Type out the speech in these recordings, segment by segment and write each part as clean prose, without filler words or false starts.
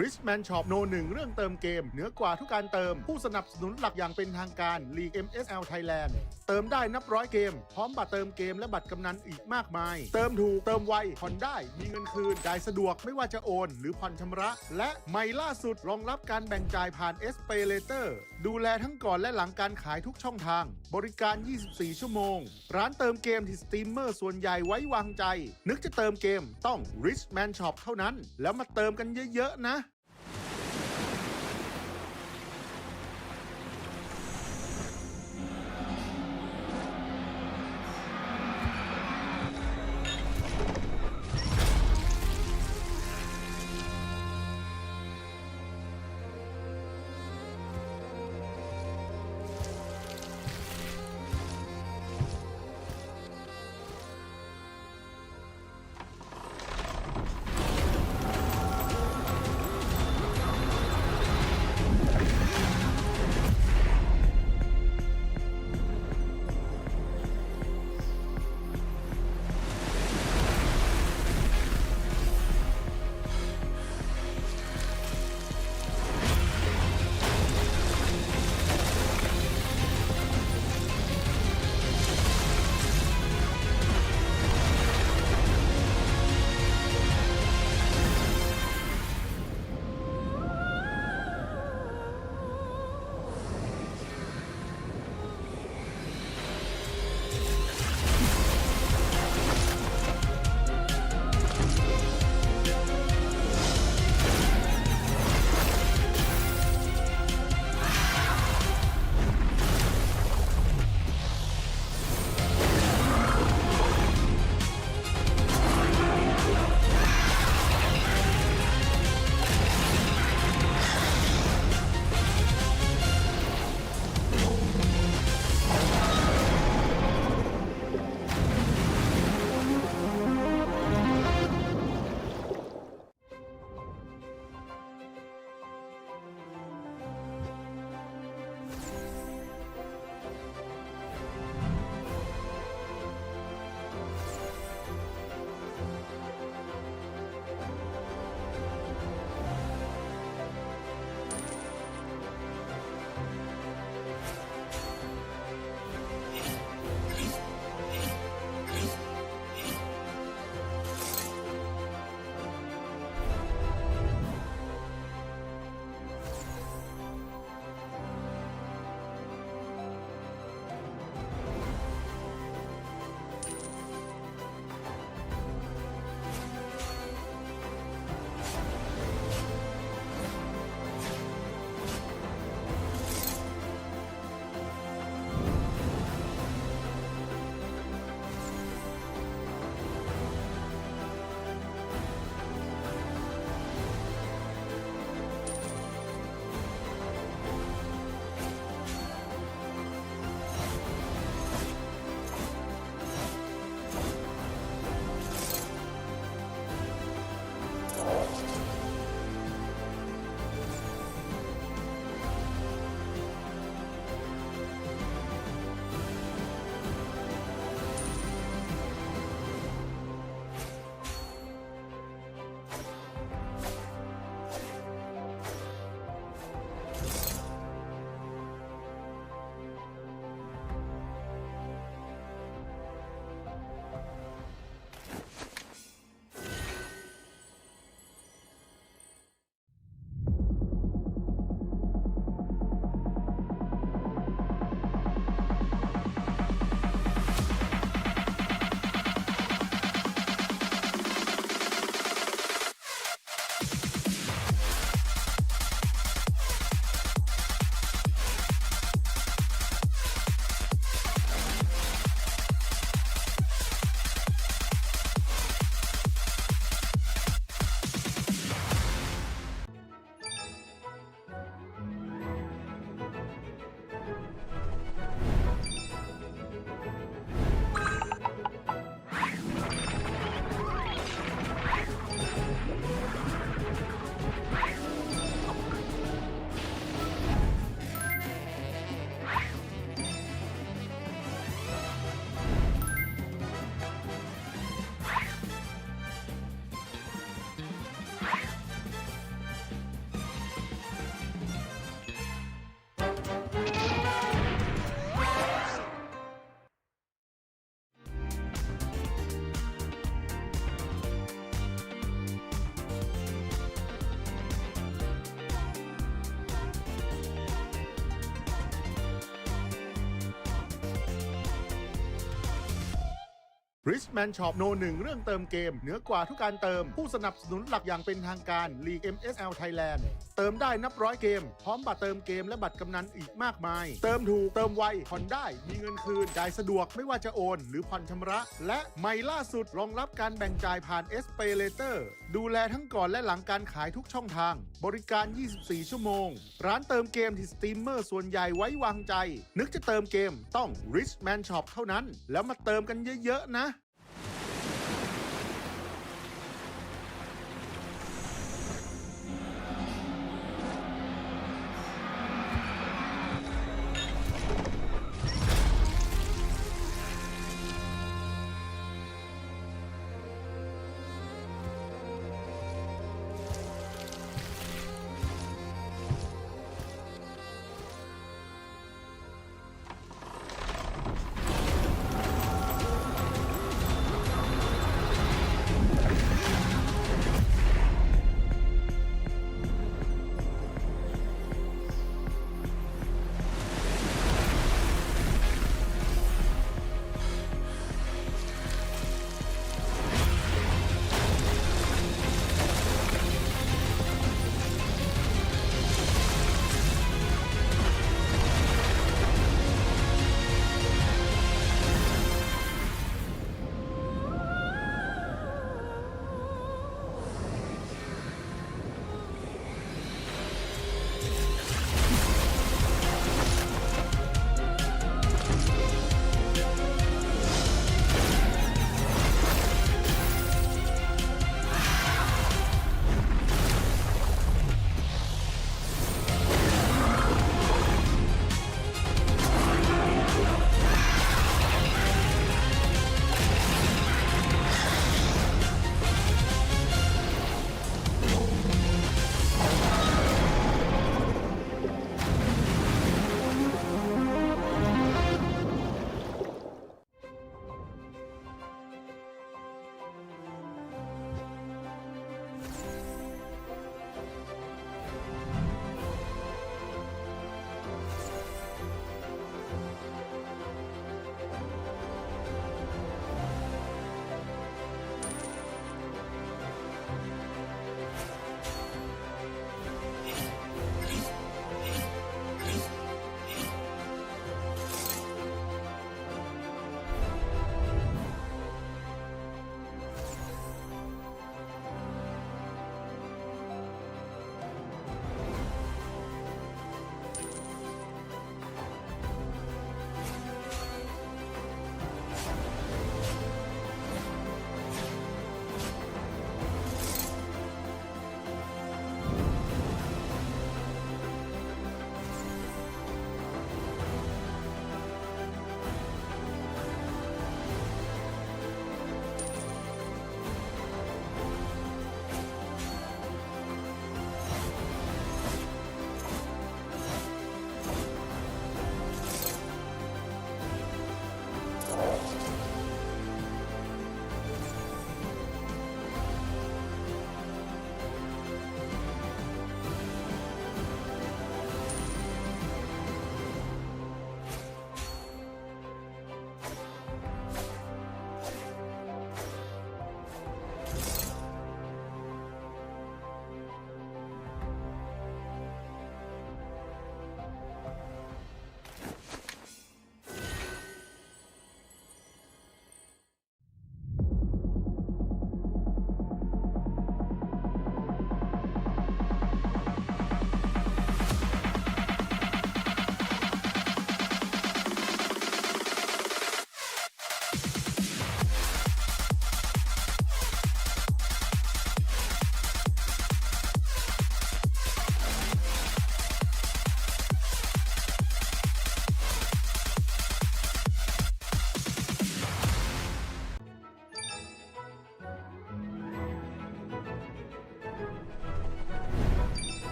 Richman Shop โนหนึ่งเรื่องเติมเกมเหนือกว่าทุกการเติมผู้สนับสนุนหลักอย่างเป็นทางการ League MSL Thailand เติมได้นับร้อยเกมพร้อมบัตรเติมเกมและบัตรกำนันอีกมากมายเติมถูกเติมไวผ่อนได้มีเงินคืนจ่ายสะดวกไม่ว่าจะโอนหรือผ่อนชำระและใหม่ล่าสุดรองรับการแบ่งจ่ายผ่าน SPayLater ดูแลทั้งก่อนและหลังการขายทุกช่องทางบริการ 24 ชั่วโมงร้านเติมเกมที่สตรีมเมอร์ส่วนใหญ่ไว้วางใจนึกจะเติมเกมต้อง Richman Shop เท่านั้นแล้วมาเติมกันเยอะๆนะ Richman Shop โนหนึ่งเรื่องเติมเกมเหนือกว่าทุกการเติมผู้สนับสนุนหลักอย่างเป็นทางการ League MSL Thailand เติมได้นับร้อยเกมพร้อมบัตรเติมเกมและบัตรกำนันอีกมากมายเติมถูกเติมไวผ่อนได้มีเงินคืนจ่ายสะดวกไม่ว่าจะโอนหรือผ่อนชำระและใหม่ล่าสุดรองรับการแบ่งจ่ายผ่าน SPayLater ดูแลทั้งก่อนและหลังการขายทุกช่องทางบริการ 24 ชั่วโมงร้านเติมเกมที่สตรีมเมอร์ส่วนใหญ่ไว้วางใจนึกจะเติมเกมต้อง Richman Shop เท่านั้นแล้วมาเติมกันเยอะๆนะ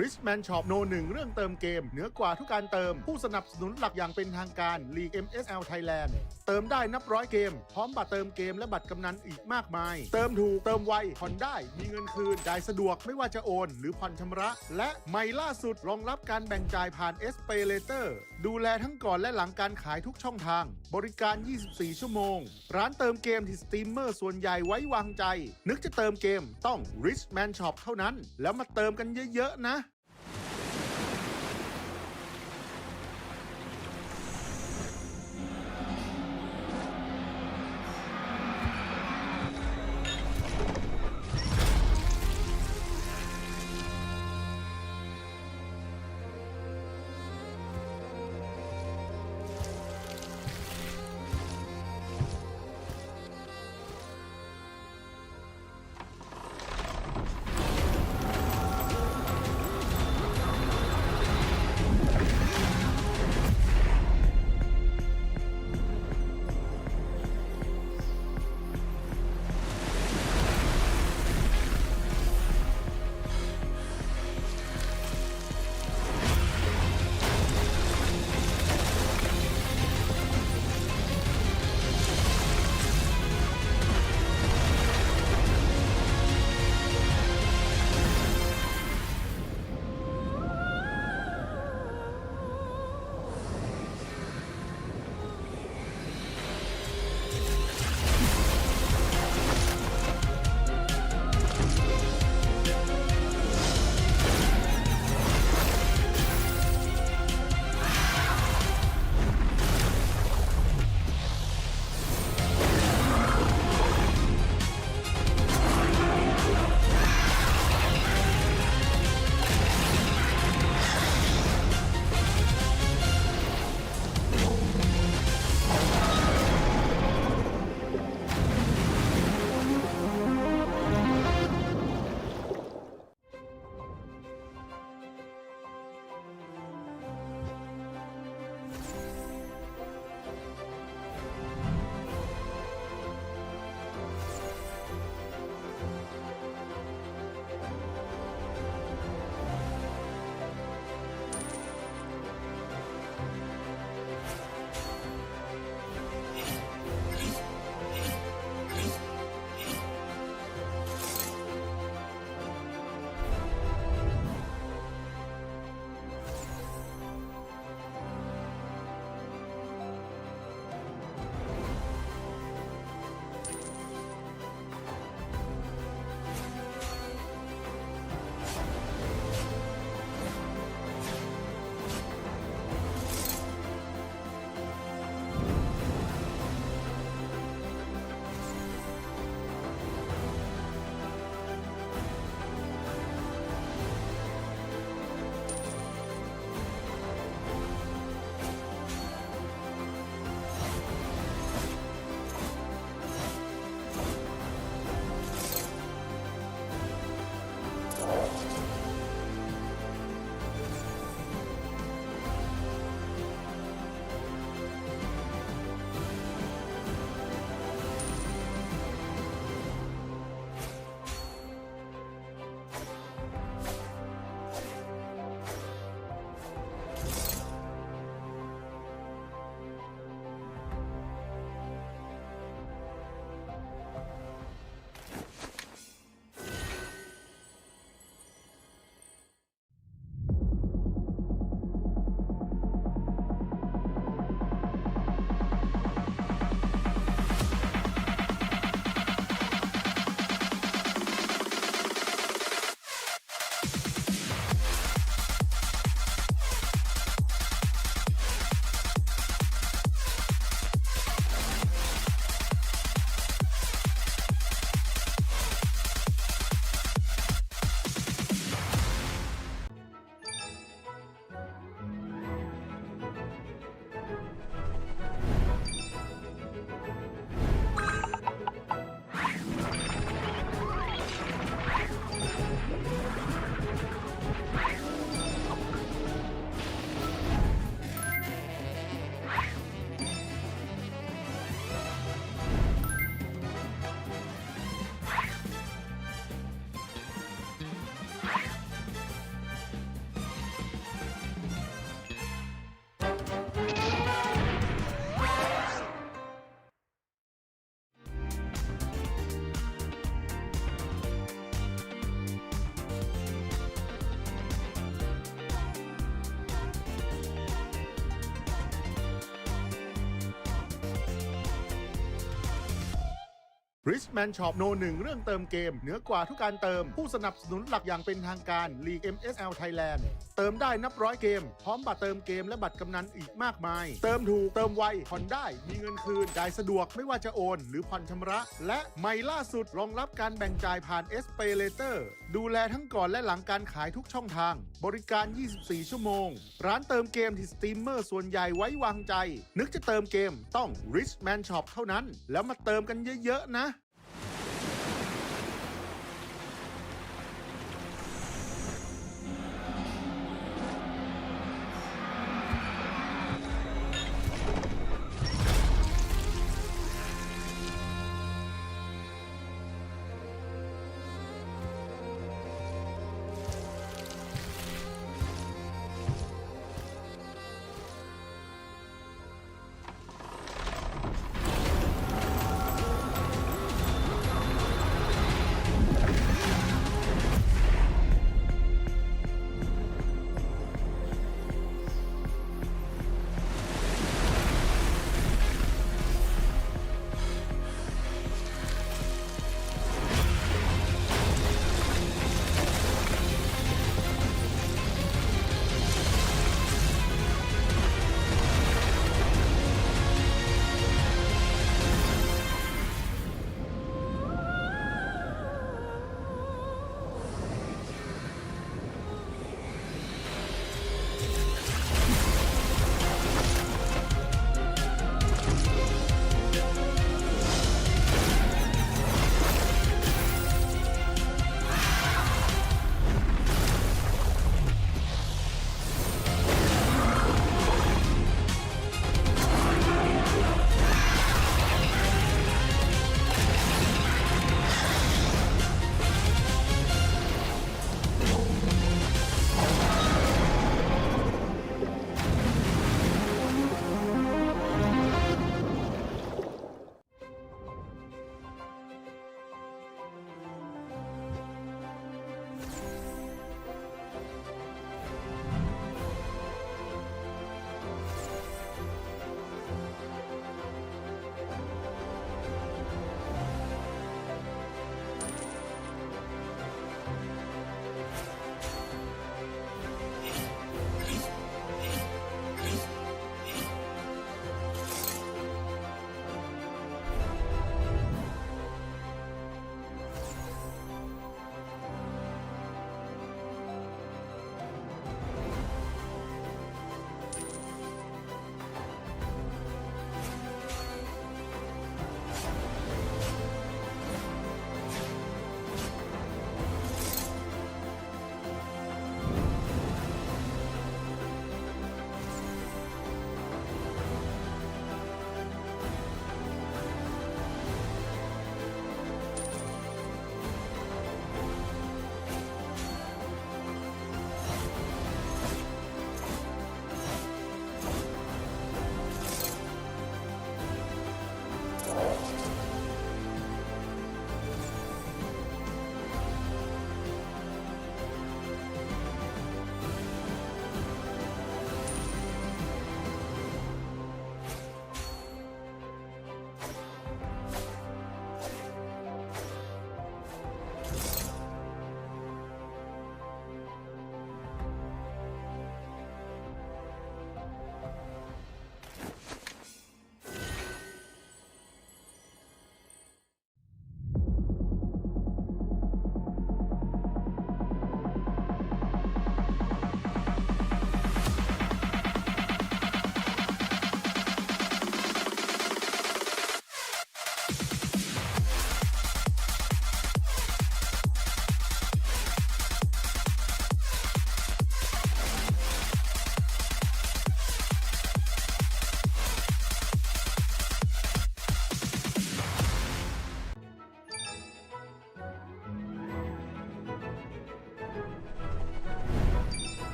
Richman Shop โนหนึ่งเรื่องเติมเกมเหนือกว่าทุกการเติมผู้สนับสนุนหลักอย่างเป็นทางการ League MSL Thailand เติมได้นับร้อยเกมพร้อมบัตรเติมเกมและบัตรกำนันอีกมากมายเติมถูกเติมไวผ่อนได้มีเงินคืนจ่ายสะดวกไม่ว่าจะโอนหรือผ่อนชำระและใหม่ล่าสุดรองรับการแบ่งจ่ายผ่าน SPayLater ดูแลทั้งก่อนและหลังการขายทุกช่องทางบริการ 24 ชั่วโมงร้านเติมเกมที่สตรีมเมอร์ส่วนใหญ่ไว้วางใจนึกจะเติมเกมต้อง Richman Shop เท่านั้นแล้วมาเติมกันเยอะๆนะ Richman Shop โนหนึ่งเรื่องเติมเกมเหนือกว่าทุกการเติมผู้สนับสนุนหลักอย่างเป็นทางการ League MSL Thailand เติมได้นับร้อยเกมพร้อมบัตรเติมเกมและบัตรกำนันอีกมากมายเติมถูกเติมไวผ่อนได้มีเงินคืนจ่ายสะดวกไม่ว่าจะโอนหรือผ่อนชำระและใหม่ล่าสุดรองรับการแบ่งจ่ายผ่าน SPayLater ดูแลทั้งก่อนและหลังการขายทุกช่องทางบริการ 24 ชั่วโมงร้านเติมเกมที่สตรีมเมอร์ส่วนใหญ่ไว้วางใจนึกจะเติมเกมต้อง Richman Shop เท่านั้นแล้วมาเติมกันเยอะๆนะ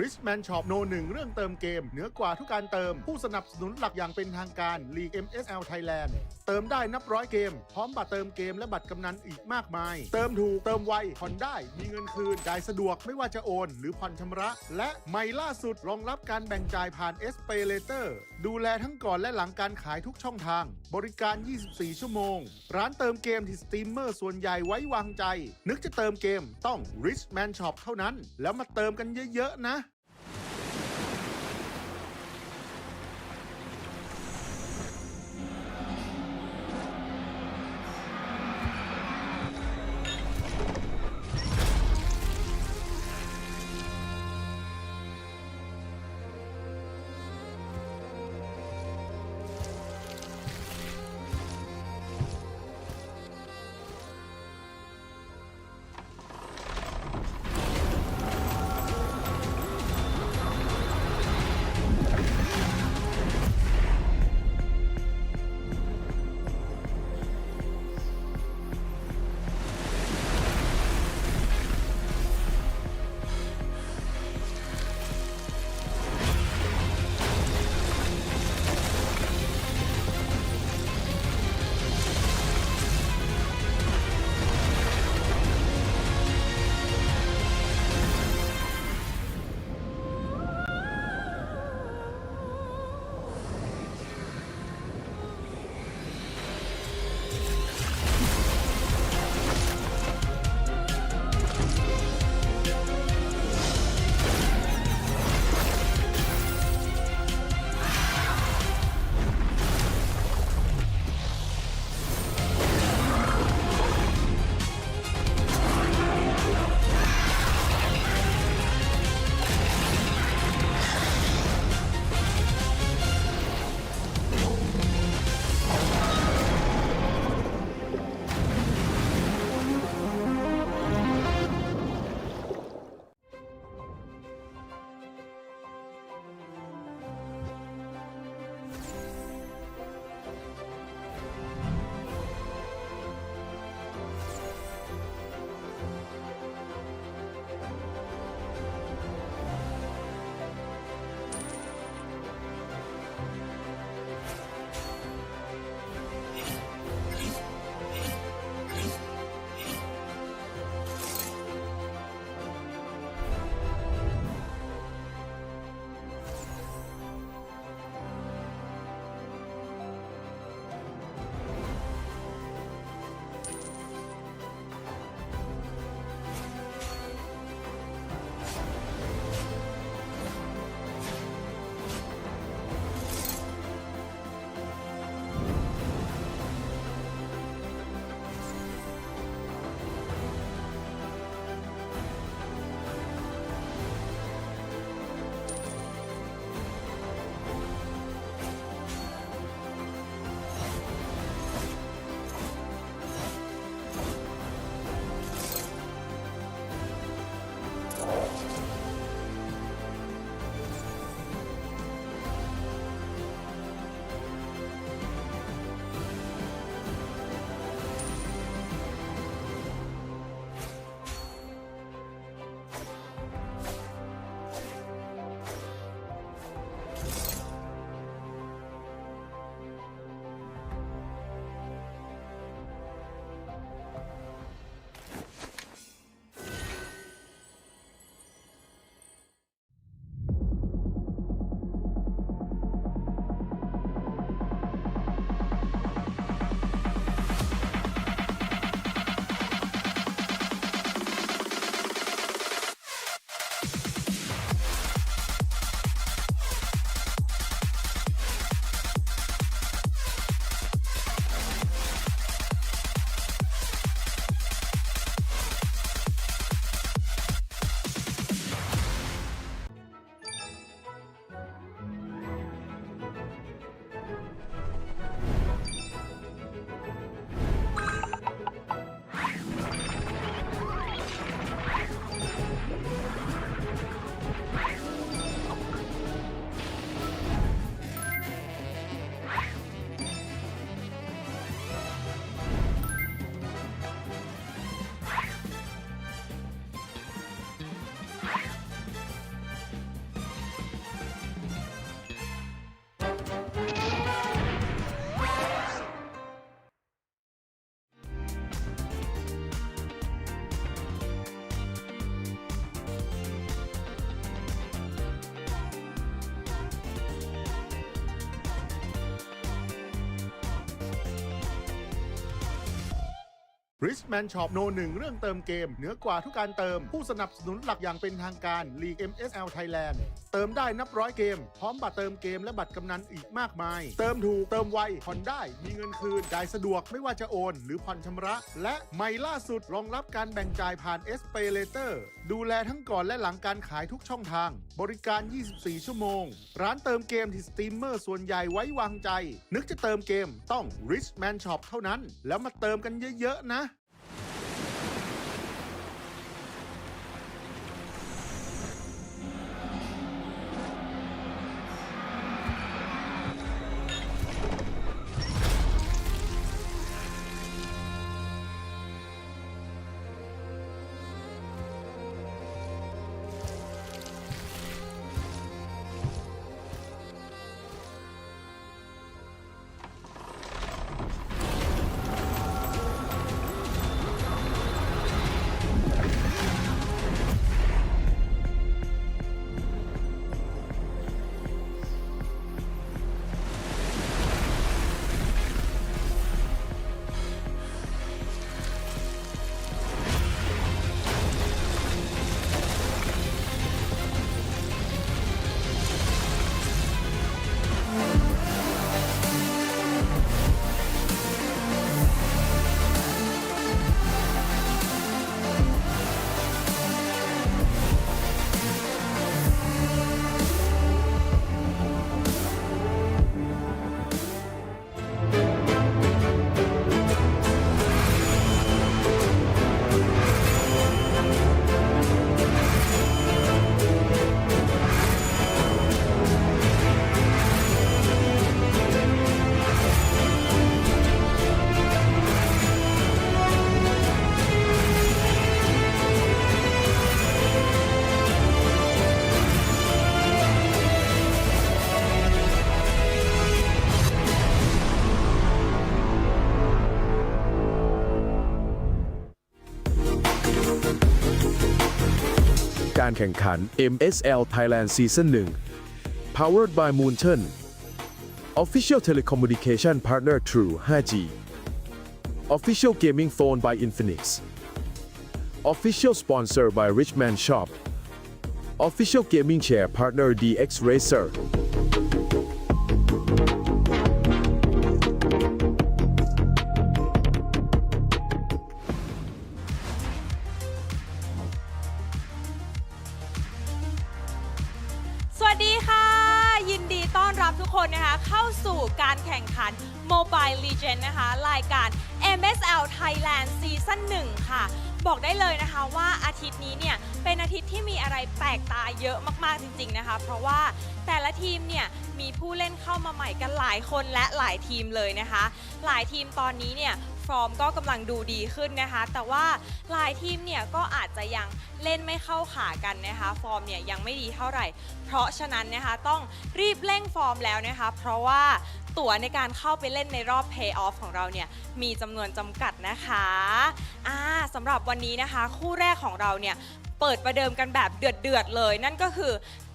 Richman Shop No 1 เรื่องเติมเกมเหนือกว่าทุกการเติมผู้สนับสนุนหลักอย่างเป็นทางการลีก MSL Thailand เติมได้นับร้อยเกมพร้อมบัตรเติมเกมและบัตรกำนันอีกมากมายเติมถูกเติมไวผ่อนได้มีเงินคืนจ่ายสะดวกไม่ว่าจะโอนหรือผ่อนชำระและใหม่ล่าสุดรองรับการแบ่งจ่ายผ่าน SPayLater ดูแลทั้งก่อนและหลังการขายทุกช่องทางบริการ 24 ชั่วโมงร้านเติมเกมที่สตรีมเมอร์ส่วนใหญ่ไว้วางใจนึกจะเติมเกมต้อง Richman Shop เท่านั้นแล้วมาเติมกันเยอะๆนะ Richman Shop โนหนึ่งเรื่องเติมเกมเหนือกว่าทุกการเติมผู้สนับสนุนหลักอย่างเป็นทางการ League MSL Thailand เติมได้นับร้อยเกมพร้อมบัตรเติมเกมและบัตรกำนันอีกมากมายเติมถูกเติมไวผ่อนได้มีเงินคืนจ่ายสะดวกไม่ว่าจะโอนหรือผ่อนชำระและใหม่ล่าสุดรองรับการแบ่งจ่ายผ่าน SPayLater ดูแลทั้งก่อนและหลังการขายทุกช่องทางบริการ 24 ชั่วโมงร้านเติมเกมที่สตรีมเมอร์ส่วนใหญ่ไว้วางใจนึกจะเติมเกมต้อง Richman Shop เท่านั้นแล้วมาเติมกันเยอะๆนะการแข่งขัน MSL Thailand Season 1 Powered by Moonton Official Telecommunication Partner True 5G Official Gaming Phone by Infinix Official Sponsor by Richman Shop Official Gaming Chair Partner DX Racerสวัสดีค่ะยินดีต้อนรับทุกคนนะคะเข้าสู่การแข่งขัน Mobile Legends นะคะรายการ MSL Thailand Season 1 ค่ะบอกได้เลยนะคะว่าอาทิตย์นี้เนี่ยเป็นอาทิตย์ที่มีอะไรแปลกตาเยอะมากๆจริงๆนะคะเพราะว่าแต่ละทีมเนี่ยมีผู้เล่นเข้ามาใหม่กันหลายคนและหลายทีมเลยนะคะหลายทีมตอนนี้เนี่ยฟอร์มก็กำลังดูดีขึ้นนะคะแต่ว่าหลายทีมเนี่ยก็อาจจะยังเล่นไม่เข้าขากันนะคะฟอร์มเนี่ยยังไม่ดีเท่าไหร่เพราะฉะนั้นนะคะต้องรีบเร่งฟอร์มแล้วนะคะเพราะว่าตั๋วในการเข้าไปเล่นในรอบ Pay Off ของเราเนี่ยมีจำนวนจำกัดนะคะสำหรับวันนี้นะคะคู่แรกของเราเนี่ยเปิดประเดิมกันแบบเดือดๆเลยนั่นก็คือ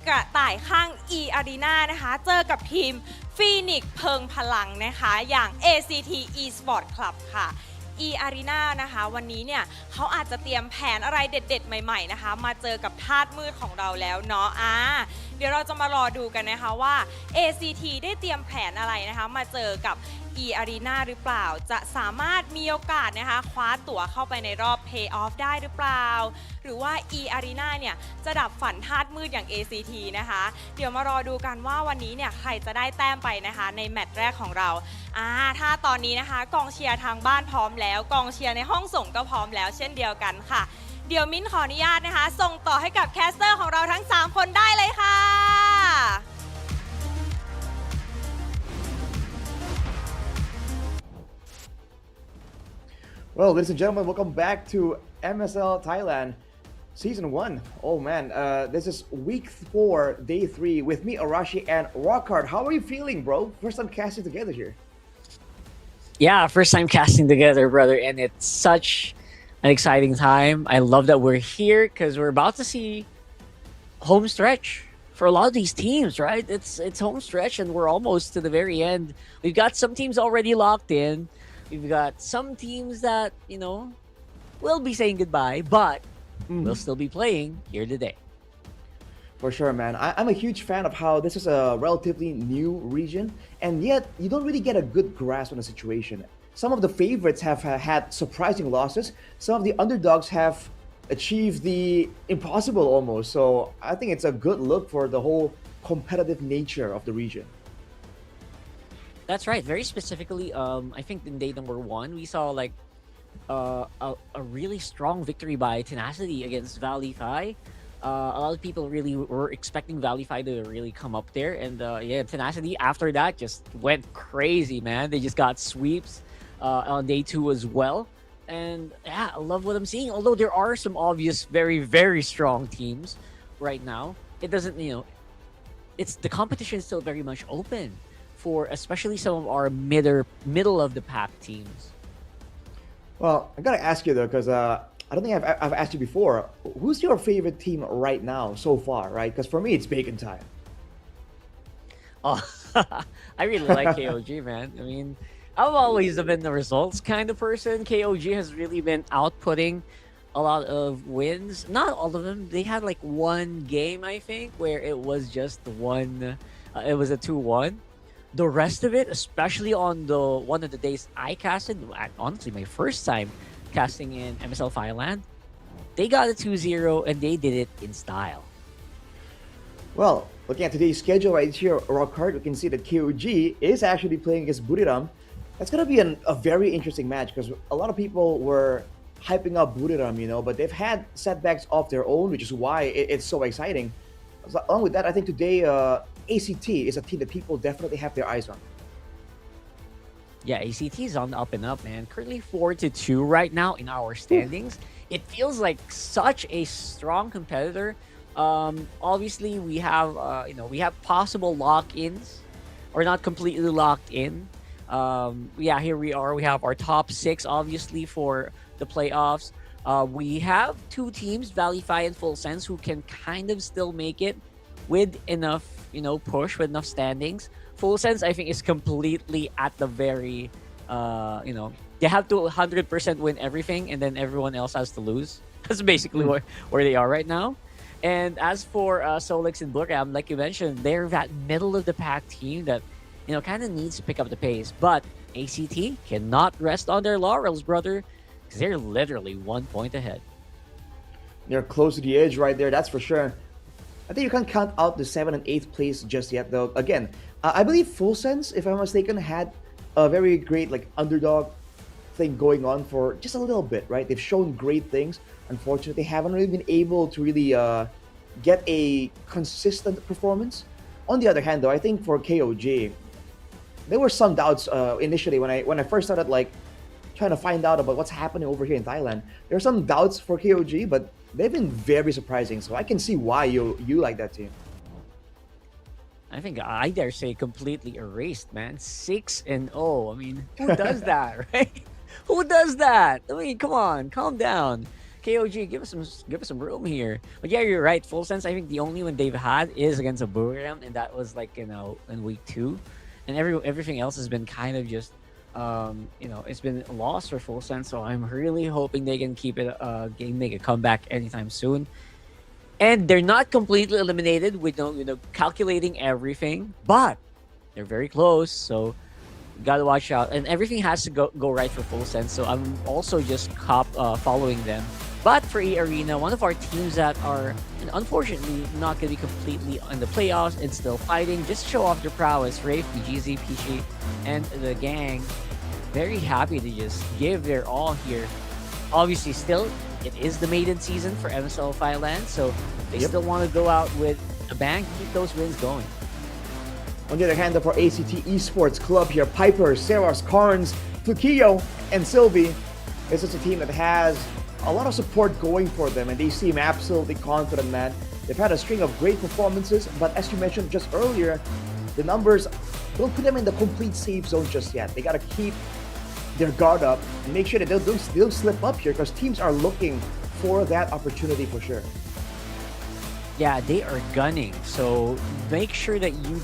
กระต่ายข้าง E Arena นะคะเจอกับทีมฟีนิกซ์เพิงพลังนะคะอย่าง ACT Esport Club ค่ะ E Arena นะคะวันนี้เนี่ยเขาอาจจะเตรียมแผนอะไรเด็ดๆใหม่ๆนะคะมาเจอกับธาตุมืดของเราแล้วเนาะเดี๋ยวเราจะมารอดูกันนะคะว่า ACT ได้เตรียมแผนอะไรนะคะมาเจอกับ E Arena หรือเปล่าจะสามารถมีโอกาสนะคะคว้าตั๋วเข้าไปในรอบ Pay Off ได้หรือเปล่าหรือว่า E Arena เนี่ยจะดับฝันธาตุมืดอย่าง ACT นะคะเดี๋ยวมารอดูกันว่าวันนี้เนี่ยใครจะได้แต้มไปนะคะในแมตช์แรกของเราถ้าตอนนี้นะคะกองเชียร์ทางบ้านพร้อมแล้วกองเชียร์ในห้องส่งก็พร้อมแล้วเช่นเดียวกันค่ะเดี๋ยวมิ้นขออนุญาตนะคะส่งต่อให้กับแคสเตอร์ของเราทั้ง3คนได้เลยค่ะ Well, ladies and gentlemen, welcome back to MSL Thailand Season 1. Oh man, this is week 4, day 3 with me, Arashi, and Rockhard. How are you feeling, bro? First time casting together here. Yeah, first time casting together, brother, and it's such an exciting time. I love that we're here because we're about to see home stretch for a lot of these teams, right? It's home stretch and we're almost to the very end. We've got some teams already locked in. We've got some teams that, will be saying goodbye, but will still be playing here today. For sure, man. I'm a huge fan of how this is a relatively new region, and yet you don't really get a good grasp on the situation. Some of the favorites have had surprising losses. Some of the underdogs have achieved the impossible almost. So I think it's a good look for the whole competitive nature of the region. That's right. Very specifically, I think in day number 1, we saw like a really strong victory by Tenacity against Valley Fi. A lot of people really were expecting Valley Fi to really come up there, and Tenacity after that just went crazy, man. They just got sweeps on day 2 as well, and yeah, I love what I'm seeing. Although there are some obvious, very very strong teams right now, it doesn't, it's the competition is still very much open for especially some of our middle of the pack teams. Well, I gotta ask you though, because I don't think I've asked you before. Who's your favorite team right now so far, right? Because for me, it's Bacon Time. Oh, I really like KOG, man. I mean, I've always been the results kind of person. KOG has really been outputting a lot of wins. Not all of them. They had like one game, I think, where it was just one. It was a 2-1. The rest of it, especially on the one of the days I casted, honestly, my first time casting in MSL Thailand, they got a 2-0 and they did it in style. Well, looking at today's schedule right here, Rockhard, we can see that KOG is actually playing against Buriram. That's going to be a very interesting match because a lot of people were hyping up Buriram, but they've had setbacks of their own, which is why it's so exciting. So, along with that, I think today ACT is a team that people definitely have their eyes on. Yeah, ACT is on the up and up, man. Currently 4-2 right now in our standings. It feels like such a strong competitor. Obviously, we have we have possible lock-ins, or not completely locked in. Here we are. We have our top 6, obviously, for the playoffs. We have 2 teams, Valley Fi and Full Sense, who can kind of still make it with enough, push, with enough standings. Full Sense, I think, is completely at the very, they have to 100% win everything, and then everyone else has to lose. That's basically where they are right now. And as for Solix and Buriram, like you mentioned, they're that middle of the pack team that, kind of needs to pick up the pace. But ACT cannot rest on their laurels, brother, because they're literally 1 point ahead. They're close to the edge right there, that's for sure. I think you can't count out the 7th and 8th place just yet, though. Again, I believe Full Sense, if I'm mistaken, had a very great underdog thing going on for just a little bit, right? They've shown great things. Unfortunately, they haven't really been able to really get a consistent performance. On the other hand, though, I think for KOG, there were some doubts initially when I first started trying to find out about what's happening over here in Thailand. There are some doubts for KOG, but they've been very surprising. So I can see why you like that team. I think I dare say completely erased, man. 6-0. I mean, who does that, right? Who does that? I mean, come on, calm down. KOG, give us some room here. But yeah, you're right. Full Sense, I think the only one they've had is against a Buriram, and that was in week 2. And everything else has been kind of just it's been a loss for Full Sense. So I'm really hoping they can keep it make a comeback anytime soon. And they're not completely eliminated with calculating everything, but they're very close. So you gotta watch out, and everything has to go right for Full Sense. So I'm also just following them. But for E Arena, one of our teams that are unfortunately not gonna be completely in the playoffs and still fighting, just show off their prowess. Rafe, BGZ, Pichi, and the gang, very happy to just give their all here. Obviously, still, it is the maiden season for MSL Thailand, so they still want to go out with a bang, keep those wins going. On the other hand, for ACT Esports Club here, Piper, Seros, Carnes, Fukio, and Sylvie, this is a team that has a lot of support going for them, and they seem absolutely confident, man. They've had a string of great performances, but as you mentioned just earlier, the numbers don't put them in the complete safe zone just yet. They got to keep their guard up and make sure that they don't slip up here, because teams are looking for that opportunity for sure. Yeah, they are gunning, so make sure that you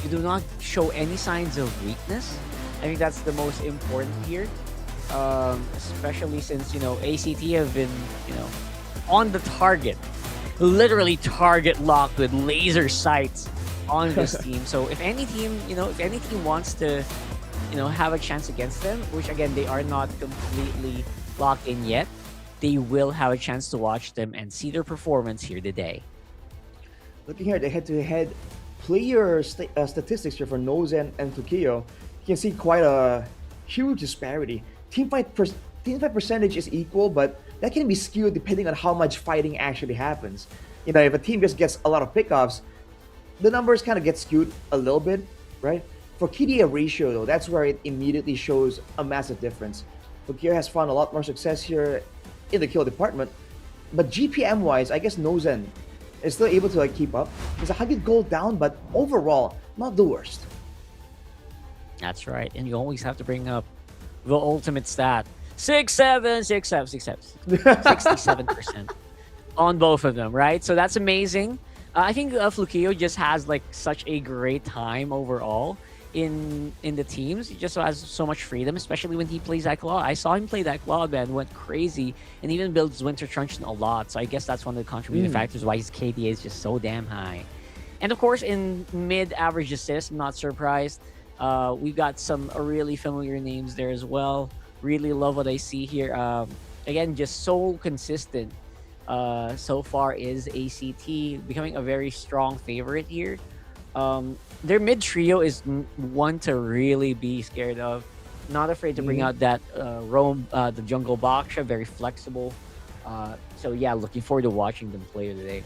do not show any signs of weakness. I think that's the most important here, especially since ACT have been on the target, literally target locked with laser sights on this team. So if any team wants to have a chance against them, which again they are not completely locked in yet, they will have a chance to watch them and see their performance here today. Looking here at the head-to-head player statistics here for Nozen and Tokyo, you can see quite a huge disparity. Team fight percentage is equal, but that can be skewed depending on how much fighting actually happens. If a team just gets a lot of pickoffs, the numbers kind of get skewed a little bit, right? For KDA ratio, though, that's where it immediately shows a massive difference. Tokyo has found a lot more success here in the kill department, but GPM-wise, I guess Nozen is still able to keep up. There's a 100 gold down, but overall, not the worst. That's right, and you always have to bring up the ultimate stat: 67% on both of them, right? So that's amazing. I think Flukio just has such a great time overall in the teams. He just has so much freedom, especially when he plays that claw. I saw him play that claw, man, went crazy, and even builds Winter Truncheon a lot. So I guess that's one of the contributing factors why his KDA is just so damn high. And of course, in mid-average assist, I'm not surprised. We've got some really familiar names there as well. Really love what I see here. Again, just so consistent so far is ACT, becoming a very strong favorite here. Their mid trio is one to really be scared of. Not afraid to bring out that the jungle Baksha, very flexible. So yeah, looking forward to watching them play today.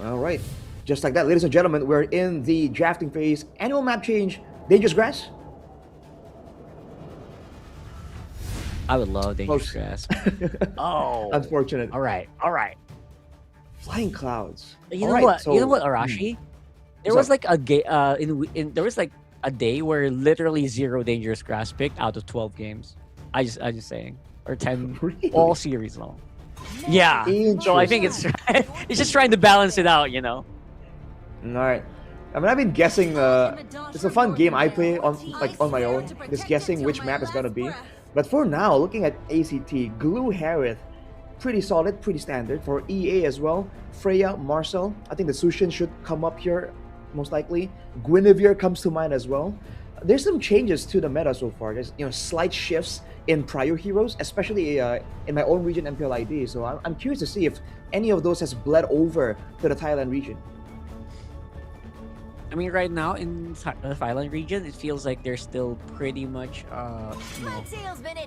All right. Just like that, ladies and gentlemen, we're in the drafting phase. Annual map change, Dangerous Grass. I would love Dangerous Grass. Oh, unfortunate. All right. Flying Clouds. You know what? You know what, Arashi? There was a there was a day where literally 0 Dangerous Grass picked out of 12 games. I just saying, or 10 Really? all series long. Yeah. So I think it's just trying to balance it out, All right. I mean, I've been guessing. It's a fun game I play on my own, just guessing which map is gonna be. But for now, looking at ACT, Glue Harith, pretty solid, pretty standard. For EA as well, Freya, Marcel. I think the Sushin should come up here, most likely. Guinevere comes to mind as well. There's some changes to the meta so far. There's slight shifts in prior heroes, especially in my own region, MPL ID. So I'm curious to see if any of those has bled over to the Thailand region. I mean, right now in the Thailand region, it feels like they're still pretty much,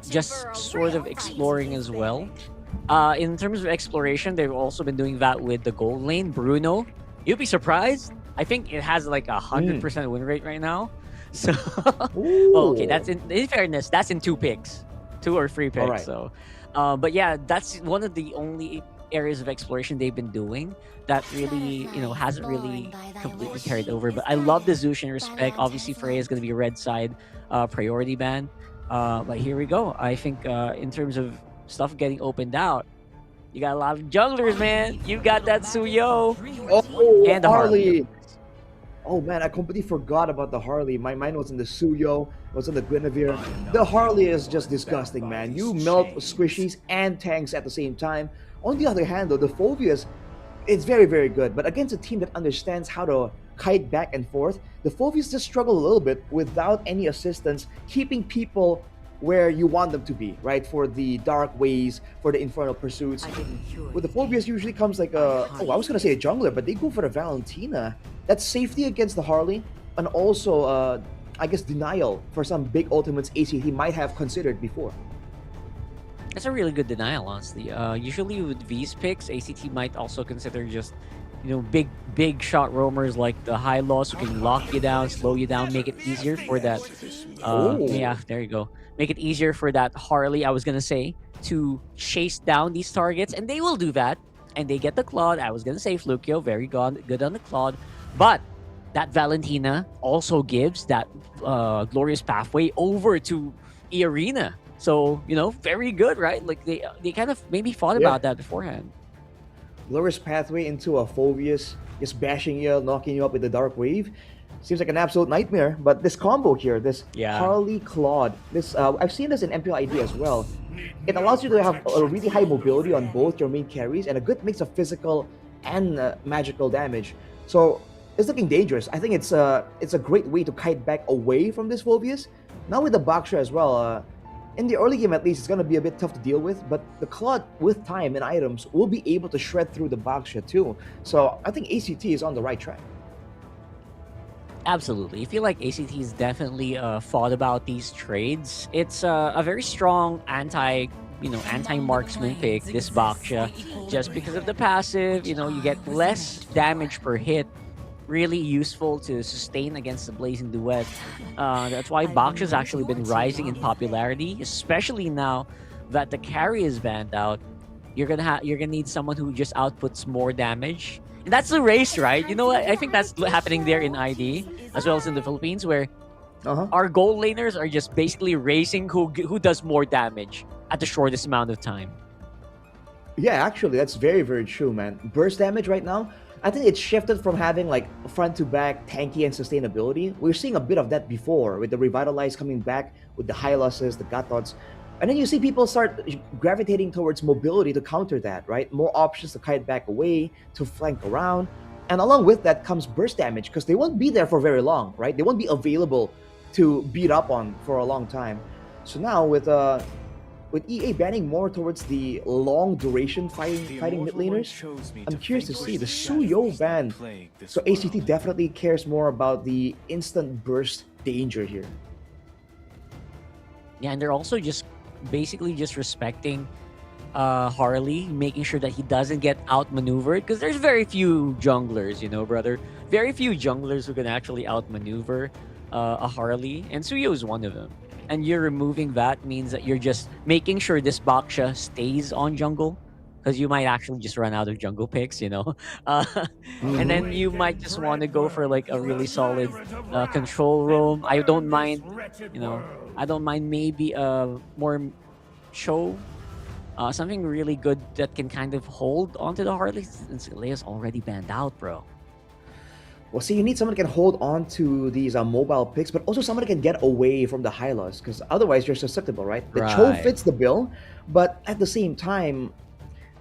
just sort of exploring as well. In terms of exploration, they've also been doing that with the gold lane. Bruno, you'd be surprised. I think it has 100% win rate right now. So, okay, that's in fairness, that's in 2 picks, 2 or 3 picks. Right. So, but yeah, that's one of the only areas of exploration they've been doing that really, hasn't really completely carried over. But I love the Zushin respect. Obviously, Freya is going to be a red side priority ban. But here we go. I think in terms of stuff getting opened out, you got a lot of junglers, man. You got that Suyo and the Harley. Oh man, I completely forgot about the Harley. My mind was in the Suyo, was in the Guinevere. The Harley is just disgusting, man. You melt squishies and tanks at the same time. On the other hand, though, the Phobias, it's very, very good. But against a team that understands how to kite back and forth, the Phobias just struggle a little bit without any assistance, keeping people where you want them to be, right? For the dark ways, for the infernal pursuits. With the Phobias usually comes I was gonna say a jungler, but they go for the Valentina. That's safety against the Harley, and also, I guess, denial for some big ultimates ACT might have considered before. That's a really good denial, honestly. Usually with these picks, ACT might also consider just, big shot roamers like the high loss who can lock you down, slow you down, make it easier for that. Yeah, there you go. Make it easier for that Harley, I was gonna say, to chase down these targets, and they will do that. And they get the Claude. I was gonna say Flukio, very good on the Claude, but that Valentina also gives that glorious pathway over to E-Arena. So, very good, right? Like they kind of maybe thought about that beforehand. Glorious pathway into a Phobius, just bashing you, knocking you up with the Dark Wave. Seems like an absolute nightmare. But this combo here, this Yeah. Harley Claude, this I've seen this in MPL ID as well. It allows you to have a really high mobility on both your main carries and a good mix of physical and magical damage. So it's looking dangerous. I think it's a great way to kite back away from this Phobius. Now with the Baksha as well, in the early game at least, it's going to be a bit tough to deal with, but the Claude, with time and items, will be able to shred through the Baksha too. So I think ACT is on the right track. Absolutely. I feel like ACT's definitely thought about these trades. It's a very strong anti-marksman pick, this Baksha, just because of the passive. You get less damage per hit. Really useful to sustain against the Blazing Duet. That's why Baksha's actually been rising in popularity, especially now that the carry is banned out. You're gonna need someone who just outputs more damage. And that's the race, right? You know what? I think that's happening there in ID as well as in the Philippines, where our goal laners are just basically racing who does more damage at the shortest amount of time. Yeah, actually, that's very, very true, man. Burst damage right now, I think it's shifted from having like front to back tanky and sustainability. We were seeing a bit of that before with the Revitalize coming back with the Hyluses, the Gatots. And then you see people start gravitating towards mobility to counter that, right? More options to kite back away, to flank around. And along with that comes burst damage because they won't be there for very long, right? They won't be available to beat up on for a long time. So now with EA banning more towards the long duration fighting mid laners, I'm curious to see the Suyo ban. So ACT definitely cares more about the instant burst danger here. Yeah, and they're also just basically just respecting Harley, making sure that he doesn't get outmaneuvered, because there's very few junglers, brother. Very few junglers who can actually outmaneuver a Harley, and Suyo is one of them. And you're removing that means that you're just making sure this Baksha stays on jungle, because you might actually just run out of jungle picks, and then you might just want to go for like a really solid control roam. I don't mind maybe more show, something really good that can kind of hold onto the Harley. Since Leia's already banned out, bro. Well, see, you need someone that can hold on to these mobile picks, but also someone that can get away from the Hylos, because otherwise you're susceptible, right? The Cho fits the bill, but at the same time,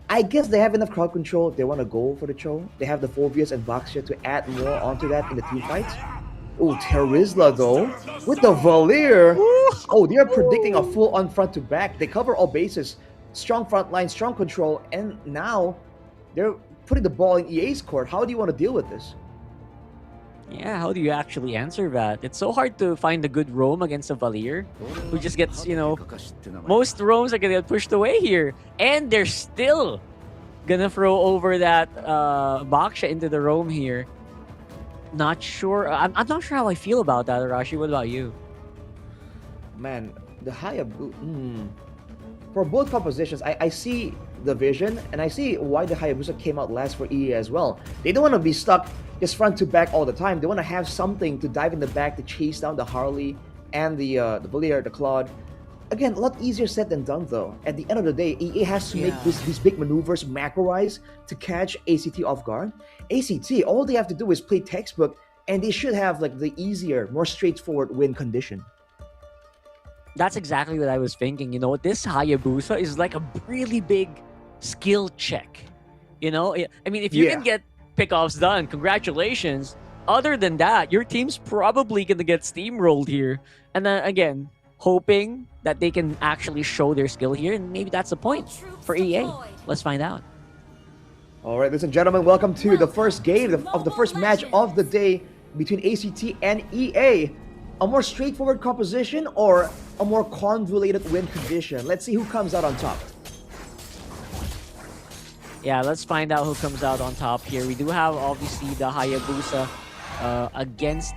I guess they have enough crowd control if they want to go for the Cho. They have the Phobius and Baksha to add more onto that in the team fights. Oh, Terizla though, with the Valir. Oh, they are predicting a full-on front to back. They cover all bases. Strong front line, strong control, and now they're putting the ball in EA's court. How do you want to deal with this? Yeah, how do you actually answer that? It's so hard to find a good roam against a Valir who just gets, most roams are gonna get pushed away here. And they're still gonna throw over that Baksha into the roam here. Not sure. I'm not sure how I feel about that, Arashi. What about you? Man, the Hayabusa... For both compositions, I see the vision, and I see why the Hayabusa came out last for EA as well. They don't want to be stuck just front to back all the time. They want to have something to dive in the back to chase down the Harley and the Valir, the Claude. Again, a lot easier said than done though. At the end of the day, EA has to make these big maneuvers macro-wise to catch ACT off guard. ACT, all they have to do is play textbook, and they should have like the easier, more straightforward win condition. That's exactly what I was thinking. This Hayabusa is like a really big skill check. I mean, if you can get pickoffs done, congratulations. Other than that, your team's probably going to get steamrolled here. And then again, hoping that they can actually show their skill here. And maybe that's the point for EA. Let's find out. All right, ladies and gentlemen, welcome to the first game of the first match of the day between ACT and EA. A more straightforward composition or a more convoluted win condition? Let's see who comes out on top. Yeah, let's find out who comes out on top here. We do have, obviously, the Hayabusa against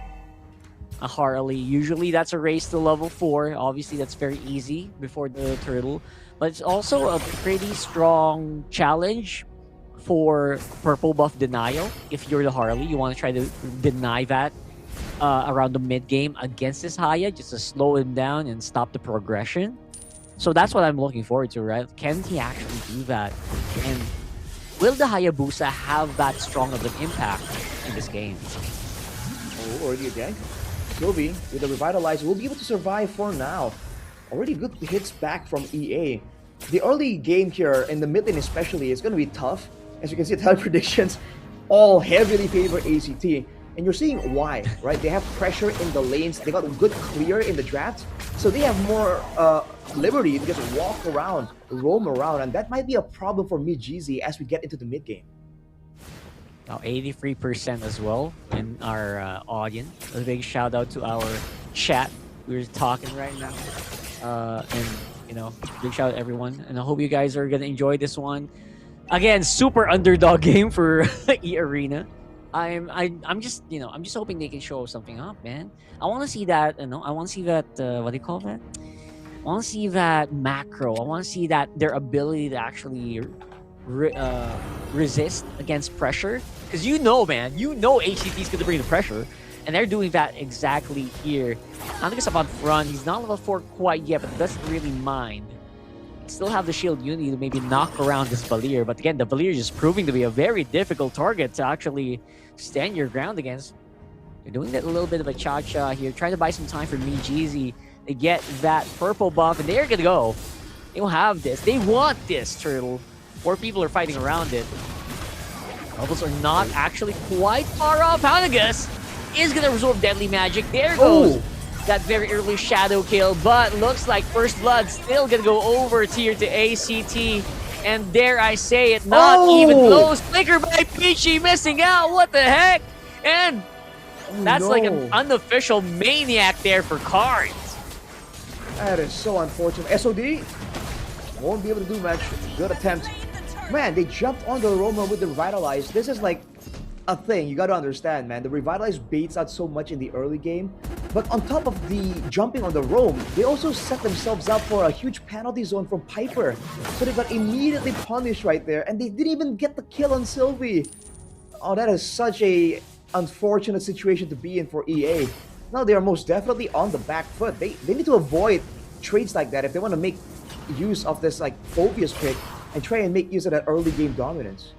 a Harley. Usually, that's a race to level 4. Obviously, that's very easy before the turtle. But it's also a pretty strong challenge for purple buff denial. If you're the Harley, you want to try to deny that around the mid game against this Haya, just to slow him down and stop the progression. So that's what I'm looking forward to, right? Can he actually do that? And will the Hayabusa have that strong of an impact in this game? Oh, already a gank. Sylvie, with the Revitalize, will be able to survive for now. Already good hits back from EA. The early game here, in the mid lane especially, is going to be tough. As you can see, tele predictions all heavily favor ACT. And you're seeing why, right? They have pressure in the lanes. They got good clear in the draft. So they have more liberty to just walk around, roam around. And that might be a problem for mid-GZ as we get into the mid game. Now 83% as well in our audience. A big shout out to our chat. We're talking right now. And you know, big shout out everyone. And I hope you guys are gonna enjoy this one. Again, super underdog game for E Arena. I'm just hoping they can show something up, man. I want to see that, you know, I want to see that what do you call that? I want to see that macro. I want to see that their ability to actually resist against pressure, because you know, man, you know ACT is going to bring the pressure, and they're doing that exactly here. Anandika's up on front. He's not level 4 quite yet, but doesn't really mind. Still have the shield unity to maybe knock around this Valir, but again, the Valir is just proving to be a very difficult target to actually stand your ground against. They're doing that a little bit of a cha-cha here, trying to buy some time for MiGZ to get that purple buff, and they're gonna go. They will have this. They want this, Turtle. More people are fighting around it. Levels are not actually quite far off. Hanagas is gonna resolve Deadly Magic. There goes that very early shadow kill, but looks like First Blood still gonna go over tier to ACT, and dare I say it, not even close. Flicker by Peachy missing out. What the heck? And that's like an unofficial maniac there for cards. That is so unfortunate. SOD won't be able to do much. Good attempt. Man, they jumped on the Roma with the Revitalize. This is like a thing you gotta understand, man. The Revitalize baits out so much in the early game, but on top of the jumping on the roam, they also set themselves up for a huge penalty zone from Piper. So they got immediately punished right there, and they didn't even get the kill on Sylvie. Oh, that is such a unfortunate situation to be in for EA. Now they are most definitely on the back foot. They need to avoid trades like that if they want to make use of this like Phobia's pick and try and make use of that early game dominance.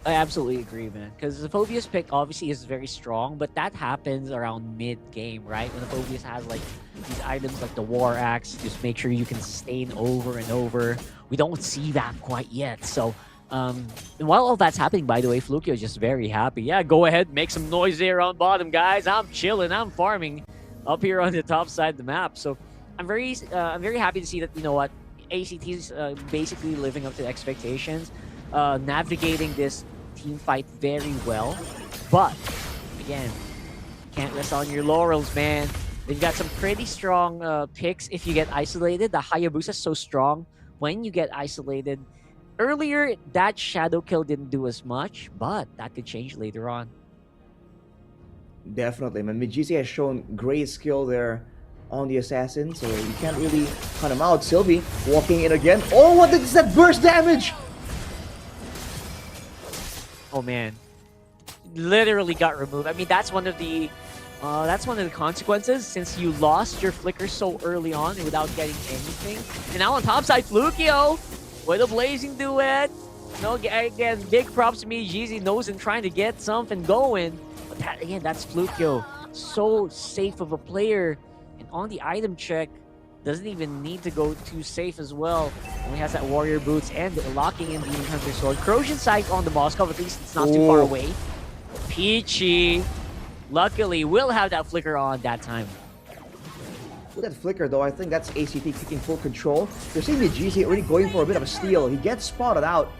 I absolutely agree, man. Because the Phobia's pick obviously is very strong, but that happens around mid-game, right? When the Phobia's has like these items like the War Axe, just make sure you can sustain over and over. We don't see that quite yet. So, and while all that's happening, by the way, Flukio is just very happy. Yeah, go ahead, make some noise there on bottom, guys. I'm chilling, I'm farming up here on the top side of the map. So, I'm very happy to see that, you know what, ACT is basically living up to the expectations, navigating this team fight very well. But again, can't rest on your laurels, man. They've got some pretty strong picks if you get isolated. The Hayabusa is so strong when you get isolated. Earlier, that shadow kill didn't do as much, but that could change later on. Definitely, man. MiGZ has shown great skill there on the assassin, so you can't really cut him out. Sylvie walking in again. Oh, what is that burst damage? Oh man, literally got removed. I mean, that's one of the consequences since you lost your flicker so early on without getting anything. And now on top side, Flukio with a blazing duet. No, again, big props to me. Jeezy knows and trying to get something going. But that, again, that's Flukio. So safe of a player. And on the item check, doesn't even need to go too safe as well. Only has that warrior boots and locking in the hunter sword. Corrosion sight on the Moskov, at least it's not too far away. Peachy, luckily, will have that flicker on that time. With that flicker though, I think that's ACT taking full control. You're seeing the GC already going for a bit of a steal. He gets spotted out.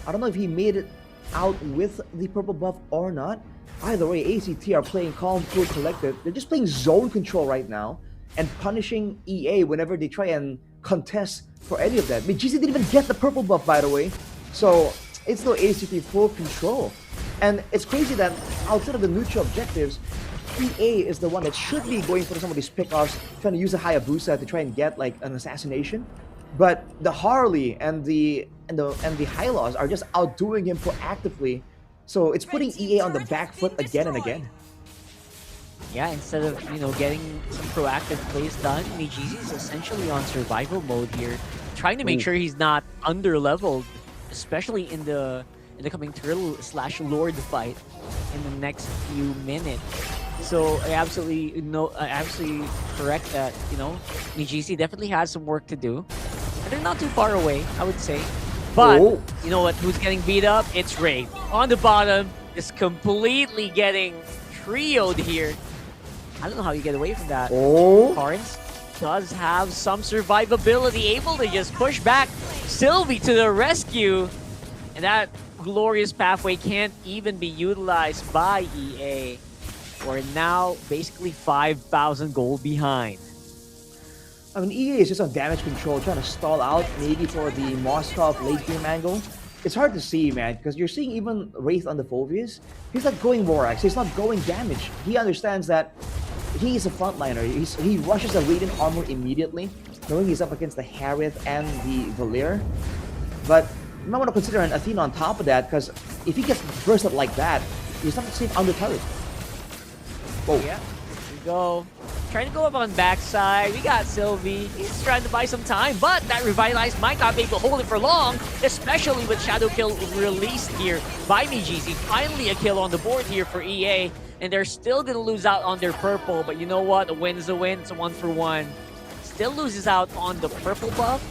I don't know if he made it out with the purple buff or not. Either way, ACT are playing calm, cool, collected. They're just playing zone control right now and punishing EA whenever they try and contest for any of that. I mean, GC didn't even get the purple buff, by the way. So it's still ACT full control. And it's crazy that outside of the neutral objectives, EA is the one that should be going for some of these pickoffs, trying to use a Hayabusa to try and get like an assassination. But the Harley and the Hylos are just outdoing him proactively. So it's putting EA on the back foot again and again. Yeah, instead of, you know, getting some proactive plays done, MiGZ is essentially on survival mode here, trying to make sure he's not under-leveled. especially in the coming turtle slash lord fight in the next few minutes. So I absolutely correct that, you know, Mijisi definitely has some work to do. And they're not too far away, I would say. But Oh. you know what? Who's getting beat up? It's Ray on the bottom, just completely getting trioed here. I don't know how you get away from that. Oh. Carnes does have some survivability, able to just push back Sylvie to the rescue. And that glorious pathway can't even be utilized by EA. We're now basically 5,000 gold behind. I mean, EA is just on damage control, trying to stall out maybe for the Moskov late game angle. It's hard to see, man, because you're seeing even Wraith on the Phobius. He's not going Vorax, he's not going damage. He understands that he is a frontliner. He rushes the Radiant Armor immediately, knowing he's up against the Harith and the Valir. But you might want to consider an Athena on top of that, because if he gets bursted like that, he's not safe on the turret. Whoa. Yeah, here we go. Trying to go up on backside. We got Sylvie. He's trying to buy some time, but that Revitalize might not be able to hold it for long, especially with Shadow Kill released here by Mijisi. Finally a kill on the board here for EA, and they're still going to lose out on their purple, but you know what? A win is a win. It's a 1-for-1. Still loses out on the purple buff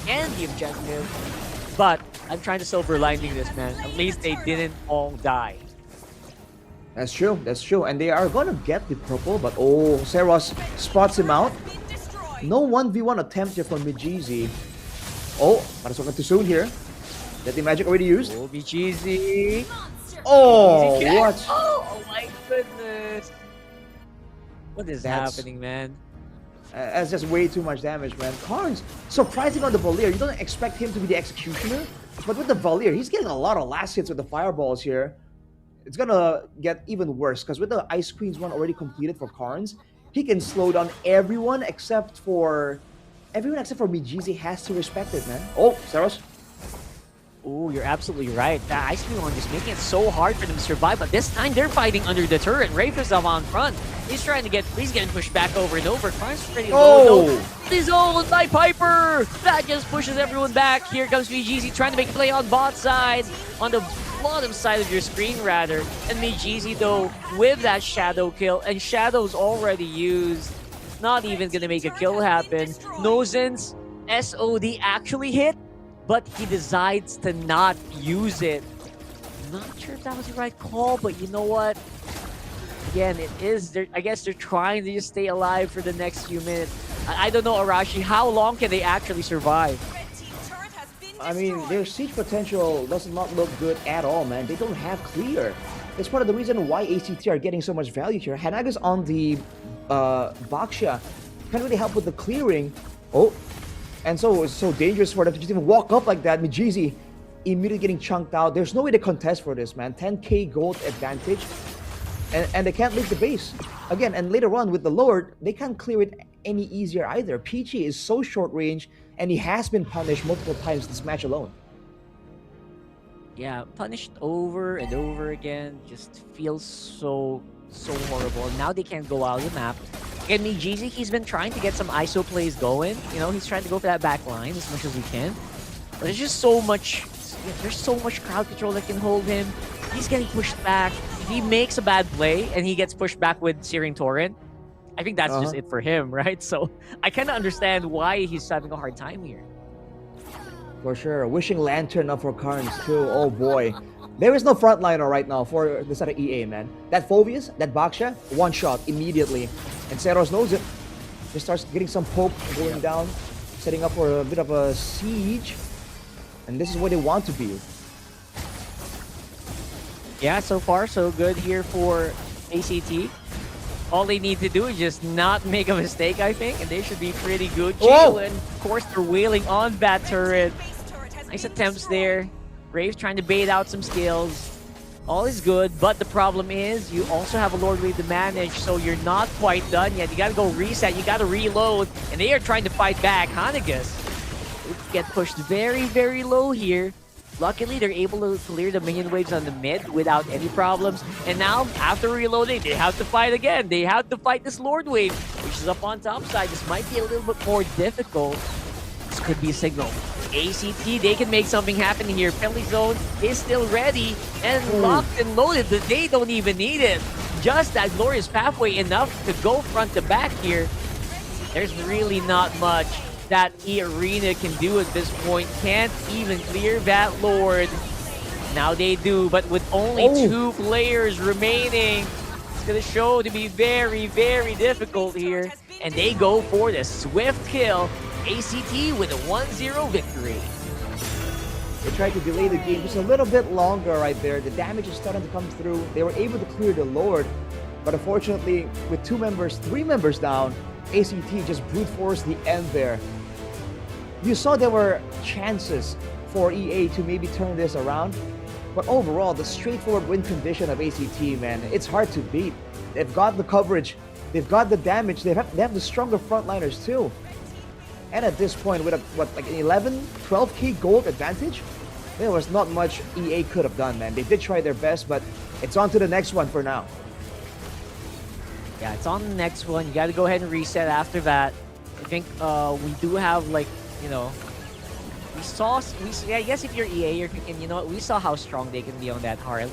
and the objective, but I'm trying to silver lining this, man. At least they didn't all die. That's true, and they are gonna get the purple, but oh, Seros spots him out. No 1v1 attempt here from Mijisi. Oh, but it's not too soon here. Get the magic already used. Oh, Mijisi. Oh, Mijisi what? Oh my goodness. What is happening, man? That's just way too much damage, man. Carnes, surprising on the Valir. You don't expect him to be the executioner, but with the Valir, he's getting a lot of last hits with the fireballs here. It's gonna get even worse, because with the Ice Queen's one already completed for Carnes, he can slow down everyone except for Mijisi has to respect it, man. Oh, Seros. Oh, you're absolutely right. That Ice Queen one just making it so hard for them to survive, but this time they're fighting under the turret. Rafe is up on front. He's getting pushed back over and over. Carnes pretty low. Oh! He's owned by Piper! That just pushes everyone back. Here comes Mijisi trying to make a play on bot side. On the bottom side of your screen, rather. And Mijisi, though, with that Shadow kill, and Shadow's already used. Not even gonna make a kill happen. Nozen's SOD actually hit, but he decides to not use it. Not sure if that was the right call, but you know what? Again, it is. I guess they're trying to just stay alive for the next few minutes. I don't know, Arashi, how long can they actually survive? I mean, their siege potential does not look good at all, man. They don't have clear. It's part of the reason why ACT are getting so much value here. Hanaga's on the Baksha. Can't really help with the clearing. Oh, and so it's so dangerous for them to just even walk up like that. Mijisi immediately getting chunked out. There's no way to contest for this, man. 10k gold advantage. And they can't leave the base. Again, and later on with the Lord, they can't clear it any easier either. Peachy is so short range, and he has been punished multiple times this match alone. Yeah, punished over and over again. Just feels so horrible. Now they can't go out of the map. Again, Mijisi, he's been trying to get some ISO plays going. You know, he's trying to go for that back line as much as he can. But there's just so much... There's so much crowd control that can hold him. He's getting pushed back. If he makes a bad play and he gets pushed back with Searing Torrent, I think that's just it for him, right? So I kind of understand why he's having a hard time here. For sure. Wishing Lantern up for Carnes too. Oh boy. There is no frontliner right now for the side of EA, man. That Phobius, that Baksha, one shot immediately. And Seros knows it. Just starts getting some poke going down, setting up for a bit of a siege. And this is where they want to be. Yeah, so far so good here for ACT. All they need to do is just not make a mistake, I think, and they should be pretty good. Whoa! And of course, they're wailing on that turret. Nice attempts there. Rave's trying to bait out some skills. All is good, but the problem is you also have a Lord Wave to manage, so you're not quite done yet. You gotta go reset, you gotta reload, and they are trying to fight back. Hanagas get pushed very, very low here. Luckily, they're able to clear the minion waves on the mid without any problems. And now, after reloading, they have to fight again. They have to fight this Lord Wave, which is up on top side. This might be a little bit more difficult. This could be a signal. ACT, they can make something happen here. Penalty zone is still ready and locked and loaded, but they don't even need it. Just that glorious pathway enough to go front to back here. There's really not much that E-Arena can do at this point. Can't even clear that Lord. Now they do, but with only 2 players remaining, it's going to show to be very, very difficult here. And they go for the swift kill. ACT with a 1-0 victory. They tried to delay the game just a little bit longer right there. The damage is starting to come through. They were able to clear the Lord, but unfortunately, with 3 members down, ACT just brute forced the end there. You saw there were chances for EA to maybe turn this around, but overall, the straightforward win condition of ACT, man, it's hard to beat. They've got the coverage, they've got the damage, they have the stronger frontliners too. And at this point, with like an 11, 12k gold advantage, there was not much EA could have done, man. They did try their best, but it's on to the next one for now. Yeah, it's on the next one. You got to go ahead and reset after that. I think we do have, like, you know, I guess if you're EA, you're thinking, you know what, we saw how strong they can be on that Harley.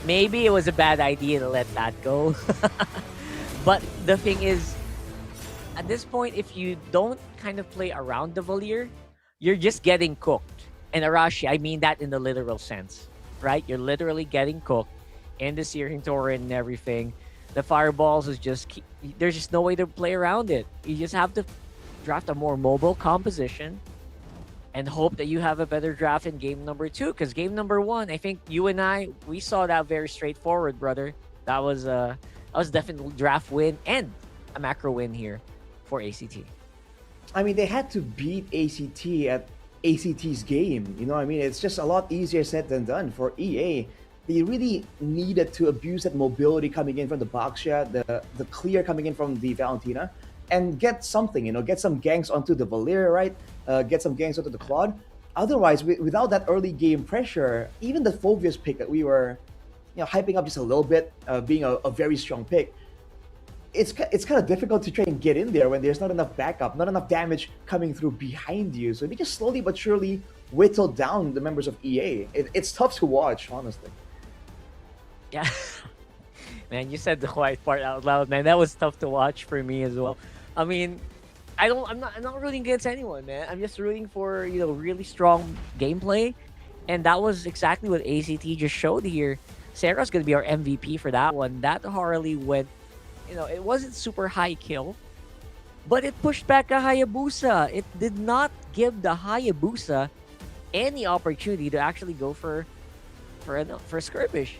Maybe it was a bad idea to let that go. But the thing is, at this point, if you don't kind of play around the Valier, you're just getting cooked. And Arashi, I mean that in the literal sense, right? You're literally getting cooked in the Searing Torrent and everything. The Fireballs is just, there's just no way to play around it. You just have to draft a more mobile composition and hope that you have a better draft in game number 2. Because game number 1, I think you and I, we saw that very straightforward, brother. That was definitely a draft win and a macro win here for ACT. I mean, they had to beat ACT at ACT's game. You know what I mean? It's just a lot easier said than done for EA. They really needed to abuse that mobility coming in from the box shot, the clear coming in from the Valentina, and get something, you know, get some ganks onto the Valier, right? Get some ganks onto the Claude. Otherwise, without that early game pressure, even the Phobius pick that we were, you know, hyping up just a little bit, being a very strong pick, it's kind of difficult to try and get in there when there's not enough backup, not enough damage coming through behind you. So they just slowly but surely whittled down the members of EA. It's tough to watch, honestly. Yeah. Man, you said the quiet part out loud, man. That was tough to watch for me as well. I mean, I'm not rooting against anyone, man. I'm just rooting for, you know, really strong gameplay. And that was exactly what ACT just showed here. Sarah's gonna be our MVP for that one. That Harley went, you know, it wasn't super high kill, but it pushed back a Hayabusa. It did not give the Hayabusa any opportunity to actually go for a skirmish.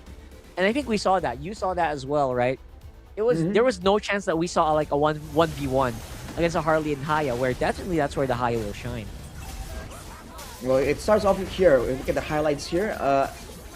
And I think we saw that. You saw that as well, right? It was there was no chance that we saw like a 1v1 against a Harley and Haya, where definitely that's where the Haya will shine. Well, it starts off here. If we look at the highlights here,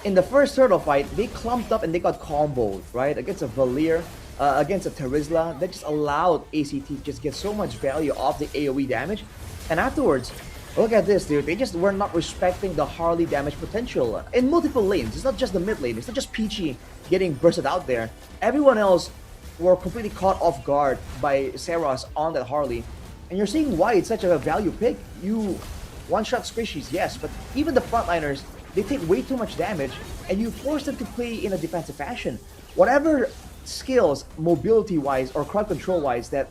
in the first turtle fight, they clumped up and they got comboed, right? Against a Valier, against a Terizla. That just allowed ACT to just get so much value off the AoE damage. And afterwards, look at this, dude. They just were not respecting the Harley damage potential in multiple lanes. It's not just the mid lane. It's not just Peachy getting bursted out there. Everyone else were completely caught off guard by Seras on that Harley. And you're seeing why it's such a value pick. You one-shot squishies, yes, but even the frontliners, they take way too much damage, and you force them to play in a defensive fashion. Whatever skills, mobility-wise or crowd control-wise, that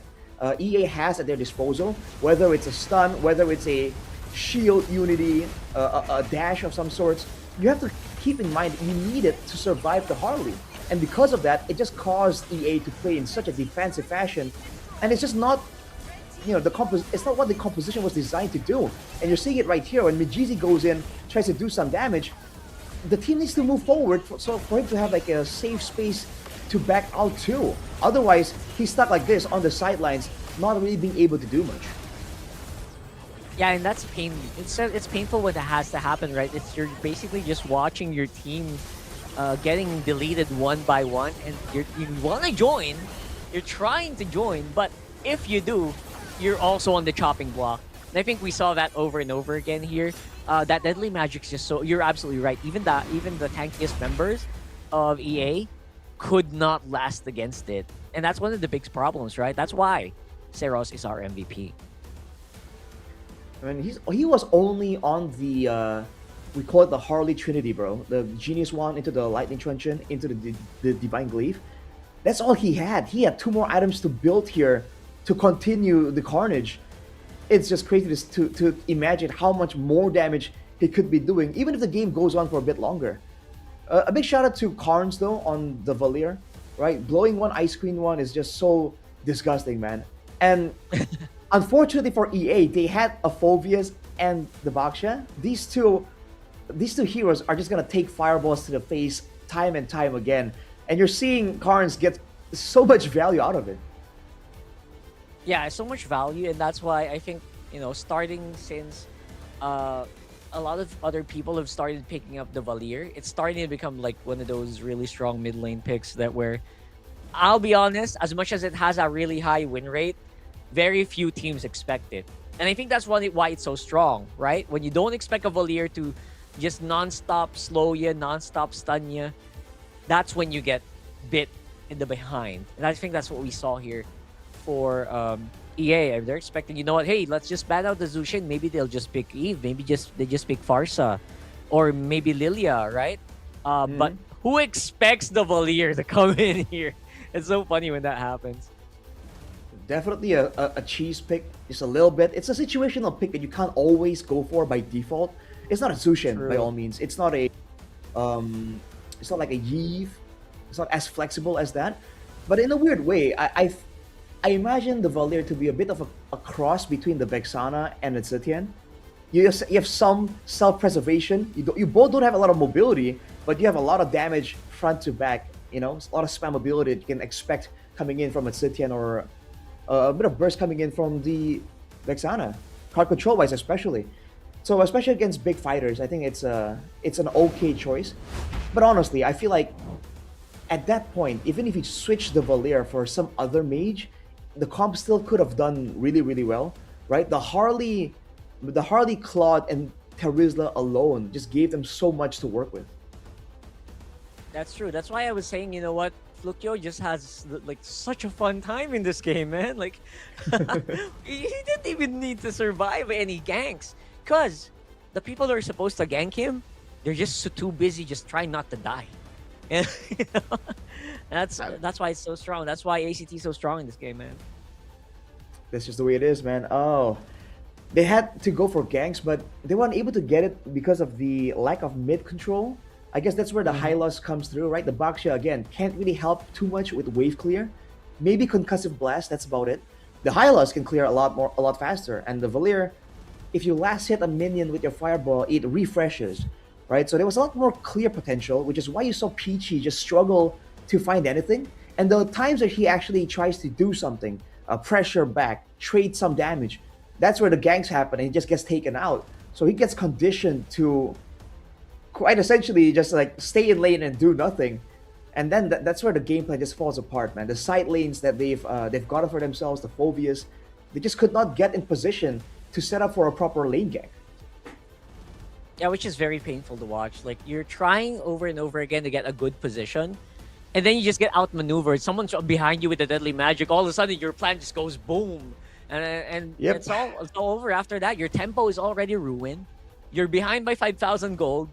EA has at their disposal, whether it's a stun, whether it's a shield unity, a dash of some sorts, you have to keep in mind that you need it to survive the Harley. And because of that, it just caused EA to play in such a defensive fashion, and it's just not, you know, it's not what the composition was designed to do. And you're seeing it right here when Mijizi goes in, tries to do some damage. The team needs to move forward so for him to have like a safe space to back out too. Otherwise, he's stuck like this on the sidelines, not really being able to do much. Yeah, and that's pain. It's painful when it has to happen, right? You're basically just watching your team getting deleted one by one, and you want to join, you're trying to join, but if you do, you're also on the chopping block. And I think we saw that over and over again here. That Deadly Magic's just so, you're absolutely right. Even the tankiest members of EA could not last against it. And that's one of the big problems, right? That's why Seros is our MVP. I mean, he was only on the we call it the Harley Trinity, bro. The Genius Wand into the Lightning Truncheon into the Divine Glaive. That's all he had. He had two more items to build here to continue the carnage. It's just crazy to imagine how much more damage he could be doing, even if the game goes on for a bit longer. A big shout out to Carnes though on the Valier, right? Blowing one Ice Queen one is just so disgusting, man. And unfortunately for EA, they had a Phoveus and the Baksha. These two heroes are just gonna take fireballs to the face time and time again, and you're seeing Carnes get so much value out of it. Yeah, so much value, and that's why I think, starting since a lot of other people have started picking up the Valier, it's starting to become like one of those really strong mid lane picks that where, I'll be honest, as much as it has a really high win rate, very few teams expect it. And I think that's why it's so strong, right? When you don't expect a Valier to just non-stop slow you, non-stop stun you, that's when you get bit in the behind. And I think that's what we saw here for EA. They're expecting, you know what, hey, let's just ban out the Zushin. Maybe they'll just pick Eve. Maybe they just pick Farsa. Or maybe Lilia, right? But who expects the Valier to come in here? It's so funny when that happens. Definitely a cheese pick, just a little bit. It's a situational pick that you can't always go for by default. It's not a Zushin by all means. It's not a it's not like a Yeve. It's not as flexible as that. But in a weird way, I imagine the Valier to be a bit of a cross between the Vexana and the Zetian. You have some self-preservation. You both don't have a lot of mobility, but you have a lot of damage front to back. A lot of spammability that you can expect coming in from a Zetian, or a bit of burst coming in from the Vexana, card control wise especially. So especially against big fighters, I think it's an okay choice. But honestly, I feel like at that point, even if you switch the Valier for some other mage, the comp still could have done really, really well, right? The Harley Claude and Terizla alone just gave them so much to work with. That's true. That's why I was saying, you know what, Flukyo just has like such a fun time in this game, man. Like, he didn't even need to survive any ganks, because the people that are supposed to gank him, they're just too busy just trying not to die. And that's why it's so strong. That's why ACT is so strong in this game, man. That's just the way it is, man. Oh, they had to go for ganks, but they weren't able to get it because of the lack of mid control. I guess that's where the high loss comes through, right? The Baksha, again, can't really help too much with wave clear. Maybe concussive blast, that's about it. The high loss can clear a lot faster, and the Valier, if you last hit a minion with your fireball, it refreshes, right? So there was a lot more clear potential, which is why you saw Peachy just struggle to find anything. And the times that he actually tries to do something, pressure back, trade some damage, that's where the ganks happen and he just gets taken out. So he gets conditioned to quite essentially just like stay in lane and do nothing. And then that's where the gameplay just falls apart, man. The side lanes that they've gotten for themselves, the Phoveus, they just could not get in position to set up for a proper lane gank. Yeah, which is very painful to watch. Like, you're trying over and over again to get a good position, and then you just get outmaneuvered. Someone's behind you with the deadly magic. All of a sudden, your plan just goes boom, and Yep. it's all over after that. Your tempo is already ruined. You're behind by 5,000 gold.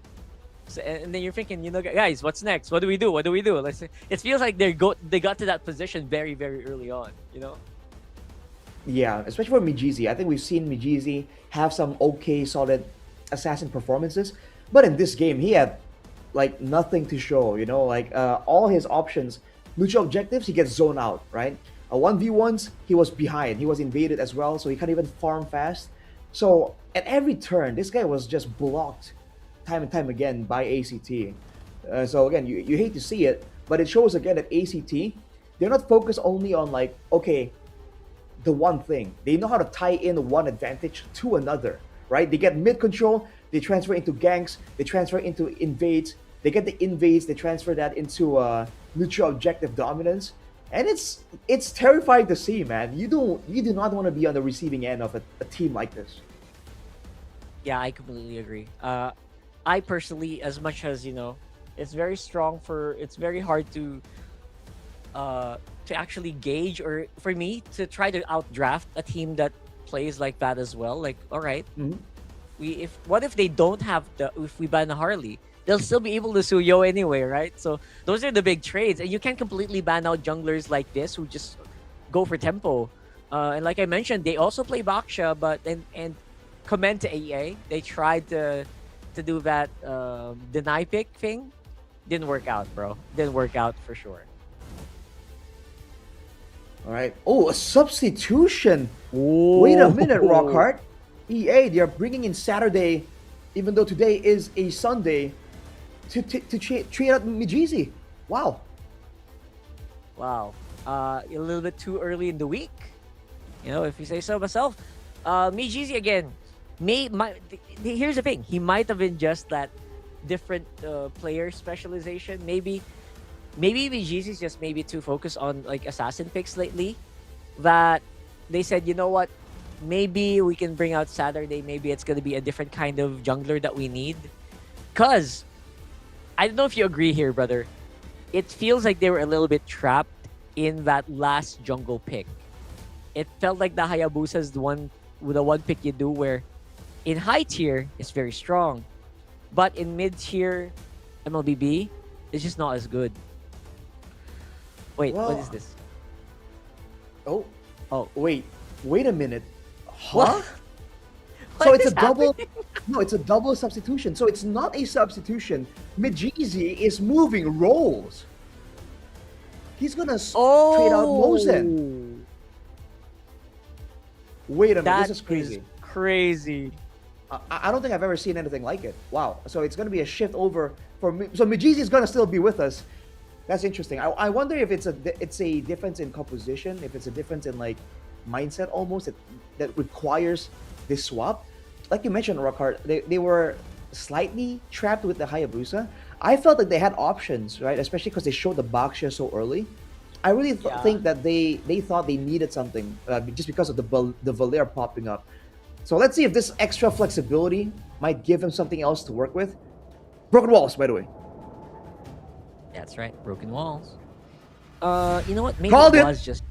So, and then you're thinking, guys, what's next? What do we do? What do we do? It feels like they got to that position very, very early on, Yeah, especially for Mijizi. I think we've seen Mijizi have some okay, solid assassin performances, but in this game, he had like nothing to show. All his options, neutral objectives, he gets zoned out. Right, 1v1s, he was behind. He was invaded as well, so he can't even farm fast. So at every turn, this guy was just blocked time and time again by ACT. So again, you hate to see it, but it shows again that ACT, they're not focused only on like, okay, the one thing. They know how to tie in one advantage to another, right? They get mid control, they transfer into ganks, they transfer into invades, they get the invades, they transfer that into neutral objective dominance. And it's terrifying to see, man. You do not want to be on the receiving end of a team like this. Yeah, I completely agree. I personally, as much as it's very strong it's very hard to actually gauge, or for me to try to outdraft a team that plays like that as well. Like, all right, Mhm. what if they don't have if we ban Harley, they'll still be able to Suyo anyway, right? So those are the big trades, and you can't completely ban out junglers like this who just go for tempo. And like I mentioned, they also play Baksha, but and commend to EA, they tried to do that deny pick thing. Didn't work out, bro. Didn't work out for sure. All right. Oh, a substitution. Wait a minute, Rockhart. EA, they are bringing in Saturday, even though today is a Sunday, to trade out Mijizi. Wow. Wow. A little bit too early in the week, if you say so myself. Mijizi again. Here's the thing. He might have been just that different player specialization. Maybe Mijizi's just maybe too focused on like assassin picks lately, that they said, you know what, maybe we can bring out Saturday. Maybe it's gonna be a different kind of jungler that we need. Cause I don't know if you agree here, brother. It feels like they were a little bit trapped in that last jungle pick. It felt like the Hayabusa is the one pick you do where in high tier it's very strong, but in mid tier MLBB it's just not as good. Wait, Well, what is this? Oh. Oh. Wait a minute. Huh? What? So What it's is a double. happening? No, it's a double substitution. So it's not a substitution. Mijizi is moving roles. He's gonna trade out Mozen. Wait a minute, That this is crazy. Crazy. I don't think I've ever seen anything like it. Wow. So it's gonna be a shift over so Mijizi is gonna still be with us. That's interesting. I wonder if it's a difference in composition, if it's a difference in like mindset almost that requires this swap. Like you mentioned, Rockhart, they were slightly trapped with the Hayabusa. I felt like they had options, right? Especially because they showed the Baksha so early. I really think that they thought they needed something just because of the Valir popping up. So let's see if this extra flexibility might give him something else to work with. Broken walls, by the way. That's right, broken walls. You know what? Maybe Called it it. was just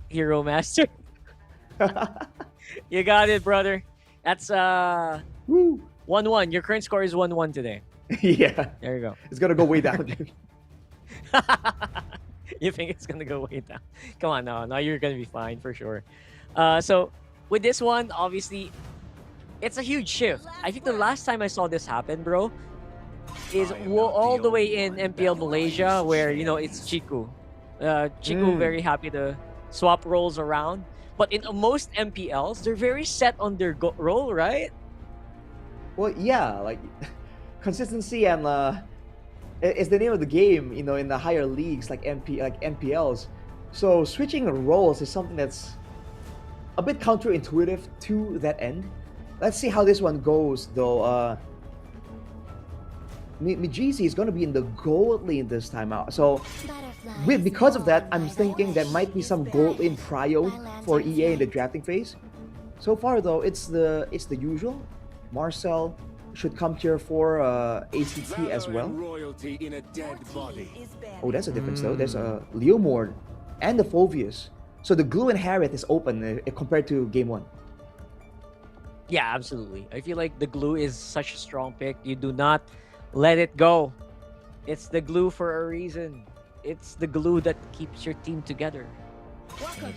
Hero Master. You got it, brother. That's Woo. 1-1. Your current score is 1-1 today. Yeah, There you go. it's gonna go way down. You think it's gonna go way down? Come on, no, you're gonna be fine for sure. So with this one, obviously, it's a huge shift. I think the last time I saw this happen, bro, is all the way in MPL Malaysia, where it's Chiku. Chiku very happy to swap roles around, but in most MPLs, they're very set on their role, right? Well, yeah, like consistency and is the name of the game. In the higher leagues like MPLs. So switching roles is something that's a bit counterintuitive to that end. Let's see how this one goes, though. Mijizi is going to be in the gold lane this time out. So because of that, I'm thinking there might be some gold lane prio for EA in the drafting phase. So far, though, it's the usual. Marcel should come here for ACT as well. Oh, that's a difference, though. There's a Leomord and the Phovius. So the Glue and Harriet is open compared to Game 1. Yeah, absolutely. I feel like the Glue is such a strong pick. You do not let it go. It's the glue for a reason. It's the glue that keeps your team together.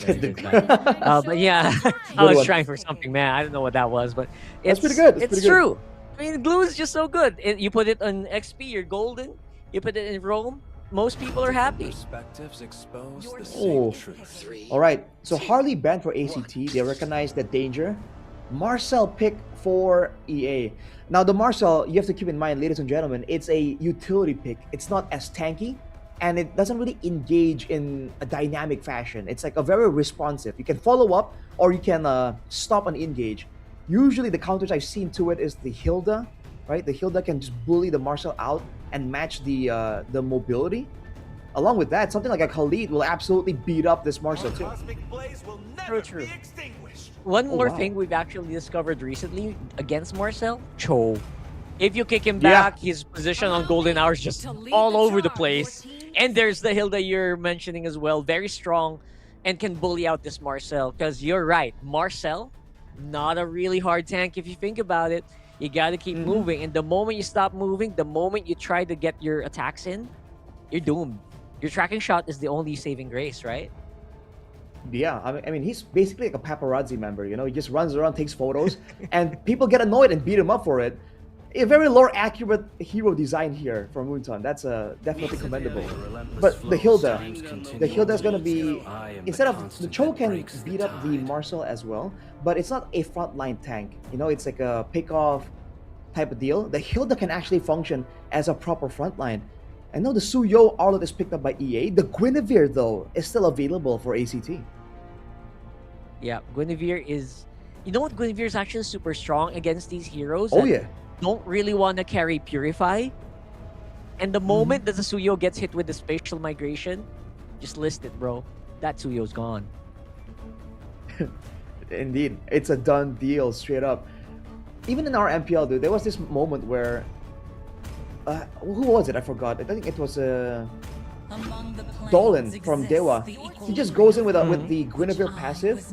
But yeah, I was trying for something, man. I don't know what that was, but That's pretty good. It's true. I mean, glue is just so good. You put it on XP, you're golden. You put it in Rome, most people are happy. Oh. All right. So Harley banned for ACT. They recognize the danger. Marcel pick for EA. Now the Marcel, you have to keep in mind, ladies and gentlemen, it's a utility pick. It's not as tanky, and it doesn't really engage in a dynamic fashion. It's like a very responsive. You can follow up, or you can stop and engage. Usually the counters I've seen to it is the Hilda, right? The Hilda can just bully the Marcel out and match the mobility. Along with that, something like a Khalid will absolutely beat up this Marcel too. True. One more thing we've actually discovered recently against Marcel, Cho. If you kick him back, his position on Golden Hour is just all over the place. And there's the Hilda you're mentioning as well. Very strong and can bully out this Marcel. Because you're right, Marcel, not a really hard tank if you think about it. You gotta keep moving, and the moment you stop moving, the moment you try to get your attacks in, you're doomed. Your tracking shot is the only saving grace, right? Yeah, I mean, he's basically like a paparazzi member, you know? He just runs around, takes photos, and people get annoyed and beat him up for it. A very lore accurate hero design here from Moonton. That's definitely commendable. But the Hilda is gonna be, instead of the Cho can beat up the Marcel as well, but it's not a frontline tank. You know, it's like a pick-off type of deal. The Hilda can actually function as a proper frontline. I know the Suyo Arlet is picked up by EA. The Guinevere though is still available for ACT. Yeah, Guinevere is. You know what? Guinevere is actually super strong against these heroes. Oh that yeah. Don't really want to carry Purify. And the moment that the Suyo gets hit with the spatial migration, just list it, bro. That Suyo's gone. Indeed, it's a done deal, straight up. Even in our MPL, dude, there was this moment where, who was it? I forgot. I think it was Dolan from Dewa. He just goes in with the Guinevere passive,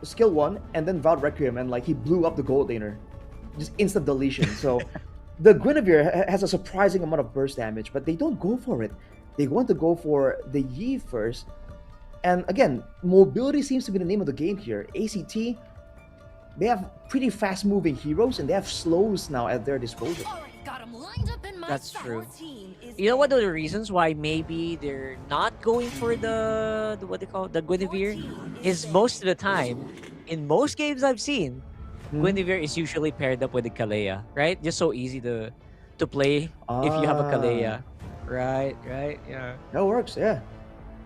skill 1, and then Vowed Requiem, and like he blew up the gold laner. Just instant deletion. So the Guinevere has a surprising amount of burst damage, but they don't go for it. They want to go for the Yi first. And again, mobility seems to be the name of the game here. ACT, they have pretty fast moving heroes and they have slows now at their disposal. That's true. You know what are the reasons why maybe they're not going for the what they call it, the Guinevere? Is most of the time, in most games I've seen, Guinevere is usually paired up with the Kalea, right? Just so easy to play if you have a Kalea. Right, yeah. That works, yeah.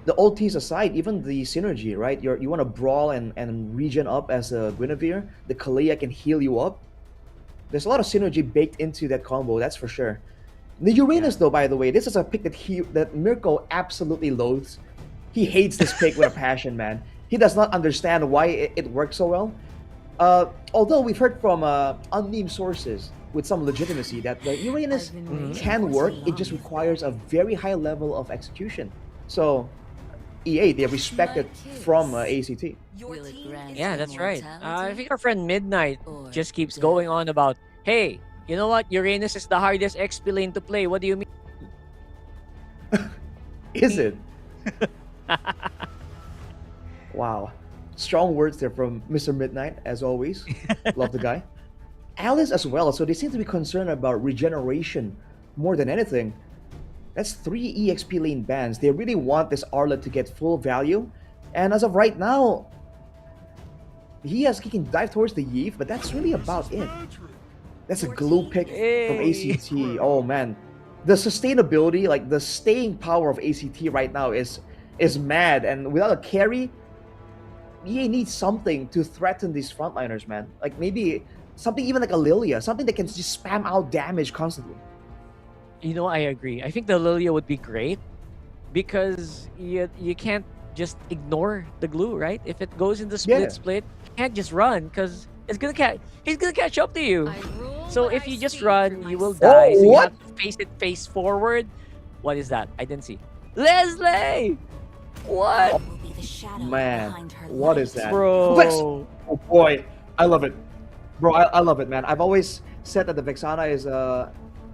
The ultis aside, even the synergy, right? You want to brawl and regen up as a Guinevere. The Kalea can heal you up. There's a lot of synergy baked into that combo, that's for sure. The Uranus, though, by the way, this is a pick that Mirko absolutely loathes. He hates this pick with a passion, man. He does not understand why it works so well. Although we've heard from unnamed sources with some legitimacy that the Uranus can work, it just requires a very high level of execution. So, EA, they respect it from ACT. Yeah, that's right. I think our friend Midnight just keeps going on about, hey, you know what? Uranus is the hardest XP lane to play. What do you mean? Is it? Wow. Strong words there from Mr. Midnight, as always. Love the guy. Alice as well, so they seem to be concerned about regeneration more than anything. That's 3 EXP lane bans. They really want this Arlet to get full value. And as of right now, he can dive towards the Yeve, but that's really about it. That's a glue pick from ACT. Oh man. The sustainability, like the staying power of ACT right now is mad. And without a carry, EA needs something to threaten these frontliners, man. Like maybe something even like a Lilia, something that can just spam out damage constantly. You know, I agree. I think the Lilia would be great because you can't just ignore the glue, right? If it goes in the split, you can't just run because he's gonna catch up to you. So if you just run, you will die. So you have to face forward. What is that? I didn't see. Leslie! What? Man, what is that? Bro. Oh boy, I love it. Bro, I love it, man. I've always said that the Vexana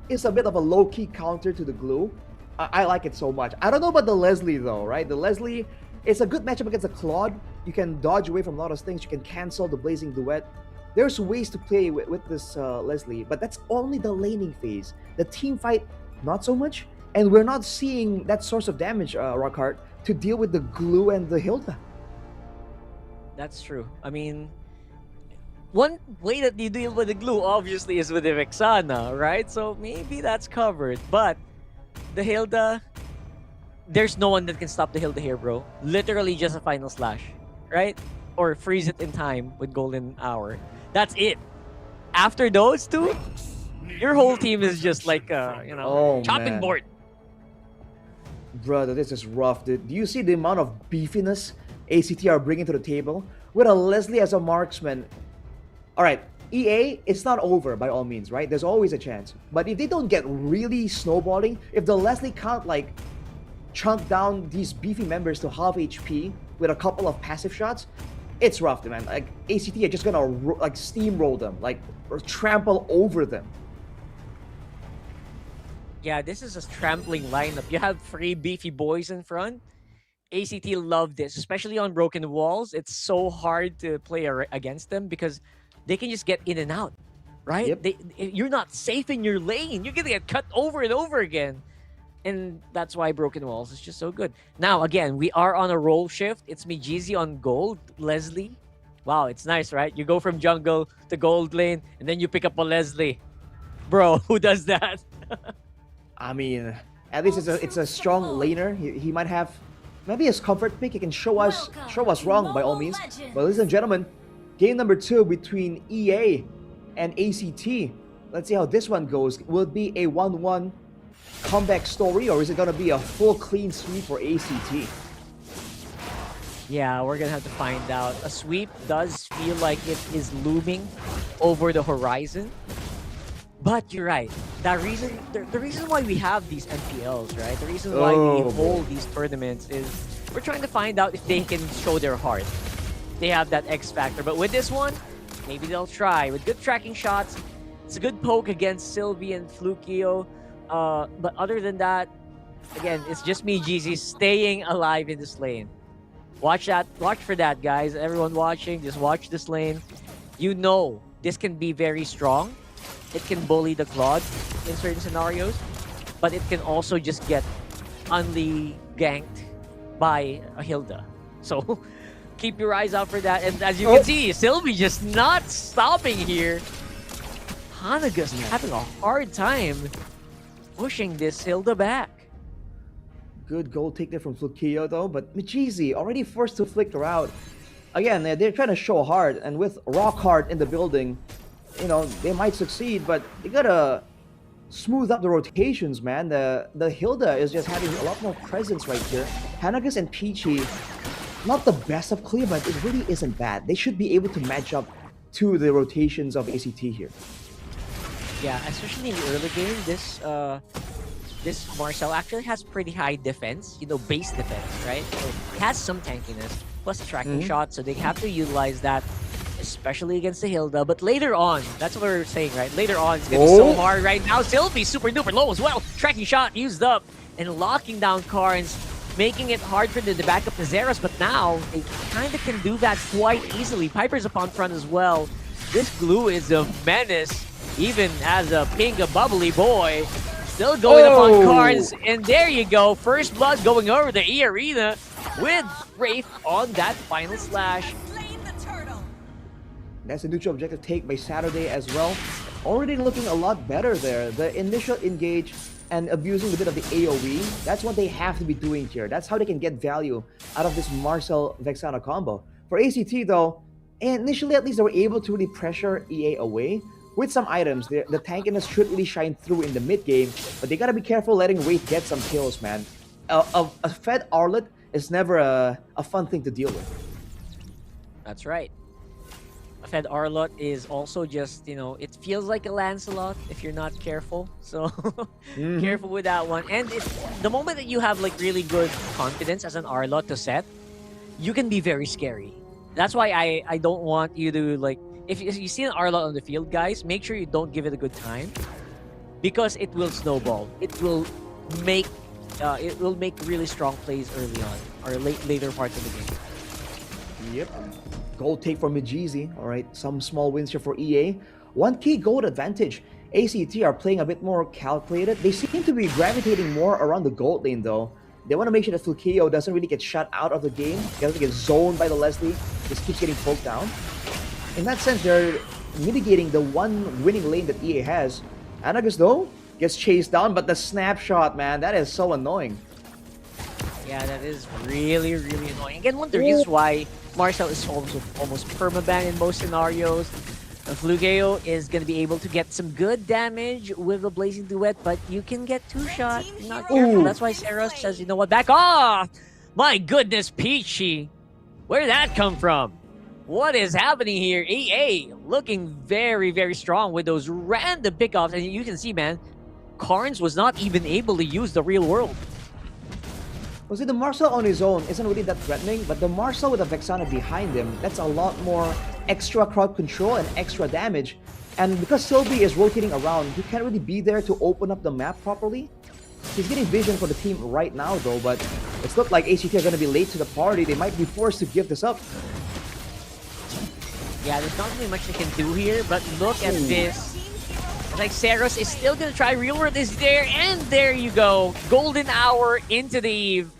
is a bit of a low-key counter to the glue. I like it so much. I don't know about the Leslie though, right? The Leslie, it's a good matchup against the Claude. You can dodge away from a lot of things. You can cancel the Blazing Duet. There's ways to play with this Leslie, but that's only the laning phase. The team fight, not so much. And we're not seeing that source of damage, Rockhart, to deal with the glue and the Hilda. That's true. I mean, one way that you deal with the glue obviously is with the Vexana, right? So maybe that's covered. But the Hilda, there's no one that can stop the Hilda here, bro. Literally just a final slash, right? Or freeze it in time with Golden Hour. That's it. After those two, your whole team is just like, chopping board. Brother, this is rough, dude. Do you see the amount of beefiness ACT are bringing to the table? With a Leslie as a marksman. Alright, EA, it's not over by all means, right? There's always a chance. But if they don't get really snowballing, if the Leslie can't, like, chunk down these beefy members to half HP with a couple of passive shots, it's rough, man. Like ACT are just gonna like steamroll them, like or trample over them. Yeah, this is a trampling lineup. You have three beefy boys in front. ACT love this, especially on broken walls. It's so hard to play against them because they can just get in and out, right? Yep. You're not safe in your lane. You're gonna get cut over and over again. And that's why broken walls is just so good. Now, again, we are on a role shift. It's me, Jeezy, on gold. Leslie. Wow, it's nice, right? You go from jungle to gold lane, and then you pick up a Leslie. Bro, who does that? I mean, at least it's a strong laner. He might have maybe his comfort pick. He can show us wrong by all means. But ladies and gentlemen, game number 2 between EA and ACT. Let's see how this one goes. Will it be a 1-1 comeback story, or is it gonna be a full clean sweep for ACT? Yeah, we're gonna have to find out. A sweep does feel like it is looming over the horizon. But you're right. The reason why we have these MPLs, right? The reason why we hold these tournaments is we're trying to find out if they can show their heart. They have that X factor. But with this one, maybe they'll try. With good tracking shots, it's a good poke against Sylvie and Flukio. But other than that, again, it's just me, Jeezy, staying alive in this lane. Watch for that, guys. Everyone watching, just watch this lane. You know, this can be very strong. It can bully the Claude in certain scenarios, but it can also just get only ganked by a Hilda. So keep your eyes out for that. And as you can see, Sylvie just not stopping here. Hanaga's having a hard time pushing this Hilda back. Good goal take there from Flukio though, but Michizi already forced to flicker out. Again, they're trying to show hard, and with Rockhart in the building, you know, they might succeed, but they gotta smooth up the rotations, man. The Hilda is just having a lot more presence right here. Hanagas and Peachy, not the best of clear, but it really isn't bad. They should be able to match up to the rotations of ACT here. Yeah, especially in the early game, this Marcel actually has pretty high defense, you know, base defense, right? So it has some tankiness, plus tracking shots, so they have to utilize that, especially against the Hilda. But later on, that's what we're saying, right? Later on, it's gonna be so hard right now. Sylvie super duper low as well. Tracking shot used up and locking down Karns, making it hard for them to back up the Zeros, but now they kind of can do that quite easily. Piper's up on front as well. This glue is a menace, even as a pink, a bubbly boy. Still going up on Karns, and there you go. First blood going over the E Arena with Wraith on that final slash. That's a neutral objective take by Saturday as well. Already looking a lot better there. The initial engage and abusing a bit of the AoE, that's what they have to be doing here. That's how they can get value out of this Marcel Vexana combo. For ACT though, initially at least they were able to really pressure EA away. With some items, the tankiness should really shine through in the mid game, but they gotta be careful letting Wraith get some kills, man. A fed Arlet is never a fun thing to deal with. That's right. A fed Arlot is also just, you know, it feels like a Lancelot if you're not careful. So careful with that one. And the moment that you have like really good confidence as an Arlot to set, you can be very scary. That's why I don't want you to like, if you see an Arlot on the field, guys, make sure you don't give it a good time, because it will snowball. It will make really strong plays early on or later parts of the game. Yep. Gold take for Mijizi. Alright, some small wins here for EA. 1 key gold advantage. ACT are playing a bit more calculated. They seem to be gravitating more around the gold lane though. They want to make sure that Flukio doesn't really get shut out of the game. He doesn't get zoned by the Leslie. Just keeps getting poked down. In that sense, they're mitigating the one winning lane that EA has. Anagus though gets chased down, but the snapshot, man, that is so annoying. Yeah, that is really, really annoying. Again, one of the reasons why Marcel is almost permaban in most scenarios. Flugeo is going to be able to get some good damage with the Blazing Duet, but you can get 2-shot. Not careful. That's why Sarah says, you know what, back off! My goodness, Peachy! Where did that come from? What is happening here? EA looking very, very strong with those random pickoffs. And you can see, man, Karns was not even able to use the real world. Well, see, the Marcel on his own isn't really that threatening, but the Marcel with a Vexana behind him, that's a lot more extra crowd control and extra damage. And because Sylvie is rotating around, he can't really be there to open up the map properly. He's getting vision for the team right now, though, but it's looked like ACT are going to be late to the party. They might be forced to give this up. Yeah, there's not really much they can do here, but look at this. It's like Seros is still going to try. Real World is there, and there you go. Golden Hour into the Eve.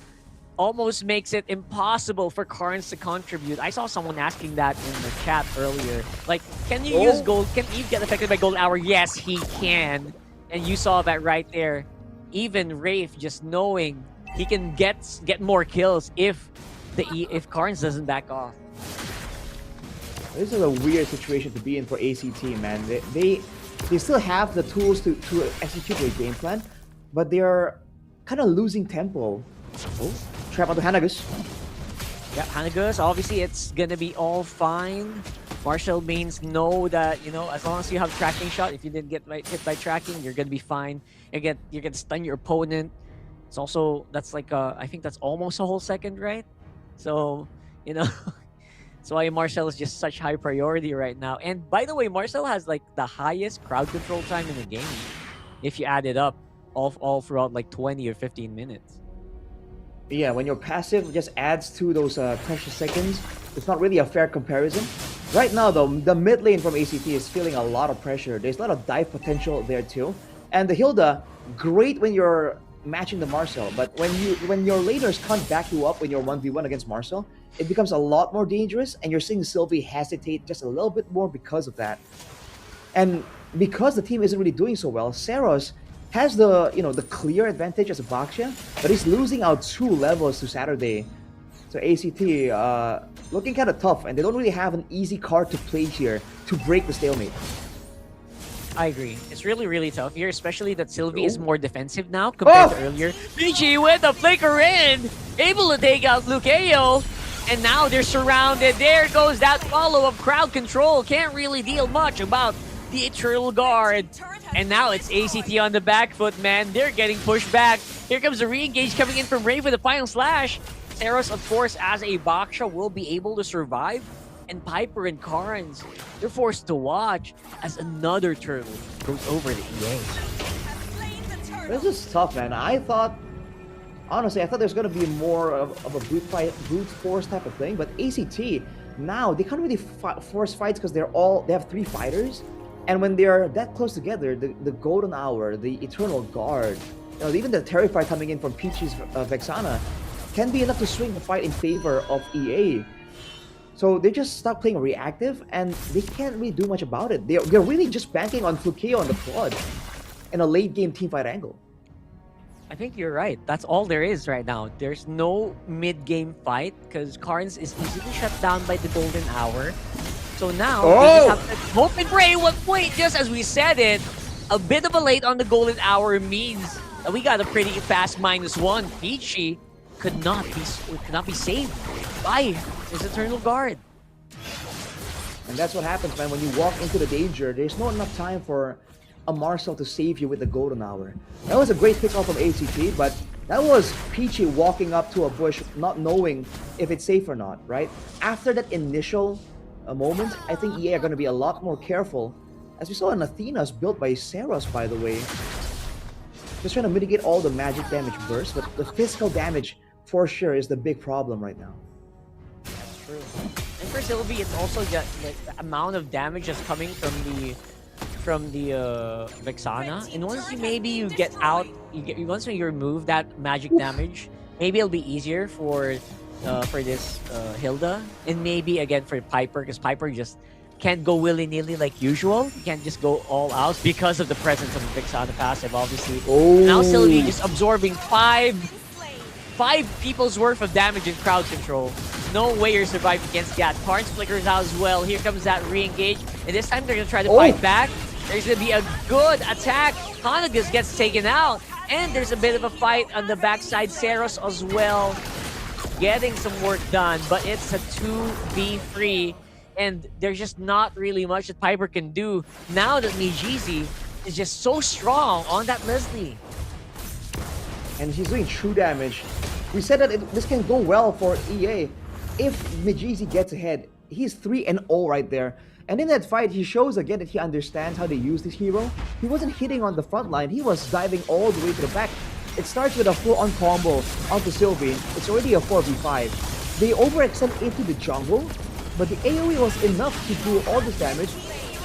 Almost makes it impossible for Carnes to contribute. I saw someone asking that in the chat earlier. Like, can you use gold? Can Eve get affected by Golden Hour? Yes, he can. And you saw that right there. Even Rafe just knowing he can get more kills if Carnes doesn't back off. This is a weird situation to be in for ACT, man. They still have the tools to execute their game plan, but they are kind of losing tempo. Oh, trap onto Hanagus. Yeah, Hanagus, obviously it's gonna be all fine. Martial mains know that, you know, as long as you have tracking shot, if you didn't get hit by tracking, you're gonna be fine. You're gonna stun your opponent. It's also, that's like, I think that's almost a whole second, right? So, you know, that's why Marcel is just such high priority right now. And by the way, Marcel has like the highest crowd control time in the game. If you add it up, all throughout like 20 or 15 minutes. Yeah, when your passive just adds to those precious seconds, it's not really a fair comparison. Right now, though, the mid lane from ACT is feeling a lot of pressure. There's a lot of dive potential there too. And the Hilda, great when you're matching the Marcel, but when your laners can't back you up when you're 1v1 against Marcel, it becomes a lot more dangerous, and you're seeing Sylvie hesitate just a little bit more because of that. And because the team isn't really doing so well, Seros has the the clear advantage as a Baxia, but he's losing out 2 levels to Saturday. So ACT looking kind of tough, and they don't really have an easy card to play here to break the stalemate. I agree. It's really, really tough here, especially that Sylvie is more defensive now compared to earlier. Michi with the flicker in, able to take out Lukeo, and now they're surrounded. There goes that follow-up. Crowd control can't really deal much about the Eternal Guard. And now it's ACT on the back foot, man. They're getting pushed back. Here comes the re-engage coming in from Rave with a final slash. Seros, of course, as a Baksha, will be able to survive. And Piper and Carnes, they're forced to watch as another turtle goes over the EA. This is tough, man. Honestly, I thought there's going to be more of a brute force type of thing, but ACT, now, they can't really force fights because they have 3 fighters. And when they're that close together, the Golden Hour, the Eternal Guard, even the Terrifier coming in from Peachy's Vexana can be enough to swing the fight in favor of EA. So they just stop playing reactive, and they can't really do much about it. They're really just banking on Flukeo on the quad in a late game teamfight angle. I think you're right. That's all there is right now. There's no mid-game fight because Carnes is easily shut down by the Golden Hour. So now, they just have to hope and pray. Wait, just as we said it, a bit of a late on the Golden Hour means that we got a pretty fast -1. Peachy could not be saved by his Eternal Guard. And that's what happens, man. When you walk into the danger, there's not enough time for a Marcel to save you with the Golden Hour. That was a great pickoff from ACT, but that was Peachy walking up to a bush not knowing if it's safe or not, right? After that initial moment, I think EA are going to be a lot more careful. As we saw in Athena's built by Seros, by the way. Just trying to mitigate all the magic damage burst, but the physical damage for sure is the big problem right now. That's true. And for Sylvie, it's also just like the amount of damage that's coming from the Vexana. And once you get out, once you remove that magic damage, maybe it'll be easier for this Hilda, and maybe again for Piper, because Piper just can't go willy-nilly like usual. You can't just go all out because of the presence of the Vexana passive, obviously. Now Sylvie just absorbing five people's worth of damage in crowd control. No way you're surviving against that. Carnes flickers out as well. Here comes that re-engage, and this time they're gonna try to fight back. There's gonna be a good attack. Hanagus gets taken out, and there's a bit of a fight on the backside. Seros as well, getting some work done, but it's a 2v3, and there's just not really much that Piper can do now that Mijizi is just so strong on that Leslie. And she's doing true damage We said that this can go well for EA. If Mejeezy gets ahead, he's 3-0 right there. And in that fight, he shows again that he understands how to use this hero. He wasn't hitting on the front line, he was diving all the way to the back. It starts with a full-on combo onto Sylvie. It's already a 4v5. They overextend into the jungle, but the AoE was enough to do all this damage.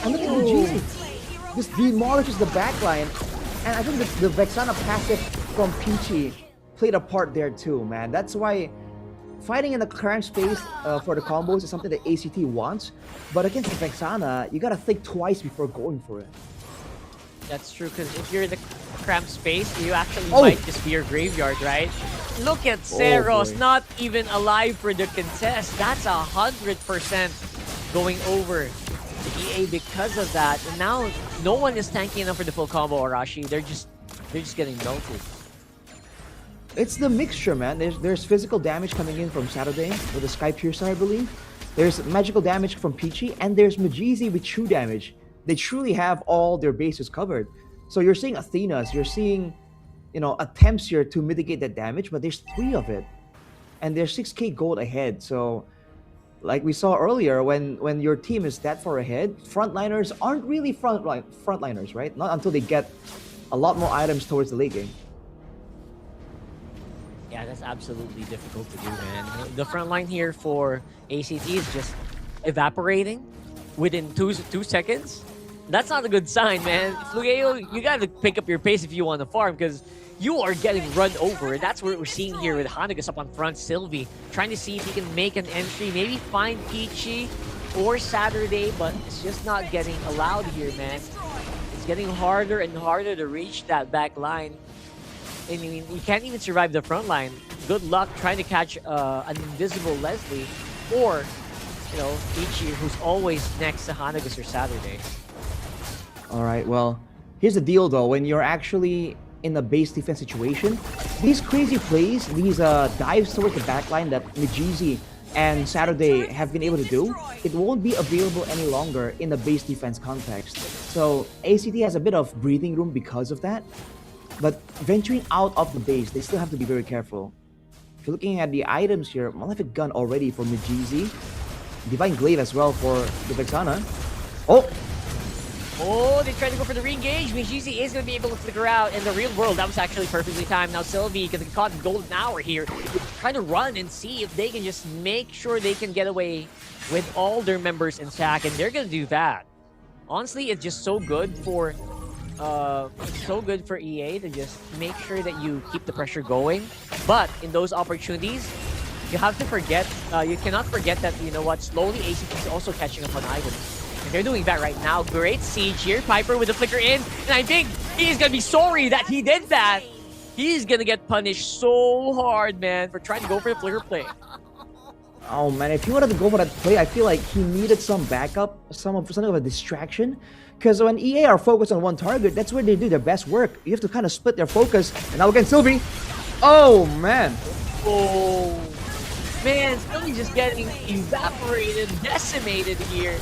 And look at Mejeezy. This demolishes the backline. And I think the Vexana passive from Peachy played a part there too, man. That's why fighting in the cramp space for the combos is something that ACT wants. But against the Vexana, you gotta think twice before going for it. That's true, because if you're in the cramped space, you actually might just be your graveyard, right? Look at Zeros, not even alive for the contest. That's 100% going over to EA because of that. And now no one is tanking enough for the full combo, Arashi. They're just getting melted. It's the mixture, man. There's physical damage coming in from Saturday with the Sky Piercer, I believe. There's magical damage from Peachy, and there's Mejeezy with true damage. They truly have all their bases covered. So you're seeing Athenas, you're seeing, attempts here to mitigate that damage, but there's 3 of it. And they're 6k gold ahead. So like we saw earlier, when your team is that far ahead, frontliners aren't really frontliners, right? Not until they get a lot more items towards the late game. Yeah, that's absolutely difficult to do, man. The front line here for ACT is just evaporating within two seconds. That's not a good sign, man. Flugeo, you gotta pick up your pace if you want to farm, because you are getting run over. And that's what we're seeing here with Hanagas up on front. Sylvie trying to see if he can make an entry, maybe find Peachy or Saturday, but it's just not getting allowed here, man. It's getting harder and harder to reach that back line. I mean, you can't even survive the front line. Good luck trying to catch an invisible Leslie or, Peachy, who's always next to Hanagas or Saturday. All right, well, here's the deal though. When you're actually in a base defense situation, these crazy plays, these dives towards the backline that Mejeezy and Saturday have been able to do, it won't be available any longer in the base defense context. So ACT has a bit of breathing room because of that. But venturing out of the base, they still have to be very careful. If you're looking at the items here, Malefic Gun already for Mejeezy. Divine Glaive as well for the Vexana. Oh, they tried to go for the re-engage. Mejeezy is going to be able to flicker out. In the real world, that was actually perfectly timed. Now Sylvie, because they caught golden hour here, trying to run and see if they can just make sure they can get away with all their members intact, and they're going to do that. Honestly, it's just so good for EA to just make sure that you keep the pressure going. But in those opportunities, you have to forget, you cannot forget that, slowly ACT is also catching up on items. And they're doing that right now. Great siege here. Piper with the flicker in. And I think he's going to be sorry that he did that. He's going to get punished so hard, man, for trying to go for the flicker play. Oh, man, if he wanted to go for that play, I feel like he needed some backup, something of a distraction. Because when EA are focused on one target, that's where they do their best work. You have to kind of split their focus. And now again, Sylvie. Oh, man. Oh, man, Sylvie just getting evaporated, decimated here.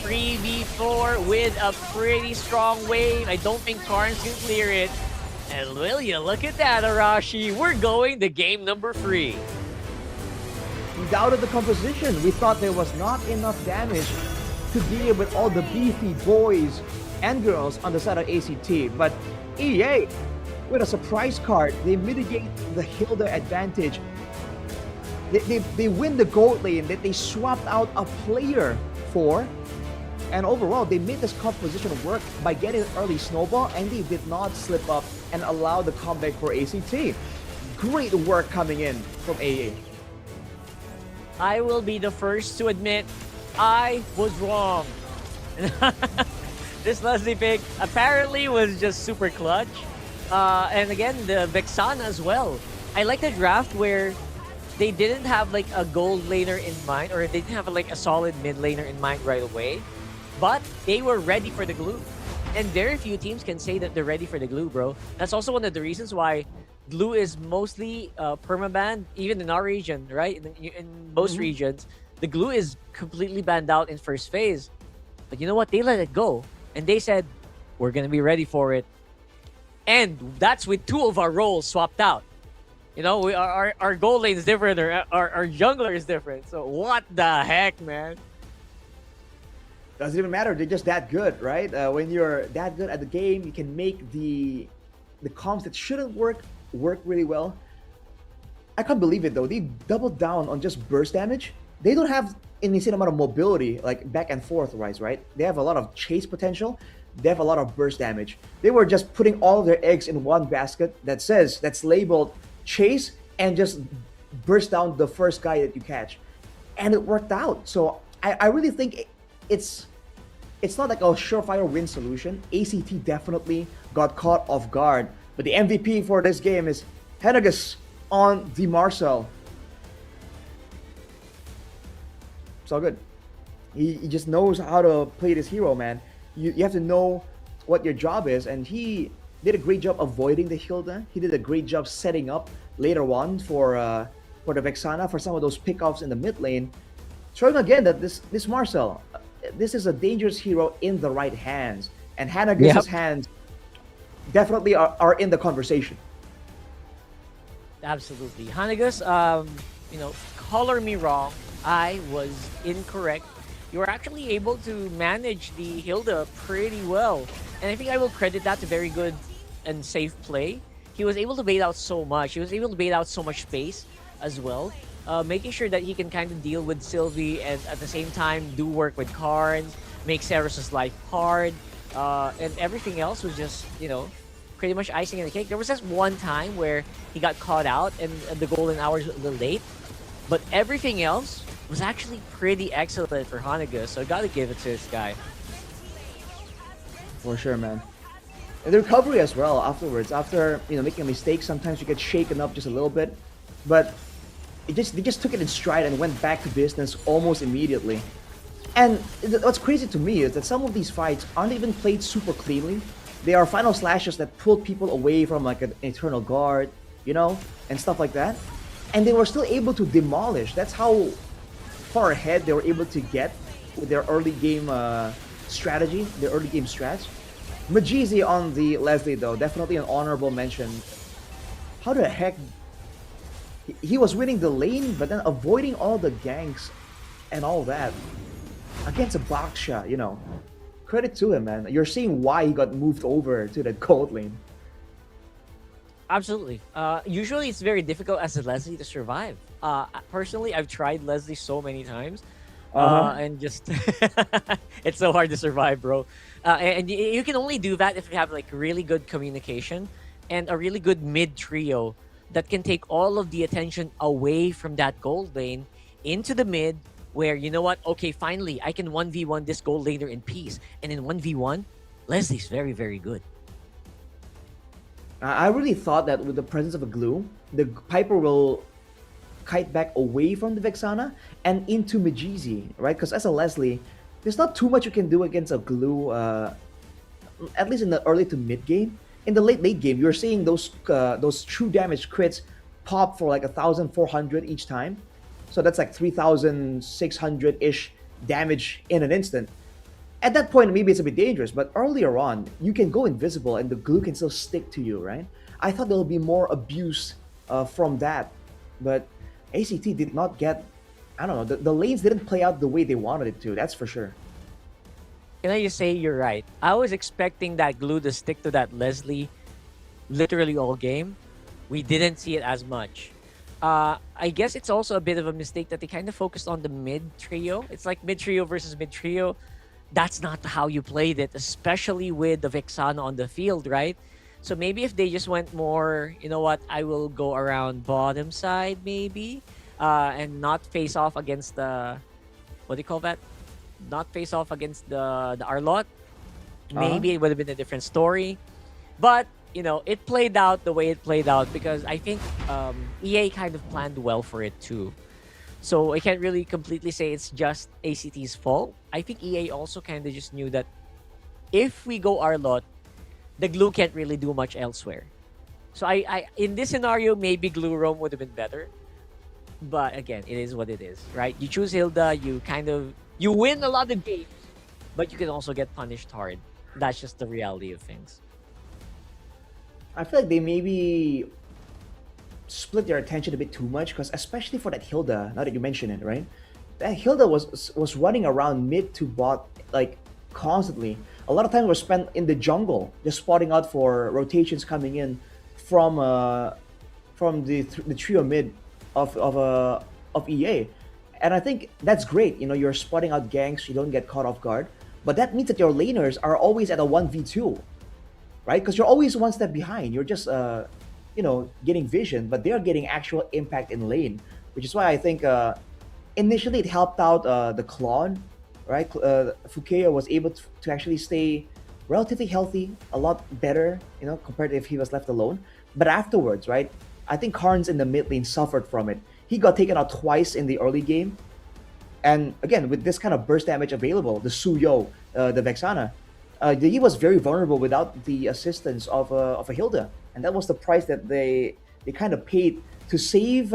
3v4 with a pretty strong wave. I don't think Karns can clear it. And will you look at that, Arashi? We're going to game number 3. We doubted the composition. We thought there was not enough damage to deal with all the beefy boys and girls on the side of ACT. But EA, with a surprise card, they mitigate the Hilda advantage. They win the gold lane that they swapped out a player for. And overall, they made this composition work by getting an early snowball, and they did not slip up and allow the comeback for ACT. Great work coming in from AA. I will be the first to admit I was wrong. This Leslie pick apparently was just super clutch. And again, the Vexana as well. I like the draft where they didn't have like a gold laner in mind, or they didn't have like a solid mid laner in mind right away. But they were ready for the glue. And very few teams can say that they're ready for the glue, bro. That's also one of the reasons why glue is mostly permabanned, even in our region, right? In most regions, the glue is completely banned out in first phase. But you know what? They let it go. And they said, we're going to be ready for it. And that's with 2 of our roles swapped out. You know, our goal lane is different, or our jungler is different. So what the heck, man? Doesn't even matter. They're just that good, right? When you're that good at the game, you can make the comms that shouldn't work really well. I can't believe it though. They doubled down on just burst damage. They don't have an insane amount of mobility, like back and forth wise, right? They have a lot of chase potential. They have a lot of burst damage. They were just putting all of their eggs in one basket that's labeled chase and just burst down the first guy that you catch, and it worked out. So I really think it's not like a surefire win solution. ACT definitely got caught off guard, but the MVP for this game is Hennigus on the Marcel. It's all good. He just knows how to play this hero, man. You have to know what your job is, and he did a great job avoiding the Hilda. He did a great job setting up later on for the Vexana for some of those pickoffs in the mid lane, showing again that this Marcel, this is a dangerous hero in the right hands, and Hannah's hands definitely are in the conversation. Absolutely. Hanagus, you know, color me wrong. I was incorrect. You were actually able to manage the Hilda pretty well. And I think I will credit that to very good and safe play. He was able to bait out so much. He was able to bait out so much space as well. Making sure that he can kind of deal with Sylvie and at the same time do work with cards, make Ceres's life hard. And everything else was just, you know, pretty much icing on the cake. There was just one time where he got caught out and the golden hours was a little late. But everything else was actually pretty excellent for Hanagus, so I gotta give it to this guy. For sure, man. And the recovery as well afterwards. After, you know, making a mistake, sometimes you get shaken up just a little bit. But they just took it in stride and went back to business almost immediately. And what's crazy to me is that some of these fights aren't even played super cleanly. They are final slashes that pulled people away from like an Eternal Guard, you know, and stuff like that. And they were still able to demolish. That's how far ahead they were able to get with their early game strategy, their early game strats. Majizi on the Leslie though, definitely an honorable mention. How the heck he was winning the lane, but then avoiding all the ganks and all that against a Baksha, you know. Credit to him, man. You're seeing why he got moved over to the gold lane. Absolutely. Usually it's very difficult as a Leslie to survive. Personally, I've tried Leslie so many times. And just it's so hard to survive, bro. And you can only do that if you have like really good communication and a really good mid trio that can take all of the attention away from that gold lane into the mid, where, you know what, okay, finally I can 1v1 this gold laner in peace. And in 1v1, Leslie's very, very good. I really thought that with the presence of a glue, the Piper will kite back away from the Vexana and into Majizi, right? Because as a Leslie, there's not too much you can do against a glue, at least in the early to mid game. In the late game, you're seeing those true damage crits pop for like 1,400 each time. So that's like 3,600-ish damage in an instant. At that point, maybe it's a bit dangerous, but earlier on, you can go invisible and the glue can still stick to you, right? I thought there'll be more abuse from that, but ACT did not get, I don't know, the lanes didn't play out the way they wanted it to, that's for sure. Can I just say you're right? I was expecting that glue to stick to that Leslie literally all game. We didn't see it as much. I guess it's also a bit of a mistake that they kind of focused on the mid trio. It's like mid trio versus mid trio. That's not how you played it, especially with the Vexana on the field, right? So maybe if they just went more, you know what, I will go around bottom side maybe, and not face off against the, what do you call that? Not face off against the Arlot. Maybe it would have been a different story. But, you know, it played out the way it played out because I think EA kind of planned well for it too. So I can't really completely say it's just ACT's fault. I think EA also kind of just knew that if we go Arlot, the glue can't really do much elsewhere. So I in this scenario, maybe glue roam would have been better. But again, it is what it is, right? You choose Hilda, you win a lot of games, but you can also get punished hard. That's just the reality of things. I feel like they maybe split their attention a bit too much, because especially for that Hilda, now that you mention it, right? That Hilda was running around mid to bot like constantly. A lot of time was spent in the jungle, just spotting out for rotations coming in from the trio mid of EA. And I think that's great. You know, you're spotting out ganks, you don't get caught off guard. But that means that your laners are always at a 1v2, right? Because you're always one step behind. You're just, getting vision, but they're getting actual impact in lane, which is why I think initially it helped out the Klon, right? Fukeo was able to actually stay relatively healthy, a lot better, compared to if he was left alone. But afterwards, right? I think Karn's in the mid lane suffered from it. He got taken out twice in the early game. And again, with this kind of burst damage available, the Suyo, the Vexana, he was very vulnerable without the assistance of a Hilda. And that was the price that they kind of paid to save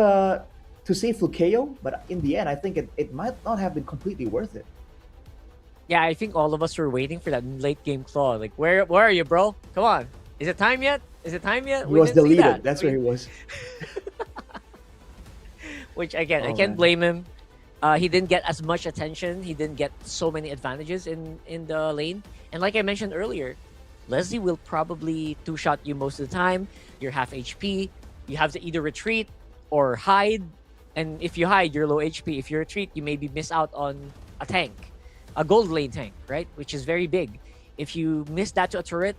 Fukeo. But in the end, I think it might not have been completely worth it. Yeah, I think all of us were waiting for that late game claw. Like, where are you, bro? Come on. Is it time yet? He was deleted. That's where he was. Which again, I can't blame him. He didn't get as much attention. He didn't get so many advantages in the lane. And like I mentioned earlier, Leslie will probably two-shot you most of the time. You're half HP. You have to either retreat or hide. And if you hide, you're low HP. If you retreat, you maybe miss out on a tank, a gold lane tank, right? Which is very big. If you miss that to a turret,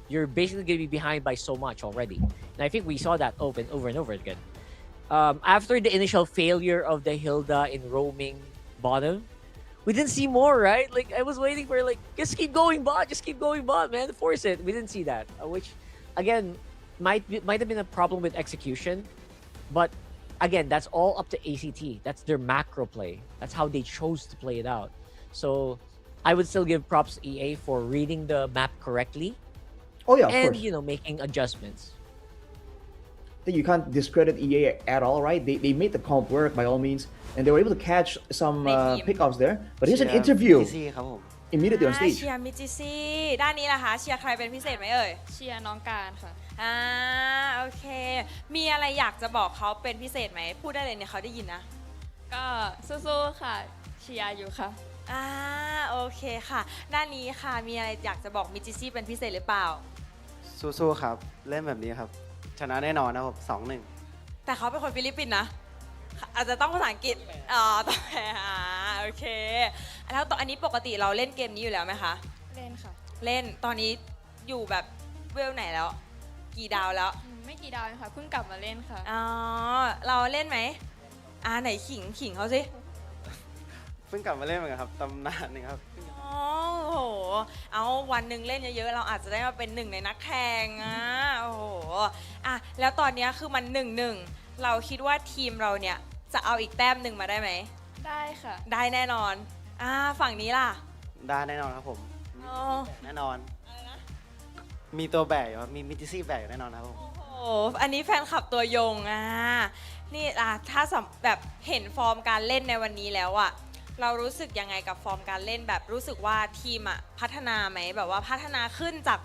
you're basically going to be behind by so much already. And I think we saw that over and over again. After the initial failure of the Hilda in roaming bottom, we didn't see more, right? Like, I was waiting for, like, just keep going bot, man, force it. We didn't see that, which, again, might have been a problem with execution. But, again, that's all up to ACT. That's their macro play. That's how they chose to play it out. So, I would still give props to EA for reading the map correctly. Oh, yeah, of and, course. Making adjustments. I think you can't discredit EA at all, right? They made the comp work by all means, and they were able to catch some pickups there. But here's an interview ครับผม immediately on stage. เชียร์มิจิซี่ด้านนี้ล่ะคะเชียร์ใครเป็นพิเศษไหมเอ่ย เชียร์น้องการค่ะ โอเค มีอะไรอยากจะบอกเขาเป็นพิเศษไหมพูดได้เลยเนี่ยเขาได้ยินนะ ก็สู้ๆค่ะเชียร์อยู่ค่ะ โอเคค่ะ ด้านนี้ค่ะมีอะไรอยากจะบอกมิจิซี่เป็นพิเศษหรือเปล่า สู้ๆครับเล่นแบบนี้ครับ ชนะแน่นอนนะครับ2-1 แต่เขาเป็นคนฟิลิปปินส์นะ อาจจะต้องภาษาอังกฤษต้องแปลโอเค แล้วอันนี้ปกติเราเล่นเกมนี้อยู่แล้วไหมคะ เล่นค่ะ เล่นตอนนี้อยู่แบบเวลไหนแล้ว กี่ดาวแล้ว ไม่กี่ดาวเองค่ะเพิ่งกลับมาเล่นค่ะ เราเล่นไหมไหนขิงเขาสิ เพิ่งกลับมาเล่นเหมือนกันครับตำนานหนึงครับ โอ้โห เอาวันหนึ่งเล่นเยอะๆ เราอาจจะได้มาเป็นหนึ่งในนักแข่งโอ้โหแล้วตอนนี้คือมัน1-1 เราคิดว่าทีมเราเนี่ยจะเอาอีกแต้มหนึ่งมาได้ไหม ได้ค่ะ ได้แน่นอนฝั่งนี้ล่ะ ได้แน่นอนครับผม อ๋อ แน่นอน มีตัวแบกอยู่ครับมีมิจิซี่แบกอยู่แน่นอนครับผม โอ้โห อันนี้แฟนคลับตัวยงนี่ถ้าแบบเห็นฟอร์มการเล่นในวันนี้แล้วเรารู้สึกยังไงกับฟอร์มการเล่นแบบรู้สึกว่าทีมพัฒนาไหมแบบว่าพัฒนาขึ้นจาก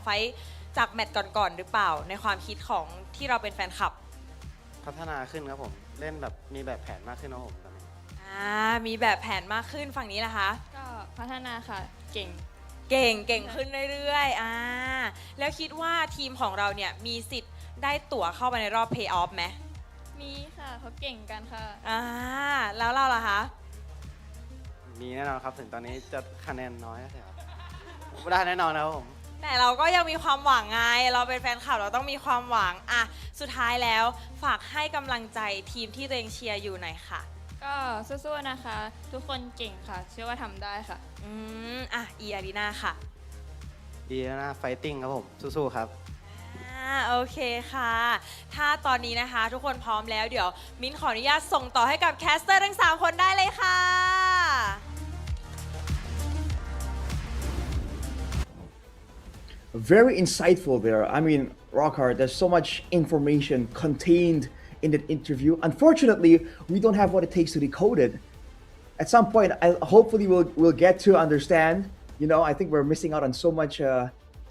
จากแมตช์ก่อนๆหรือเปล่าในความคิดของที่เราเป็นแฟนคลับ พัฒนาขึ้นครับผมเล่นแบบมีแบบแผนมากขึ้นครับผมตอนนี้ มีแบบแผนมากขึ้นฝั่งนี้นะคะ ก็พัฒนาค่ะเก่ง เก่งขึ้นเรื่อยๆแล้วคิดว่าทีมของเราเนี่ยมีสิทธิ์ได้ตั๋วเข้าไปในรอบเพย์ออฟไหม มีค่ะเขาเก่งกันค่ะ แล้วเราล่ะคะ มีแน่นอนครับถึงตอนนี้จะคะแนนน้อยก็เถอะครับได้แน่นอนนะครับผม แต่เราก็ยังมีความหวังไงเราเป็นแฟนคลับเราต้องมีความหวังสุดท้ายแล้วฝากให้กำลังใจทีมที่ตัวเองเชียร์อยู่หน่อยค่ะ ก็สู้ๆนะคะ ทุกคนเก่งค่ะ เชื่อว่าทำได้ค่ะ อารีนาค่ะ ดีแล้วนะไฟติ้งครับผมสู้ๆครับ โอเคค่ะ ถ้าตอนนี้นะคะทุกคนพร้อมแล้วเดี๋ยวมิ้นขออนุญาตส่งต่อให้กับแคสเตอร์ทั้ง3คนได้เลยค่ะ Very insightful there. I mean, Rockhard, there's so much information contained in that interview. Unfortunately, we don't have what it takes to decode it. At some point, hopefully we'll get to understand. I think we're missing out on so much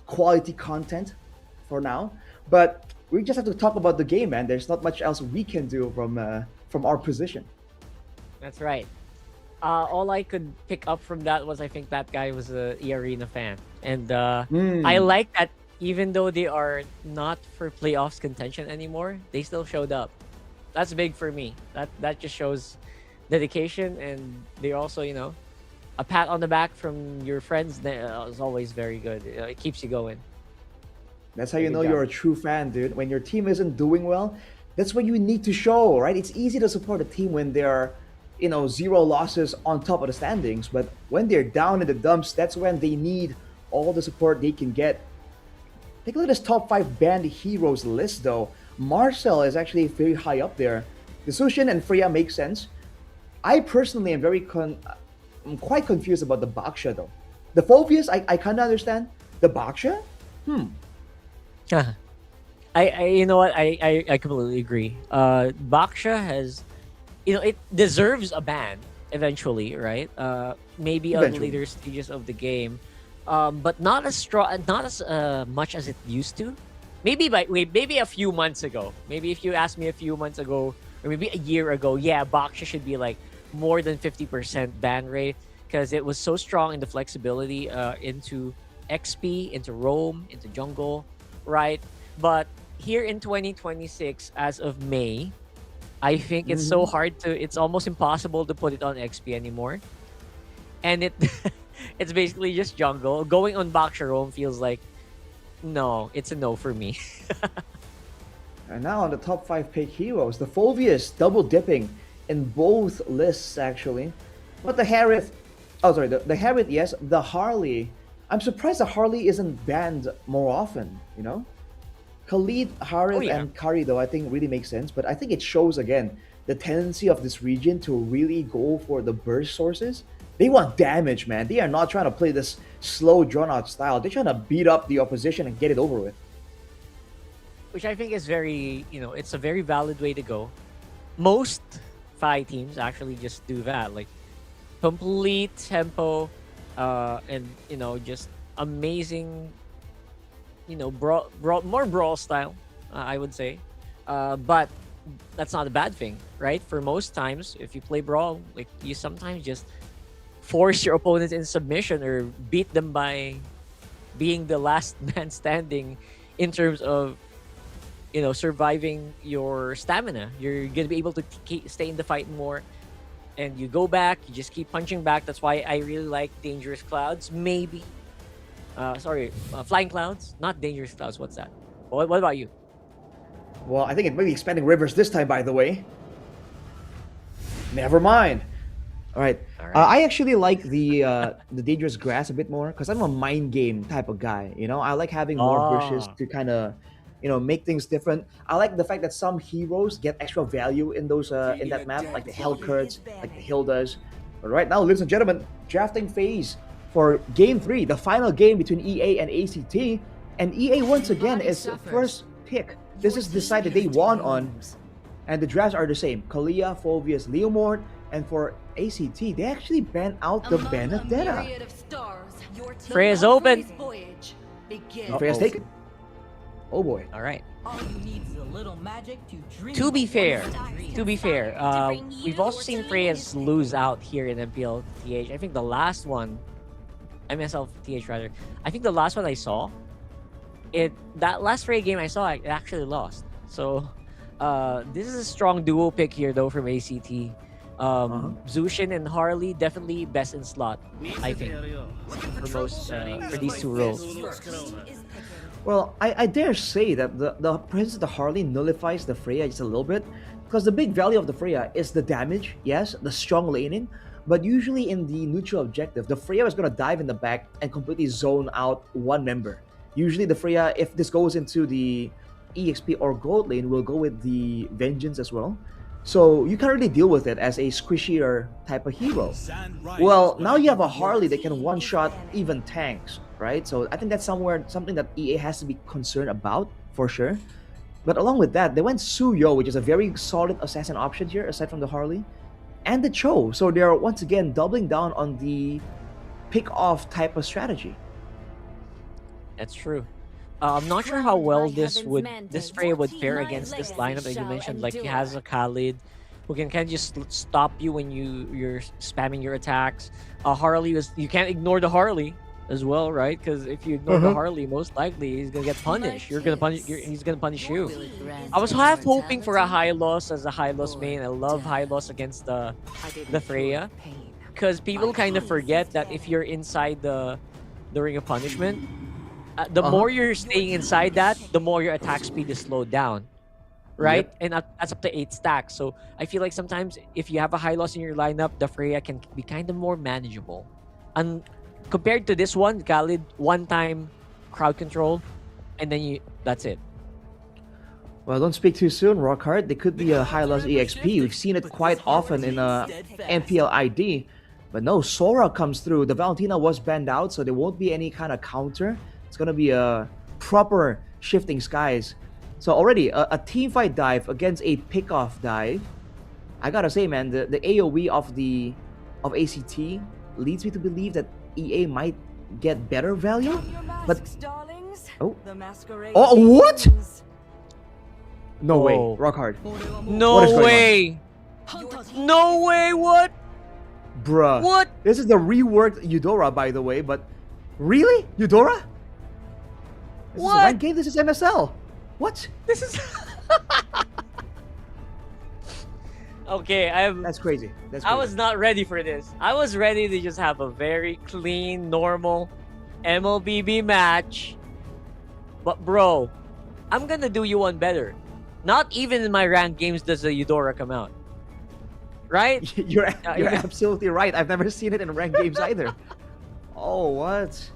quality content for now. But we just have to talk about the game, man. There's not much else we can do from our position. That's right. All I could pick up from that was I think that guy was a E-Arena fan. And I like that even though they are not for playoffs contention anymore, they still showed up. That's big for me. That just shows dedication, and they also, a pat on the back from your friends is always very good. It keeps you going. That's how you Good know job. you're a true fan, dude. When your team isn't doing well, that's what you need to show, right? It's easy to support a team when they're, 0 losses on top of the standings. But when they're down in the dumps, that's when they need all the support they can get. Take a look at this top 5 banned heroes list, though. Marcel is actually very high up there. The Sushin and Freya make sense. I personally am I'm quite confused about the Baksha, though. The Phobius, I kind of understand. The Baksha? I you know what, I completely agree. Baksha has, it deserves a ban eventually, right? Maybe on Eventually. later stages of the game, but not as strong, not as much as it used to. Maybe a few months ago. Maybe if you asked me a few months ago, or maybe a year ago, yeah, Baksha should be like more than 50% ban rate, because it was so strong in the flexibility into XP, into roam, into jungle, right? But here in 2026, as of May, I think it's so hard it's almost impossible to put it on XP anymore. And it's basically just jungle. Going on Baksha roam feels like, no, it's a no for me. And now on the top 5 pick heroes, the Phobius double dipping in both lists, actually. But the Harith, the Harith, yes. The Harley, I'm surprised the Harley isn't banned more often, Khalid, Harith, yeah. and Kari, though, I think really makes sense. But I think it shows, again, the tendency of this region to really go for the burst sources. They want damage, man. They are not trying to play this slow, drawn-out style. They're trying to beat up the opposition and get it over with. Which I think is very, it's a very valid way to go. Most Phi teams actually just do that, like complete tempo, and just amazing, more brawl style, I would say. But that's not a bad thing, right? For most times, if you play brawl, like you sometimes just force your opponent in submission or beat them by being the last man standing in terms of surviving your stamina. You're gonna be able to stay in the fight more, and you go back, you just keep punching back. That's why I really like Dangerous Clouds. Maybe Flying Clouds, not Dangerous Clouds. What's that? What about you? Well, I think it may be Expanding Rivers this time, by the way. Never mind. All right. I actually like the Dangerous Grass a bit more because I'm a mind game type of guy. I like having more bushes to kind of, make things different. I like the fact that some heroes get extra value in those in that map, like the Hellcurts, like the Hildas. But right now, ladies and gentlemen, drafting phase for Game 3, the final game between EA and ACT. And EA once again is first pick. This is the side that they won on. And the drafts are the same. Kalia, Phobius, Leomord. And for ACT, they actually banned out the Benedetta. Freya's open. Freya's taken. Oh boy. All right. All you need is a little magic to dream To be of fair, wonders. to be fair, we've also seen Freya's lose out here in MPL TH. I think the last one, MSL TH rather. I think the last one I saw, that last Freya game I saw, it actually lost. So, this is a strong duo pick here though from ACT. Zushin and Harley definitely best in slot, I think, for most for these two roles. Well, I dare say that the presence of the Harley nullifies the Freya just a little bit, because the big value of the Freya is the damage, yes, the strong laning, but usually in the neutral objective, the Freya is going to dive in the back and completely zone out one member. Usually the Freya, if this goes into the EXP or gold lane, will go with the Vengeance as well. So you can't really deal with it as a squishier type of hero. Well, now you have a Harley that can one-shot even tanks, right? So I think that's something that EA has to be concerned about, for sure. But along with that, they went Suyo, which is a very solid assassin option here, aside from the Harley, and the Cho. So they're once again doubling down on the pick-off type of strategy. That's true. I'm not sure how well this Freya would fare against this lineup that you mentioned. Like, he has a Khalid who can kind of just stop you when you're spamming your attacks. Harley you can't ignore the Harley as well, right? Because if you ignore the Harley, most likely he's gonna get punished. He's gonna punish you. I was half hoping for a Hylos as a Hylos main. I love Hylos against the Freya, because people kind of forget that if you're inside the Ring of Punishment, the more you're staying inside that, the more your attack speed is slowed down, right? And that's up to 8 stacks. So I feel like sometimes if you have a Hylos in your lineup, the Freya can be kind of more manageable. And compared to this one, Khalid, one-time crowd control, and then that's it. Well, don't speak too soon, Rockhard. They could be a Hylos EXP. We've seen it quite often in MPL ID. But no, Sora comes through. The Valentina was banned out, so there won't be any kind of counter. It's gonna be a proper Shifting Skies. So already, a teamfight dive against a pick-off dive. I gotta say, man, the AoE of ACT leads me to believe that EA might get better value. But oh, what? No way, Rockhard. No way. No way. What? Bruh. What? This is the reworked Eudora, by the way, but really? Eudora? This is a ranked game, this is MSL. What? This is... Okay, That's crazy. That's I crazy. was not ready for this. I was ready to just have a very clean, normal MLBB match. But bro, I'm gonna do you one better. Not even in my ranked games does the Eudora come out. Right? You're absolutely right. I've never seen it in ranked games either. Oh, what?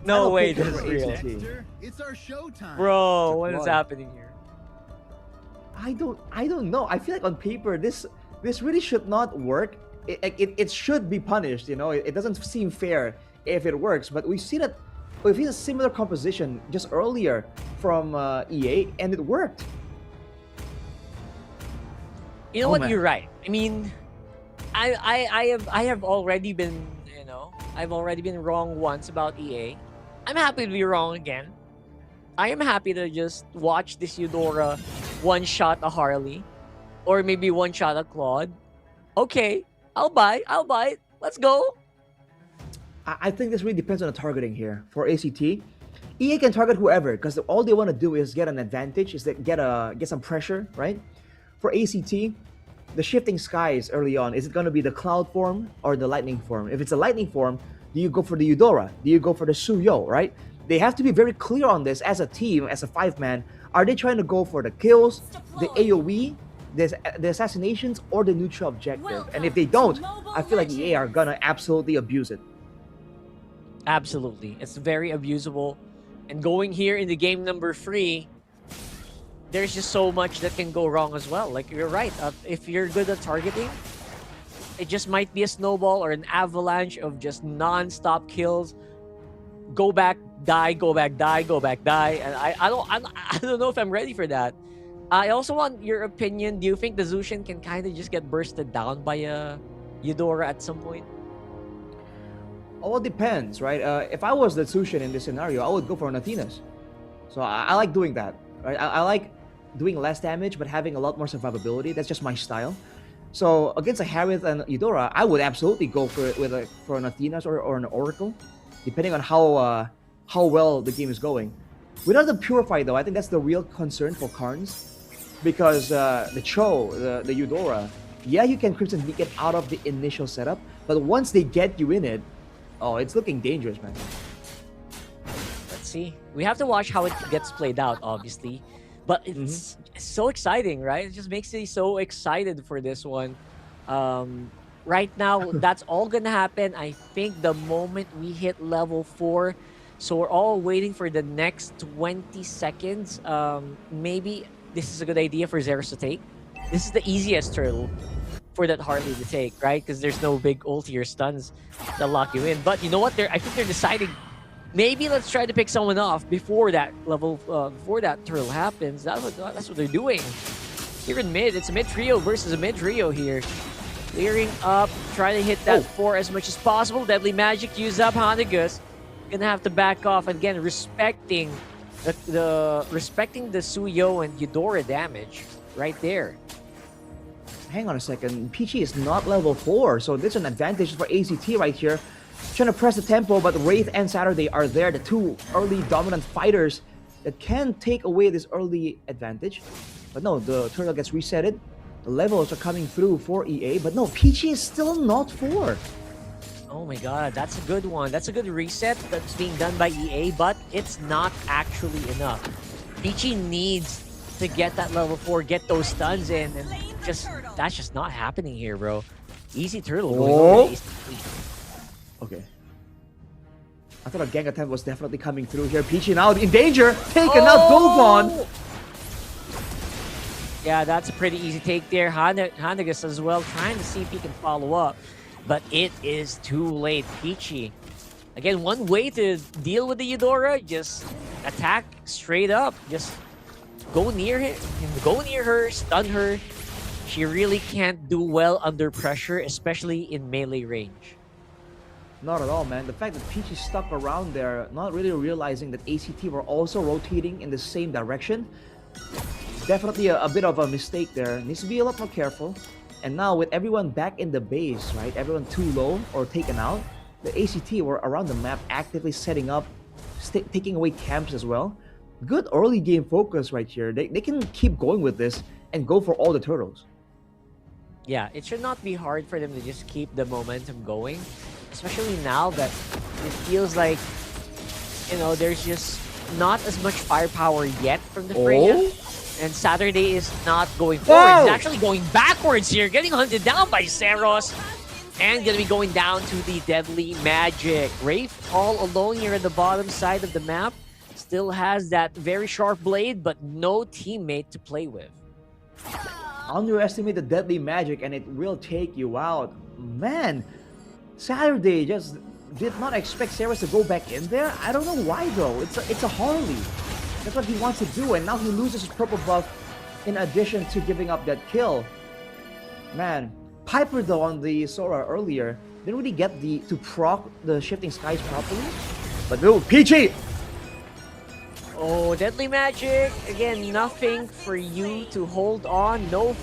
No way pick this is for real. ACT. It's our showtime. Bro, what is happening here? I don't know. I feel like on paper this really should not work. It should be punished, you know. It doesn't seem fair if it works, but we've seen a similar composition just earlier from EA, and it worked. You know Oh, what? man. You're right. I mean, I have already been, I've already been wrong once about EA. I'm happy to be wrong again. I am happy to just watch this Eudora one-shot a Harley, or maybe one-shot a Claude. Okay, I'll buy it. Let's go. I think this really depends on the targeting here. For ACT, EA can target whoever because all they want to do is get an advantage, is that get some pressure, right? For ACT, the Shifting Skies early on, is it going to be the Cloud form or the Lightning form? If it's a Lightning form, do you go for the Eudora? Do you go for the Suyo, right? They have to be very clear on this as a team, as a 5-man. Are they trying to go for the kills, the AoE, the assassinations, or the neutral objective? And if they don't, I feel like EA are gonna absolutely abuse it. Absolutely, it's very abusable. And going here in the game number 3, there's just so much that can go wrong as well. Like, you're right. If you're good at targeting, it just might be a snowball or an avalanche of just non-stop kills. Go back, die, go back, die, go back, die. And I don't know if I'm ready for that. I also want your opinion. Do you think the Zushin can kind of just get bursted down by a Eudora at some point? All depends, right? If I was the Tsushin in this scenario, I would go for an Athena's. So I like doing that, right? I like doing less damage but having a lot more survivability. That's just my style. So against a Harith and Eudora, I would absolutely go for it for an Athena's or an Oracle, depending on how well the game is going. Without the Purify though, I think that's the real concern for Karns, because the Cho, the Eudora, yeah, you can Crimson Beacon out of the initial setup, but once they get you in it, oh, it's looking dangerous, man. Let's see. We have to watch how it gets played out, obviously. But it's so exciting, right? It just makes me so excited for this one. Right now, that's all gonna happen, I think, the moment we hit level 4. So we're all waiting for the next 20 seconds. Maybe this is a good idea for Zeros to take. This is the easiest turtle for that Harley to take, right? Because there's no big ulti or stuns that lock you in. But you know what? I think they're deciding, maybe let's try to pick someone off before that level, before that turtle happens. That's what they're doing. Here in mid, it's a mid trio versus a mid trio here. Clearing up, trying to hit that 4 as much as possible. Deadly Magic used up. Hanagus gonna have to back off again, respecting respecting the Suyo and Eudora damage right there. Hang on a second. Peachy is not level 4, so this is an advantage for ACT right here. Trying to press the tempo, but Wraith and Saturday are there, the two early dominant fighters that can take away this early advantage. But no, the turtle gets resetted. The levels are coming through for EA, but no, Peachy is still not 4. Oh my god, that's a good one. That's a good reset that's being done by EA, but it's not actually enough. Peachy needs to get that level 4, get those stuns in, and that's just not happening here, bro. Easy turtle going over to ACT. Okay. I thought a gang attempt was definitely coming through here. Peachy now in danger, taken out Dovon. Yeah, that's a pretty easy take there. Hanagas as well, trying to see if he can follow up. But it is too late. Peachy. Again, one way to deal with the Eudora, just attack straight up. Just go near her, stun her. She really can't do well under pressure, especially in melee range. Not at all, man. The fact that Peachy stuck around there, not really realizing that ACT were also rotating in the same direction, definitely a bit of a mistake there. Needs to be a lot more careful. And now with everyone back in the base, right? Everyone too low or taken out, the ACT were around the map actively setting up, taking away camps as well. Good early game focus right here. They can keep going with this and go for all the turtles. Yeah, it should not be hard for them to just keep the momentum going. Especially now that it feels like, you know, there's just not as much firepower yet from the Freya. And Saturday is not going forward. He's actually going backwards here, getting hunted down by Seros. And gonna be going down to the Deadly Magic. Wraith all alone here at the bottom side of the map. Still has that very sharp blade, but no teammate to play with. Underestimate the Deadly Magic and it will take you out. Man, Saturday just did not expect Seros to go back in there. I don't know why though. It's a Harley. That's what he wants to do, and now he loses his purple buff in addition to giving up that kill. Man, Piper though on the Sora earlier didn't really get to proc the Shifting Skies properly. But no, Peachy! Oh, Deadly Magic. Again, nothing for you to hold on. No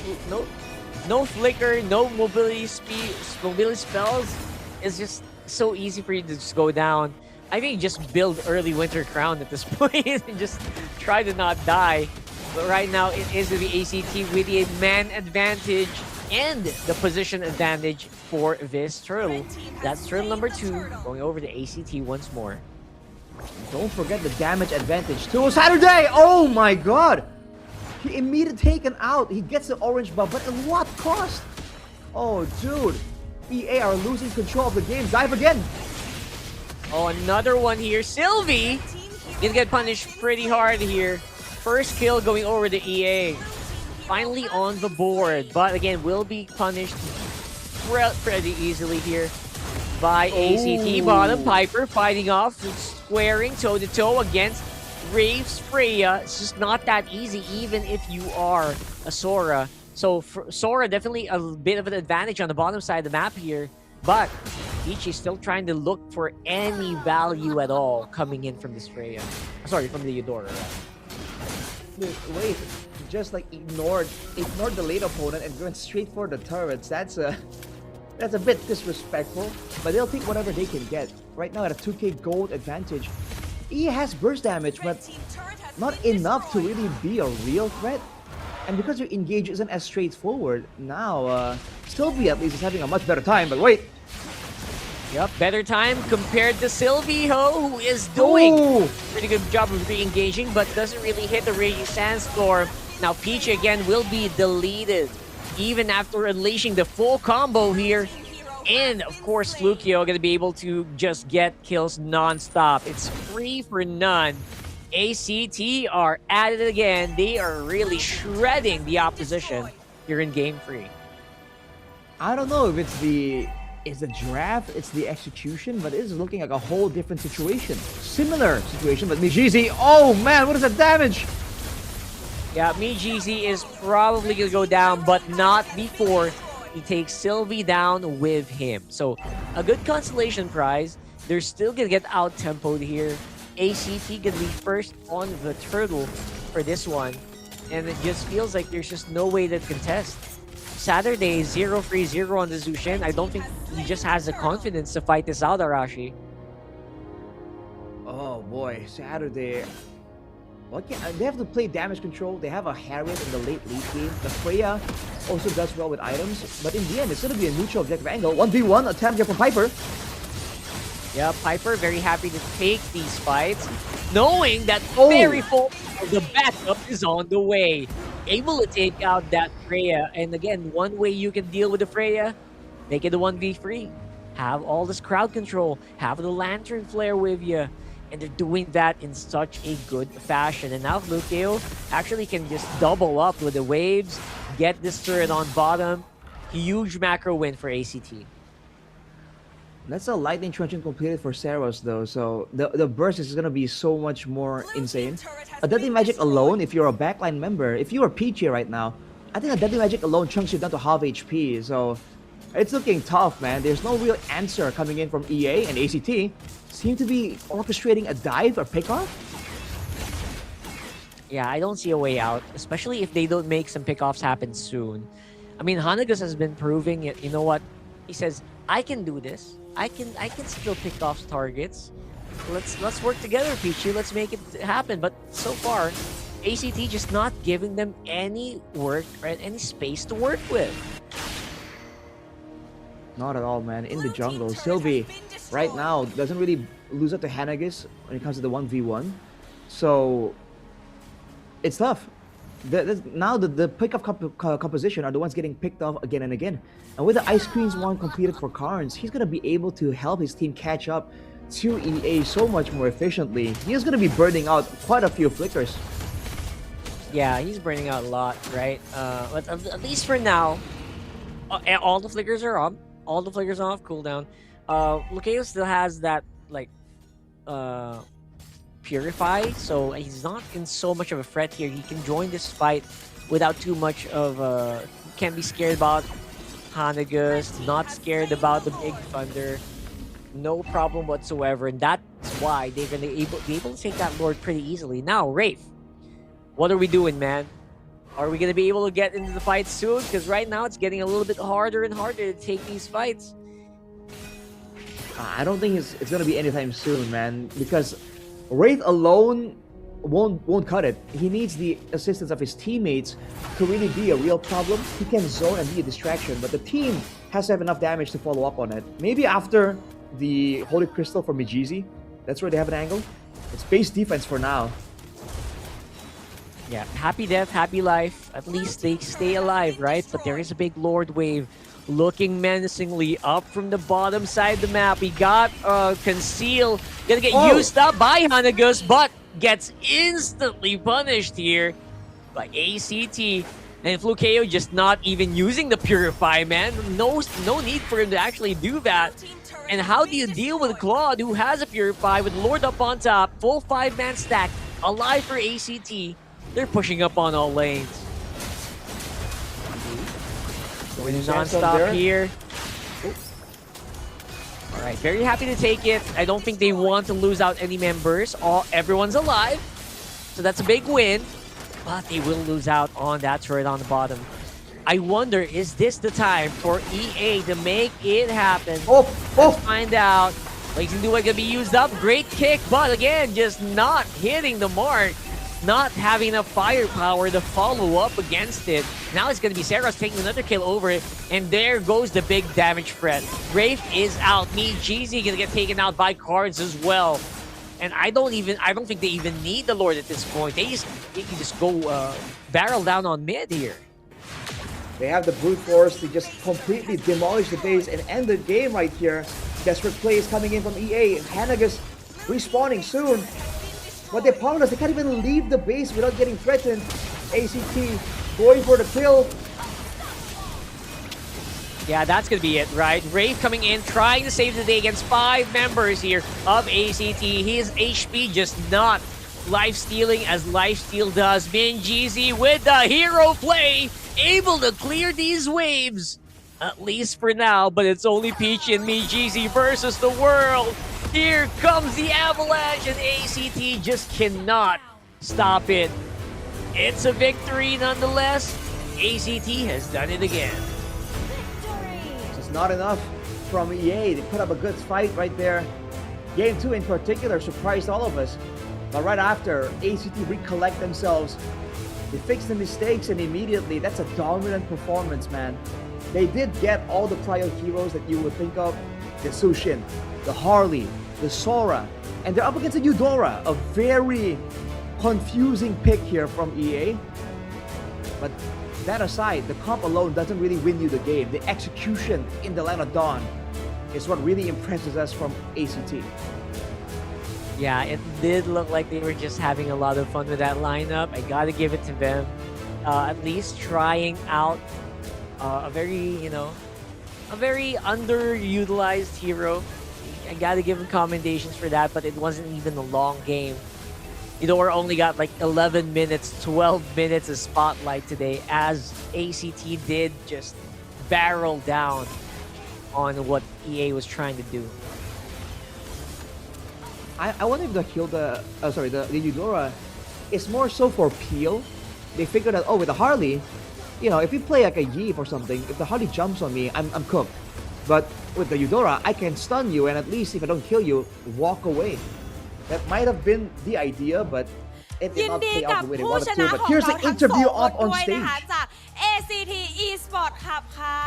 flicker, no mobility spells. It's just so easy for you to just go down. I think just build early Winter Crown at this point and just try to not die. But right now, it is the ACT with a man advantage and the position advantage for this turtle. That's turtle number 2 going over to ACT once more. Don't forget the damage advantage too. Saturday! Oh my god! He immediately taken out. He gets the orange buff, but at what cost? Oh, dude. EA are losing control of the game. Dive again! Oh, another one here. Sylvie gonna get punished pretty hard here. First kill going over to EA. Finally on the board, but again, will be punished pretty easily here by ACT. Bottom Piper fighting off, squaring toe-to-toe against Wraith's Freya. It's just not that easy, even if you are a Sora. So for Sora, definitely a bit of an advantage on the bottom side of the map here. But Peachy's still trying to look for any value at all coming in from this Freya. Sorry, from the Eudora. Wait, just like ignored the late opponent and went straight for the turrets. That's a bit disrespectful, but they'll take whatever they can get. Right now at a 2k gold advantage. He has burst damage, but not enough to really be a real threat. And because your engage isn't as straightforward, now Sylvie at least is having a much better time, but wait. Yep, better time compared to Sylvie Ho, who is doing pretty good job of re-engaging, but doesn't really hit the Raging Sandstorm. Now Peachy again will be deleted, even after unleashing the full combo here. And of course, Flukio gonna be able to just get kills non-stop. It's free for none. ACT are at it again. They are really shredding the opposition here in Game 3. I don't know if it's the draft, it's the execution, but it is looking like a whole different situation. Similar situation, but Mijizi, oh man, what is the damage? Yeah, Mijizi is probably gonna go down, but not before he takes Sylvie down with him. So a good consolation prize. They're still gonna get out-tempoed here. ACT gonna be first on the turtle for this one. And it just feels like there's just no way to contest. Saturday, 0-3-0 on the Zushin. I don't think he just has the confidence to fight this out, Arashi. Oh boy, Saturday. Well, they have to play damage control. They have a Harriet in the late game. The Freya also does well with items. But in the end, it's going to be a neutral objective angle. 1v1 attempt here from Piper. Yeah, Piper very happy to take these fights, knowing that Oh. very full the backup is on the way. Able to take out that Freya. And again, one way you can deal with the Freya, make it a 1v3. Have all this crowd control. Have the Lantern Flare with you. And they're doing that in such a good fashion. And now Lukeo actually can just double up with the waves, get this turret on bottom. Huge macro win for ACT. That's a lightning truncheon completed for Saros though, so the burst is gonna be so much more insane. A Deadly Magic alone, if you're a backline member, if you are Peachy right now, I think a Deadly Magic alone chunks you down to half HP, so it's looking tough, man. There's no real answer coming in from EA, and ACT seem to be orchestrating a dive or pickoff. Yeah, I don't see a way out, especially if they don't make some pickoffs happen soon. I mean, Hanagus has been proving it. You know what? He says, I can do this. I can still pick off targets. Let's work together, Peachy. Let's make it happen. But so far, ACT just not giving them any work, right? Any space to work with. Not at all, man. In the jungle, Sylvie right now doesn't really lose up to Hanagus when it comes to the 1v1. So it's tough. Now the pick-up composition are the ones getting picked off again and again. And with the Ice Queen's one completed for Karns, he's going to be able to help his team catch up to EA so much more efficiently. He's going to be burning out quite a few flickers. Yeah, he's burning out a lot, right? But at least for now, all the flickers are up. All the flickers are off cooldown. Lukeo still has that, like, Purify, so he's not in so much of a threat here. He can join this fight without too much of can't be scared about Hanagus, not scared about the Big Thunder. No problem whatsoever, and that's why they're gonna be able to take that Lord pretty easily. Now, Wraith, what are we doing, man? Are we gonna be able to get into the fight soon? Because right now it's getting a little bit harder and harder to take these fights. I don't think it's going to be anytime soon, man, because Wraith alone won't cut it. He needs the assistance of his teammates to really be a real problem. He can zone and be a distraction, but the team has to have enough damage to follow up on it. Maybe after the Holy Crystal for Mijizi, that's where they have an angle. It's base defense for now. Yeah, happy death, happy life. At least they stay alive, right? But there is a big Lord wave looking menacingly up from the bottom side of the map. We got Conceal, gonna get used up by Hanagus, but gets instantly punished here by ACT. And Flukeo just not even using the Purify, man. No need for him to actually do that. And how do you deal with Claude, who has a Purify with Lord up on top, full 5-man stack, alive for ACT? They're pushing up on all lanes. Going non-stop here. Alright, very happy to take it. I don't think they want to lose out any members. Everyone's alive. So that's a big win. But they will lose out on that turret on the bottom. I wonder, is this the time for EA to make it happen? Let's find out. Blazing Duet gonna be used up. Great kick, but again, just not hitting the mark. Not having enough firepower to follow up against it. Now it's going to be Saros taking another kill over it. And there goes the big damage threat. Wraith is out. Jeezy going to get taken out by Cards as well. And I don't think they even need the Lord at this point. They can just go barrel down on mid here. They have the brute force to just completely demolish the base and end the game right here. Desperate plays coming in from EA. Hanagus respawning soon. But they're powerless. They can't even leave the base without getting threatened. ACT going for the kill. Yeah, that's going to be it, right? Wraith coming in, trying to save the day against 5 members here of ACT. His HP just not life-stealing as lifesteal does. Minjeezy with the hero play, able to clear these waves. At least for now, but it's only Peach and Minjeezy versus the world. Here comes the avalanche, and ACT just cannot stop it. It's a victory nonetheless. ACT has done it again. It's not enough from EA. They put up a good fight right there. Game 2 in particular surprised all of us. But right after, ACT recollect themselves. They fix the mistakes and immediately, that's a dominant performance, man. They did get all the prior heroes that you would think of. The Sushin, the Harley, the Sora, and they're up against the Eudora, a very confusing pick here from EA. But that aside, the comp alone doesn't really win you the game. The execution in the Land of Dawn is what really impresses us from ACT. Yeah, it did look like they were just having a lot of fun with that lineup. I gotta give it to them. At least trying out a very underutilized hero. I gotta give them commendations for that, but it wasn't even a long game. Eudora only got like 11 minutes, 12 minutes of spotlight today, as ACT did just barrel down on what EA was trying to do. I wonder if the Eudora is more so for peel. They figured out, oh, with the Harley, you know, if we play like a Yeep or something, if the Harley jumps on me, I'm cooked. But with the Eudora, I can stun you, and at least if I don't kill you, walk away. That might have been the idea, but it did ยิน not ดี play กั out บ the way they ผู้ wanted ช to. นะ But ของ here's เรา the ทั้งสอง interview คน up on ด้วยนะคะ stage. จาก ACT Esport Club ค่ะ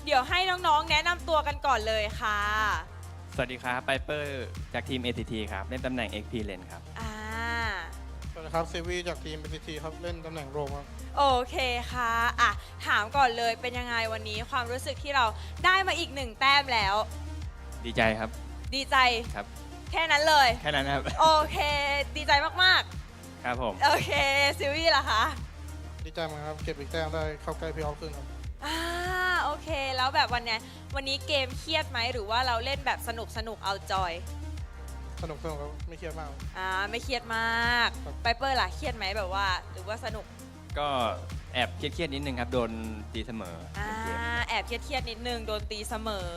เดี๋ยวให้น้องๆ แนะนำตัวกันก่อนเลยค่ะ สวัสดีครับไ i เปอร์จากทีม ATT ครับเล่นตำแหน่ง XP Lane ครับ อ่า สวัสดีครับซีวีจากทีม BCT ครับเล่นตำแหน่งโรมครับ โอเคค่ะ อ่ะ ถามก่อนเลยเป็นยังไงวันนี้ความรู้สึกที่เราได้มาอีก1แต้มแล้ว ดีใจครับ ดีใจ ครับ แค่นั้นเลย แค่นั้นนะครับ โอเค ดีใจมาก ครับผม ๆ โอเคซิวี่ล่ะคะ ดีใจมากครับ เก็บอีกแต้มได้เข้าใกล้พี่ออฟขึ้นครับ อ่าโอเค แล้วแบบวันนี้เกมเครียดไหมหรือว่าเราเล่นแบบสนุกเอาจอย สนุกครับไม่เครียดมาก ไม่เครียดมากไปเปอร์ล่ะเครียดไหมแบบว่า หรือว่าสนุก ก็แอบเครียดๆนิดนึงครับ โดนตีเสมอ แอบเครียดนิดนึงโดนตีเสมอ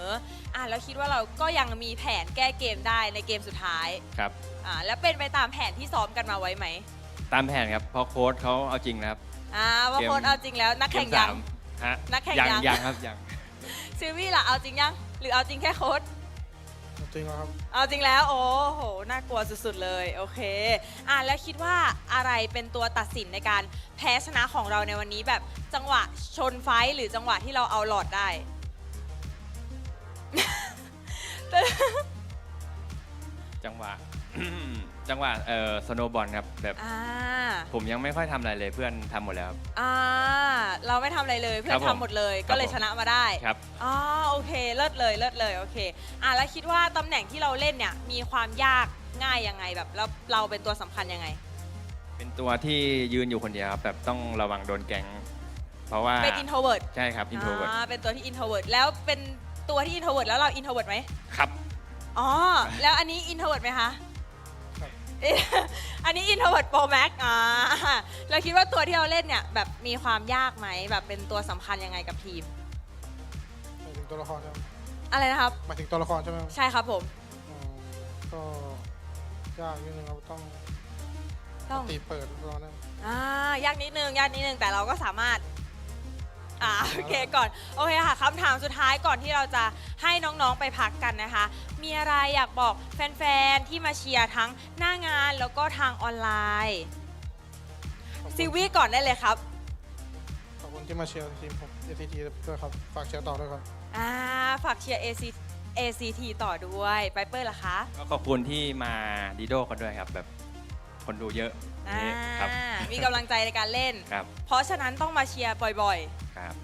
แล้วคิดว่าเราก็ยังมีแผนแก้เกมได้ในเกมสุดท้าย ครับ แล้วเป็นไปตามแผนที่ซ้อมกันมาไว้ไหม ตามแผนครับเพราะโค้ชเขาเอาจริงนะครับ ว่าโค้ชเอาจริงแล้วนักแข่งยัง ฮะ นักแข่งยัง ยังครับยัง ซิวี่ล่ะเอาจริงยังหรือเอาจริงแค่โค้ช จริงแล้วครับ เอาจริงแล้วโอ้โหน่ากลัวสุดๆเลยโอเคแล้วคิดว่าอะไรเป็นตัวตัดสินในการแพ้ชนะของเราในวันนี้แบบจังหวะชนไฟท์หรือจังหวะที่เราเอาหลอดได้ จังหวะ จังหวะสโนว์บอลครับแบบผมยังไม่ค่อยทำอะไรเลยเพื่อนทำหมดแล้วครับ เราไม่ทำอะไรเลยเพื่อนทำหมดเลยก็เลยชนะมาได้ ครับ โอเคเลิศเลยโอเคแล้วคิดว่าตำแหน่งที่เราเล่นเนี่ยมีความยากง่ายยังไงแบบแล้วเราเป็นตัวสำคัญยังไง เป็นตัวที่ยืนอยู่คนเดียวครับแบบต้องระวังโดนแก๊งเพราะว่า เป็น introvert ใช่ครับ introvert เป็นตัวที่ introvert แล้วเป็นตัวที่ introvert แล้วเรา introvert ไหม ครับ แล้วอันนี้ introvert ไหมคะ ครับ อันนี้ introvert pro max เราคิดว่าตัวที่เราเล่นเนี่ยแบบมีความยากไหมแบบเป็นตัวสำคัญยังไงกับทีม หมายถึงตัวละครใช่ไหม อะไรนะครับ หมายถึงตัวละครใช่ไหม ใช่ครับผม ก็ยากนิดนึงครับต้องตีเปิดตัวนั้น ยากนิดนึงแต่เราก็สามารถโอเคก่อนโอเคค่ะคำถามสุดท้ายก่อนที่เราจะให้น้องๆไปพักกันนะคะ มีอะไรอยากบอกแฟนๆที่มาเชียร์ทั้งหน้างานแล้วก็ทางออนไลน์ซิวี่ก่อนได้เลยครับ ขอบคุณที่มาเชียร์ทีมผม ACT ด้วยครับฝากเชียร์ต่อด้วยครับ ฝากเชียร์ ACT ต่อด้วยไปเปอร์ล่ะคะ ก็ขอบคุณที่มาดีโดกันด้วยครับแบบคนดูเยอะนี่ครับ มีกำลังใจในการเล่น ครับ เพราะฉะนั้นต้องมาเชียร์บ่อย ครับ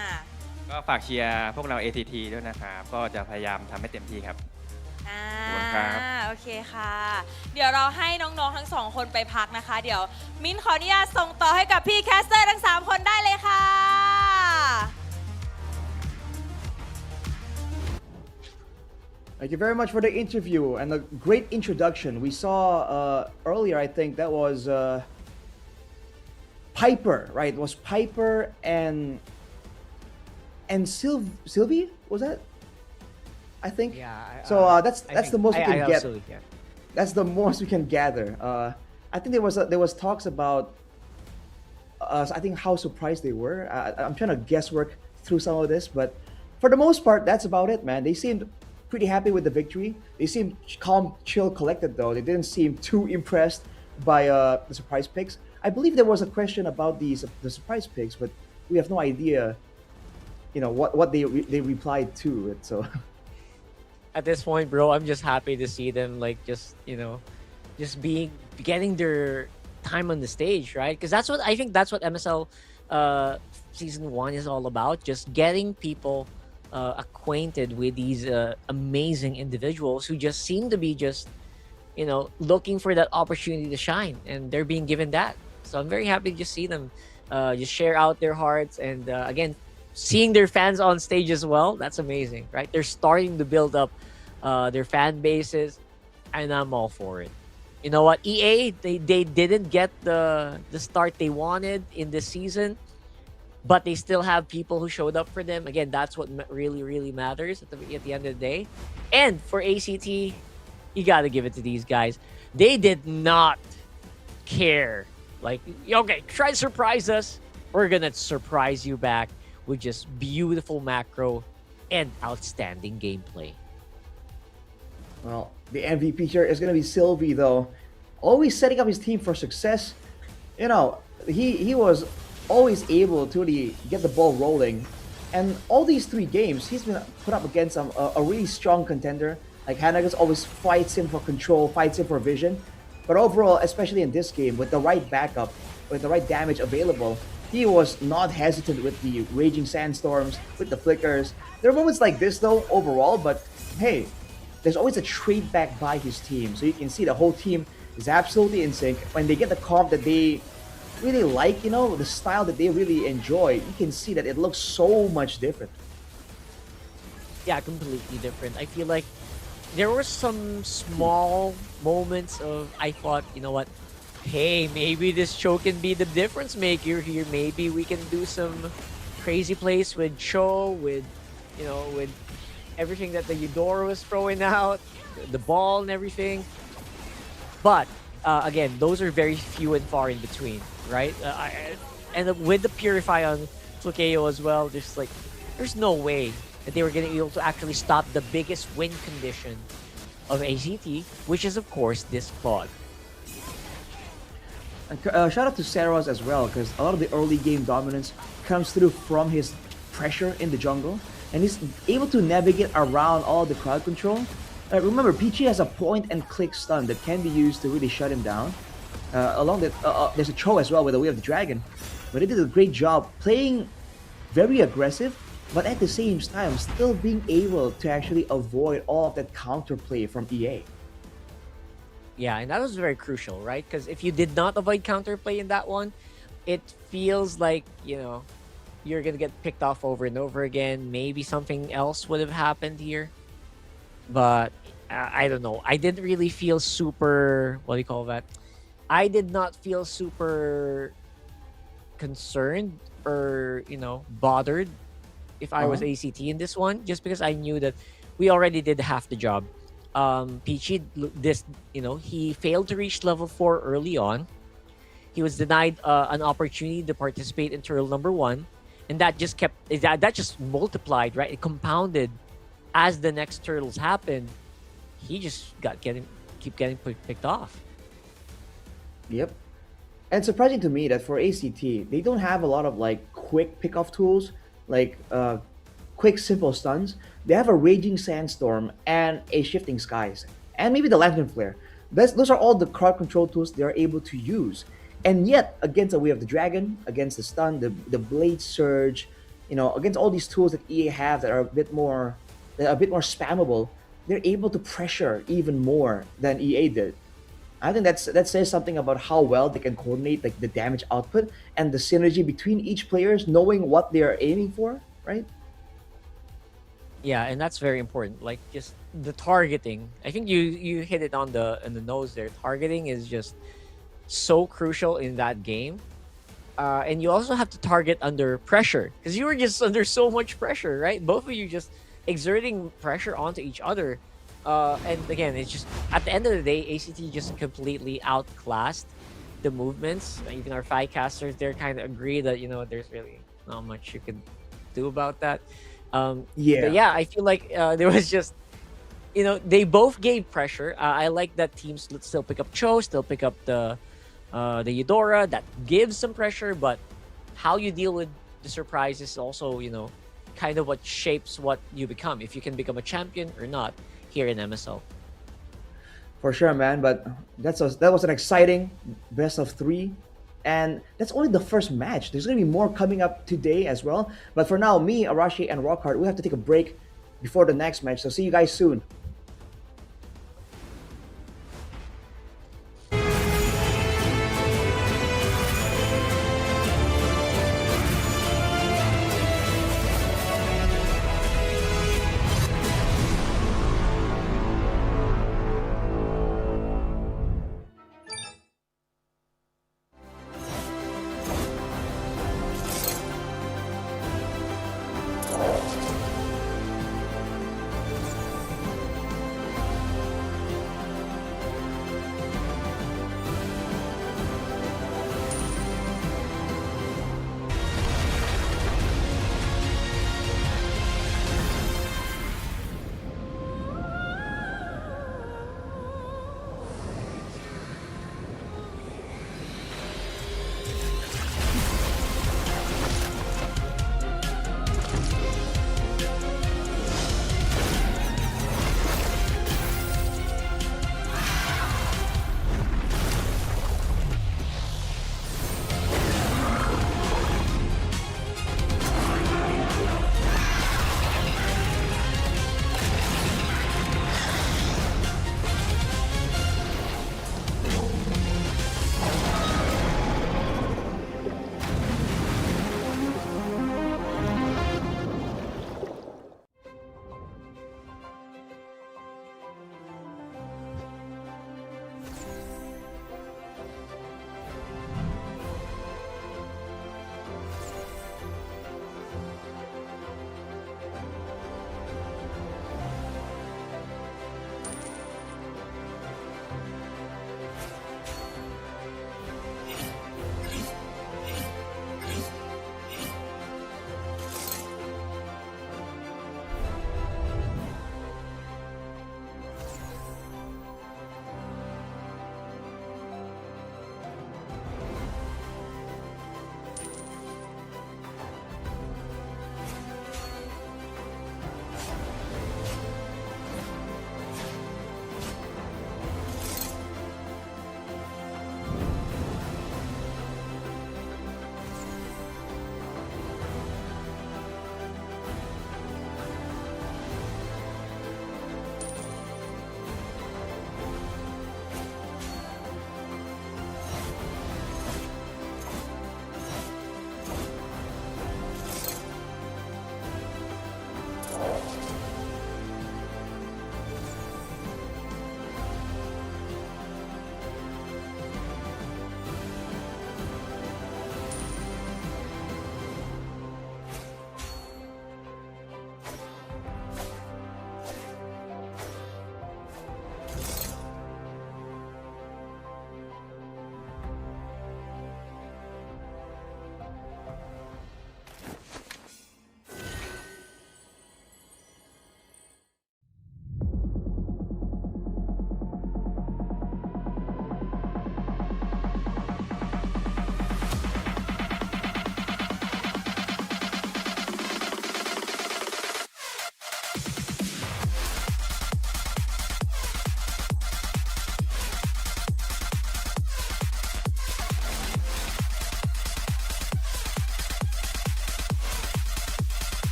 ๆ ก็ฝากเชียร์พวกเรา ATT ด้วยนะครับ ก็จะพยายามทำให้เต็มที่ครับ ขอบคุณครับ โอเคค่ะ เดี๋ยวเราให้น้องๆทั้งสองคนไปพักนะคะ เดี๋ยวมิ้นขออนุญาตส่งต่อให้กับพี่แคสเตอร์ทั้ง3คนได้เลยค่ะ Thank you very much for the interview and a great introduction. We saw earlier, I think that was Piper, right? It was Piper and Sylvie? Was that? I think. Yeah. So that's I the think most we can get. absolutely, yeah. That's the most we can gather. I think there was talks about. I think how surprised they were. I'm trying to guesswork through some of this, but for the most part, that's about it, man. They seemed pretty happy with the victory. They seemed calm, chill, collected, though. They didn't seem too impressed by the surprise picks. I believe there was a question about the surprise picks, but we have no idea, what they replied to it. So At this point, bro, I'm just happy to see them like just getting their time on the stage, right? Because I think that's what MSL season 1 is all about, just getting people acquainted with these amazing individuals who just seem to be just looking for that opportunity to shine, and they're being given that. So I'm very happy to just see them just share out their hearts, and again, seeing their fans on stage as well. That's amazing, right? They're starting to build up their fan bases, and I'm all for it. You know what, EA, they didn't get the start they wanted in this season, but they still have people who showed up for them. Again, that's what really matters at the end of the day. And for ACT, you got to give it to these guys. They did not care. Like, okay, try to surprise us. We're going to surprise you back with just beautiful macro and outstanding gameplay. well, the MVP here is gonna be Sylvie, though. Always setting up his team for success. He was always able to really get the ball rolling. And all these 3 games, he's been put up against a really strong contender. Like, Hanagas always fights him for control, fights him for vision. But overall, especially in this game, with the right backup, with the right damage available, he was not hesitant with the raging sandstorms, with the flickers. There are moments like this, though, overall, but hey, there's always a trade back by his team. So you can see the whole team is absolutely in sync. When they get the comp that they really like, the style that they really enjoy, you can see that it looks so much different. Yeah, completely different. I feel like there were some small moments of, I thought, you know what, hey, maybe this Cho can be the difference maker here. Maybe we can do some crazy plays with Cho, with everything that the Eudora was throwing out, the ball and everything. But again, those are very few and far in between, right? And with the Purify on Flukeo as well, there's no way that they were going to be able to actually stop the biggest win condition of ACT, which is, of course, this fog. Shout out to Saros as well, because a lot of the early game dominance comes through from his pressure in the jungle, and he's able to navigate around all the crowd control. Remember, Peachy has a point-and-click stun that can be used to really shut him down. There's a Cho as well with the Way of the Dragon, but they did a great job playing very aggressive, but at the same time still being able to actually avoid all of that counterplay from EA. Yeah, and that was very crucial, right? Because if you did not avoid counterplay in that one, it feels like, you're going to get picked off over and over again. Maybe something else would have happened here. But I don't know. I didn't really feel super, what do you call that? I did not feel super concerned or, bothered if I was ACT in this one, just because I knew that we already did half the job. Peachy, he failed to reach level 4 early on. He was denied an opportunity to participate in turtle number 1, and that just multiplied, right? It compounded as the next turtles happened. He just keep getting picked off. Yep. And surprising to me that for ACT, they don't have a lot of quick pick-off tools, quick simple stuns. They have a Raging Sandstorm and a Shifting Skies, and maybe the Lantern Flare. Those are all the crowd control tools they are able to use. And yet, against the Way of the Dragon, against the stun, the Blade Surge, against all these tools that EA have that are a bit more spammable, they're able to pressure even more than EA did. I think that says something about how well they can coordinate the damage output and the synergy between each players, knowing what they are aiming for, right? Yeah, and that's very important. Like, just the targeting. I think you hit it on the nose there. Targeting is just so crucial in that game. And you also have to target under pressure, because you were just under so much pressure, right? Both of you just exerting pressure onto each other. And again, it's just at the end of the day, ACT just completely outclassed the movements. Even our five casters, they're kind of agree that there's really not much you could do about that. But yeah, I feel like there was just they both gave pressure. I like that teams still pick up Cho, still pick up the Eudora. That gives some pressure, but how you deal with the surprise is also kind of what shapes what you become, if you can become a champion or not here in MSL. For sure, man. But that was an exciting best of 3. And that's only the first match. There's going to be more coming up today as well. But for now, me, Arashi, and Rockhard, we have to take a break before the next match. So see you guys soon.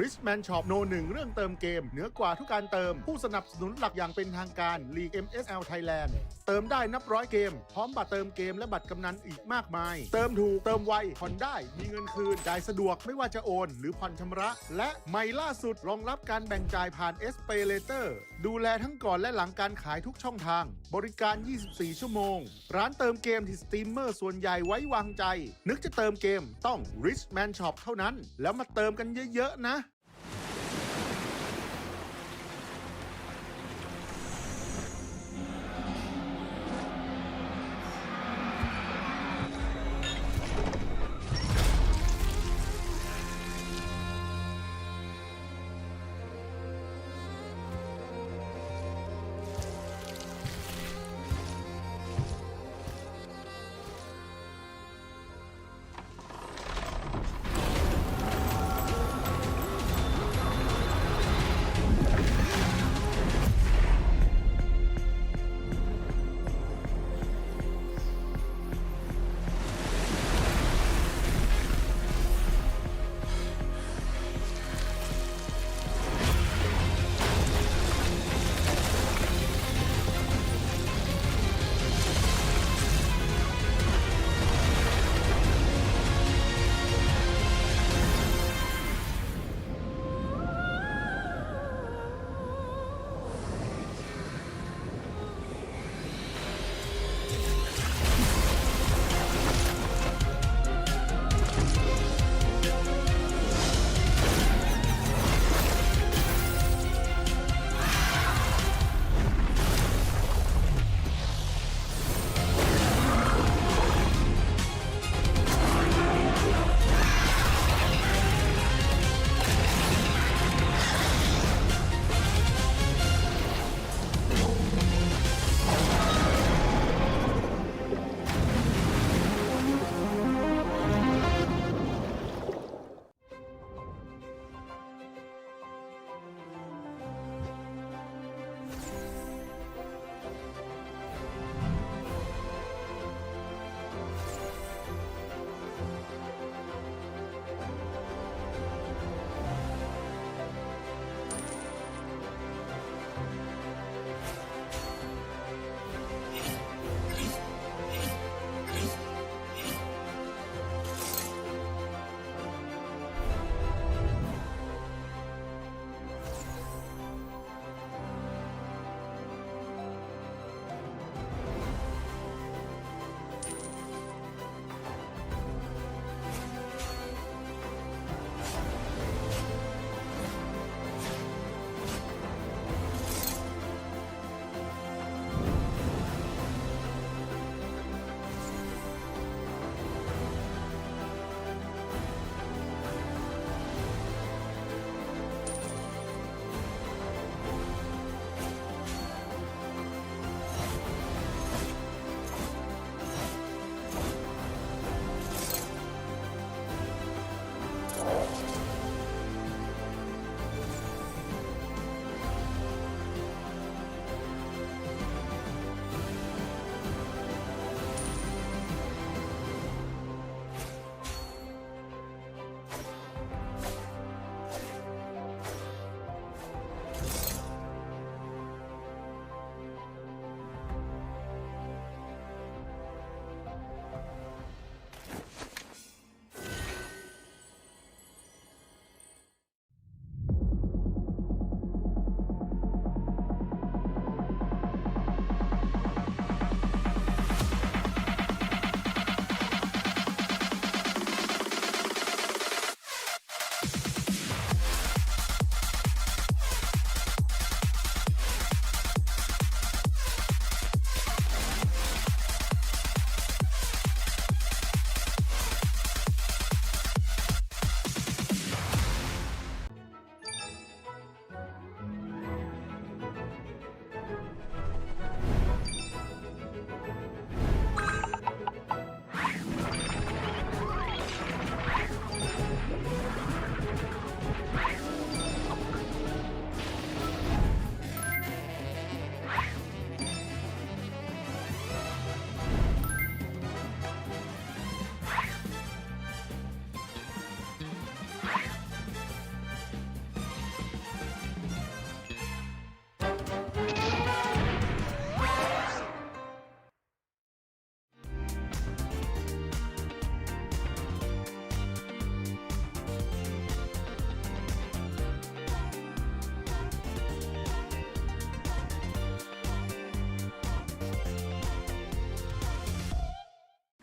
Richman Shop โนหนึ่งเรื่องเติมเกมเหนือกว่าทุกการเติมผู้สนับสนุนหลักอย่างเป็นทางการ League MSL Thailand เติมได้นับร้อยเกมพร้อมบัตรเติมเกมและบัตรกำนันอีกมากมาย เติมถูกเติมไวผ่อนได้มีเงินคืนจ่ายสะดวกไม่ว่าจะโอนหรือผ่อนชำระ และใหม่ล่าสุดรองรับการแบ่งจ่ายผ่าน SPayLater ดูแลทั้งก่อนและหลังการขายทุกช่องทางบริการ 24 ชั่วโมงร้านเติมเกมที่สตรีมเมอร์ส่วนใหญ่ไว้วางใจ นึกจะเติมเกมต้อง Richman Shop เท่านั้นแล้วมาเติมกันเยอะๆนะ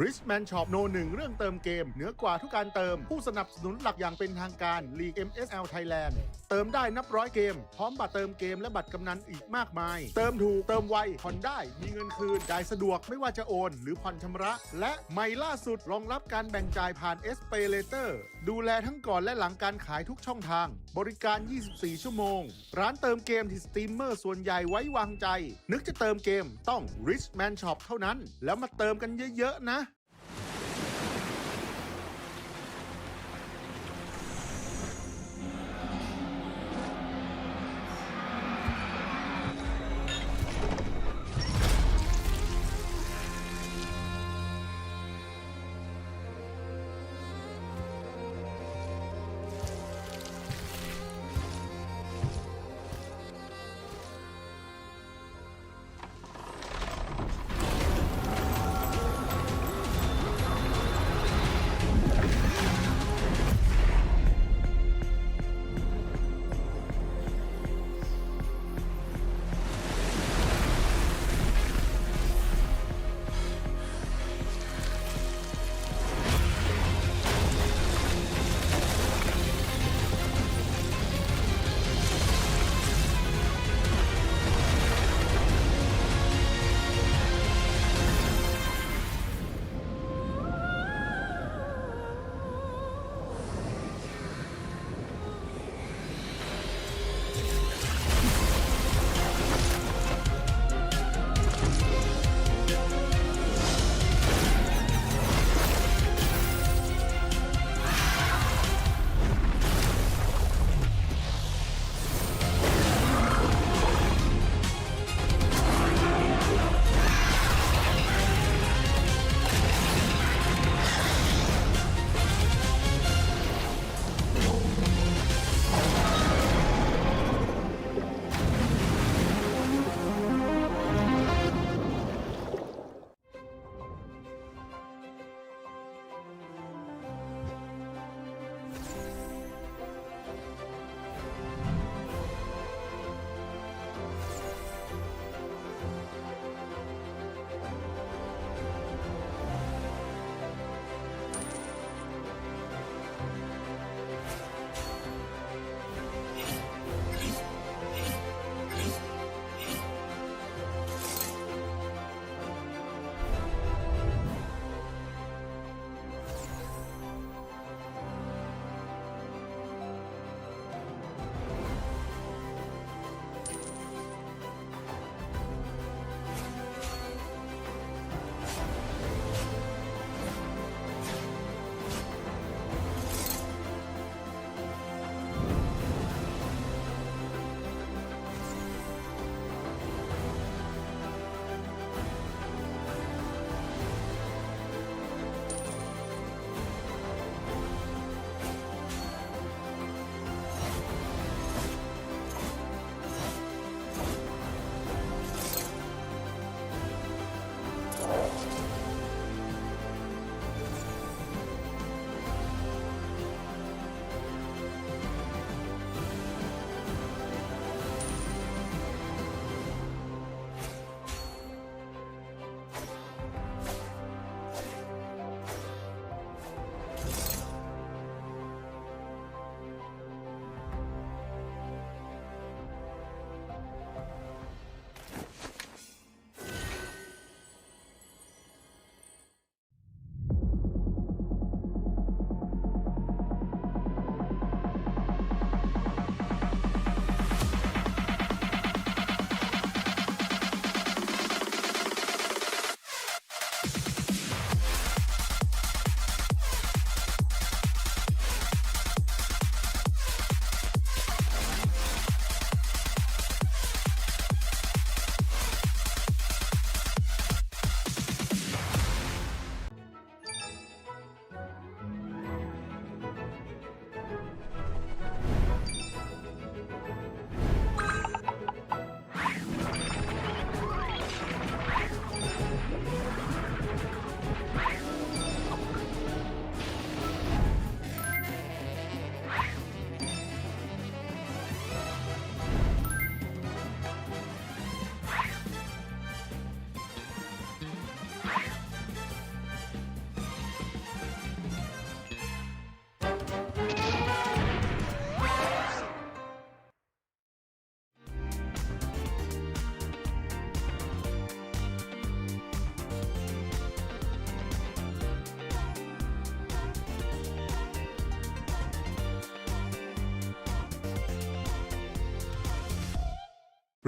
Richman Shop No 1 เรื่องเติมเกมเหนือกว่าทุกการเติมผู้สนับสนุนหลักอย่างเป็นทางการลีก MSL Thailand เติมได้นับร้อยเกมพร้อมบัตรเติมเกมและบัตรกำนันอีกมากมายเติมถูกเติมไวผ่อนได้มีเงินคืนจ่ายสะดวกไม่ว่าจะโอนหรือผ่อนชำระและใหม่ล่าสุดรองรับการแบ่งจ่ายผ่าน SPayLater ดูแลทั้งก่อนและหลังการขายทุกช่องทางบริการ 24 ชั่วโมงร้านเติมเกมที่สตรีมเมอร์ส่วนใหญ่ไว้วางใจนึกจะเติมเกมต้อง Richman Shop เท่านั้นแล้วมาเติมกันเยอะๆนะ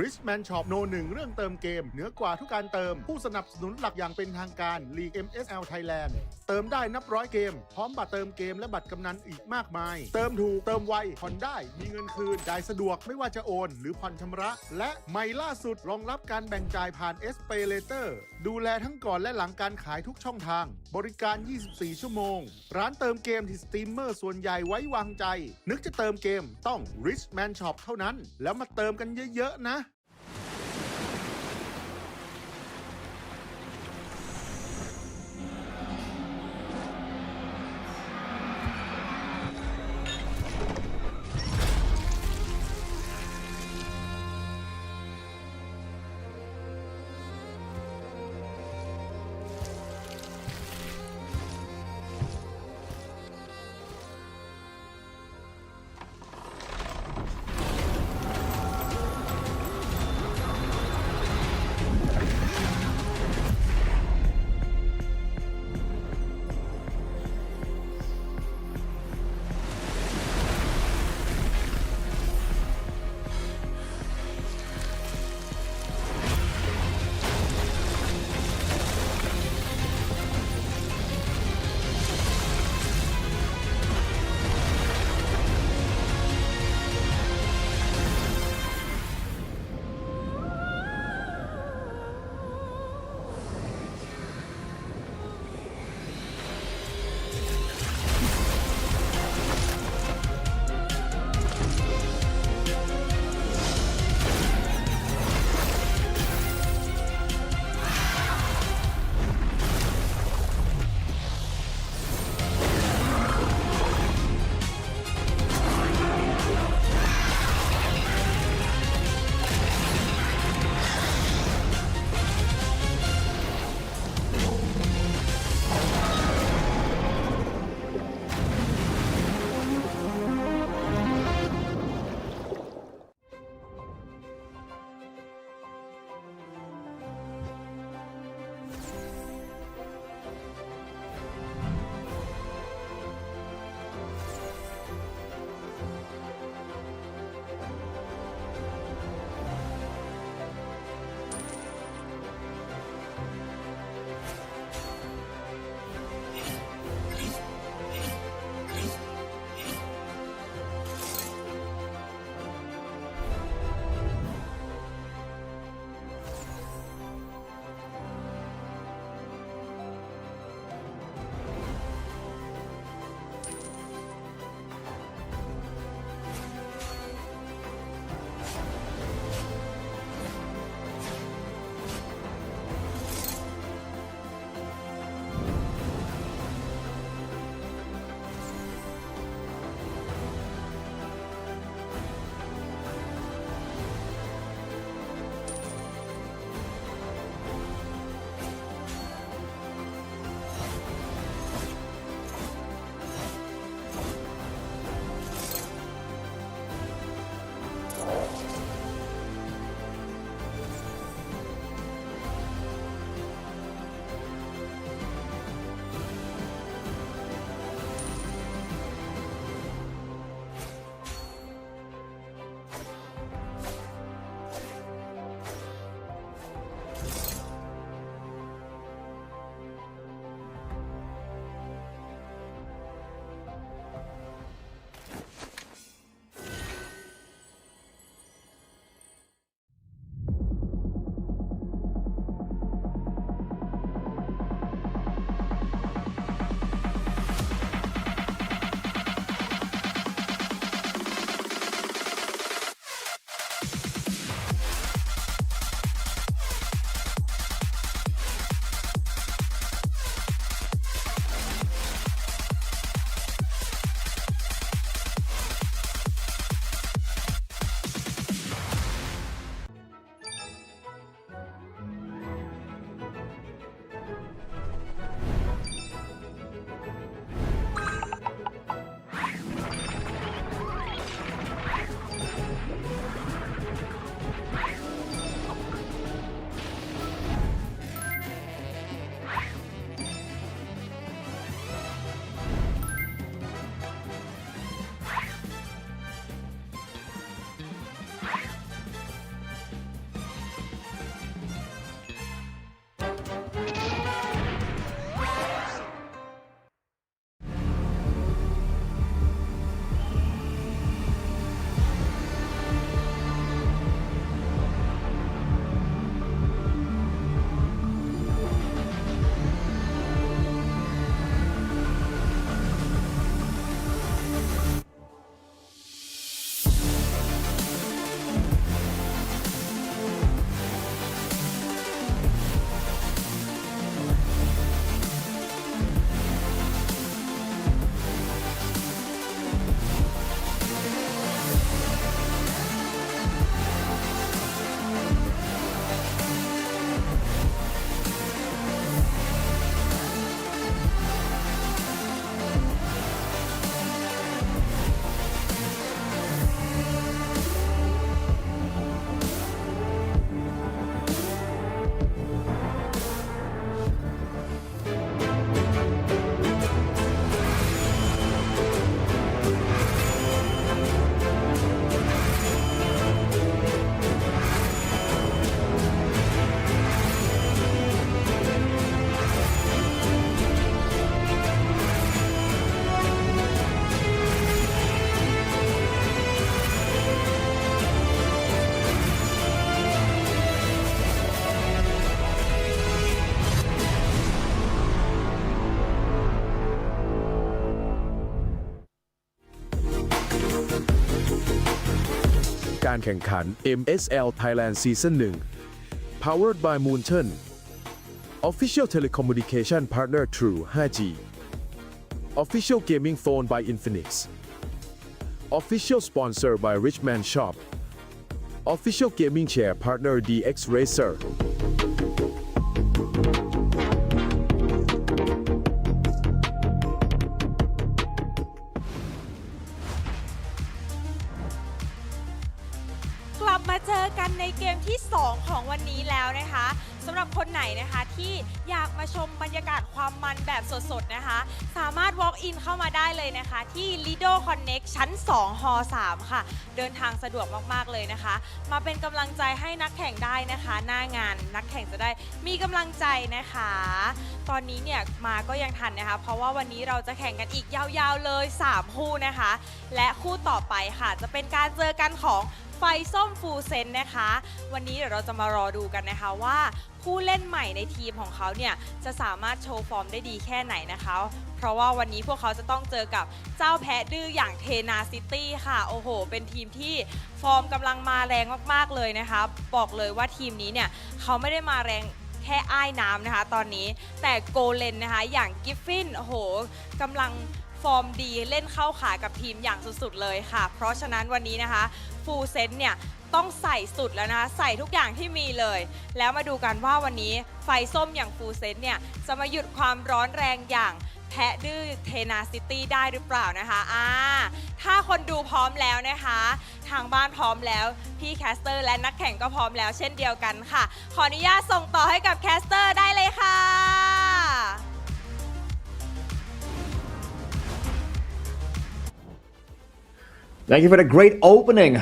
Richman Shop โนหนึ่งเรื่องเติมเกมเหนือกว่าทุกการเติมผู้สนับสนุนหลักอย่างเป็นทางการ League MSL Thailand เติมได้นับร้อยเกมพร้อมบัตรเติมเกมและบัตรกำนันอีกมากมาย เติมถูกเติมไวผ่อนได้มีเงินคืนจ่ายสะดวกไม่ว่าจะโอนหรือผ่อนชำระ และใหม่ล่าสุดรองรับการแบ่งจ่ายผ่าน SPayLater ดูแลทั้งก่อนและหลังการขายทุกช่องทางบริการ 24 ชั่วโมงร้านเติมเกมที่สตรีมเมอร์ส่วนใหญ่ไว้วางใจนึกจะเติมเกมต้อง Richman Shop เท่านั้นแล้วมาเติมกันเยอะๆนะ การแข่งขัน MSL Thailand Season 1 Powered by Moonton Official Telecommunication Partner True 5G Official Gaming Phone by Infinix Official Sponsor by Richman Shop Official Gaming Chair Partner DX Racerกลับมาเจอกันในเกมที่ 2 ของวันนี้แล้วนะคะสำหรับคนไหนนะคะที่อยากมาชมบรรยากาศความมันแบบสดๆนะคะสามารถ walk in เข้ามาได้เลยนะคะที่ Lido Connect ชั้น 2 ฮ3 ค่ะเดินทางสะดวกมากๆเลยนะคะมาเป็นกำลังใจให้นักแข่งได้นะคะหน้างานนักแข่งจะได้มีกำลังใจนะคะตอนนี้เนี่ยมาก็ยังทันนะคะเพราะว่าวันนี้เราจะแข่งกันอีกยาวๆเลย3คู่นะคะและคู่ต่อไปค่ะจะเป็นการเจอกันของไฟส้มฟูลเซนนะคะวันนี้เดี๋ยวเราจะมารอดูกันนะคะว่าผู้เล่นใหม่ในทีมของเขาเนี่ยจะสามารถโชว์ฟอร์มได้ดีแค่ไหนนะคะเพราะว่าวันนี้พวกเขาจะต้องเจอกับเจ้าแพ้ดื้ออย่างเทนาซิตี้ค่ะโอ้โหเป็นทีมที่ฟอร์มกำลังมาแรงมากๆเลยนะคะบอกเลยว่าทีมนี้เนี่ยเขาไม่ได้มาแรงแค่อ้ายน้ำนะคะตอนนี้แต่โกเลนนะคะอย่างกิฟฟินโอ้โหกำลังฟอร์มดีเล่นเข้าขากับทีมอย่างสุดๆเลยค่ะเพราะฉะนั้นวันนี้นะคะฟูลเซนเนี่ยต้องใส่สุดแล้วนะคะใส่ทุกอย่างที่มีเลยแล้วมาดูกันว่าวันนี้ไฟส้มอย่างฟูลเซนเนี่ยจะมาหยุดความร้อนแรงอย่างแพะดื้อเทนาซิตี้ได้หรือเปล่านะคะถ้าคนดูพร้อมแล้วนะคะทางบ้านพร้อมแล้วพี่แคสเตอร์และนักแข่งก็พร้อมแล้วเช่นเดียวกันค่ะขออนุญาตส่งต่อให้กับแคสเตอร์ได้เลยค่ะ Thank you for the great opening.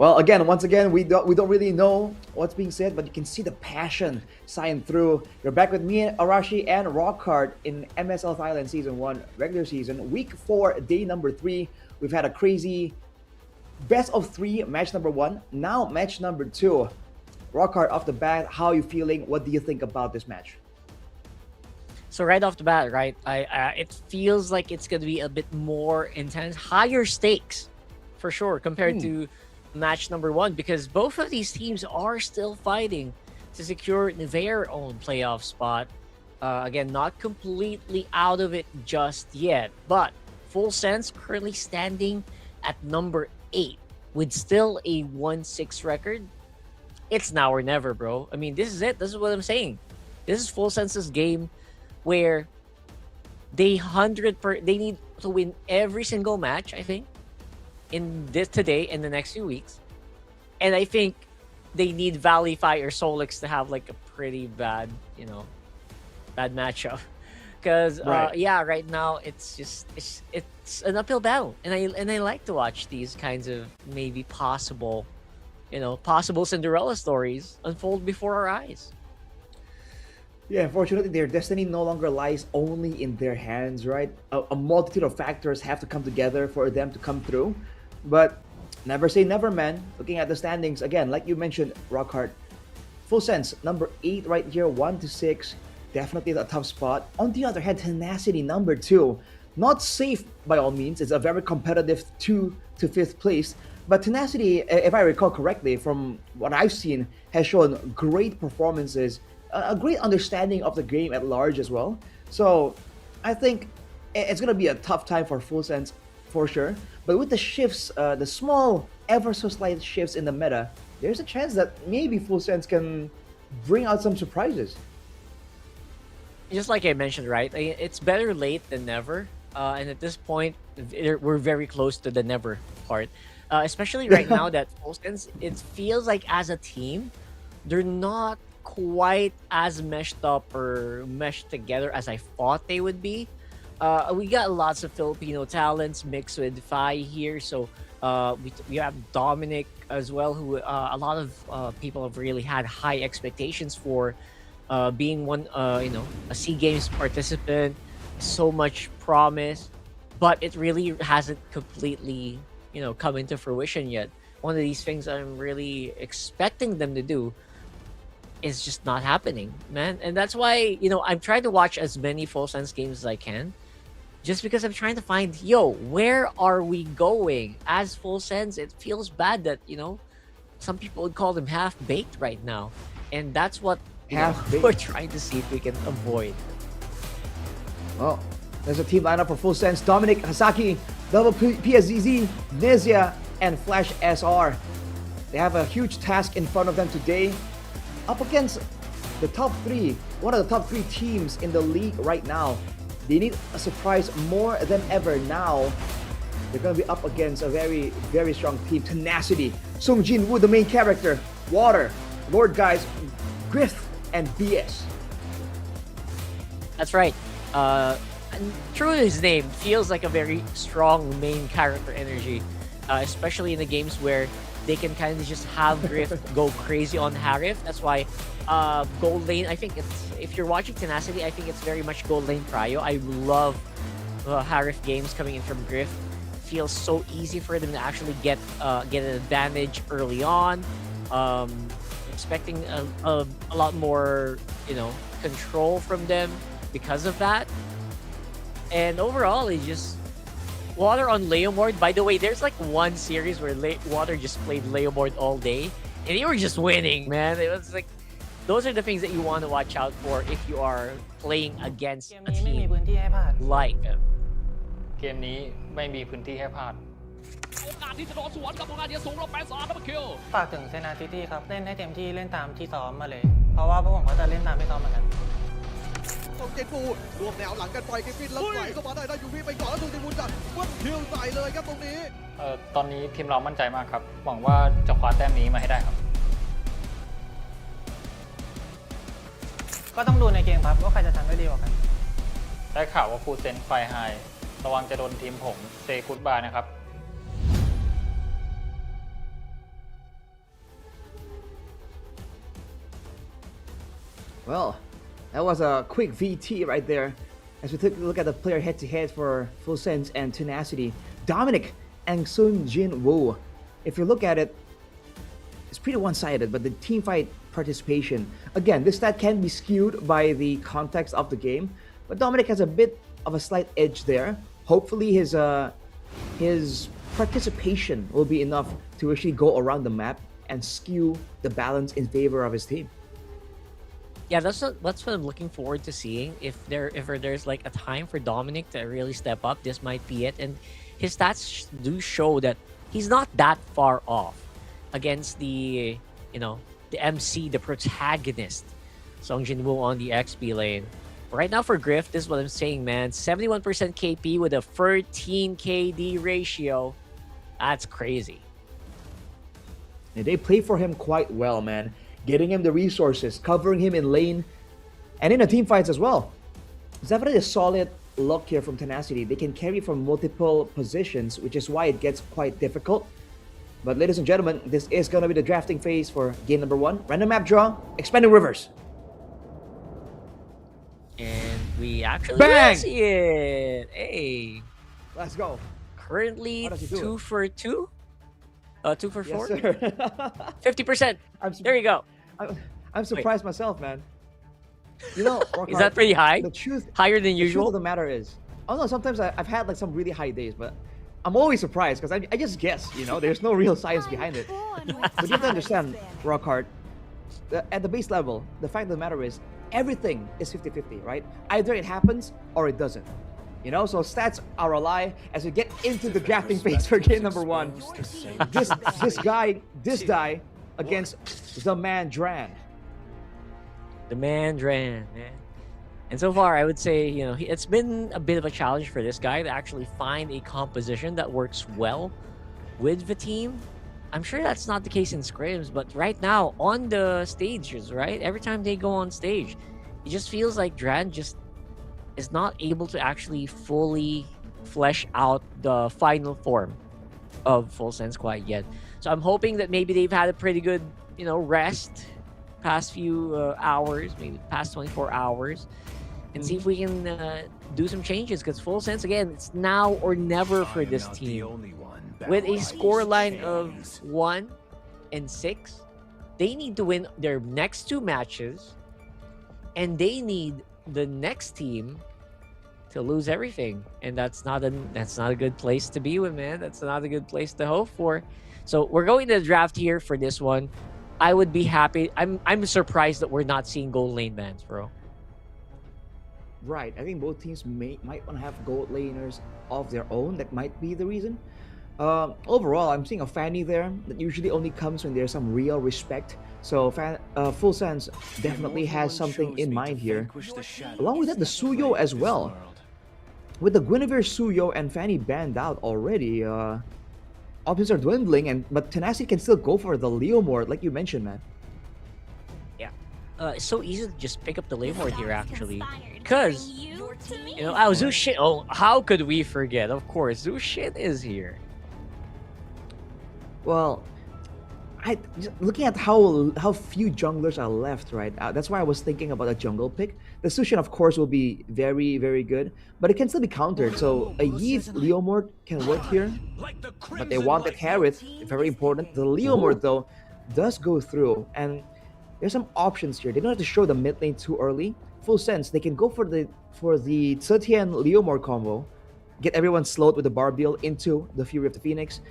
Well, again, once again, we don't really know what's being said, but you can see the passion shine through. You're back with me, Arashi, and Rockhard in MSL Thailand Season 1 regular season. Week 4, day number 3. We've had a crazy best of 3 match number 1. Now match number 2. Rockhard, off the bat, how are you feeling? What do you think about this match? So right off the bat, right, it feels like it's going to be a bit more intense, higher stakes, for sure, compared to match number 1, because both of these teams are still fighting to secure their own playoff spot. Again, not completely out of it just yet, but Full Sense currently standing at number 8 with still a 1-6 record. It's now or never, bro. I mean, this is it. This is what I'm saying. This is Full Sense's game where they need to win every single match, I think, in this today and the next few weeks. And I think they need Valify or Solix to have like a pretty bad, bad matchup. Because right now it's an uphill battle. And I like to watch these kinds of maybe possible Cinderella stories unfold before our eyes. Yeah, unfortunately, their destiny no longer lies only in their hands, right? A multitude of factors have to come together for them to come through. But never say never, man. Looking at the standings, again, like you mentioned, Rockhard, Full Sense, number 8 right here, 1-6. Definitely a tough spot. On the other hand, Tenacity, number 2. Not safe by all means. It's a very competitive 2 to 5th place. But Tenacity, if I recall correctly, from what I've seen, has shown great performances, a great understanding of the game at large as well. So I think it's going to be a tough time for Full Sense for sure. But with the shifts, the small, ever so slight shifts in the meta, there's a chance that maybe Full Sense can bring out some surprises. Just like I mentioned, right? It's better late than never. And at this point, we're very close to the never part. Especially right now that Full Sense, it feels like as a team, they're not quite as meshed up or meshed together as I thought they would be. We got lots of Filipino talents mixed with Phi here, so we have Dominic as well, who a lot of people have really had high expectations for, being one a SEA Games participant. So much promise, but it really hasn't completely come into fruition yet. One of these things I'm really expecting them to do is just not happening, man. And that's why, I'm trying to watch as many Full Sense games as I can, just because I'm trying to find, where are we going as Full Sense? It feels bad that, some people would call them half-baked right now. And that's what Half-baked. we're trying to see if we can avoid. Well, there's a team lineup for Full Sense. Dominic, Hasaki, Double PSZZ, Nizia, and Flash SR. They have a huge task in front of them today. Up against the top three, one of the top three teams in the league right now. They need a surprise more than ever now. They're going to be up against a very, very strong team. Tenacity, Sung Jin Woo, the main character, Water, Lord Guys, Griff, and BS. That's right. And true to his name, feels like a very strong main character energy, especially in the games where they can kind of just have Griff go crazy on Harif. That's why gold lane, I think it's, if you're watching Tenacity, I think it's very much gold lane prio. I love Harif games coming in from Griff. Feels so easy for them to actually get an advantage early on. Expecting a lot more, control from them because of that. And overall, it just Water on Leomord. By the way, there's like one series where Water just played Leomord all day, and they were just winning, man. It was like, those are the things that you want to watch out for if you are playing against a team like them. เกมนี้ไม่มีพื้นที่ให้พลาด ฝากถึงเซนาซิตี้ครับ เล่นให้เต็มที่เล่นตามที่ซ้อมมาเลย เพราะว่าพวกผมก็จะเล่นตามที่ซ้อมเหมือนกัน ของเจนฟูรวมแนวหลังกันปล่อยกิฟฟินแล้วไหลเข้ามาได้ยูพีไปก่อนแล้วถูกติมุนจัดวัดคิวใส่เลยครับตรงนี้ ตอนนี้ทีมเรามั่นใจมากครับ หวังว่าจะคว้าแต้มนี้มาให้ได้ครับ ก็ต้องดูในเกมครับว่าใครจะทำได้ดีกว่ากัน ได้ข่าวว่าฟูเซนไฟไฮระวังจะโดนทีมผมเซกุดบายนะครับ Well, that was a quick VT right there. As we took a look at the player head-to-head for Full Sense and Tenacity, Dominic and Sun Jin Woo. If you look at it, it's pretty one-sided, but the team fight participation, again, this stat can be skewed by the context of the game, but Dominic has a bit of a slight edge there. Hopefully his participation will be enough to actually go around the map and skew the balance in favor of his team. Yeah, that's what I'm looking forward to seeing. If there's like a time for Dominic to really step up, this might be it. And his stats do show that he's not that far off against the MC, the protagonist, Sung Jin Woo on the XP lane. Right now for Griff, this is what I'm saying, man. 71% KP with a 13 KD ratio. That's crazy. And they play for him quite well, man. Getting him the resources, covering him in lane, and in the team fights as well. It's definitely a solid look here from Tenacity. They can carry from multiple positions, which is why it gets quite difficult. But ladies and gentlemen, this is going to be the drafting phase for game number 1. Random map draw, Expanding Rivers. And we actually Bang! see it. Hey. Let's go. Currently 2 for 2? 2 for 4? Yes, sir. 50%. There you go. I'm surprised myself, man. You know, is that pretty high? The truth, higher than the usual? truth of the matter is, oh no, sometimes I've had like some really high days, but I'm always surprised because I just guess, there's no real science behind it. But you have to understand, Rockhard, at the base level, the fact of the matter is, everything is 50-50, right? Either it happens or it doesn't. So stats are a lie. As we get into the drafting phase for game number 1, this guy against the man Dran. The man Dran, man. And so far, I would say, it's been a bit of a challenge for this guy to actually find a composition that works well with the team. I'm sure that's not the case in scrims, but right now, on the stages, right? Every time they go on stage, it just feels like Dran just is not able to actually fully flesh out the final form of Full Sense quite yet. So I'm hoping that maybe they've had a pretty good, rest past few hours, maybe past 24 hours, and see if we can do some changes. Because Full Sense, again, it's now or never for this team. With a scoreline of 1-6, they need to win their next 2 matches, and they need the next team to lose everything, and that's not a good place to be with, man. That's not a good place to hope for. So we're going to the draft here for this one. I would be happy. I'm surprised that we're not seeing gold lane bans, bro. Right. I think both teams might want to have gold laners of their own. That might be the reason. Overall, I'm seeing a Fanny there that usually only comes when there's some real respect. So Full Sense definitely has something in mind here. Along with that, the Suyo as well. With the Guinevere, Suyo, and Fanny banned out already, options are dwindling, but Tenacity can still go for the Leomord, like you mentioned, man. Yeah. It's so easy to just pick up the Leomord here, actually. Because, you know, Zushin, how could we forget? Of course, Zushin is here. Well, looking at how few junglers are left, right? That's why I was thinking about a jungle pick. The Sushin, of course, will be very, very good, but it can still be countered. So a Yeeth Leomord can work here, but they want the Harith, very important. The Leomord, though, does go through, and there's some options here. They don't have to show the mid lane too early. Full Sense, they can go for the Zetian Leomord combo, get everyone slowed with the Barbiel into the Fury of the Phoenix.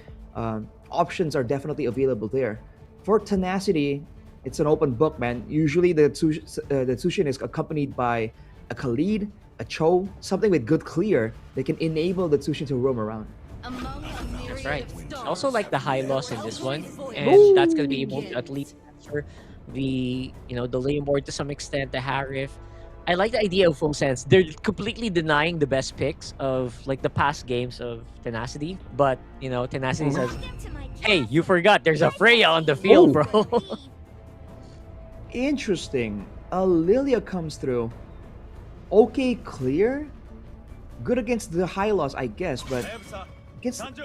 Options are definitely available there. For Tenacity, it's an open book, man. Usually the Tsushin is accompanied by a Khalid, a Cho, something with good clear that can enable the Tsushin to roam around. That's right. Also like the high loss in this one, and that's going to be able to at least answer the Leomord to some extent, the Harif. I like the idea of Full Sense. They're completely denying the best picks of like the past games of Tenacity, but Tenacity says, "Hey, you forgot there's a Freya on the field, bro." Interesting. Lilia comes through. Okay, clear. Good against the high loss, I guess, but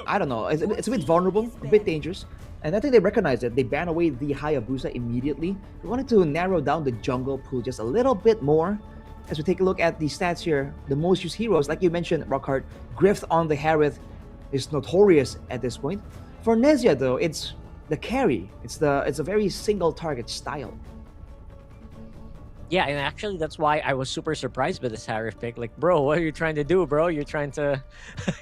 I don't know. It's a bit vulnerable, a bit dangerous. And I think they recognize it. They ban away the Hayabusa immediately. They wanted to narrow down the jungle pool just a little bit more. As we take a look at the stats here, the most used heroes, like you mentioned, Rockhart, Grift on the Harith is notorious at this point. For Nezia, though, it's the carry. It's a very single target style. Yeah, and actually that's why I was super surprised by this Harif pick. Like, bro, what are you trying to do, bro? You're trying to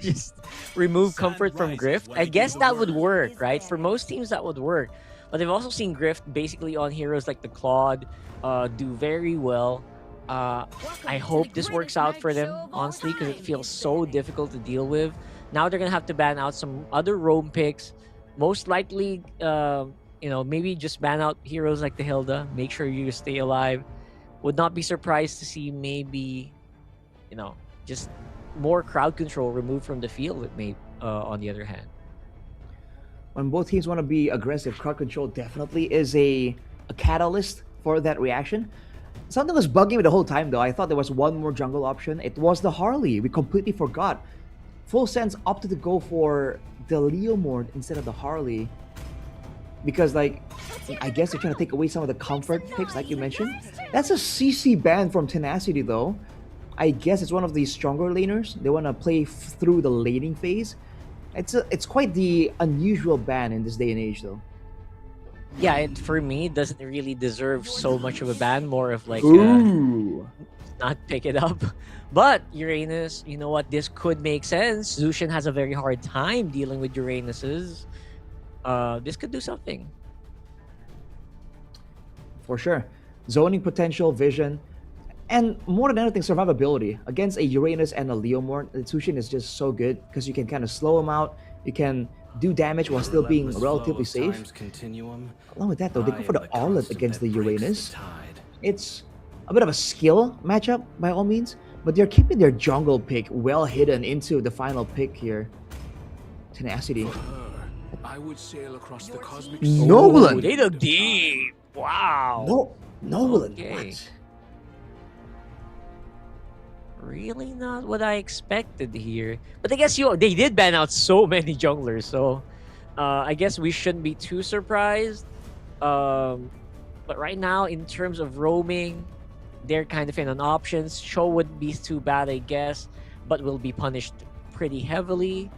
just remove comfort from Grift? I guess that would work, right? For most teams, that would work. But I've also seen Grift basically on heroes like the Claude do very well. I hope this works out for them, honestly, because it feels so difficult to deal with. Now they're going to have to ban out some other roam picks. Most likely, maybe just ban out heroes like the Hilda. Make sure you stay alive. Would not be surprised to see maybe, just more crowd control removed from the field, on the other hand. When both teams want to be aggressive, crowd control definitely is a catalyst for that reaction. Something was bugging me the whole time, though. I thought there was one more jungle option. It was the Harley. We completely forgot. Full Sense opted to go for the Leomord instead of the Harley. Because, I guess they're trying to take away some of the comfort picks, like you mentioned. That's a CC ban from Tenacity, though. I guess it's one of the stronger laners. They want to play through the laning phase. It's quite the unusual ban in this day and age, though. Yeah, it for me doesn't really deserve so much of a ban. More of not pick it up. But Uranus, you know what? This could make sense. Zushin has a very hard time dealing with Uranuses. This could do something. For sure. Zoning potential, vision, and more than anything, survivability. Against a Uranus and a Leomord, the Tsushin is just so good because you can kind of slow them out. You can do damage while still being relatively safe. Along with that, though, they go for the Aullet against the Uranus. It's a bit of a skill matchup, by all means, but they're keeping their jungle pick well hidden into the final pick here. Tenacity. I would sail across the cosmic Nolan! They look deep! Wow! Nolan, okay. what? Really not what I expected here. But I guess they did ban out so many junglers, so I guess we shouldn't be too surprised. But right now, in terms of roaming, they're kind of in on options. Show wouldn't be too bad, I guess, but will be punished pretty heavily.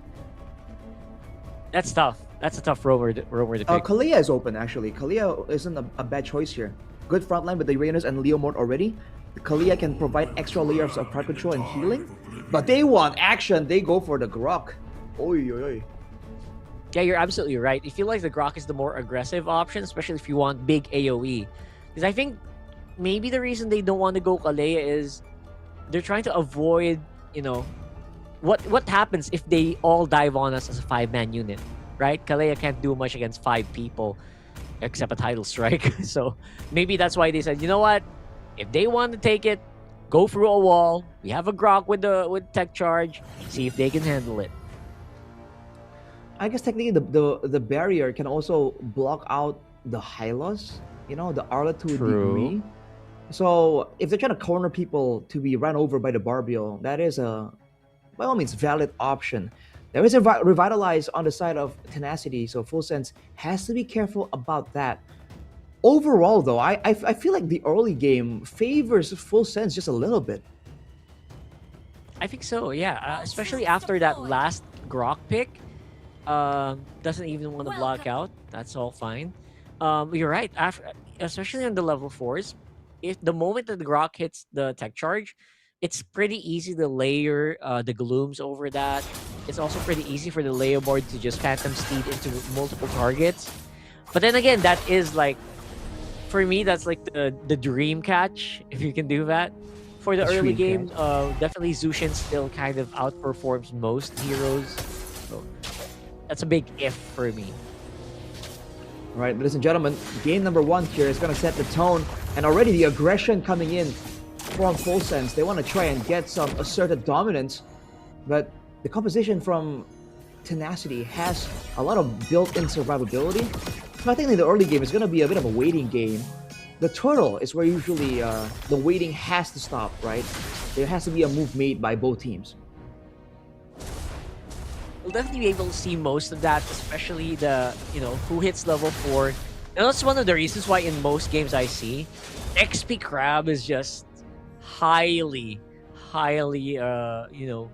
That's tough. That's a tough roamer to pick. Kalia is open, actually. Kalia isn't a bad choice here. Good frontline with the Uranus and Leomord already. Kalia can provide extra layers of crowd control and healing. But they want action. They go for the Grok. Oi, oi, oi. Yeah, you're absolutely right. I feel like the Grok is the more aggressive option, especially if you want big AoE. Because I think maybe the reason they don't want to go Kalea is they're trying to avoid, you know, what happens if they all dive on us as a 5-man unit, right? Kalea can't do much against 5 people except a title strike. So maybe that's why they said, you know what? If they want to take it, go through a wall. We have a Grok with tech charge. See if they can handle it. I guess technically the barrier can also block out the Hylos, you know, the Arla to a degree. So if they're trying to corner people to be run over by the Barbiel, that is a, by all means, valid option. There is a Revitalize on the side of Tenacity, so Full Sense has to be careful about that. Overall, though, I feel like the early game favors Full Sense just a little bit. I think so, yeah. Especially after that last Grok pick. Doesn't even want to block out. That's all fine. You're right. Especially on the level 4s, if the moment that the Grok hits the tech charge, it's pretty easy to layer the glooms over that. It's also pretty easy for the layer board to just phantom steed into multiple targets. But then again, that is like, for me, that's like the dream catch, if you can do that. For the early game, definitely Zushin still kind of outperforms most heroes. So that's a big if for me. All right, ladies and gentlemen, game number 1 here is going to set the tone. And already the aggression coming in from Full Sense. They want to try and get some asserted dominance. But the composition from Tenacity has a lot of built-in survivability. So I think in the early game, it's going to be a bit of a waiting game. The turtle is where usually the waiting has to stop, right? There has to be a move made by both teams. We'll definitely be able to see most of that, especially the, you know, who hits level 4. And that's one of the reasons why in most games I see, XP Crab is just highly, you know,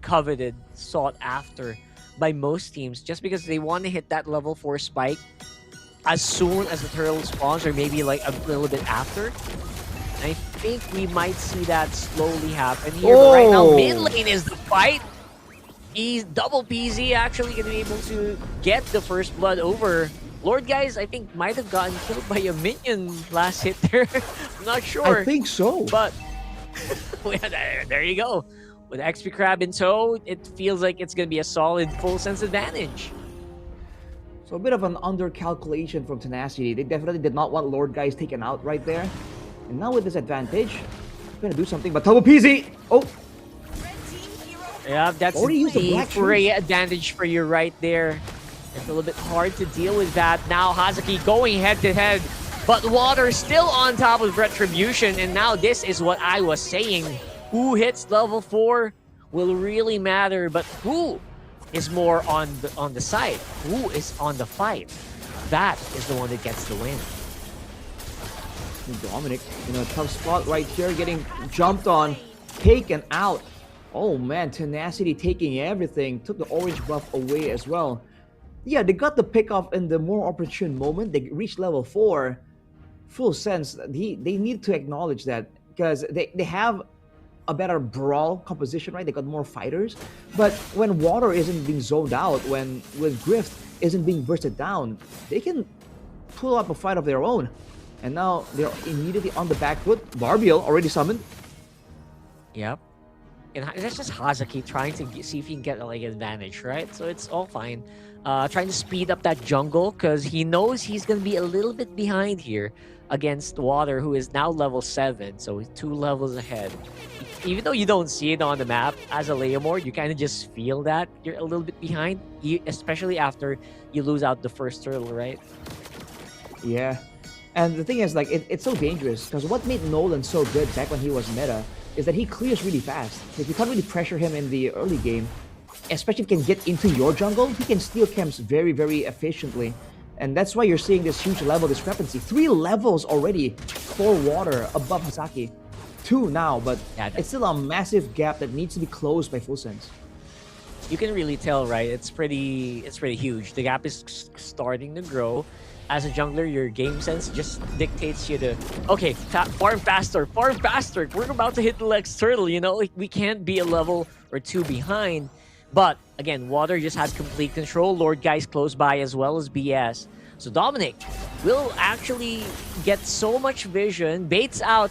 coveted, sought after by most teams, just because they want to hit that level 4 spike as soon as the turtle spawns, or maybe like a little bit after. And I think we might see that slowly happen here. But right now, mid lane is the fight. He's double PZ actually going to be able to get the first blood over. Lord Guys, I think, might have gotten killed by a minion last hit there. I'm not sure. I think so. But there you go. With XP Crab in tow, it feels like it's going to be a solid Full Sense advantage. So a bit of an under-calculation from Tenacity. They definitely did not want Lord Guys taken out right there. And now with this advantage, they're going to do something. But Turbo PZ! Oh! Yeah, that's the Foray advantage for you right there. It's a little bit hard to deal with that. Now Hazuki going head-to-head. But Water still on top of Retribution. And now this is what I was saying. Who hits level 4 will really matter. But who is more on the side? Who is on the fight? That is the one that gets the win. Dominic in a tough spot right here, getting jumped on, taken out. Oh man, Tenacity taking everything, took the orange buff away as well. Yeah, they got the pick off in the more opportune moment. They reached level 4. Full Sense, they need to acknowledge that, because they have a better brawl composition, right? They got more fighters. But when Water isn't being zoned out, when Grift isn't being bursted down, they can pull up a fight of their own. And now they're immediately on the back foot. Barbiel already summoned. Yep. And that's just Hazuki trying to see if he can get like an advantage, right? So it's all fine. Trying to speed up that jungle because he knows he's going to be a little bit behind here against Water, who is now level 7. So he's 2 levels ahead. Even though you don't see it on the map as a Leomord, you kind of just feel that you're a little bit behind, especially after you lose out the first turtle, right? Yeah. And the thing is, like, it's so dangerous because what made Nolan so good back when he was meta is that he clears really fast. If you can't really pressure him in the early game, especially if he can get into your jungle, he can steal camps very, very efficiently. And that's why you're seeing this huge level discrepancy. 3 levels already for Water above Hasaki. 2 now, but yeah, it's still a massive gap that needs to be closed by Full Sense. You can really tell, right? It's pretty huge. The gap is starting to grow. As a jungler, your game sense just dictates you to, okay, farm faster, farm faster. We're about to hit the next turtle, you know? Like, we can't be a level or 2 behind. But again, Water just has complete control. Lord Guy's close by as well as BS. So Dominic will actually get so much vision, baits out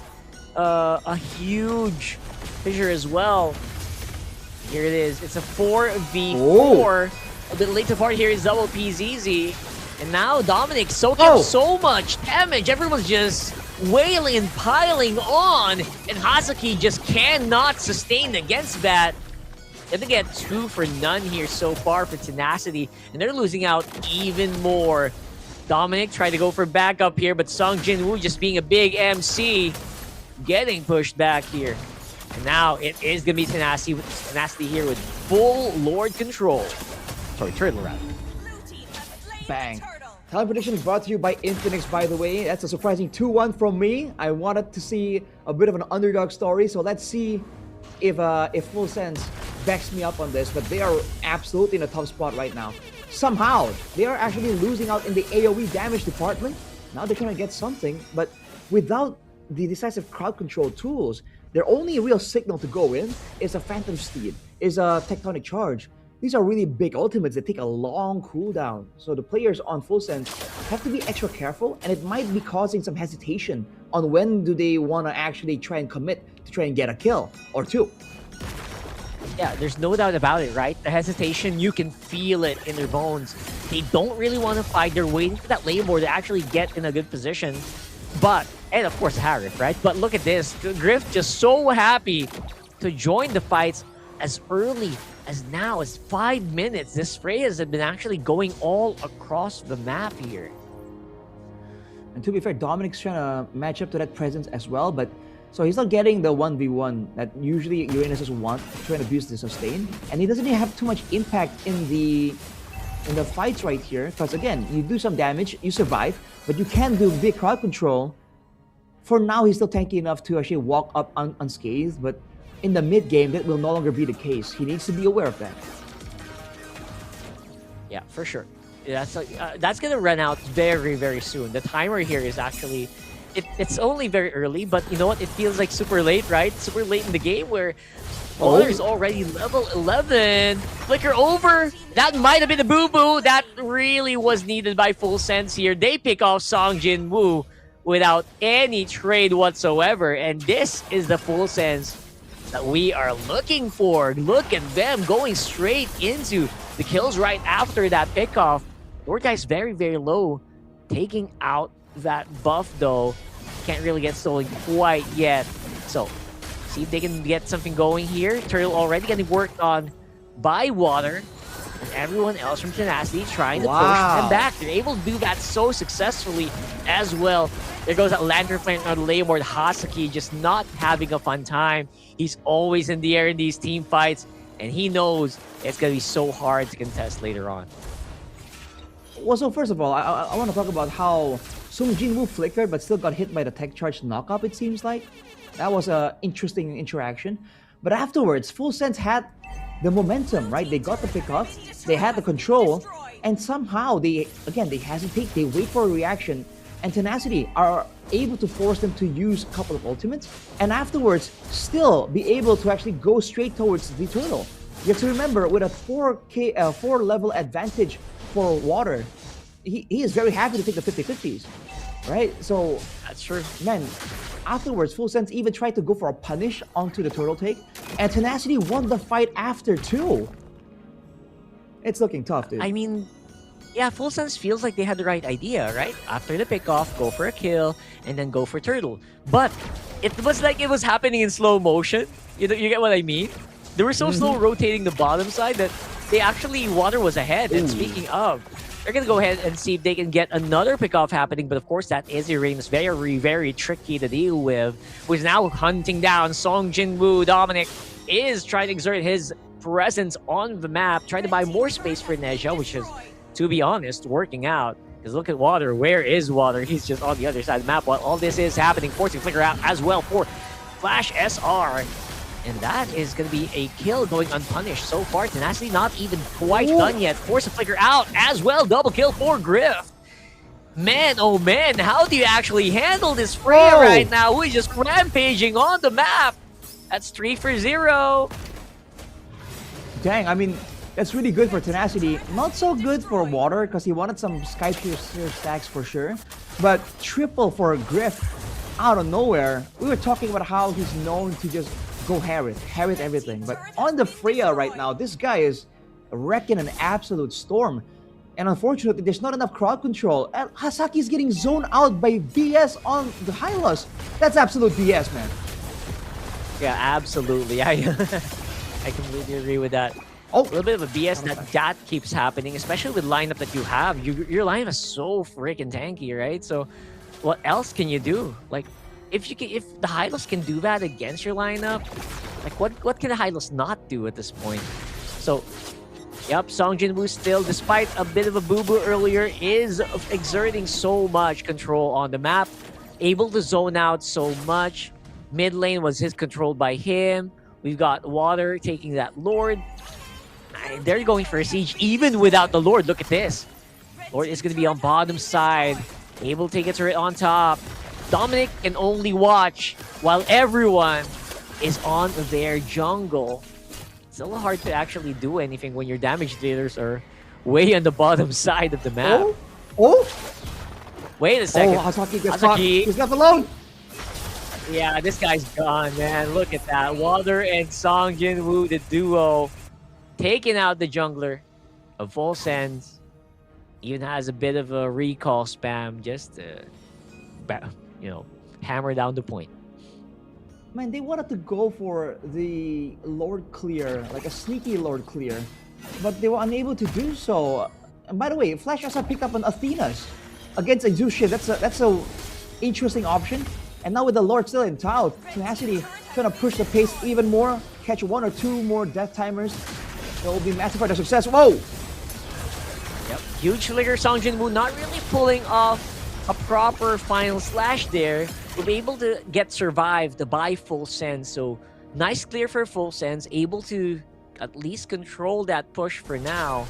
a huge fissure as well. Here it is. It's a 4v4. A bit late to part here is Double PZZ. And now Dominic soaking up so much damage. Everyone's just wailing and piling on. And Hazuki just cannot sustain against that. They have to get 2 for none here so far for Tenacity. And they're losing out even more. Dominic tried to go for backup here, but Sung Jin-woo just being a big MC, getting pushed back here. And now it is going to be Tenacity here with full Lord control. Sorry, Turtle rather. Bang. Talent prediction is brought to you by Infinix, by the way. That's a surprising 2-1 from me. I wanted to see a bit of an underdog story, so let's see if Full Sense backs me up on this. But they are absolutely in a tough spot right now. Somehow, they are actually losing out in the AoE damage department. Now they can get something, but without the decisive crowd control tools, their only real signal to go in is a Phantom Steed, is a Tectonic Charge. These are really big ultimates that take a long cooldown, so the players on Full Sense have to be extra careful, and it might be causing some hesitation on when do they want to actually try and commit to try and get a kill or 2. Yeah, there's no doubt about it, right? The hesitation, you can feel it in their bones. They don't really want to fight. They're waiting for that labor to actually get in a good position. But, and of course, Harif, right? But look at this. Griff just so happy to join the fights as early as now, as 5 minutes. This fray has been actually going all across the map here. And to be fair, Dominic's trying to match up to that presence as well, but so he's not getting the 1v1 that usually Uranus want, trying to boost the sustain, and he doesn't even have too much impact in the fights right here, because again, you do some damage, you survive, but you can do big crowd control. For now, he's still tanky enough to actually walk up unscathed, but in the mid game, that will no longer be the case. He needs to be aware of that. Yeah, for sure. That's gonna run out very, very soon. The timer here is actually, it's only very early, but you know what? It feels like super late, right? Super late in the game where Water's already level 11. Flicker over. That might have been a boo-boo. That really was needed by Full Sense here. They pick off Song Jin-woo without any trade whatsoever. And this is the Full Sense that we are looking for. Look at them going straight into the kills right after that pickoff. Your guy's very, very low. Taking out that buff though. Can't really get stolen quite yet. So, see if they can get something going here. Turtle already getting worked on by Water. And everyone else from Tenacity trying to push them back. They're able to do that so successfully as well. There goes that Lantern Flame on Laymore. Hazuki just not having a fun time. He's always in the air in these team fights. And he knows it's going to be so hard to contest later on. Well, so first of all, I want to talk about how Sung Jin-woo flickered but still got hit by the Tech Charge knockup, it seems like. That was an interesting interaction. But afterwards, Full Sense had the momentum, right? They got the pickoff, they had the control, and somehow they hesitate, they wait for a reaction, and Tenacity are able to force them to use a couple of ultimates, and afterwards still be able to actually go straight towards the Turtle. You have to remember, with a 4 level advantage for Water, he is very happy to take the 50-50s, right? So that's true. Man, afterwards, Full Sense even tried to go for a punish onto the Turtle take, and Tenacity won the fight after too. It's looking tough, dude. I mean, yeah, Full Sense feels like they had the right idea, right? After the pickoff, go for a kill, and then go for Turtle. But it was like it was happening in slow motion. You get what I mean? They were so slow rotating the bottom side that they actually, Water was ahead. And speaking of, they're going to go ahead and see if they can get another pickoff happening. But of course, that is Uranus. Very, very tricky to deal with. Who's now hunting down Song Jin-woo. Dominic is trying to exert his presence on the map. Trying to buy more space for Neja, which is, to be honest, working out. Because look at Water. Where is Water? He's just on the other side of the map while all this is happening. Forcing Flicker out as well for Flash SR. And that is going to be a kill going unpunished so far. Tenacity not even quite done yet. Force a Flicker out as well. Double kill for Griff. Man, oh man, how do you actually handle this Freya right now? Who is just rampaging on the map? That's 3 for 0. Dang, I mean, that's really good for Tenacity. Not so good for Water because he wanted some Sky Piercer stacks for sure. But triple for Griff out of nowhere. We were talking about how he's known to just go Harith everything. But on the Freya right now, this guy is wrecking an absolute storm. And unfortunately, there's not enough crowd control. And Hasaki's getting zoned out by BS on the Hylos. That's absolute BS, man. Yeah, absolutely. I completely agree with that. Oh, a little bit of a BS that keeps happening, especially with lineup that you have. Your lineup is so freaking tanky, right? So, what else can you do? Like, if the Hylos can do that against your lineup, like what can the Hylos not do at this point? So, yep, Song Jinwoo still, despite a bit of a boo-boo earlier, is exerting so much control on the map, able to zone out so much. Mid lane was controlled by him. We've got Water taking that Lord. They're going for a siege even without the Lord. Look at this. Lord is going to be on bottom side, able to take a turret on top. Dominic can only watch while everyone is on their jungle. It's a little hard to actually do anything when your damage dealers are way on the bottom side of the map. Wait a second. Hasaki gets caught. He's left alone. Yeah, this guy's gone, man. Look at that. Water and Song Jinwoo, the duo, taking out the jungler of Full Sends. Even has a bit of a recall spam just to, hammer down the point. Man, they wanted to go for the Lord clear, like a sneaky Lord clear, but they were unable to do so. And by the way, Flash also picked up on Athena's against a Zeus shield. That's a interesting option. And now with the Lord still in town, Tenacity trying to push the pace even more, catch 1 or 2 more death timers. It will be massive for the success. Whoa! Yep, huge flicker. Song Jinwoo not really pulling off a proper final slash there. Will be able to survived by Full Send. So nice clear for Full Send, able to at least control that push for now.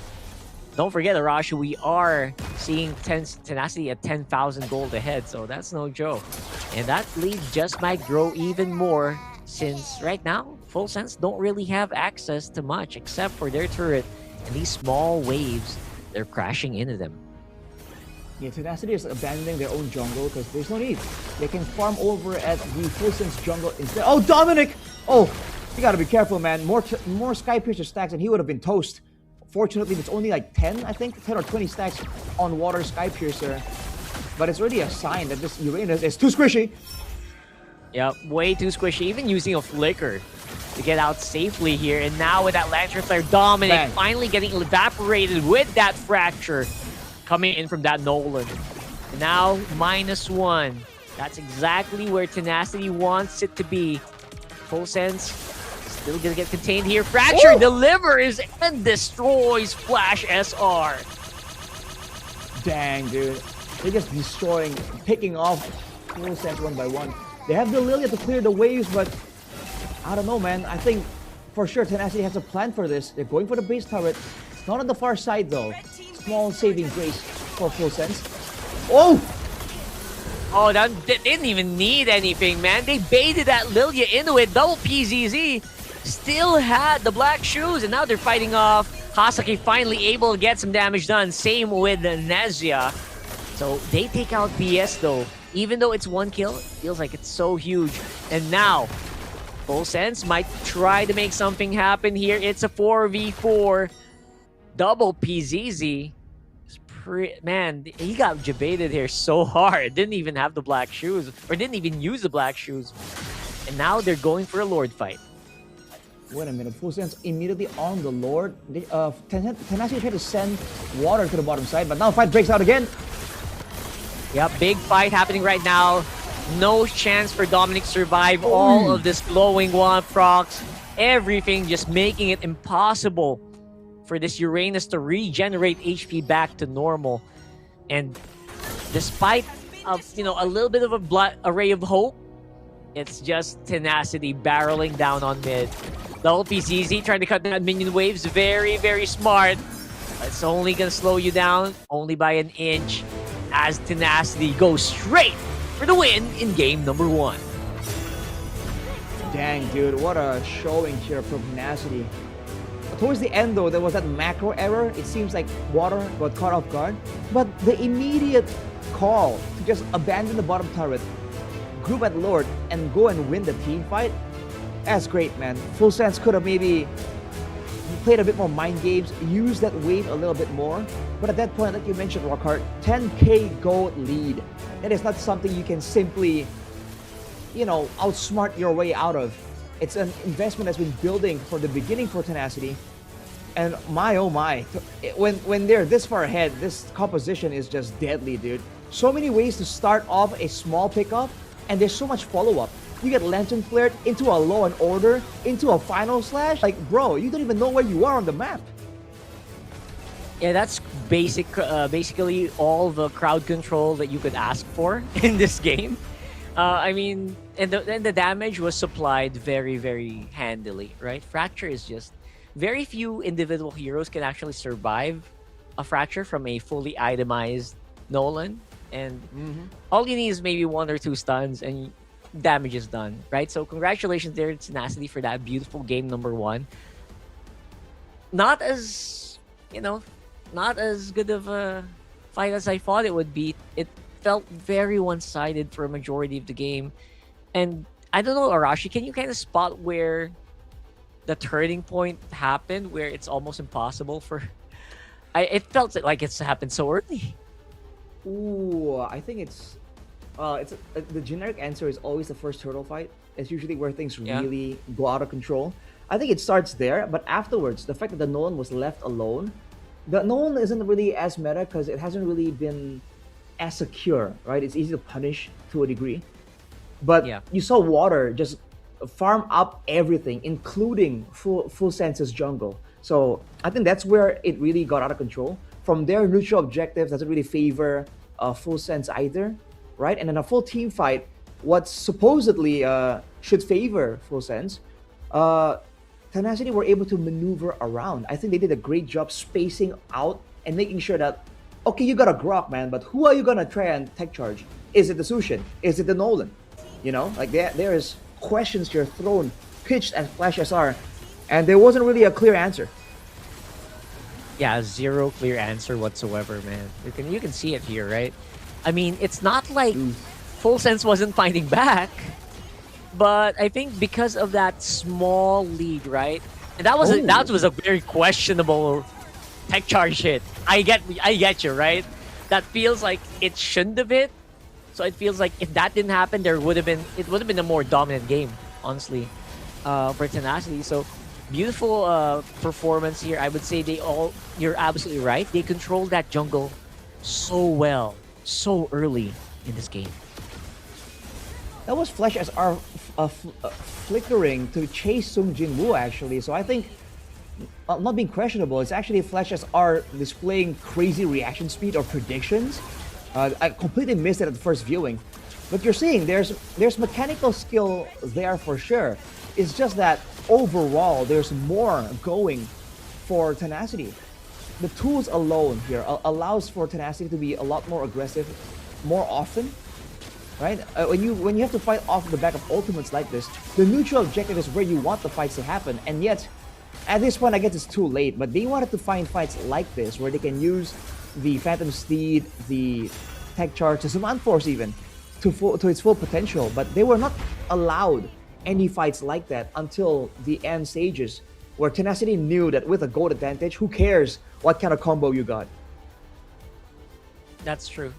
Don't forget, Arashi, we are seeing Tenacity at 10,000 gold ahead, so that's no joke. And that lead just might grow even more since right now, Full Sends don't really have access to much except for their turret and these small waves. They're crashing into them. Yeah, Tenacity is abandoning their own jungle because there's no need. They can farm over at the Full Sends jungle instead. Oh, Dominic! Oh, you gotta be careful, man. More Sky Piercer stacks and he would have been toast. Fortunately, it's only like 10, I think, 10 or 20 stacks on Water Sky Piercer. But it's already a sign that this Uranus is too squishy. Yep, way too squishy. Even using a flicker to get out safely here. And now with that Lantern Flare, Dominic finally getting evaporated with that Fracture coming in from that Nolan. And now, -1. That's exactly where Tenacity wants it to be. Full Sends still gonna get contained here. Fracture delivers and destroys Flash SR. Dang, dude. They're just destroying, picking off Full Sends one by one. They have the Lilia to clear the waves, but I don't know, man. I think for sure Tenacity has a plan for this. They're going for the base turret. It's not on the far side, though. Small saving grace for Full Sends. Oh! Oh, that didn't even need anything, man. They baited that Lilia into it. Double PZZ. Still had the black shoes, and now they're fighting off. Hasaki finally able to get some damage done. Same with Nezia. So they take out BS though. Even though it's 1 kill, it feels like it's so huge. And now, Full Sends might try to make something happen here. It's a 4v4. Double PZZ. Man, he got debated here so hard. Didn't even have the black shoes, or didn't even use the black shoes. And now they're going for a Lord fight. Wait a minute, Full Sends immediately on the Lord. Tenacity tried to send Water to the bottom side, but now fight breaks out again. Yep, big fight happening right now. No chance for Dominic to survive all of this glowing wand procs. Everything just making it impossible for this Uranus to regenerate HP back to normal. And despite a little bit of a ray of hope, it's just Tenacity barreling down on mid. Double PCZ trying to cut down minion waves. Very, very smart. It's only gonna slow you down only by an inch as Tenacity goes straight for the win in game number 1. Dang, dude, what a showing here from Tenacity. Towards the end, though, there was that macro error. It seems like water got caught off guard. But the immediate call to just abandon the bottom turret, group at Lord, and go and win the team fight, that's great, man. Full Sense could have maybe played a bit more mind games, used that wave a little bit more. But at that point, like you mentioned, Rockhart, 10k gold lead. That is not something you can simply, outsmart your way out of. It's an investment that's been building from the beginning for Tenacity. And my, oh my, when they're this far ahead, this composition is just deadly, dude. So many ways to start off a small pickup, and there's so much follow-up. You get Lantern Flared into a Law and Order, into a Final Slash. Like, bro, you don't even know where you are on the map. Yeah, that's basically all the crowd control that you could ask for in this game. I mean, and the damage was supplied very, very handily, right? Fracture is just... Very few individual heroes can actually survive a Fracture from a fully itemized Nolan. And all you need is maybe 1 or 2 stuns and damage is done, right? So congratulations there to Tenacity for that beautiful game number 1. Not as, not as good of a fight as I thought it would be. It felt very one-sided for a majority of the game. And I don't know, Arashi, can you kind of spot where the turning point happened, where it's almost impossible for... It felt like it's happened so early. Ooh, I think it's the generic answer is always the first turtle fight. It's usually where things really go out of control. I think it starts there, but afterwards, the fact that the Nolan was left alone, the Nolan isn't really as meta because it hasn't really been as secure, right? It's easy to punish to a degree. But you saw Water just farm up everything, including full Sense's jungle. So I think that's where it really got out of control. From their neutral objectives doesn't really favor Full Sense either, right? And in a full team fight, what supposedly should favor Full Sense, Tenacity were able to maneuver around. I think they did a great job spacing out and making sure that, okay, you got a Grok, man, but who are you gonna try and tech charge? Is it the Sushin? Is it the Nolan? Like there is questions you're thrown, pitched at Flash SR, and there wasn't really a clear answer. Yeah, zero clear answer whatsoever, man. You can see it here, right? I mean, it's not like Full Sense wasn't fighting back, but I think because of that small lead, right? And that was a very questionable tech charge hit. I get you, right? That feels like it shouldn't have hit. So it feels like if that didn't happen, it would have been a more dominant game, honestly, for Tenacity. So beautiful performance here. I would say you're absolutely right. They controlled that jungle so well, so early in this game. That was Flash SR flickering to chase Sung Jin Woo, actually. So I think, not being questionable, it's actually Flash SR displaying crazy reaction speed or predictions. I completely missed it at the first viewing. But you're seeing there's mechanical skill there for sure. It's just that overall, there's more going for Tenacity. The tools alone here allows for Tenacity to be a lot more aggressive more often, right? When you have to fight off the back of ultimates like this, the neutral objective is where you want the fights to happen, and yet at this point I guess it's too late, but they wanted to find fights like this where they can use the Phantom Steed, the tech charge, the Summon Force even, to its full potential, but they were not allowed any fights like that until the end stages, where Tenacity knew that with a gold advantage, who cares what kind of combo you got? That's true.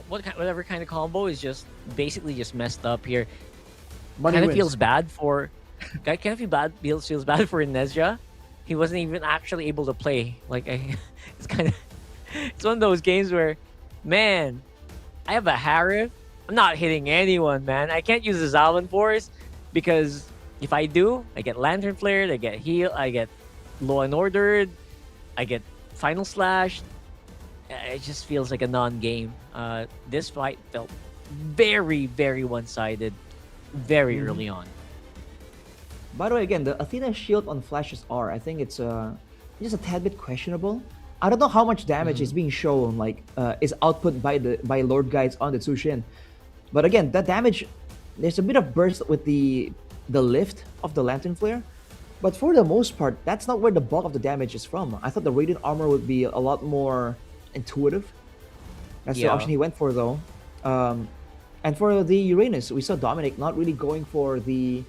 Whatever kind of combo is just basically just messed up here. Kind of feels bad for feels bad for Inezja. He wasn't even actually able to play. It's one of those games where, man, I have a Harif. I'm not hitting anyone, man. I can't use the Zalman Force because if I do, I get Lantern Flared, I get heal, I get Law and Ordered, I get Final Slash. It just feels like a non-game. This fight felt very, very one-sided very early on. By the way, again, the Athena shield on Flash's R, I think it's just a tad bit questionable. I don't know how much damage is being shown, is output by Lord Guides on the Tsushin. But again, that damage, there's a bit of burst with the lift of the Lantern Flare. But for the most part, that's not where the bulk of the damage is from. I thought the Radiant Armor would be a lot more intuitive. That's the Yeah. option he went for, though. And for the Uranus, we saw Dominic not really going for the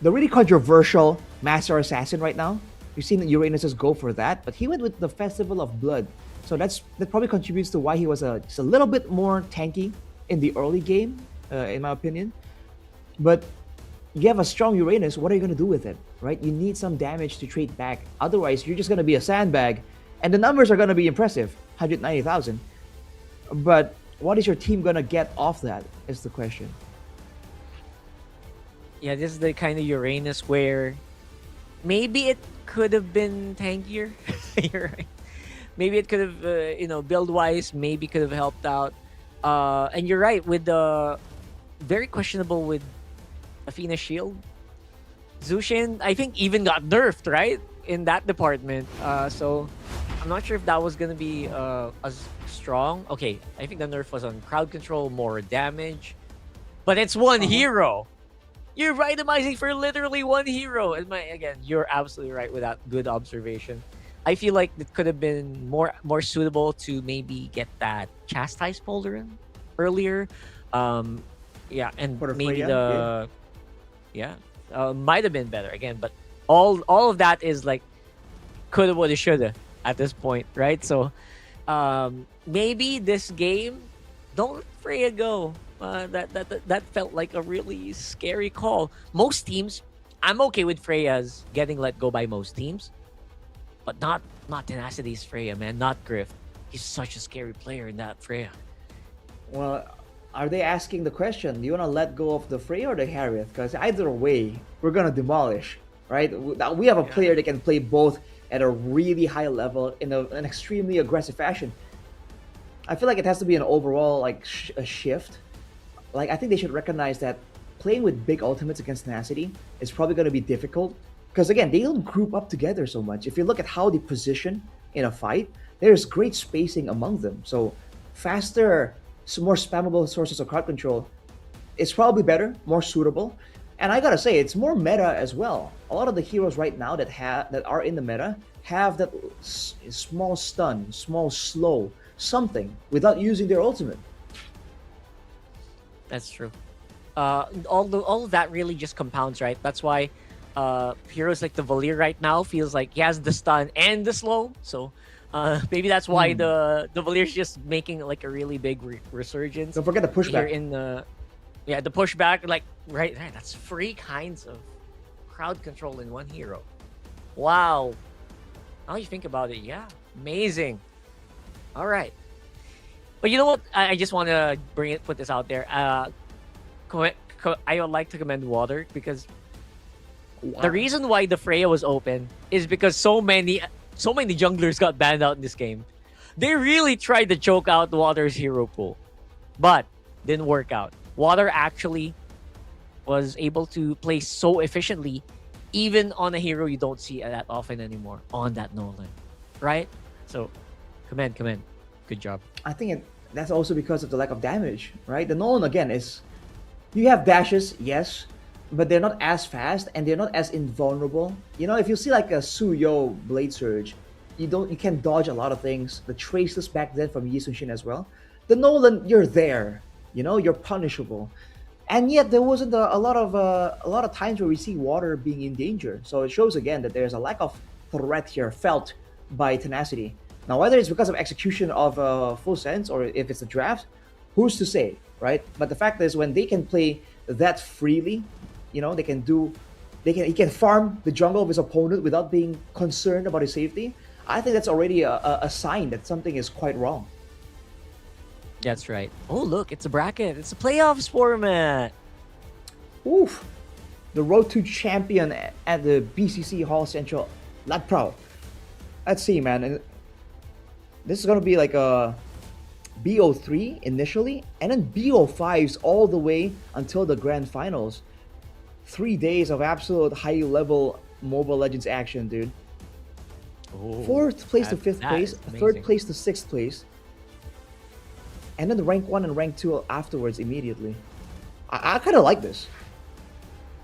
really controversial Master Assassin right now. We've seen Uranus go for that, but he went with the Festival of Blood. So that probably contributes to why he was just a little bit more tanky in the early game, in my opinion. But you have a strong Uranus, what are you going to do with it, right? You need some damage to trade back. Otherwise, you're just going to be a sandbag. And the numbers are going to be impressive, 190,000. But what is your team going to get off that is the question. Yeah, this is the kind of Uranus where maybe it could have been tankier. You're right. Maybe it could have, build-wise, maybe could have helped out. And you're right, with the very questionable with Athena Shield. Zushin, I think, even got nerfed, right? In that department. So I'm not sure if that was going to be as strong. Okay, I think the nerf was on crowd control, more damage. But it's one hero. You're itemizing for literally one hero. And again, you're absolutely right with that. Good observation. I feel like it could have been more suitable to maybe get that Chastise Polder in earlier. Yeah, and For maybe Freya, might have been better again. But all of that is like coulda, woulda, shoulda at this point, right? So maybe this game, don't let Freya go. That felt like a really scary call. Most teams, I'm okay with Freya's getting let go by most teams, but not Tenacity's Freya, man. Not Griff. He's such a scary player in that Freya. Well, are they asking the question, do you want to let go of the Freya or the Harriet? Because either way, we're going to demolish, right? We have a player that can play both at a really high level in an extremely aggressive fashion. I feel like it has to be an overall a shift. Like, I think they should recognize that playing with big ultimates against Tenacity is probably going to be difficult. Because again, they don't group up together so much. If you look at how they position in a fight, there's great spacing among them. So faster, more spammable sources of crowd control is probably better, more suitable. And I gotta say, it's more meta as well. A lot of the heroes right now that are in the meta have that small stun, small slow, something without using their ultimate. That's true. All of that really just compounds, right? That's why heroes like the Valir right now feels like he has the stun and the slow. So maybe that's why the Valir's just making like a really big resurgence. Don't forget the pushback. Here in the pushback, like right there. That's 3 kinds of crowd control in one hero. Wow. Now you think about it, yeah, amazing. All right. But you know what? I just want to put this out there. I would like to commend Water because the reason why the Freya was open is because so many junglers got banned out in this game. They really tried to choke out Water's hero pool, but didn't work out. Water actually was able to play so efficiently, even on a hero you don't see that often anymore, on that Nolan, right? So, commend. Good job. I think that's also because of the lack of damage, right? The Nolan, again, is... You have dashes, yes, but they're not as fast and they're not as invulnerable. You know, if you see like a Suyo Blade Surge, you can dodge a lot of things. The Traceless back then from Yi Sun-shin as well. The Nolan, you're there. You know, you're punishable. And yet there wasn't a lot of times where we see Water being in danger. So it shows again that there's a lack of threat here felt by Tenacity. Now, whether it's because of execution of Full Sense or if it's a draft, who's to say, right? But the fact is, when they can play that freely, you know, he can farm the jungle of his opponent without being concerned about his safety. I think that's already a sign that something is quite wrong. That's right. Oh, look, it's a bracket. It's a playoffs format. Oof. The road to champion at the BCC Hall Central. Lat Pro. Let's see, man. This is going to be like a BO3 initially, and then BO5s all the way until the grand finals. 3 days of absolute high-level Mobile Legends action, dude. Oh, 4th place to 5th place, 3rd place to 6th place, and then the rank 1 and rank 2 afterwards immediately. I kind of like this.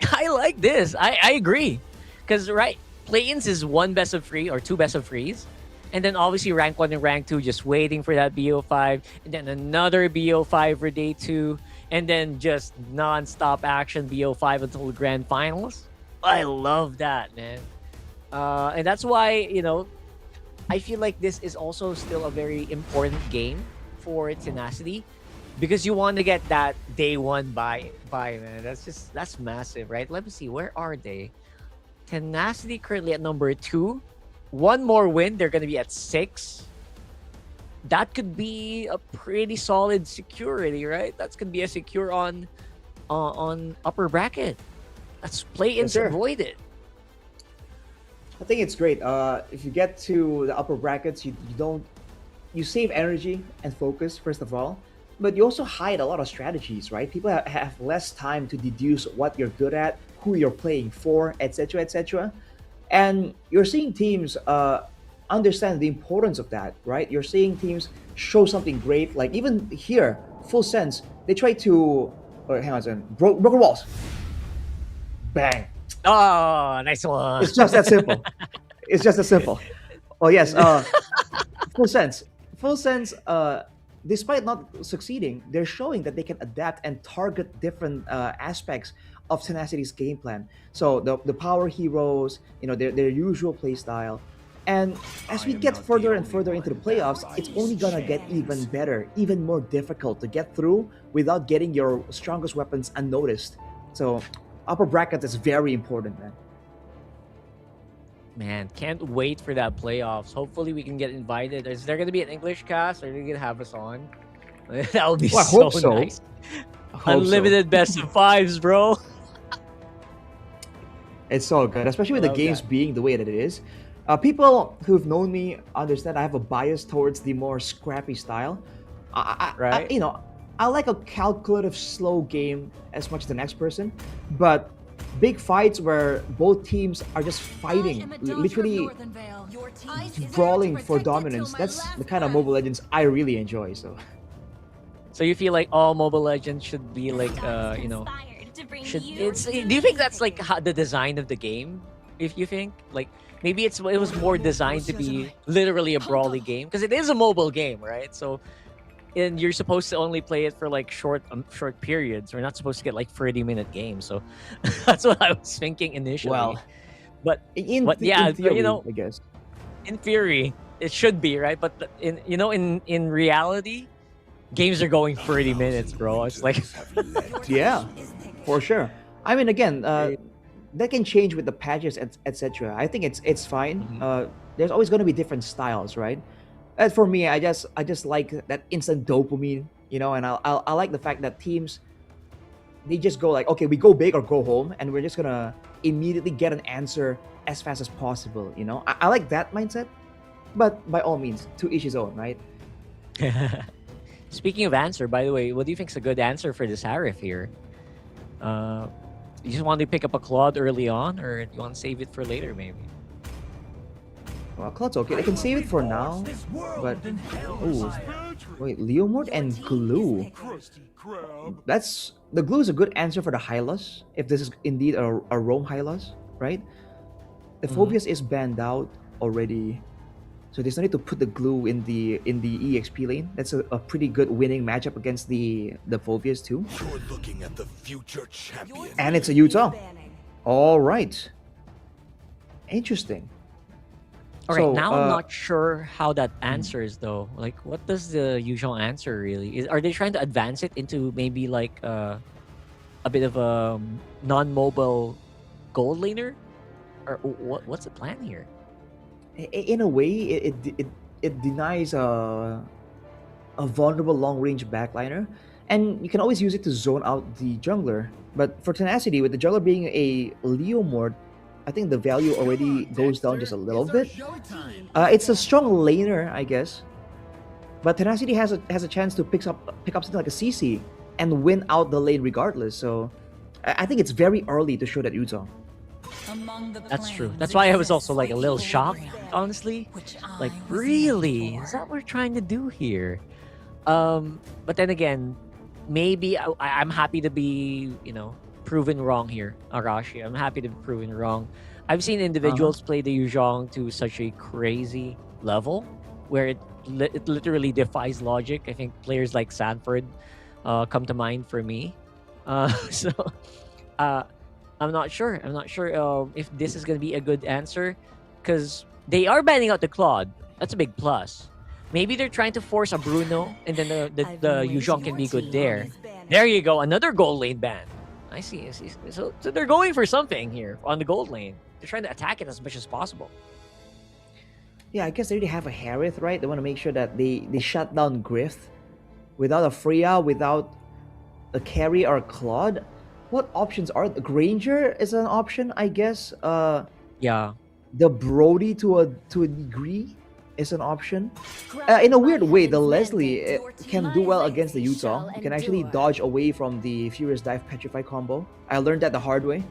I like this. I agree. Because, right, play-ins is 1 best of 3 or 2 best of 3s. And then obviously rank 1 and rank 2 just waiting for that BO5. And then another BO5 for day 2. And then just non-stop action BO5 until the grand finals. I love that, man. And that's why, you know, I feel like this is also still a very important game for Tenacity. Because you want to get that day 1 buy, man. That's massive, right? Let me see. Where are they? Tenacity currently at number 2. 1 more win, they're going to be at 6. That could be a pretty solid security, right? That's going to be a secure on upper bracket. That's play-ins avoided. I think it's great. If you get to the upper brackets, you save energy and focus first of all, but you also hide a lot of strategies, right? People have less time to deduce what you're good at, who you're playing for, etc., etc. And you're seeing teams understand the importance of that, right? You're seeing teams show something great. Like even here, Full Sense, they try to, hang on a second, broken walls. Bang. Oh, nice one. It's just that simple. It's just that simple. Oh yes, Full Sense. Full Sense, despite not succeeding, they're showing that they can adapt and target different aspects of Tenacity's game plan. So the power heroes, you know, their usual play style. And as we get further and further into the playoffs, it's only gonna get even better, even more difficult to get through without getting your strongest weapons unnoticed. So upper brackets is very important, man. Man, can't wait for that playoffs. Hopefully we can get invited. Is there going to be an English cast? Are they going to have us on? That would be I hope so. nice. Unlimited best of 5s, bro. It's so good, especially with the games being the way that it is. People who've known me understand I have a bias towards the more scrappy style. Right. I like a calculative, slow game as much as the next person, but big fights where both teams are just fighting, literally brawling for dominance. That's the kind of Mobile Legends I really enjoy. So you feel like all Mobile Legends should be like, you know, do you think that's like the design of the game? If you think like maybe it was more designed to be literally a brawly game because it is a mobile game, right? So. And you're supposed to only play it for like short periods. We're not supposed to get like 30-minute games. So that's what I was thinking initially. Well, but in theory, you know, I guess in theory it should be right. But in reality, games are going 30 minutes, bro. It's like yeah, for sure. I mean, again, that can change with the patches, etc. I think it's fine. Mm-hmm. There's always going to be different styles, right? As for me, I just like that instant dopamine, you know, and I like the fact that teams, they just go like, okay, we go big or go home, and we're just gonna immediately get an answer as fast as possible, you know. I like that mindset, but by all means, to each his own, right? Speaking of answer, by the way, what do you think is a good answer for this Arif here? You just want to pick up a Claude early on, or do you want to save it for later, maybe? Well, Claude's okay. I can save it for now, but ooh, wait, Leomord and Glue. The Glue is a good answer for the Hylas, if this is indeed a roam Hylas, right? The Phobias is banned out already, so there's no need to put the Glue in the EXP lane. That's a pretty good winning matchup against the Phobias too. You're looking at the future champion. And it's a Utah. All right. Interesting. All right, now I'm not sure how that answers though. Like, what does the usual answer really? Are they trying to advance it into maybe like a bit of a non-mobile gold laner, or what's the plan here? In a way, it denies a vulnerable long-range backliner, and you can always use it to zone out the jungler. But for Tenacity, with the jungler being a Leomord, I think the value already goes down just a little bit. It's a strong laner, I guess, but Tenacity has a chance to pick up something like a CC and win out the lane regardless. So I think it's very early to show that Utah. That's true. That's why I was also like a little shocked, honestly. Like, really? Is that what we're trying to do here? But then again, maybe I'm happy to be, proven wrong here, Arashi. I'm happy to be proven wrong. I've seen individuals play the Yuzhong to such a crazy level where it literally defies logic. I think players like Sanford come to mind for me. So I'm not sure. I'm not sure if this is going to be a good answer because they are banning out the Claude. That's a big plus. Maybe they're trying to force a Bruno and then the Yuzhong can be good there. There you go. Another gold lane ban. I see. So they're going for something here on the gold lane. They're trying to attack it as much as possible. Yeah, I guess they already have a Harith, right? They want to make sure that they shut down Griff. Without a Freya, without a carry or a Claude, what options are Granger is an option, I guess. Yeah. The Brody to a degree is an option. In a weird way, the Leslie can do well against the Utah. You can actually dodge away from the Furious Dive Petrify combo. I learned that the hard way.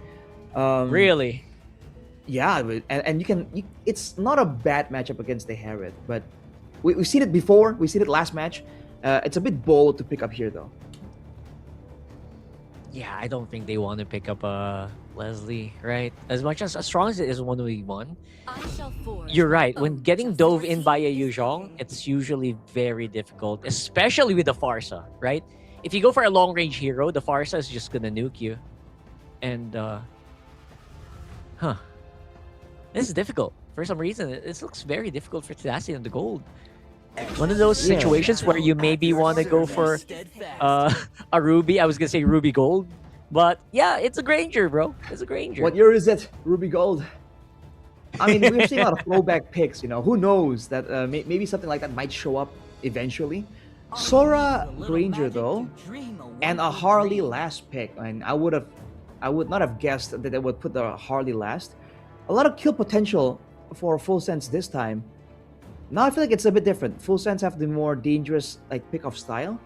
Really? Yeah, and it's not a bad matchup against the Harith, but we've seen it before. We've seen it last match. It's a bit bold to pick up here, though. Yeah, I don't think they want to pick up Leslie, right? As much as strong as it is 1v1, you're right. When getting dove in by a Yuzhong, it's usually very difficult, especially with the Farsa, right? If you go for a long-range hero, the Farsa is just gonna nuke you. And, this is difficult. For some reason, this looks very difficult for Tenacity on the gold. One of those situations where you maybe want to go for a Ruby. I was going to say Ruby Gold. But yeah, it's a Granger, bro. It's a Granger. What year is it? Ruby Gold. I mean, we're seeing a lot of throwback picks, you know. Who knows that maybe something like that might show up eventually. Sora Granger, though, and a Harley last pick. And I would not have guessed that they would put the Harley last. A lot of kill potential for Full Sense this time. Now I feel like it's a bit different. Full Sense have the more dangerous pick-off style.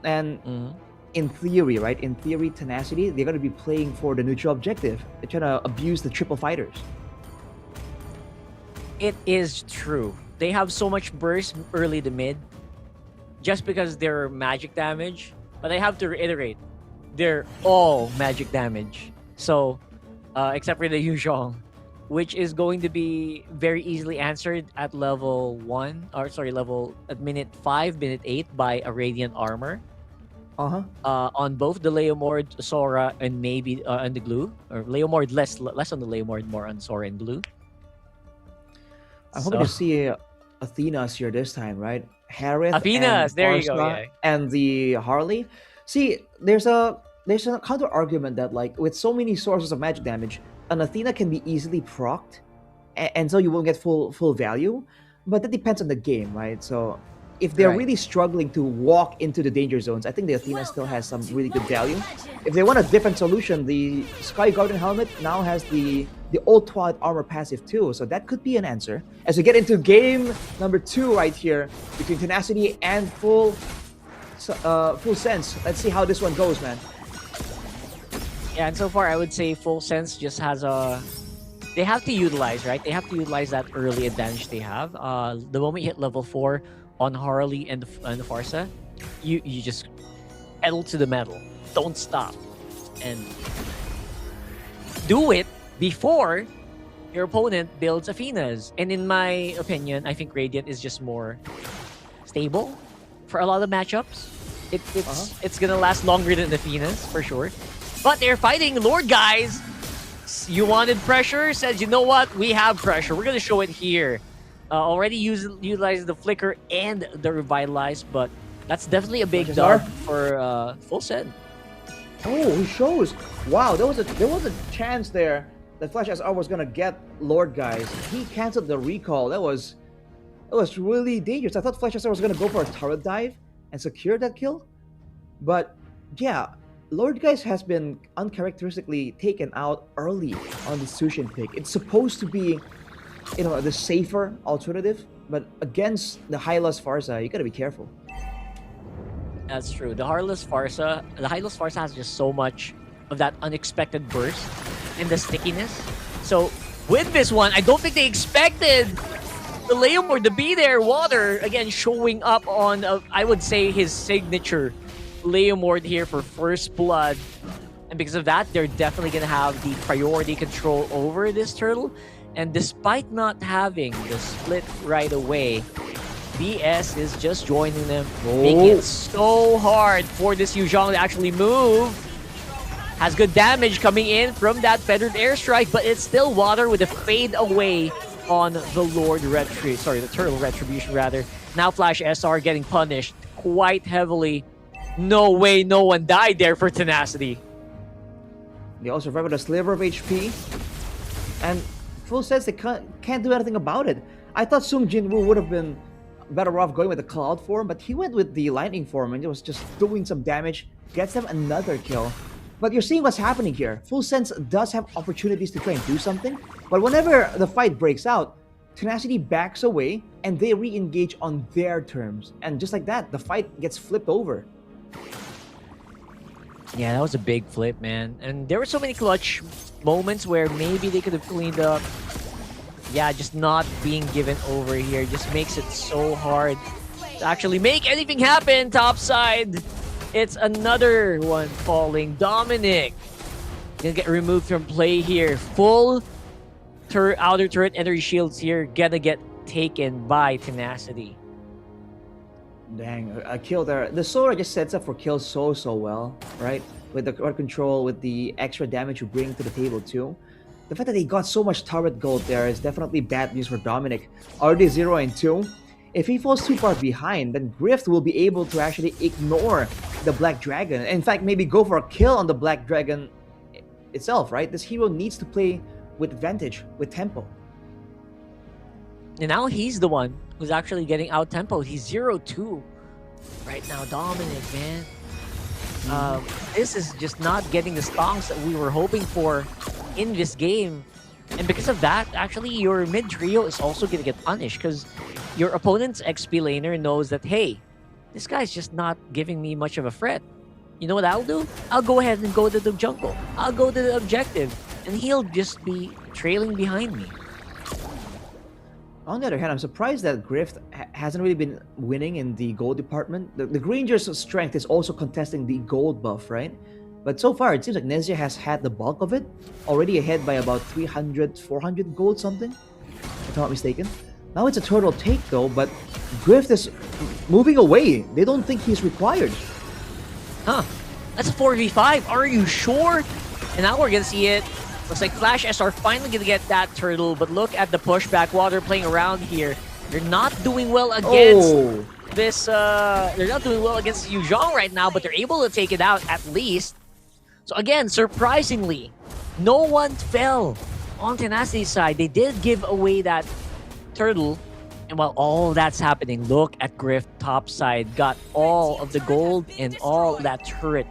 And in theory, right? In theory, Tenacity, they're going to be playing for the neutral objective. They're trying to abuse the triple fighters. It is true. They have so much burst early to mid just because they're magic damage. But I have to reiterate, they're all magic damage. So, except for the Yuzhong, which is going to be very easily answered at level 1, or sorry, at minute 5, minute 8 by a Radiant Armor. On both the Leomord, Sora, and maybe on the Glue. Or Leomord, less on the Leomord, more on Sora and Glue. I'm hoping to see Athena's here this time, right? Harith, Athena's, there you go, yeah. And the Harley. See, there's a counter argument that with so many sources of magic damage, an Athena can be easily procced, and so you won't get full value. But that depends on the game, right? So if they're really struggling to walk into the danger zones, I think the Athena still has some really good value. If they want a different solution, the Sky Guardian helmet now has the old Twilight armor passive too, so that could be an answer. As we get into game number 2 right here between Tenacity and Full Sense, let's see how this one goes, man. Yeah, and so far I would say Full Sense just has they have to utilize, right? They have to utilize that early advantage they have. The moment you hit level 4 on Harley and the Farsa, you just pedal to the metal. Don't stop. And do it before your opponent builds Athena's. And in my opinion, I think Radiant is just more stable for a lot of matchups. It's gonna last longer than Athena's, for sure. But they're fighting Lord, guys. You wanted pressure? Says, you know what? We have pressure. We're going to show it here. Already utilizing the Flicker and the Revitalize, but that's definitely a big dub for Full Sense. Oh, he shows. Wow, there was a chance there that Flash SR was going to get Lord, guys. He canceled the recall. That was really dangerous. I thought Flash SR was going to go for a turret dive and secure that kill. But yeah, Lord Guys has been uncharacteristically taken out early on the Sushin pick. It's supposed to be, the safer alternative, but against the Hylos Farsa, you gotta be careful. That's true. The Hylos Farsa has just so much of that unexpected burst and the stickiness. So with this one, I don't think they expected the Leomord to be there. Water again showing up on, I would say, his signature Leomord here for first blood. And because of that, they're definitely going to have the priority control over this turtle. And despite not having the split right away, BS is just joining them, making it so hard for this Yuzhong to actually move. Has good damage coming in from that feathered airstrike, but it's still water with a fade away on the the Turtle Retribution rather. Now Flash SR getting punished quite heavily. No way no one died there for Tenacity. They also survived with a sliver of HP. And Full says they can't do anything about it. I thought Sung Jin-woo would have been better off going with the Cloud form, but he went with the Lightning form and it was just doing some damage. Gets them another kill. But you're seeing what's happening here. Full Sense does have opportunities to try and do something, but whenever the fight breaks out, Tenacity backs away and they re-engage on their terms. And just like that, the fight gets flipped over. Yeah, that was a big flip, man. And there were so many clutch moments where maybe they could have cleaned up. Yeah, just not being given over here just makes it so hard to actually make anything happen topside. It's another one falling. Dominic gonna get removed from play here. Full outer turret energy shields here gonna get taken by Tenacity. Dang, a kill there. The Sora just sets up for kills so well, right? With the core control, with the extra damage you bring to the table too. The fact that they got so much turret gold there is definitely bad news for Dominic. Already 0-2. If he falls too far behind, then Grift will be able to actually ignore the Black Dragon. In fact, maybe go for a kill on the Black Dragon itself, right? This hero needs to play with advantage, with tempo. And now he's the one who's actually getting out tempo. He's 0-2 right now. Dominic, man. This is just not getting the stonks that we were hoping for in this game. And because of that, actually, your mid trio is also going to get punished because your opponent's XP laner knows that, hey, this guy's just not giving me much of a threat. You know what I'll do? I'll go ahead and go to the jungle. I'll go to the objective. And he'll just be trailing behind me. On the other hand, I'm surprised that Grift hasn't really been winning in the gold department. The Granger's strength is also contesting the gold buff, right? But so far, it seems like Nezia has had the bulk of it. Already ahead by about 300, 400 gold something, if I'm not mistaken. Now it's a turtle take though, but Grift is moving away. They don't think he's required. Huh. That's a 4v5. Are you sure? And now we're gonna see it. Looks like Flash SR finally gonna get that turtle, but look at the pushback. Water playing around here. They're not doing well against this. They're not doing well against Yuzhong right now, but they're able to take it out at least. So again, surprisingly, no one fell on Tenacity's side. They did give away that turtle. And while all that's happening, look at Grift topside. Got all of the gold and all that turret.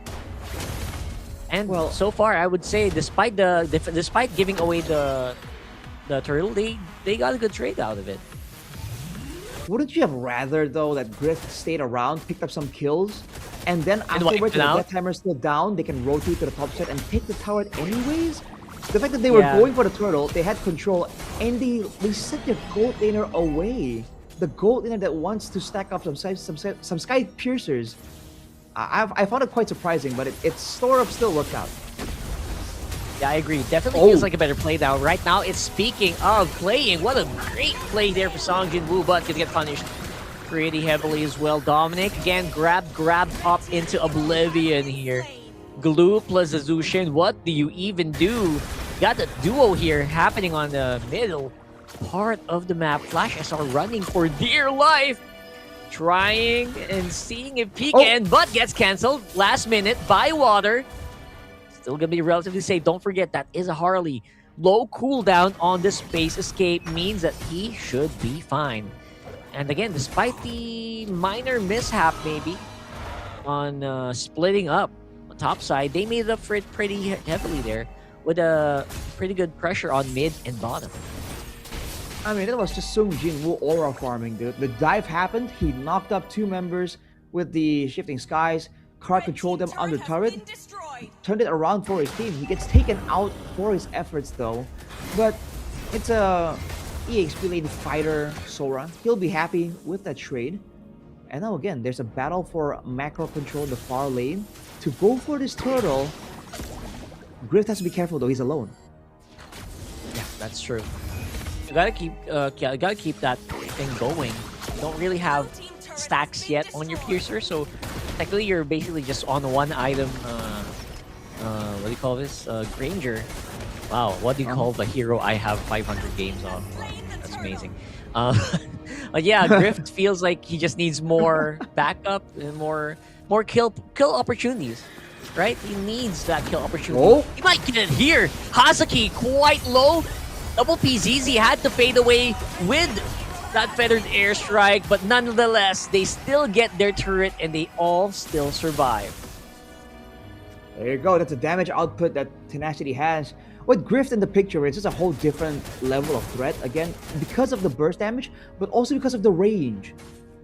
And well, so far, I would say, despite giving away the turtle, they got a good trade out of it. Wouldn't you have rather, though, that Grift stayed around, picked up some kills, and then afterwards, the Death Timer's still down, they can rotate to the top side and take the tower anyways? The fact that they were going for the turtle, they had control, and they set their gold laner away. The gold laner that wants to stack up some Sky Piercers. I found it quite surprising, but it sort of still worked out. Yeah, I agree. Definitely feels like a better play now. Right now, it's speaking of playing. What a great play there for Song Jin-woo, but gonna get punished pretty heavily as well. Dominic, again, grabbed up into oblivion here. Glue plus Azushin, what do you even do? Got the duo here happening on the middle part of the map. Flash SR running for dear life. Trying and seeing if he can, but gets cancelled last minute by Water. Still gonna be relatively safe. Don't forget, that is a Harley. Low cooldown on the space escape means that he should be fine. And again, despite the minor mishap maybe on splitting up on top side, they made it up for it pretty heavily there with a pretty good pressure on mid and bottom. I mean, it was just Sung Jin-woo aura farming, dude. The dive happened, he knocked up 2 members with the Shifting Skies. Kara controlled them under turret, turned it around for his team. He gets taken out for his efforts though. But it's a EXP-laden fighter, Sora. He'll be happy with that trade. And now again, there's a battle for macro control in the far lane. To go for this turtle, Griff has to be careful though. He's alone. Yeah, that's true. You gotta keep that thing going. You don't really have stacks yet on your piercer, so technically you're basically just on one item. What do you call this? Granger. Wow, what do you call the hero I have 500 games on? Wow, that's amazing. But yeah, Grift feels like he just needs more backup and more kill opportunities. Right? He needs that kill opportunity. Oh. He might get it here. Hazuki quite low. Double PZZ had to fade away with that feathered airstrike, but nonetheless, they still get their turret and they all still survive. There you go. That's the damage output that Tenacity has. With Grift in the picture, it's just a whole different level of threat. Again, because of the burst damage, but also because of the range.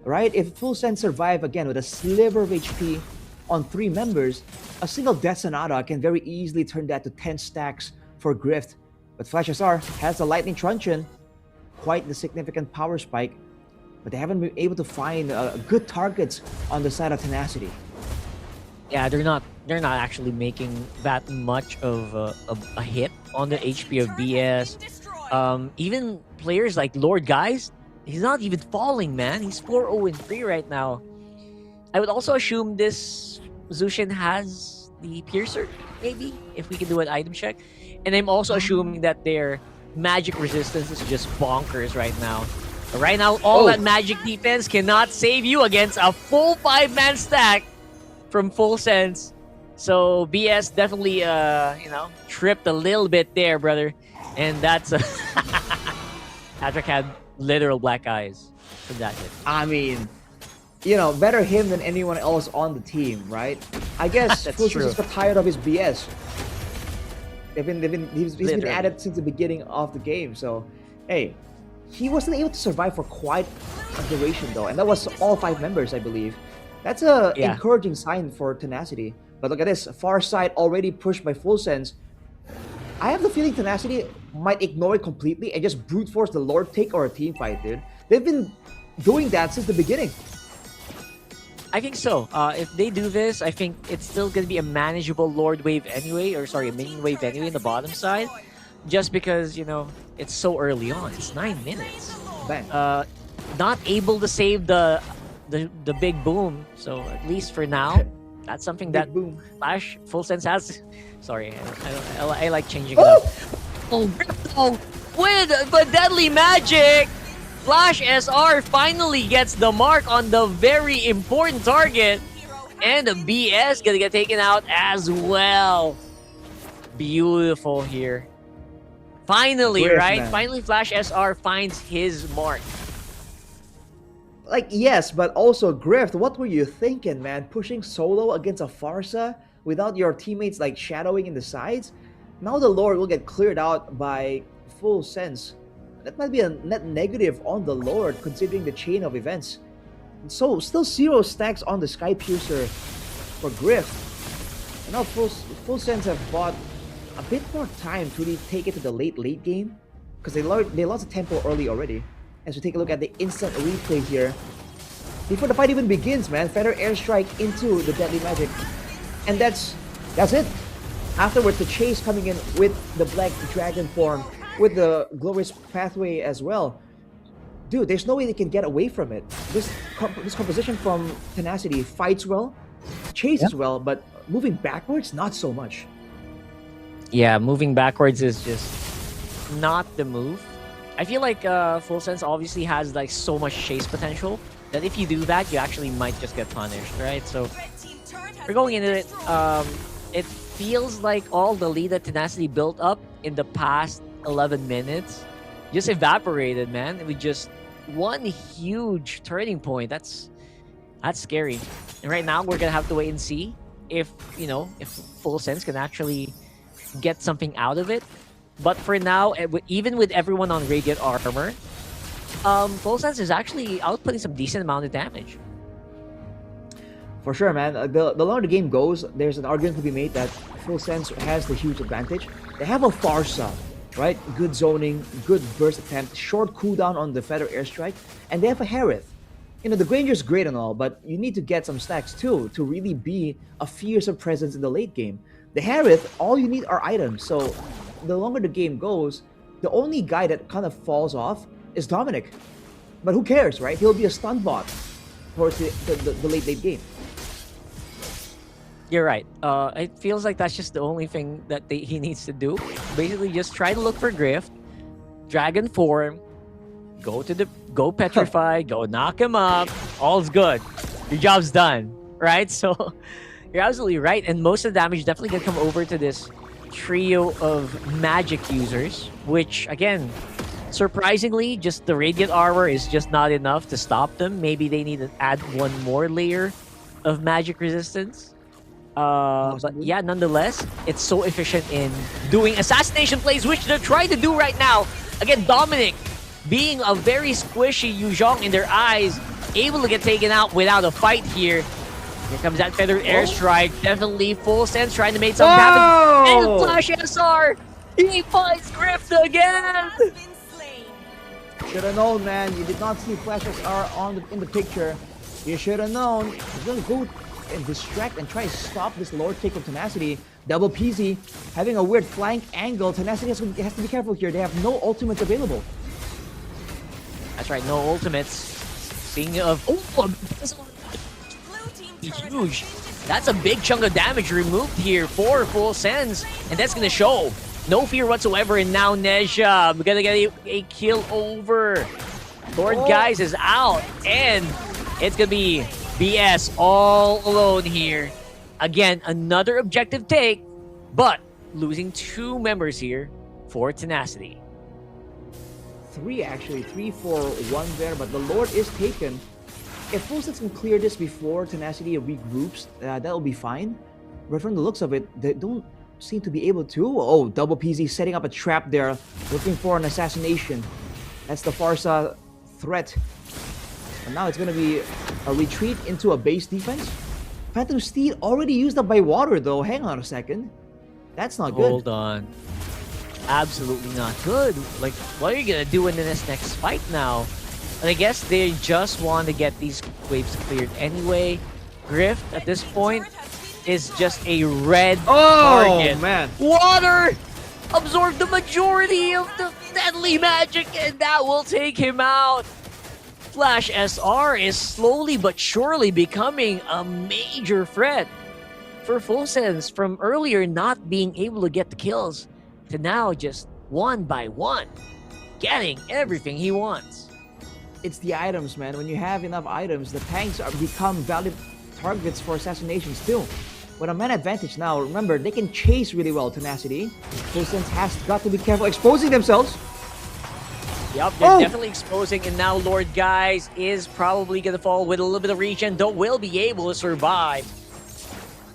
Right? If Full Sense survive again with a sliver of HP on 3 members, a single Death Sonata can very easily turn that to 10 stacks for Grift. But Flash SR has the Lightning Truncheon, quite the significant power spike, but they haven't been able to find good targets on the side of Tenacity. Yeah, they're not actually making that much of a hit on the HP of BS. Even players like Lord Guys, he's not even falling, man. He's 4-0-3 right now. I would also assume this Zushin has the Piercer, maybe, if we can do an item check. And I'm also assuming that their magic resistance is just bonkers right now. But right now, all that magic defense cannot save you against a full 5-man stack from Full Sense. So BS definitely, tripped a little bit there, brother. And that's Patrick had literal black eyes from that hit. I mean, better him than anyone else on the team, right? I guess Full Sense just got tired of his BS. He's been at it since the beginning of the game. So, hey, he wasn't able to survive for quite a duration though, and that was all 5 members, I believe. That's a encouraging sign for Tenacity. But look at this, Far Side already pushed by Full Sense. I have the feeling Tenacity might ignore it completely and just brute force the Lord take or a team fight, dude. They've been doing that since the beginning. I think so. If they do this, I think it's still going to be a manageable Lord wave anyway, a minion wave anyway in the bottom side. Just because, it's so early on. It's 9 minutes. Bang. Not able to save the big boom. So at least for now, that's something that Flash Full Sense has. Sorry, I like changing it up. Oh, with the deadly magic! Flash SR finally gets the mark on the very important target. And the BS gonna get taken out as well. Beautiful here. Finally, right? Man. Finally, Flash SR finds his mark. Yes, but also, Grift, what were you thinking, man? Pushing solo against a Farsa without your teammates, shadowing in the sides? Now the Lord will get cleared out by Full Sense. That might be a net negative on the Lord, considering the chain of events. So, still 0 stacks on the Sky Piercer for Grift. And now Full Sense have bought a bit more time to really take it to the late game, because they lost the tempo early already. As we take a look at the instant replay here, before the fight even begins, man, Feather Airstrike into the Deadly Magic. And that's it. Afterwards, the Chase coming in with the Black Dragon form, with the Glorious Pathway as well. Dude, there's no way they can get away from it. This composition from Tenacity fights well, chases well, but moving backwards, not so much. Yeah, moving backwards is just not the move. I feel like Full Sense obviously has so much chase potential that if you do that, you actually might just get punished, right? So we're going into it. It feels like all the lead that Tenacity built up in the past 11 minutes just evaporated, man. With just one huge turning point. That's scary. And right now, we're gonna have to wait and see if Full Sense can actually get something out of it. But for now, even with everyone on Radiant Armor, Full Sense is actually outputting some decent amount of damage. For sure, man. The longer the game goes, there's an argument to be made that Full Sense has the huge advantage. They have a Farsa, right? Good zoning, good burst attempt, short cooldown on the Feather Airstrike, and they have a Harith. The Granger's great and all, but you need to get some stacks too to really be a fearsome presence in the late game. The Harith, all you need are items. So the longer the game goes, the only guy that kind of falls off is Dominic. But who cares, right? He'll be a stun bot towards the late game. You're right. It feels like that's just the only thing that he needs to do. Basically, just try to look for Grift, Dragon form, go petrify, go knock him up. All's good. Your job's done, right? So you're absolutely right. And most of the damage definitely gonna come over to this trio of magic users, which again, surprisingly, just the radiant armor is just not enough to stop them. Maybe they need to add one more layer of magic resistance. But yeah, nonetheless, it's so efficient in doing assassination plays, which they're trying to do right now. Again, Dominic, being a very squishy Yuzhong in their eyes, able to get taken out without a fight here. Here comes that feathered airstrike. Definitely full sense trying to make something happen. And Flash SR! He finds Grift again! Should have known, man. You did not see Flash SR in the picture. You should have known. He's gonna go and distract and try to stop this lower take of Tenacity. Double PZ having a weird flank angle. Tenacity has to be careful here. They have no ultimates available. That's right, no ultimates. Speaking of... huge. That's a big chunk of damage removed here for Full Sense. And that's going to show. No fear whatsoever. And now Nezha, we're going to get a kill over. Lord Guys is out. And it's going to be BS all alone here. Again, another objective take, but losing 2 members here for Tenacity. 3 actually, 3 for 1 there, but the Lord is taken. If Full Sense can clear this before Tenacity regroups, that'll be fine. But from the looks of it, they don't seem to be able to. Oh, Double PZ setting up a trap there, looking for an assassination. That's the Farsa threat. And now it's going to be a retreat into a base defense. Phantom Steed already used up by water though. Hang on a second. That's not good. Hold on. Absolutely not good. Like, what are you going to do in this next fight now? And I guess they just want to get these waves cleared anyway. Grift, at this point, is just a red target. Oh, man. Water absorbed the majority of the deadly magic, and that will take him out. Flash SR is slowly but surely becoming a major threat for Full Sense, from earlier not being able to get the kills to now just one by one getting everything he wants. It's the items, man. When you have enough items, the tanks become valid targets for assassinations too. With a man advantage now, remember, they can chase really well Tenacity. Full Sense has got to be careful exposing themselves. Yep, they're definitely exposing, and now Lord Guys is probably going to fall with a little bit of regen, though will be able to survive.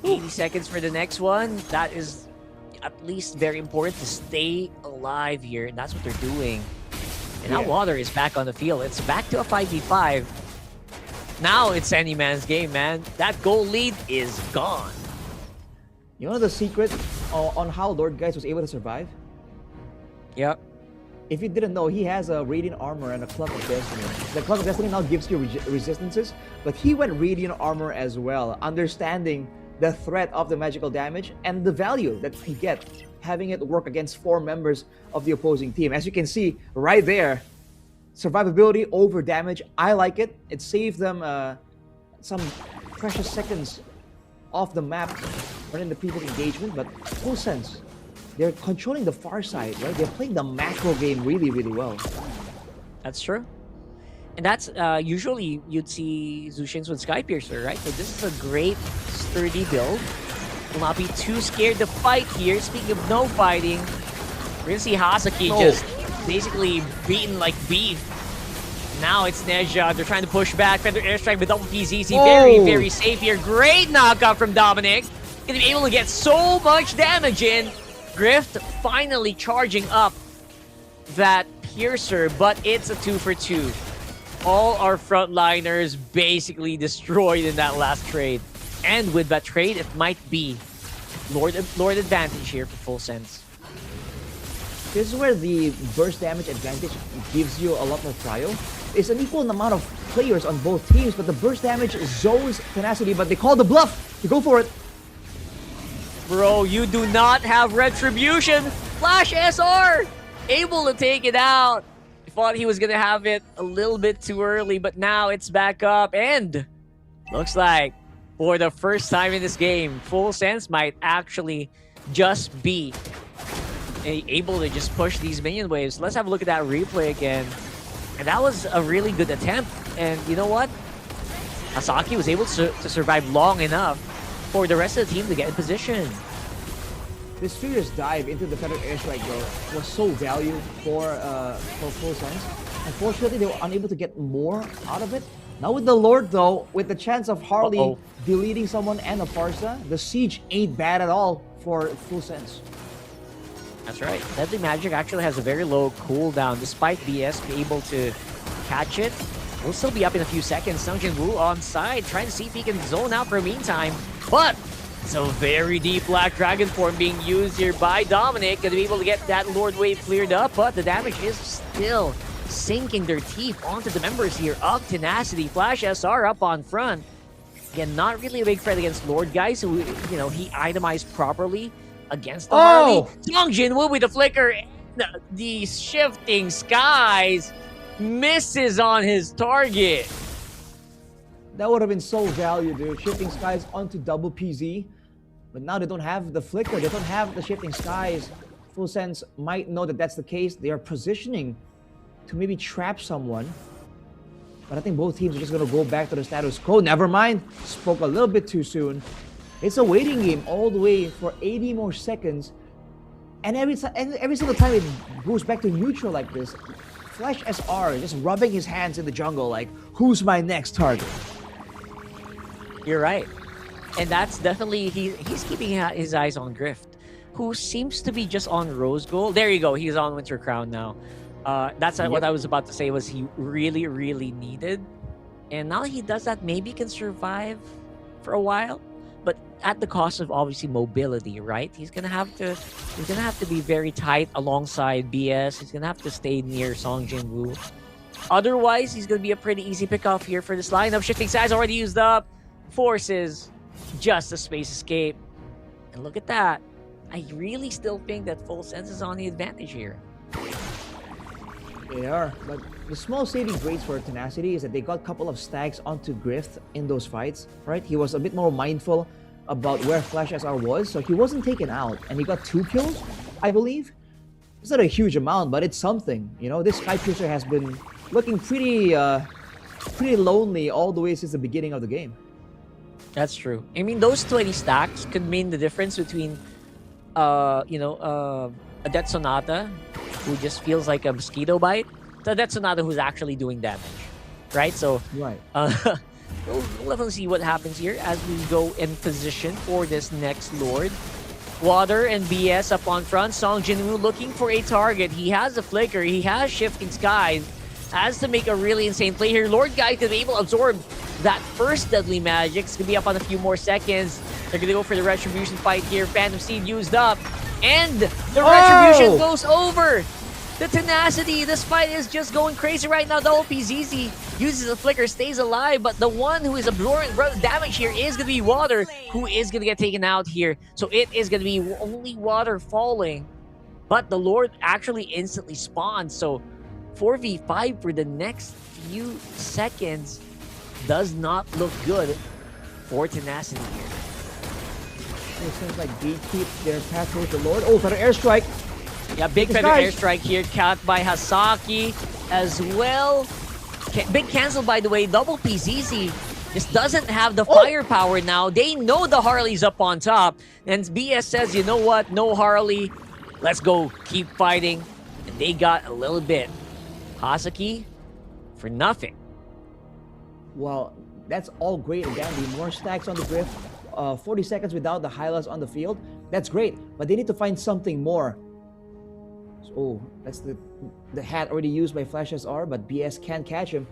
80 seconds for the next one. That is at least very important to stay alive here, and that's what they're doing. And now Water is back on the field. It's back to a 5v5. Now it's any man's game, man. That goal lead is gone. You know the secret on how Lord Guys was able to survive? Yep. If you didn't know, he has a Radiant Armor and a Cloak of Destiny. The Cloak of Destiny now gives you resistances, but he went Radiant Armor as well, understanding the threat of the magical damage and the value that he gets, having it work against 4 members of the opposing team. As you can see right there, survivability over damage. I like it. It saved them some precious seconds off the map running the previous engagement, but Full Sense, they're controlling the far side, right? They're playing the macro game really, really well. That's true. And that's usually you'd see Zushins with Skypiercer, right? So this is a great sturdy build. Will not be too scared to fight here. Speaking of no fighting, we're gonna see Hasaki just basically beaten like beef. Now it's Nezha. They're trying to push back. Feather airstrike with double PZC. Very, very safe here. Great knockout from Dominic. Gonna be able to get so much damage in. Grift finally charging up that Piercer, but it's a 2 for 2. All our frontliners basically destroyed in that last trade. And with that trade, it might be Lord advantage here for Full Sense. This is where the burst damage advantage gives you a lot more prio. It's an equal amount of players on both teams, but the burst damage zones Tenacity, but they call the bluff. You go for it. Bro, you do not have retribution. Flash SR able to take it out. Thought he was gonna have it a little bit too early, but now it's back up, and looks like for the first time in this game, Full Sense might actually just be able to just push these minion waves. Let's have a look at that replay again. And that was a really good attempt. And you know what? Asaki was able to survive long enough for the rest of the team to get in position. This furious dive into the feathered airstrike though was so valuable for Full Sense. Unfortunately, they were unable to get more out of it. Now with the Lord though, with the chance of Harley deleting someone and a Parsa, the siege ain't bad at all for Full Sense. That's right. Deadly Magic actually has a very low cooldown despite BS being able to catch it. We'll still be up in a few seconds. Sungjin Woo on side, trying to see if he can zone out for a meantime. But it's a very deep Black Dragon form being used here by Dominic. Gonna be able to get that Lord Wave cleared up, but the damage is still sinking their teeth onto the members here of Tenacity. Flash SR up on front. Again, not really a big threat against Lord guys who, you know, he itemized properly against the Harley. Sungjin Woo with the flicker. And the shifting skies misses on his target. That would have been so valuable, dude. Shifting skies onto double PZ. But now they don't have the flicker. They don't have the shifting skies. Full Sense might know that that's the case. They are positioning to maybe trap someone. But I think both teams are just going to go back to the status quo. Never mind. Spoke a little bit too soon. It's a waiting game all the way for 80 more seconds. And every single time it goes back to neutral like this, Flash SR just rubbing his hands in the jungle like, who's my next target? You're right. And that's definitely, he's keeping his eyes on Grift, who seems to be just on Rose Gold. There you go. He's on Winter Crown now. That's what I was about to say was he really, really needed. And now he does that, maybe can survive for a while, but at the cost of obviously mobility, right? He's gonna have to be very tight alongside BS. He's gonna have to stay near Sungjin Woo. Otherwise, he's gonna be a pretty easy pickoff here for this lineup. Shifting size already used up. Forces just a space escape. And look at that. I really still think that Full Sense is on the advantage here. They are, but the small saving grace for Tenacity is that they got a couple of stacks onto Grift in those fights, right? He was a bit more mindful about where Flash SR was, so he wasn't taken out, and he got 2 kills, I believe. It's not a huge amount, but it's something. You know, this Skypiercer has been looking pretty lonely all the way since the beginning of the game. That's true. I mean, those 20 stacks could mean the difference between, a Death Sonata, who just feels like a mosquito bite, to a Death Sonata who's actually doing damage, right? So, right. We'll definitely see what happens here as we go in position for this next Lord. Water and BS up on front. Sungjin Woo looking for a target. He has a flicker. He has Shifting Skies. Has to make a really insane play here. Lord Guy to be able to absorb that first Deadly Magic. It's going to be up on a few more seconds. They're going to go for the Retribution fight here. Phantom Seed used up. And the Retribution goes over. The Tenacity. This fight is just going crazy right now. Double PZZ uses a flicker, stays alive, but the one who is absorbing damage here is going to be Water, who is going to get taken out here. So it is going to be only Water falling, but the Lord actually instantly spawns. So 4v5 for the next few seconds does not look good for Tenacity here. It seems like they keep their path towards the Lord. Oh, Feather Airstrike. Yeah, big Feather Airstrike here, caught by Hasaki as well. Big cancel, by the way. Double PZZ just doesn't have the firepower now. They know the Harley's up on top. And BS says, you know what? No Harley. Let's go. Keep fighting. And they got a little bit. Hasaki for nothing. Well, that's all great and dandy. More stacks on the Grift. 40 seconds without the Hylas on the field. That's great. But they need to find something more. Oh, that's the hat already used by Flash SR, but BS can't catch him.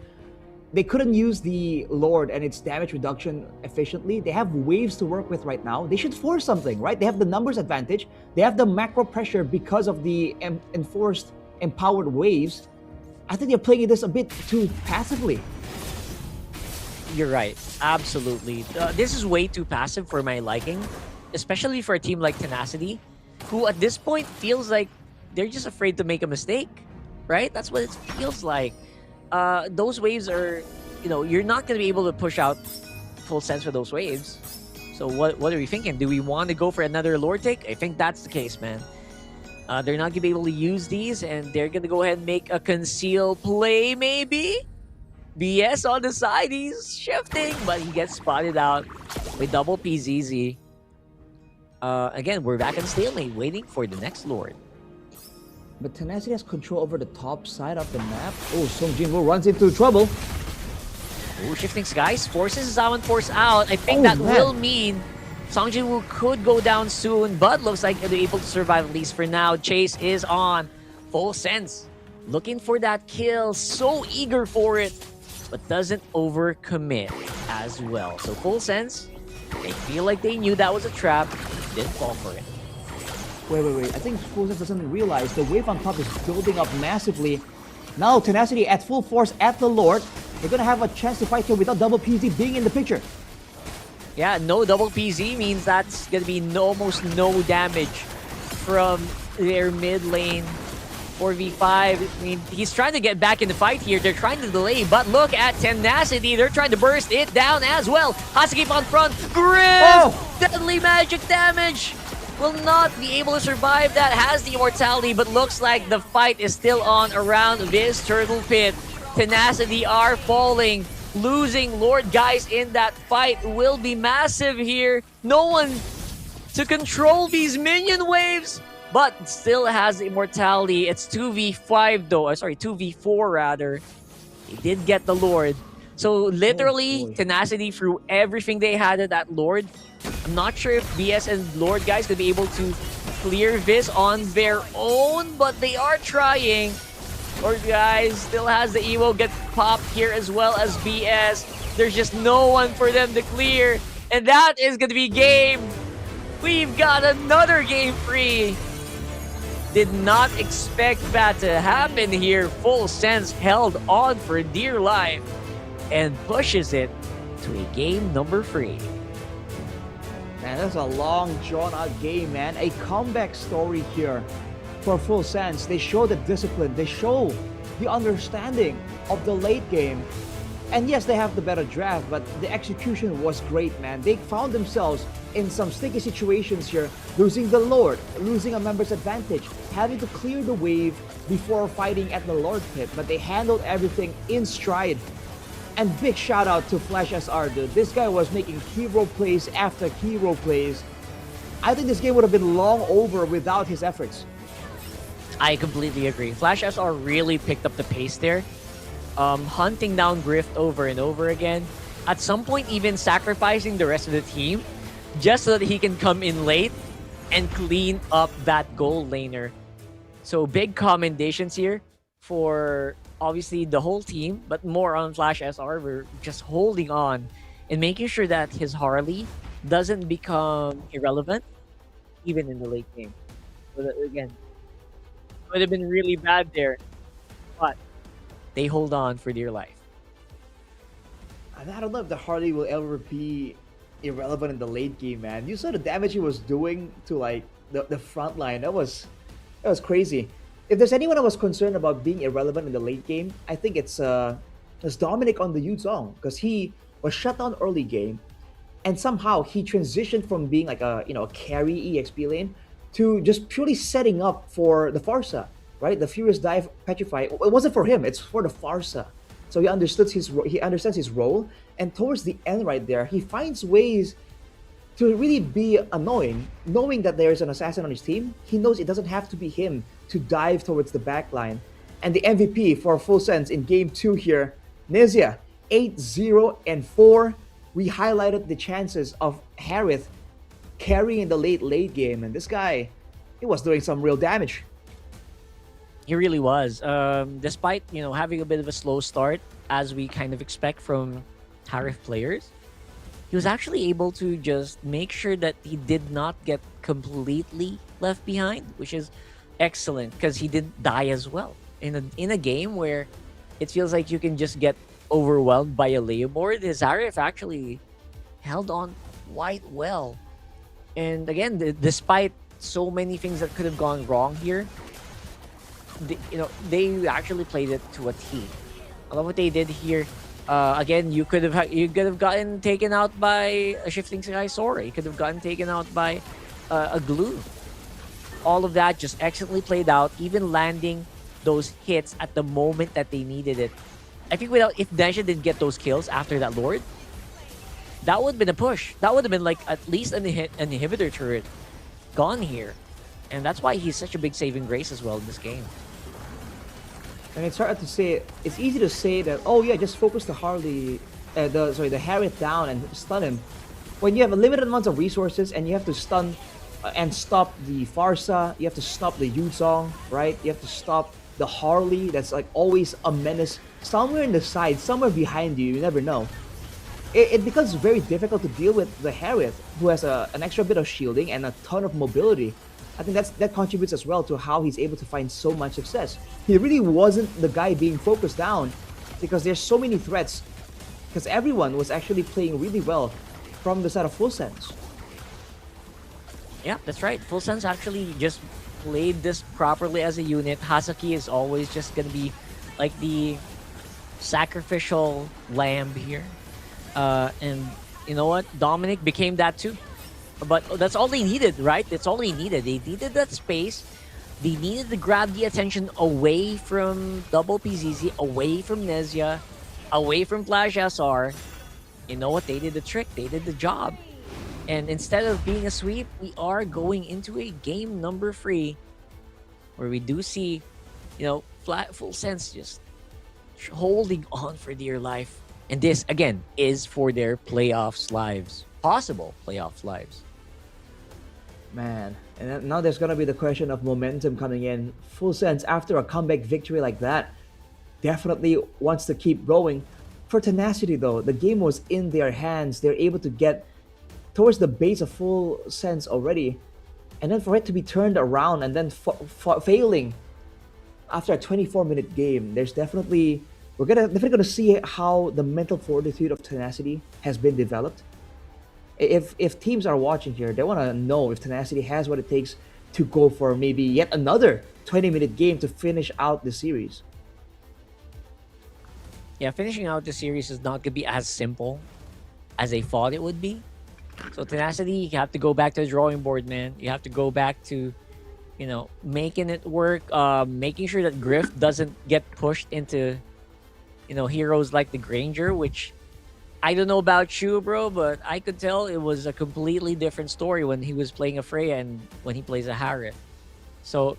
They couldn't use the Lord and its damage reduction efficiently. They have waves to work with right now. They should force something, right? They have the numbers advantage. They have the macro pressure because of the enforced empowered waves. I think they're playing this a bit too passively. You're right. Absolutely. This is way too passive for my liking. especially for a team like Tenacity, who at this point feels like they're just afraid to make a mistake, right? That's what it feels like. Those waves are, you're not going to be able to push out full sense for those waves. So what are we thinking? Do we want to go for another Lord take? I think that's the case, man. They're not going to be able to use these, and they're going to go ahead and make a conceal play, maybe? BS on the side, he's shifting, but he gets spotted out with double PZZ. Again, we're back in stalemate, waiting for the next Lord. But Tenacity has control over the top side of the map. Oh, Song Jinwoo runs into trouble. Oh, shifting skies forces Zaman Force out. I think Oh, that man. will mean Song Jinwoo could go down soon, but looks like they're able to survive at least for now. Chase is on. Full sense. Looking for that kill. So eager for it, but doesn't overcommit as well. So full sense, they feel like they knew that was a trap. Didn't fall for it. Wait. I think Full Sense doesn't realize the wave on top is building up massively. Now Tenacity at full force at the Lord. They're gonna have a chance to fight here without double PZ being in the picture. Yeah, no double PZ means that's gonna be almost no damage from their mid lane. 4v5. I mean, he's trying to get back in the fight here. They're trying to delay, but look at Tenacity. They're trying to burst it down as well. Has to keep on front. Grim! Deadly magic damage! Will not be able to survive that. Has the immortality, but looks like the fight is still on around this turtle pit. Tenacity are falling. Losing Lord guys in that fight will be massive here. No one to control these minion waves, but still has immortality. It's 2v5 though. Sorry, 2v4 rather. They did get the Lord. So literally, Tenacity threw everything they had at that Lord. I'm not sure if BS and Lord guys could be able to clear this on their own, but they are trying. Lord guys still has the Evo get popped here as well as BS. There's just no one for them to clear. And that is going to be game. We've got another game free. Did not expect that to happen here. Full sense held on for dear life and pushes it to a game number 3. Man, that's a long, drawn-out game, man. A comeback story here for Full Sense. They show the discipline. They show the understanding of the late game. And yes, they have the better draft, but the execution was great, man. They found themselves in some sticky situations here, losing the Lord, losing a member's advantage, having to clear the wave before fighting at the Lord pit, but they handled everything in stride. And big shout out to Flash SR, dude. This guy was making hero plays after hero plays. I think this game would have been long over without his efforts. I completely agree. Flash SR really picked up the pace there. Hunting down Grift over and over again. At some point, even sacrificing the rest of the team just so that he can come in late and clean up that gold laner. So big commendations here for obviously the whole team, but more on Flash SR. We're just holding on and making sure that his Harley doesn't become irrelevant even in the late game. So that, again, would have been really bad there, but they hold on for dear life. I don't know if the Harley will ever be irrelevant in the late game, man. You saw the damage he was doing to like the front line. That was crazy. If there's anyone I was concerned about being irrelevant in the late game, I think it's Dominic on the Yuzong, because he was shut down early game, and somehow he transitioned from being like a carry EXP lane to just purely setting up for the Farsa, right? The Furious Dive Petrify. It wasn't for him; it's for the Farsa. So he understands his role, and towards the end right there, he finds ways to really be annoying, knowing that there's an assassin on his team. He knows it doesn't have to be him to dive towards the back line. And the MVP for Full Sense in Game 2 here, Nezia, 8-0-4. We highlighted the chances of Harith carrying the late game, and this guy, he was doing some real damage. He really was. Despite, having a bit of a slow start, as we kind of expect from Harith players, he was actually able to just make sure that he did not get completely left behind, which is excellent because he didn't die as well. In a game where it feels like you can just get overwhelmed by a Leomord, his Harith actually held on quite well. And again, despite so many things that could have gone wrong here, they actually played it to a T. I love what they did here. Again, you could have gotten taken out by a Shifting Sky Sora. You could have gotten taken out by a Glue. All of that just excellently played out, even landing those hits at the moment that they needed it. I think if Dansha didn't get those kills after that Lord, that would have been a push. That would have been like at least an inhibitor turret gone here. And that's why he's such a big saving grace as well in this game. And it's hard to say. It's easy to say that, oh yeah, just focus the Harley, the Harriet down and stun him. When you have a limited amount of resources and you have to stun and stop the Farsa, you have to stop the Yuzong, right? You have to stop the Harley that's like always a menace somewhere in the side, somewhere behind you. You never know. It becomes very difficult to deal with the Harriet, who has an extra bit of shielding and a ton of mobility. I think that contributes as well to how he's able to find so much success. He really wasn't the guy being focused down because there's so many threats. Because everyone was actually playing really well from the side of Full Sense. Yeah, that's right. Full Sense actually just played this properly as a unit. Hazaki is always just going to be like the sacrificial lamb here. And you know what? Dominic became that too. But that's all they needed, right? That's all they needed. They needed that space. They needed to grab the attention away from Double PZZ, away from Nezia, away from Flash SR. You know what? They did the trick. They did the job. And instead of being a sweep, we are going into a game number 3 where we do see, Full Sense just holding on for dear life. And this, again, is for their playoffs lives. Possible playoffs lives. Man, and now there's gonna be the question of momentum coming in. Full Sense, after a comeback victory like that, definitely wants to keep going. For Tenacity though, the game was in their hands. They're able to get towards the base of Full Sense already. And then for it to be turned around and then failing after a 24-minute game, we're definitely gonna see how the mental fortitude of Tenacity has been developed. If teams are watching here, they want to know if Tenacity has what it takes to go for maybe yet another 20-minute game to finish out the series. Yeah, finishing out the series is not going to be as simple as they thought it would be. So Tenacity, you have to go back to the drawing board, man. You have to go back to, making it work, making sure that Griff doesn't get pushed into, heroes like the Granger, which I don't know about you, bro, but I could tell it was a completely different story when he was playing a Freya and when he plays a Harriet. So,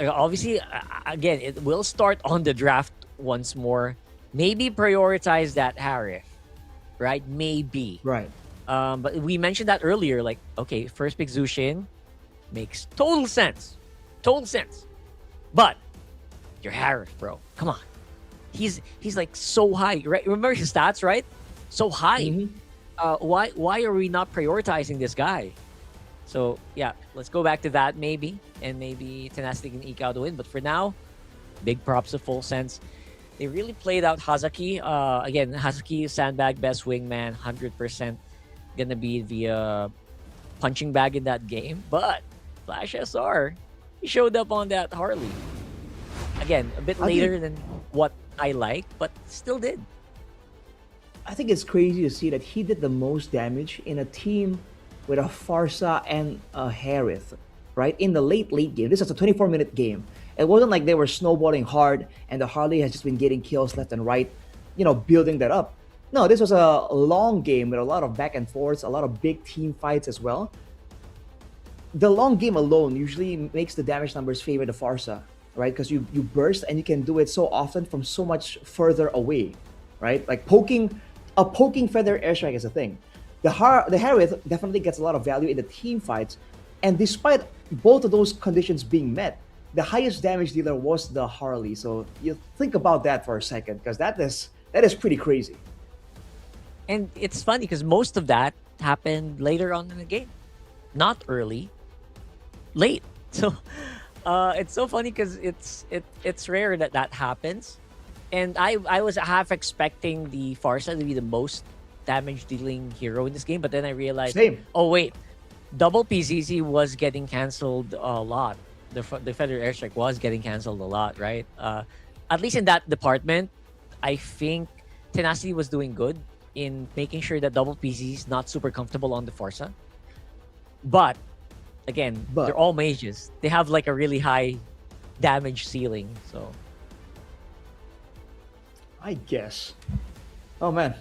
obviously, again, it will start on the draft once more. Maybe prioritize that Harriet, right? Maybe. Right. But we mentioned that earlier. Like, okay, first pick Zushin makes total sense. Total sense. But your Harriet, bro. Come on. He's like so high, right? Remember his stats, right? So high. Mm-hmm. Why are we not prioritizing this guy? So yeah, let's go back to that maybe, and maybe Tenacity can eke out the win. But for now, big props to Full Sense. They really played out Hazaki. Again, Hazaki sandbag best wingman, 100% gonna be the punching bag in that game. But Flash SR, he showed up on that Harley. Again, a bit later than what I like, but still did. I think it's crazy to see that he did the most damage in a team with a Farsa and a Harith, right? In the late game. This was a 24-minute game. It wasn't like they were snowballing hard and the Harley has just been getting kills left and right, building that up. No, this was a long game with a lot of back and forths, a lot of big team fights as well. The long game alone usually makes the damage numbers favor the Farsa, right? Because you burst and you can do it so often from so much further away, right? Like a poking feather airstrike is a thing. The Harith definitely gets a lot of value in the team fights, and despite both of those conditions being met, the highest damage dealer was the Harley. So you think about that for a second, because that is pretty crazy. And it's funny because most of that happened later on in the game, not early, late. So it's so funny because it's rare that happens. And I was half expecting the Farsa to be the most damage dealing hero in this game, but then I realized, oh wait, double PCC was getting canceled a lot. The Feather Airstrike was getting canceled a lot, right? At least in that department, I think Tenacity was doing good in making sure that double PC is not super comfortable on the Forza. But again, they're all mages. They have like a really high damage ceiling, so I guess. Oh man.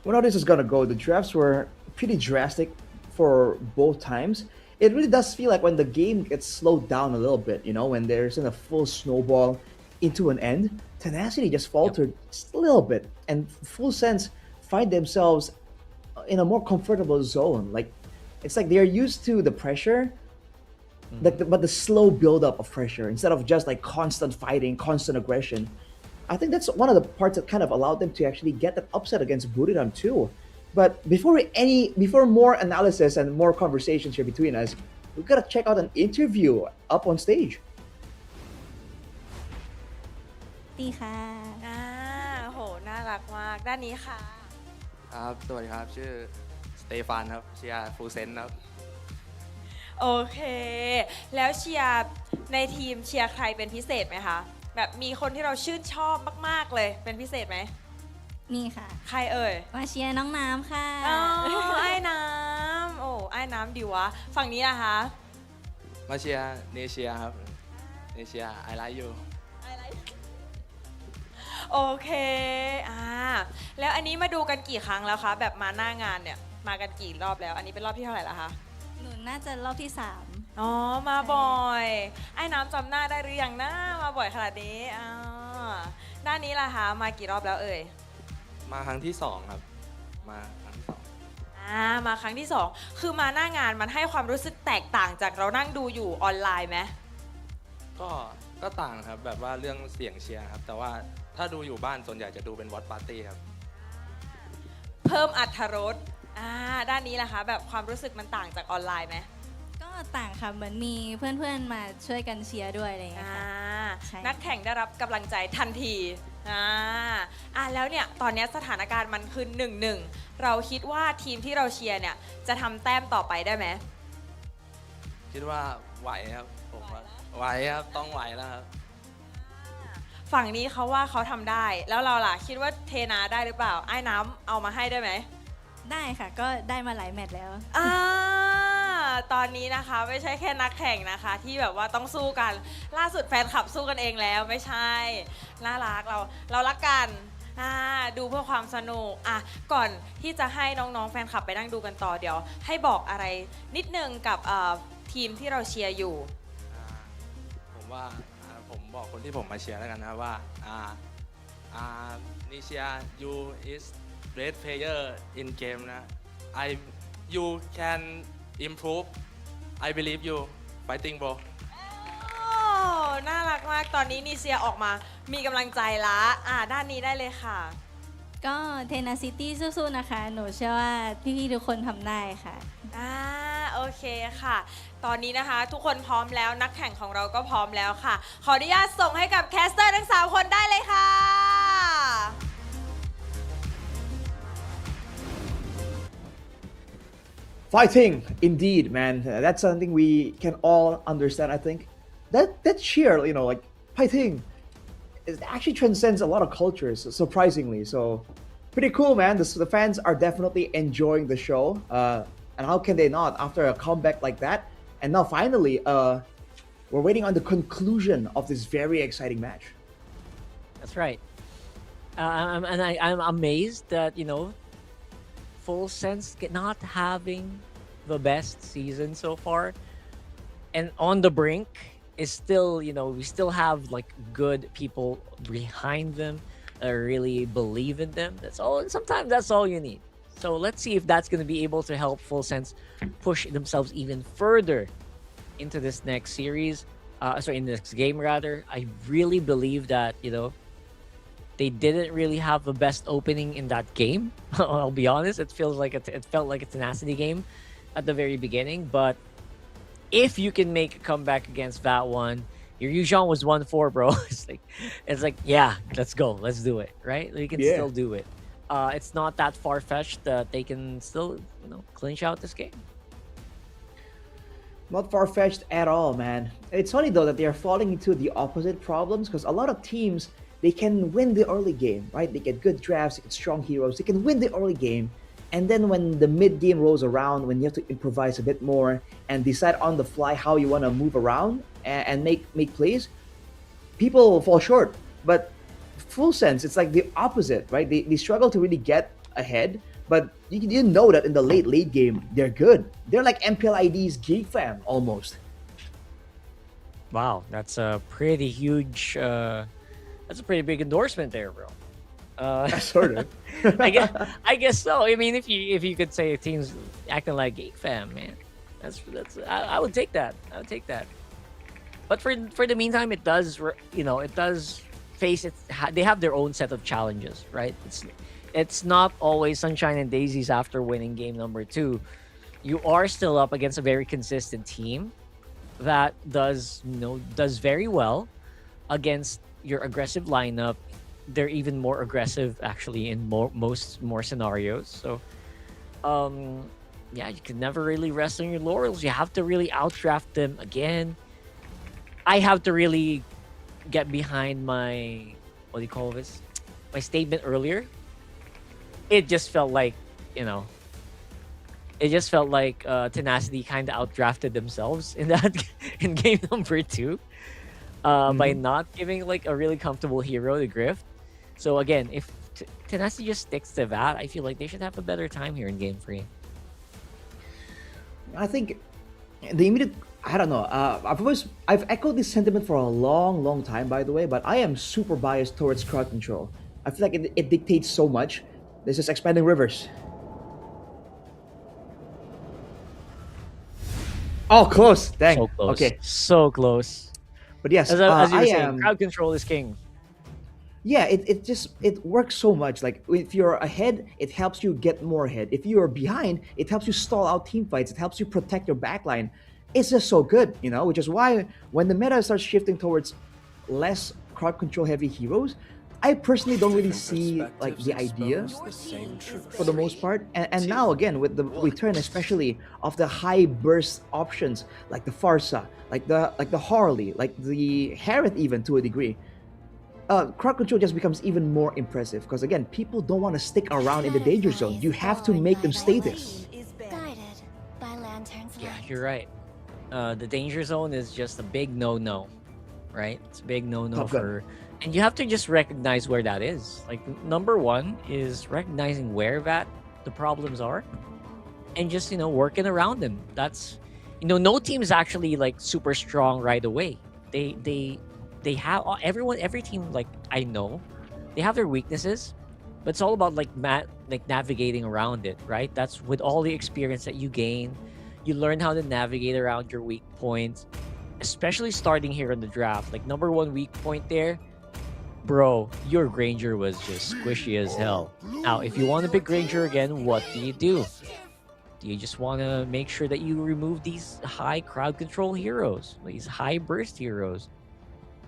Well, how this is gonna go. The drafts were pretty drastic for both times. It really does feel like when the game gets slowed down a little bit, you know, when there isn't a full snowball into an end, Tenacity just faltered just a little bit, and Full Sense find themselves in a more comfortable zone. Like, it's like they're used to the pressure, but the slow buildup of pressure instead of just like constant fighting, constant aggression. I think that's one of the parts that kind of allowed them to actually get that upset against Buriram too. But before more analysis and more conversations here between us, we've got to check out an interview up on stage. ดีค่ะ โหน่ารักมากด้านนี้ค่ะ ครับ สวัสดีครับ ชื่อสเตฟานครับ เชียร์ฟูเซนครับ โอเค แล้วเชียร์ในทีมเชียร์ใครเป็นพิเศษไหมคะ แบบมีคนที่เราชื่นชอบมากๆเลยเป็นพิเศษไหม มีค่ะ ใครเอ่ย มาเชียร์น้องน้ำค่ะ อ๋อไอ้น้ำโอ้ไอ้น้ำดีวะ ฝั่งนี้นะคะ มาเชียร์เนเชียครับ เนเชีย I like you โอเคแล้วอันนี้มาดูกันกี่ครั้งแล้วคะ แบบมาหน้างานเนี่ย มากันกี่รอบแล้ว อันนี้เป็นรอบที่เท่าไหร่แล้วคะ หนูน่าจะรอบที่ อ๋อ มาบ่อย ไอ้น้ำจำหน้าได้หรือยังนะ มาบ่อยขนาดนี้ด้านนี้ล่ะคะ มากี่รอบแล้วเอ่ย มาครั้งที่2ครับ มาครั้งที่2 มาครั้งที่ 2 คือมาหน้างานมันให้ความรู้สึกแตกต่างจากเรานั่งดูอยู่ออนไลน์ไหม ก็ต่างครับ แบบว่าเรื่องเสียงเชียร์ครับ แต่ว่าถ้าดูอยู่บ้านส่วนใหญ่จะดูเป็นวอตปาร์ตี้ครับ เพิ่มอรรถรสด้านนี้ล่ะคะ แบบความรู้สึกมันต่างจากออนไลน์ไหม 3ก็ต่างค่ะ เหมือนมีเพื่อนๆมาช่วยกันเชียร์ด้วยอะไรอย่างเงี้ยค่ะใช่ นักแข่งได้รับกำลังใจทันทีแล้วเนี่ยตอนนี้สถานการณ์มันคือ 1-1 เราคิดว่าทีมที่เราเชียร์เนี่ยจะทำแต้มต่อไปได้ไหม คิดว่าไหวครับ ผมว่าไหวครับ ต้องไหวแล้วครับ ฝั่งนี้เขาว่าเขาทำได้ แล้วเราล่ะคิดว่าเทนาได้หรือเปล่า ไอ้น้ำเอามาให้ได้ไหม ได้ค่ะ ก็ได้มาหลายแมตช์แล้ว ตอนนี้นะคะไม่ใช่แค่นักแข่งนะคะ ที่แบบว่าต้องสู้กัน ล่าสุดแฟนคลับสู้กันเองแล้วไม่ใช่ น่ารักเรารักกันดูเพื่อความสนุกก่อนที่จะให้น้องๆแฟนคลับไปนั่งดูกันต่อเดี๋ยว ให้บอกอะไรนิดนึงกับทีมที่เราเชียร์อยู่ ผมว่าผมบอกคนที่ผมมาเชียร์แล้วกันนะครับว่านิเชีย you is great player in game นะ you can improve I believe you fighting bro น่ารักมากตอนนี้นิเซียออกมามีกำลังใจละด้านนี้ได้เลยค่ะ ก็เทนาซิตี้สู้ๆนะคะ หนูเชื่อว่าพี่ๆทุกคนทำได้ค่ะ โอเคค่ะ ตอนนี้นะคะทุกคนพร้อมแล้วนักแข่งของเราก็พร้อมแล้วค่ะ ขออนุญาตส่งให้กับแคสเตอร์ทั้ง3คนได้เลยค่ะ Fighting, indeed, man. That's something we can all understand. I think that cheer, you know, like fighting, it actually transcends a lot of cultures, surprisingly. So, pretty cool, man. The fans are definitely enjoying the show. And how can they not after a comeback like that? And now finally, we're waiting on the conclusion of this very exciting match. That's right. I'm amazed that, you know, Full Sense not having the best season so far, and on the brink is still, you know, we still have like good people behind them that really believe in them. That's all. And sometimes that's all you need. So let's see if that's going to be able to help Full Sense push themselves even further into this next series. In this game rather. I really believe that, you know, they didn't really have the best opening in that game. I'll be honest. It felt like a tenacity game at the very beginning. But if you can make a comeback against that one, your Yuzhong was 1-4, bro. It's like, yeah, let's go. Let's do it, right? You can still do it. It's not that far-fetched that they can still, you know, clinch out this game. Not far-fetched at all, man. It's funny though that they are falling into the opposite problems because a lot of teams, they can win the early game, right? They get good drafts, they get strong heroes, they can win the early game. And then when the mid game rolls around, when you have to improvise a bit more and decide on the fly how you want to move around and make plays, people fall short. But full sense, it's like the opposite, right? They struggle to really get ahead, but you know that in the late game, they're good. They're like MPLID's Geek Fam almost. Wow, that's a pretty huge, that's a pretty big endorsement there, bro. Sort of. I guess so. I mean, if you could say a team's acting like Geek Fam, man, I would take that. I would take that. But for the meantime, it does face it. They have their own set of challenges, right? It's not always sunshine and daisies after winning game number 2. You are still up against a very consistent team that does very well against your aggressive lineup. They're even more aggressive actually in most scenarios. So yeah, you can never really rest on your laurels. You have to really outdraft them again. I have to really get behind my my statement earlier. It just felt like Tenacity kind of outdrafted themselves in game number 2 by not giving like a really comfortable hero to Grift. So again, if Tenacity just sticks to that, I feel like they should have a better time here in game 3. I think the immediate, I don't know. I've echoed this sentiment for a long time, by the way, but I am super biased towards crowd control. I feel like it dictates so much. This is expanding rivers. Oh, close. Dang. So close. Okay. So close. But yes, as you were saying, crowd control is king. Yeah, it works so much. Like if you're ahead, it helps you get more ahead. If you're behind, it helps you stall out team fights. It helps you protect your backline. It's just so good, which is why when the meta starts shifting towards less crowd control heavy heroes, I personally don't really see like the idea for the most part. And now again with the return especially of the high burst options like the Farsa, like the Harley, like the Harith even to a degree. Crowd control just becomes even more impressive because again, people don't want to stick around in the danger zone. You have to make them stay there. Yeah, you're right. The danger zone is just a big no-no, right? It's a big no-no and you have to just recognize where that is. Like number 1 is recognizing where the problems are and just, working around them. That's, no team is actually like super strong right away. They have every team, like I know, they have their weaknesses, but it's all about like navigating around it, right? That's with all the experience that you gain, you learn how to navigate around your weak points, especially starting here in the draft. Like number 1 weak point there, bro, your Granger was just squishy as hell. Now, if you want to pick Granger again, what do? Do you just want to make sure that you remove these high crowd control heroes, these high burst heroes?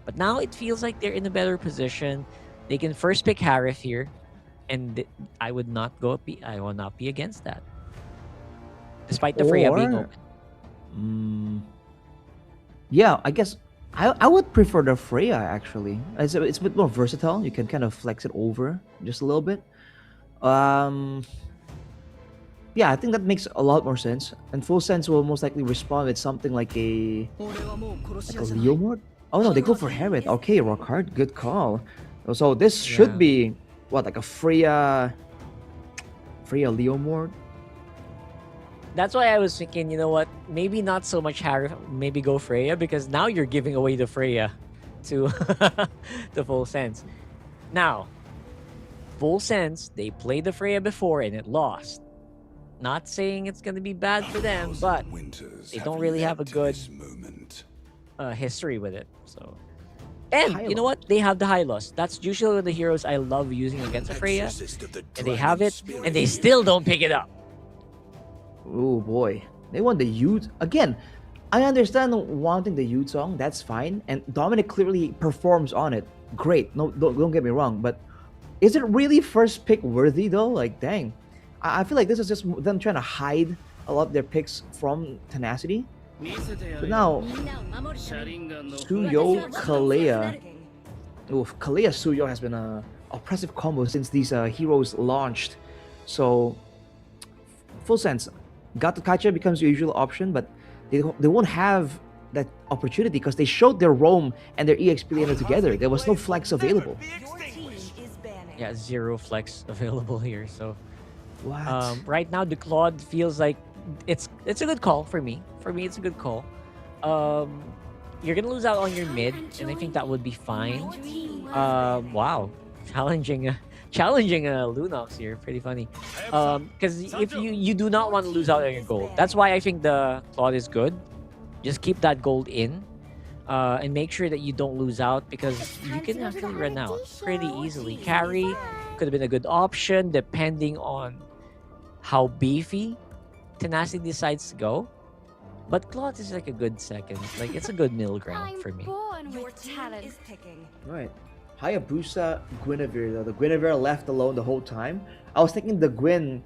But now it feels like they're in a better position. They can first pick Harith here, and I will not be against that. Despite the Freya being open. Yeah, I guess I would prefer the Freya actually. It's a bit more versatile. You can kind of flex it over just a little bit. Yeah, I think that makes a lot more sense. And Full Sense will most likely respond with something like a Leo mode. Oh no, they go for Harith. Okay, Rockhard, good call. So this should be like a Freya Leo mode. That's why I was thinking, you know what? Maybe not so much Harith, maybe go Freya, because now you're giving away the Freya to the Full Sense. Now, Full Sense, they played the Freya before and it lost. Not saying it's going to be bad for them, but they don't really have a good history with it. So, and you know what? They have the Hylos. That's usually one of the heroes I love using against Freya, and they have it, and they still don't pick it up. Oh boy, they want the Ute again. I understand wanting the Ute song. That's fine, and Dominic clearly performs on it. Great. No, don't get me wrong, but is it really first pick worthy though? Like, dang, I feel like this is just them trying to hide a lot of their picks from Tenacity. So now, Suyo Kalea. Oof, Kalea Suyo has been a oppressive combo since these heroes launched. So, full sense, Gato Kacha becomes your usual option, but they won't have that opportunity because they showed their roam and their EXP laner together. There was no flex available. Yeah, zero flex available here. So What? right now the Claude feels like it's a good call for me. For me, it's a good call. You're gonna lose out on your mid, and I think that would be fine. Wow, challenging Lunox here, pretty funny. Because if you do not want to lose out on your gold, that's why I think the Claude is good. Just keep that gold in, and make sure that you don't lose out because you can actually run out pretty easily. Carry could have been a good option depending on how beefy Tenacity decides to go. But Claude is like a good second. Like, it's a good middle ground for me. Your talent is picking. Right. Hayabusa Guinevere though. The Guinevere left alone the whole time. I was thinking the Gwyn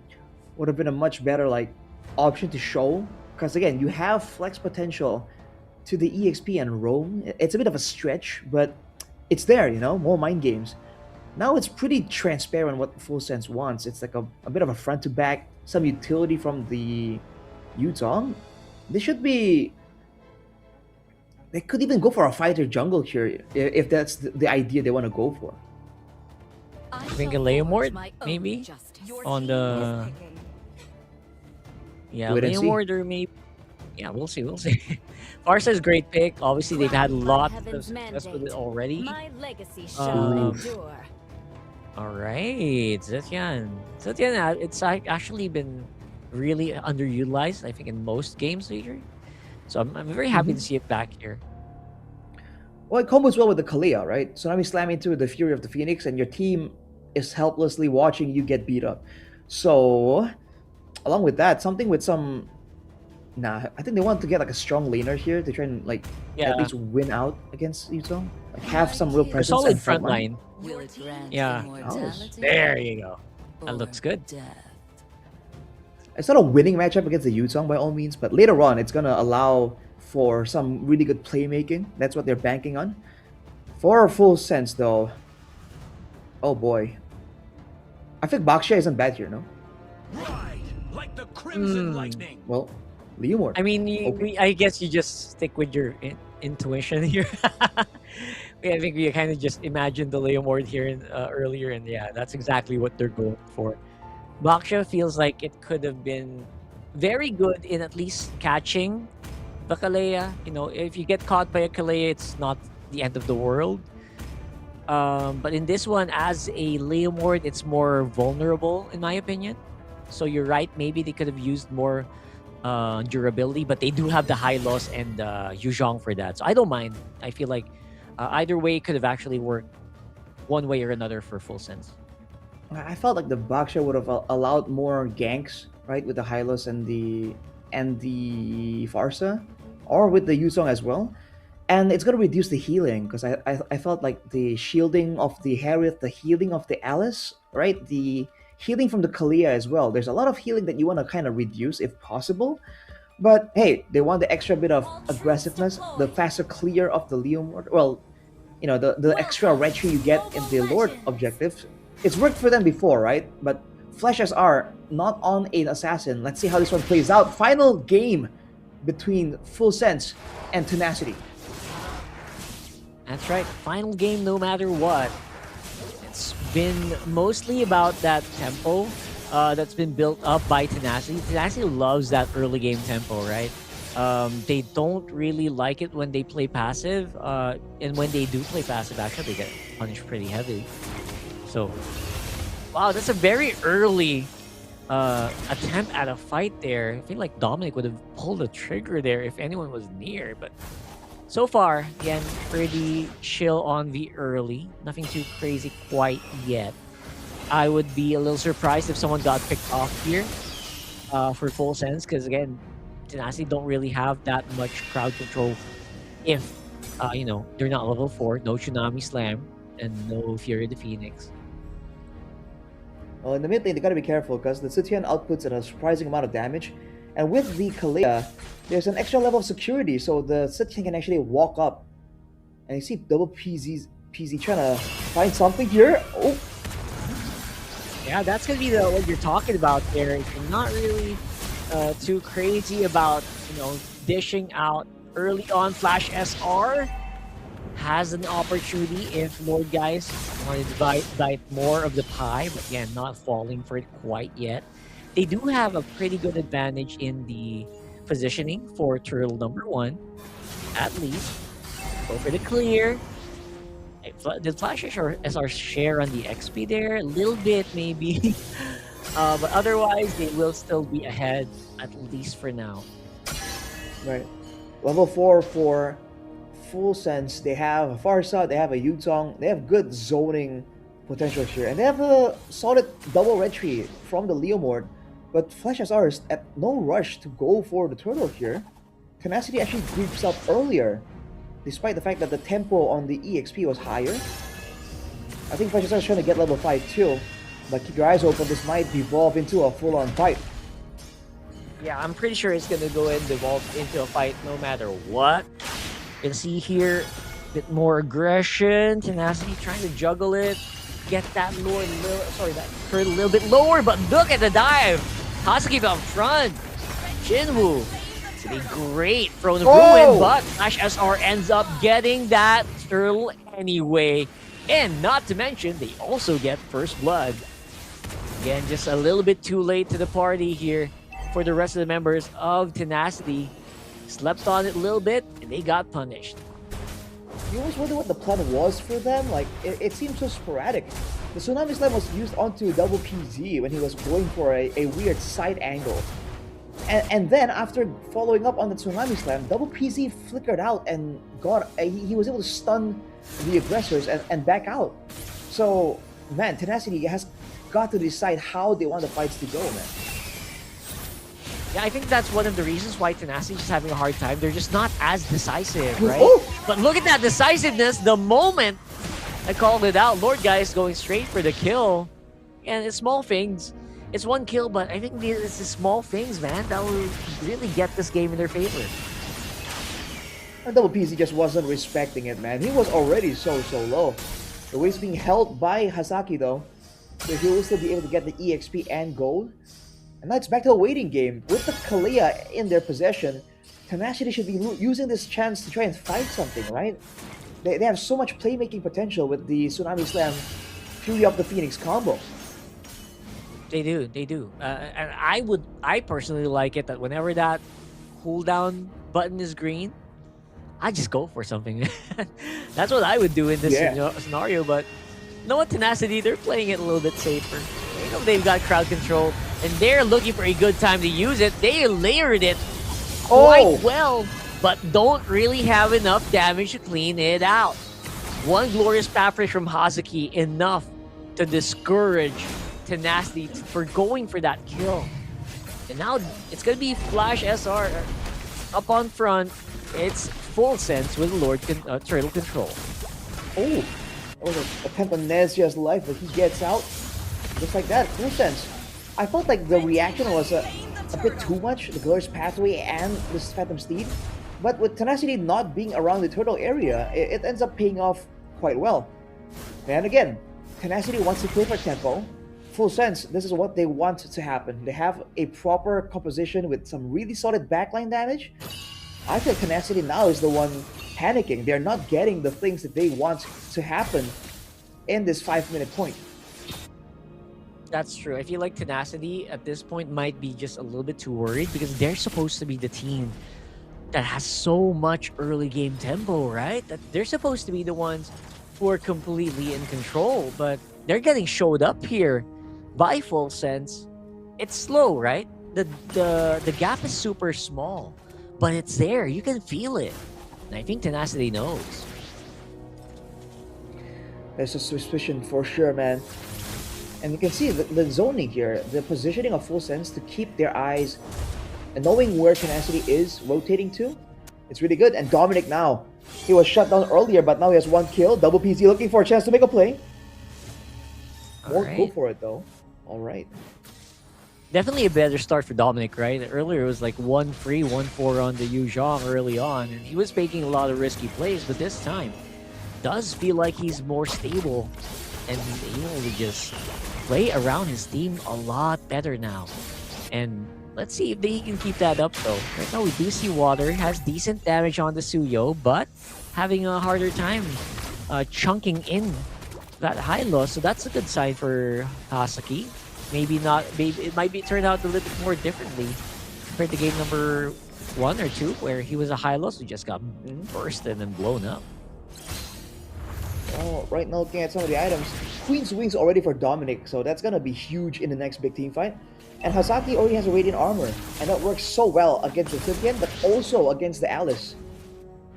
would have been a much better like option to show. Because again, you have flex potential to the EXP and roam. It's a bit of a stretch, but it's there, you know, more mind games. Now it's pretty transparent what Full Sense wants. It's like a bit of a front to back, some utility from the Yutong. They could even go for a fighter jungle here if that's the idea they want to go for. I think a Leomord, maybe? On the... Yeah, Wait and see. Leomord or maybe... Yeah, we'll see. Farsa is a great pick. Obviously, they've had lots of success with it already. Alright, Zetian. Zetian, it's actually been really underutilized, I think, in most games lately. So I'm very happy to see it back here. Well, it combos well with the Kalea, right? So now we slam into the Fury of the Phoenix, and your team is helplessly watching you get beat up. So, along with that, something with some... Nah, I think they want to get like a strong laner here to try and like at least win out against Yutong. Like have some real presence. A solid and front line. Yeah. Nice. There you go. That looks good. It's not a winning matchup against the Yutong by all means, but later on it's gonna allow for some really good playmaking. That's what they're banking on. For Full Sense though, oh boy, I think Baksha isn't bad here, no? Like the crimson lightning. Well, Leomord. I mean, I guess you just stick with your intuition here. I think we kind of just imagined the Leomord here earlier, and yeah, that's exactly what they're going for. Baksha feels like it could have been very good in at least catching the Kalea. You know, if you get caught by a Kalea, it's not the end of the world. But in this one, as a Leomord, it's more vulnerable, in my opinion. So you're right, maybe they could have used more durability, but they do have the high loss and Yuzhong for that. So I don't mind. I feel like either way could have actually worked one way or another for Full Sense. I felt like the Baksha would have allowed more ganks, right, with the Hylos and the Farsa, or with the Yuzhong as well. And it's going to reduce the healing, because I felt like the shielding of the Harith, the healing of the Alice, right, the healing from the Kalea as well. There's a lot of healing that you want to kind of reduce if possible. But hey, they want the extra bit of aggressiveness, the faster clear of the Leomord. Well, you know, the extra retry you get in the Lord objective. It's worked for them before, right? But Flesh SR not on an assassin. Let's see how this one plays out. Final game between Full Sense and Tenacity. That's right. Final game no matter what. It's been mostly about that tempo that's been built up by Tenacity. Tenacity loves that early game tempo, right? They don't really like it when they play passive. And when they do play passive, actually, they get punished pretty heavily. So, wow, that's a very early attempt at a fight there. I feel like Dominic would have pulled the trigger there if anyone was near. But so far, again, pretty chill on the early. Nothing too crazy quite yet. I would be a little surprised if someone got picked off here for Full Sense. Because again, Tenacity don't really have that much crowd control if, you know, they're not level 4, no Tsunami Slam, and no Fury of the Phoenix. Well, in the mid lane, they gotta be careful because the Zetian outputs at a surprising amount of damage. And with the Kalea, there's an extra level of security, so the Citizen can actually walk up. And you see double PZ trying to find something here. Oh, Yeah, that's gonna be what you're talking about there. If you're not really too crazy about dishing out early on, Flash SR has an opportunity if Lord guys want to bite more of the pie, but again, not falling for it quite yet. They do have a pretty good advantage in the positioning for turtle number 1, at least. Go for the clear. Did Flash SR share on the XP there? A little bit, maybe. But otherwise, they will still be ahead, at least for now. right. Level 4 for Full Sense. They have a Farsight, they have a Yutong. They have good zoning potential here. And they have a solid double red tree from the Leomord. But Flash SR is at no rush to go for the turtle here. Tenacity actually creeps up earlier, despite the fact that the tempo on the EXP was higher. I think Flash SR is trying to get level 5 too. But keep your eyes open, this might devolve into a full-on fight. Yeah, I'm pretty sure it's gonna go and devolve into a fight no matter what. You can see here a bit more aggression, Tenacity trying to juggle it, get that lure, that hurt a little bit lower, but look at the dive! Hazuki up front, Jinwoo. It's a great Throne of Ruin, but Flash SR ends up getting that turtle anyway. And not to mention, they also get First Blood. Again, just a little bit too late to the party here for the rest of the members of Tenacity. Slept on it a little bit, and they got punished. You always wonder what the plan was for them. Like, it seemed so sporadic. The Tsunami Slam was used onto double PZ when he was going for a weird side angle. And then, after following up on the Tsunami Slam, double PZ flickered out and he was able to stun the aggressors and back out. So, man, Tenacity has got to decide how they want the fights to go, man. Yeah, I think that's one of the reasons why Tenacity is having a hard time. They're just not as decisive, right? Oh! But look at that decisiveness. The moment I called it out, Lord Guy is going straight for the kill. And it's small things. It's one kill, but I think it's the small things, man, that will really get this game in their favor. And double PZ just wasn't respecting it, man. He was already so low. The way he's being held by Hasaki, though. So he will still be able to get the EXP and gold. And now it's back to a waiting game. With the Kalea in their possession, Tenacity should be using this chance to try and fight something, right? They have so much playmaking potential with the Tsunami Slam Fury Up the Phoenix combo. They do. And I personally like it that whenever that cooldown button is green, I just go for something. That's what I would do in this scenario, but you know what, Tenacity, they're playing it a little bit safer. They know they've got crowd control, and they're looking for a good time to use it. They layered it quite well, but don't really have enough damage to clean it out. One glorious Pathfish from Hazuki, enough to discourage Tenacity for going for that kill. And now it's going to be Flash SR up on front. It's Full Sense with Lord Turtle Control. Oh, that was an attempt on Nezia's life, but he gets out. Just like that, Full Sense. I felt like the reaction was a bit too much, the Glorious Pathway and this Phantom Steed. But with Tenacity not being around the turtle area, it ends up paying off quite well. And again, Tenacity wants to play for tempo. Full Sense, this is what they want to happen. They have a proper composition with some really solid backline damage. I feel Tenacity now is the one panicking. They're not getting the things that they want to happen in this 5-minute point. That's true. I feel like Tenacity at this point might be just a little bit too worried because they're supposed to be the team that has so much early game tempo, right? That they're supposed to be the ones who are completely in control, but they're getting showed up here by Full Sense. It's slow, right? The gap is super small, but it's there. You can feel it. And I think Tenacity knows. There's a suspicion for sure, man. And you can see the zoning here, the positioning of Full Sense to keep their eyes and knowing where Tenacity is rotating to. It's really good. And Dominic now, he was shut down earlier, but now he has one kill. Double PZ looking for a chance to make a play. Won't go for it though. All right. definitely a better start for Dominic, right? Earlier it was like 1-3, 1-4 on the Yu Zhong early on, and he was making a lot of risky plays, but this time does feel like he's more stable and he's able to just play around his team a lot better now. And let's see if he can keep that up though. Right now we do see Water has decent damage on the Suyo, but having a harder time chunking in that high loss, so that's a good sign for Hasaki. Maybe not, maybe it might be turned out a little bit more differently compared to game number 1 or 2, where he was a high loss who just got bursted and blown up. Oh, right now looking at some of the items, Queen's Wings already for Dominic, so that's gonna be huge in the next big team fight. And Hasaki already has a Radiant Armor, and that works so well against the Tympian, but also against the Alice.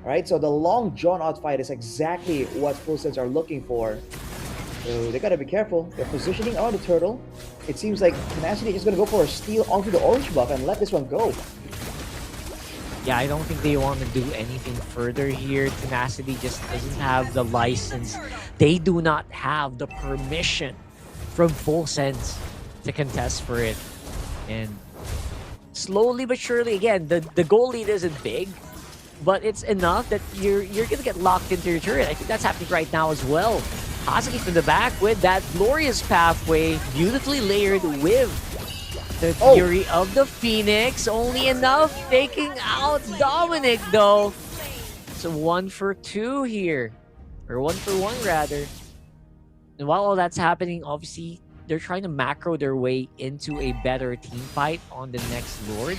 Alright, so the long drawn-out fight is exactly what Full Sends are looking for. So they gotta be careful. They're positioning on the turtle. It seems like Tenacity is just gonna go for a steal onto the orange buff and let this one go. Yeah, I don't think they want to do anything further here. Tenacity just doesn't have the license. They do not have the permission from Full Sense to contest for it. And slowly but surely, again, the goal lead isn't big, but it's enough that you're gonna get locked into your turret. I think that's happening right now as well. Hasaki from the back with that glorious pathway, beautifully layered with the Fury of the Phoenix. Only enough taking out Dominic though. So 1 for 2 here, or 1 for 1 rather. And while all that's happening, obviously they're trying to macro their way into a better team fight on the next Lord.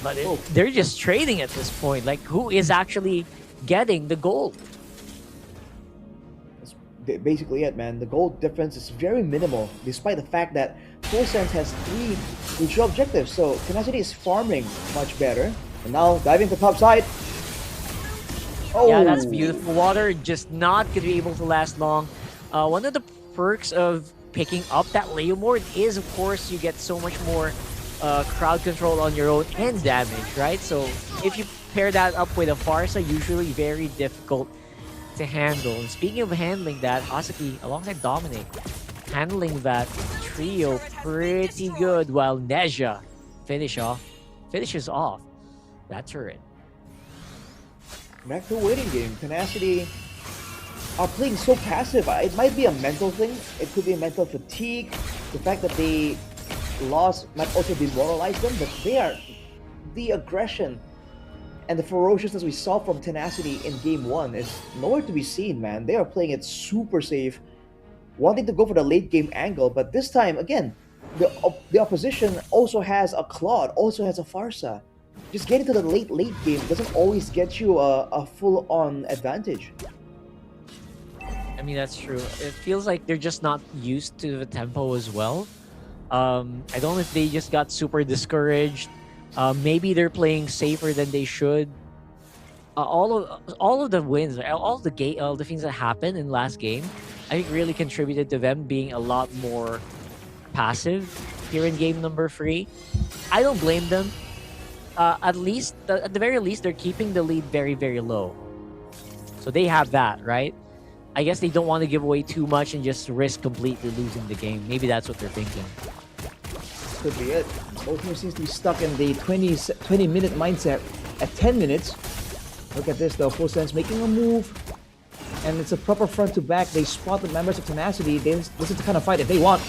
But they're just trading at this point. Like, who is actually getting the gold? That's basically it, man. The gold difference is very minimal, despite the fact that Full Sense has 3 neutral objectives. So Tenacity is farming much better. And now diving to top side. Oh, yeah, that's beautiful. Water just not going to be able to last long. One of the perks of picking up that Leomord is, of course, you get so much more crowd control on your own and damage, right? So if you pair that up with a Farsa, usually very difficult to handle. And speaking of handling that, Hasaki alongside Dominic handling that trio pretty good, while Nezha finishes off that turret. Back to waiting game. Tenacity are playing so passive. It might be a mental thing. It could be a mental fatigue. The fact that they lost might also demoralize them, but the aggression and the ferociousness we saw from Tenacity in game 1 is nowhere to be seen, man. They are playing it super safe, wanting to go for the late game angle, but this time, again, the opposition also has a Claude, also has a Farsa. Just getting to the late game doesn't always get you a full-on advantage. I mean, that's true. It feels like they're just not used to the tempo as well. I don't know if they just got super discouraged. Maybe they're playing safer than they should. All of the wins, all the things that happened in last game, I think really contributed to them being a lot more passive here in game number 3. I don't blame them. At the very least, they're keeping the lead very, very low. So they have that, right? I guess they don't want to give away too much and just risk completely losing the game. Maybe that's what they're thinking. Could be it. Both teams seems to be stuck in the 20-minute mindset at 10 minutes. Look at this though, Full Sense making a move. And it's a proper front to back. They spot the members of Tenacity. This is the kind of fight that they want.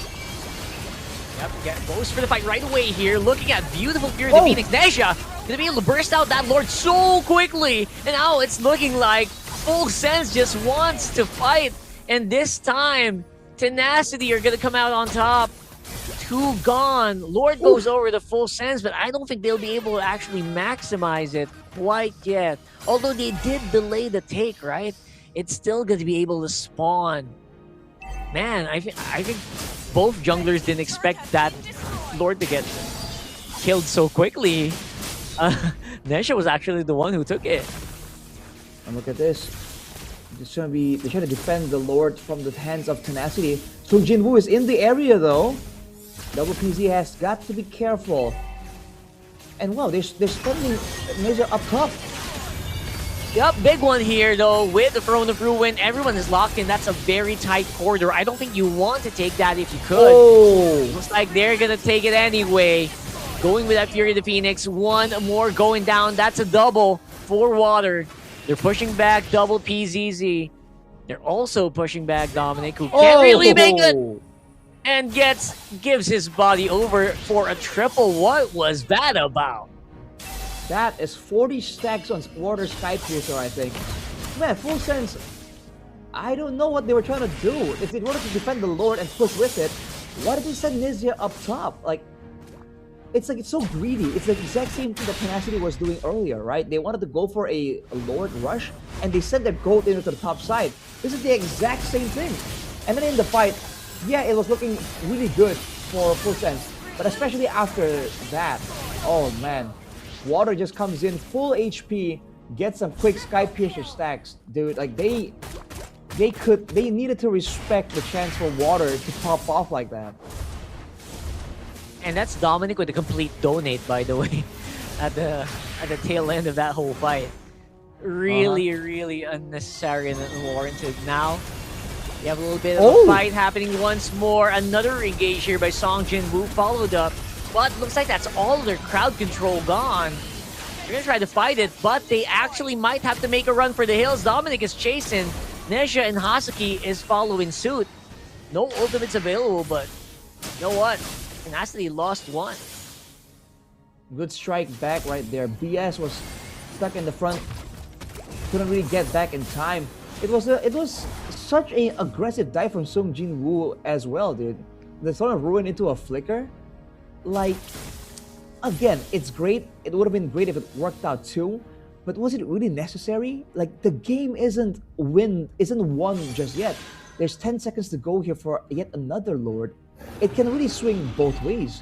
Yep, goes for the fight right away here. Looking at beautiful Fury of the Phoenix. Nezha gonna be able to burst out that Lord so quickly. And now it's looking like Full Sense just wants to fight. And this time, Tenacity are gonna come out on top. 2 gone. Lord goes over the Full Sense, but I don't think they'll be able to actually maximize it quite yet. Although they did delay the take, right? It's still going to be able to spawn. Man, I think both junglers didn't expect that Lord to get killed so quickly. Nezha was actually the one who took it. And look at this. They're trying to defend the Lord from the hands of Tenacity. So Jinwoo is in the area though. Double PZ has got to be careful. And wow, they're spending Nezha up top. Yep, big one here though with the Throne of Ruin. Everyone is locked in. That's a very tight corridor. I don't think you want to take that if you could. Oh! Looks like they're gonna take it anyway. Going with that Fury of the Phoenix. One more going down. That's a double for Water. They're pushing back double PZZ. They're also pushing back Dominic, who can't really make it. And gives his body over for a triple. What was that about? That is 40 stacks on Water Sky Piercer, I think. Man, Full Sense, I don't know what they were trying to do. If they wanted to defend the Lord and push with it, why did they send Nizia up top? Like, it's so greedy. It's the exact same thing that Tenacity was doing earlier, right? They wanted to go for a Lord rush, and they sent their gold into the top side. This is the exact same thing. And then in the fight, yeah, it was looking really good for Full Sense. But especially after that, oh man. Water just comes in full HP, gets some quick Sky Piercer stacks, dude. Like they needed to respect the chance for Water to pop off like that. And that's Dominic with a complete donate, by the way, at the tail end of that whole fight. Really unnecessary and unwarranted. Now you have a little bit of a fight happening once more. Another engage here by Song Jin-woo, followed up. But looks like that's all their crowd control gone. They're gonna try to fight it, but they actually might have to make a run for the hills. Dominic is chasing. Nesha and Hasuki is following suit. No ultimates available, but you know what? Tenacity lost one. Good strike back right there. BS was stuck in the front. Couldn't really get back in time. It was such an aggressive dive from Sung Jin Woo as well, dude. The sort of ruin into a flicker. Like, again, it's great. It would have been great if it worked out too. But was it really necessary? Like, the game isn't won just yet. There's 10 seconds to go here for yet another Lord. It can really swing both ways.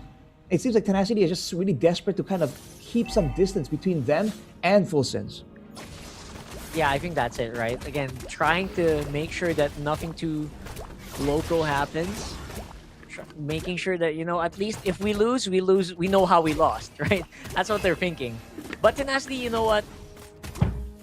It seems like Tenacity is just really desperate to kind of keep some distance between them and Full Sense. Yeah, I think that's it, right? Again, trying to make sure that nothing too local happens. Making sure that, you know, at least if we lose, we know how we lost, right? That's what they're thinking. But Tenacity, you know what?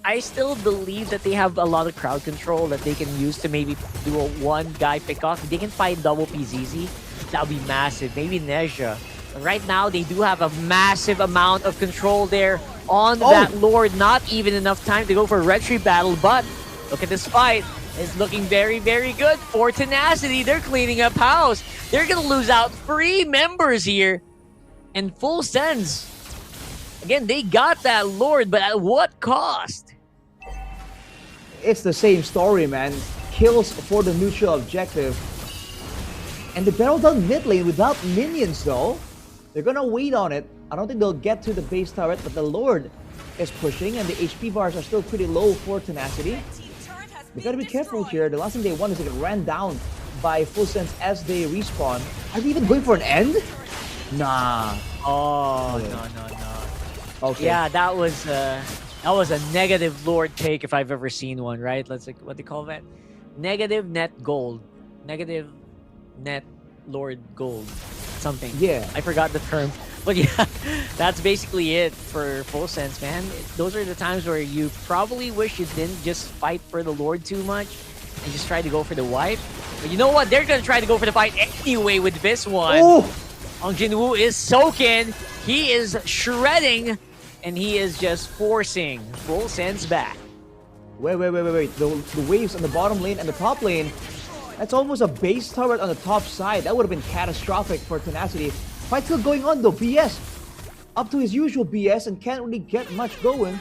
I still believe that they have a lot of crowd control that they can use to maybe do a one-guy pick-off. If they can find double PZZ, that would be massive. Maybe Nezha. Right now, they do have a massive amount of control there on that Lord. Not even enough time to go for a retreat battle, but look at this fight. It's looking very good for Tenacity. They're cleaning up house. They're going to lose out 3 members here. And Full Sense. Again, they got that Lord, but at what cost? It's the same story, man. Kills for the neutral objective. And they barrel down mid lane without minions, though. They're gonna wait on it. I don't think they'll get to the base turret, but the Lord is pushing, and the HP bars are still pretty low for Tenacity. They gotta be careful here. The last thing they want is to get ran down by Full Sense as they respawn. Are they even going for an end? Nah. Oh, no. Okay. Yeah, that was a negative Lord take if I've ever seen one, right? Let's like what they call that? Negative net gold. Negative net Lord gold. Something. Yeah. I forgot the term. But yeah, that's basically it for Full Sense, man. Those are the times where you probably wish you didn't just fight for the Lord too much and just try to go for the wipe. But you know what? They're gonna try to go for the fight anyway with this one. Ong Jin-woo is soaking. He is shredding. And he is just forcing Full Sense back. Wait. The waves on the bottom lane and the top lane, that's almost a base turret on the top side. That would have been catastrophic for Tenacity. Fight still going on though. BS up to his usual BS and can't really get much going.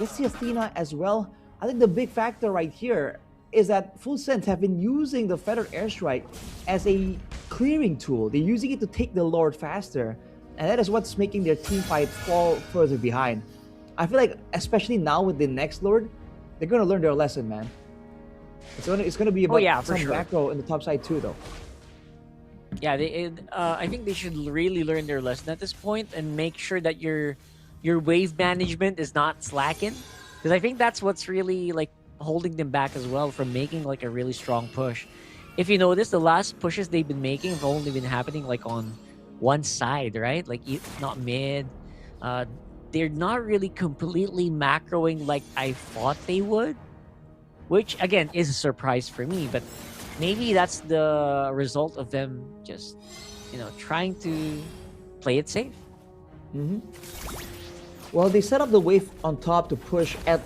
Let's see Athena as well. I think the big factor right here is that Full Sense have been using the Feathered Airstrike as a clearing tool. They're using it to take the Lord faster. And that is what's making their team fight fall further behind. I feel like, especially now with the next Lord, they're going to learn their lesson, man. It's gonna be about some macro in the top side too, though. Yeah, I think they should really learn their lesson at this point and make sure that your wave management is not slacking. Because I think that's what's really like holding them back as well from making like a really strong push. If you notice, the last pushes they've been making have only been happening like on one side, right? Like not mid, they're not really completely macroing like I thought they would, which again is a surprise for me, but maybe that's the result of them just, trying to play it safe. Well, they set up the wave on top to push at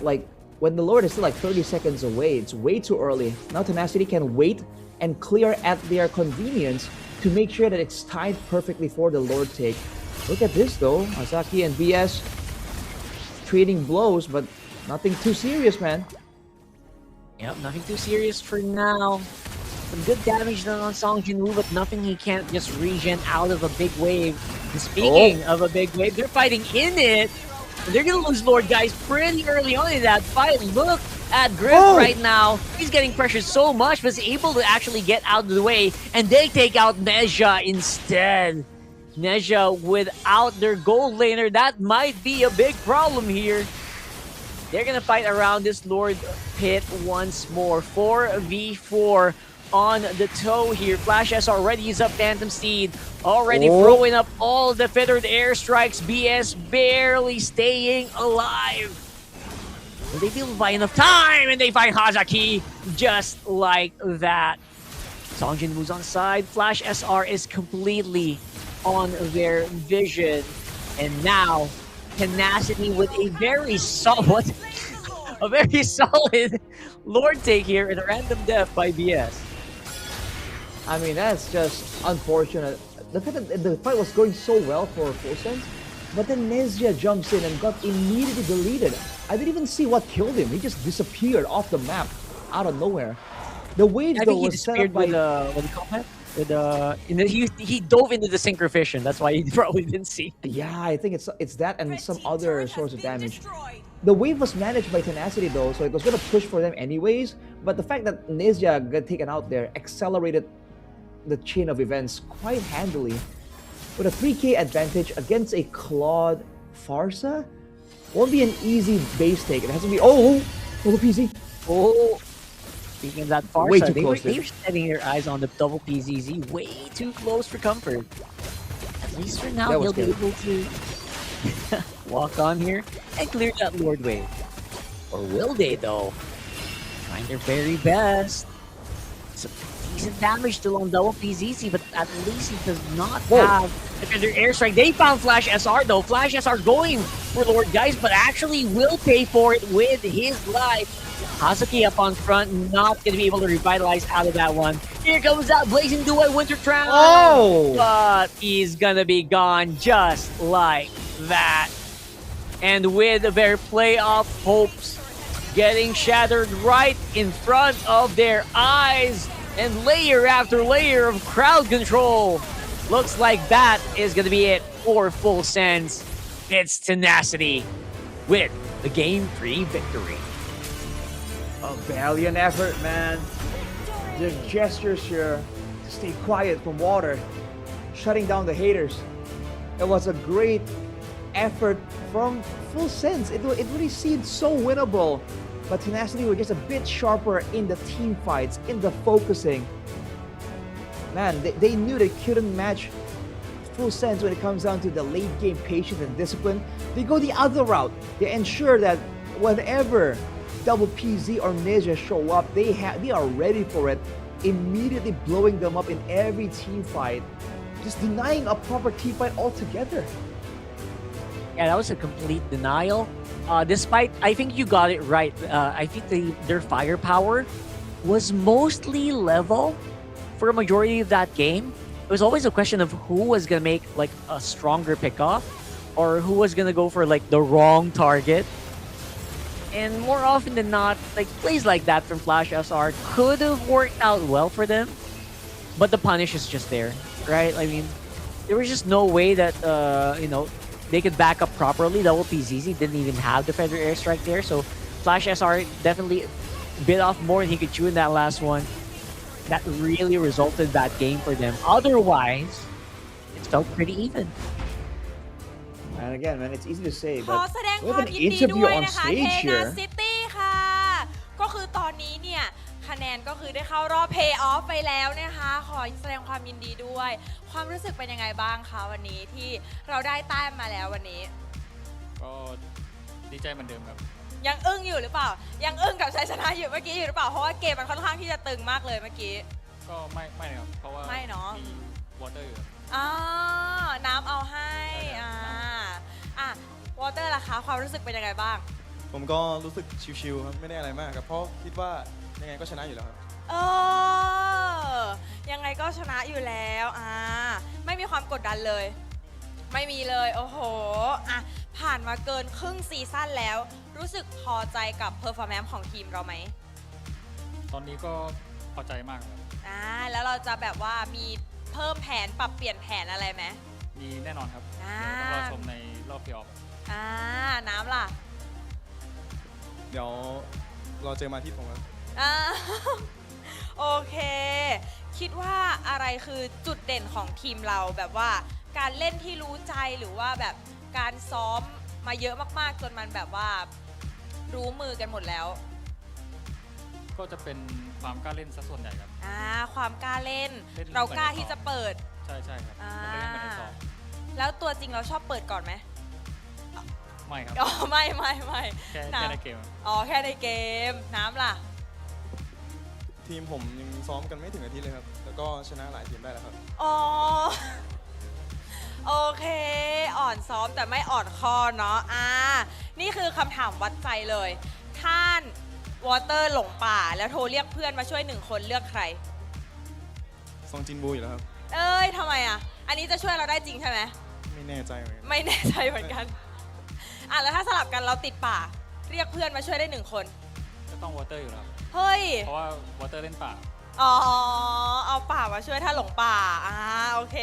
when the Lord is still 30 seconds away. It's way too early. Now Tenacity can wait and clear at their convenience to make sure that it's tied perfectly for the Lord take. Look at this though. Masaki and BS trading blows, but nothing too serious, man. Yep, nothing too serious for now. Some good damage done on Song Jinwoo, but nothing he can't just regen out of a big wave. And speaking of a big wave, they're fighting in it. They're gonna lose Lord, guys, pretty early on in that fight. Look at Griff right now. He's getting pressured so much, but is able to actually get out of the way, and they take out Nezha instead. Nezha without their gold laner, that might be a big problem here. They're gonna fight around this Lord pit once more. 4v4 on the toe here. Flash SR already used up Phantom Steed. Already throwing up all the feathered airstrikes. BS barely staying alive. Will they be able to buy enough time? And they find Hazaki just like that. Songjin moves on the side. Flash SR is completely on their vision. And now, Tenacity with a very solid Lord take here in a random death by BS. I mean, that's just unfortunate. The fact that the fight was going so well for Full Sense, but then Nezha jumps in and got immediately deleted. I didn't even see what killed him. He just disappeared off the map out of nowhere. The wave though was set up by what do you call that? He dove into the synchrovision. That's why he probably didn't see. Yeah, I think it's that and some other source of damage. The wave was managed by Tenacity though, so it was gonna push for them anyways. But the fact that Nezha got taken out there accelerated the chain of events quite handily. With a 3k advantage against a Claude Farsa, won't be an easy base take. It has to be double PZ. Speaking of that Farsa, they were setting their eyes on the double PZZ way too close for comfort. At least for now, he'll be able to walk on here and clear that Lord wave. Or will they though? Trying their very best. Some decent damage still on double PZZ, but at least he does not have their airstrike. They found Flash SR though. Flash SR going for Lord, guys, but actually will pay for it with his life. Hazuki up on front, not going to be able to revitalize out of that one. Here comes that Blazing Duet Winter Crown. But he's going to be gone just like that. And with their playoff hopes getting shattered right in front of their eyes, and layer after layer of crowd control, looks like that is going to be it for Full Sense. It's Tenacity with the Game 3 victory. A valiant effort, man. The gestures here to stay quiet from water, shutting down the haters. It was a great effort from Full Sense. It really seemed so winnable, but Tenacity were just a bit sharper in the team fights, in the focusing. Man, they knew they couldn't match Full Sense when it comes down to the late game patience and discipline. They go the other route. They ensure that whenever Double PZ or Nezha show up, they are ready for it, immediately blowing them up in every team fight, just denying a proper team fight altogether. Yeah, that was a complete denial. Despite, I think you got it right. I think their firepower was mostly level for a majority of that game. It was always a question of who was gonna make like a stronger pickoff, or who was gonna go for like the wrong target. And more often than not, like plays like that from Flash SR could have worked out well for them, but the punish is just there, right? I mean, there was just no way that they could back up properly. Double PZZ didn't even have the Feather Airstrike there, so Flash SR definitely bit off more than he could chew in that last one. That really resulted that game for them. Otherwise, it felt pretty even. And again, man, it's easy to say, ขอ but แสดง we ควา have ม an ยินดีด้ interview วย on นะคะ stage here. Tenacity ค่ะ ก็คือตอนนี้เนี่ยคะแนนก็คือได้เข้ารอบ Pay Off ไปแล้วนะคะ ขอแสดงความยินดีด้วย ความรู้สึกเป็นยังไงบ้างคะวันนี้ที่เราได้แต้มมาแล้ววันนี้ ก็ดีใจเหมือนเดิมครับ ยังอึ้งอยู่หรือเปล่า ยังอึ้งกับชัยชนะอยู่เมื่อกี้อยู่หรือเปล่า เพราะว่าเกมมันค่อนข้างที่จะตึงมากเลยเมื่อกี้ ก็ไม่ครับ เพราะว่า ไม่เนอะ มีวอเตอร์อยู่ อ่าน้ำเอาให้วอเตอร์ล่ะคะความรู้สึกเป็นยังไงบ้าง ผมก็รู้สึกชิวๆครับไม่ได้อะไรมากครับเพราะคิดว่ายังไงก็ชนะอยู่แล้วครับ ยังไงก็ชนะอยู่แล้วไม่มีความกดดันเลย ไม่มีเลยโอ้โหผ่านมาเกินครึ่งซีซั่นแล้วรู้สึกพอใจกับเพอร์ฟอร์แมนซ์ของทีมเราไหม ตอนนี้ก็พอใจมากครับ แล้วเราจะแบบว่ามีเพิ่มแผนปรับเปลี่ยนแผนอะไรไหม มีแน่นอนครับเดี๋ยวต้องรอชมในรอบเพลย์ออฟ น้ำล่ะ เดี๋ยวรอเจอมาที่ผมครับ โอเค คิดว่าอะไรคือจุดเด่นของทีมเราแบบว่าการเล่นที่รู้ใจหรือว่าแบบการซ้อมมาเยอะมากๆจนมันแบบว่ารู้มือกันหมดแล้ว ก็จะเป็นความกล้าเล่นซะส่วนใหญ่ครับ ความกล้าเล่น เล่น เรากล้าที่จะเปิด ใช่ครับเราเล่นเหมือนในซ้อม แล้วตัวจริงเราชอบเปิดก่อนไหม ไม่ครับ ไม่ แค่ในเกม แค่ในเกมน้ำล่ะ ทีมผมยังซ้อมกันไม่ถึงอาทิตย์เลยครับแล้วก็ชนะหลายทีมได้แล้วครับ โอเคอ่อนซ้อมแต่ไม่อ่อนคอเนาะนี่คือคำถามวัดใจเลยท่านวอเตอร์หลงป่าแล้วโทรเรียกเพื่อนมาช่วย1 คนเลือกใคร ซองจินบูอยู่แล้วครับ ทำไมอันนี้จะช่วยเราได้จริงใช่ไหม ไม่แน่ใจเหมือนกัน ไม่แน่ใจเหมือนกันแล้วถ้าสลับกันเราติดป่าเรียกเพื่อนมาช่วยได้1 คน ก็ต้องวอเตอร์อยู่แล้ว เฮ้ย เพราะว่าวอเตอร์เล่นป่า เอาป่ามาช่วยถ้าหลงป่าโอเค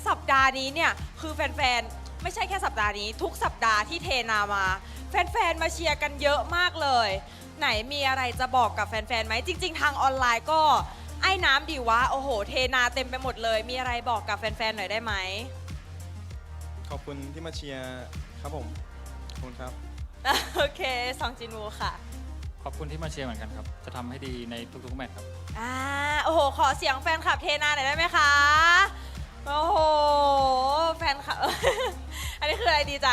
สัปดาห์นี้เนี่ยคือแฟนๆไม่ใช่แค่สัปดาห์นี้ทุกสัปดาห์ที่เทนามาแฟนๆมาเชียร์กันเยอะมากเลยไหนมีอะไรจะบอกกับแฟนๆไหมจริงๆทางออนไลน์ก็ไอ้น้ำดีวะโอ้โหเทนาเต็มไปหมดเลยมีอะไรบอกกับแฟนๆหน่อยได้ไหม ขอบคุณที่มาเชียร์ครับผมขอบคุณครับ โอเคซองจินวูค่ะ ขอบคุณที่มาเชียร์เหมือนกันครับ จะทำให้ดีในทุกๆแมตช์ครับ โอ้โหขอเสียงแฟนคลับเทนาหน่อยได้ไหมคะโอ้โหแฟนคลับ อันนี้คืออะไรดีใจ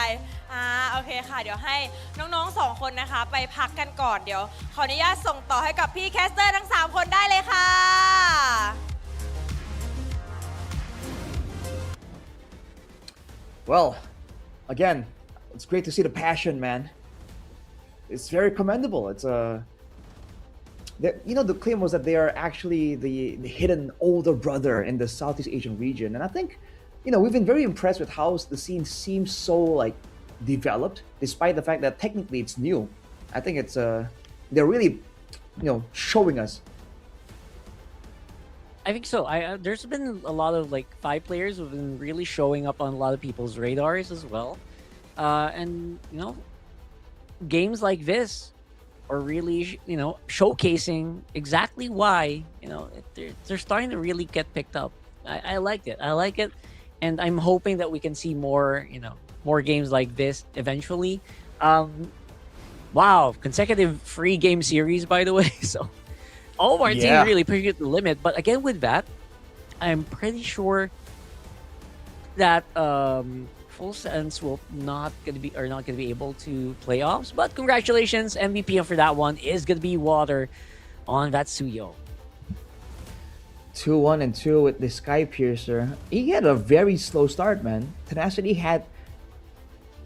โอเคค่ะเดี๋ยวให้น้องๆ2 คนนะคะไปพักกันก่อนเดี๋ยวขออนุญาตส่งต่อให้กับพี่แคสเตอร์ทั้ง3 คนได้เลยค่ะ Well, again, it's great to see the passion, man. It's very commendable. It's the claim was that they are actually the hidden older brother in the Southeast Asian region, and I think, we've been very impressed with how the scene seems so like developed, despite the fact that technically it's new. I think it's they're really, showing us. I think so. There's been a lot of like 5 players who've been really showing up on a lot of people's radars as well, and games like this are really showcasing exactly why they're starting to really get picked up. I like it, and I'm hoping that we can see more games like this eventually. Wow, consecutive free game series, by the way. So all of our teams really pushing it to the limit. But again, with that, I'm pretty sure that Full Sense will not gonna be able to playoffs. But congratulations, MVP for that one is gonna be Water on that Suyo. 2-1 and 2 with the Sky Piercer. He had a very slow start, man. Tenacity had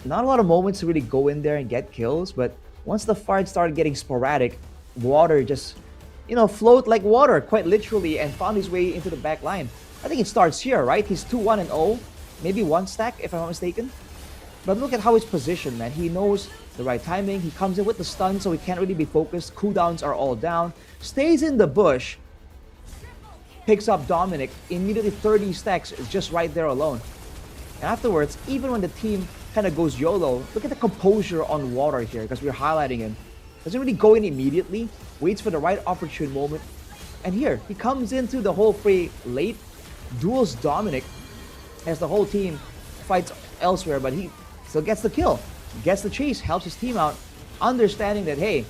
not a lot of moments to really go in there and get kills, but once the fight started getting sporadic, Water just float like water, quite literally, and found his way into the back line. I think it starts here, right? He's 2-1 and 0, maybe 1 stack if I'm not mistaken. But look at how he's positioned, man. He knows the right timing. He comes in with the stun, so he can't really be focused. Cooldowns are all down. Stays in the bush. Picks up Dominic. Immediately 30 stacks is just right there alone. And afterwards, even when the team kind of goes YOLO, look at the composure on Water here, because we're highlighting him. Doesn't really go in immediately. Waits for the right opportune moment. And here, he comes into the whole fray late. Duels Dominic as the whole team fights elsewhere, but he still gets the kill. Gets the chase, helps his team out, understanding that, hey,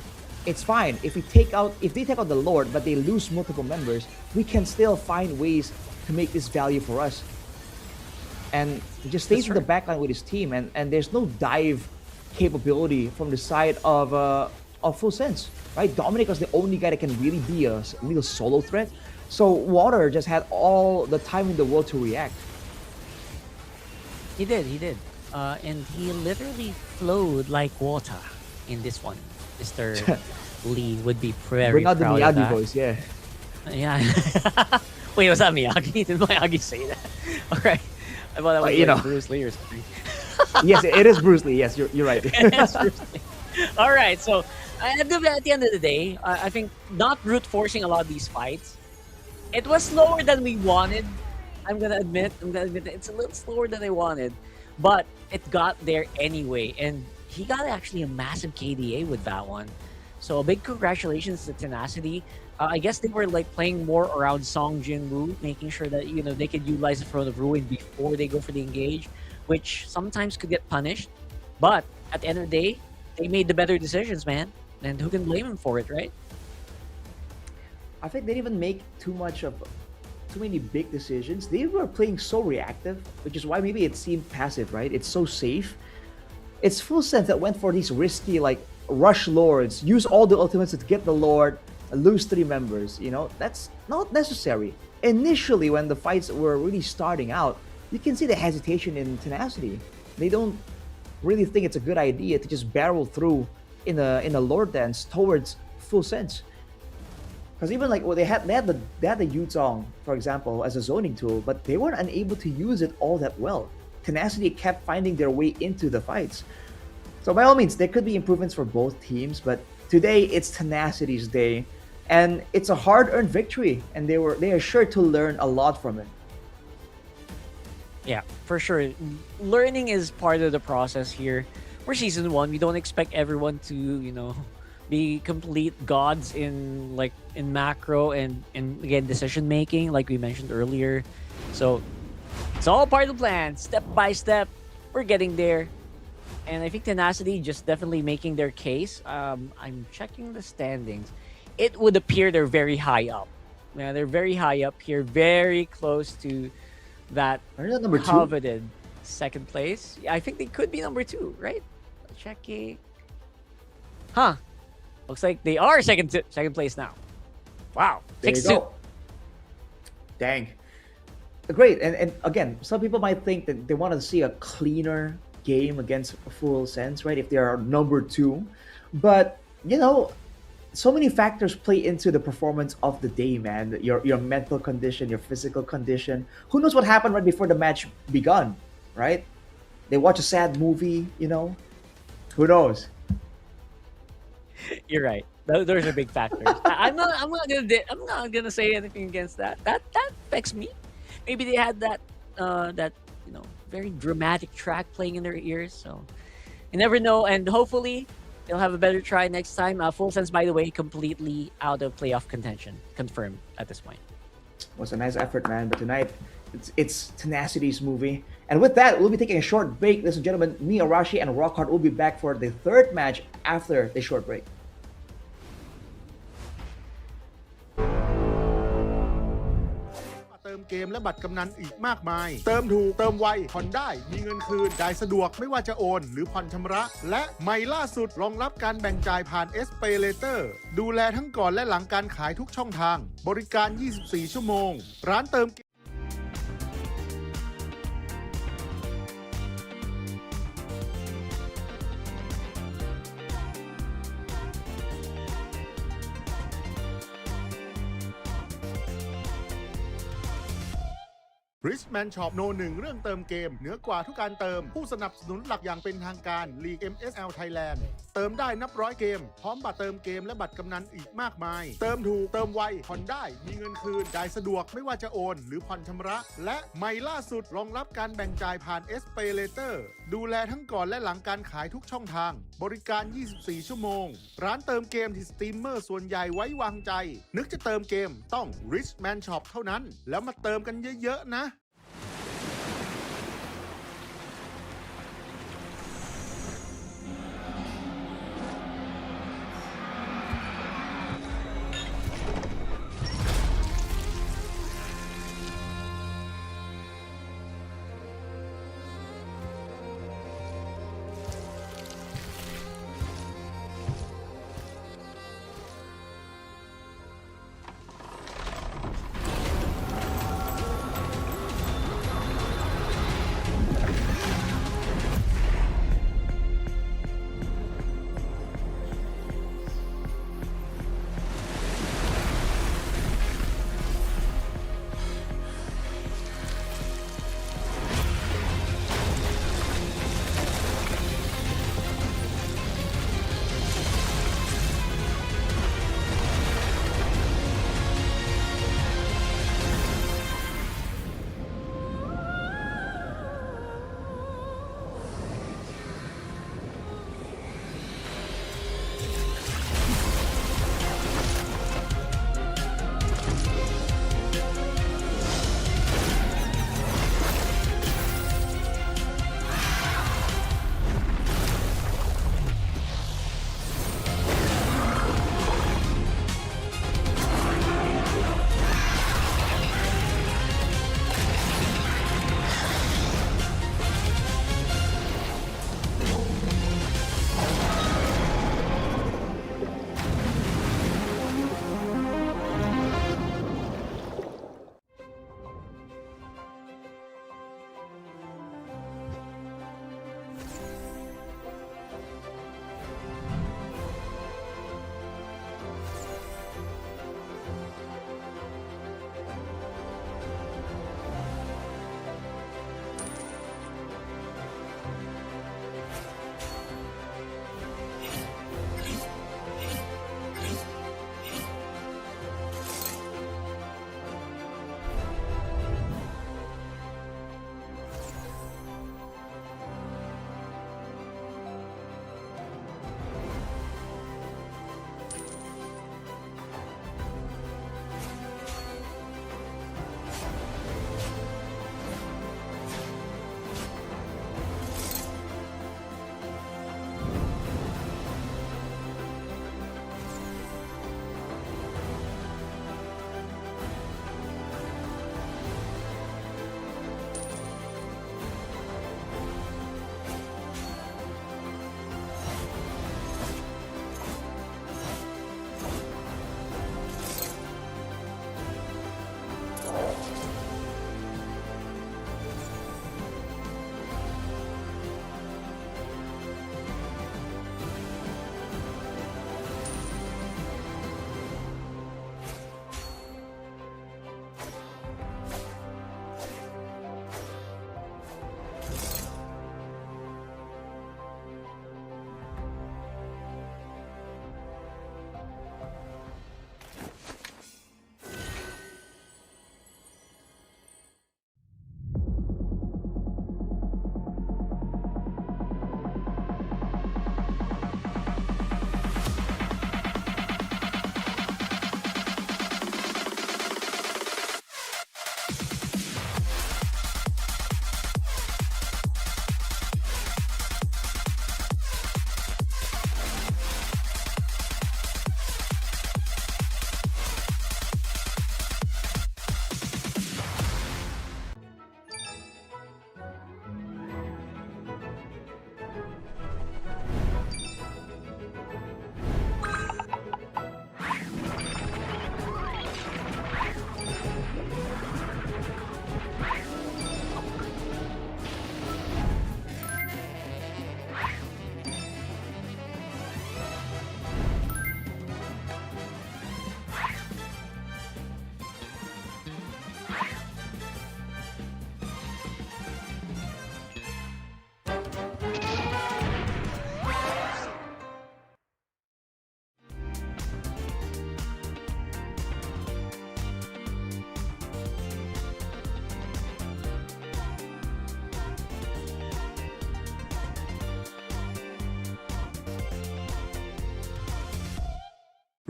it's fine. If they take out the Lord, but they lose multiple members, we can still find ways to make this value for us. and he just stays in the backline with his team, and there's no dive capability from the side of Full Sense, right? Dominic was the only guy that can really be a real solo threat. So Water just had all the time in the world to react. He did. And he literally flowed like water in this one. Mr. Lee would be very Bring out the proud of Miyagi that. voice, yeah. Yeah. Wait, was that Miyagi? Did Miyagi say that? All right. I thought that was you like know. Bruce Lee or something. Yes, it is Bruce Lee. Yes, you're right. It's Bruce Lee. All right. So at the end of the day, I think not brute forcing a lot of these fights. It was slower than we wanted. I'm gonna admit that it's a little slower than I wanted, but it got there anyway, and he got actually a massive KDA with that one. So a big congratulations to Tenacity. I guess they were like playing more around Song Jinwoo, making sure that they could utilize the Throne of Ruin before they go for the engage, which sometimes could get punished. But at the end of the day, they made the better decisions, man. And who can blame them for it, right? I think they didn't even make too many big decisions. They were playing so reactive, which is why maybe it seemed passive, right? It's so safe. It's Full Sense that went for these risky, like, rush lords, use all the ultimates to get the lord, lose 3 members. That's not necessary. Initially, when the fights were really starting out, you can see the hesitation in Tenacity. They don't really think it's a good idea to just barrel through in a lord dance towards Full Sense. Because even like they had the Yuzong, for example, as a zoning tool, but they weren't unable to use it all that well. Tenacity kept finding their way into the fights. So by all means, there could be improvements for both teams, but today it's Tenacity's day, and it's a hard-earned victory, and they are sure to learn a lot from it. Yeah, for sure. Learning is part of the process here. For season 1, we don't expect everyone to, be complete gods in macro and again decision making, like we mentioned earlier. So it's all part of the plan, step by step. We're getting there, and I think Tenacity just definitely making their case. I'm checking the standings. It would appear they're very high up. Yeah, they're very high up here, very close to that number 2? coveted second place. Yeah, I think they could be number 2, right? Checking. Huh. Looks like they are second place now. Wow. There you go. Dang. Great. And again, some people might think that they want to see a cleaner game against Full Sense, right? If they are number 2. But, so many factors play into the performance of the day, man. Your mental condition, your physical condition. Who knows what happened right before the match begun, right? They watch a sad movie, Who knows? You're right. Those are big factors. I'm not gonna say anything against that. That affects me. Maybe they had that very dramatic track playing in their ears. So you never know. And hopefully they'll have a better try next time. Full Sense, by the way, completely out of playoff contention, confirmed at this point. Was a nice effort, man. But tonight, it's Tenacity's movie. And with that, we'll be taking a short break. Ladies and gentlemen, me, Arashi, and Rockhard will be back for the 3rd match after the short break.เติมเกมและบัตรกำนันอีกมากมาย เติมถูกเติมไวผ่อนได้มีเงินคืนจ่ายสะดวกไม่ว่าจะโอนหรือผ่อนชำระและใหม่ล่าสุดรองรับการแบ่งจ่ายผ่าน SPayLater ดูแลทั้งก่อนและหลังการขายทุกช่องทางบริการ 24 ชั่วโมงร้านเติม Richman Shop โน 1 เรื่องเติมเกมเหนือกว่าทุกการเติมผู้สนับสนุนหลักอย่างเป็นทางการ League MSL Thailand เติมได้นับร้อยเกมพร้อมบัตรเติมเกมและบัตรกำนันอีกมากมายเติมถูกเติมไวผ่อนได้มีเงินคืนจ่ายสะดวกไม่ว่าจะโอนหรือผ่อนชำระและใหม่ล่าสุดรองรับการแบ่งจ่ายผ่าน SPayLater ดูแลทั้งก่อนและหลังการขายทุกช่องทางบริการ 24 ชั่วโมงร้านเติมเกมที่สตรีมเมอร์ส่วนใหญ่ไว้วางใจนึกจะเติมเกมต้อง Richman Shop เท่านั้นแล้วมาเติมกันเยอะๆนะ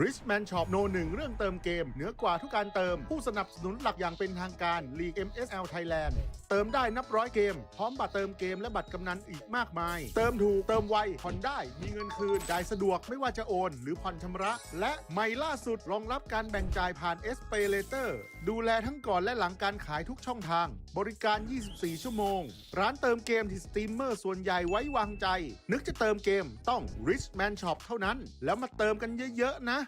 Richman Shop No 1เรื่องเติมเกมเหนือกว่าทุกการเติมผู้สนับสนุนหลักอย่างเป็นทางการลีก MSL Thailand เติมได้นับร้อยเกมพร้อมบัตรเติมเกมและบัตรกำนันอีกมากมายเติมถูกเติมไวผ่อนได้มีเงินคืนจ่ายสะดวกไม่ว่าจะโอนหรือผ่อนชำระและใหม่ล่าสุดรองรับการแบ่งจ่ายผ่าน SPayLater ดูแลทั้งก่อนและหลังการขายทุกช่องทางบริการ 24 ชั่วโมงร้านเติมเกมที่สตรีมเมอร์ส่วนใหญ่ไว้วางใจนึกจะเติมเกมต้อง Richman Shop เท่านั้นแล้วมาเติมกันเยอะๆนะ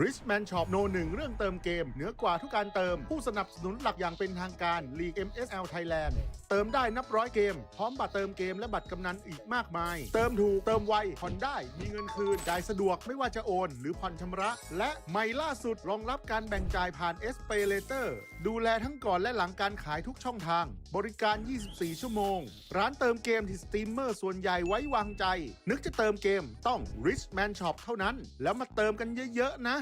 Richman Shop โนหนึ่งเรื่องเติมเกมเหนือกว่าทุกการเติมผู้สนับสนุนหลักอย่างเป็นทางการ League MSL Thailand เติมได้นับร้อยเกมพร้อมบัตรเติมเกมและบัตรกำนันอีกมากมายเติมถูกเติมไวผ่อนได้มีเงินคืนจ่ายสะดวกไม่ว่าจะโอนหรือผ่อนชำระและใหม่ล่าสุดรองรับการแบ่งจ่ายผ่าน SPayLater ดูแลทั้งก่อนและหลังการขายทุกช่องทางบริการ 24 ชั่วโมงร้านเติมเกมที่สตรีมเมอร์ส่วนใหญ่ไว้วางใจนึกจะเติมเกมต้อง Richman Shop เท่านั้นแล้วมาเติมกันเยอะๆนะ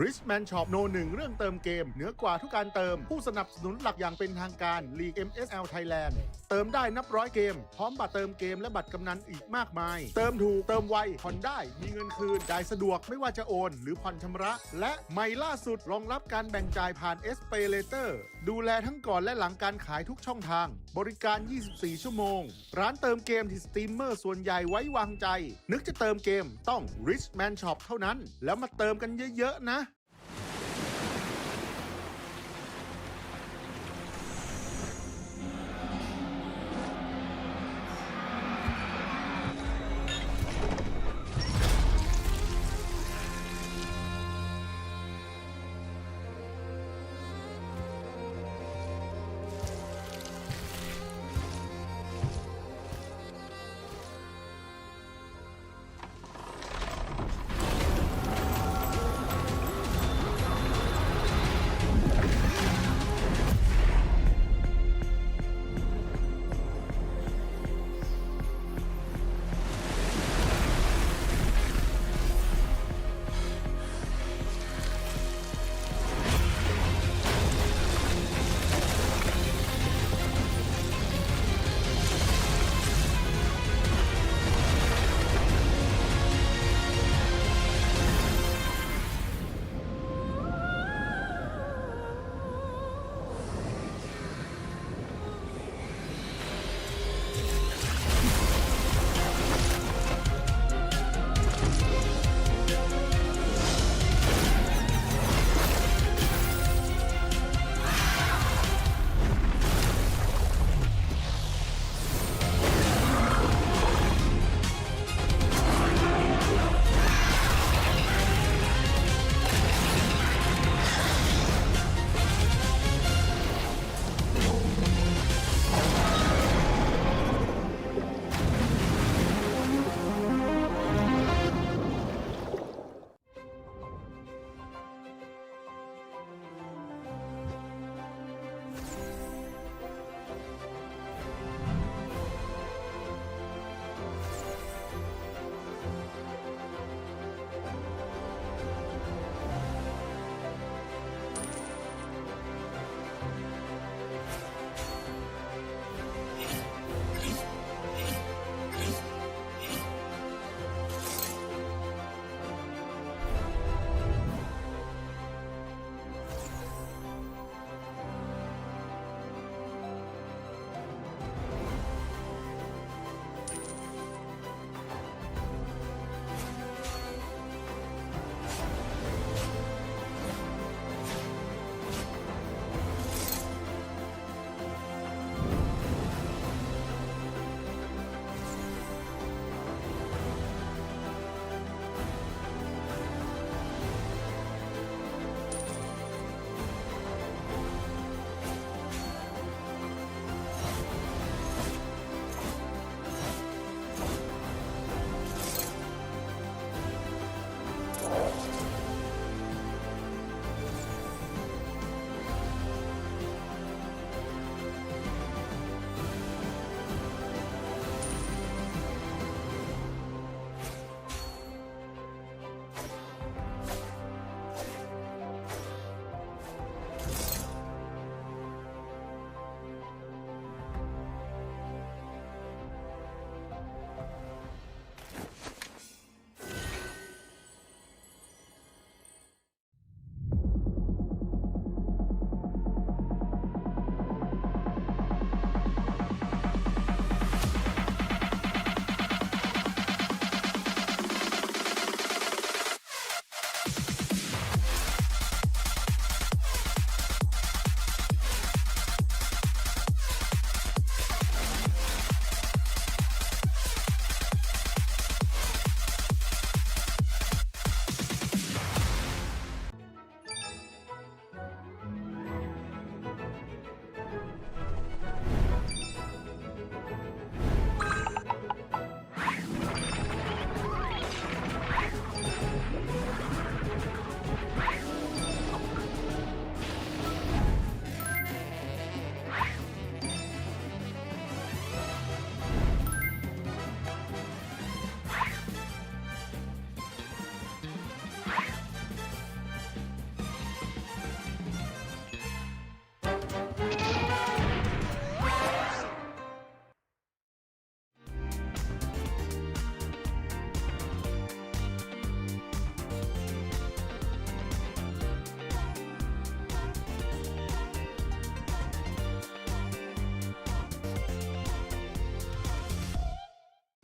Richman Shop โนหนึ่งเรื่องเติมเกมเหนือกว่าทุกการเติมผู้สนับสนุนหลักอย่างเป็นทางการ League MSL Thailand เติมได้นับร้อยเกมพร้อมบัตรเติมเกมและบัตรกำนันอีกมากมาย เติมถูกเติมไวผ่อนได้มีเงินคืนจ่ายสะดวกไม่ว่าจะโอนหรือผ่อนชำระ และใหม่ล่าสุดรองรับการแบ่งจ่ายผ่าน SPayLater ดูแลทั้งก่อนและหลังการขายทุกช่องทางบริการ 24 ชั่วโมงร้านเติมเกมที่สตรีมเมอร์ส่วนใหญ่ไว้วางใจนึกจะเติมเกมต้อง Richman Shop เท่านั้นแล้วมาเติมกันเยอะๆนะ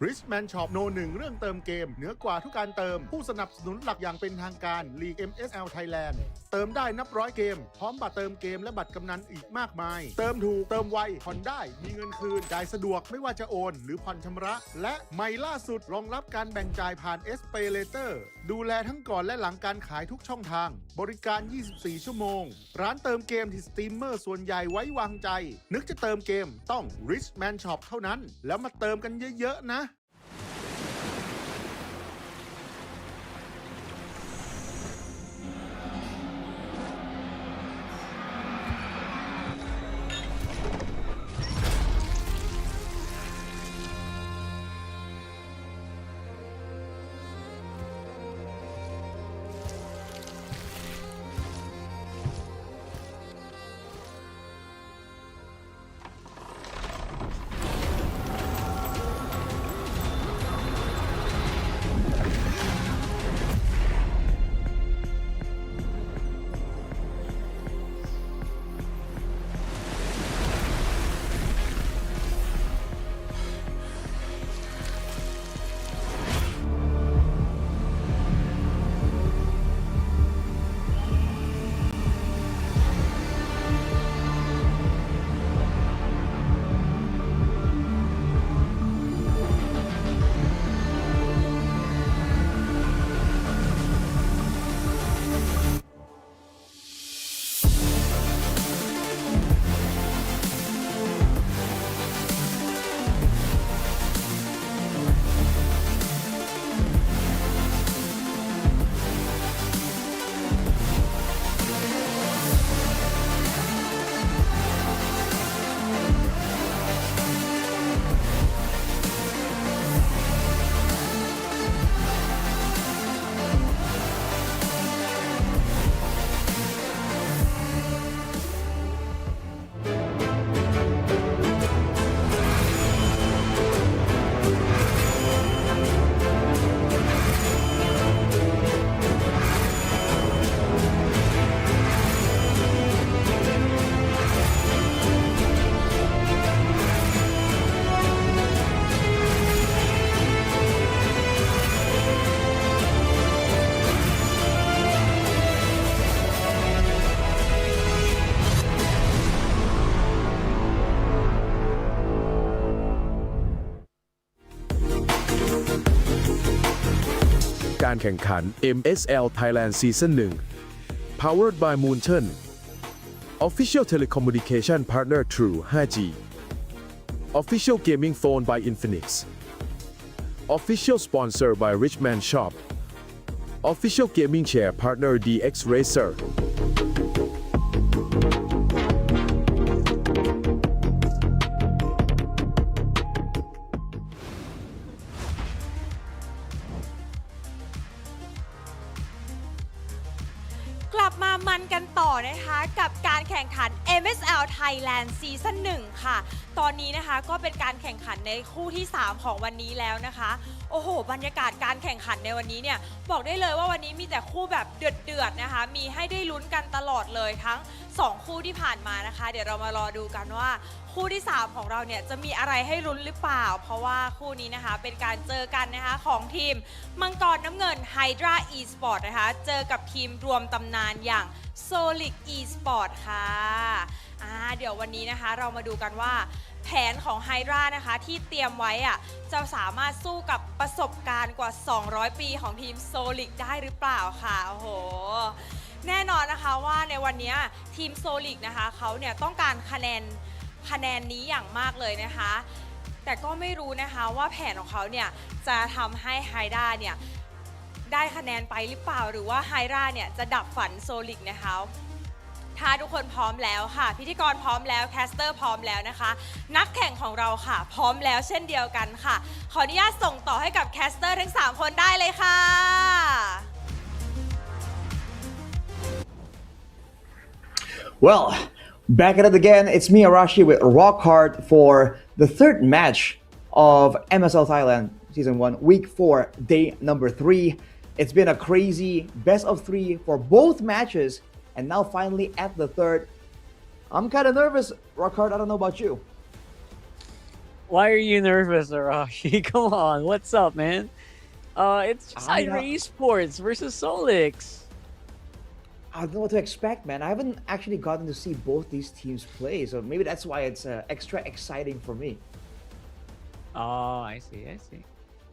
Richman Shop โน1เรื่องเติมเกมเหนือกว่าทุกการเติมผู้สนับสนุนหลักอย่างเป็นทางการ League MSL Thailand เติมได้นับร้อยเกมพร้อมบัตรเติมเกมและบัตรกำนันอีกมากมายเติมถูกเติมไวผ่อนได้มีเงินคืนจ่ายสะดวกไม่ว่าจะโอนหรือผ่อนชำระและใหม่ล่าสุดรองรับการแบ่งจ่ายผ่าน SPayLater ดูแลทั้งก่อนและหลังการขายทุกช่องทางบริการ 24 ชั่วโมงร้านเติมเกมที่สตรีมเมอร์ส่วนใหญ่ไว้วางใจนึกจะเติมเกมต้อง Richman Shop เท่านั้นแล้วมาเติมกันเยอะๆนะการแข่งขัน MSL Thailand Season 1 Powered by Moonton Official Telecommunication Partner True 5G Official Gaming Phone by Infinix Official Sponsor by Richman Shop Official Gaming Chair Partner DX Racerกลับมามันกันต่อนะคะกับการแข่งขัน MSL Thailand Season 1 ค่ะ ตอนนี้นะคะก็เป็นการแข่งขันในคู่ที่ 3 ของวันนี้แล้วนะคะ โอ้โหบรรยากาศการแข่งขันในวันนี้เนี่ยบอกได้เลยว่าวันนี้มีแต่คู่แบบเดือดๆนะคะมีให้ได้ลุ้นกันตลอดเลยทั้ง2คู่ที่ผ่านมานะคะเดี๋ยวเรามารอดูกันว่าคู่ที่ 3 ของเราเนี่ยจะมีอะไรให้ลุ้นหรือเปล่าเพราะว่าคู่นี้นะคะเป็นการเจอกันนะคะของทีมมังกรน้ำเงิน Hydra Esport นะคะเจอกับทีมรวมตำนานอย่าง Solic Esport ค่ะเดี๋ยววันนี้นะคะเรามาดูกันว่าแผนของ Hydra นะคะที่เตรียมไว้จะสามารถสู้กับประสบการณ์กว่า 200 ปีของทีม Solic ได้หรือเปล่าค่ะโอ้โหแน่นอนนะคะว่าในวันนี้ทีม Solic นะคะเขาเนี่ยต้องการคะแนนนี้อย่างมากเลยนะคะแต่ก็ไม่รู้นะคะว่าแผนของเขาเนี่ยจะทำให้ Hydra เนี่ยได้คะแนนไปหรือเปล่าหรือว่า Hydra เนี่ยจะดับฝัน Solic นะคะถ้าทุกคนพร้อมแล้วค่ะพิธีกรพร้อมแล้วแคสเตอร์พร้อมแล้วนะคะนักแข่งของเราค่ะพร้อมแล้วเช่นเดียวกันค่ะขออนุญาตส่งต่อให้กับแคสเตอร์ทั้ง3คนได้เลยค่ะ Well, back at it again. It's me, Arashi, with Rock Hard for the third match of MSL Thailand Season 1, Week 4, Day number 3. It's been a crazy best of 3 for both matches, and now finally at the third. I'm kind of nervous, Rock Hard. I don't know about you. Why are you nervous, Arashi? Come on, what's up, man? It's just Hydra Esports versus Solix. I don't know what to expect, man. I haven't actually gotten to see both these teams play, so maybe that's why it's extra exciting for me. Oh, I see.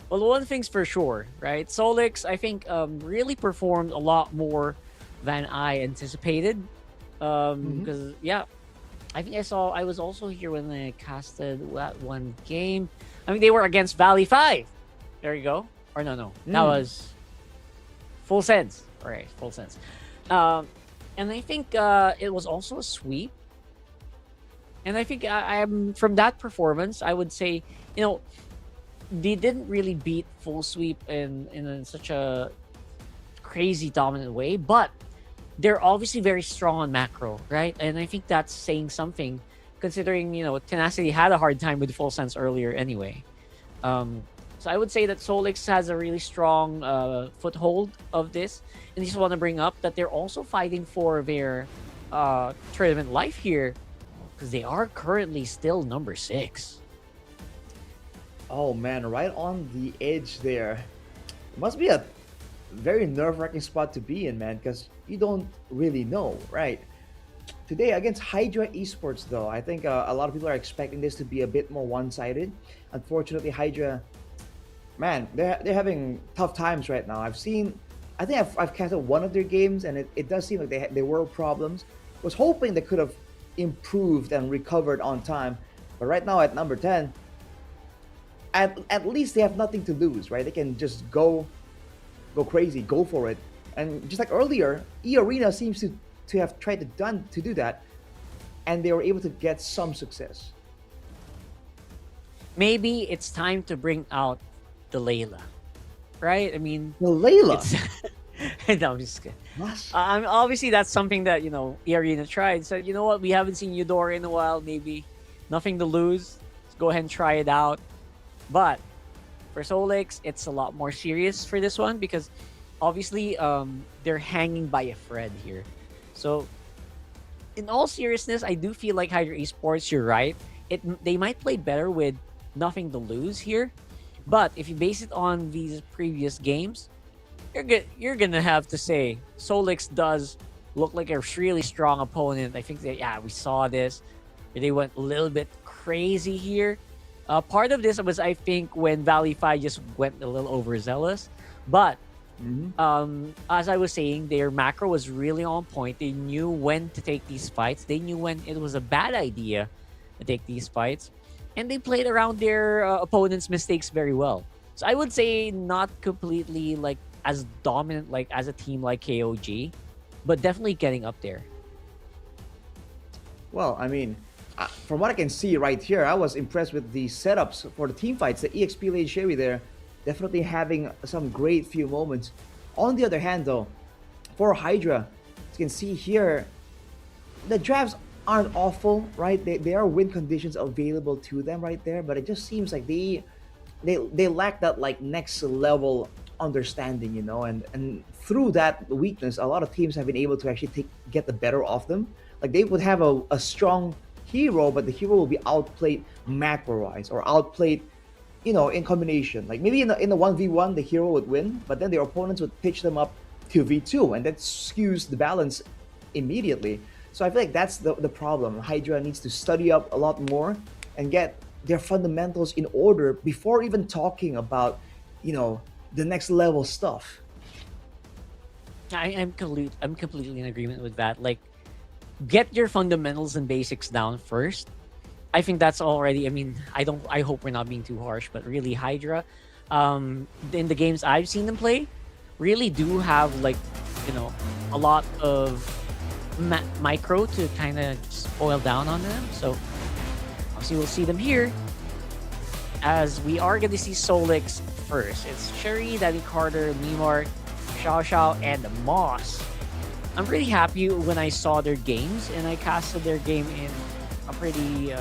Well, one thing's for sure, right? Solix, I think, really performed a lot more than I anticipated. Because, yeah, I think I was also here when I casted that one game. I mean, they were against Valley 5. There you go. Or no. That was Full Sense. All right, Full Sense. And I think it was also a sweep. And I think I'm from that performance, I would say, they didn't really beat Full Sweep in such a crazy dominant way, but they're obviously very strong on macro, right? And I think that's saying something, considering Tenacity had a hard time with Full Sense earlier anyway. So I would say that Solix has a really strong foothold of this. And I just want to bring up that they're also fighting for their tournament life here, because they are currently still number 6. Oh man, right on the edge there. It must be a very nerve-wracking spot to be in, man, because you don't really know, right? Today against Hydra Esports, though, I think a lot of people are expecting this to be a bit more one-sided. Unfortunately, Hydra, man, they're having tough times right now. I think I've casted one of their games, and it does seem like there were problems. Was hoping they could have improved and recovered on time, but right now at number 10, at least they have nothing to lose, right? They can just go crazy, go for it. And just like earlier, E-Arena seems to have tried to do that, and they were able to get some success. Maybe it's time to bring out the Layla, right? I mean, the Layla. No, I'm just kidding. Obviously, that's something that E-Arena tried. So you know what? We haven't seen Eudora in a while. Maybe nothing to lose. Let's go ahead and try it out. But for Solix, it's a lot more serious for this one, because obviously they're hanging by a thread here. So in all seriousness, I do feel like Hydra Esports, you're right. They might play better with nothing to lose here. But if you base it on these previous games, you're gonna have to say Solix does look like a really strong opponent. I think that we saw this. They went a little bit crazy here. Part of this was, I think, when Valley 5 just went a little overzealous. But as I was saying, their macro was really on point. They knew when to take these fights. They knew when it was a bad idea to take these fights. And they played around their opponent's mistakes very well. So I would say not completely like as dominant like as a team like KOG, but definitely getting up there. Well, I mean, from what I can see right here, I was impressed with the setups for the team fights. The EXP lane Sherry there, definitely having some great few moments. On the other hand, though, for Hydra, as you can see here, the drafts aren't awful, right? There are win conditions available to them right there, but it just seems like they lack that like next level understanding, and through that weakness, a lot of teams have been able to actually get the better of them. Like they would have a strong hero, but the hero will be outplayed macro-wise or outplayed, in combination. Like maybe in the 1v1, the hero would win, but then their opponents would pitch them up to v2, and that skews the balance immediately. So I feel like that's the problem. Hydra needs to study up a lot more and get their fundamentals in order before even talking about, the next level stuff. I'm completely in agreement with that. Like, get your fundamentals and basics down first. I think that's already, I hope we're not being too harsh, but really Hydra, in the games I've seen them play, really do have a lot of micro to kind of boil down on them. So obviously we'll see them here, as we are going to see Solix first. It's Sherry, Daddy Carter, Mimar, Xiao Xiao, and Moss. I'm really happy when I saw their games, and I casted their game in a pretty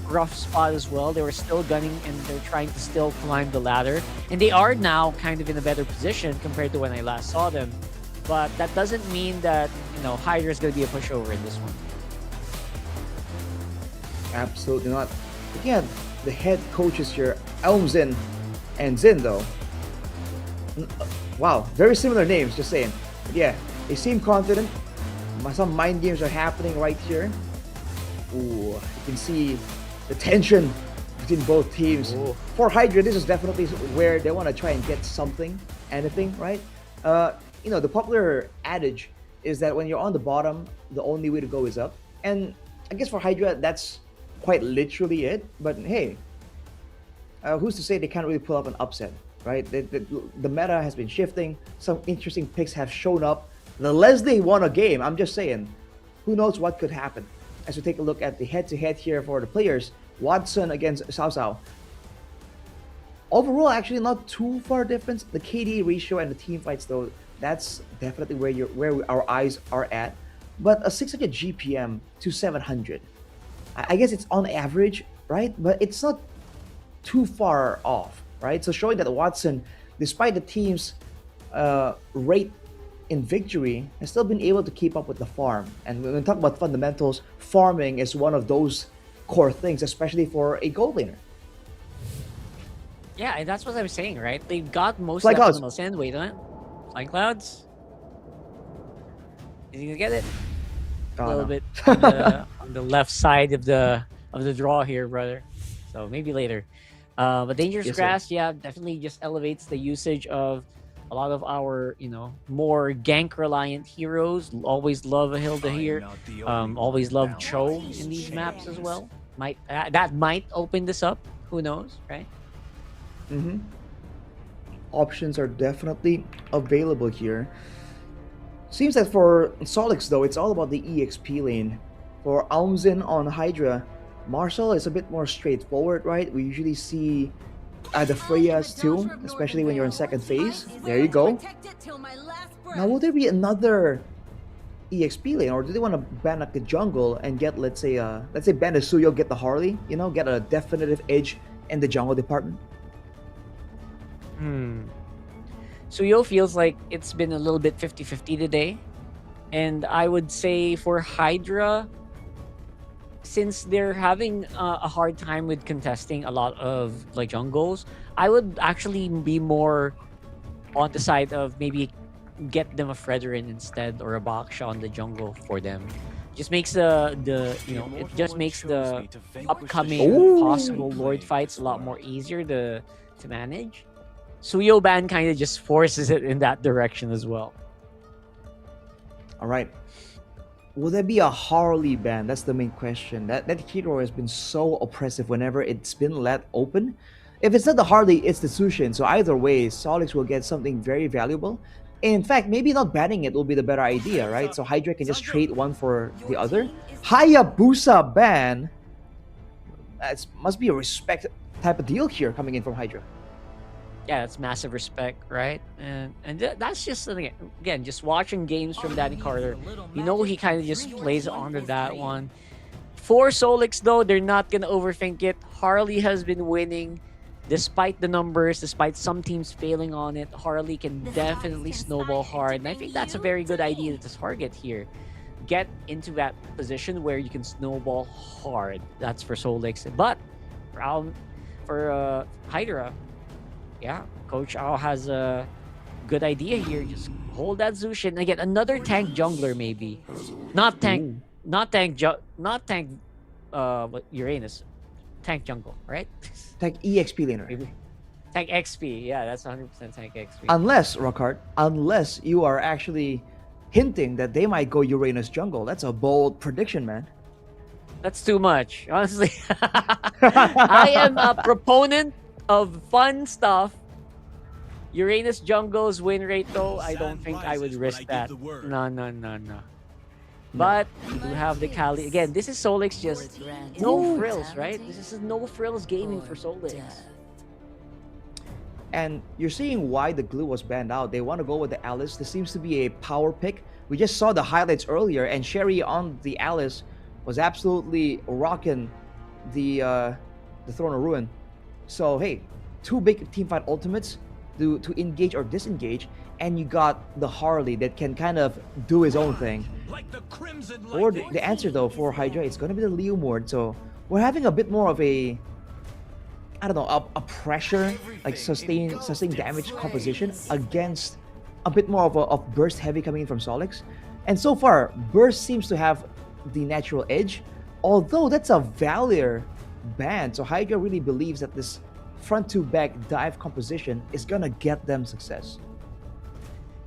rough spot as well. They were still gunning, and they're trying to still climb the ladder, and they are now kind of in a better position compared to when I last saw them. But that doesn't mean that Hydra is going to be a pushover in this one. Absolutely not. Again, the head coaches here, Elmzin and Zin, though. Wow, very similar names, just saying. But yeah, they seem confident. Some mind games are happening right here. Ooh, you can see the tension between both teams. Ooh. For Hydra, this is definitely where they want to try and get something, anything, right? You know, the popular adage is that when you're on the bottom, the only way to go is up. And I guess for Hydra, that's quite literally it. But hey, who's to say they can't really pull up an upset, right? The meta has been shifting. Some interesting picks have shown up. The Leslie won a game. I'm just saying, who knows what could happen? As we take a look at the head-to-head here for the players, Watson against Cao Cao. Overall, actually not too far difference. The KD ratio and the team fights, though, that's definitely where our eyes are at. But a 600 GPM to 700, I guess it's on average, right? But it's not too far off, right? So showing that Watson, despite the team's rate in victory, has still been able to keep up with the farm. And when we talk about fundamentals, farming is one of those core things, especially for a gold laner. Yeah, and that's what I'm saying, right? They've got most Fly of Clouds. the sand weight on it. Flying Clouds. Is he gonna get it? A little bit on the left side of the draw here, brother. So maybe later. But Dangerous Grass, yeah, definitely just elevates the usage of a lot of our, you know, more gank reliant heroes. Always love a Hilda here. Always love Cho in these maps as well. That might open this up. Who knows, right? Options are definitely available here. Seems that for Solix, though, it's all about the EXP lane. For Almzin on Hydra, Marcel is a bit more straightforward, right? We usually see the Freyas too, especially when you're in second phase. There you go. Now, will there be another EXP lane, or do they want to ban like the jungle and get, let's say ban the Suyo, get the Harley, you know, get a definitive edge in the jungle department? Suyo feels like it's been a little bit 50-50 today. And I would say for Hydra, since they're having a hard time with contesting a lot of like jungles, I would actually be more on the side of maybe get them a Fredrin instead, or a Baksha on the jungle for them. Just makes the you know, it just makes the upcoming possible Lord fights a lot more easier to manage. Suyo ban kind of just forces it in that direction as well. All right. Will there be a Harley ban? That's the main question. That hero has been so oppressive whenever it's been let open. If it's not the Harley, it's the Sushin. So either way, Solix will get something very valuable. In fact, maybe not banning it will be the better idea, right? So Hydra can just trade one for the other. Hayabusa ban. It must be a respect type of deal here coming in from Hydra. Yeah, that's massive respect, right? And that's just something, again, just watching games from Danny Carter, you know, he kind of just plays onto that one. For Solix, though, they're not gonna overthink it. Harley has been winning despite the numbers, despite some teams failing on it. Harley can definitely snowball hard, and I think that's a very good idea to target here. Get into that position where you can snowball hard. That's for Solix. But for Hydra, yeah, Coach Ao has a good idea here. Just hold that Zushin and get another tank jungler, maybe. Not tank Uranus. Tank jungle, right? Tank EXP laner. Maybe. Tank XP, yeah, that's 100% tank XP. Unless, Rockhart, unless you are actually hinting that they might go Uranus jungle. That's a bold prediction, man. That's too much, honestly. I am a proponent of fun stuff. Uranus jungle's win rate, though, I don't think I would risk that. No. But we do have the Kali. Again, this is Solix, just no frills, right? This is no frills gaming for Solix. And you're seeing why the glue was banned out. They want to go with the Alice. This seems to be a power pick. We just saw the highlights earlier, and Sherry on the Alice was absolutely rocking the Throne of Ruin. So hey, two big teamfight ultimates to engage or disengage, and you got the Harley that can kind of do his own thing. Or the answer though for Hydra, it's gonna be the Leomord. So we're having a bit more of a, I don't know, a pressure, like sustain damage composition against a bit more of burst heavy coming in from Solix. And so far, burst seems to have the natural edge, although that's a Valier ban. So Hydra really believes that this front to back dive composition is gonna get them success.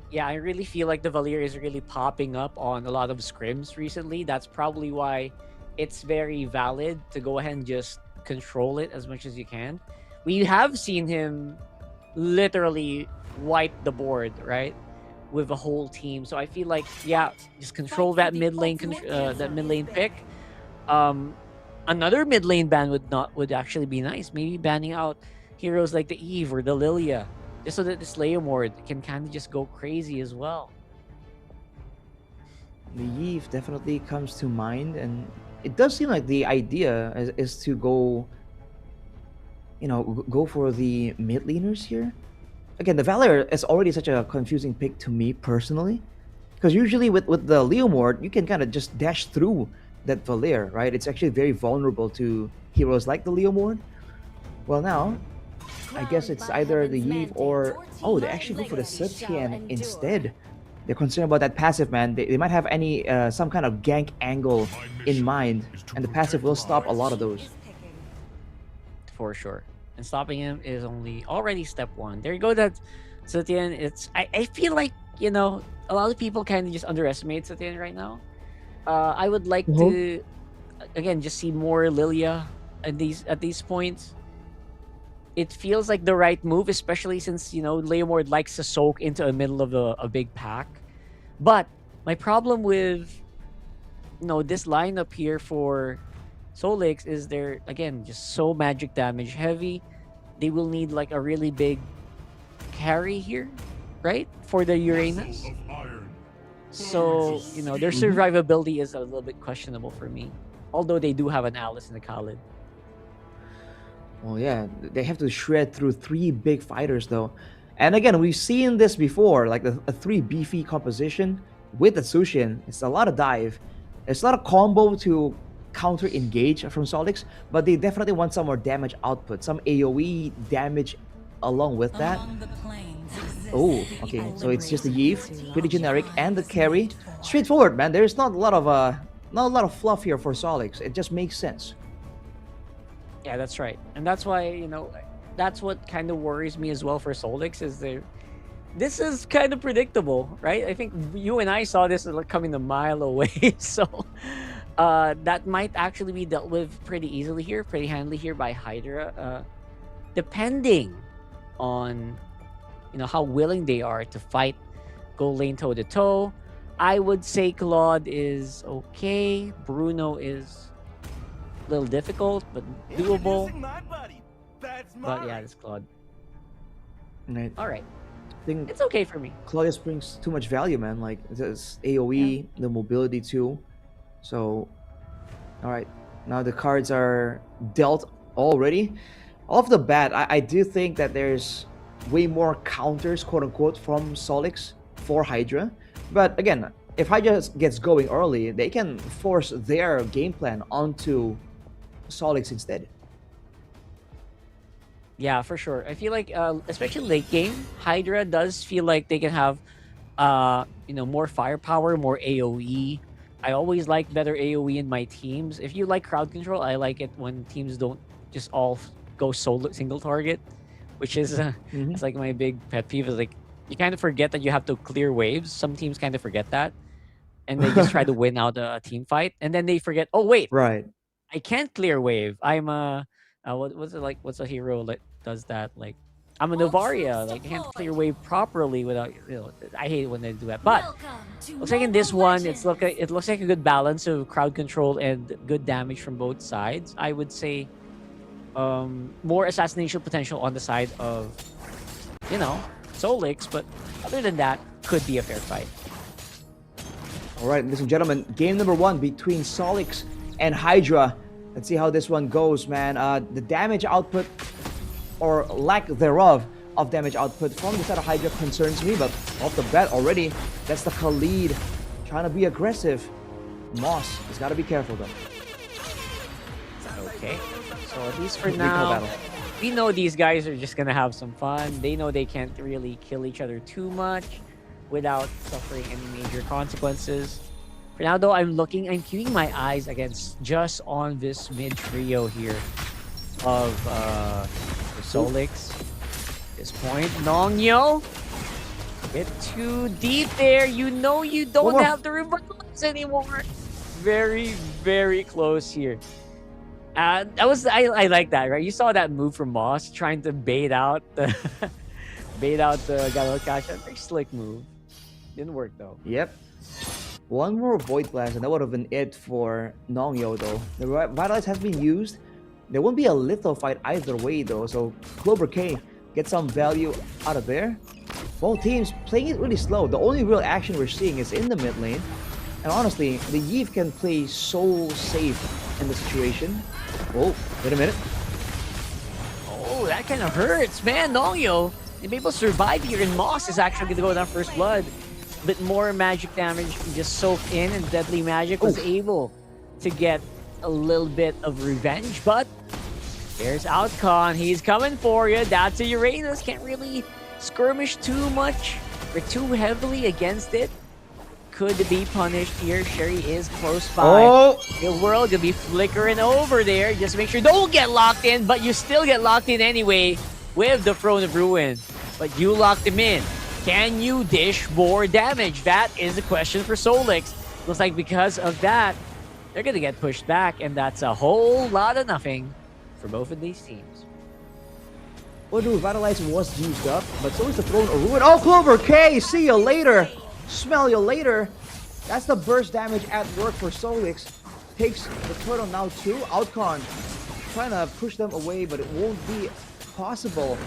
Yeah, I really feel like the Valier is really popping up on a lot of scrims recently. That's probably why it's very valid to go ahead and just control it as much as you can. We have seen him literally wipe the board, right, with a whole team. So I feel like, yeah, just control that mid lane, pick. Another mid lane ban would actually be nice. Maybe banning out heroes like the Eve or the Lilia, just so that this Leomord can kind of just go crazy as well. The Eve definitely comes to mind, and it does seem like the idea is to go, go for the mid laners here. Again, the Valor is already such a confusing pick to me personally, because usually with the Leomord, you can kind of just dash through that Valier, right? It's actually very vulnerable to heroes like the Leomord. Well, now, I guess it's either the Eve or... Oh, they actually go for the Setian instead. They're concerned about that passive, man. They might have some kind of gank angle in mind, and the passive will stop a lot of those. For sure. And stopping him is already step one. There you go, that Setian. I feel like, a lot of people kind of just underestimate Setian right now. I would like to, again, just see more Lilia at these points. It feels like the right move, especially since, Leomord likes to soak into the middle of a big pack. But my problem with, this lineup here for Solix is they're, again, just so magic damage heavy. They will need like a really big carry here, right? For the Uranus. So, their survivability is a little bit questionable for me. Although they do have an Alice in the Khalid. Well, yeah, they have to shred through 3 big fighters though. And again, we've seen this before, like a 3 beefy composition with the Sushin. It's a lot of dive. It's not a combo to counter engage from Solix, but they definitely want some more damage output, some AoE damage along with that. Oh, okay, so it's just the Eve, pretty generic, and the carry. Straightforward, man. There's not a lot of fluff here for Solix. It just makes sense. Yeah, that's right. And that's why, that's what kind of worries me as well for Solix is this is kind of predictable, right? I think you and I saw this coming a mile away. So that might actually be dealt with pretty easily here, pretty handily here by Hydra. Depending on, how willing they are to fight, go lane toe-to-toe. I would say Claude is okay. Bruno is a little difficult, but doable. But yeah, it's Claude. Right. All right. I think it's okay for me. Claudius brings too much value, man. Like, this AoE, the mobility too. So, all right. Now the cards are dealt already. Off the bat, I do think that there's way more counters, quote-unquote, from Solix for Hydra. But again, if Hydra gets going early, they can force their game plan onto Solix instead. Yeah, for sure. I feel like, especially late game, Hydra does feel like they can have, more firepower, more AoE. I always like better AoE in my teams. If you like crowd control, I like it when teams don't just all go single target, which is it's like my big pet peeve. Is like you kind of forget that you have to clear waves. Some teams kind of forget that, and they just try to win out a team fight, and then they forget. Oh wait, right. I can't clear wave. I'm what's it like? What's a hero that does that? Like, I'm a Novaria. Like, I can't clear wave properly without. I hate it when they do that. But looks like in this one, it looks like a good balance of crowd control and good damage from both sides. I would say, more assassination potential on the side of, Solix. But other than that, could be a fair fight. All right, ladies and gentlemen, game number 1 between Solix and Hydra. Let's see how this one goes, man. The damage output, or lack thereof of damage output from the side of Hydra concerns me, but off the bat already, that's the Khalid trying to be aggressive. Moss has got to be careful though. Okay, so at least for Big call now, battle. we know these guys are just gonna have some fun. They know they can't really kill each other too much without suffering any major consequences. For now, though, I'm keeping my eyes against just on this mid trio here of Solix. At this point, Nongyo, bit too deep there. You know you don't have the rebuttals anymore. Very, very close here. I like that, right? You saw that move from Moss trying to bait out the Gallo Cash. Very slick move. Didn't work though. Yep. One more Void Blast and that would have been it for Nongyo though. The Vitalize has been used. There won't be a little fight either way though, so Clover K gets some value out of there. Both teams playing it really slow. The only real action we're seeing is in the mid lane. And honestly, the Yve can play so safe in the situation. Oh, wait a minute. Oh, that kind of hurts, man. Nongyo, they be able to survive here, and Moss is actually going to go down first blood. A bit more magic damage just soaked in, and Deadly Magic was able to get a little bit of revenge. But there's Outcon. He's coming for you. That's a Uranus. Can't really skirmish too much or too heavily against it. Could be punished here. Sherry is close by. Oh! The world could be flickering over there. Just make sure don't get locked in, but you still get locked in anyway with the Throne of Ruin. But you locked him in. Can you dish more damage? That is the question for Solix. Looks like because of that, they're going to get pushed back, and that's a whole lot of nothing for both of these teams. Well, dude, Vitalize was used up, but so is the Throne of Ruin. Oh, Clover K! See you later! Smell you later. That's the burst damage at work for Solix. Takes the turtle now too. Outcon trying to push them away, but it won't be possible.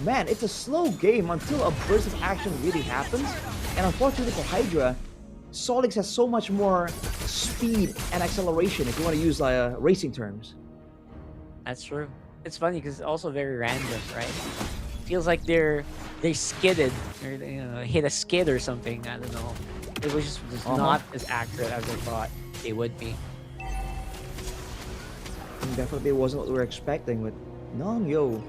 Man, it's a slow game until a burst of action really happens. And unfortunately for Hydra, Solix has so much more speed and acceleration, if you want to use racing terms. That's true. It's funny because it's also very random, right? Feels like they skidded or hit a skid or something. I don't know. It was just not as accurate as I thought they would be. Definitely wasn't what we were expecting, but Nongyo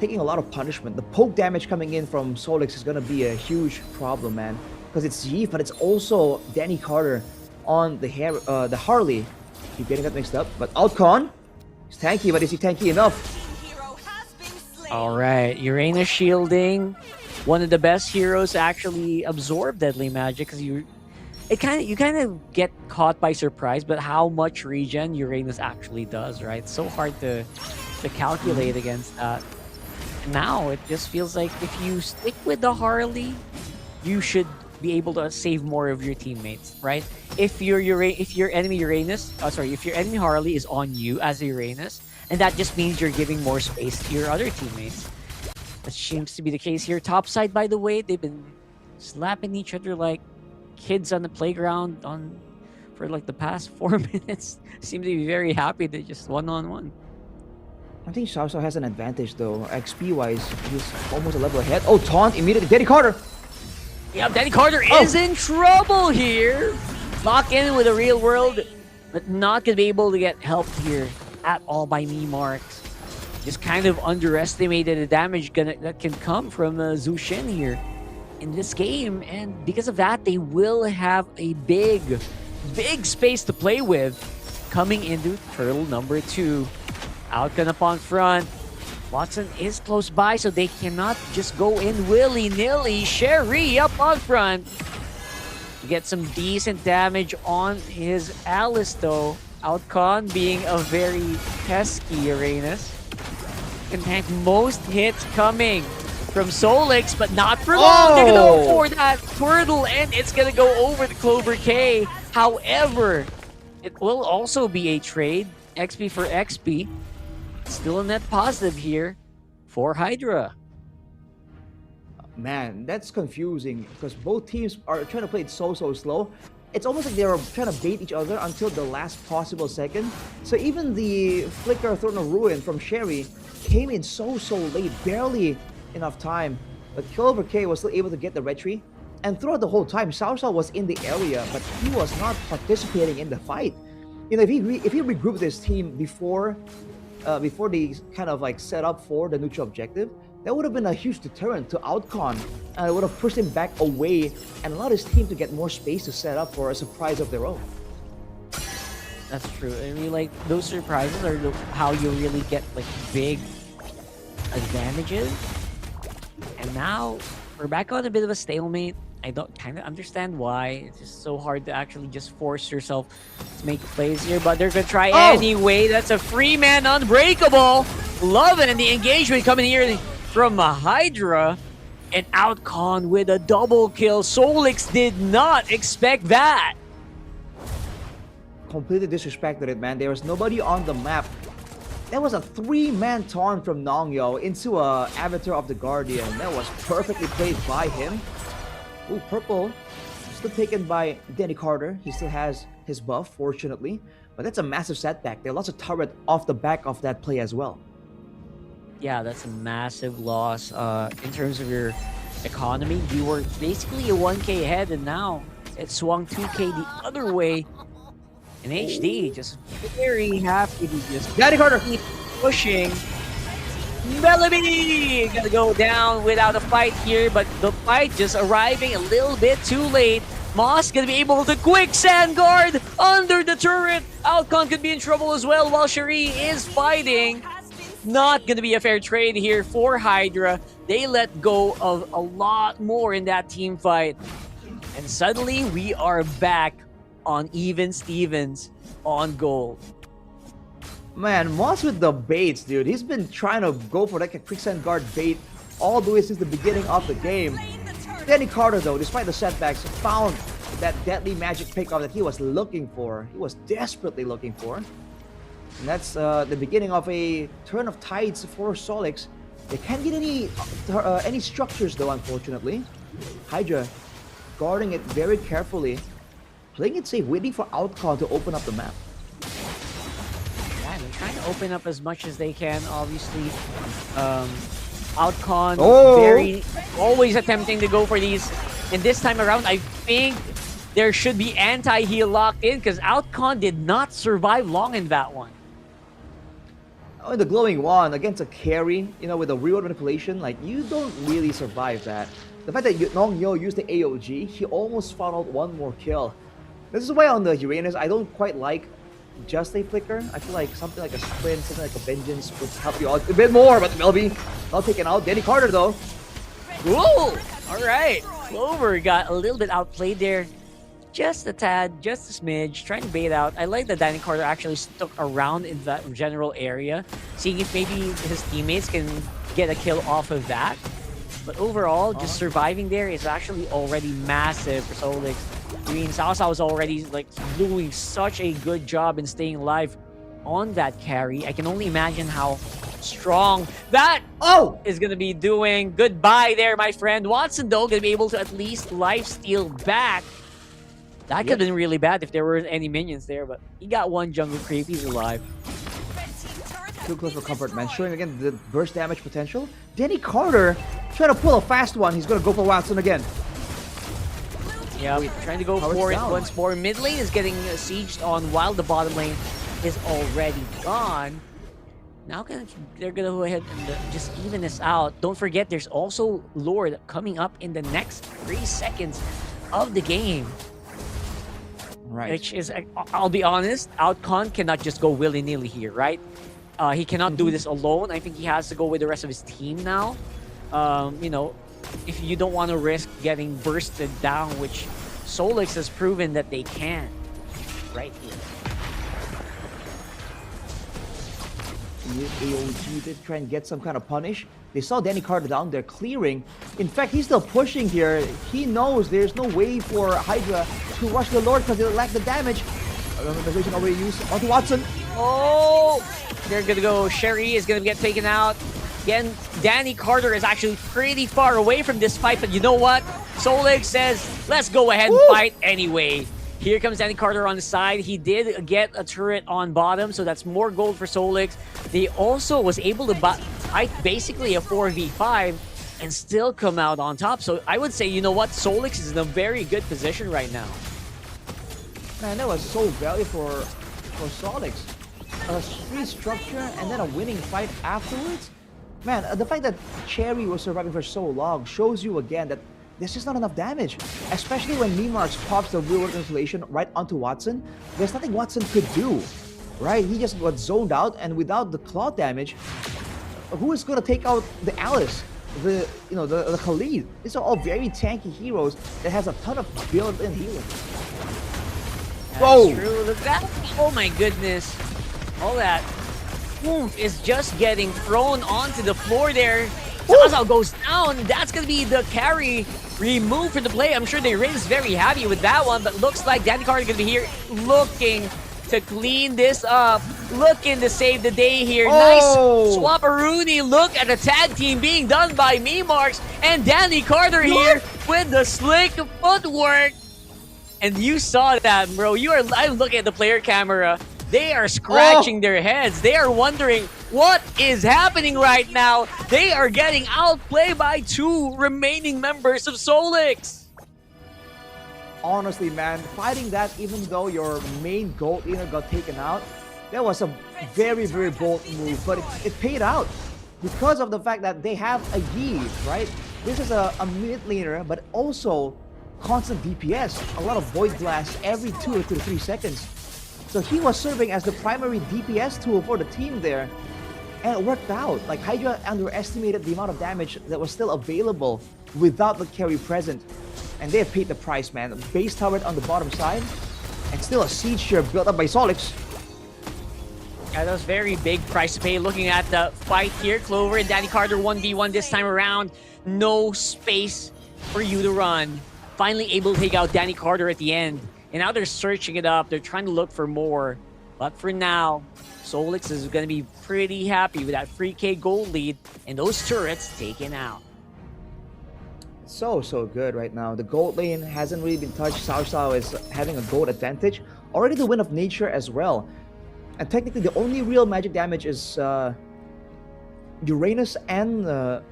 taking a lot of punishment. The poke damage coming in from Solix is gonna be a huge problem, man. Because it's Yve, but it's also Danny Carter on the Harley. Keep getting that mixed up, but Outcon is tanky, but is he tanky enough? All right, Uranus shielding, one of the best heroes to actually absorb Deadly Magic because you kind of get caught by surprise, but how much regen Uranus actually does, right? It's so hard to calculate against that. Now it just feels like if you stick with the Harley, you should be able to save more of your teammates, right? If your enemy Harley is on you as a Uranus, and that just means you're giving more space to your other teammates. That seems to be the case here. Topside, by the way, they've been slapping each other like kids on the playground for like the past 4 minutes. Seem to be very happy to just one-on-one. I think Xiao Xiao has an advantage though. XP-wise, he's almost a level ahead. Oh, taunt immediately. Danny Carter! Yeah, Danny Carter is in trouble here. Lock in with a real world, but not going to be able to get helped here at all by me marks. Just kind of underestimated the damage that can come from Zhu Shin here in this game, and because of that, they will have a big space to play with coming into turtle number 2. Outcon upon front. Watson is close by, so they cannot just go in willy-nilly. Sherry up on front. Get some decent damage on his Alice though. Outcon being a very pesky Uranus. Can tank most hits coming from Solix, but not for long. They're gonna go for that turtle, and it's gonna go over the Clover K. However, it will also be a trade. XP for XP. Still a net positive here for Hydra. Man, that's confusing because both teams are trying to play it so slow. It's almost like they're trying to bait each other until the last possible second. So even the Flicker Throne of Ruin from Sherry came in so late, barely enough time. But Clover K was still able to get the retry. And throughout the whole time, Xiao Xiao was in the area, but he was not participating in the fight. You know, if he regrouped this team before they kind of like set up for the neutral objective, that would have been a huge deterrent to Outcon. It would have pushed him back away and allowed his team to get more space to set up for a surprise of their own. That's true. I mean, like, those surprises are how you really get like big advantages. And now we're back on a bit of a stalemate. I don't kind of understand why. It's just so hard to actually just force yourself to make plays here, but they're gonna try anyway. That's a free man unbreakable. Love it, and the engagement coming here from Hydra, and Outcon with a double kill. Solix did not expect that. Completely disrespected it, man. There was nobody on the map. That was a 3-man taunt from Nongyo into a Avatar of the Guardian. That was perfectly played by him. Ooh, purple. Still taken by Danny Carter. He still has his buff, fortunately. But that's a massive setback. There are lots of turret off the back of that play as well. Yeah, that's a massive loss in terms of your economy. You were basically a 1k ahead, and now it swung 2k the other way. And HD just very happy to just Danny Carter keep pushing. Bellamy gonna go down without a fight here, but the fight just arriving a little bit too late. Moss gonna be able to quicksand guard under the turret. Outcon could be in trouble as well while Cherie is fighting. Not gonna be a fair trade here for Hydra. They let go of a lot more in that team fight. And suddenly we are back on even Stevens on gold. Man, Moss with the baits, dude. He's been trying to go for like a quicksand guard bait all the way since the beginning of the game. Danny Carter, though, despite the setbacks, found that deadly magic pickup that he was looking for. He was desperately looking for. And that's the beginning of a turn of tides for Solix. They can't get any structures, though, unfortunately. Hydra guarding it very carefully, playing it safe, waiting for Outcon to open up the map. Yeah, they're trying to open up as much as they can, obviously. Outcon, very always attempting to go for these. And this time around, I think there should be anti-heal locked in because Outcon did not survive long in that one. Oh, the glowing wand against a carry, you know, with the real manipulation, like, you don't really survive that. The fact that Nongyo used the AOG, he almost funneled one more kill. This is why on the Uranus, I don't quite like just a flicker. I feel like something like a sprint, something like a vengeance would help you out a bit more, but Melby not taken out. Danny Carter, though. Whoa! Alright, Clover got a little bit outplayed there. Just a tad, just a smidge, trying to bait out. I like that Danny Carter actually stuck around in that general area, seeing if maybe his teammates can get a kill off of that. But overall, just surviving there is actually already massive for Solix. I mean, Sao was already like doing such a good job in staying alive on that carry. I can only imagine how strong that is going to be doing. Goodbye there, my friend. Watson, though, going to be able to at least lifesteal back. That could have been really bad if there weren't any minions there, but he got one jungle creep. He's alive. Too close for comfort, man. Showing again the burst damage potential. Danny Carter trying to pull a fast one. He's going to go for Watson again. Yeah, trying to go for it once more. Mid lane is getting sieged on while the bottom lane is already gone. Now they're going to go ahead and just even this out. Don't forget, there's also Lord coming up in the next 3 seconds of the game. Right. Which is, I'll be honest, Outcon cannot just go willy-nilly here, right? He cannot do this alone. I think he has to go with the rest of his team now. You know, if you don't want to risk getting bursted down, which Solix has proven that they can right here. AOG did try and get some kind of punish. They saw Danny Carter down there clearing. In fact, he's still pushing here. He knows there's no way for Hydra to rush the Lord because they lack the damage. Manipulation already used onto Watson. Oh! They're gonna go. Cherie is gonna get taken out. Again, Danny Carter is actually pretty far away from this fight, but you know what? Solix says, let's go ahead and fight anyway. Here comes Danny Carter on the side. He did get a turret on bottom, so that's more gold for Solix. They also was able to fight basically a 4v5 and still come out on top. So I would say, you know what? Solix is in a very good position right now. Man, that was so valuable for for Solix. A free structure and then a winning fight afterwards? Man, the fact that Cherry was surviving for so long shows you again that there's just not enough damage. Especially when Memarks pops the real world installation right onto Watson. There's nothing Watson could do, right? He just got zoned out, and without the claw damage, who is going to take out the Alice? The Khalid? These are all very tanky heroes that has a ton of built-in healing. That's true. Look at that. Oh my goodness. All that oomph is just getting thrown onto the floor there. Zaza goes down. That's going to be the carry removed from the play. I'm sure the Riz very happy with that one, but looks like Danny Carter is going to be here looking to clean this up, looking to save the day here. Nice swapperoonie look at the tag team being done by Memarks, and Danny Carter here with the slick footwork. And you saw that, bro. I'm looking at the player camera. They are scratching their heads. They are wondering what is happening right now. They are getting outplayed by 2 remaining members of Solix. Honestly, man, fighting that even though your main gold laner got taken out, that was a very, very bold move, but it paid out because of the fact that they have a Yi, right? This is a mid laner, but also constant DPS, a lot of Void Blast every 2 to 3 seconds. So he was serving as the primary DPS tool for the team there, and it worked out. Like, Hydra underestimated the amount of damage that was still available without the carry present, and they have paid the price, man. Base turret on the bottom side, and still a siege here built up by Solix. Yeah, that was very big price to pay. Looking at the fight here, Clover and Danny Carter 1v1 this time around. No space for you to run. Finally able to take out Danny Carter at the end. And now they're searching it up. They're trying to look for more. But for now, Solix is going to be pretty happy with that 3k gold lead and those turrets taken out. So good right now. The gold lane hasn't really been touched. Cao Cao is having a gold advantage. Already the Wind of Nature as well. And technically the only real magic damage is Uranus and the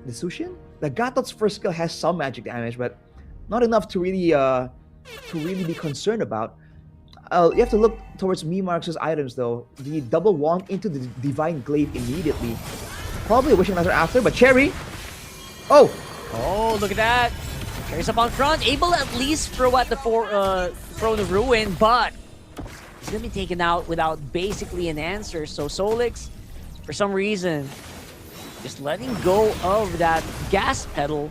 Sushin. The Gatot's first skill has some magic damage, but not enough to really be concerned about. You have to look towards Memarks' items though. The double wand into the Divine Glaive immediately. Probably a Wishing Letter after, but Cherry! Oh, look at that. Cherry's up on front, able at least throw at the Throne of Ruin, but he's gonna be taken out without basically an answer. So Solix, for some reason, just letting go of that gas pedal,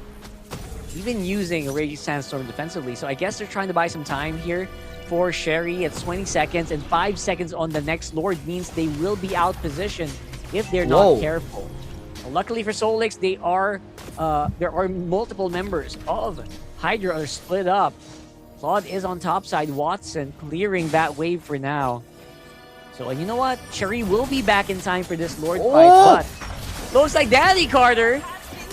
even using a Raging Sandstorm defensively. So I guess they're trying to buy some time here for Sherry. It's 20 seconds, and 5 seconds on the next Lord means they will be out positioned if they're not careful. Well, luckily for Solix, there are multiple members of Hydra are split up. Claude is on top side. Watson clearing that wave for now. So you know what? Sherry will be back in time for this Lord fight, but looks like Danny Carter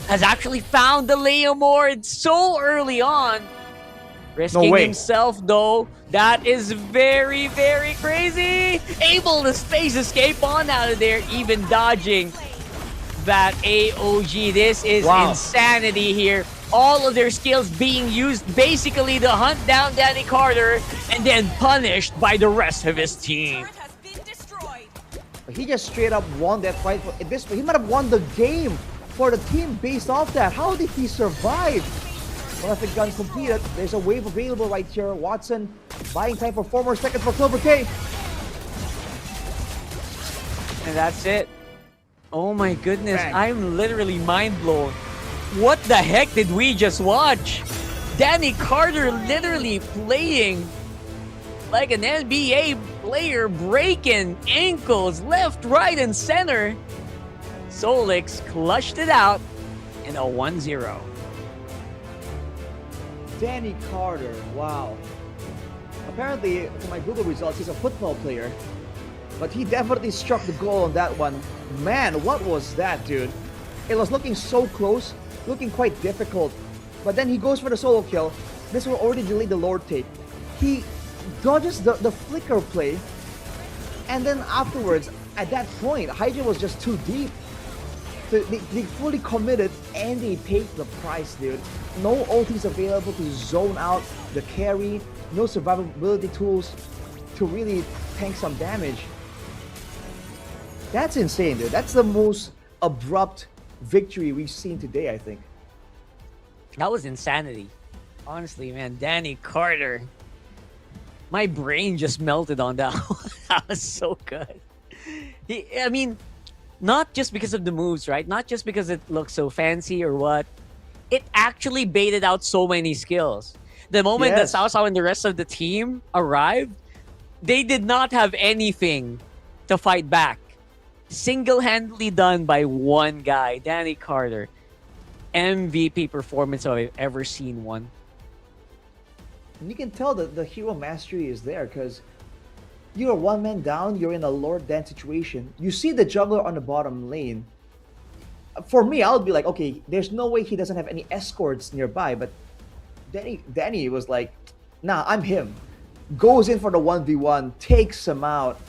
has actually found the Leomord so early on. Risking himself though. That is very, very crazy. Able to space escape on out of there, even dodging that AOG. This is insanity here. All of their skills being used basically to hunt down Danny Carter and then punished by the rest of his team. He just straight up won that fight. He might have won the game for the team based off that. How did he survive? Well, if the gun completed, there's a wave available right here. Watson buying time for 4 more seconds for Clover K. And that's it. Oh my goodness, I'm literally mind blown. What the heck did we just watch? Danny Carter literally playing like an NBA player, breaking ankles left, right, and center. Solix clutched it out in a 1-0. Danny Carter, wow. Apparently, from my Google results, he's a football player. But he definitely struck the goal on that one. Man, what was that, dude? It was looking so close, looking quite difficult. But then he goes for the solo kill. This will already delay the Lord take. He dodges the flicker play. And then afterwards, at that point, Hydra was just too deep. So they fully committed and they paid the price, dude. No ultis available to zone out the carry, no survivability tools to really tank some damage. That's insane, dude. That's the most abrupt victory we've seen today, I think. That was insanity. Honestly, man, Danny Carter. My brain just melted on that one. That was so good. I mean, not just because of the moves, right? Not just because it looks so fancy or what. It actually baited out so many skills. The moment that Cao Cao and the rest of the team arrived, they did not have anything to fight back. Single-handedly done by one guy, Danny Carter. MVP performance I've ever seen one. And you can tell that the hero mastery is there because you're one man down, you're in a Lord Dan situation. You see the jungler on the bottom lane. For me, I would be like, okay, there's no way he doesn't have any escorts nearby, but Danny was like, nah, I'm him. Goes in for the 1v1, takes him out.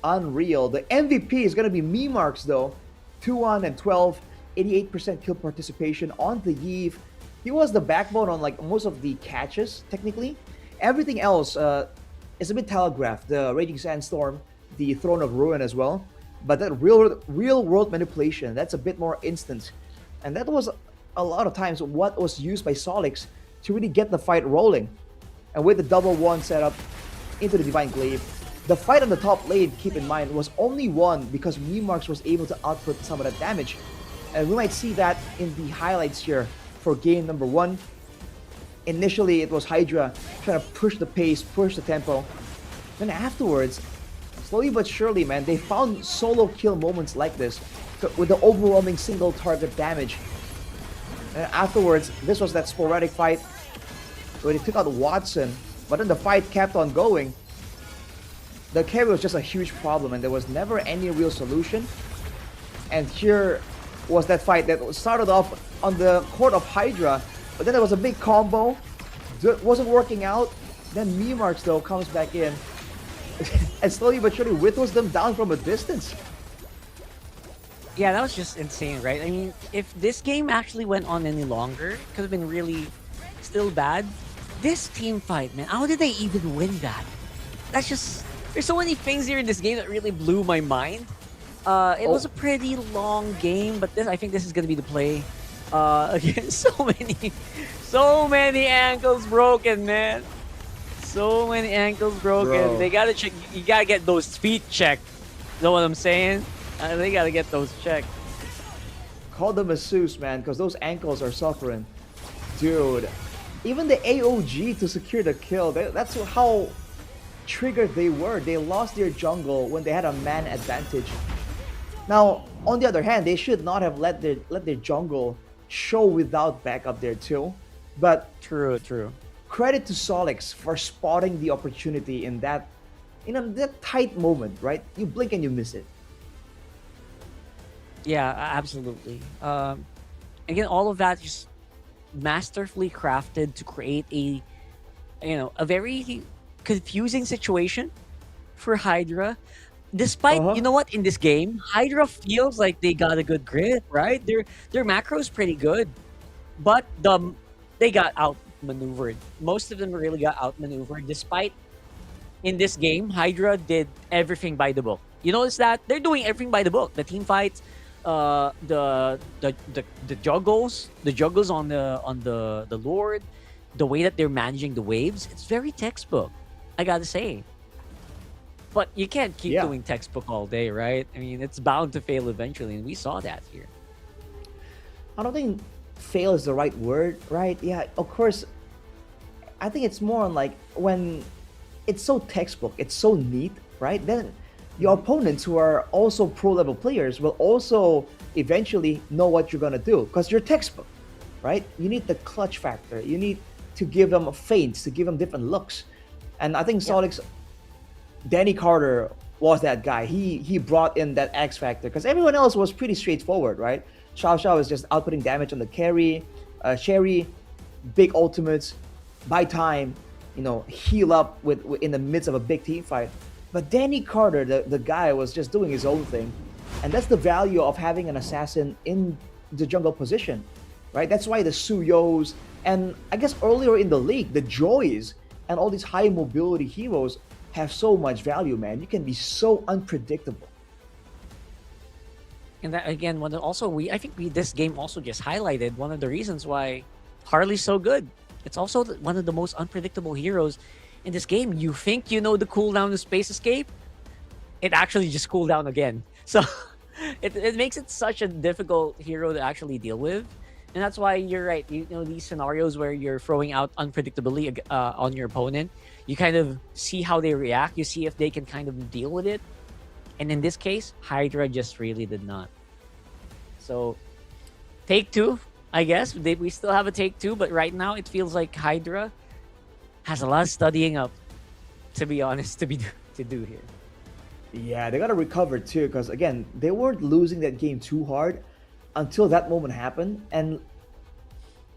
Unreal. The MVP is going to be Memarks though. 2-1 and 12, 88% kill participation on the Eve. He was the backbone on like most of the catches, technically. Everything else is a bit telegraphed. The Raging Sandstorm, the Throne of Ruin as well. But that real world manipulation, that's a bit more instant. And that was a lot of times what was used by Solix to really get the fight rolling. And with the double one setup into the Divine Glaive, the fight on the top lane, keep in mind, was only won because Memarks was able to output some of that damage. And we might see that in the highlights here for game number 1. Initially, it was Hydra trying to push the pace, push the tempo. Then afterwards, slowly but surely, man, they found solo kill moments like this with the overwhelming single target damage. And afterwards, this was that sporadic fight where they took out Watson, but then the fight kept on going. The carry was just a huge problem and there was never any real solution. And here was that fight that started off on the court of Hydra, but then there was a big combo, wasn't working out. Then Memarks though comes back in and slowly but surely whittles them down from a distance. Yeah, that was just insane, right? I mean, if this game actually went on any longer, it could have been really still bad. This team fight, man, how did they even win that? That's just... There's so many things here in this game that really blew my mind. It was a pretty long game, but I think this is going to be the play. Again, so many ankles broken, man. So many ankles broken. Bro. They gotta check. You gotta get those feet checked. Know what I'm saying? They gotta get those checked. Call the masseuse, man, because those ankles are suffering. Dude, even the AOG to secure the kill, that's how triggered they were. They lost their jungle when they had a man advantage. Now, on the other hand, they should not have let their jungle show without backup there too. But true. Credit to Solix for spotting the opportunity in that tight moment, right? You blink and you miss it. Yeah, absolutely. Again, all of that just masterfully crafted to create a very confusing situation for Hydra. Despite, you know what, in this game, Hydra feels like they got a good grip, right? Their macro is pretty good, but they got outmaneuvered. Most of them really got outmaneuvered. Despite in this game, Hydra did everything by the book. You notice that they're doing everything by the book. The team fights, the juggles on the Lord, the way that they're managing the waves. It's very textbook, I gotta say. But you can't keep doing textbook all day, right? I mean, it's bound to fail eventually, and we saw that here. I don't think fail is the right word, right? Yeah, of course. I think it's more on like when it's so textbook, it's so neat, right? Then your opponents who are also pro level players will also eventually know what you're gonna do because you're textbook, right? You need the clutch factor. You need to give them feints, to give them different looks. And I think Solix, Danny Carter was that guy. He brought in that X factor because everyone else was pretty straightforward, right? Xiao Xiao is just outputting damage on the carry. Sherry, big ultimates, buy time, heal up in the midst of a big team fight. But Danny Carter, the guy, was just doing his own thing. And that's the value of having an assassin in the jungle position, right? That's why the Suyos, and I guess earlier in the league, the Joys, and all these high mobility heroes have so much value, man. You can be so unpredictable. And that again, I think this game also just highlighted one of the reasons why Harley's so good. It's also one of the most unpredictable heroes in this game. You think you know the cooldown of Space Escape, it actually just cooled down again. So it makes it such a difficult hero to actually deal with. And that's why you're right. You know, these scenarios where you're throwing out unpredictably on your opponent, you kind of see how they react. You see if they can kind of deal with it. And in this case, Hydra just really did not. So, take two, I guess. We still have a take two, but right now it feels like Hydra has a lot of studying up, to be honest, to do here. Yeah, they got to recover too, because again, they weren't losing that game too hard until that moment happened. And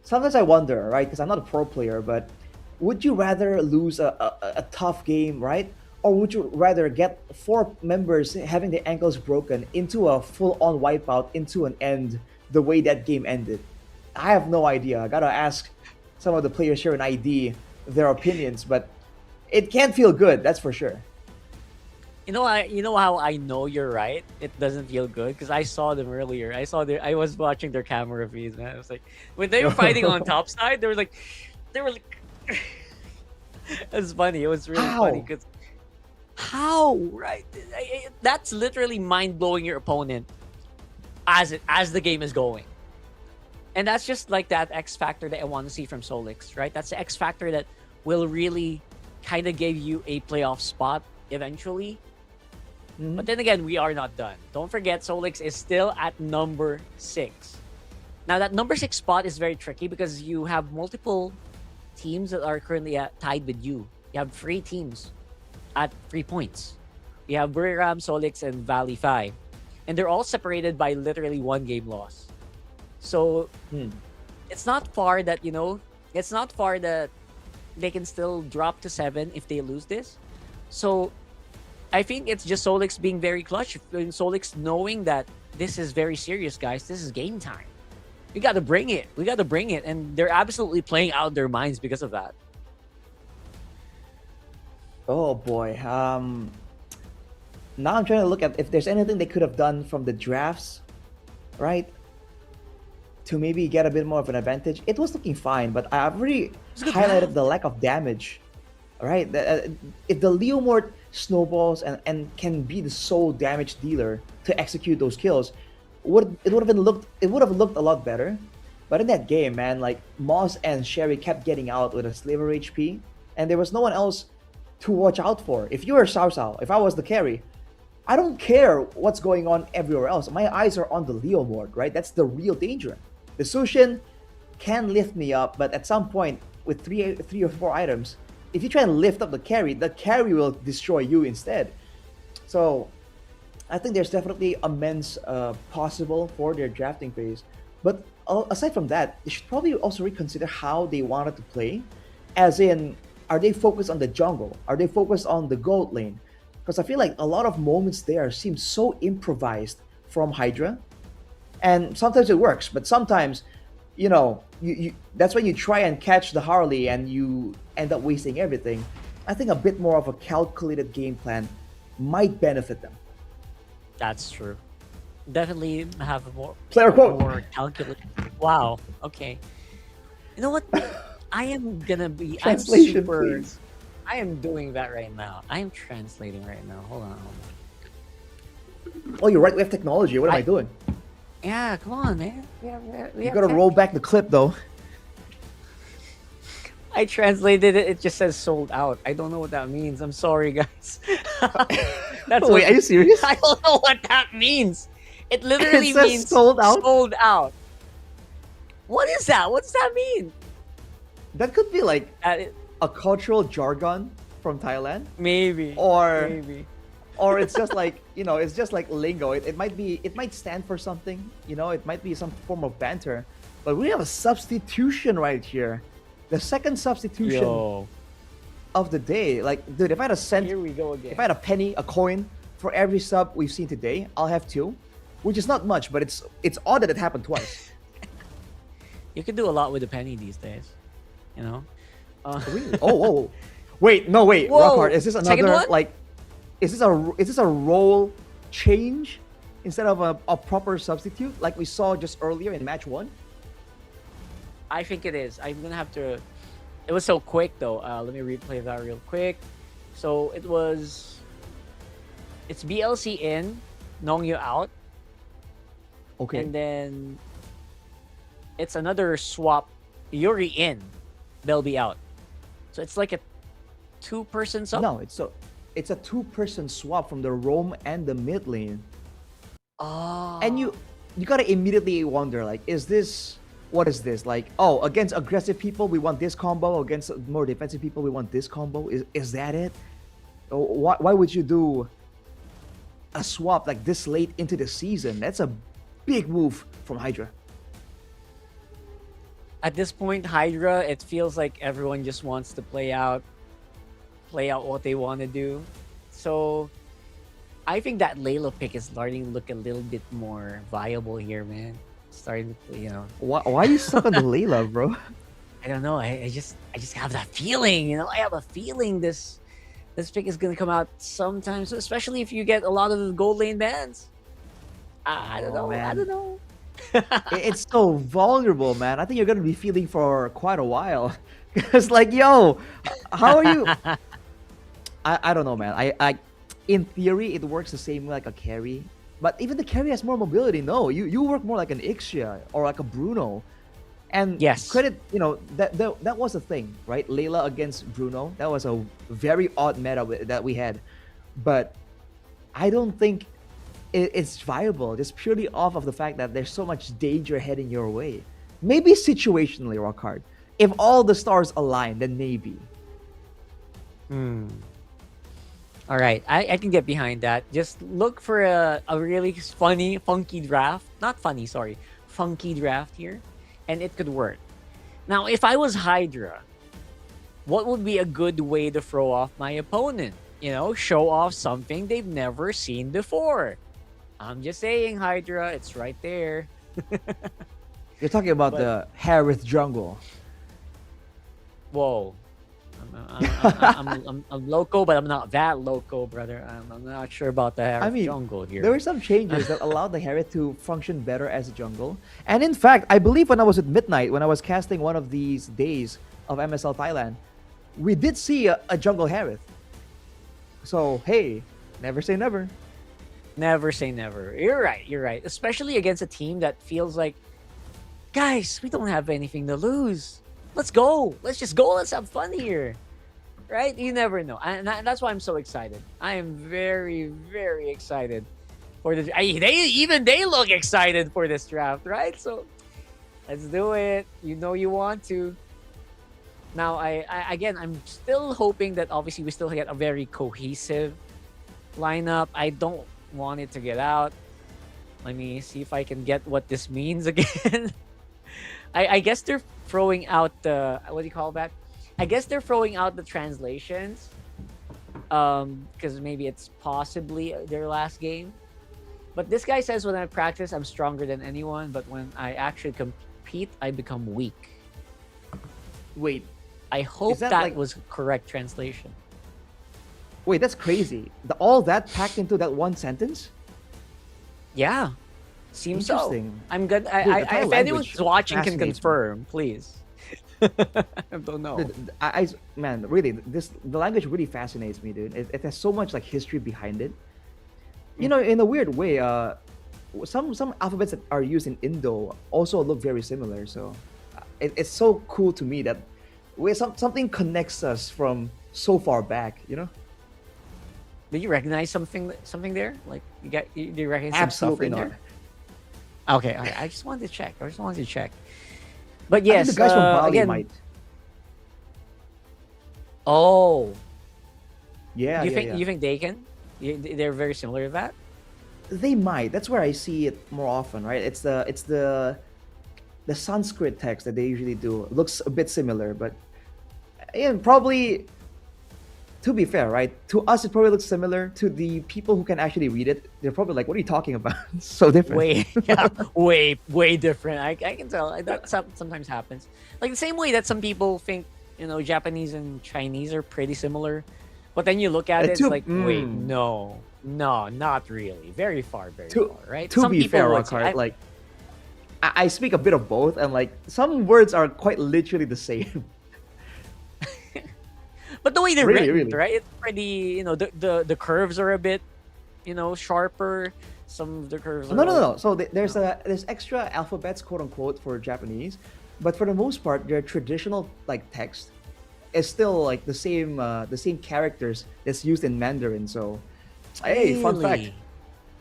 sometimes I wonder, right, because I'm not a pro player, but would you rather lose a tough game, right? Or would you rather get 4 members having their ankles broken into a full-on wipeout into an end the way that game ended? I have no idea. I gotta ask some of the players here in ID their opinions, but it can't feel good, that's for sure. You know how I know you're right? It doesn't feel good because I saw them earlier. I was watching their camera feeds, man. I was like, when they were fighting on top side, they were like, it was funny. It was really funny because how, right? That's literally mind blowing your opponent as the game is going, and that's just like that X factor that I want to see from Solix, right? That's the X factor that will really kind of give you a playoff spot eventually. But then again, we are not done. Don't forget, Solix is still at number 6. Now, that number 6 spot is very tricky because you have multiple teams that are currently tied with you. You have 3 teams at 3 points. You have Buriram, Solix, and Valley 5. And they're all separated by literally 1 game loss. So, it's not far that, they can still drop to 7 if they lose this. So, I think it's just Solix being very clutch. Solix knowing that this is very serious, guys. This is game time. We got to bring it. And they're absolutely playing out their minds because of that. Oh boy. Now I'm trying to look at if there's anything they could have done from the drafts, right? To maybe get a bit more of an advantage. It was looking fine, but I've already highlighted the lack of damage. Right? If the Leomord snowballs and can be the sole damage dealer to execute those kills, it would have looked a lot better. But in that game, man, like Moss and Sherry kept getting out with a sliver HP, and there was no one else to watch out for. If you were Sao Sao, if I was the carry, I don't care what's going on everywhere else. My eyes are on the Leomord, right? That's the real danger. The Sushin can lift me up, but at some point with three or four items, if you try and lift up the carry will destroy you instead. So I think there's definitely amends possible for their drafting phase. But aside from that, they should probably also reconsider how they wanted to play. As in, are they focused on the jungle? Are they focused on the gold lane? Because I feel like a lot of moments there seem so improvised from Hydra. And sometimes it works, but sometimes, you that's when you try and catch the Harley and you end up wasting everything. I think a bit more of a calculated game plan might benefit them. That's true. Definitely have a more calculated. Wow. Okay. You know what? I am gonna be. Translation, please. I am doing that right now. I am translating right now. Hold on. Oh, you're right. We have technology. What am I doing? Yeah, come on, man. You gotta roll back the clip, though. I translated it. It just says sold out. I don't know what that means. I'm sorry, guys. Wait, are you serious? I don't know what that means. It literally means sold out. Sold out. What is that? What does that mean? That could be like a cultural jargon from Thailand. Maybe. Or it's just like, it's just like lingo. It might stand for something, it might be some form of banter. But we have a substitution right here. The second substitution of the day. Like, dude, if I had a cent, here we go again. If I had a penny, a coin for every sub we've seen today, I'll have 2, which is not much, but it's odd that it happened twice. You could do a lot with a penny these days, Really? Oh, Wait, no, wait, Whoa, Rockhard, is this second another one? like, is this a role change instead of a proper substitute like we saw just earlier in match 1? I think it is. I'm gonna have to. It was so quick though. Let me replay that real quick. So it was. It's BLC in, Nongyu out, Okay. and then it's another swap. Yuri in, Belby out. So it's like a two-person sub. No, it's a two-person swap from the roam and the mid lane. Oh. And you gotta immediately wonder, like, what is this? Like, oh, against aggressive people we want this combo, against more defensive people we want this combo. Is that it? Why would you do a swap like this late into the season? That's a big move from Hydra. At this point, Hydra, it feels like everyone just wants to play out what they want to do. So I think that Layla pick is starting to look a little bit more viable here, man. Starting to, Why are you stuck on the Layla, bro? I don't know. I just have that feeling, I have a feeling this pick is gonna come out sometime, so especially if you get a lot of the gold lane bans. I don't know. Man. I don't know. It's so vulnerable, man. I think you're gonna be feeling for quite a while. Because like, yo, how are you? I don't know, man. I in theory it works the same way like a carry, but even the carry has more mobility. No, you work more like an Ixia or like a Bruno. And yes, credit, that was a thing, right? Layla against Bruno. That was a very odd meta that we had, but I don't think it's viable, just purely off of the fact that there's so much danger heading your way. Maybe situationally, Rockhard. If all the stars align, then maybe. All right, I can get behind that. Just look for a really funky draft. Not funny, sorry. Funky draft here. And it could work. Now, if I was Hydra, what would be a good way to throw off my opponent? Show off something they've never seen before. I'm just saying, Hydra, it's right there. You're talking about the Harith jungle. Whoa. I'm loco, but I'm not that loco, brother. I'm not sure about the Harith jungle here. There were some changes that allowed the Harith to function better as a jungle. And in fact, I believe when I was at midnight, when I was casting one of these days of MSL Thailand, we did see a jungle Harith. So, hey, never say never. Never say never. You're right. Especially against a team that feels like, guys, we don't have anything to lose. Let's go. Let's just go. Let's have fun here. Right? You never know. And that's why I'm so excited. I am very, very excited for this. They look excited for this draft, right? So let's do it. You want to. Now, I'm still hoping that obviously we still get a very cohesive lineup. I don't want it to get out. Let me see if I can get what this means again. I guess they're throwing out the, what do you call that? I guess they're throwing out the translations because maybe it's possibly their last game. But this guy says when I practice, I'm stronger than anyone. But when I actually compete, I become weak. Wait. I hope that was correct translation. Wait, that's crazy. All that packed into that one sentence? Yeah. Seems so. Interesting. I'm good. If anyone's watching can confirm, please. I don't know. Man, really, the language really fascinates me, dude. It has so much like history behind it. In a weird way, some alphabets that are used in Indo also look very similar. So it's so cool to me that something connects us from so far back. Did you recognize something there? Like do you recognize absolutely some stuff not. There? Okay. I just wanted to check. But yes, I think the guys from Bali again, might. Oh. Yeah. You think they can? They're very similar to that. They might. That's where I see it more often, right? It's the Sanskrit text that they usually do. It looks a bit similar, but probably. To be fair, right? To us, it probably looks similar. To the people who can actually read it, they're probably like, "What are you talking about?" It's so different. Way different. I can tell that sometimes happens. Like the same way that some people think Japanese and Chinese are pretty similar. But then you look at it, it's like, wait, no, not really. Very far, right? To Some be people fair, would say- Rockhard, like I speak a bit of both, and like some words are quite literally the same. But the way they're Really, written, really. right? It's pretty, the curves are a bit, sharper. Some of the curves are No. So there's extra alphabets, quote unquote, for Japanese, but for the most part, their traditional like text is still like the same characters that's used in Mandarin. So, hey, fun fact. Really?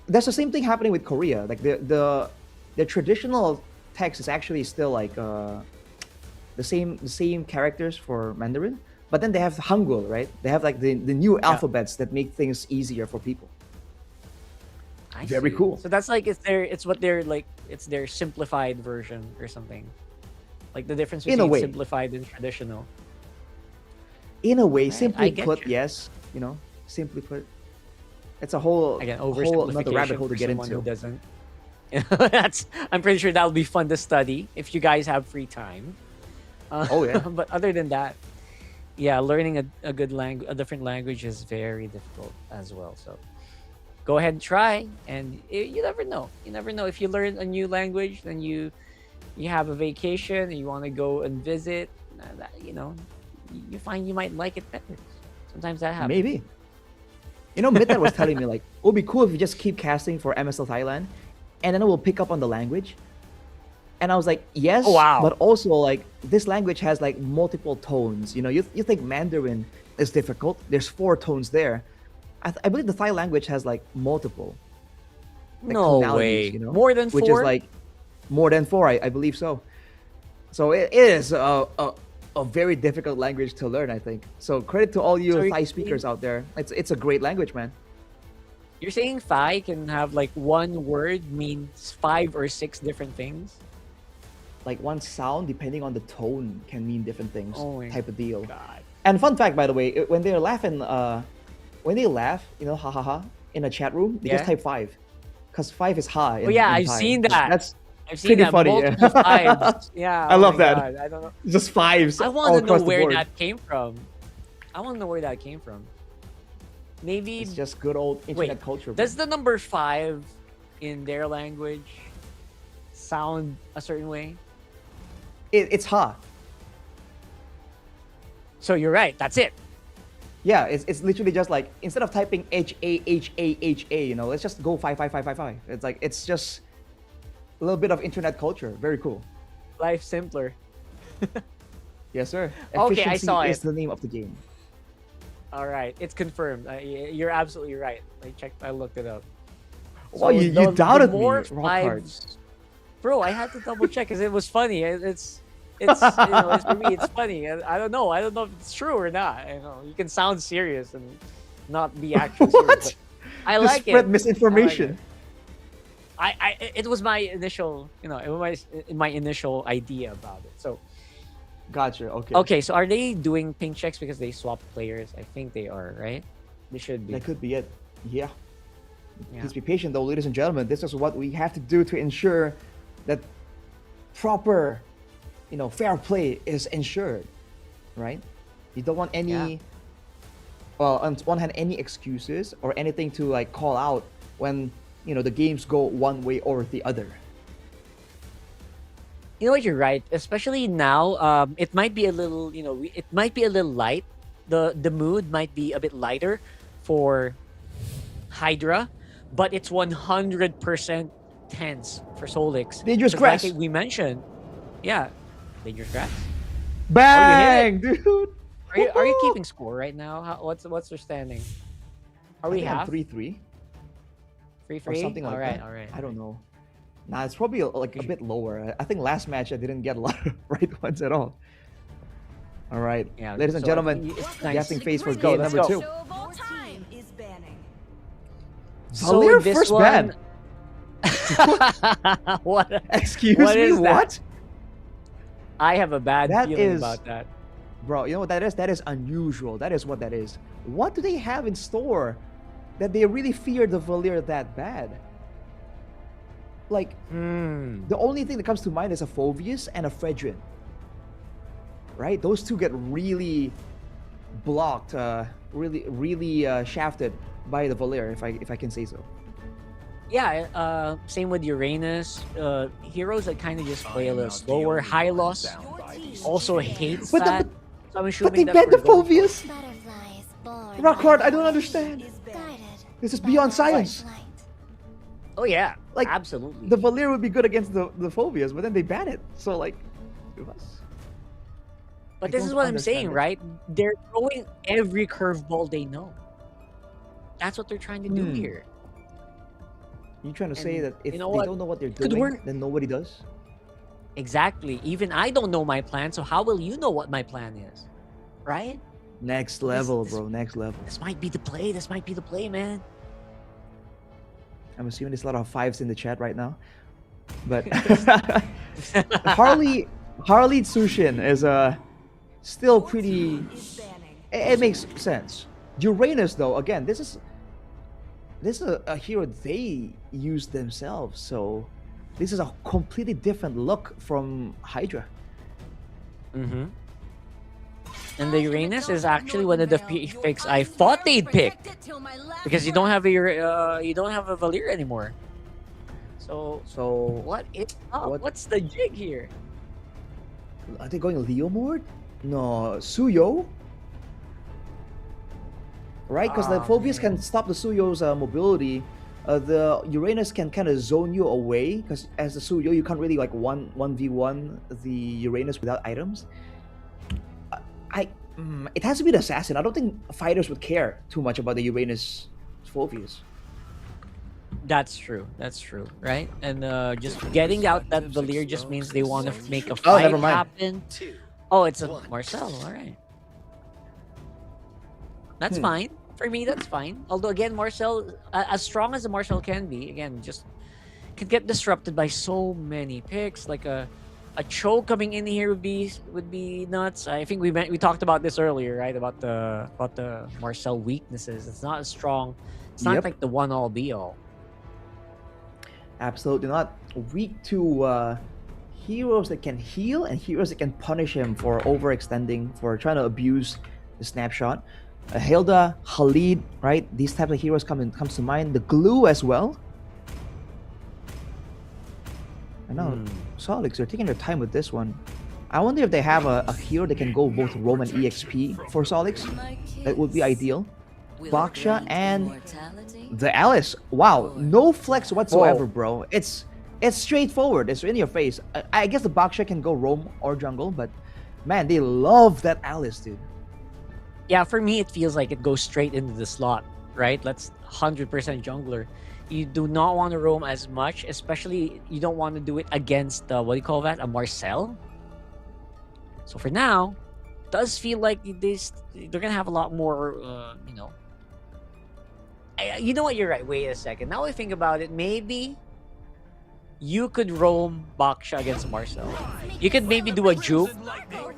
That's the same thing happening with Korea. Like the traditional text is actually still like the same characters for Mandarin, but then they have Hangul, right? They have like the new alphabets that make things easier for people. I Very see. cool. So that's like it's their simplified version or something. Like the difference In a between way. simplified and traditional. In a way, I simply get put, you. yes. Simply put, it's a whole Again, whole oversimplification another rabbit hole to for get someone into. who doesn't. I'm pretty sure that'll be fun to study if you guys have free time. Oh, yeah. But other than that, yeah, learning a different language is very difficult as well. So go ahead and try, and you never know. You never know if you learn a new language, then you have a vacation and you want to go and visit. You find you might like it better. Sometimes that happens. Maybe. Midnight was telling me like, it would be cool if you just keep casting for MSL Thailand, and then it will pick up on the language. And I was like, yes, Oh, wow. but also like this language has like multiple tones. You think Mandarin is difficult? There's 4 tones there. I believe the Thai language has like multiple. Like, No tonalities, way. More than which 4? is like more than 4. I believe so. So it is a very difficult language to learn, I think. So credit to all you So Thai speakers out there. It's a great language, man. You're saying Thai can have like one word means 5 or 6 different things? Like one sound, depending on the tone, can mean different things. Oh my type of deal. God. And fun fact, by the way, when they're laughing, when they laugh, ha ha ha, in a chat room, they just Yeah. type 5, because 5 is ha. Oh yeah, I've Thai. seen that. That's I've seen pretty that funny. multiple times. Yeah, I oh love my that. God, I don't know. Just 5s. I all want to know across the where board. that came from. I want to know where that came from. Maybe It's just good old internet wait. culture. Does the number 5 in their language sound a certain way? It's ha. So you're right. That's it. Yeah, it's literally just like, instead of typing HA, let's just go 5. It's like, it's just a little bit of internet culture. Very cool. Life simpler. Yes, sir. Okay, I Efficiency saw is it. the name of the game. All right, it's confirmed. You're absolutely right. I looked it up. Well, you doubted me, more rock hard. fives- Bro, I had to double check because it was funny. It's for me. It's funny. I don't know. I don't know if it's true or not. You can sound serious and not be actually serious. What? But I To like spread it. misinformation. It was my initial, it was my initial idea about it. So Gotcha. Okay. okay, so are they doing ping checks because they swapped players? I think they are, right? They should be. That could be it. Yeah. Yeah. Please be patient, though, ladies and gentlemen. This is what we have to do to ensure that proper, fair play is ensured, right? You don't want any, well, on one hand, any excuses or anything to like call out when the games go one way or the other. You know what? You're right. Especially now, it might be a little, it might be a little light. The mood might be a bit lighter for Hydra, but it's 100% tense for Solix. Dangerous 'Cause Grass. like we mentioned, yeah, Dangerous Grass. Bang, dude. Are you keeping score right now? What's their standing? Are we half? 3-3 3-3 or something like that. All right. I don't know. Nah, it's probably like a bit lower. I think last match I didn't get a lot of right ones at all. All right, Yeah, ladies and so gentlemen, it's nice. guessing phase for Let's go, game let's number go. 2. So Valir this first one- ban. what? Excuse What me, is that? what? I have a bad That feeling is- about that. Bro, you know what that is? That is unusual. That is what that is. What do they have in store that they really fear the Valir that bad? Like, the only thing that comes to mind is a Phoveus and a Fredrin. right? Those two get really blocked, really shafted by the Valir, if I can say so. Yeah, same with Uranus. Heroes that kind of just play a little slower. Hylos also hates But that. So I'm But assuming they that's banned the where we're going for. Phobias. Rockhard, I don't understand. This is beyond science. Oh yeah, Like absolutely. the Valir would be good against the phobias, but then they ban it. So like, But I this is don't what I'm understand saying, it. right? They're throwing every curveball they know. That's what they're trying to do here. You trying to say And that if you know they what? don't know what they're Could doing, work. then nobody does? Exactly. Even I don't know my plan, so how will you know what my plan is? Right? Next level, bro. Next level. This might be the play. This might be the play, man. I'm assuming there's a lot of fives in the chat right now. But Harley Tsushin is still pretty. It makes sense. Uranus, though, again, this is a hero they use themselves, so this is a completely different look from Hydra. Mm-hmm. And the Uranus is actually one of the picks I thought they'd pick, because you don't have a Valir anymore. So what is up? What's the jig here? Are they going Leo mode? No, Suyo. Right, because the Phobias can stop the Suyo's mobility. The Uranus can kind of zone you away, because as the Suyo, you can't really like 1v1 the Uranus without items. It has to be the assassin. I don't think fighters would care too much about the Uranus Phobias. That's true. That's true, right? And just getting out that Valir just means they want to make a Oh, fight never mind. happen. Oh, it's a Marcel. All right. That's fine. For me, that's fine. Although, again, Marcel, as strong as the Marcel can be, again, just can get disrupted by so many picks. Like a Cho coming in here would be nuts. I think we talked about this earlier, right? About the Marcel weaknesses. It's not as strong. It's not Yep. like the one all be all. Absolutely not. Weak to heroes that can heal and heroes that can punish him for overextending, for trying to abuse the snapshot. Hilda, Khalid, right? These types of heroes comes to mind. The glue as well. I know Solix, they're taking their time with this one. I wonder if they have a hero that can go both Roam and EXP for Solix. That would be ideal. Baksha and the Alice. Wow, no flex whatsoever, bro. It's straightforward. It's in your face. I guess the Baksha can go Roam or jungle, but man, they love that Alice, dude. Yeah, for me, it feels like it goes straight into the slot, right? That's 100% jungler. You do not want to roam as much, especially you don't want to do it against, what do you call that? A Marcel? So for now, it does feel like they're going to have a lot more, you know. You know what? You're right. Wait a second. Now I think about it, maybe you could roam Baksha against Marcel. You could maybe do a juke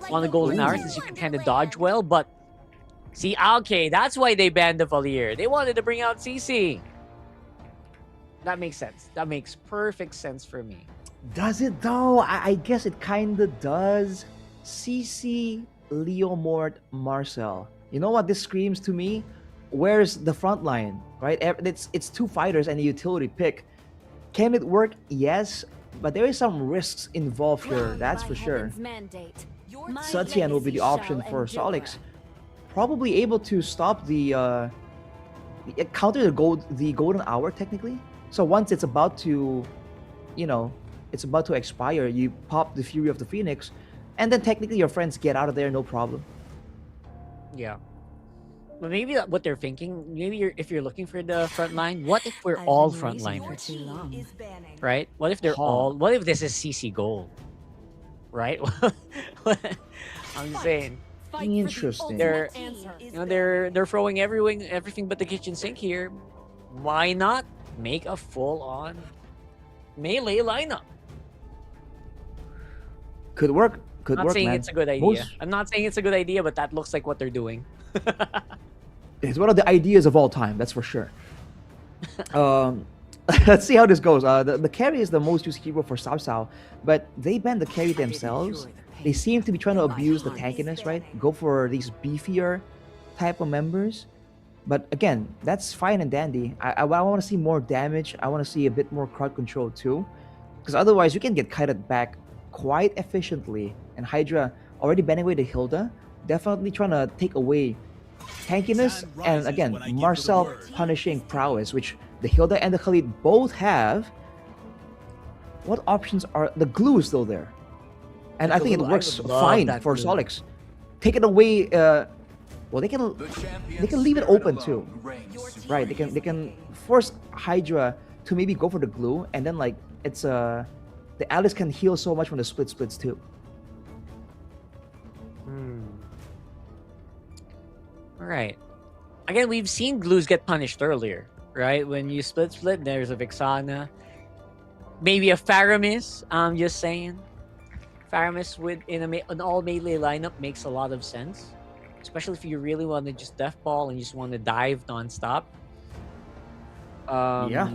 on the golden hour since you can kind of dodge well, but see, okay, that's why they banned the Valir. They wanted to bring out CC. That makes sense. That makes perfect sense for me. Does it though? I guess it kinda does. CC, Leo Mort, Marcel. You know what this screams to me? Where's the front line, right? It's two fighters and a utility pick. Can it work? Yes, but there is some risks involved here, that's for sure. Satian will be the option for Solix. Probably able to stop the counter the golden hour technically. So once it's about to, it's about to expire, you pop the Fury of the Phoenix, and then technically your friends get out of there, no problem. Yeah. But maybe what they're thinking, if you're looking for the front line, what if we're all frontliners? Right? What if what if this is CC gold? Right? I'm just saying. Interesting. They're throwing everything but the kitchen sink here. Why not make a full-on melee lineup? Could work. I'm not saying man. it's a good idea. I'm not saying it's a good idea, but that looks like what they're doing. It's one of the ideas of all time, that's for sure. Let's see how this goes. The carry is the most used hero for Sao Sao, but they banned the carry themselves. they seem to be trying to abuse the tankiness, right? Go for these beefier type of members. But again, that's fine and dandy. I want to see more damage. I want to see a bit more crowd control too. Because otherwise, you can get kited back quite efficiently. And Hydra already banning away the Hilda, definitely trying to take away tankiness. And again, Marcel punishing prowess, which the Hilda and the Khalid both have. What options are the glue is still there? And I think it works fine for Solix. Take it away. Well, they can leave it open too, right? They can force Hydra to maybe go for the glue, and then like it's the Alice can heal so much from the splits too. All right. Again, we've seen glues get punished earlier, right? When you split, there's a Vixana, maybe a Faramis. I'm just saying, Faramis with an all melee lineup makes a lot of sense. Especially if you really want to just death ball and you just want to dive nonstop. Yeah.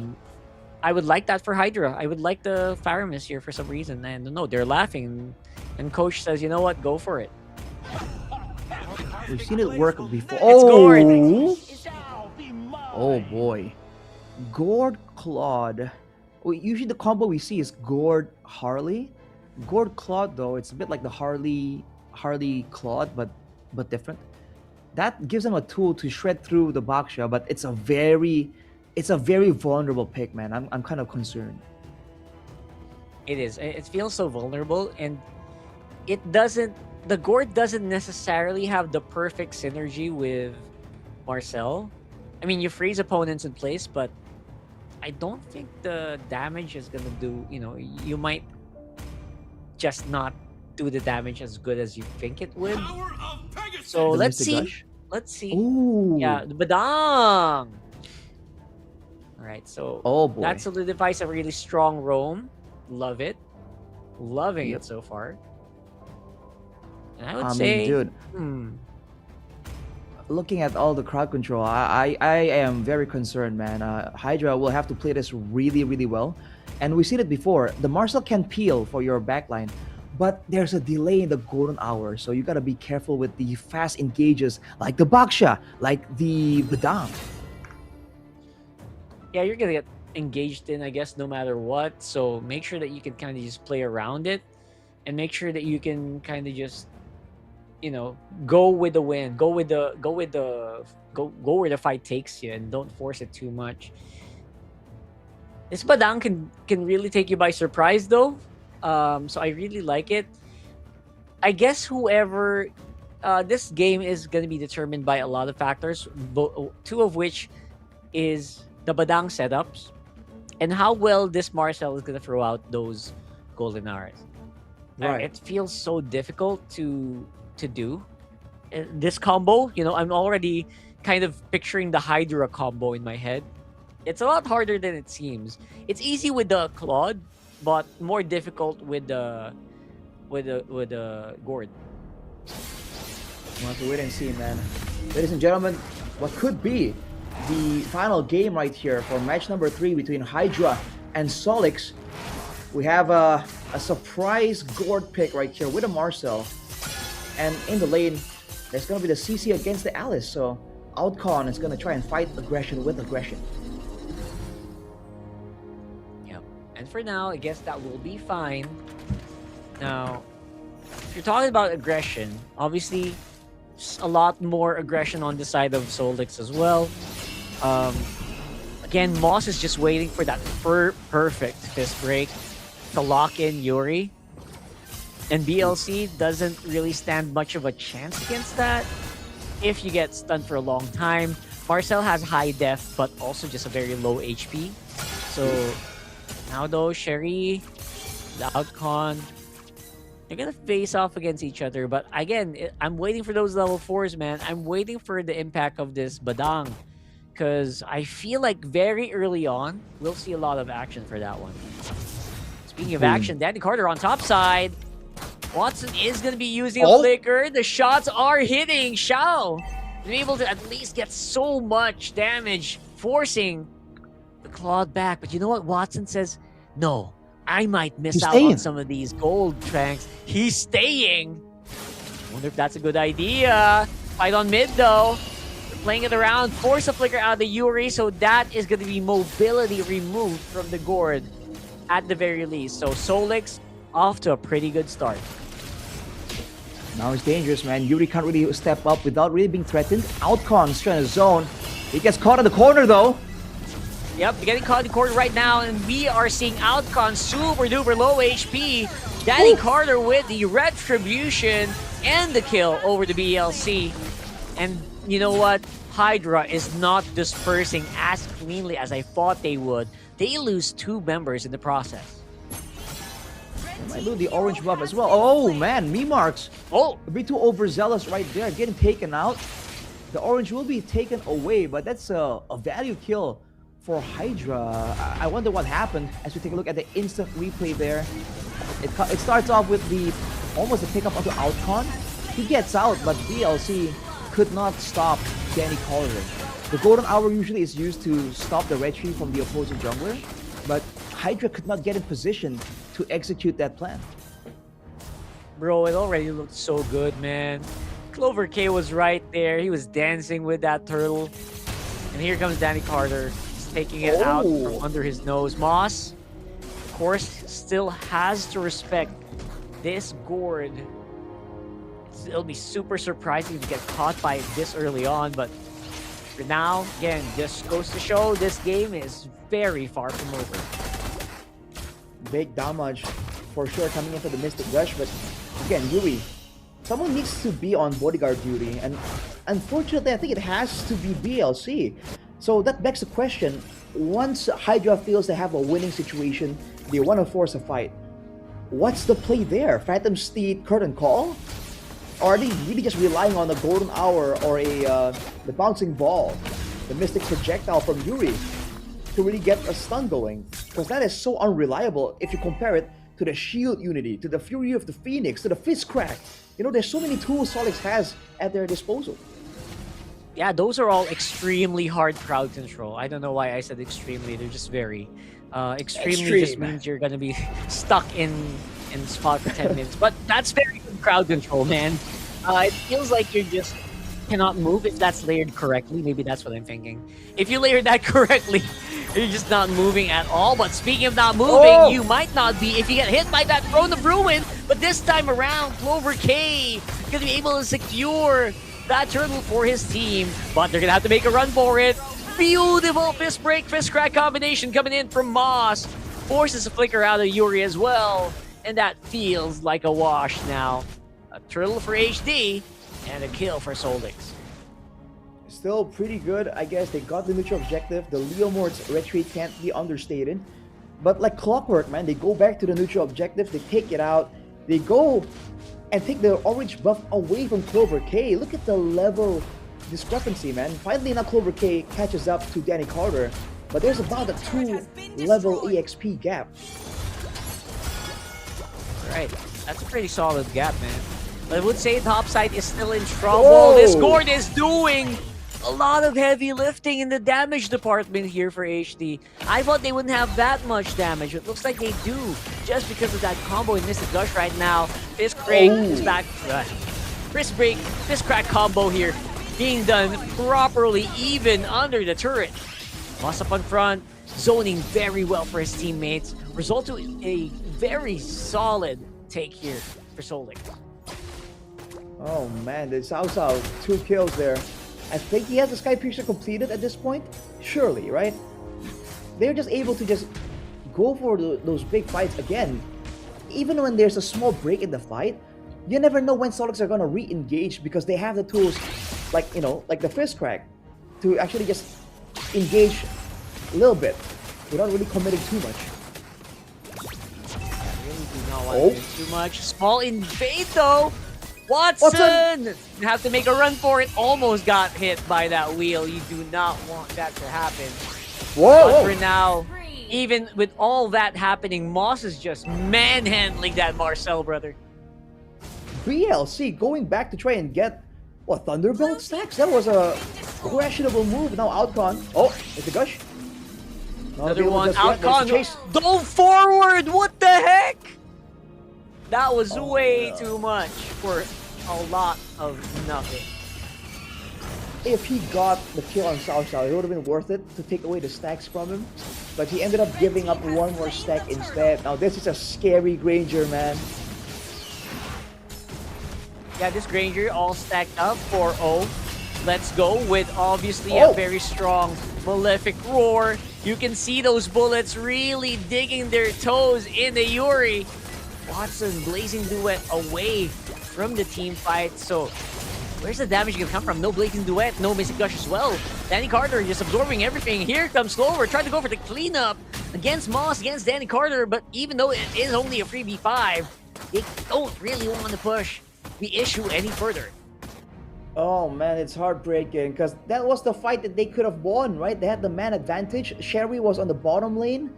I would like that for Hydra. I would like the Faramis here for some reason. And no, they're laughing. And coach says, you know what? Go for it. We've seen it work before. It's Oh boy. Gord Claude. Well, usually the combo we see is Gord Harley. Gord Claude though, it's a bit like the Harley Claude, but different. That gives them a tool to shred through the Baksha, but it's a very vulnerable pick, man. I'm kind of concerned. It is. It feels so vulnerable, and the Gord doesn't necessarily have the perfect synergy with Marcel. I mean, you freeze opponents in place, but I don't think the damage is gonna do, you might just not do the damage as good as you think it would. So let's see. Let's see. Ooh. Yeah, the Badang. Alright, so that solidifies a really strong roam. Love it. Loving it so far. And I would say, dude, looking at all the crowd control, I am very concerned, man. Hydra will have to play this really, really well. And we've seen it before. The Marcel can peel for your backline, but there's a delay in the golden hour, so you gotta be careful with the fast engages like the Baksha, like the Badang. Yeah, you're gonna get engaged in, I guess, no matter what. So make sure that you can kind of just play around it, and make sure that you can kind of just, go with the wind, go where the fight takes you, and don't force it too much. This Badang can really take you by surprise, though. So I really like it. I guess whoever this game is going to be determined by a lot of factors, two of which is the Badang setups and how well this Marcel is going to throw out those golden hours. Right. It feels so difficult to do this combo. I'm already kind of picturing the Hydra combo in my head. It's a lot harder than it seems. It's easy with the Claude, but more difficult with the Gord. We'll have to wait and see, man. Ladies and gentlemen, what could be the final game right here for match number 3 between Hydra and Solix. We have a surprise Gord pick right here with a Marcel. And in the lane, there's going to be the CC against the Alice. So Outcon is going to try and fight aggression with aggression. And for now, I guess that will be fine. Now, if you're talking about aggression, obviously, a lot more aggression on the side of Solix as well. Again, Moss is just waiting for that perfect fist break to lock in Yuri. And BLC doesn't really stand much of a chance against that if you get stunned for a long time. Marcel has high def, but also just a very low HP. So now though, Sherry, the Outcon, they're gonna face off against each other. But again, I'm waiting for those level 4s, man. I'm waiting for the impact of this Badang. Because I feel like very early on, we'll see a lot of action for that one. Speaking of action, Danny Carter on top side. Watson is going to be using a flicker. The shots are hitting. Shao is able to at least get so much damage, forcing the Claude back. But you know what? Watson says, no, I might miss He's out staying. on some of these gold, Tranks. He's staying. Wonder if that's a good idea. Fight on mid, though. They're playing it around. Force a flicker out of the Yuri, so that is going to be mobility removed from the Gord at the very least. So Solix off to a pretty good start. Now it's dangerous, man. Yuri can't really step up without really being threatened. Outcon's trying to zone. He gets caught in the corner, though. Yep, getting caught in the corner right now, and we are seeing Outcon super duper low HP. Danny Carter with the retribution and the kill over the BLC. And you know what? Hydra is not dispersing as cleanly as I thought they would. They lose 2 members in the process. They might lose the orange buff as well. Oh man, me marks. Oh, a bit too overzealous right there, getting taken out. The orange will be taken away, but that's a value kill for Hydra. I wonder what happened as we take a look at the instant replay there. It starts off with the almost a pick up onto Outcon. He gets out, but BLC could not stop Danny Carter. The golden hour usually is used to stop the retreat from the opposing jungler, but Hydra could not get in position to execute that plan. Bro, it already looked so good, man. Clover K was right there. He was dancing with that turtle. And here comes Danny Carter. He's taking it out from under his nose. Moss, of course, still has to respect this Gord. It'll be super surprising to get caught by it this early on, but for now, again, just goes to show this game is very far from over. Big damage for sure coming in for the Mystic Rush, but again, Yuri, someone needs to be on bodyguard duty, and unfortunately, I think it has to be BLC. So that begs the question, once Hydra feels they have a winning situation, they want to force a fight. What's the play there? Phantom Steed, Curtain Call? Or are they really just relying on the golden hour or the bouncing ball, the mystic projectile from Yuri to really get a stun going? Because that is so unreliable if you compare it to the shield unity, to the fury of the Phoenix, to the fist crack. You know, there's so many tools Solix has at their disposal. Yeah, those are all extremely hard crowd control. I don't know why I said extremely. They're just very extremely just means you're gonna be stuck in spot for 10 minutes. But that's very good crowd control, man. It feels like you just cannot move if that's layered correctly. Maybe that's what I'm thinking. If you layer that correctly, you're just not moving at all. But speaking of not moving, you might not be if you get hit by that Throne of Ruin. But this time around, Clover K gonna be able to secure that turtle for his team. But they're gonna have to make a run for it. Beautiful fist break, fist crack combination coming in from Moss. Forces a flicker out of Yuri as well. And that feels like a wash now. A turtle for HD and a kill for Solix. Still pretty good, I guess. They got the neutral objective. The Leomord's retreat can't be understated. But like clockwork, man, they go back to the neutral objective. They take it out. They go and take the orange buff away from Clover K. Look at the level discrepancy, man. Finally, now Clover K catches up to Danny Carter. But there's about a 2-level EXP gap. Right, that's a pretty solid gap, man. But I would say Topside is still in trouble. This Gord is doing a lot of heavy lifting in the damage department here for HD. I thought they wouldn't have that much damage. It looks like they do, just because of that combo in Mystic Gush right now. Fist Crack is back. Fist Break, Fist Crack combo here, being done properly, even under the turret. Moss up on front, zoning very well for his teammates. Result to a very solid take here for Solix. Oh man, the Cao Cao, 2 kills there. I think he has the Sky Piercer completed at this point. Surely, right? They're just able to just go for those big fights again. Even when there's a small break in the fight, you never know when Solix are gonna re-engage because they have the tools, like, you know, like the Fist Crack, to actually just engage a little bit without really committing too much. Too much. Small invade though. Watson! You have to make a run for it. Almost got hit by that wheel. You do not want that to happen. Whoa! But for now, even with all that happening, Moss is just manhandling that Marcel brother. BLC going back to try and get, what, Thunderbolt stacks? That was a questionable move. Now Outcon. Oh, it's a gush. Another one out con. Don't forward! What the heck? That was way too much for a lot of nothing. If he got the kill on Cao Cao, it would have been worth it to take away the stacks from him. But he ended up giving up one more stack instead. Now this is a scary Granger, man. Yeah, this Granger all stacked up for 4-0. Let's go with obviously a very strong Malefic Roar. You can see those bullets really digging their toes in the Yuri. Watson Blazing Duet away from the team fight. So where's the damage gonna come from? No Blazing Duet, no Mystic Gush as well. Danny Carter just absorbing everything. Here comes Slower, trying to go for the cleanup against Moss, against Danny Carter. But even though it is only a 3v5, they don't really want to push the issue any further. Oh man, it's heartbreaking because that was the fight that they could have won, right? They had the man advantage. Sherry was on the bottom lane,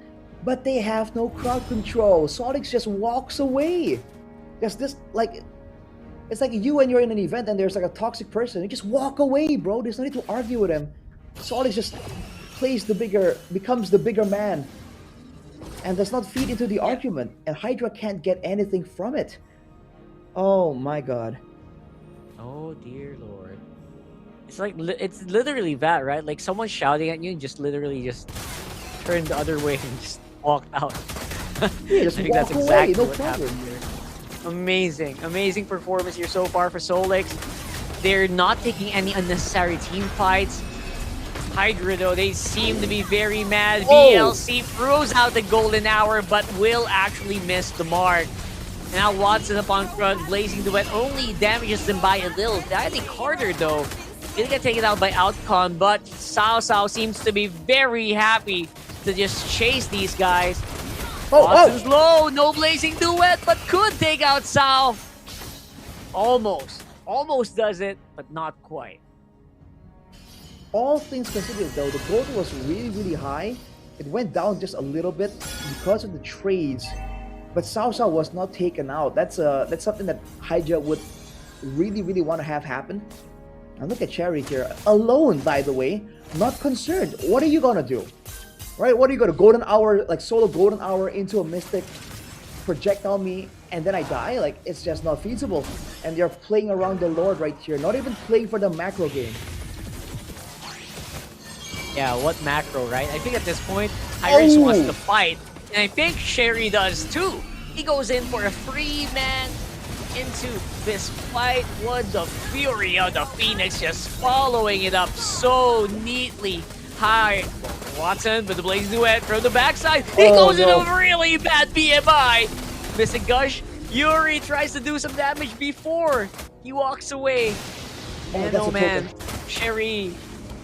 but they have no crowd control. Solix just walks away. There's this, like, it's like you when you're in an event and there's like a toxic person. You just walk away, bro. There's no need to argue with him. Solix just becomes the bigger man and does not feed into the argument. And Hydra can't get anything from it. Oh my god. Oh dear lord. It's like, it's literally that, right? Like someone shouting at you and just literally just turn the other way and just walk out. Yeah, just I think walk that's exactly away, no what problem. happened here. Amazing performance here so far for Solix. They're not taking any unnecessary team fights. Hydra though, they seem to be very mad. VLC throws out the golden hour but will actually miss the mark. Now Watson up on front, Blazing Duet only damages them by a little. Danny Carter though, didn't get taken out by Outcon, but Cao Cao seems to be very happy to just chase these guys. Watson's low, no Blazing Duet, but could take out Cao. Almost does it, but not quite. All things considered though, the gold was really high. It went down just a little bit because of the trades. But Cao Cao was not taken out. That's something that Hydra would really want to have happen. Now look at Cherry here. Alone, by the way. Not concerned. What are you gonna do? Right? What are you gonna golden hour, like solo golden hour into a mystic, projectile me, and then I die? Like, it's just not feasible. And they're playing around the Lord right here. Not even playing for the macro game. Yeah, what macro, right? I think at this point, Hydra just wants to fight. And I think Sherry does too. He goes in for a free man into this fight. What the fury of the Phoenix, just following it up so neatly. High Watson with the Blaze Duet from the backside. He goes in a really bad BMI. Mystic Gush. Yuri tries to do some damage before he walks away. And oh man, Sherry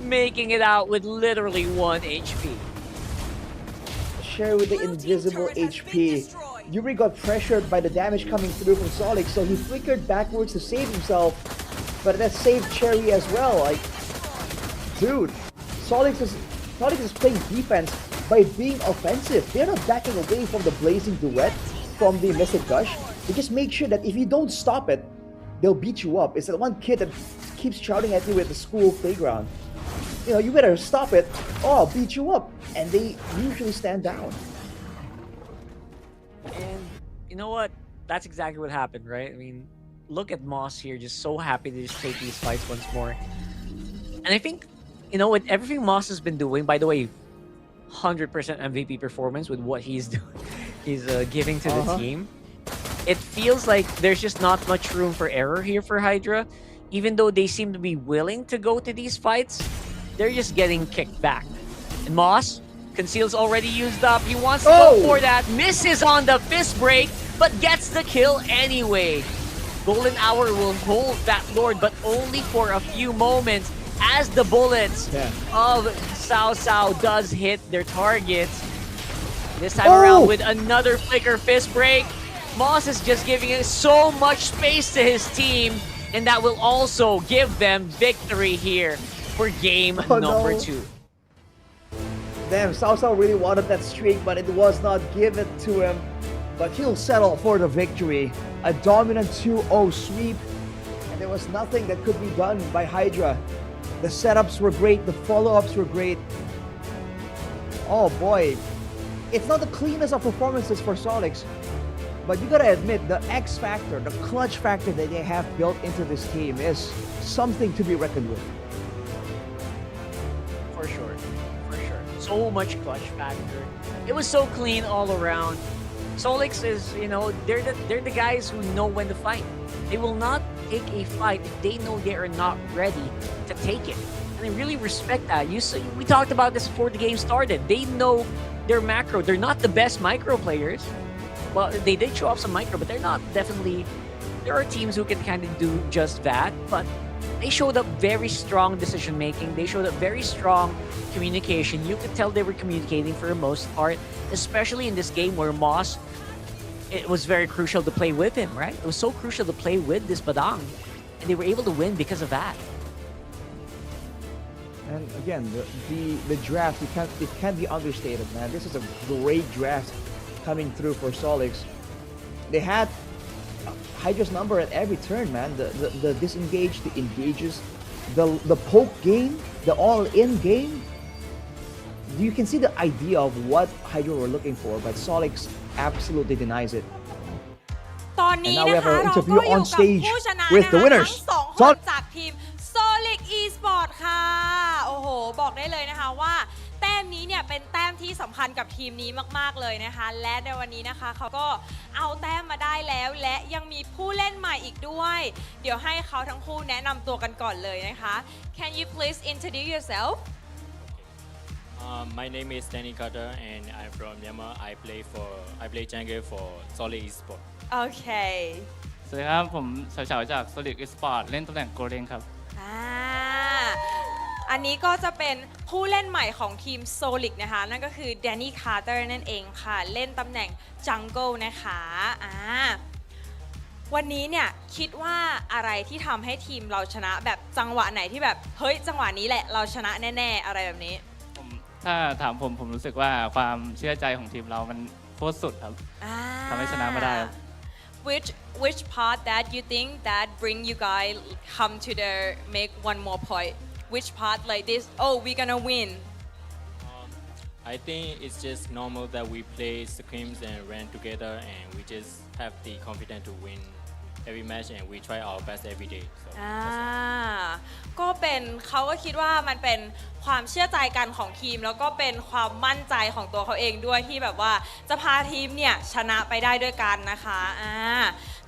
making it out with literally 1 HP. Sherry with the invisible HP. Yuri got pressured by the damage coming through from Solix, so he flickered backwards to save himself, but that saved Cherry as well. Like, dude, Solix is playing defense by being offensive. They're not backing away from the Blazing Duet, from the Mystic Gush. They just make sure that if you don't stop it, they'll beat you up. It's that one kid that keeps shouting at you at the school playground. You know, you better stop it, or I'll beat you up. And they usually stand down. And you know what? That's exactly what happened, right? I mean, look at Moss here, just so happy to just take these fights once more. And I think, you know, with everything Moss has been doing, by the way, 100% MVP performance with what he's doing, he's giving to the team. It feels like there's just not much room for error here for Hydra. Even though they seem to be willing to go to these fights, they're just getting kicked back. And Moss, Conceal's already used up. He wants to go for that. Misses on the fist break, but gets the kill anyway. Golden Hour will hold that Lord, but only for a few moments as the bullets of Cao Cao does hit their targets. This time around with another flicker fist break. Moss is just giving it so much space to his team, and that will also give them victory here for game number 2. Damn, Cao Cao really wanted that streak, but it was not given to him. But he'll settle for the victory. A dominant 2-0 sweep, and there was nothing that could be done by Hydra. The setups were great, the follow-ups were great. Oh boy, it's not the cleanest of performances for Solix, but you gotta admit the X factor, the clutch factor that they have built into this team is something to be reckoned with. For sure. For sure. So much clutch factor. It was so clean all around. Solix is, you know, they're the guys who know when to fight. They will not take a fight if they know they are not ready to take it. And I really respect that. We talked about this before the game started. They know their macro. They're not the best micro players. Well, they did show off some micro, but they're not definitely... There are teams who can kind of do just that, but they showed up very strong decision-making. They showed up very strong communication. You could tell they were communicating for the most part, especially in this game where Moss, it was very crucial to play with him, right? It was so crucial to play with this Badang, and they were able to win because of that. And again, the draft, it can't be understated, man. This is a great draft coming through for Solix. They had Hydra's number at every turn, man. The disengage, the engages, the poke game, the all-in game. You can see the idea of what Hydra were looking for, but Solix absolutely denies it. ตอนนี้ And now we นะ have คะ our เราก็ interview อยู่ on กับ stage ผู้ชนะ with นะ the คะ winners. ทั้งสองคนจากทีม Solix Esport ค่ะ โอ้โห บอกได้เลยนะคะว่าแต้มนี้เนี่ยเป็นแต้มที่สำคัญกับทีมนี้มากๆเลยนะคะ และในวันนี้นะคะเขาก็เอาแต้มมาได้แล้ว และยังมีผู้เล่นใหม่อีกด้วย เดี๋ยวให้เขาทั้งคู่แนะนำตัวกันก่อนเลยนะคะ Can you please introduce yourself? My name is Danny Carter and I'm from Myanmar. I play jungle for Solid Esport. Okay. สวัสดีครับ ผมเฉาๆจาก Solid Esport เล่นตำแหน่งโกลเด้นครับ อันนี้ก็จะเป็นผู้เล่นใหม่ของทีม Solix นะคะ นั่นก็คือ Danny Carter นั่นเองค่ะ เล่นตำแหน่ง Jungle นะคะวันนี้เนี่ยคิดว่าอะไรที่ทำให้ทีมเราชนะแบบจังหวะไหนที่แบบเฮ้ยจังหวะนี้แหละเราชนะแน่ๆอะไรแบบนี้ ถ้าถามผมรู้สึกว่าความเชื่อใจของทีมเรามันโคตรสุดครับทำให้ชนะมาได้ครับ Which part that you think that bring you guys come to the make one more point? Which part like this? Oh, we're gonna win. I think it's just normal that we play scrims and ran together and we just have the confidence to win every match and we try our best every day. So, ก็เป็นเขาก็คิดว่ามันเป็นความเชื่อใจกันของทีมแล้วก็เป็นความมั่นใจของตัวเขาเองด้วยที่แบบว่าจะพาทีมเนี่ยชนะไปได้ด้วยกันนะคะ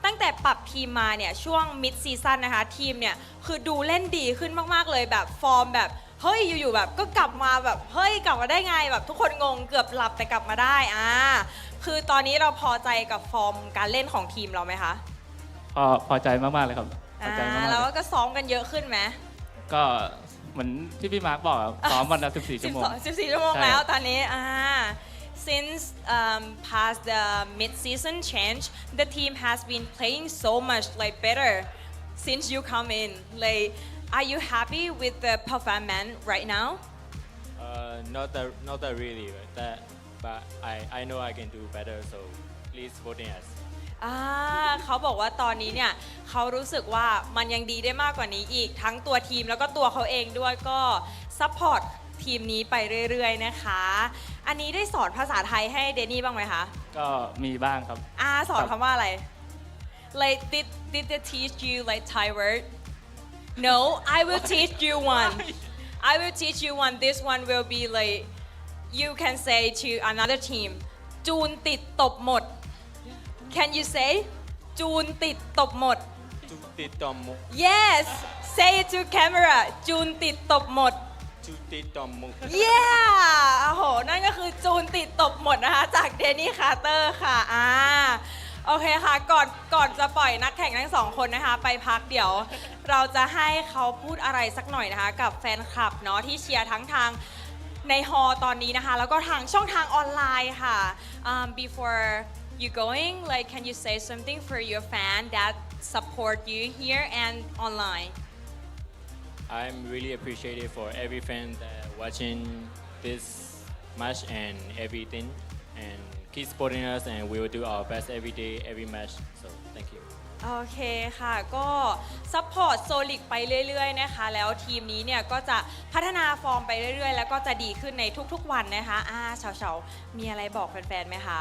ตั้งแต่ปรับทีมมาเนี่ยช่วง mid season นะคะทีมเนี่ยคือดูเล่นดีขึ้นมากๆเลยแบบฟอร์มแบบเฮ้ยอยู่ๆแบบก็กลับมาแบบเฮ้ยกลับมาได้ไงแบบทุกคนงงเกือบหลับแต่กลับมาได้คือตอนนี้เราพอใจกับฟอร์มการเล่นของทีมเราไหมคะพอใจมากๆเลยครับพอใจมากๆแล้วก็ซ้อมกันเยอะขึ้นไหมก็เหมือนที่พี่มาร์คบอกซ้อมวันละ14 ชั่วโมง 14 ชั่วโมงแล้วตอนนี้Since past the mid-season change, the team has been playing so much like better since you come in. Like, are you happy with the performance right now? not that really, but I know I can do better. So please vote in us. เขาบอกว่าตอนนี้เนี่ยเขารู้สึกว่ามันยังดีได้มากกว่านี้อีกทั้งตัวทีมแล้วก็ตัวเขาเองด้วยก็ซัพพอร์ตทีมนี้ไปเรื่อยๆนะคะอันนี้ได้สอนภาษาไทยให้เดนี่บ้างไหมคะก็มีบ้างครับสอนคำว่าอะไร Like did they teach you like Thai word No I will teach you one I will teach you one this one will be like you can say to another team จูนติดตบหมดCan you say จูนติดตบหมด จูนติดตบหมด Yes say it to camera จูนติดตบหมด จูนติดตบหมด Yeah โอ้โหนั่นก็คือจูนติดตบหมดนะคะจากเดนนี่คาร์เตอร์ค่ะโอเคค่ะก่อนจะปล่อยนักแข่งทั้งสองคนนะคะไปพักเดี๋ยวเราจะให้เขาพูดอะไรสักหน่อยนะคะกับแฟนคลับเนาะที่เชียร์ทั้งทางในฮอลตอนนี้นะคะแล้วก็ทางช่องทางออนไลน์ค่ะbefore you going like can you say something for your fan that support you here and online I'm really appreciative for every fan that watching this match and everything and keep supporting us and we will do our best every day every match so thank you โอเคค่ะก็ซัพพอร์ตโซลิกไปเรื่อยๆนะคะแล้วทีมนี้เนี่ยก็จะพัฒนาฟอร์มไปเรื่อยๆแล้วก็จะดีขึ้นในทุกๆวันนะคะเฉาๆมีอะไรบอกแฟนๆไหมคะ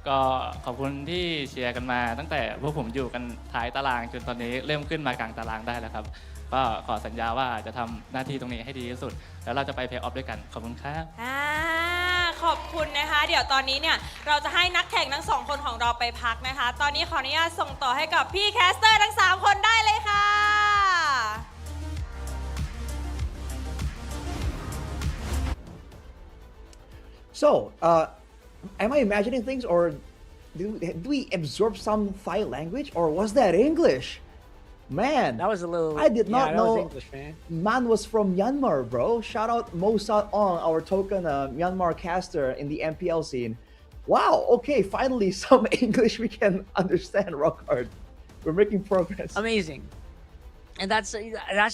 ก็ขอบคุณที่เชียร์กันมาตั้งแต่พวกผมอยู่กันท้ายตารางจนตอนนี้เริ่มขึ้นมากลางตารางได้แล้วครับก็ขอสัญญาว่าจะทำหน้าที่ตรงนี้ให้ดีที่สุดแล้วเราจะไปเพลย์ออฟด้วยกันขอบคุณครับ ขอบคุณนะคะเดี๋ยวตอนนี้เนี่ยเราจะให้นักแข่งทั้งสองคนของเราไปพักนะคะตอนนี้ขออนุญาตส่งต่อให้กับพี่แคสเตอร์ทั้ง3คนได้เลยค่ะ So, am I imagining things, or did we absorb some Thai language, or was that English? Man, That was a little. I did not that know was English, man. man was from Myanmar, bro. Shout out Mosat Ong, our token Myanmar caster in the MPL scene. Wow, okay, finally some English we can understand, rock hard. We're making progress. Amazing, and that's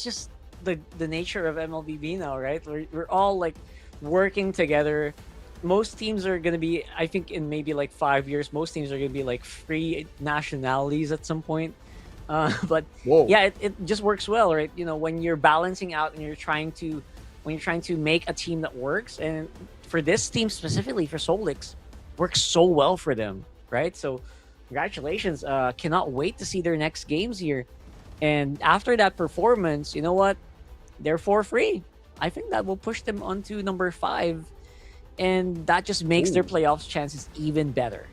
just the nature of MLBB now, right? We're all like working together. Most teams are gonna be, I think, in maybe like 5 years, most teams are gonna be like free nationalities at some point. But yeah, it just works well, right? You know, when you're balancing out and you're trying to make a team that works, and for this team specifically for Solix, works so well for them, right? So congratulations. Cannot wait to see their next games here. And after that performance, you know what? They're for free. I think that will push them onto number 5, and that just makes their playoffs chances even better.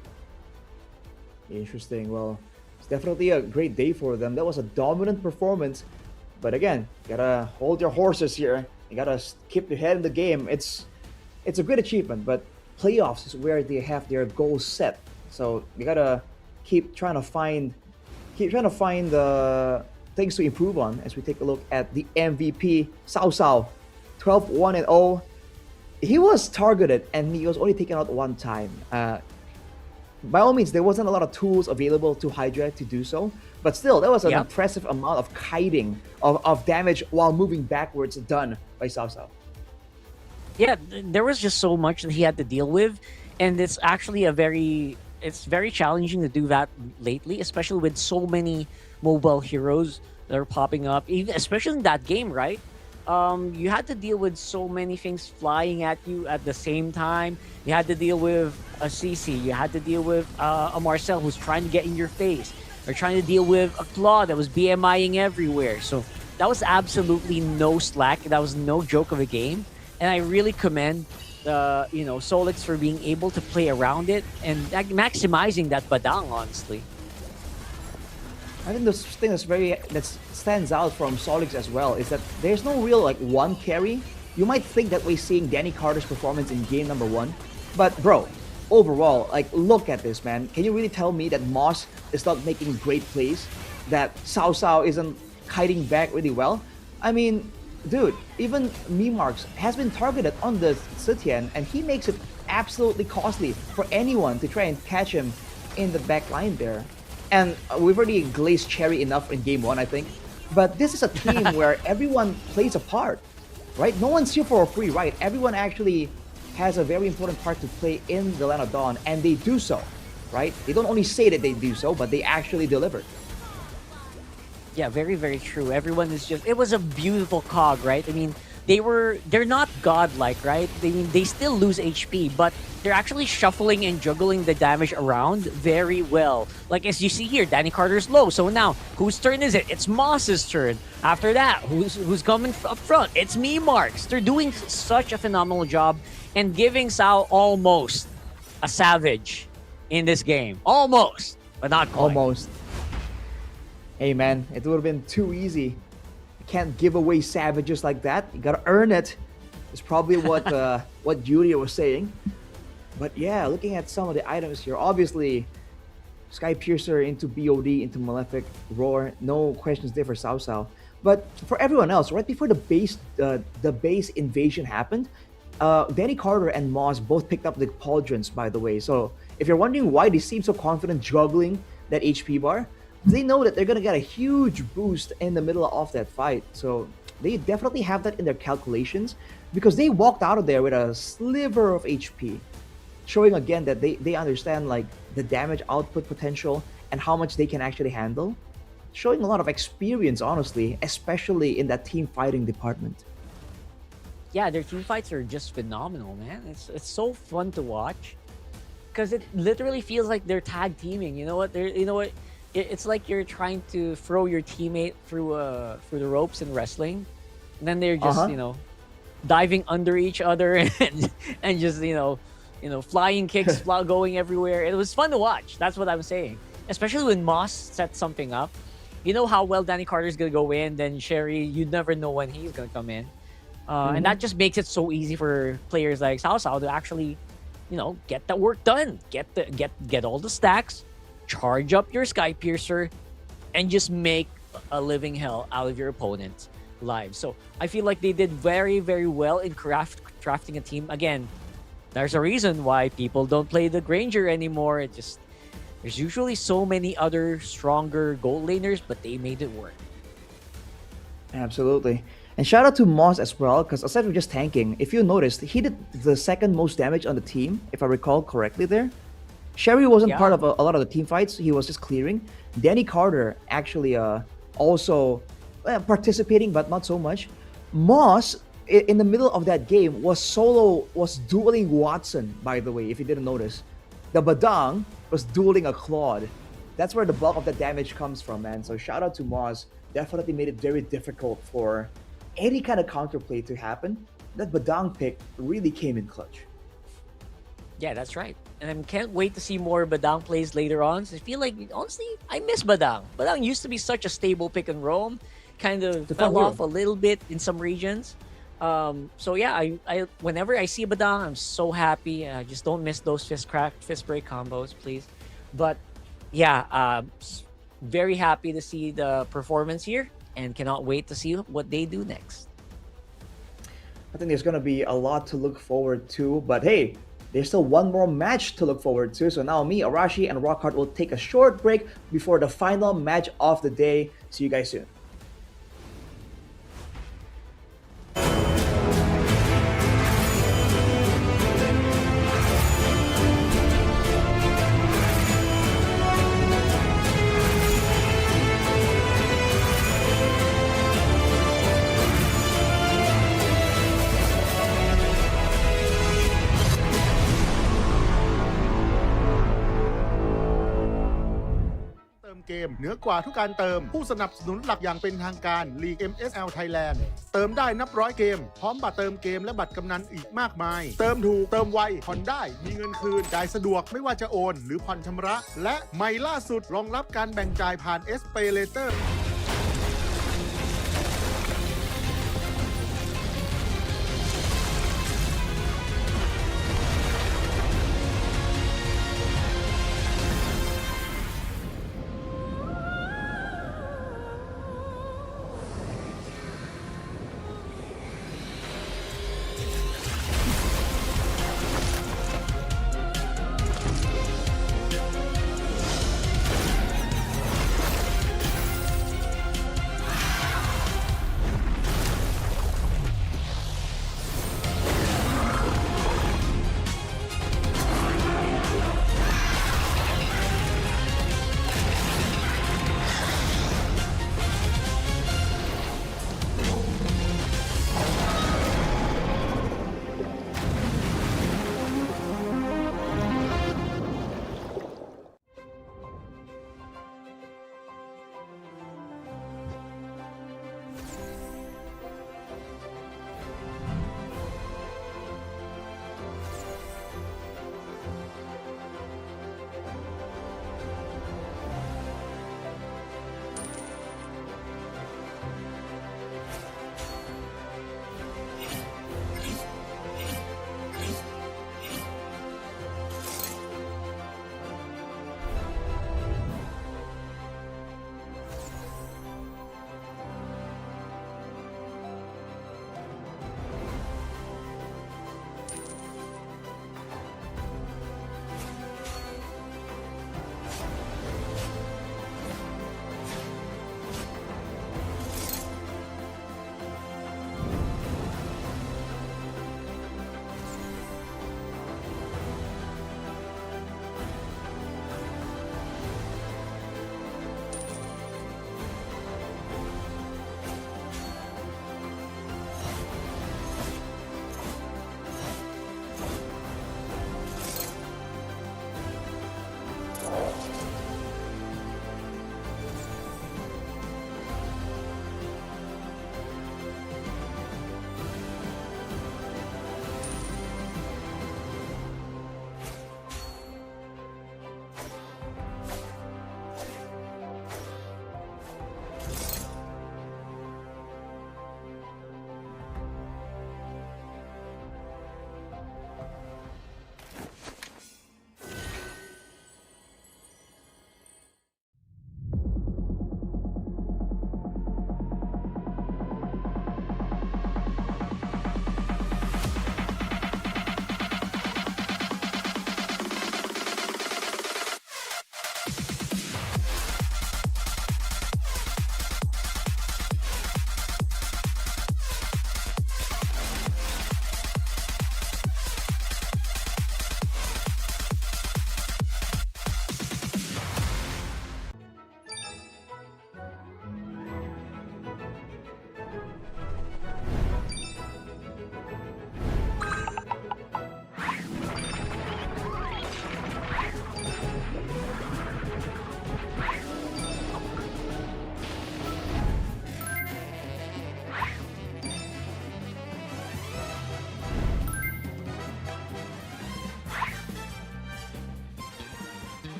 Interesting. Well, it's definitely a great day for them. That was a dominant performance. But again, you gotta hold your horses here. You gotta keep your head in the game. It's a great achievement, but playoffs is where they have their goals set. So you gotta keep trying to find things to improve on. As we take a look at the MVP, Sao Sao, 12-1-0. He was targeted and he was only taken out one time. By all means, there wasn't a lot of tools available to Hydra to do so, but still, that was an impressive amount of kiting of damage while moving backwards done by Sao Sao. Yeah, there was just so much that he had to deal with, and it's actually it's very challenging to do that lately, especially with so many mobile heroes that are popping up, even especially in that game, right? You had to deal with so many things flying at you at the same time. You had to deal with a CC. You had to deal with a Marcel who's trying to get in your face, or trying to deal with a Claw that was BMIing everywhere. So that was absolutely no slack. That was no joke of a game, and I really commend Solix for being able to play around it and maximizing that Badang, honestly. I think the thing that stands out from Solix as well is that there's no real like one carry. You might think that we're seeing Danny Carter's performance in game number 1, but bro, overall, like look at this, man. Can you really tell me that Moss is not making great plays? That Sao Sao isn't kiting back really well? I mean, dude, even Mimarks has been targeted on the Sitian, and he makes it absolutely costly for anyone to try and catch him in the back line there. And we've already glazed Cherry enough in game 1, I think. But this is a team where everyone plays a part, right? No one's here for free, right? Everyone actually has a very important part to play in the Land of Dawn, and they do so, right? They don't only say that they do so, but they actually deliver. Yeah, very, very true. Everyone is just, it was a beautiful cog, right? I mean, they're not godlike, right? They still lose HP, but they're actually shuffling and juggling the damage around very well. Like as you see here, Danny Carter's low. So now, whose turn is it? It's Moss's turn. After that, who's coming up front? It's Mimarks. They're doing such a phenomenal job and giving Sao almost a savage in this game. Almost, but not quite. Almost. Hey man, it would have been too easy. You can't give away savages like that. You gotta earn it. It's probably what what Julia was saying. But yeah, looking at some of the items here, obviously Sky Piercer into BOD, into Malefic, Roar, no questions there for Sao Sao. But for everyone else, right before the base invasion happened, Danny Carter and Moss both picked up the pauldrons, by the way. So if you're wondering why they seem so confident juggling that HP bar, they know that they're gonna get a huge boost in the middle of that fight. So they definitely have that in their calculations, because they walked out of there with a sliver of HP, showing again that they understand like the damage output potential and how much they can actually handle. Showing a lot of experience, honestly, especially in that team fighting department. Yeah, their team fights are just phenomenal, man. It's so fun to watch because it literally feels like they're tag teaming. You know what? It's like you're trying to throw your teammate through the ropes in wrestling, and then they're just diving under each other and just flying kicks going everywhere. It was fun to watch. That's what I'm saying. Especially when Moss sets something up. You know how well Danny Carter's gonna go in, then Sherry, you never know when he's gonna come in. And that just makes it so easy for players like Sao Sao to actually, get the work done. Get all the stacks, charge up your Sky Piercer, and just make a living hell out of your opponent's lives. So I feel like they did very, very well in crafting a team. Again, there's a reason why people don't play the Granger anymore. There's usually so many other stronger gold laners, but they made it work. Absolutely. And shout out to Moss as well, because aside from just tanking, if you noticed, he did the second most damage on the team, if I recall correctly there. Sherry wasn't part of a lot of the team fights. He was just clearing. Danny Carter actually also participating, but not so much. Moss, in the middle of that game, was dueling Watson, by the way, if you didn't notice. The Badang was dueling a Claude. That's where the bulk of the damage comes from, man. So shout out to Moss. Definitely made it very difficult for any kind of counterplay to happen. That Badang pick really came in clutch. Yeah, that's right. And I can't wait to see more Badang plays later on. So I feel like, honestly, I miss Badang. Badang used to be such a stable pick and roam. Kind of fell off a little bit in some regions. So yeah, I whenever I see Badang, I'm so happy. I just don't miss those fist break combos, please. But yeah, very happy to see the performance here and cannot wait to see what they do next. I think there's going to be a lot to look forward to, but hey, there's still one more match to look forward to. So now me, Arashi, and Rockhard will take a short break before the final match of the day. See you guys soon.เกมเหนือกว่าทุกการเติมผู้สนับสนุนหลักอย่างเป็นทางการ League MSL Thailand เติมได้นับร้อยเกมพร้อมบัตรเติมเกมและบัตรกำนันอีกมากมายเติมถูกเติมไวผ่อนได้มีเงินคืนจ่ายสะดวกไม่ว่าจะโอนหรือผ่อนชำระและใหม่ล่าสุดรองรับการแบ่งจ่ายผ่าน SPayLater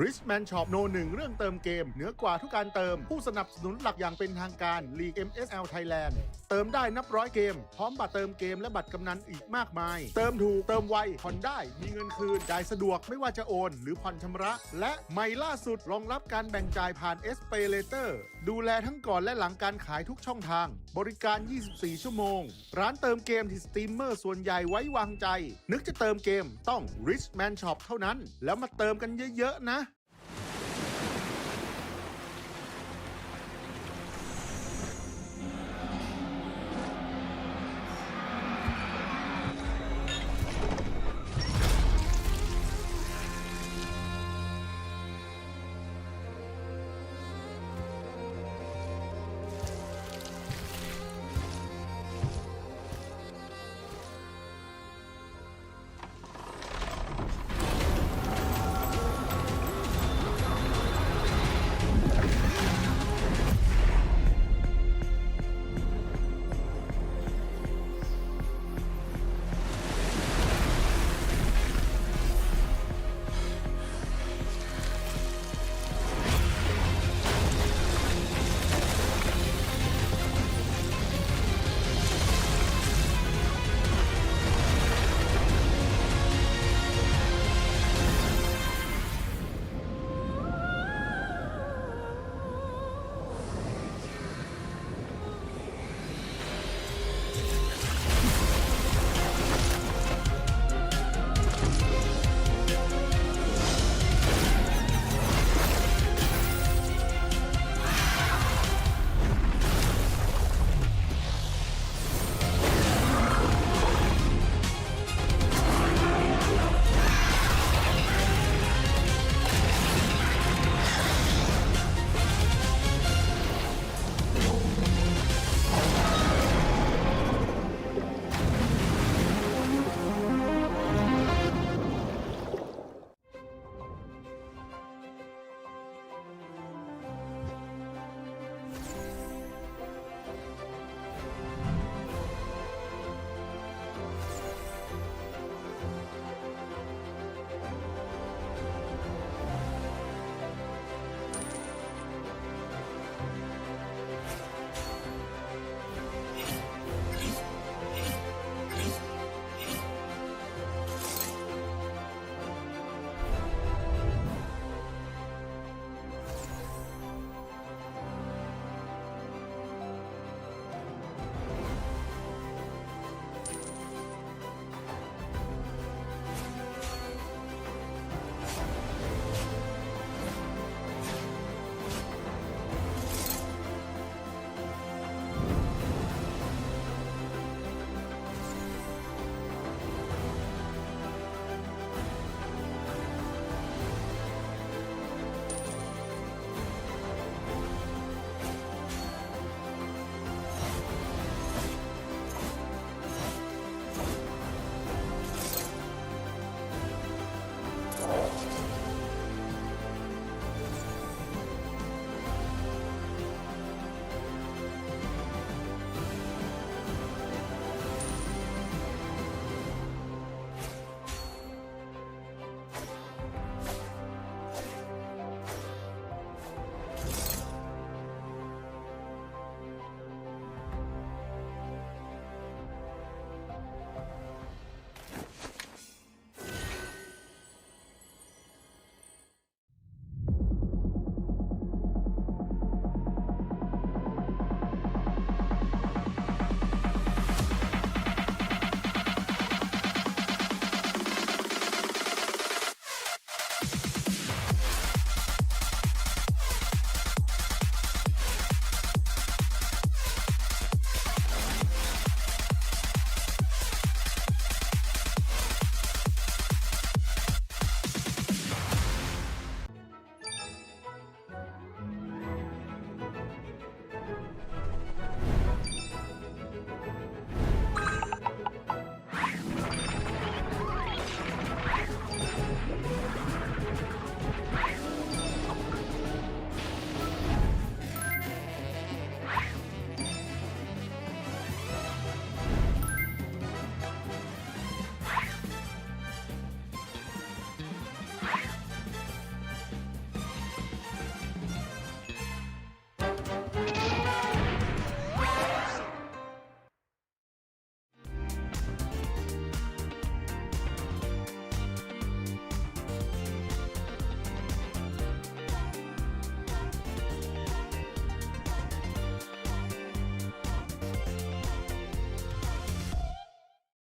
Richman Shop โนหนึ่งเรื่องเติมเกมเหนือกว่าทุกการเติมผู้สนับสนุนหลักอย่างเป็นทางการ League MSL Thailand เติมได้นับร้อยเกมพร้อมบัตรเติมเกมและบัตรกำนันอีกมากมายเติมถูกเติมไวผ่อนได้มีเงินคืนจ่ายสะดวกไม่ว่าจะโอนหรือผ่อนชำระและใหม่ล่าสุดรองรับการแบ่งจ่ายผ่าน SPayLater ดูแลทั้งก่อนและหลังการขายทุกช่องทางบริการ 24 ชั่วโมงร้านเติมเกมที่สตรีมเมอร์ส่วนใหญ่ไว้วางใจนึกจะเติมเกมต้อง Richman Shop เท่านั้นแล้วมาเติมกันเยอะๆนะ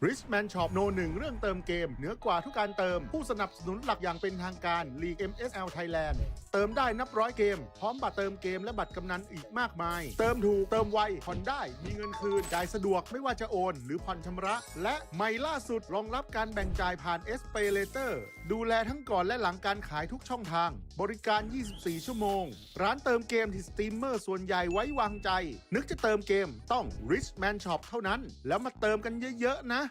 Richman Shop โน1เรื่องเติมเกมเหนือกว่าทุกการเติมผู้สนับสนุนหลักอย่างเป็นทางการ League MSL Thailand เติมได้นับร้อยเกมพร้อมบัตรเติมเกมและบัตรกำนันอีกมากมายเติมถูกเติมไวผ่อนได้มีเงินคืนจ่ายสะดวกไม่ว่าจะโอนหรือผ่อนชำระและใหม่ล่าสุดรองรับการแบ่งจ่ายผ่าน SPay Later ดูแลทั้งก่อนและหลังการขายทุกช่องทางบริการ 24 ชั่วโมงร้านเติมเกมที่สตรีมเมอร์ส่วนใหญ่ไว้วางใจนึกจะเติมเกมต้อง Richman Shop เท่านั้นแล้วมาเติมกันเยอะๆนะ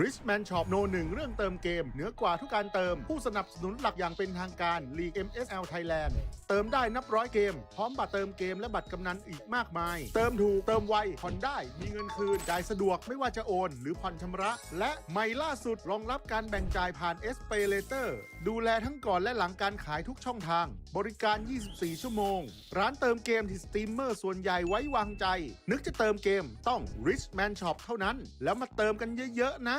Richman Shop No 1 เรื่องเติมเกมเหนือกว่าทุกการเติมผู้สนับสนุนหลักอย่างเป็นทางการ League MSL Thailand เติมได้นับร้อยเกมพร้อมบัตรเติมเกมและบัตรกำนันอีกมากมายเติมถูกเติมไวผ่อนได้มีเงินคืนจ่ายสะดวกไม่ว่าจะโอนหรือผ่อนชำระและใหม่ล่าสุดรองรับการแบ่งจ่ายผ่าน SPayLater ดูแลทั้งก่อนและหลังการขายทุกช่องทางบริการ 24 ชั่วโมงร้านเติมเกมที่สตรีมเมอร์ส่วนใหญ่ไว้วางใจนึกจะเติมเกมต้อง Richman Shop เท่านั้นแล้วมาเติมกันเยอะๆนะ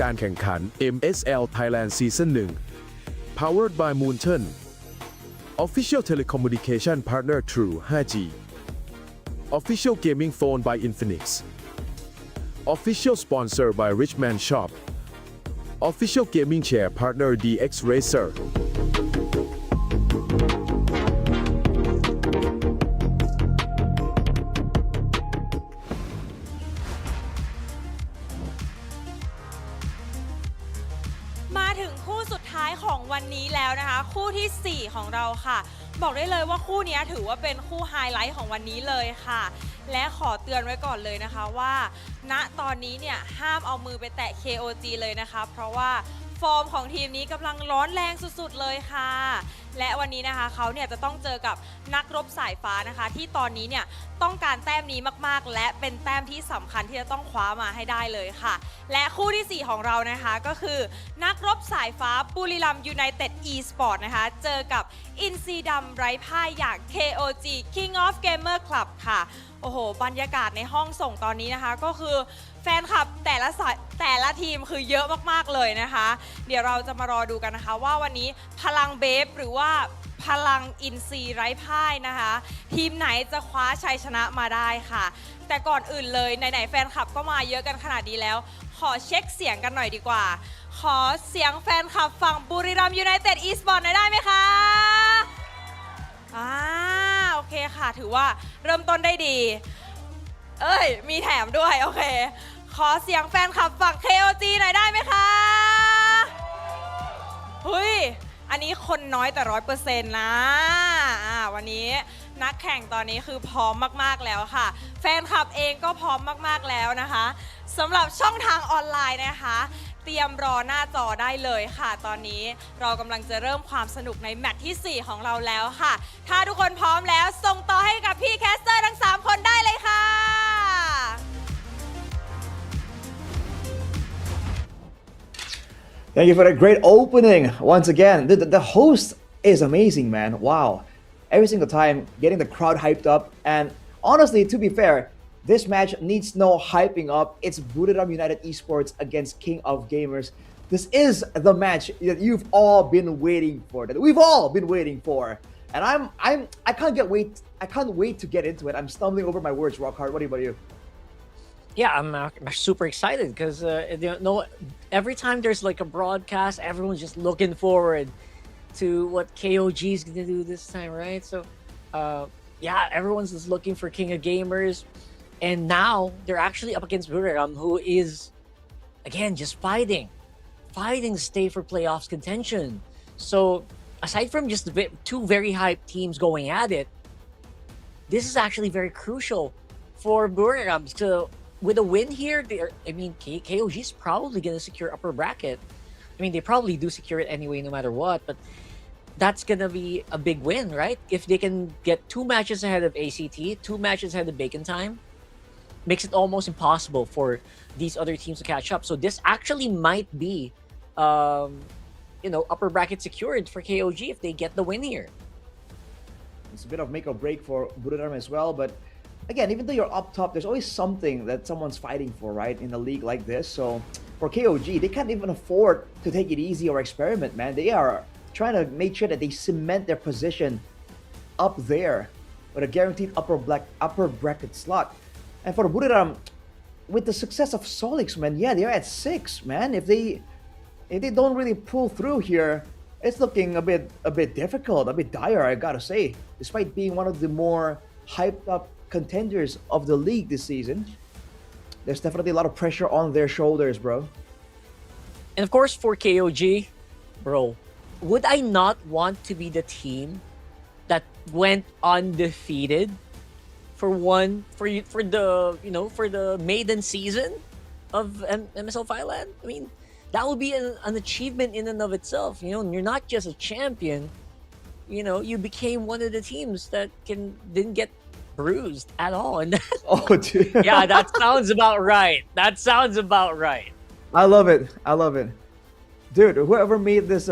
การแข่งขัน MSL Thailand Season 1 Powered by Moonton Official Telecommunication Partner True 5G Official Gaming Phone by Infinix Official Sponsor by Richman Shop Official Gaming Chair Partner DX Racerมาถึงคู่สุดท้ายของวันนี้แล้วนะคะคู่ที่ 4 ของเราค่ะบอกได้เลยว่าคู่นี้ถือว่าเป็นคู่ไฮไลท์ของวันนี้เลยค่ะและขอเตือนไว้ก่อนเลยนะคะว่าณตอนนี้เนี่ยห้ามเอามือไปแตะ KOG เลยนะคะเพราะว่าฟอร์มของทีมนี้กำลังร้อนแรงสุดๆเลยค่ะ และวันนี้นะคะเขาเนี่ยจะต้องเจอกับนักรบสายฟ้านะคะที่ตอนนี้เนี่ยต้องการแต้มนี้มากๆและเป็นแต้มที่สำคัญที่จะต้องคว้ามาให้ได้เลยค่ะและคู่ที่ 4 ของเรานะคะก็คือนักรบสายฟ้าบุรีรัมย์ยูไนเต็ดอีสปอร์ตนะคะเจอกับอินซีดำไร้พ่ายอย่าง KOG King of Gamer Club ค่ะโอ้โหบรรยากาศในห้องส่งตอนนี้นะคะก็คือแฟนคลับแต่ละทีมคือเยอะมากๆเลยนะคะเดี๋ยวเราจะมารอดูกันนะคะว่าวันนี้พลังเบฟหรือว่าพลังอินซีไร้พ่ายนะคะทีมไหนจะคว้าชัยชนะมาได้ค่ะแต่ก่อนอื่นเลยไหนๆแฟนคลับก็มาเยอะกันขนาดนี้แล้วขอเช็คเสียงกันหน่อยดีกว่าขอเสียงแฟนคลับฝั่งบุรีรัมย์ยูไนเต็ดอีสปอร์ตหน่อยได้ไหมคะโอเคค่ะถือว่าเริ่มต้นได้ดีมีแถมด้วยโอเคขอเสียงแฟนคลับฝั่ง KOG หน่อยได้ไหมคะอันนี้คนน้อยแต่100%นะวันนี้นักแข่งตอนนี้คือพร้อมมากๆแล้วค่ะแฟนคลับเองก็พร้อมมากๆแล้วนะคะสำหรับช่องทางออนไลน์นะคะเตรียมรอหน้าจอได้เลยค่ะตอนนี้เรากำลังจะเริ่มความสนุกในแมตช์ที่ 4 ของเราแล้วค่ะถ้าทุกคนพร้อมแล้วส่งต่อให้กับพี่แคสเตอร์ทั้ง 3 คนได้เลยค่ะ Thank you for that great opening. Once again, the host is amazing, man. Wow. Every single time, getting the crowd hyped up. And honestly, to be fair, this match needs no hyping up. It's Buriram United Esports against King of Gamers. This is the match that you've all been waiting for, that we've all been waiting for. And I can't wait to get into it. I'm stumbling over my words, Rockhard. What about you? Yeah, I'm super excited because every time there's like a broadcast, everyone's just looking forward to what KOG is gonna do this time, right? So, yeah, everyone's just looking for King of Gamers, and now they're actually up against Buriram, who is again just fighting to stay for playoffs contention. So, aside from just two very hyped teams going at it, this is actually very crucial for Buriram. So, with a win here, KOG is probably going to secure upper bracket. I mean, they probably do secure it anyway, no matter what, but that's going to be a big win, right? If they can get 2 matches ahead of ACT, 2 matches ahead of Bacon Time, makes it almost impossible for these other teams to catch up. So this actually might be, upper bracket secured for KOG if they get the win here. It's a bit of make or break for Buriram as well, but again, even though you're up top, there's always something that someone's fighting for, right? In a league like this. So for KOG, they can't even afford to take it easy or experiment, man. They are trying to make sure that they cement their position up there with a guaranteed upper bracket slot. And for Buriram, with the success of Solix, man, yeah, they're at 6, man. If they don't really pull through here, it's looking a bit difficult, a bit dire, I gotta say. Despite being one of the more hyped up contenders of the league this season, there's definitely a lot of pressure on their shoulders, bro. And of course, for KOG, bro, would I not want to be the team that went undefeated for the maiden season of MSL Thailand? I mean, that would be an achievement in and of itself. You're not just a champion. You became one of the teams that didn't get bruised at all. And dude. Yeah, that sounds about right. I love it. Dude, whoever made this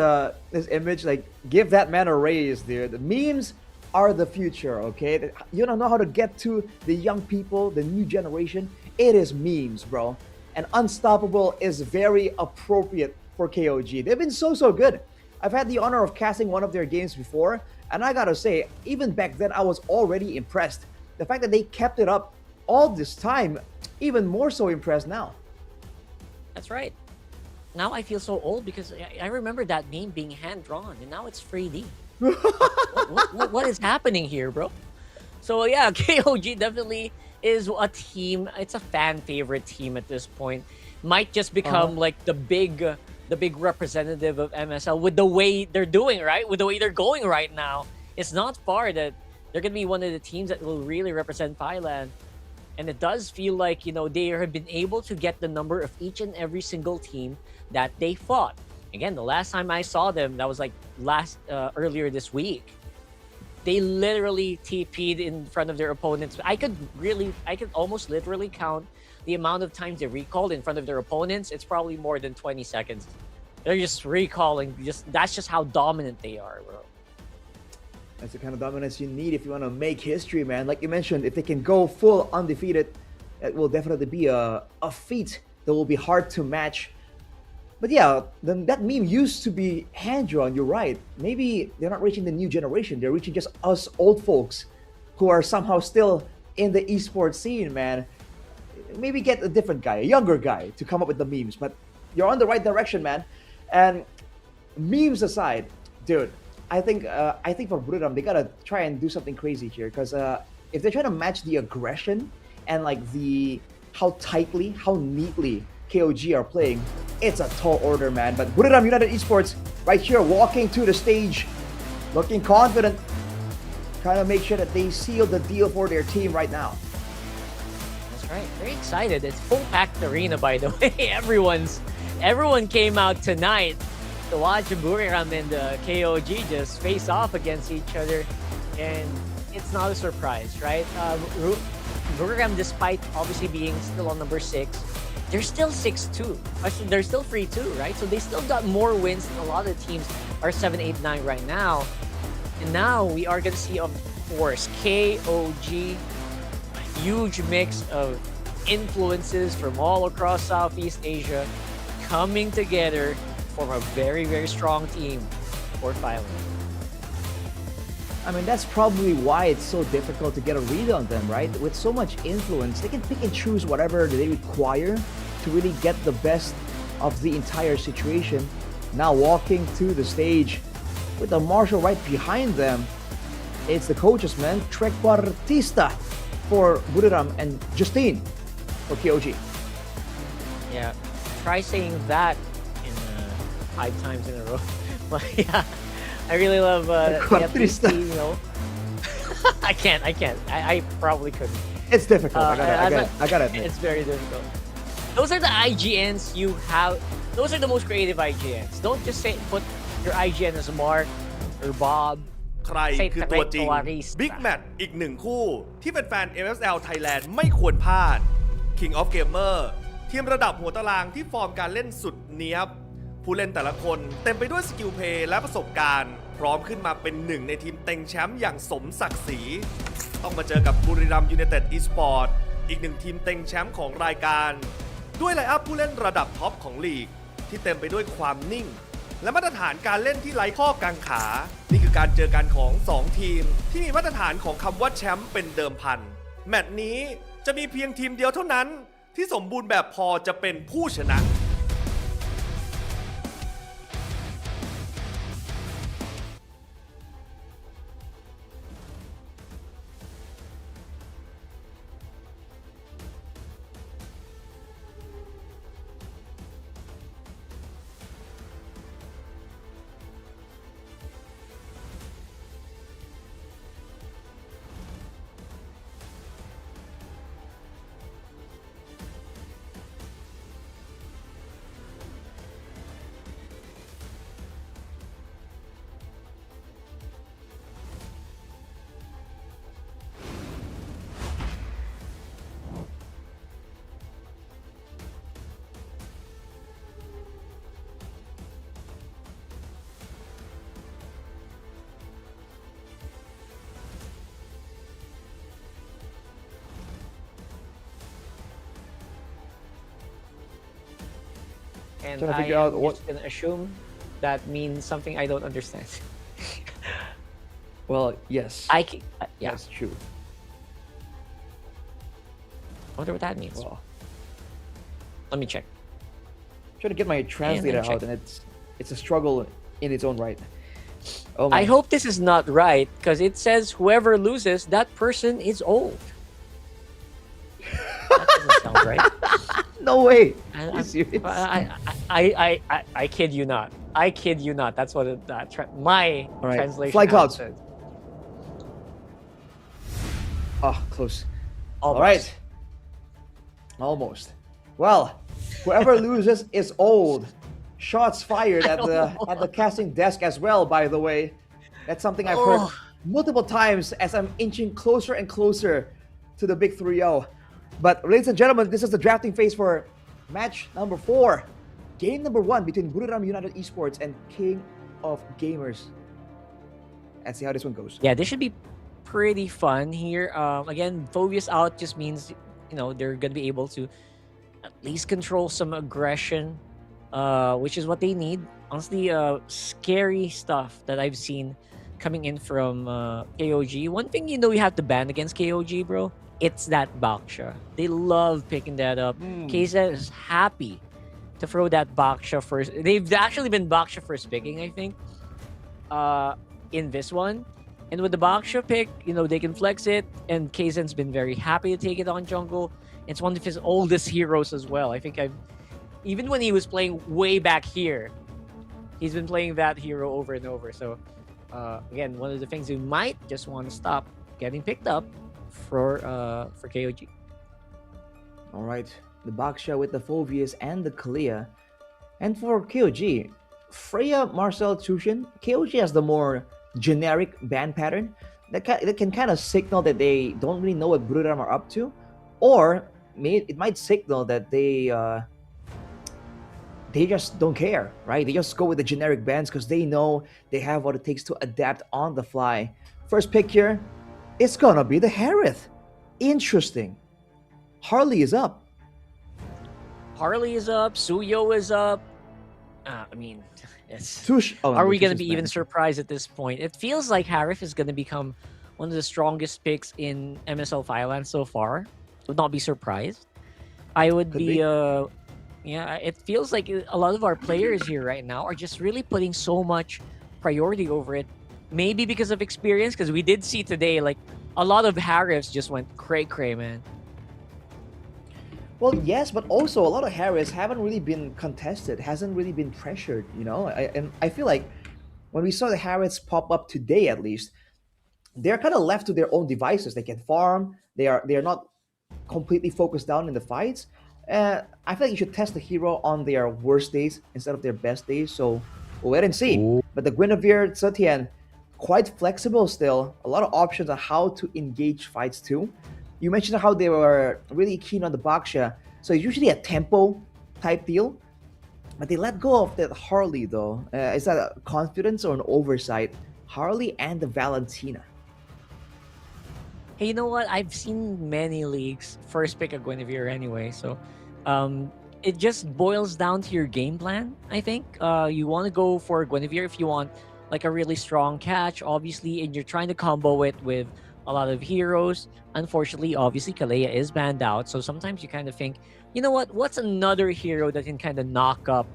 image, like, give that man a raise, dude. The memes are the future, okay? You don't know how to get to the young people, the new generation. It is memes, bro. And Unstoppable is very appropriate for KOG. They've been so good. I've had the honor of casting one of their games before, and I gotta say, even back then, I was already impressed. The fact that they kept it up all this time, even more so impressed now. That's right. Now I feel so old because I remember that meme being hand-drawn, and now it's 3D. What is happening here, bro? So yeah, KOG definitely is a team. It's a fan favorite team at this point. Might just become like the big representative of MSL with the way they're doing, right? With the way they're going right now. It's not far that they're going to be one of the teams that will really represent Thailand. And it does feel like, they have been able to get the number of each and every single team that they fought. Again, the last time I saw them, that was like earlier this week. They literally TP'd in front of their opponents. I could almost literally count the amount of times they recalled in front of their opponents. It's probably more than 20 seconds. They're just recalling. That's just how dominant they are, bro. That's the kind of dominance you need if you want to make history, man. Like you mentioned, if they can go full undefeated, it will definitely be a feat that will be hard to match. But yeah, then that meme used to be hand-drawn, you're right. Maybe they're not reaching the new generation. They're reaching just us old folks who are somehow still in the esports scene, man. Maybe get a different guy, a younger guy, to come up with the memes. But you're on the right direction, man. And memes aside, dude, I think for Buriram, they gotta try and do something crazy here. Because if they're trying to match the aggression and like how tightly, how neatly KOG are playing, it's a tall order, man. But Buriram United Esports right here, walking to the stage, looking confident, trying to make sure that they seal the deal for their team right now. That's right. Very excited. It's full-packed arena, by the way. Everyone came out tonight to watch Buriram and KOG just face off against each other, and it's not a surprise, right? Buriram, despite obviously being still on number 6, they're still 6-2. They're still 3-2, right? So they still got more wins than a lot of the teams are 7-8-9 right now. And now we are going to see, of course, KOG, a huge mix of influences from all across Southeast Asia coming together to form a very, very strong team for Thailand. I mean, that's probably why it's so difficult to get a read on them, right? With so much influence, they can pick and choose whatever they require to really get the best of the entire situation. Now walking to the stage with the marshal right behind them, it's the coaches, man. Trequartista for Buriram and Justine for KOG. Yeah, try saying that in 5 times in a row. But yeah, I really love you know. I can't. I probably couldn't. It's difficult. I gotta admit. It's very difficult. Those are the IGNs you have. Those are the most creative IGNs. Don't just say put your IGN as Mark or Bob. ใครคือตัวจริง Big Match อีกหนึ่งคู่ที่แฟนๆ MSL Thailand ไม่ควรพลาด King of Gamer ทีมระดับหัวตารางที่ฟอร์มการเล่นสุดเนี๊ยบผู้เล่นแต่ละคนเต็มไปด้วยสกิลเพลย์และประสบการณ์พร้อมขึ้นมาเป็นหนึ่งในทีมเต็งแชมป์อย่างสมศักดิ์ศรีต้องมาเจอกับบุรีรัมย์ยูไนเต็ดอีสปอร์ตอีกหนึ่งทีมเต็งแชมป์ของรายการด้วยไลน์อัพผู้เล่นระดับท็อปของลีกที่เต็มไปด้วยความนิ่งและมาตรฐานการเล่นที่ไร้ข้อกังขานี่คือการเจอกันของ2ทีมที่มีมาตรฐานของคำว่าแชมป์เป็นเดิมพันแมตช์นี้จะมีเพียงทีมเดียวเท่านั้นที่สมบูรณ์แบบพอจะเป็นผู้ชนะAnd Trying to I figure am out what- just gonna assume that means something I don't understand. Well, yes. Yeah. That's true. I wonder what that means. Well, let me check. Trying to get my translator check. out, and it's a struggle in its own right. Oh I man. hope this is not right because it says whoever loses, that person is old. That doesn't sound right. No way. I, You serious? I kid you not. I kid you not. That's what my All right. translation Fly clouds. said. Ah, close. Almost. All right. Almost. Well, whoever loses is old. Shots fired at the casting desk as well, by the way. That's something I've heard multiple times as I'm inching closer and closer to the big 3-0. But ladies and gentlemen, this is the drafting phase for match number 4. Game number 1 between Buriram United Esports and King of Gamers. Let's see how this one goes. Yeah, this should be pretty fun here. Again, Phobius out just means, they're going to be able to at least control some aggression, which is what they need. Honestly, scary stuff that I've seen coming in from KOG. One thing we have to ban against KOG, bro, it's that Baksha. They love picking that up. KZ is happy to throw that Baksha first. They've actually been Baksha first picking, I think, in this one. And with the Baksha pick, they can flex it. And KZ's been very happy to take it on jungle. It's one of his oldest heroes as well. I think even when he was playing way back here, he's been playing that hero over and over. So, again, one of the things you might just want to stop getting picked up for KOG. All right, the Baksha with the Phobius and the Kalia. And for KOG, Freya, Marcel, Tushin, KOG has the more generic ban pattern that can kind of signal that they don't really know what Buriram are up to, or it might signal that they just don't care, right? They just go with the generic bans because they know they have what it takes to adapt on the fly. First pick here, it's gonna be the Harith. Interesting. Harley is up. Harley is up. Suyo is up. Oh, are we going to be even surprised at this point? It feels like Harith is going to become one of the strongest picks in MSL Thailand so far. Would not be surprised. I would be. It feels like a lot of our players here right now are just really putting so much priority over it. Maybe because of experience, because we did see today, like, a lot of Hariths just went cray-cray, man. Well, yes, but also a lot of Harris haven't really been contested, hasn't really been pressured, and I feel like when we saw the Harris pop up today, at least, they're kind of left to their own devices. They can farm. They are not completely focused down in the fights. I feel like you should test the hero on their worst days instead of their best days. So we'll wait and see. Ooh. But the Guinevere Zetian, quite flexible still. A lot of options on how to engage fights too. You mentioned how they were really keen on the Baksha, so it's usually a tempo type deal. But they let go of that Harley though. Is that a confidence or an oversight? Harley and the Valentina. Hey, you know what? I've seen many leagues first pick a Guinevere anyway, so it just boils down to your game plan, I think. You want to go for Guinevere if you want like a really strong catch, obviously, and you're trying to combo it with a lot of heroes. Unfortunately, obviously, Kalea is banned out. So sometimes you kind of think, you know what? What's another hero that can kind of knock up,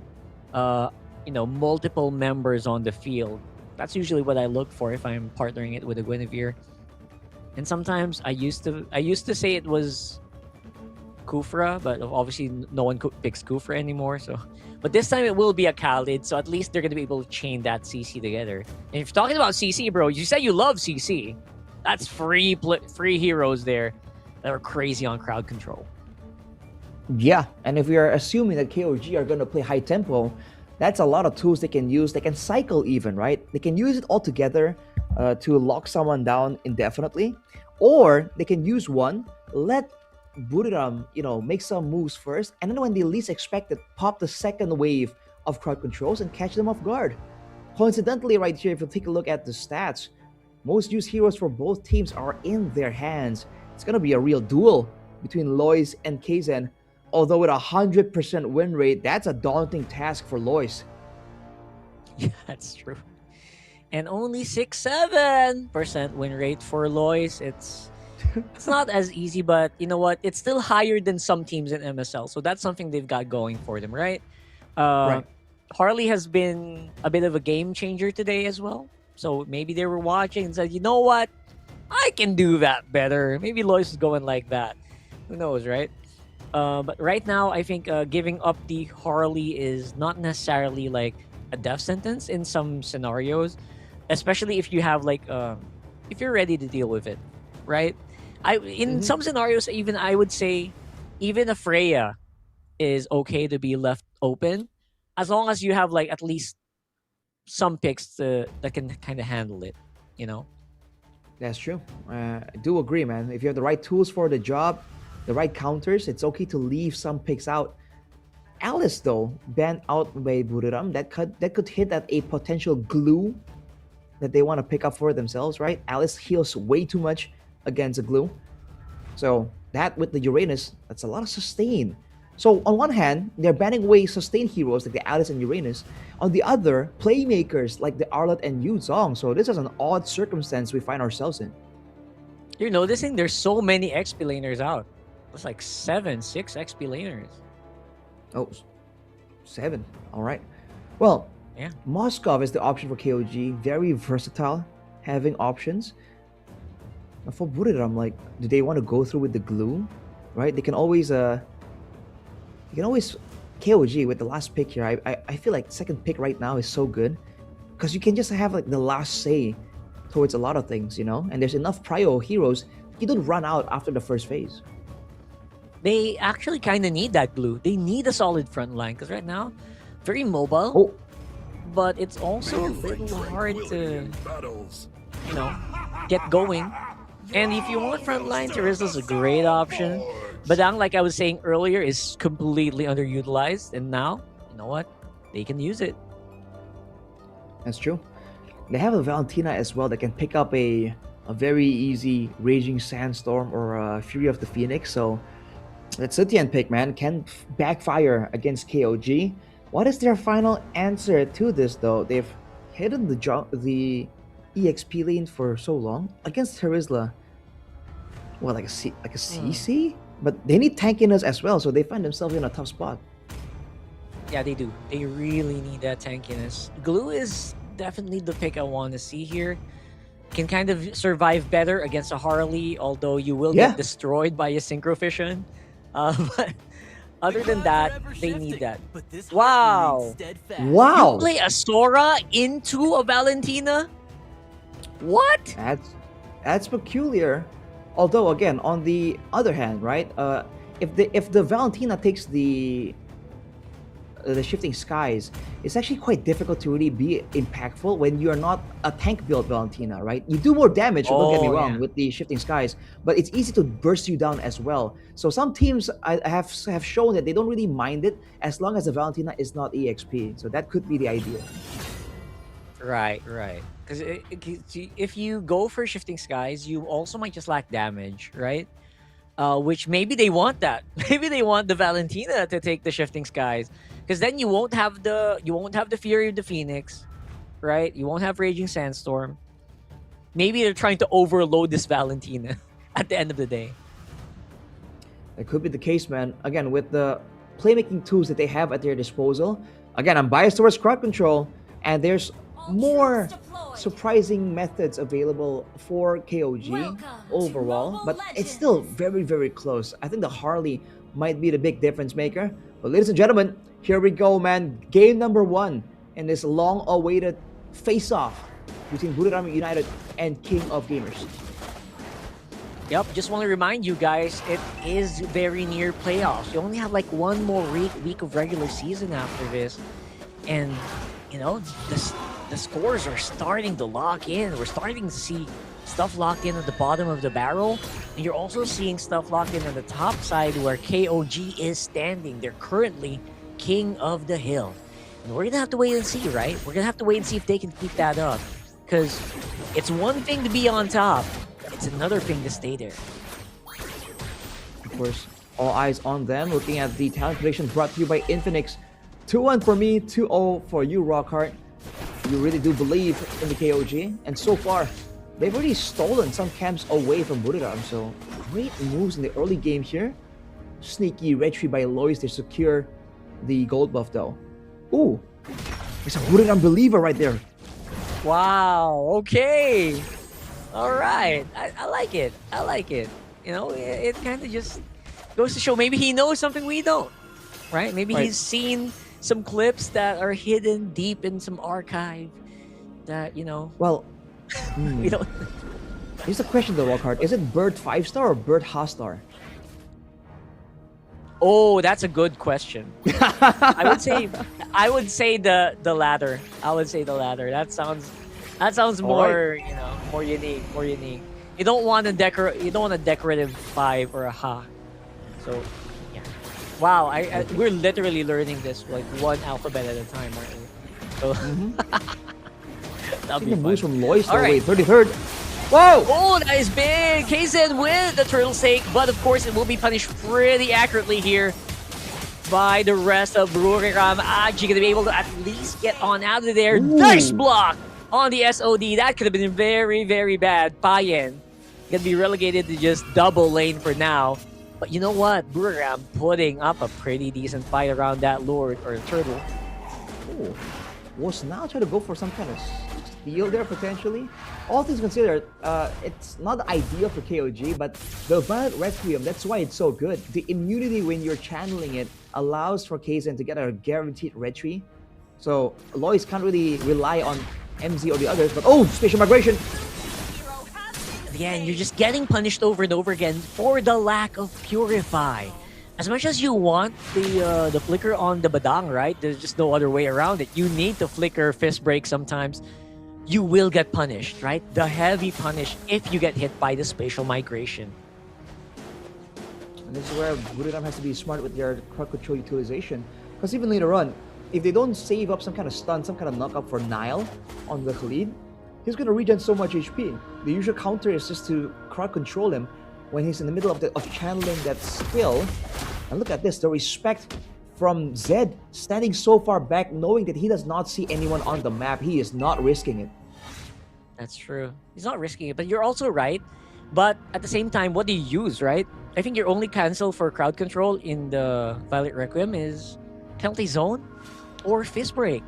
multiple members on the field? That's usually what I look for if I'm partnering it with a Guinevere. And sometimes I used to say it was Kufra, but obviously no one picks Kufra anymore. So, but this time it will be a Khalid. So at least they're gonna be able to chain that CC together. And if you're talking about CC, bro, you said you love CC. That's free heroes there that are crazy on crowd control. Yeah, and if we are assuming that KOG are going to play high tempo, that's a lot of tools they can use. They can cycle even, right? They can use it all together to lock someone down indefinitely. Or they can use one, let Buriram, make some moves first, and then when they least expect it, pop the second wave of crowd controls and catch them off guard. Coincidentally, right here, if you take a look at the stats, most used heroes for both teams are in their hands. It's going to be a real duel between Lois and Kaizen. Although with 100% win rate, that's a daunting task for Lois. Yeah, that's true. And only 6-7% win rate for Lois. It's not as easy, but you know what? It's still higher than some teams in MSL. So that's something they've got going for them, right? Right. Harley has been a bit of a game changer today as well. So maybe they were watching and said, you know what? I can do that better. Maybe Lois is going like that. Who knows, right? But right now, I think giving up the Harley is not necessarily like a death sentence in some scenarios, especially if you have if you're ready to deal with it, right? In some scenarios, even I would say, even a Freya is okay to be left open. as long as you have like at least some picks that can kind of handle it, you know. That's true. I do agree, man. If you have the right tools for the job, the right counters, it's okay to leave some picks out. Alice, though, banned out by Buriram, that could hit at a potential glue that they want to pick up for themselves, right? Alice heals way too much against a glue. So that with the Uranus, that's a lot of sustain. So on one hand, they're banning away sustain heroes like the Alice and Uranus. On the other, playmakers like the Arlott and Yu Zong. So this is an odd circumstance we find ourselves in. You're noticing there's so many XP laners out. It's like 6 XP laners. Oh, 7. All right. Well, yeah. Moskov is the option for KOG. Very versatile, having options. Now for Buriram, like, do they want to go through with the glue? Right? They can always KOG with the last pick here. I feel like second pick right now is so good because you can just have like the last say towards a lot of things, you know. And there's enough prio heroes. You don't run out after the first phase. They actually kind of need that glue. They need a solid front line because right now, very mobile. Oh. But it's also a little hard to, you know, get going. And if you want front line, Terizla's a great option. Badang, like I was saying earlier, is completely underutilized. And now, you know what? They can use it. That's true. They have a Valentina as well that can pick up a very easy Raging Sandstorm or Fury of the Phoenix. So that Sitian pick, man, can backfire against KOG. What is their final answer to this, though? They've hidden the EXP lane for so long against Terizla. Well, like a CC? But they need tankiness as well, so they find themselves in a tough spot. Yeah, they do. They really need that tankiness. Glue is definitely the pick I want to see here. Can kind of survive better against a Harley, although you will get destroyed by a Synchrovision. But other than that, they need that. Wow! Wow! You play a Sora into a Valentina? What? That's peculiar. Although again, on the other hand, right? If the Valentina takes the Shifting Skies, it's actually quite difficult to really be impactful when you're not a tank build Valentina, right? You do more damage, don't get me wrong, with the Shifting Skies, but it's easy to burst you down as well. So some teams have shown that they don't really mind it as long as the Valentina is not EXP. So that could be the idea. Right. Because if you go for Shifting Skies, you also might just lack damage, right? Which maybe they want that. Maybe they want the Valentina to take the Shifting Skies, because then you won't have the Fury of the Phoenix, right? You won't have Raging Sandstorm. Maybe they're trying to overload this Valentina at the end of the day. That could be the case, man. Again, with the playmaking tools that they have at their disposal. Again, I'm biased towards crowd control, and there's more surprising methods available for KOG overall, but it's still very, very close. I think the Harley might be the big difference maker. But ladies and gentlemen, here we go, man. Game number 1 in this long-awaited face-off between Buriram United and King of Gamers. Yep, just want to remind you guys, it is very near playoffs. You only have like one more week of regular season after this. And, you know, the scores are starting to lock in. We're starting to see stuff locked in at the bottom of the barrel. And you're also seeing stuff locked in on the top side where KOG is standing. They're currently king of the hill. And we're going to have to wait and see, right? We're going to have to wait and see if they can keep that up. Because it's one thing to be on top. It's another thing to stay there. Of course, all eyes on them. Looking at the talent prediction brought to you by Infinix. 2-1 for me, 2-0 for you, Rockhart. You really do believe in the KOG, and so far, they've already stolen some camps away from Buriram, so great moves in the early game here. Sneaky retry by Lois to secure the gold buff, though. Ooh, there's a Buriram believer right there. Wow, okay. All right, I like it. I like it. You know, it kind of just goes to show maybe he knows something we don't, right? Maybe he's seen some clips that are hidden deep in some archive that, you know. Well, we don't. Here's the question though, Rockhart. Is it Bird 5-star or Bird Hostar? Oh, that's a good question. I would say the latter. I would say the latter. That sounds more, you know, more unique, You don't want a decorative 5 or a ha. So, yeah. Wow, we're literally learning this like one alphabet at a time, aren't we? So, that'll be fun. Moves from Lois All right. 33rd. Whoa! Oh, that is big! Kaizen with the turtle stake, but of course it will be punished pretty accurately here by the rest of Buriram. Agi gonna be able to at least get on out of there. Ooh. Nice block on the SOD. That could have been very, very bad. Payen gonna be relegated to just double lane for now. But you know what? Buriram putting up a pretty decent fight around that Lord or Turtle. Oh, was now trying to go for some kind of steal there potentially. All things considered, it's not ideal for KOG, but the Violet Requiem, that's why it's so good. The immunity when you're channeling it allows for Kaizen to get a guaranteed retry. So Lois can't really rely on MZ or the others, but oh, spatial migration. Again, you're just getting punished over and over again for the lack of Purify. As much as you want the flicker on the Badang, right? There's just no other way around it. You need to flicker fist break sometimes. You will get punished, right? The heavy punish if you get hit by the spatial migration. And this is where Buriram has to be smart with their crowd control utilization. Because even later on, if they don't save up some kind of stun, some kind of knockup for Nile on the Khalid, he's going to regen so much HP. The usual counter is just to crowd control him when he's in the middle of channeling that skill. And look at this, the respect from Zed standing so far back, knowing that he does not see anyone on the map. He is not risking it. That's true. He's not risking it, but you're also right. But at the same time, what do you use, right? I think your only cancel for crowd control in the Violet Requiem is penalty zone or fist break.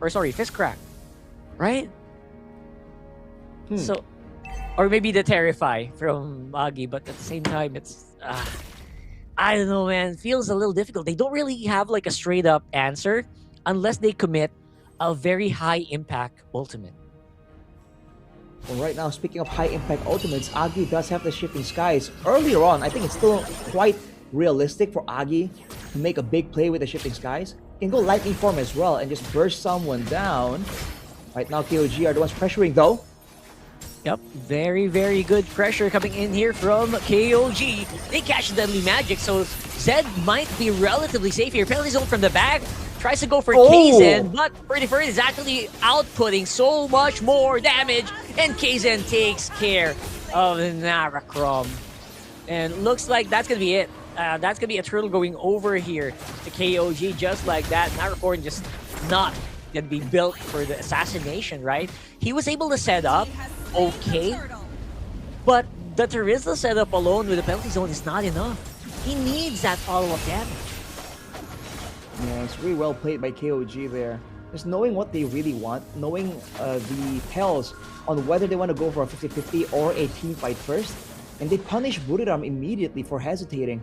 Or sorry, fist crack. Right? So, or maybe the Terrify from Agi, but at the same time, it's... I don't know, man. Feels a little difficult. They don't really have like a straight up answer unless they commit a very high impact ultimate. Well, right now, speaking of high impact ultimates, Agi does have the Shifting Skies. Earlier on, I think it's still quite realistic for Agi to make a big play with the Shifting Skies. He can go Lightning Form as well and just burst someone down. Right now, KOG are the ones pressuring though. Yep, very, very good pressure coming in here from KOG. They catch the Deadly Magic, so Zed might be relatively safe here. Penalty zone from the back. Tries to go for Kaizen, but Pretty Fur is actually outputting so much more damage, and Kaizen takes care of Naracrom. And looks like that's going to be it. That's going to be a turtle going over here to KOG just like that. Naracrom just not going to be built for the assassination, right? He was able to set up okay, but the Terizla setup alone with the penalty zone is not enough. He needs that follow-up damage. Yeah, it's really well played by KOG there. Just knowing what they really want, knowing the tells on whether they want to go for a 50-50 or a team fight first, and they punish Buriram immediately for hesitating.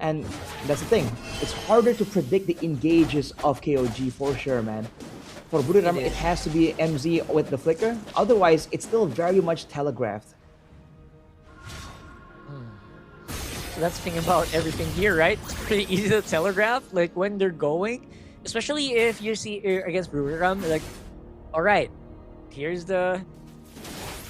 And that's the thing, it's harder to predict the engages of KOG for sure, man. For Buriram, it has to be MZ with the flicker. Otherwise, it's still very much telegraphed. So that's the thing about everything here, right? It's pretty easy to telegraph, like when they're going. Especially if you see against Buriram, like, alright, here's the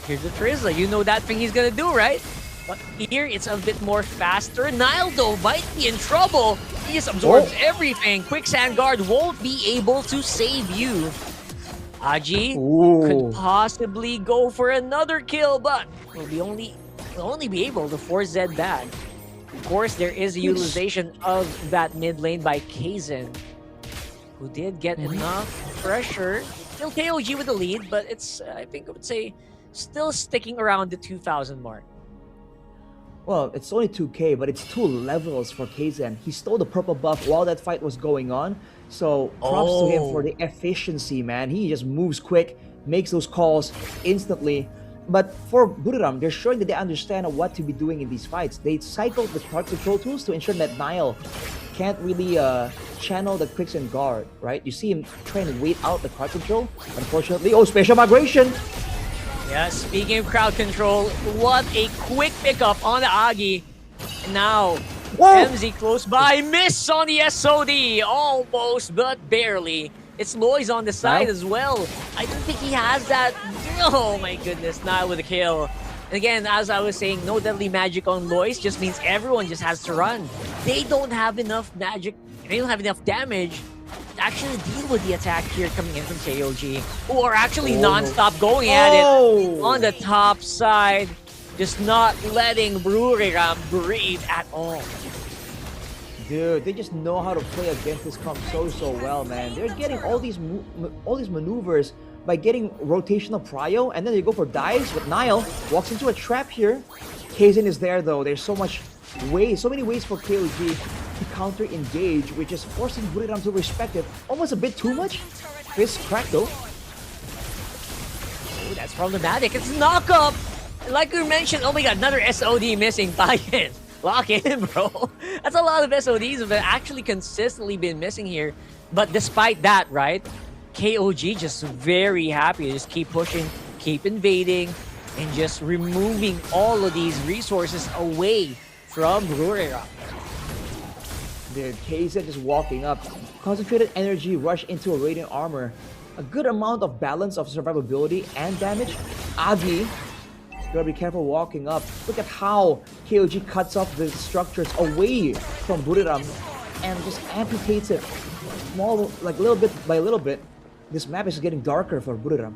Terizla. You know that thing he's gonna do, right? But here, it's a bit more faster. Nile, though, might be in trouble. He just absorbs everything. Quicksand Guard won't be able to save you. Agi could possibly go for another kill, but will only be able to force Zed back. Of course, there is a utilization of that mid lane by Kaizen, who did get enough pressure. Still KOG with the lead, but it's, I think I would say, still sticking around the 2,000 mark. Well, it's only 2k, but it's 2 levels for Kaizen. He stole the purple buff while that fight was going on. So props to him for the efficiency, man. He just moves quick, makes those calls instantly. But for Buriram, they're showing that they understand what to be doing in these fights. They cycle the card control tools to ensure that Nile can't really channel the Quicksand Guard, right? You see him trying to wait out the card control. Unfortunately, spatial migration! Yeah, speaking of crowd control, what a quick pickup on the Agi. Now, Whoa! MZ close by, miss on the SOD, almost but barely. It's Loy's on the side as well. I don't think he has that. Oh my goodness, Nile with a kill. And again, as I was saying, no deadly magic on Loy's just means everyone just has to run. They don't have enough magic, they don't have enough damage to actually deal with the attack here coming in from KOG, who are actually non-stop going at it on the top side, just not letting Bruriram breathe at all. Dude, they just know how to play against this comp so well, man. They're getting all these maneuvers by getting rotational prio, and then they go for dives, but Nile walks into a trap here. Kaizen is there though. There's so many ways for KOG to counter engage, which is forcing Buriram to respect it. Almost a bit too much. Fist crack though. Ooh, that's problematic. It's knock up. Like we mentioned, oh my god, another SOD missing. Bias. Lock in, bro. That's a lot of SODs that have actually consistently been missing here. But despite that, right, KOG just very happy to just keep pushing, keep invading, and just removing all of these resources away from Bruriram. Dude, Kaizen just walking up. Concentrated energy rush into a radiant armor. A good amount of balance of survivability and damage. Agi, gotta be careful walking up. Look at how KOG cuts off the structures away from Buriram and just amputates it small, like little bit by little bit. This map is getting darker for Buriram.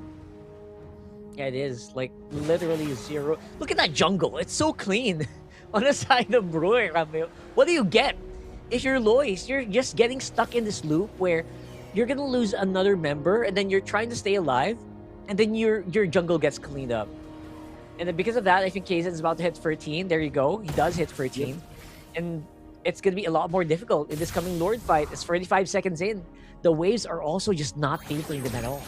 Yeah, it is. Like, literally zero. Look at that jungle. It's so clean on the side of Buriram. What do you get? If you're Lois, you're just getting stuck in this loop where you're gonna lose another member and then you're trying to stay alive and then your jungle gets cleaned up. And then because of that, I think Kaizen is about to hit 13. There you go. He does hit 13. Yep. And it's going to be a lot more difficult in this coming Lord fight. It's 45 seconds in. The waves are also just not favoring them at all.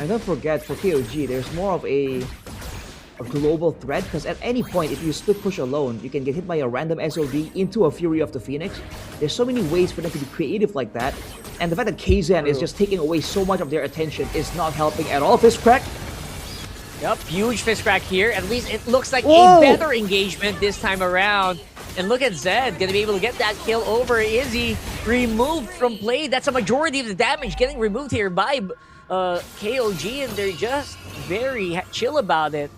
And don't forget, for KOG, there's more of a global threat, because at any point, if you split push alone, you can get hit by a random SOD into a Fury of the Phoenix. There's so many ways for them to be creative like that. And the fact that Kaizen is just taking away so much of their attention is not helping at all. Fist crack. Yep, huge fist crack here. At least it looks like a better engagement this time around. And look at Zed, gonna be able to get that kill over Izzy. Removed from play. That's a majority of the damage getting removed here by KOG, and they're just very chill about it.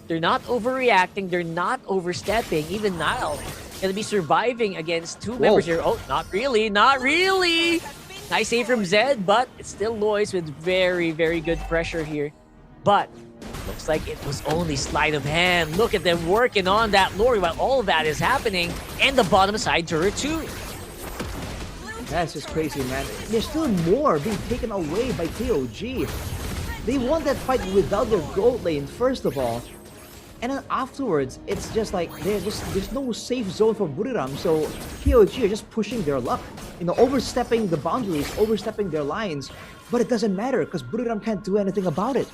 They're not overreacting. They're not overstepping. Even Nile gonna be surviving against two members here. Oh, not really. Not really. Nice save from Zed, but it's still Lois with very, very good pressure here. But looks like it was only sleight of hand. Look at them working on that Lori while all of that is happening. And the bottom side turret too. That's just crazy, man. There's still more being taken away by KOG. They won that fight without their gold lane, first of all. And then afterwards, it's just like there's no safe zone for Buriram, so KOG are just pushing their luck. You know, overstepping the boundaries, overstepping their lines. But it doesn't matter, because Buriram can't do anything about it.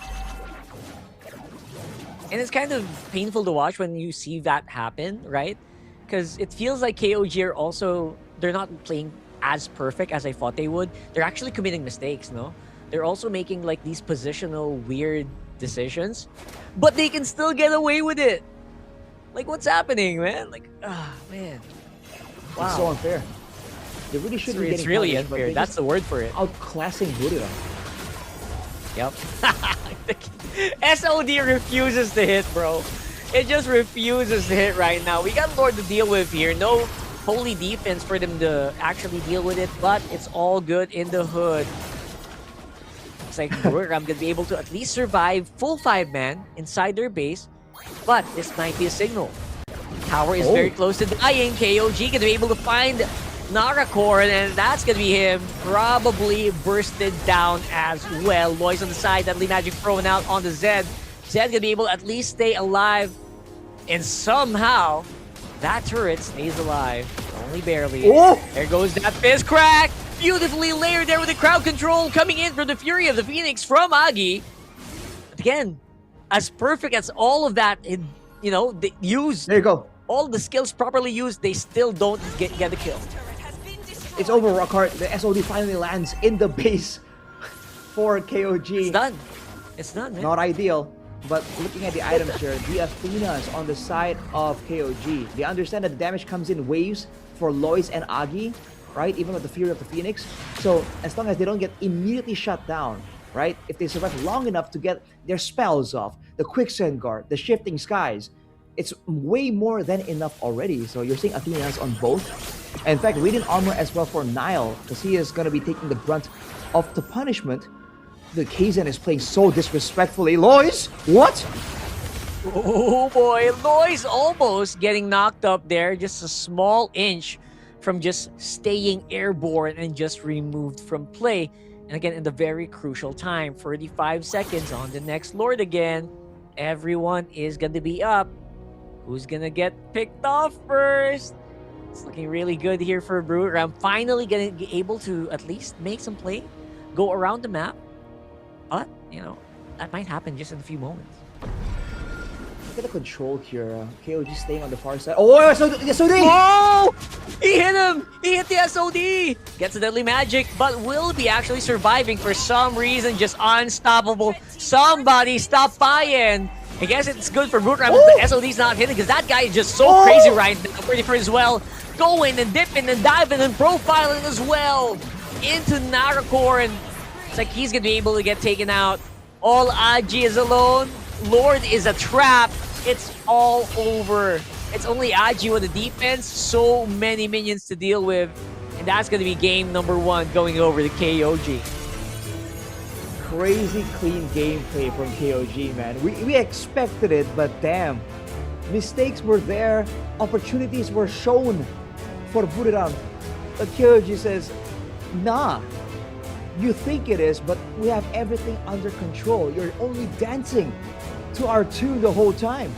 And it's kind of painful to watch when you see that happen, right? Because it feels like KOG are also, they're not playing as perfect as I thought they would. They're actually committing mistakes, no? They're also making like these positional weird decisions, but they can still get away with it. Like, what's happening, man? Like, man. Wow. It's so unfair. They really should be getting It's really punished, unfair. That's the word for it. Outclassing Buriram. Yep. SOD refuses to hit, bro. It just refuses to hit right now. We got Lord to deal with here. No holy defense for them to actually deal with it, but it's all good in the hood. Looks like I'm gonna be able to at least survive full 5-man inside their base, but this might be a signal. Tower is very close to dying. KOG gonna be able to find Narakorn, and that's gonna be him. Probably bursted down as well. Lois on the side, Deadly Magic thrown out on the Zed. Zed gonna be able to at least stay alive, and somehow that turret stays alive. Only barely. There goes that fist crack. Beautifully layered there with the crowd control coming in from the Fury of the Phoenix from Agi. But again, as perfect as all of that, you know, they used. There you go. All the skills properly used, they still don't get the kill. It's over, Rockhart. The SOD finally lands in the base for KOG. It's done. It's done, man. Not ideal. but looking at the items here, the Athenas on the side of KOG, they understand that the damage comes in waves for Lois and Agi, right? Even with the Fury of the Phoenix. So as long as they don't get immediately shut down, right? If they survive long enough to get their spells off, the Quicksand Guard, the Shifting Skies, it's way more than enough already. So you're seeing Athenas on both. And in fact, Radiant Armor as well for Nile, because he is going to be taking the brunt of the punishment. The Kaizen is playing so disrespectfully. Lois, what? Oh boy, Lois almost getting knocked up there. Just a small inch from just staying airborne and just removed from play. And again, in the very crucial time, 45 seconds on the next Lord again. Everyone is going to be up. Who's going to get picked off first? It's looking really good here for Buriram. Finally getting able to at least make some play, go around the map. But, you know, that might happen just in a few moments. Look at the control here. KOG staying on the far side. Oh, SOD! Oh! He hit him! He hit the SOD! Gets a deadly magic, but will be actually surviving for some reason. Just unstoppable. Somebody stop Payan! I guess it's good for Buriram if the SOD's not hitting, because that guy is just so crazy right now. Pretty for as well. Going and dipping and diving and profiling as well into Narakor, and it's like he's gonna be able to get taken out. All Aji is alone. Lord is a trap. It's all over. It's only Aji with the defense. So many minions to deal with, and that's gonna be game number 1 going over to KOG. Crazy clean gameplay from KOG, man. We expected it, but damn. Mistakes were there. Opportunities were shown for Buriram. But KOG says, nah. You think it is, but we have everything under control. You're only dancing to our tune the whole time.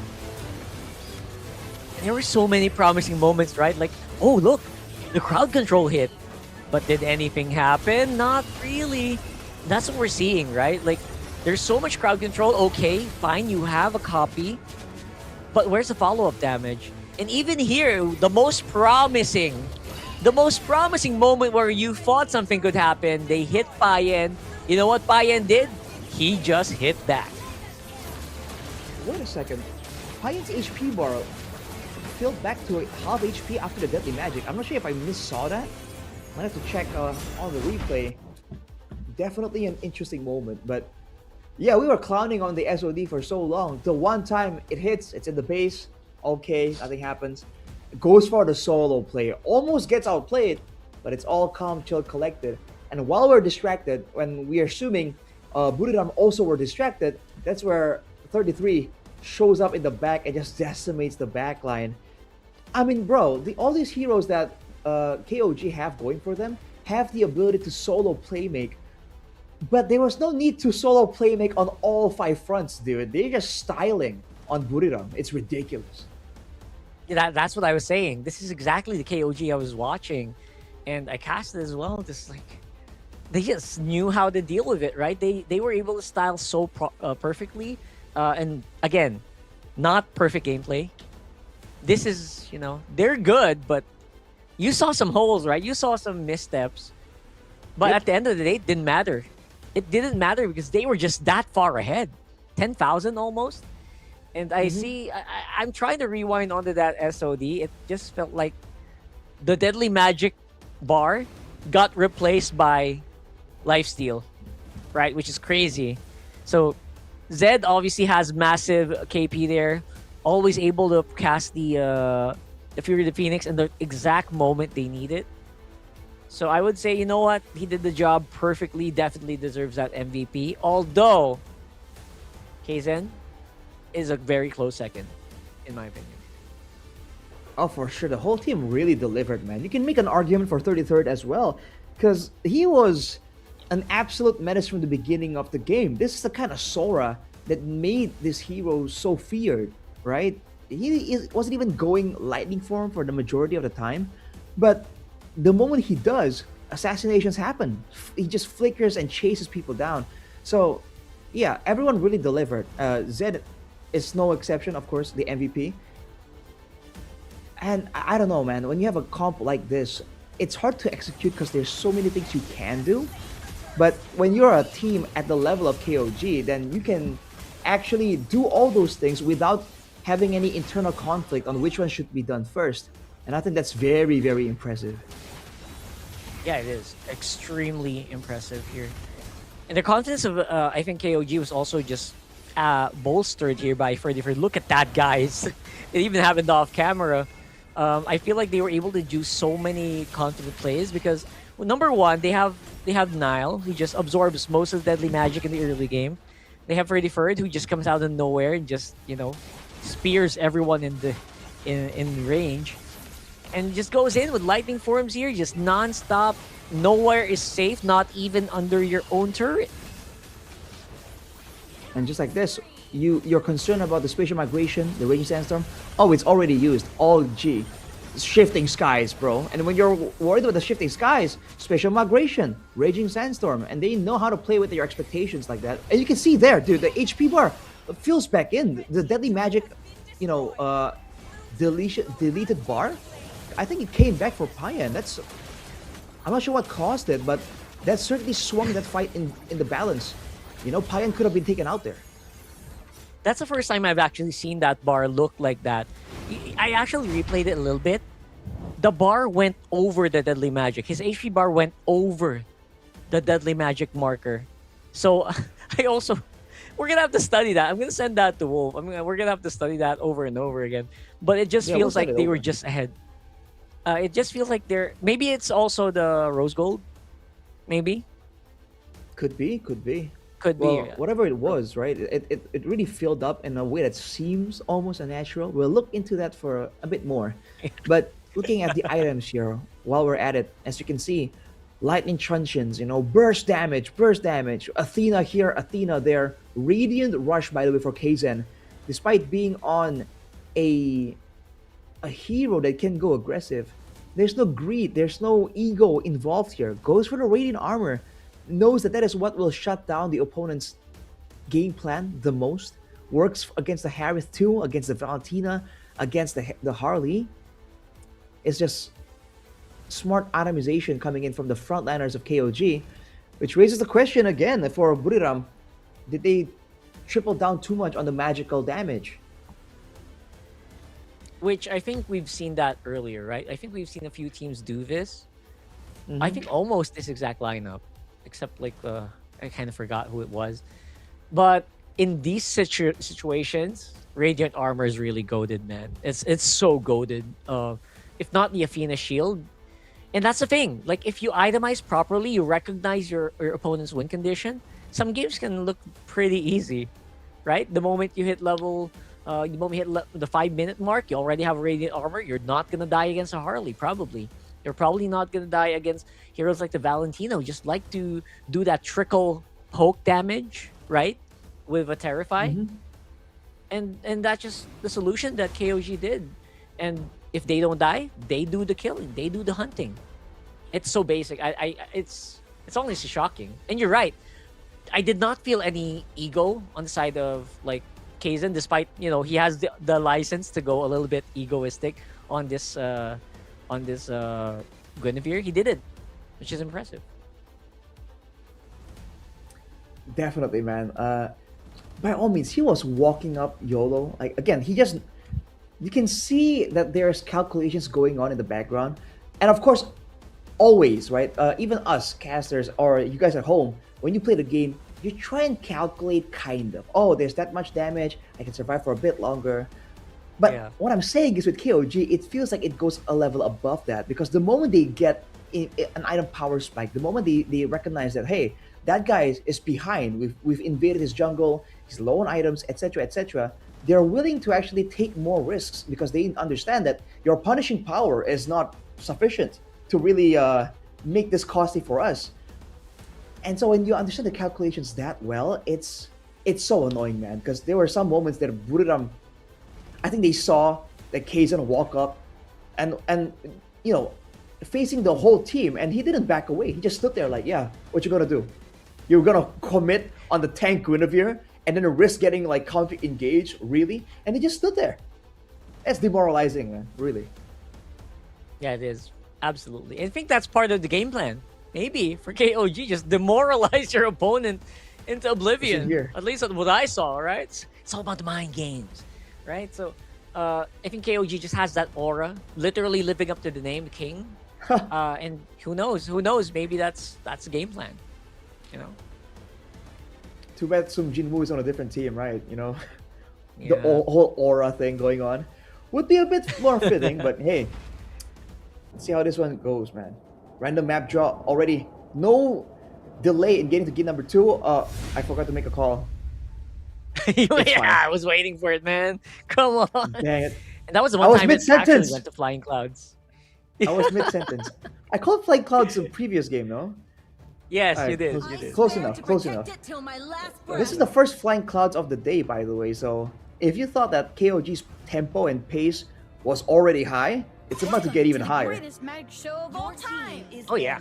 There were so many promising moments, right? Like, oh, look, the crowd control hit. But did anything happen? Not really. That's what we're seeing, right? Like, there's so much crowd control. Okay, fine, you have a copy. But where's the follow-up damage? And even here, the most promising moment where you thought something could happen, they hit Payan. You know what Payan did? He just hit back. Wait a second. Payan's HP bar filled back to half HP after the deadly magic. I'm not sure if I missaw that. Might have to check on the replay. Definitely an interesting moment, but yeah, we were clowning on the SOD for so long. The one time it hits, it's in the base. Okay, nothing happens. Goes for the solo play. Almost gets outplayed, but it's all calm, chill, collected. And while we're distracted, when we're assuming Buriram also were distracted, that's where 33 shows up in the back and just decimates the back line. I mean, bro, all these heroes that KOG have going for them have the ability to solo playmake. But there was no need to solo playmake on all 5 fronts, dude. They're just styling on Buriram. It's ridiculous. Yeah, that's what I was saying. This is exactly the KOG I was watching. And I casted as well. Just like, they just knew how to deal with it, right? They were able to style so perfectly. And again, not perfect gameplay. This is, you know, they're good, but you saw some holes, right? You saw some missteps. But at the end of the day, it didn't matter. It didn't matter because they were just that far ahead. 10,000 almost. And I see, I'm trying to rewind onto that SOD. It just felt like the deadly magic bar got replaced by lifesteal, right? Which is crazy. So Zed obviously has massive KP there. Always able to cast the Fury of the Phoenix in the exact moment they need it. So I would say, you know what? He did the job perfectly. Definitely deserves that MVP. Although, Kaizen is a very close second, in my opinion. Oh, for sure. The whole team really delivered, man. You can make an argument for 33rd as well, because he was an absolute menace from the beginning of the game. This is the kind of Sora that made this hero so feared, right? He wasn't even going lightning form for the majority of the time, but the moment he does, assassinations happen. He just flickers and chases people down. So, yeah, everyone really delivered. Zed is no exception, of course, the MVP. And I don't know, man, when you have a comp like this, it's hard to execute because there's so many things you can do. But when you're a team at the level of KOG, then you can actually do all those things without having any internal conflict on which one should be done first. And I think that's very, very impressive. Yeah, it is extremely impressive here. And the confidence of, I think KOG was also just bolstered here by Freddy. Look at that, guys. It even happened off camera. I feel like they were able to do so many confident plays because, well, number one, they have Nile, who just absorbs most of the deadly magic in the early game. They have Freddy Ferd, who just comes out of nowhere and just, you know, spears everyone in range. And just goes in with lightning forms here, just non-stop. Nowhere is safe, not even under your own turret. And just like this, you're concerned about the spatial migration, the raging sandstorm. Oh, it's already used. All G. Shifting skies, bro. And when you're worried about the shifting skies, spatial migration, raging sandstorm, and they know how to play with your expectations like that. And you can see there, dude, the HP bar fills back in. The deadly magic, you know, deleted bar. I think it came back for Payan. I'm not sure what caused it, but that certainly swung that fight in the balance. You know, Payan could have been taken out there. That's the first time I've actually seen that bar look like that. I actually replayed it a little bit. The bar went over the deadly magic. His HP bar went over the deadly magic marker. So we're gonna have to study that. I'm gonna send that to Wolf. We're gonna have to study that over and over again. But it just feels like they were just ahead. It just feels like maybe it's also the rose gold. Maybe. Could be. Could be. Whatever it was, right? It really filled up in a way that seems almost unnatural. We'll look into that for a bit more. But looking at the items here, while we're at it, as you can see, lightning truncheons, you know, burst damage, Athena here, Athena there, radiant rush, by the way, for Kaizen. Despite being on a hero that can go aggressive, there's no greed, there's no ego involved here. Goes for the radiant armor, knows that is what will shut down the opponent's game plan the most. Works against the Harith too, against the Valentina, against the Harley. It's just smart itemization coming in from the frontliners of KOG, which raises the question again for Buriram. Did they triple down too much on the magical damage? Which I think we've seen that earlier, right? I think we've seen a few teams do this. I think almost this exact lineup, except like I kind of forgot who it was. But in these situations, Radiant Armor is really goated, man. It's so goated. If not the Athena shield. And that's the thing. Like, if you itemize properly, you recognize your opponent's win condition, some games can look pretty easy, right? The moment you hit level... the moment you hit the 5-minute mark, you already have Radiant Armor. You're not going to die against a Harley, probably. You're probably not going to die against heroes like the Valentino, who just like to do that trickle poke damage, right? With a Terrify. And that's just the solution that KOG did. And if they don't die, they do the killing. They do the hunting. It's so basic. It's honestly shocking. And you're right. I did not feel any ego on the side of, like, Kaizen, despite, you know, he has the license to go a little bit egoistic on this Guinevere. He did it, which is impressive. Definitely, man. By all means, he was walking up YOLO. Like, again, you can see that there's calculations going on in the background. And of course, always, right? Even us casters or you guys at home, when you play the game, you try and calculate kind of. Oh, there's that much damage. I can survive for a bit longer. But what I'm saying is with KOG, it feels like it goes a level above that. Because the moment they get an item power spike, the moment they recognize that, hey, that guy is behind. We've invaded his jungle. He's low on items, etc., etc. They're willing to actually take more risks because they understand that your punishing power is not sufficient to really make this costly for us. And so when you understand the calculations that well, it's so annoying, man. Because there were some moments that Buriram, I think they saw that Kaizen walk up and you know, facing the whole team, and he didn't back away. He just stood there like, yeah, what you gonna do? You're gonna commit on the tank Guinevere and then risk getting like counter engaged, really? And he just stood there. That's demoralizing, man, really. Yeah, it is. Absolutely. I think that's part of the game plan. Maybe for KOG, just demoralize your opponent into oblivion. here. At least that's what I saw, right? It's all about the mind games, right? So I think KOG just has that aura, literally living up to the name, the King. And who knows? Who knows? Maybe that's the game plan, you know? Too bad Sung Jinwoo is on a different team, right? You know, Yeah. the whole aura thing going on would be a bit more fitting, but hey, let's see how this one goes, man. Random map draw already. No delay in getting to game number 2. I forgot to make a call. Yeah, fine. I was waiting for it, man. Come on. Dang it. And that was the I one was time it actually mid-sentence. went to Flying Clouds. I was mid-sentence. I called Flying Clouds in previous game, no? Yes, Alright, you did. close- You did. Close enough, close enough. This is the first Flying Clouds of the day, by the way, so if you thought that KOG's tempo and pace was already high, it's about to get even higher. Oh yeah,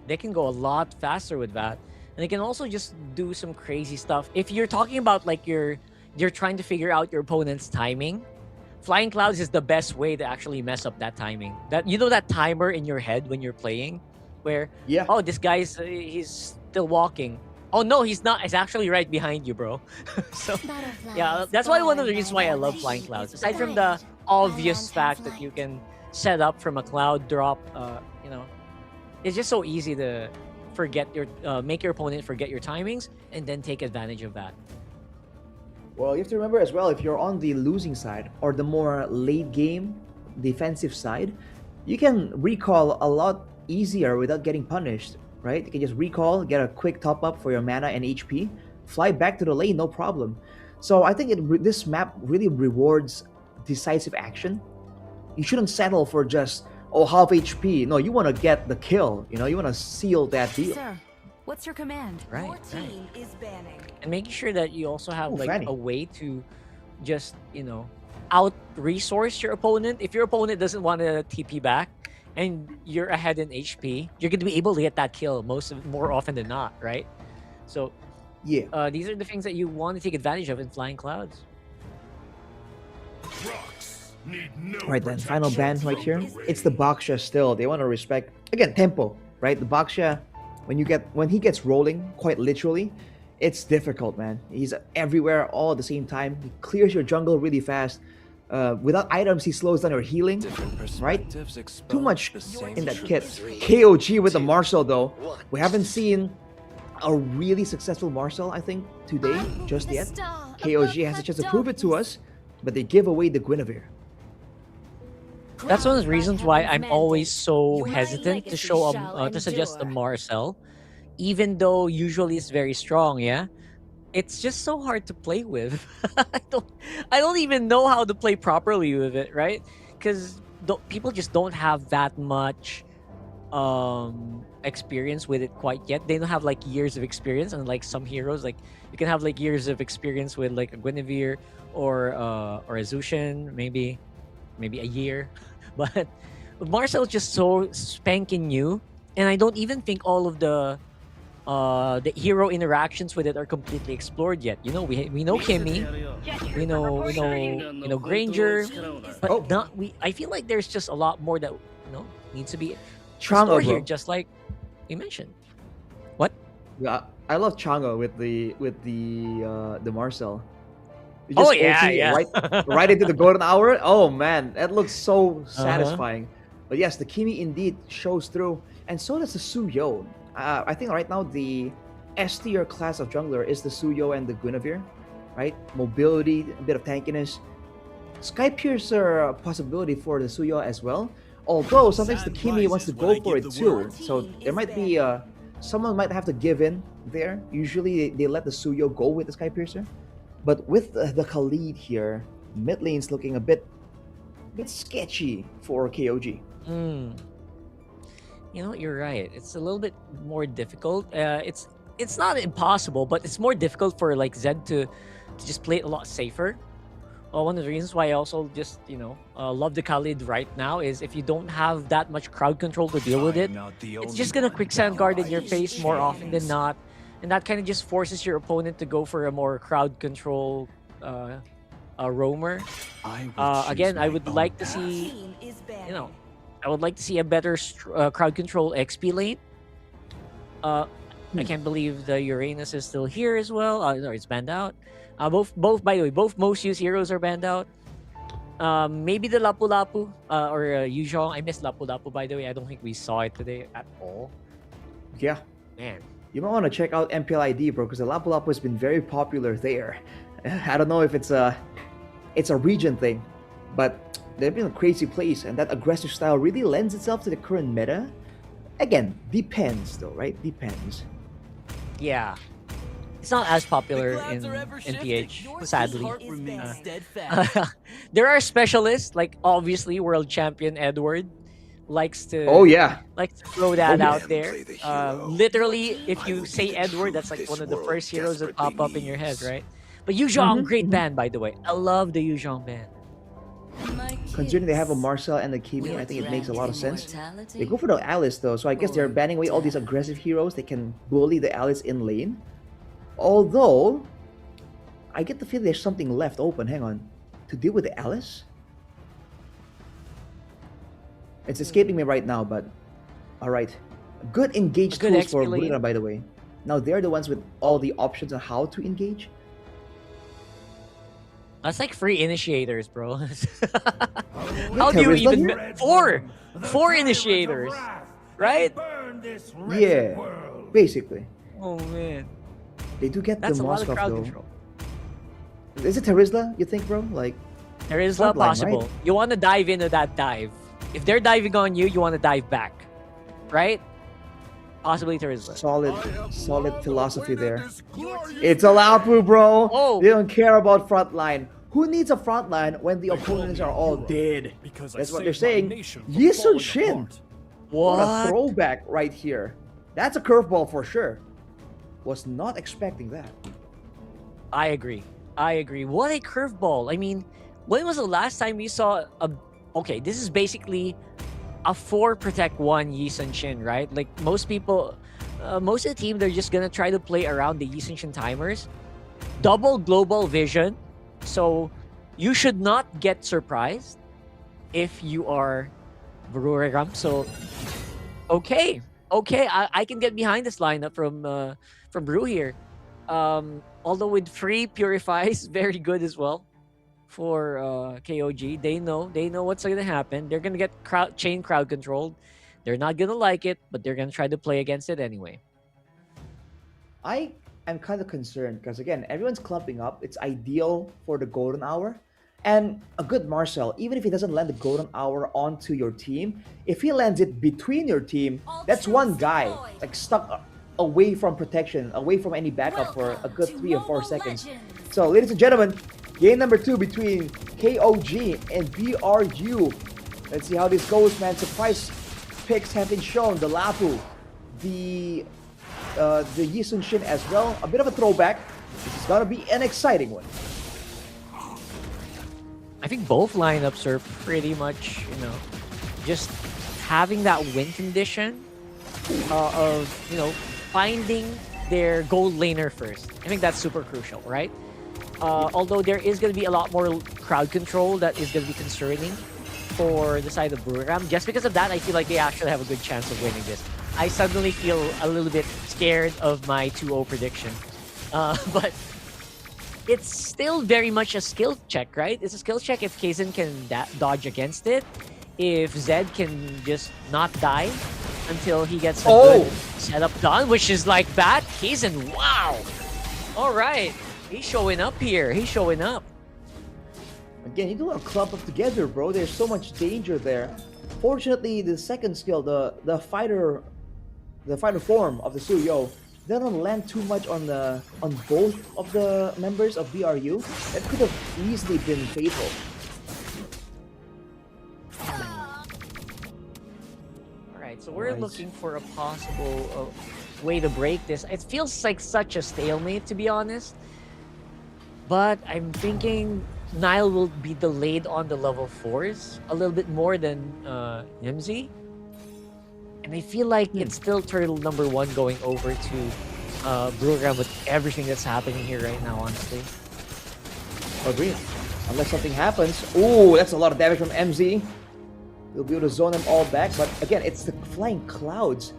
they can go a lot faster with that, and they can also just do some crazy stuff. If you're talking about like you're trying to figure out your opponent's timing, Flying Clouds is the best way to actually mess up that timing. That you know that timer in your head when you're playing, where oh this guy's he's still walking. Oh no, he's not. He's actually right behind you, bro. So yeah, that's why one of the reasons why I love Flying Clouds. Aside from the obvious fact that you can set up from a cloud drop, you know, it's just so easy to forget your make your opponent forget your timings and then take advantage of that. Well, you have to remember as well, if you're on the losing side or the more late game defensive side, you can recall a lot easier without getting punished, right? You can just recall, get a quick top up for your mana and HP, fly back to the lane, no problem. So I think this map really rewards decisive action. You shouldn't settle for just, oh, half HP. No, you want to get the kill, you know, you want to seal that deal. Sir, what's your command? Right, Your right. team is banning. And making sure that you also have Ooh, like Fanny. a way to just, you know, out resource your opponent. If your opponent doesn't want to TP back and you're ahead in HP, you're going to be able to get that kill more often than not, right? So yeah, these are the things that you want to take advantage of in Flying Clouds. Right then, final ban right here. It's the Baksha still. They want to respect, again, tempo, right? The Baksha, when he gets rolling, quite literally, it's difficult, man. He's everywhere all at the same time. He clears your jungle really fast. Without items, he slows down your healing, right? Too much in that kit. KOG with the Marcel, though. We haven't seen a really successful Marcel, I think, today, just yet. KOG has a chance to prove it to us, but they give away the Guinevere. That's one of the reasons why I'm always so hesitant to show to suggest a Marcel, even though usually it's very strong. Yeah, it's just so hard to play with. I don't even know how to play properly with it, right? Because people just don't have that much experience with it quite yet. They don't have like years of experience, and like some heroes, like you can have like years of experience with like a Guinevere or a Zushin, maybe a year. But Marcel's just so spanking new, and I don't even think all of the hero interactions with it are completely explored yet. You know, we know Kimmy, we know Granger, but I feel like there's just a lot more that needs to be Chango, explored here, bro. just like you mentioned. What? Yeah, I love Chango with the Marcel. You Oh, just yeah, ulti yeah. right into the golden hour. Oh man, that looks so satisfying. But yes, the Kimi indeed shows through, and so does the Suyo. I think right now the S tier class of jungler is the Suyo and the Guinevere, right? Mobility, a bit of tankiness. Sky Piercer possibility for the Suyo as well. Although sometimes the Kimi wants to go for it too, so there might be someone might have to give in there. Usually they let the Suyo go with the Sky Piercer. But with the Khalid here, mid lane's looking a bit sketchy for KOG. You know, you're right. It's a little bit more difficult. It's not impossible, but it's more difficult for like Zed to just play it a lot safer. One of the reasons why I also just love the Khalid right now is if you don't have that much crowd control to deal with it, it's just gonna quicksand guard in your face more often than not. And that kind of just forces your opponent to go for a more crowd control roamer. Again, I would like to see, I would like to see a better crowd control XP lane. I can't believe the Uranus is still here as well. No, it's banned out. Both by the way, both most used heroes are banned out. Maybe the Lapu Lapu or Yuzhong. I missed Lapu Lapu, by the way. I don't think we saw it today at all. Yeah. Man. You might want to check out MPLID, bro, because the Lapu Lapu has been very popular there. I don't know if it's a region thing, but they've been a crazy plays, and that aggressive style really lends itself to the current meta. Again, depends though, right? Depends. Yeah. It's not as popular in TH, sadly. There are specialists, like obviously world champion Edward likes to throw that out there. Literally, if you say Edward, that's like one of the first heroes that pop up in your head, right? But Yuzhong, great ban, by the way. I love the Yuzhong ban. Considering they have a Marcel and a Kimi, I think it makes a lot of sense. They go for the Alice though, so I guess they're banning away all these aggressive heroes. They can bully the Alice in lane. Although, I get the feeling there's something left open. Hang on. To deal with the Alice? It's escaping me right now, but alright. Good engaged tools for Burira, by the way. Now they're the ones with all the options on how to engage. That's like free initiators, bro. How do you even... Four initiators, right? Yeah, basically. Oh, man. They do get That's the a lot of Moskov crowd though. control. Is it Terizla, you think, bro? Like, Terizla, possible. Right? You want to dive into that dive. If they're diving on you, you want to dive back. Right? Possibly Terizla. Solid philosophy there. It's a Lapu, bro. Oh. They don't care about frontline. Who needs a frontline when the opponents are all dead? That's what they're saying. Yisun Shin. What a throwback right here. That's a curveball for sure. Was not expecting that. I agree. What a curveball. I mean, when was the last time we saw a... Okay, this is basically a 4 protect 1 Yisun Shin, right? Like most people, most of the team, they're just gonna try to play around the Yisun Shin timers. Double global vision. So you should not get surprised if you are Bururagam. So, okay, I can get behind this lineup from Brew here. Although with free purifies, very good as well for KOG. They know what's gonna happen. They're gonna get chain crowd controlled. They're not gonna like it, but they're gonna try to play against it anyway. I'm kind of concerned because again, everyone's clumping up. It's ideal for the golden hour. And a good Marcel, even if he doesn't land the golden hour onto your team, if he lands it between your team, that's one guy like stuck away from protection, away from any backup for a good 3 or 4 seconds. So ladies and gentlemen, game number 2 between KOG and BRU. Let's see how this goes, man. Surprise picks have been shown. The Lapu, the Yisun Shin as well. A bit of a throwback. This is gonna be an exciting one. I think both lineups are pretty much, just having that win condition of, finding their gold laner first. I think that's super crucial, right? Although there is going to be a lot more crowd control that is going to be concerning for the side of Bururagam. Just because of that, I feel like they actually have a good chance of winning this. I suddenly feel a little bit scared of my 2-0 prediction. But it's still very much a skill check, right? It's a skill check if Kaizen can dodge against it. If Zed can just not die until he gets a good setup done, which is like that. Kaizen, wow! Alright, he's showing up here. He's showing up. Again, you don't want to clump up together, bro. There's so much danger there. Fortunately, the second skill, the fighter form of the Suyo, doesn't land too much on both of the members of BRU. That could have easily been fatal. Alright, so we're looking for a possible way to break this. It feels like such a stalemate, to be honest. But I'm thinking Nile will be delayed on the level 4s a little bit more than Nimsy. And I feel like it's still turtle number 1 going over to Bururagam with everything that's happening here right now, honestly. Agreed. Unless something happens. Ooh, that's a lot of damage from MZ. He'll be able to zone them all back. But again, it's the flying clouds.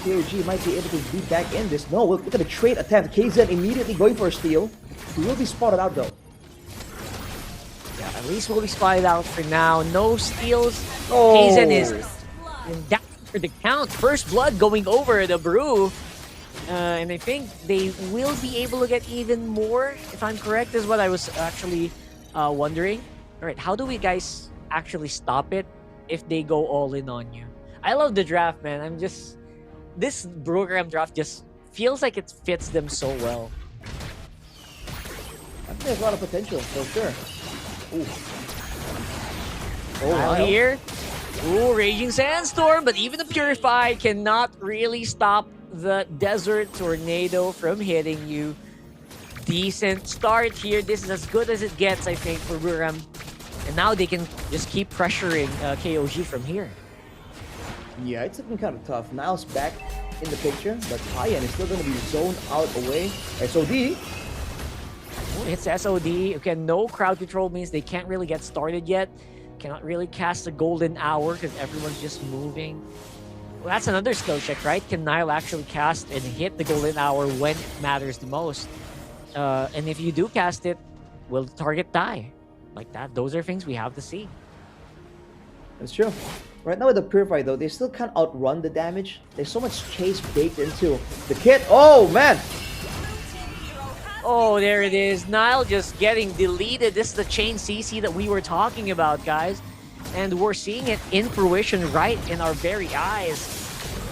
KOG might be able to be back in this. No, look at the trade attempt. KZ immediately going for a steal. He will be spotted out though. Yeah, at least we'll be spotted out for now. No steals. Oh. Kaizen is down for the count. First blood going over the Brew. And I think they will be able to get even more, if I'm correct, is what I was actually wondering. All right, how do we guys actually stop it if they go all in on you? I love the draft, man. This program draft just feels like it fits them so well. I think there's a lot of potential, for sure. Ooh. Oh, wow. Here. Ooh, Raging Sandstorm, but even the Purify cannot really stop the Desert Tornado from hitting you. Decent start here. This is as good as it gets, I think, for Buram. And now they can just keep pressuring KOG from here. Yeah, it's looking kind of tough. Niles back in the picture, but Tyan is still going to be zoned out away. SOD. Oh, it's SOD. Okay, no crowd control means they can't really get started yet. Cannot really cast a golden hour because everyone's just moving. Well, that's another skill check, right? Can Nile actually cast and hit the golden hour when it matters the most? And if you do cast it, will the target die? Like that. Those are things we have to see. That's true. Right now with the Purify though, they still can't outrun the damage. There's so much chase baked into the kit. Oh man! Oh, there it is. Nile just getting deleted. This is the chain CC that we were talking about, guys. And we're seeing it in fruition right in our very eyes.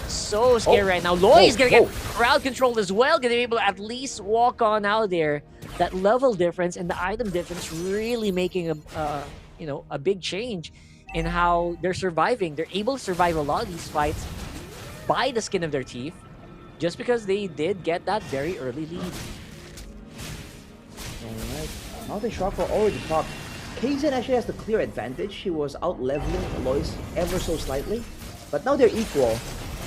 So scary right now. Loy is going to get crowd controlled as well. Going to be able to at least walk on out there. That level difference and the item difference really making a big change in how they're surviving. They're able to survive a lot of these fights by the skin of their teeth just because they did get that very early lead. Alright, Mountain Chakra already popped. Kaizen actually has the clear advantage. He was out-leveling Lois ever so slightly. But now they're equal.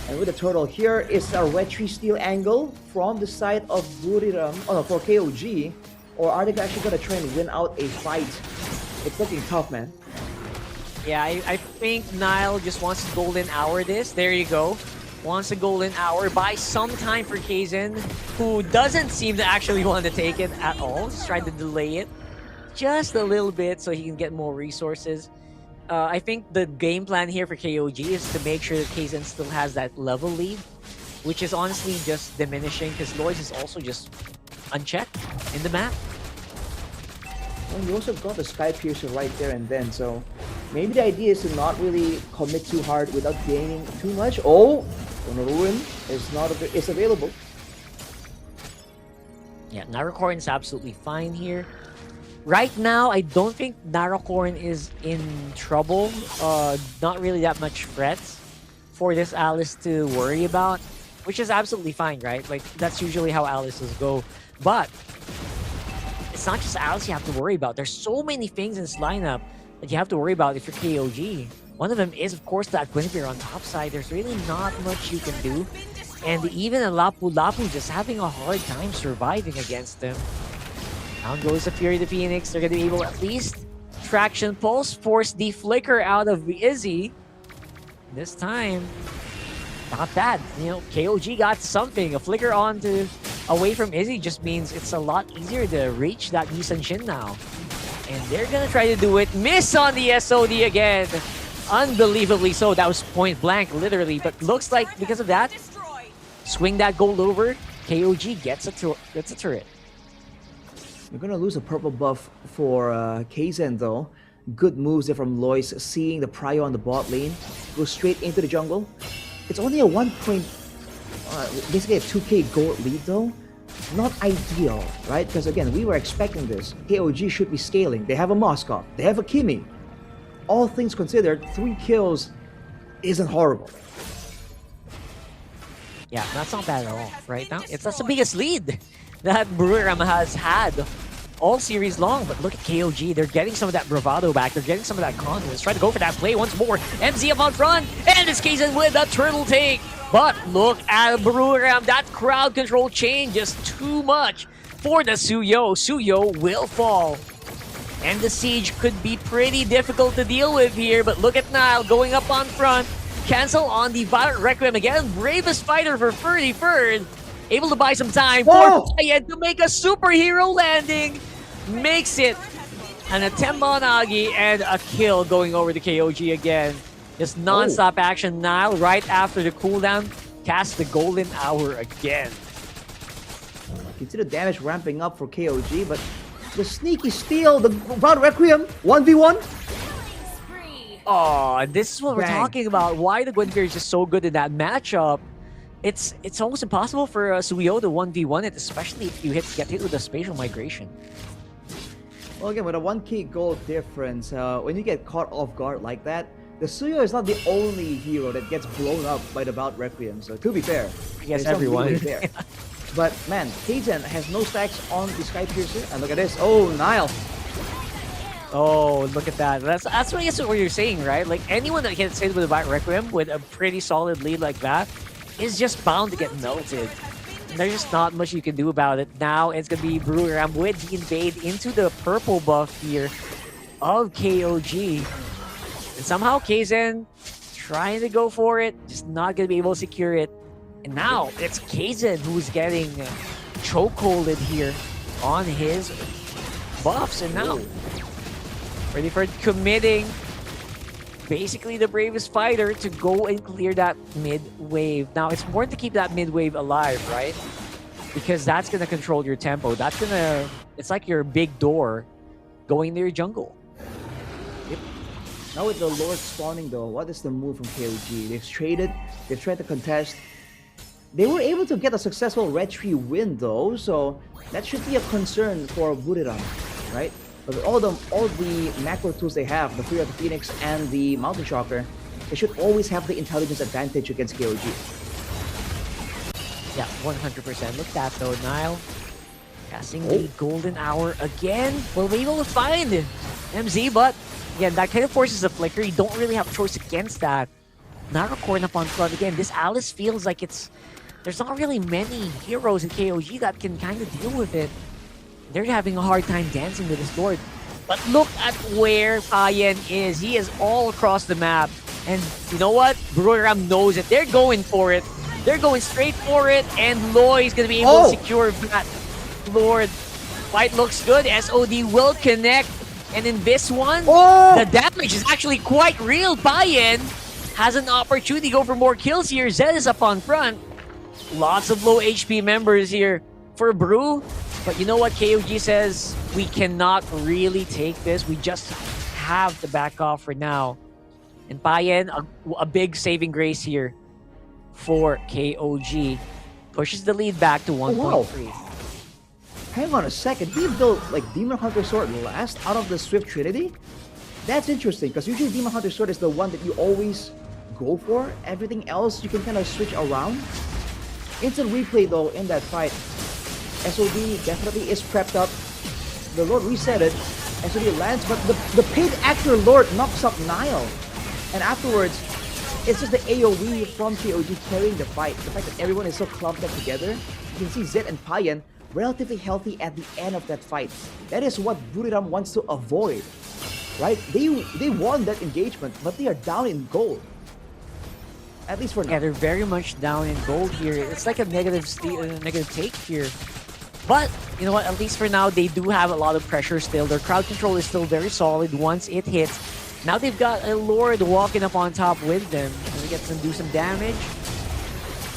And with the turtle, here is a retry steal angle from the side of Buriram, for KOG. Or are they actually going to try and win out a fight? It's looking tough, man. Yeah, I think Nile just wants to golden hour this. There you go. Wants a golden hour. Buy some time for Kaizen, who doesn't seem to actually want to take it at all. He's trying to delay it just a little bit so he can get more resources. I think the game plan here for KOG is to make sure that Kaizen still has that level lead, which is honestly just diminishing because Lois is also just unchecked in the map. Well, you also got the Sky Piercer right there and then, so maybe the idea is to not really commit too hard without gaining too much. Oh, Ruin is available. Yeah, Narakorn is absolutely fine here. Right now, I don't think Narakorn is in trouble. Not really that much threats for this Alice to worry about, which is absolutely fine, right? Like, that's usually how Alices go. But it's not just Alice you have to worry about. There's so many things in this lineup that you have to worry about if you're KOG. One of them is, of course, that Guinevere on top side. There's really not much you can do. And even a Lapu Lapu just having a hard time surviving against them. Down goes the Fury the Phoenix. They're going to be able to at least Traction Pulse, force the Flicker out of Izzy. This time, not bad. You know, KOG got something. A Flicker away from Izzy just means it's a lot easier to reach that Yisan Shin now. And they're going to try to do it. Miss on the SOD again. Unbelievably so. That was point blank, literally. But looks like because of that, swing that gold over. KOG gets a turret. We're gonna lose a purple buff for Kaizen though. Good moves there from Lois, seeing the prio on the bot lane. Go straight into the jungle. It's only a basically a 2k gold lead though. Not ideal, right? Because again, we were expecting this. KOG should be scaling. They have a Moskov. They have a Kimi. All things considered, 3 kills isn't horrible. Yeah, that's not bad at all, right? Now, that's the biggest lead that Buriram has had all series long. But look at KOG. They're getting some of that bravado back. They're getting some of that confidence. Try to go for that play once more. MZ up on front. And this case is with a turtle take. But look at Buriram. That crowd control changes too much for the Suyo. Suyo will fall. And the siege could be pretty difficult to deal with here. But look at Nile going up on front. cancel on the Violent Requiem again. Bravest fighter for 33rd. Able to buy some time Whoa! for Payet to make a superhero landing. Makes it an attempt on Agi and a kill going over the KOG again. Just non-stop action. Nile right after the cooldown casts the golden hour again. You see the damage ramping up for KOG, but the sneaky steal, the Violent Requiem, 1v1. Oh, this is what we're Bang. talking about. Why the Gwynplaine is just so good in that matchup. It's almost impossible for Suyo to 1v1 it, especially if you get hit with a spatial migration. Well, again, with a 1k gold difference, when you get caught off guard like that, the Suyo is not the only hero that gets blown up by the Violent Requiem. So to be fair, Yes, there's some everyone. leeway there. But man, Kaizen has no stacks on the Sky Piercer, and look at this. Oh, Nile. Oh, look at that. That's what I guess what you're saying, right? Like anyone that gets hit with a Violent Requiem with a pretty solid lead like that is just bound to get melted. And there's just not much you can do about it. Now it's gonna be Breweram with the invade into the purple buff here of KOG. And somehow Kaizen trying to go for it, just not gonna be able to secure it. And now it's Kaizen who's getting chokeholded here on his buffs. And now ready for committing basically the bravest fighter to go and clear that mid wave. Now it's important to keep that mid wave alive, right? Because that's gonna control your tempo. It's like your big door going to your jungle. Yep. Now with the Lord spawning though, what is the move from KOG? They've tried to contest. They were able to get a successful red tree win though, so that should be a concern for Buriram, right? But with all the macro tools they have, the Fury of the Phoenix and the Mountain Shocker, they should always have the intelligence advantage against KOG. Yeah, 100%. Look at that though, Nile. Casting the golden hour again. Will be able to find MZ, but again, that kind of forces a flicker. You don't really have a choice against that. Not recording up on front. Again, this Alice feels like there's not really many heroes in KOG that can kind of deal with it. They're having a hard time dancing with his Lord. But look at where Payen is. He is all across the map. And you know what? Breweram knows it. They're going for it. They're going straight for it. And Loy is going to be able to secure that Lord. Fight looks good. SOD will connect. And in this one, the damage is actually quite real. Payen has an opportunity to go for more kills here. Zed is up on front. Lots of low HP members here for Brew. But you know what KOG says? We cannot really take this. We just have to back off for now. And Payen, a big saving grace here for KOG. Pushes the lead back to 1.3. Hang on a second. He built like Demon Hunter Sword last out of the Swift Trinity? That's interesting because usually Demon Hunter Sword is the one that you always go for. Everything else you can kind of switch around. Instant replay though in that fight. SOD definitely is prepped up. The Lord reset it. SOD lands, but the paid actor Lord knocks up Nile. And afterwards, it's just the AoE from KOG carrying the fight. The fact that everyone is so clumped up together. You can see Zed and Payen relatively healthy at the end of that fight. That is what Buriram wants to avoid. Right? They won that engagement, but they are down in gold. At least for now. Yeah, they're very much down in gold here. It's like a negative take here. But, you know what, at least for now, they do have a lot of pressure still. Their crowd control is still very solid once it hits. Now they've got a Lord walking up on top with them. Can we get some, do some damage?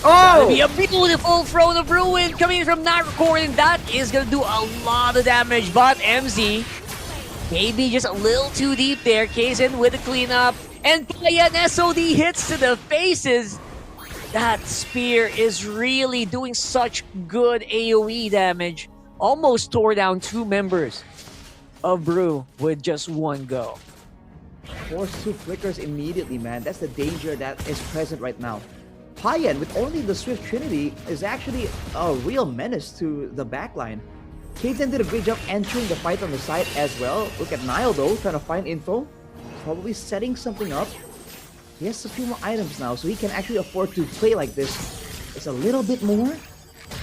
That'll be a beautiful Throne of Ruin coming from not recording. That is going to do a lot of damage. But MZ, maybe just a little too deep there. Kaizen with the cleanup. And Payen SOD hits to the faces. That spear is really doing such good AoE damage. Almost tore down 2 members of Brew with just one go. Force 2 flickers immediately, man. That's the danger that is present right now. Payen, with only the Swift Trinity, is actually a real menace to the backline. Kaizen did a great job entering the fight on the side as well. Look at Nile though, trying to find info. Probably setting something up. He has a few more items now, so he can actually afford to play like this. It's a little bit more,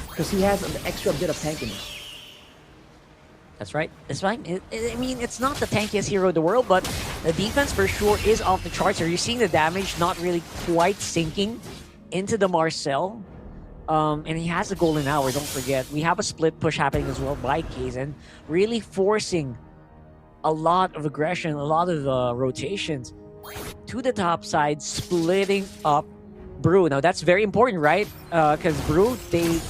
because he has an extra bit of tankiness. That's right. That's right. I mean, it's not the tankiest hero in the world, but the defense for sure is off the charts. Are you seeing the damage not really quite sinking into the Marcel? And he has a golden hour, don't forget. We have a split push happening as well by Kaizen, really forcing a lot of aggression, a lot of rotations to the top side, splitting up Brew. Now that's very important, right? Because Brew, they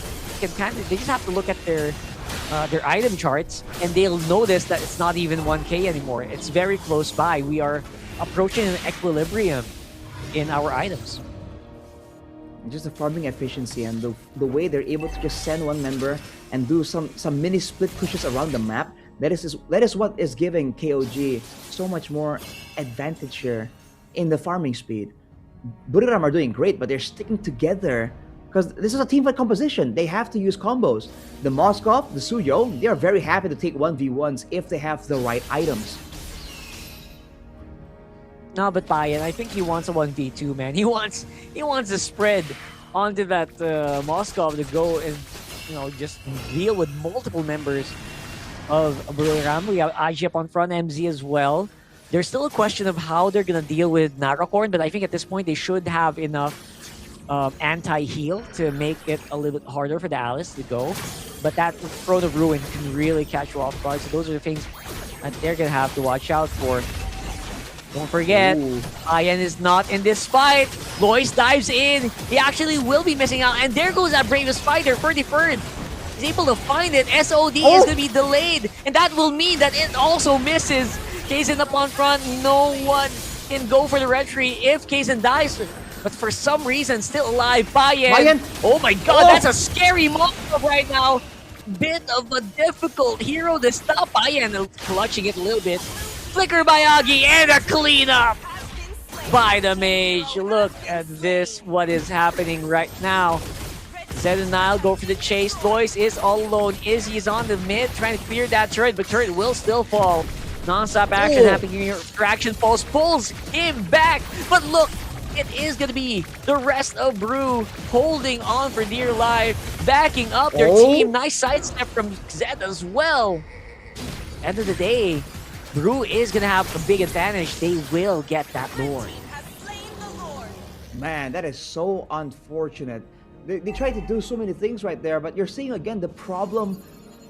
just have to look at their item charts and they'll notice that it's not even 1k anymore. It's very close by. We are approaching an equilibrium in our items. Just the farming efficiency and the way they're able to just send one member and do some mini split pushes around the map. That is what is giving KOG so much more advantage here in the farming speed. Buriram are doing great, but they're sticking together because this is a team fight composition. They have to use combos. The Moskov, the Suyo, they are very happy to take 1v1s if they have the right items. No, but Payan, I think he wants a 1v2, man. He wants a spread onto that Moskov to go and, you know, just deal with multiple members of Buriram. We have IG up on front, MZ as well. There's still a question of how they're going to deal with Narakorn, but I think at this point they should have enough anti-heal to make it a little bit harder for the Alice to go. But that Throne of Ruin can really catch you off guard, so those are the things that they're going to have to watch out for. Don't forget, Ian is not in this fight. Lois dives in. He actually will be missing out. And there goes that Bravest Fighter, 33rd. He's able to find it. SOD is going to be delayed. And that will mean that it also misses. Kaizen up on front. No one can go for the red tree if Kaizen dies. But for some reason, still alive. Payan. Oh my god, that's a scary mock-up right now. Bit of a difficult hero to stop. Payan clutching it a little bit. Flicker by Agi and a cleanup by the mage. Look at this, what is happening right now. Zed and Nile go for the chase. Lois is all alone. Izzy is on the mid trying to clear that turret, but turret will still fall. Non-stop action happening here. Fraction Pulse pulls him back, but look, it is going to be the rest of Brew holding on for dear life, backing up their team. Nice sidestep from Zed as well. End of the day, Brew is going to have a big advantage. They will get that Lord. Man, that is so unfortunate. They tried to do so many things right there, but you're seeing again the problem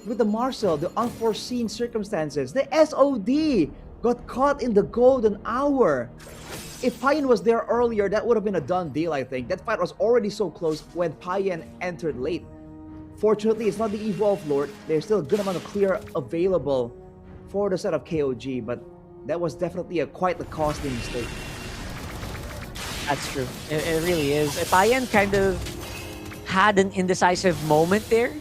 with the Marcel, the unforeseen circumstances. The SOD got caught in the golden hour. If Payan was there earlier, that would have been a done deal, I think. That fight was already so close when Payan entered late. Fortunately, it's not the Evolve Lord. There's still a good amount of clear available for the set of KOG, but that was definitely quite a costly mistake. That's true. It really is. Payan kind of had an indecisive moment there,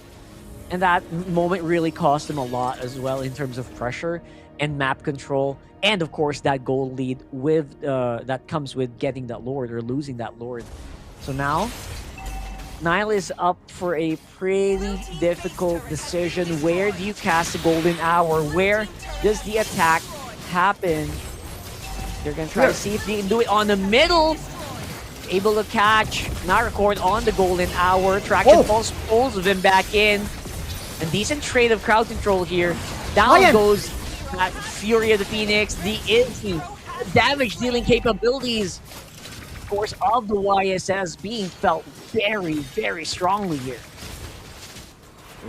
and that moment really cost him a lot as well in terms of pressure and map control, and of course that goal lead with that comes with getting that Lord or losing that Lord. So now Nile is up for a pretty difficult decision. Where do you cast the golden hour? Where does the attack happen? They're gonna try to see if they can do it on the middle. Able to catch Narakorn on the golden hour. Traction Pulse pulls him back in. A decent trade of crowd control here. Down goes that Fury of the Phoenix. The Izzy damage dealing capabilities, of course, of the YSS being felt very, very strongly here.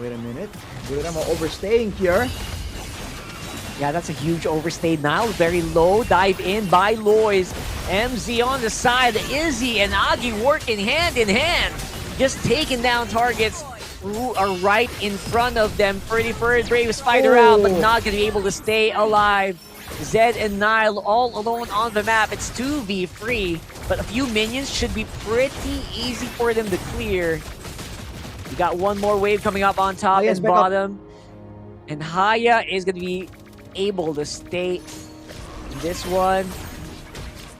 Wait a minute. I'm overstaying here. Yeah, that's a huge overstay now. Very low. Dive in by Lois. MZ on the side. Izzy and Agi working hand in hand. Just taking down targets who are right in front of them. 31st Brave Spider out, but not going to be able to stay alive. Zed and Nile all alone on the map. It's 2v3, but a few minions should be pretty easy for them to clear. You got one more wave coming up on top and bottom. And Haya is going to be able to stay in this one.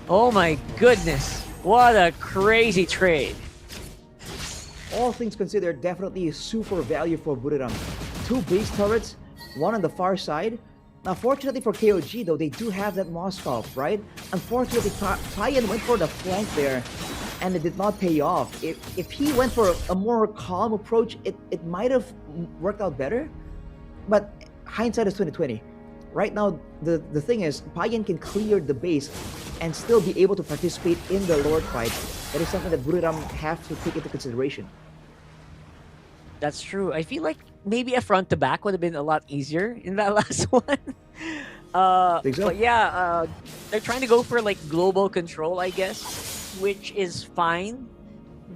Oh my goodness. What a crazy trade. All things considered, definitely super value for Buriram. 2 base turrets, one on the far side. Now, fortunately for KOG, though, they do have that Moskov, right? Unfortunately, Payan went for the flank there, and it did not pay off. If he went for a more calm approach, it might have worked out better. But hindsight is 2020. Right now, the thing is, Payan can clear the base and still be able to participate in the Lord fight. That is something that Buriram have to take into consideration. That's true. I feel like maybe a front to back would have been a lot easier in that last one. Think so? But yeah, they're trying to go for like global control, I guess, which is fine.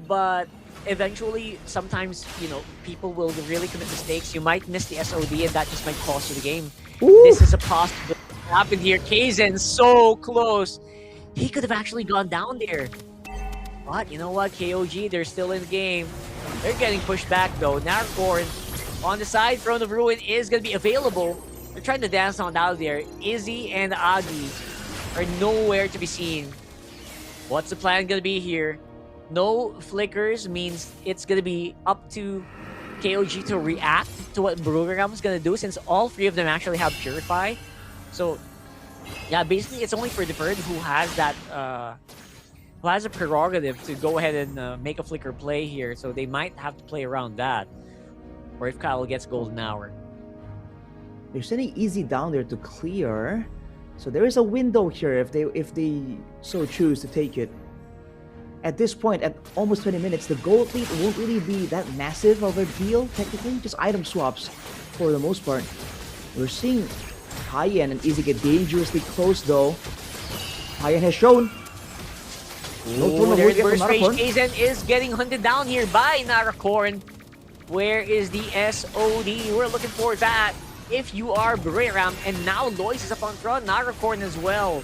But eventually, sometimes, you know, people will really commit mistakes. You might miss the SOD and that just might cost you the game. Ooh. This is a possibility happened here. Kaizen so close. He could have actually gone down there. But you know what? KOG, they're still in the game. They're getting pushed back though. Narcorn on the side. Throne of Ruin is going to be available. They're trying to dance on out there. Izzy and Agi are nowhere to be seen. What's the plan going to be here? No flickers means it's going to be up to KOG to react to what Buriram is going to do, since all three of them actually have Purify. So yeah, basically it's only for Deferred who has that who has a prerogative to go ahead and make a flicker play here. So they might have to play around that, or if Kyle gets golden hour. They're sending Easy down there to clear, so there is a window here if they so choose to take it. At this point, at almost 20 minutes, the gold lead won't really be that massive of a deal, technically. Just item swaps for the most part. We're seeing Payan and Izzy get dangerously close, though. Payan has shown. There's burst rage. Kaizen is getting hunted down here by Narakorn. Where is the SOD? We're looking for that. If you are Buriram, and now Lois is up on front, Narakorn as well.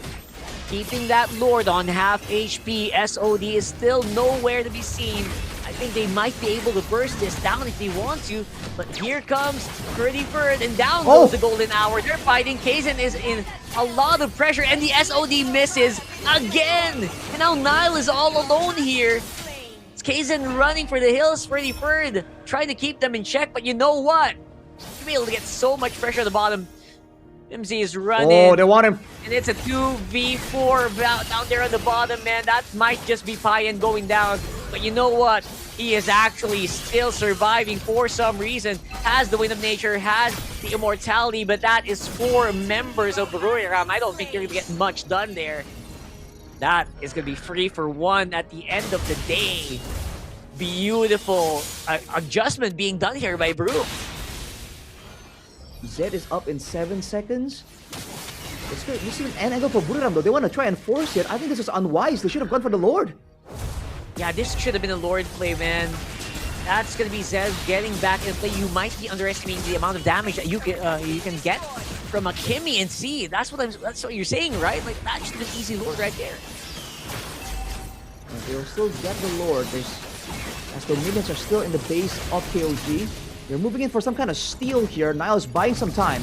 Keeping that Lord on half HP. SOD is still nowhere to be seen. I think they might be able to burst this down if they want to. But here comes Pretty Bird, and down goes the golden hour. They're fighting. Kaizen is in a lot of pressure, and the SOD misses again. And now Nile is all alone here. It's Kaizen running for the hills. Pretty Bird trying to keep them in check, but you know what? You'll be able to get so much pressure at the bottom. MZ is running. Oh, they want him. And it's a 2v4 down there at the bottom, man. That might just be Payan going down. But you know what? He is actually still surviving for some reason. Has the Wind of Nature, has the Immortality, but that is 4 members of Buriram. I don't think they're going to get much done there. That is going to be 3 for 1 at the end of the day. Beautiful adjustment being done here by Brew. Zed is up in 7 seconds. It's good. You see an angle for Buriram though. They want to try and force it. I think this is unwise. They should have gone for the Lord. Yeah, this should have been a Lord play, man. That's gonna be Zed getting back in play. You might be underestimating the amount of damage that you can get from a Kimmy and see. That's what you're saying, right? Like that should have been easy Lord right there. They'll still get the Lord. As the minions are still in the base of KOG. They're moving in for some kind of steal here. Niall's buying some time.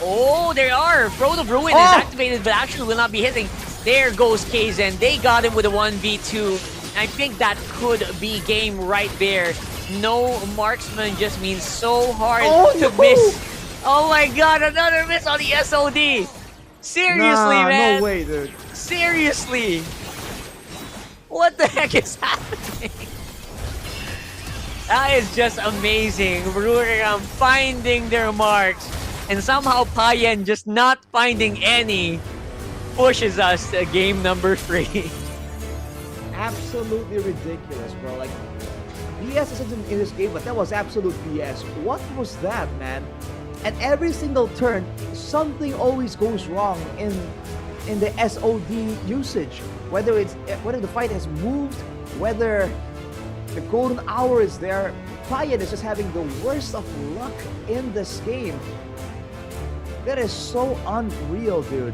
Oh, they are. Throne of Ruin is activated, but actually will not be hitting. There goes Kaizen. They got him with a 1v2. I think that could be game right there. No marksman just means so hard to miss. Oh my god, another miss on the SOD. Seriously, man. No way, dude. Seriously. What the heck is happening? That is just amazing. Buriram finding their marks. And somehow Payan just not finding any pushes us to game number 3. Absolutely ridiculous, bro. Like, BS isn't in this game, but that was absolute BS. What was that, man? At every single turn, something always goes wrong in the SOD usage. Whether the fight has moved, whether the golden hour is there, Payan is just having the worst of luck in this game. That is so unreal, dude.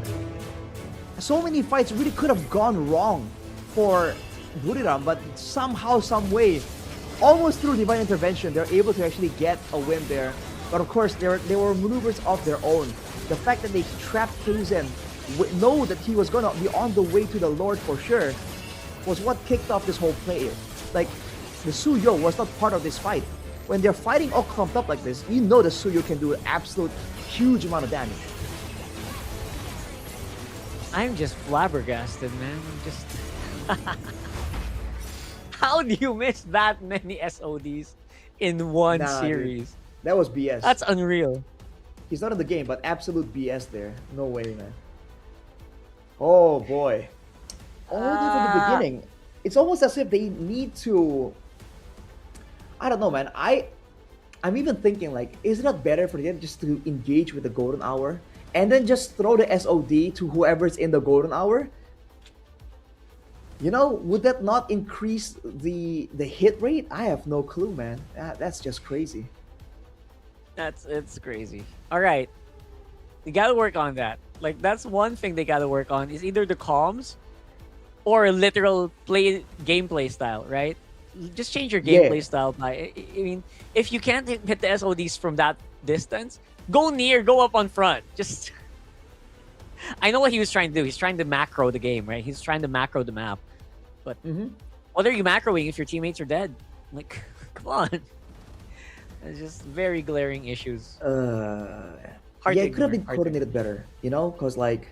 So many fights really could have gone wrong for Buriram, but somehow, some way, almost through divine intervention, they're able to actually get a win there. But of course, there were maneuvers of their own. The fact that they trapped Kaizen, know that he was gonna be on the way to the Lord for sure, was what kicked off this whole play. Like, the Suyo was not part of this fight. When they're fighting all clumped up like this, you know the Suyo can do an absolute huge amount of damage. I'm just flabbergasted, man. I'm just... How do you miss that many SODs in one series? That was BS. That's unreal. He's not in the game, but absolute BS there. No way, man. Oh boy. All the way from the beginning. It's almost as if they need to. I don't know, man. I'm even thinking like, is it not better for them just to engage with the golden hour and then just throw the SOD to whoever's in the golden hour? You know, would that not increase the hit rate? I have no clue, man. That's just crazy. It's crazy. All right, you gotta work on that. Like that's one thing they gotta work on is either the comms or a literal gameplay style, right? Just change your gameplay style by. I mean, if you can't hit the SODs from that distance, go near, go up on front. Just. I know what he was trying to do. He's trying to macro the game, right? He's trying to macro the map. But what are you macroing if your teammates are dead? Like, come on. It's just very glaring issues. It could have been coordinated better, you know? Because, like,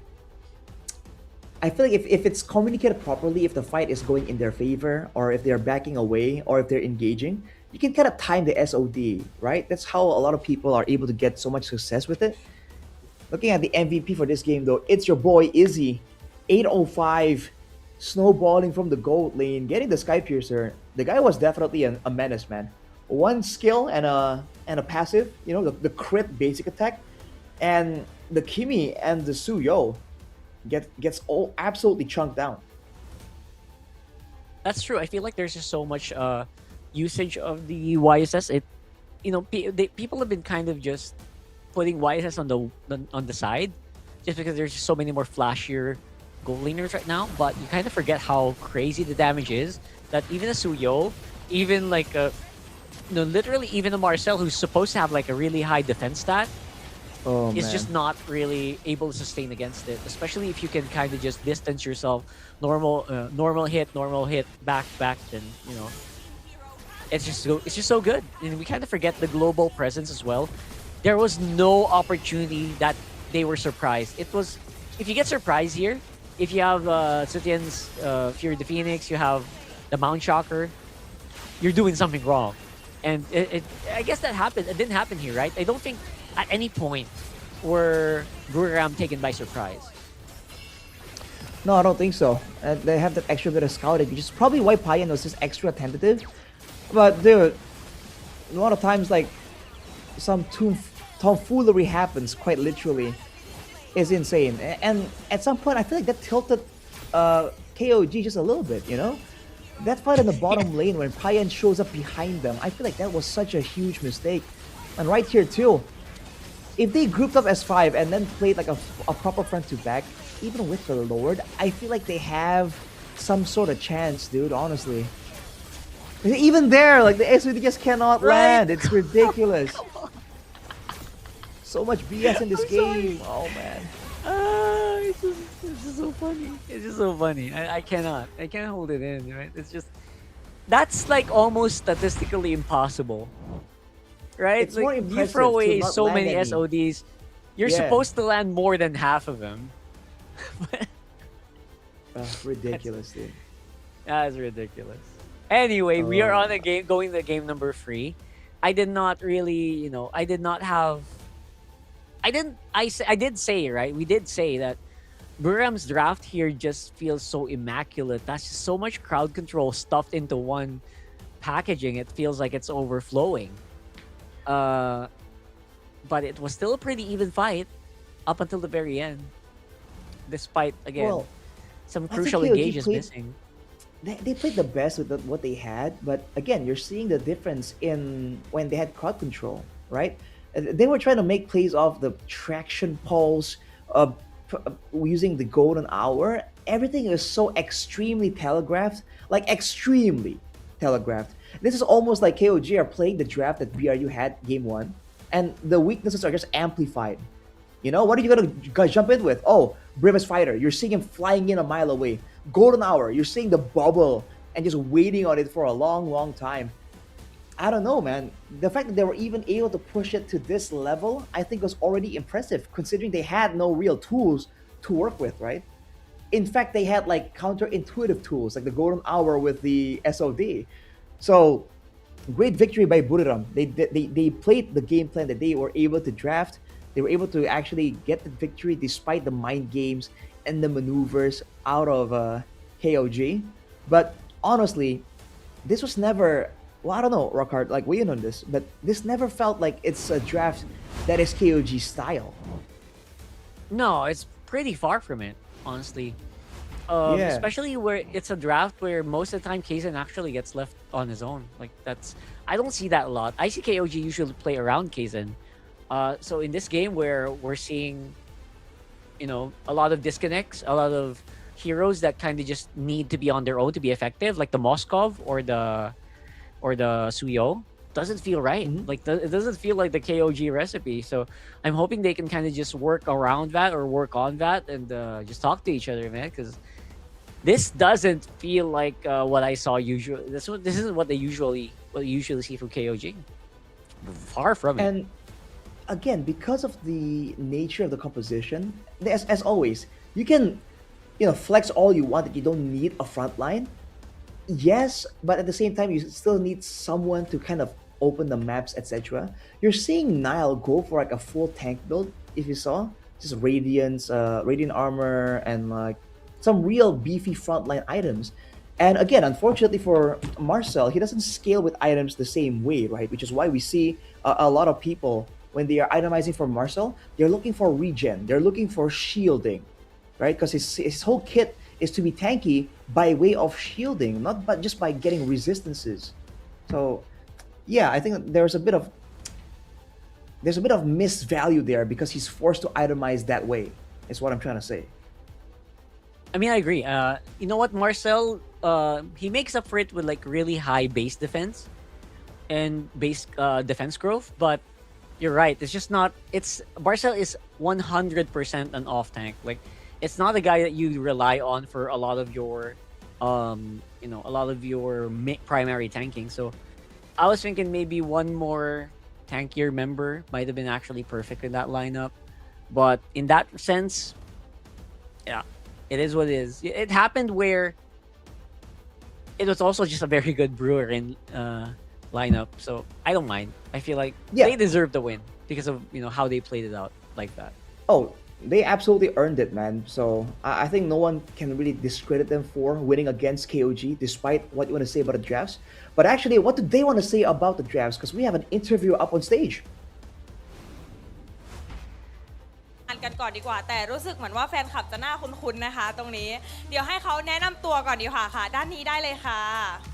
I feel like if it's communicated properly, if the fight is going in their favor, or if they're backing away, or if they're engaging, you can kind of time the SOD, right? That's how a lot of people are able to get so much success with it. Looking at the MVP for this game, though, it's your boy Izzy, 805, snowballing from the gold lane, getting the Sky Piercer. The guy was definitely a menace, man. One skill and a passive, you know, the crit basic attack, and the Kimi and the Suyo gets all absolutely chunked down. That's true. I feel like there's just so much usage of the YSS. People have been kind of just putting YSS on the side, just because there's just so many more flashier gold laners right now. But you kind of forget how crazy the damage is. That even a Suyo, even like literally even a Marcel who's supposed to have like a really high defense stat, is just not really able to sustain against it. Especially if you can kind of just distance yourself, normal hit, back, then it's just so good. And we kind of forget the global presence as well. There was no opportunity that they were surprised. It was, if you get surprised here, if you have Sutian's Fury the Phoenix, you have the Mount Shocker, you're doing something wrong. And I guess that happened. It didn't happen here, right? I don't think at any point were Buriram taken by surprise. No, I don't think so. They have that extra bit of scouting, which is probably why Payan was just extra tentative. But dude, a lot of times like some tomfoolery happens, quite literally. It's insane. And at some point, I feel like that tilted KOG just a little bit, you know? That fight in the bottom lane when Payan shows up behind them, I feel like that was such a huge mistake. And right here too, if they grouped up as 5 and then played like a proper front to back, even with the Lord, I feel like they have some sort of chance, dude, honestly. Even there, like the SOD just cannot land. It's ridiculous. So much BS in this game. Oh man. It's just so funny. It's just so funny. I can't hold it in, right? It's just, that's like almost statistically impossible, right? It's more impressive you throw away to not so land many any. SODs, you're supposed to land more than half of them. Ridiculous, dude. That's ridiculous. Anyway, we are on going to game number 3. I did not really, I did say, right? We did say that Buriram's draft here just feels so immaculate. That's just so much crowd control stuffed into one packaging. It feels like it's overflowing. But it was still a pretty even fight up until the very end. Despite, again, some crucial engages missing. They played the best with what they had, but again, you're seeing the difference in when they had crowd control, right? They were trying to make plays off the traction pulse, using the golden hour. Everything is so extremely telegraphed, like extremely telegraphed. This is almost like KOG are playing the draft that BRU had game 1, and the weaknesses are just amplified. You know, what are you gonna jump in with? Oh, Grimace Fighter, you're seeing him flying in a mile away. Golden Hour, you're seeing the bubble and just waiting on it for a long, long time. I don't know, man. The fact that they were even able to push it to this level, I think was already impressive, considering they had no real tools to work with, right? In fact, they had like counterintuitive tools, like the Golden Hour with the SOD. So, great victory by Buriram. They played the game plan that they were able to draft. They were able to actually get the victory despite the mind games and the maneuvers out of KOG. But honestly, this was never. Well, I don't know, Rockhard, like weigh in on this, but this never felt like it's a draft that is KOG style. No, it's pretty far from it, honestly. Yeah. Especially where it's a draft where most of the time Kaizen actually gets left on his own. Like I don't see that a lot. I see KOG usually play around Kaizen. So in this game where we're seeing, a lot of disconnects, a lot of heroes that kind of just need to be on their own to be effective, like the Moskov or the Suyo, doesn't feel right. Like it doesn't feel like the KOG recipe. So I'm hoping they can kind of just work around that or work on that and just talk to each other, man. Because this doesn't feel like what I saw usually. This isn't what you usually see from KOG. Far from it. And again, because of the nature of the composition, as always, you can, flex all you want that you don't need a front line. Yes, but at the same time, you still need someone to kind of open the maps, etc. You're seeing Nile go for like a full tank build, if you saw. Just Radiance, Radiant Armor, and like some real beefy frontline items. And again, unfortunately for Marcel, he doesn't scale with items the same way, right? Which is why we see a lot of people, when they are itemizing for Marcel, they're looking for regen, they're looking for shielding, right? Because his whole kit is to be tanky by way of shielding, not but just by getting resistances. So yeah, I think there's a bit of missed value there because he's forced to itemize that way, is what I'm trying to say. I mean, I agree. You know what, Marcel, he makes up for it with like really high base defense and base defense growth, but you're right. It's just not. Marcel is 100% an off tank. Like, it's not a guy that you rely on for a lot of your, primary tanking. So, I was thinking maybe one more tankier member might have been actually perfect in that lineup. But in that sense, yeah, it is what it is. It happened where it was also just a very good Brewer in lineup. So I don't mind. I feel like they deserve the win because of how they played it out like that. Oh, they absolutely earned it, man. So I think no one can really discredit them for winning against KOG, despite what you want to say about the drafts. But actually, what do they want to say about the drafts? Because we have an interview up on stage. กันก่อนดีกว่าแต่รู้สึกเหมือนว่าแฟนคลับจะน่าคุ้นๆนะคะตรงนี้เดี๋ยวให้เขาแนะนำตัวก่อนดีกว่าค่ะด้านนี้ได้เลยค่ะ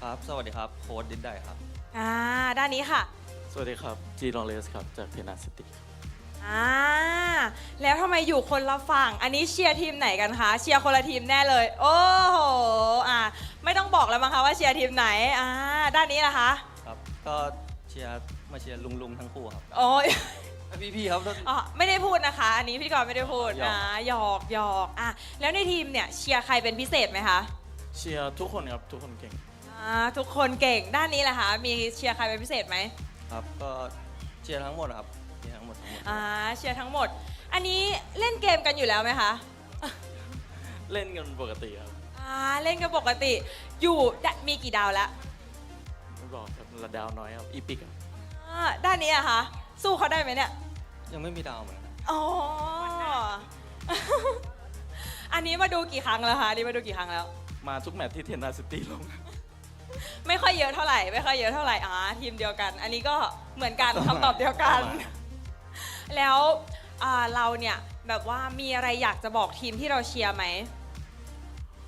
ครับสวัสดีครับโค้ดดินได้ครับด้านนี้ค่ะสวัสดีครับจีลองเลสครับจากเทนัสซิตี้แล้วทำไมอยู่คนละฝั่งอันนี้เชียร์ทีมไหนกันคะเชียร์คนละทีมแน่เลยโอ้โหไม่ต้องบอกแล้วมั้งคะว่าเชียร์ทีมไหนด้านนี้ล่ะคะครับก็เชียร์ลุงทั้งคู่ครับโอ้ยพี่ครับไม่ได้พูดนะคะอันนี้พี่กรณ์ไม่ได้พูดหยอกแล้วในทีมเนี่ยเชียร์ใครเป็นพิเศษไหมคะเชียร์ทุกคนครับทุกคนเก่งทุกคนเก่งด้านนี้ล่ะคะมีเชียร์ใครเป็นพิเศษไหมครับก็เชียร์ทั้งหมดครับเชียร์ทั้งหมดเชียร์ทั้งหมดอันนี้เล่นเกมกันอยู่แล้วไหมคะเล่นกันปกติครับเล่นกันปกติอยู่มีกี่ดาวแล้วไม่บอกครับระดาวน้อยครับอีพิกด้านนี้อะคะสู้เขาได้ไหมเนี่ยยังไม่มีดาวเหมือนกันอันนี้มาดูกี่ครั้งแล้วคะแล้วมาทุกแมตช์ที่เทนนาซิตี้ลงไม่ค่อยเยอะเท่าไหร่ทีมเดียวกันอันนี้ก็เหมือนกันคำตอบเดียวกันแล้วเราเนี่ยแบบว่ามีอะไรอยากจะบอกทีมที่เราเชียร์ไหม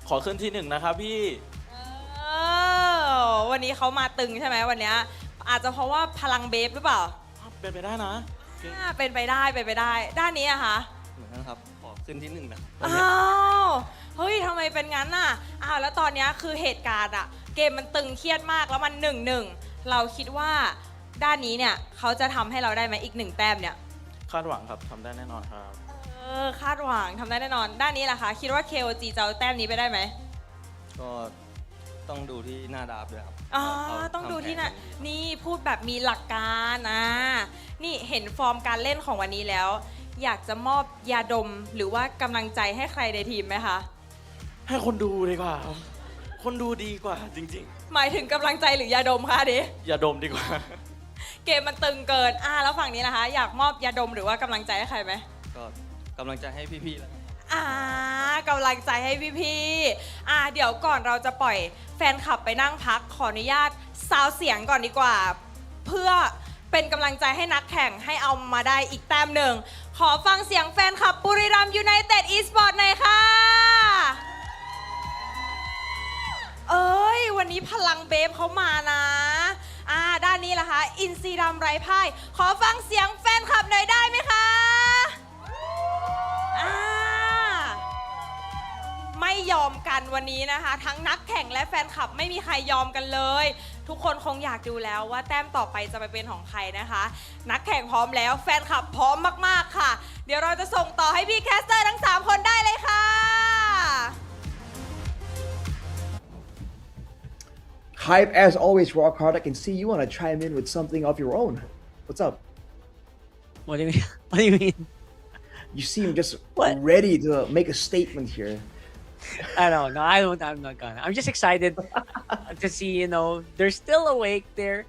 ขอขึ้นที่1นะครับพี่วันนี้เขามาตึงใช่ไหมวันนี้อาจจะเพราะว่าพลังเบฟหรือเปล่าเป็นไปได้นะเป็นไปได้ด้านนี้อะคะเหมือนกันครับขอขึ้นที่1นะเฮ้ยทำไมเป็นงั้นน่ะแล้วตอนนี้คือเหตุการณ์เกมมันตึงเครียดมากแล้วมัน1-1เราคิดว่าด้านนี้เนี่ยเขาจะทำให้เราได้ไหมอีก1แต้มเนี่ยคาดหวังครับทำได้แน่นอนครับคาดหวังทำได้แน่นอนด้านนี้ล่ะคะคิดว่า KOG จะเอาแต้มนี้ไปได้ไหมก็ต้องดูที่หน้าดาบด้วยครับต้องดูที่นี่พูดแบบมีหลักการนี่เห็นฟอร์มการเล่นของวันนี้แล้วอยากจะมอบยาดมหรือว่ากำลังใจให้ใครในทีมไหมคะให้คนดูดีกว่าคนดูดีกว่าจริงๆ หมายถึงกำลังใจหรือยาดมคะดิ อย่าดมดีกว่า เกมมันตึงเกินแล้วฝั่งนี้นะคะ อยากมอบยาดมหรือว่ากำลังใจให้ใครไหม ก็กำลังใจให้พี่ๆแล้วกัน กำลังใจให้พี่ๆเดี๋ยวก่อนเราจะปล่อยแฟนคลับไปนั่งพักขออนุญาตซาวเสียงก่อนดีกว่า เพื่อเป็นกำลังใจให้นักแข่งให้เอามาได้อีกแต้มหนึ่งขอฟังเสียงแฟนคลับบุรีรัมย์ยูไนเต็ดอีสปอร์ตหน่อยค่ะวันนี้พลังเบฟเขามานะด้านนี้ล่ะคะอินซีดำไร้พ่ายขอฟังเสียงแฟนคลับหน่อยได้ไหมคะไม่ยอมกันวันนี้นะคะทั้งนักแข่งและแฟนคลับไม่มีใครยอมกันเลยทุกคนคงอยากดูแล้วว่าแต้มต่อไปจะไปเป็นของใครนะคะนักแข่งพร้อมแล้วแฟนคลับพร้อมมากๆค่ะเดี๋ยวเราจะส่งต่อให้พี่แคสเตอร์ทั้ง3คนได้เลยค่ะ Hype as always, Rock Hard. I can see you want to chime in with something of your own. What's up? What do you mean? What do you mean? You seem just ready to make a statement here. I don't know. I'm not gonna. I'm just excited to see. They're still awake there.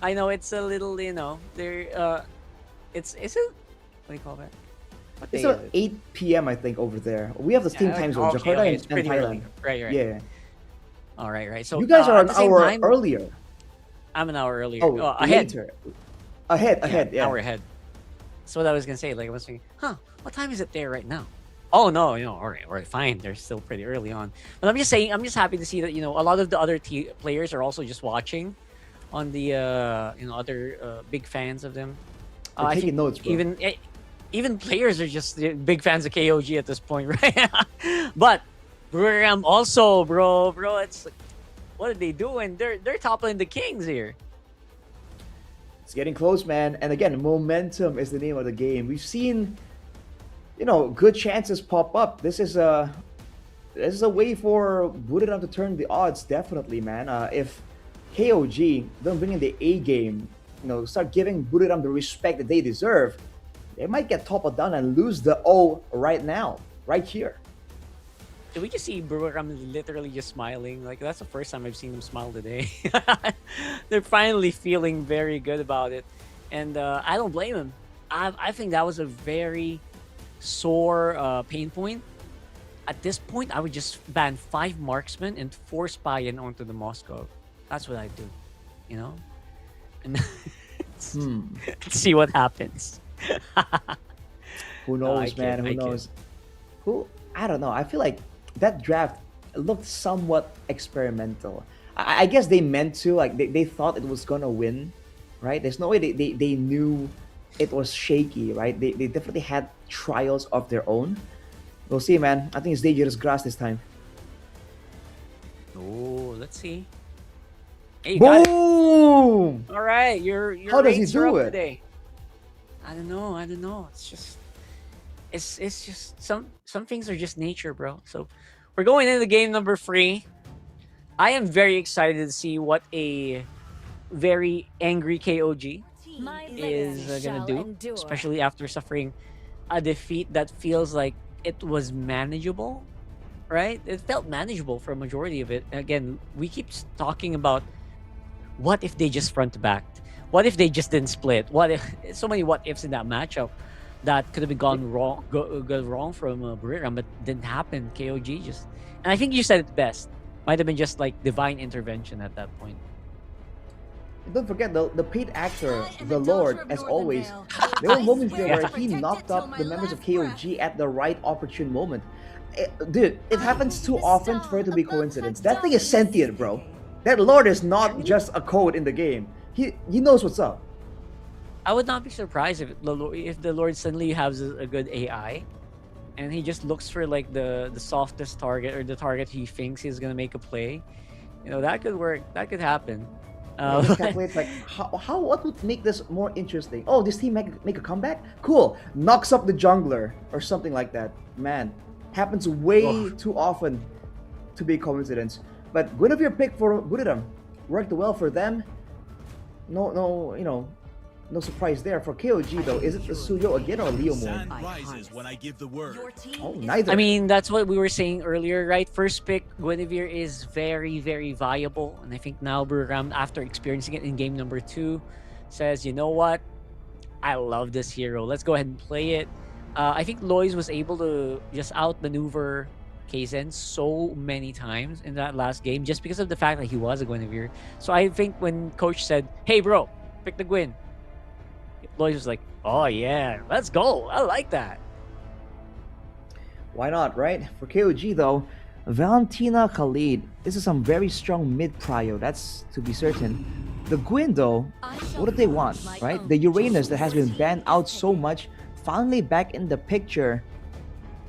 I know it's a little. They're. It's a. What do you call that? It's 8 p.m. I think over there. We have the same time zone, Jakarta and Thailand. Right. Yeah. All right. So you guys are an hour time, earlier. I'm an hour earlier. Oh, ahead. Later. Ahead. Yeah. An hour ahead. That's what I was gonna say. Like I was thinking, what time is it there right now? Oh no, all right, fine. They're still pretty early on. But I'm just saying, I'm just happy to see that a lot of the other players are also just watching, on the other big fans of them. They're taking notes, bro. Even players are just big fans of KOG at this point, right? But Buriram also, bro, it's like, what are they doing? They're toppling the Kings here. It's getting close, man. And again, momentum is the name of the game. We've seen, good chances pop up. This is a way for Buriram to turn the odds, definitely, man. If KOG don't bring in the A game, start giving Buriram the respect that they deserve, they might get toppled down and lose the O right now, right here. Did we just see Buriram literally just smiling? Like, that's the first time I've seen them smile today. They're finally feeling very good about it. And I don't blame them. I think that was a very sore pain point. At this point, I would just ban 5 marksmen and force Payan onto the Moscow. That's what I do, And let's see what happens. Who knows, man? Who knows? I don't know. I feel like that draft looked somewhat experimental. I guess they meant to, like, they thought it was gonna win, right? There's no way they knew it was shaky, right? They definitely had trials of their own. We'll see, man. I think it's dangerous grass this time. Oh, let's see. Hey, boom! All right, your how does he rates are do up it? Today. I don't know. It's just some things are just nature, bro. So we're going into game number 3. I am very excited to see what a very angry KOG is gonna do, especially after suffering a defeat that feels like it was manageable, right? It felt manageable for a majority of it. Again, we keep talking about what if they just front to back? What if they just didn't split? What if so many what ifs in that matchup that could have been gone wrong from Buriram, but didn't happen. KOG just, and I think you said it best. Might have been just like divine intervention at that point. Don't forget the paid actor, the Lord, as always. There were moments there where he knocked up the members of KOG at the right opportune moment. Dude, it happens too often for it to be coincidence. That thing is sentient, bro. That Lord is not just a code in the game. He knows what's up. I would not be surprised if the Lord suddenly has a good AI, and he just looks for like the softest target or the target he thinks he's gonna make a play. That could work. That could happen. Just calculates like what would make this more interesting? Oh, this team make a comeback? Cool. Knocks up the jungler or something like that. Man, happens way too often to be a coincidence. But good of your pick for Buriram. Worked well for them. No, no surprise there. For KOG though, is it the Suyo again or Leo Sun Moon? rises when I give the word. Oh, neither. I mean, that's what we were saying earlier, right? First pick, Guinevere is very, very viable. And I think now Buram, after experiencing it in game number 2, says, you know what? I love this hero. Let's go ahead and play it. I think Lois was able to just outmaneuver Kaizen so many times in that last game just because of the fact that he was a Guinevere. So I think when coach said, hey bro, pick the Gwyn, Lois was like, oh yeah, let's go. I like that. Why not, right? For KOG though, Valentina Khalid, this is some very strong mid prio, that's to be certain. The Gwyn though, what do they want, right? The Uranus that has been banned out so much, finally back in the picture.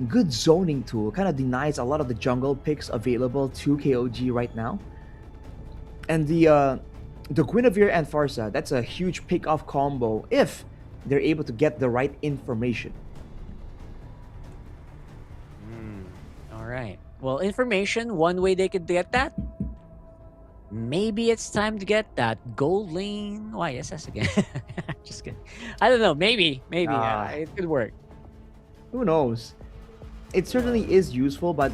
Good zoning tool, kind of denies a lot of the jungle picks available to KOG right now. And the Guinevere and Farsa, that's a huge pick-off combo if they're able to get the right information. All right. Well, information, one way they could get that, maybe it's time to get that gold lane YSS again. Just kidding. I don't know. Maybe. It could work. Who knows? It certainly is useful, but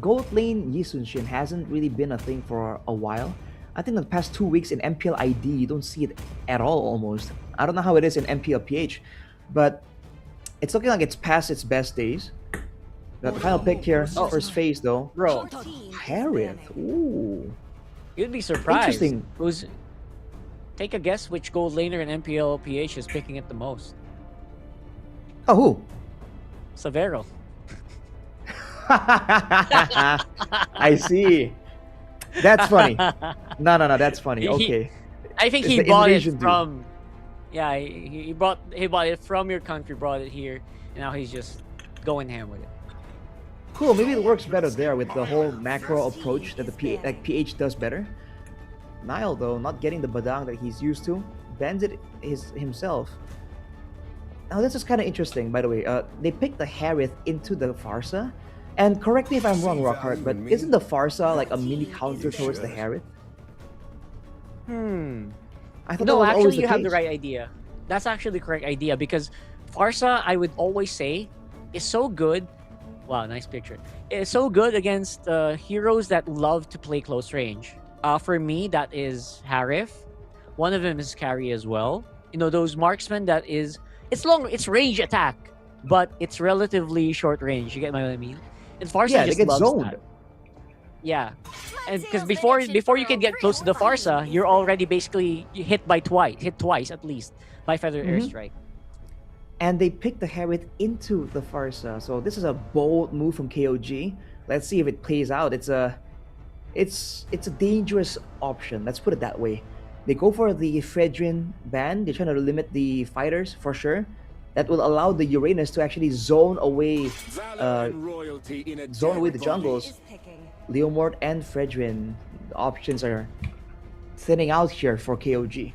gold lane Yi Sun-shin hasn't really been a thing for a while. I think the past 2 weeks in MPL ID, you don't see it at all almost. I don't know how it is in MPL PH, but it's looking like it's past its best days. The final pick here, first phase though. Bro. Harith. Ooh. You'd be surprised. Interesting. Take a guess which gold laner in MPL PH is picking it the most. Oh, who? Severo. I see. That's funny. No, that's funny. Okay. I think he bought it from. Yeah, he bought it from your country, brought it here, and now he's just going ham with it. Cool. Maybe it works better there with the whole macro approach that the PH does better. Nile though, not getting the badang that he's used to, bans it himself. Now this is kind of interesting, by the way. They picked the Harith into the Farsa. And correct me if I'm wrong, Rockhart, but isn't the Farsa like a mini counter towards the Harith? I thought no, actually you have the right idea. That's actually the correct idea because Farsa, I would always say, is so good. Wow, nice picture. It's so good against heroes that love to play close range. For me, that is Harith. One of them is Carry as well. You know, those marksmen that is... It's range attack, but it's relatively short range. You get what I mean? And Farsa just loves zoned. That. Yeah. And because before you can get close to the Farsa, you're already basically hit twice at least by Feather Airstrike. And they picked the Harith into the Farsa. So this is a bold move from KOG. Let's see if it plays out. It's a dangerous option. Let's put it that way. They go for the Fredrin ban. They're trying to limit the fighters for sure. That will allow the Uranus to actually zone away the jungles. Leomort and Fredrin. The options are thinning out here for KOG.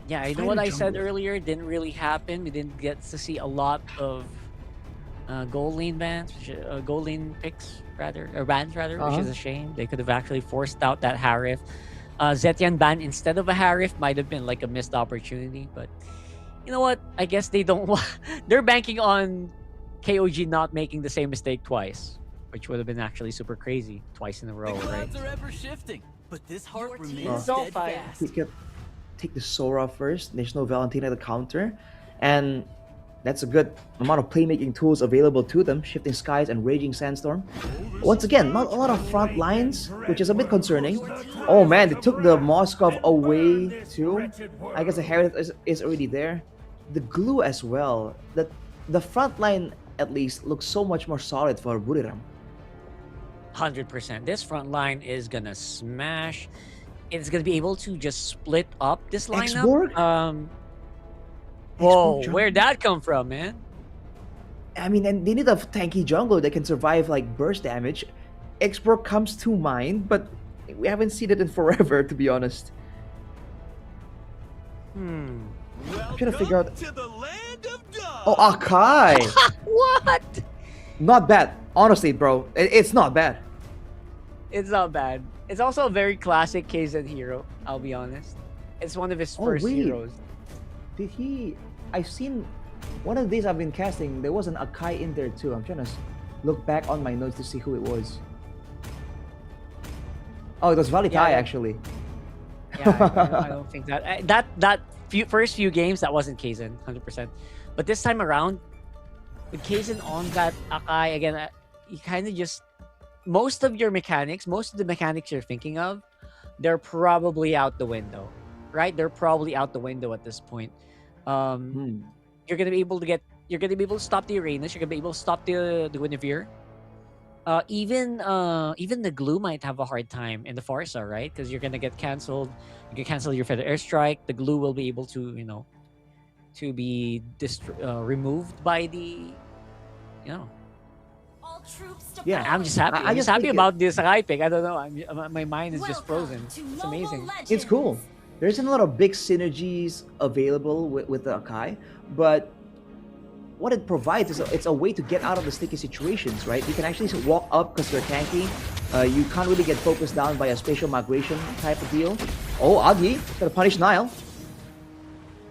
Yeah, I know what I said earlier didn't really happen. We didn't get to see a lot of gold lane bans, gold lane picks rather, or bans rather, which is a shame. They could have actually forced out that Harith. Zetian ban instead of a Harith might have been like a missed opportunity, but you know what? I guess they don't want... They're banking on KOG not making the same mistake twice, which would have been actually super crazy twice in a row, right? Are ever shifting, but this heart remains steadfast. We could take the Sora first. There's no Valentina to counter, and that's a good amount of playmaking tools available to them. Shifting Skies and Raging Sandstorm. Once again, not a lot of front lines, which is a bit concerning. Oh man, they took the Moskov away too. I guess the Harith is already there. The glue as well. The front line at least looks so much more solid for Buriram. 100%. This front line is gonna smash. It's gonna be able to just split up this lineup. Whoa, where'd that come from, man? I mean, and they need a tanky jungler that can survive like burst damage. Exborg comes to mind, but we haven't seen it in forever, to be honest. I'm trying to figure out. Oh, Akai! What? Not bad. Honestly, bro, it's not bad. It's not bad. It's also a very classic Kaizen hero, I'll be honest. It's one of his first heroes. Did he? I've seen one of these I've been casting. There was an Akai in there too. I'm trying to look back on my notes to see who it was. Oh, it was Valitai actually. Yeah, I don't think that first few games that wasn't Kaizen 100%, but this time around with Kaizen on that Akai again, you kind of just most of the mechanics you're thinking of, they're probably out the window, right? They're probably out the window at this point. You're gonna be able to stop the Uranus. You're gonna be able to stop the Guinevere. Even the Glue might have a hard time in the Forza, right? Because you're gonna get canceled. You can cancel your Feather Airstrike. The Glue will be able to, to be removed by the, Yeah, I'm just happy. I'm just happy about this Akai pick. I don't know. My mind is just frozen. It's amazing. It's cool. There's a lot of big synergies available with the Akai, but what it provides is it's a way to get out of the sticky situations, right? You can actually walk up because you're tanky. You can't really get focused down by a spatial migration type of deal. Oh, Agi gonna punish Nile.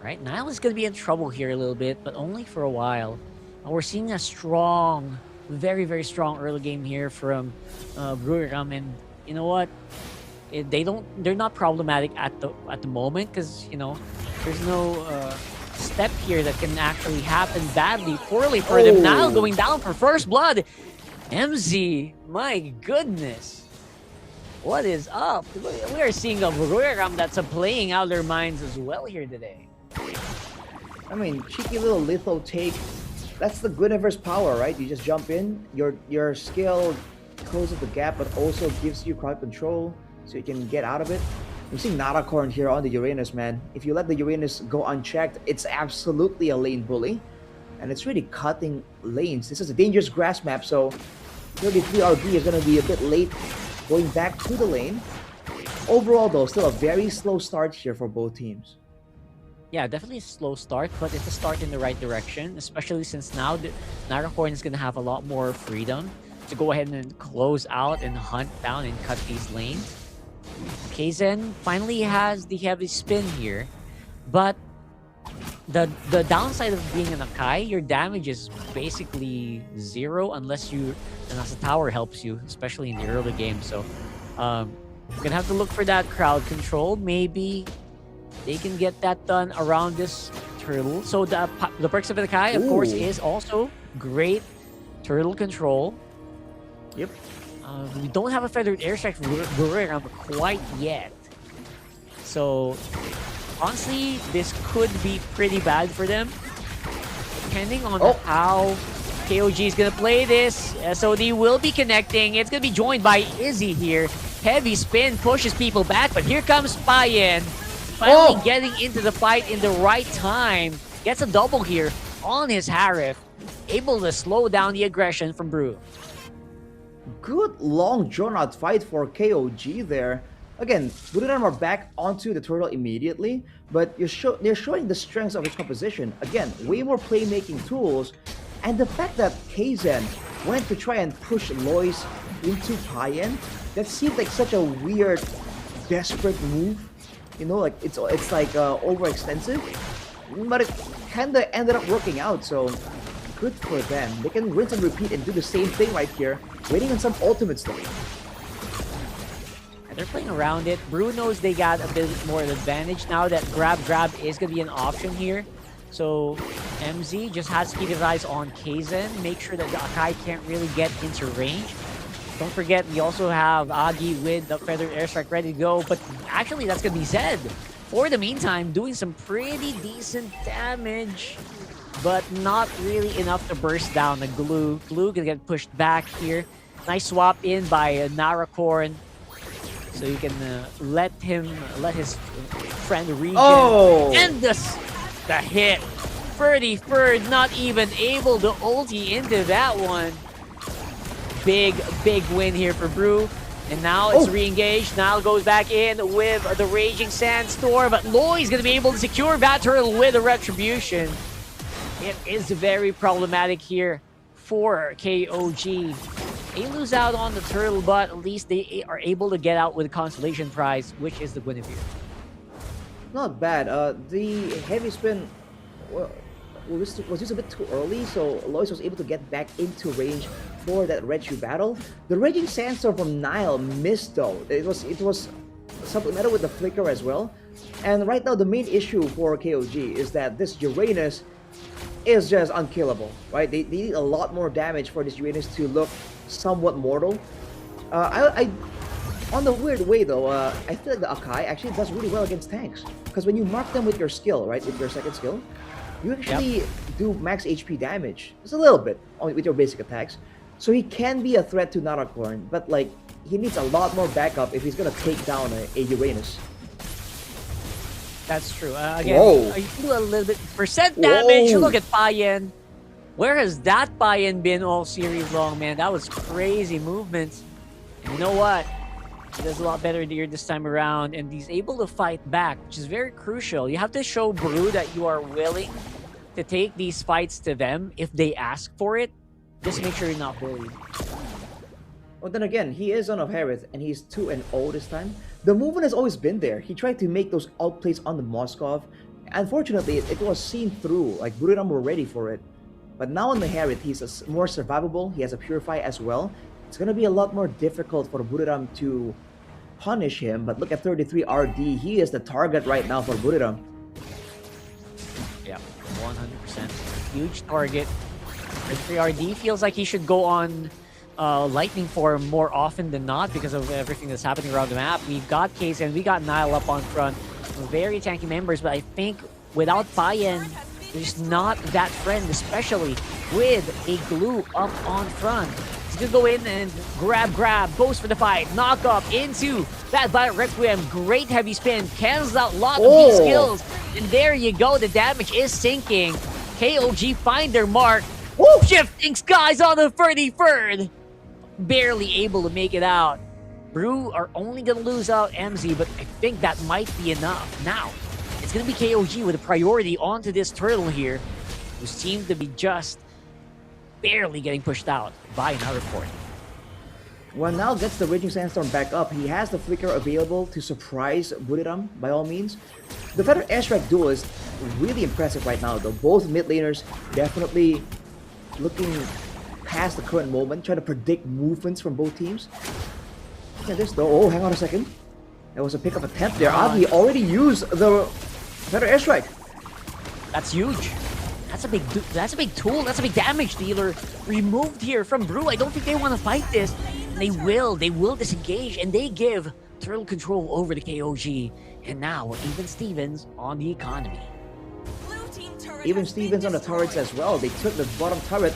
Right, Nile is gonna be in trouble here a little bit, but only for a while. We're seeing a strong, very, very strong early game here from Buriram, and you know what? They're not problematic at the moment because there's no step here that can actually happen poorly for them. Now going down for first blood. MZ, my goodness, what is up? We are seeing a Buriram that's playing out their minds as well here today. I mean, cheeky little litho take. That's the Guinevere's power, right? You just jump in, your skill closes the gap, but also gives you crowd control, so you can get out of it. We're seeing Narakorn here on the Uranus, man. If you let the Uranus go unchecked, it's absolutely a lane bully. And it's really cutting lanes. This is a dangerous grass map, so 33 RB is going to be a bit late going back to the lane. Overall, though, still a very slow start here for both teams. Yeah, definitely a slow start, but it's a start in the right direction, especially since now Narakorn is going to have a lot more freedom to go ahead and close out and hunt down and cut these lanes. Kaizen finally has the heavy spin here, but the downside of being an Akai, your damage is basically zero unless the tower helps you, especially in the early game. So you're gonna have to look for that crowd control. Maybe they can get that done around this turtle. So the perks of Akai, of course, is also great turtle control. Yep. We don't have a feathered airstrike for quite yet. So honestly, this could be pretty bad for them. Depending on how KOG is going to play this. SOD will be connecting. It's going to be joined by Izzy here. Heavy spin pushes people back, but here comes Payen. Finally getting into the fight in the right time. Gets a double here on his Harif. Able to slow down the aggression from Brew. Good long drawn out fight for KOG there. Again, Buriram are back onto the turtle immediately, but they're showing the strengths of its composition. Again, way more playmaking tools, and the fact that Kaizen went to try and push Lois into Payen, that seemed like such a weird, desperate move. Like it's like overextensive, but it kind of ended up working out. So good for them. They can rinse and repeat and do the same thing right here. Waiting on some ultimates though. And they're playing around it. Brew knows they got a bit more advantage now that grab is going to be an option here. So MZ just has to keep his eyes on Kaizen. Make sure that the Akai can't really get into range. Don't forget, we also have Agi with the feathered airstrike ready to go. But actually, that's going to be Zed. For the meantime, doing some pretty decent damage, but not really enough to burst down the Glue. Glue gonna get pushed back here. Nice swap in by Narakorn. So you can let his friend Regen. And the hit. Ferdy Ferd not even able to ulti into that one. Big win here for Brew. And now it's re-engaged. Now goes back in with the Raging Sandstorm. But Loy's going to be able to secure that turtle with a Retribution. It is very problematic here for KOG. They lose out on the turtle, but at least they are able to get out with a consolation prize, which is the Guinevere. Not bad. The heavy spin was just a bit too early, so Lois was able to get back into range for that red shoe battle. The Raging Sandstorm from Nile missed though. It was supplemented with the flicker as well. And right now the main issue for KOG is that this Uranus is just unkillable, right? They need a lot more damage for this Uranus to look somewhat mortal. I on the weird way though, I feel like the Akai actually does really well against tanks. Because when you mark them with your skill, right, with your second skill, you actually do max HP damage. Just a little bit with your basic attacks. So he can be a threat to Narakorn, but like, he needs a lot more backup if he's gonna take down a Uranus. That's true. Again, you do a little bit percent damage. Whoa. Look at Payen. Where has that Payen been all series long, man? That was crazy movements. And you know what? He does a lot better here this time around, and he's able to fight back, which is very crucial. You have to show Brew that you are willing to take these fights to them if they ask for it. Just make sure you're not bullied. Well, then again, he is on a Harith, and he's 2-0 this time. The movement has always been there. He tried to make those outplays on the Moskov. Unfortunately, it was seen through, like Buriram were ready for it. But now on the Harith, he's more survivable. He has a Purify as well. It's going to be a lot more difficult for Buriram to punish him. But look at 33 RD. He is the target right now for Buriram. Yeah, 100%. Huge target. 33 RD feels like he should go on Lightning form more often than not because of everything that's happening around the map. We've got Case and we got Nile up on front. Very tanky members, but I think without Payen, there's not that friend, especially with a glue up on front. He's gonna go in and grab, goes for the fight, knock up into that Violet Requiem. Great heavy spin, cancels out a lot of these skills. And there you go, the damage is sinking. KOG find their mark. Shifting skies on the 33rd. Barely able to make it out. Brew are only gonna lose out MZ, but I think that might be enough. Now, it's gonna be KOG with a priority onto this turtle here, who seems to be just barely getting pushed out by another port. When Nile gets the Raging Sandstorm back up, he has the Flicker available to surprise Buriram by all means. The Feather Airstrike duo is really impressive right now though. Both mid laners definitely looking past the current moment, trying to predict movements from both teams. Look at this though. Oh, hang on a second. There was a pickup attempt there. Agi already used the Feather Airstrike. That's huge. That's a big tool. That's a big damage dealer removed here from Brew. I don't think they want to fight this. And they will disengage, and they give turtle control over to KOG. And now even Stevens on the economy. Even Stevens on the turrets as well. They took the bottom turret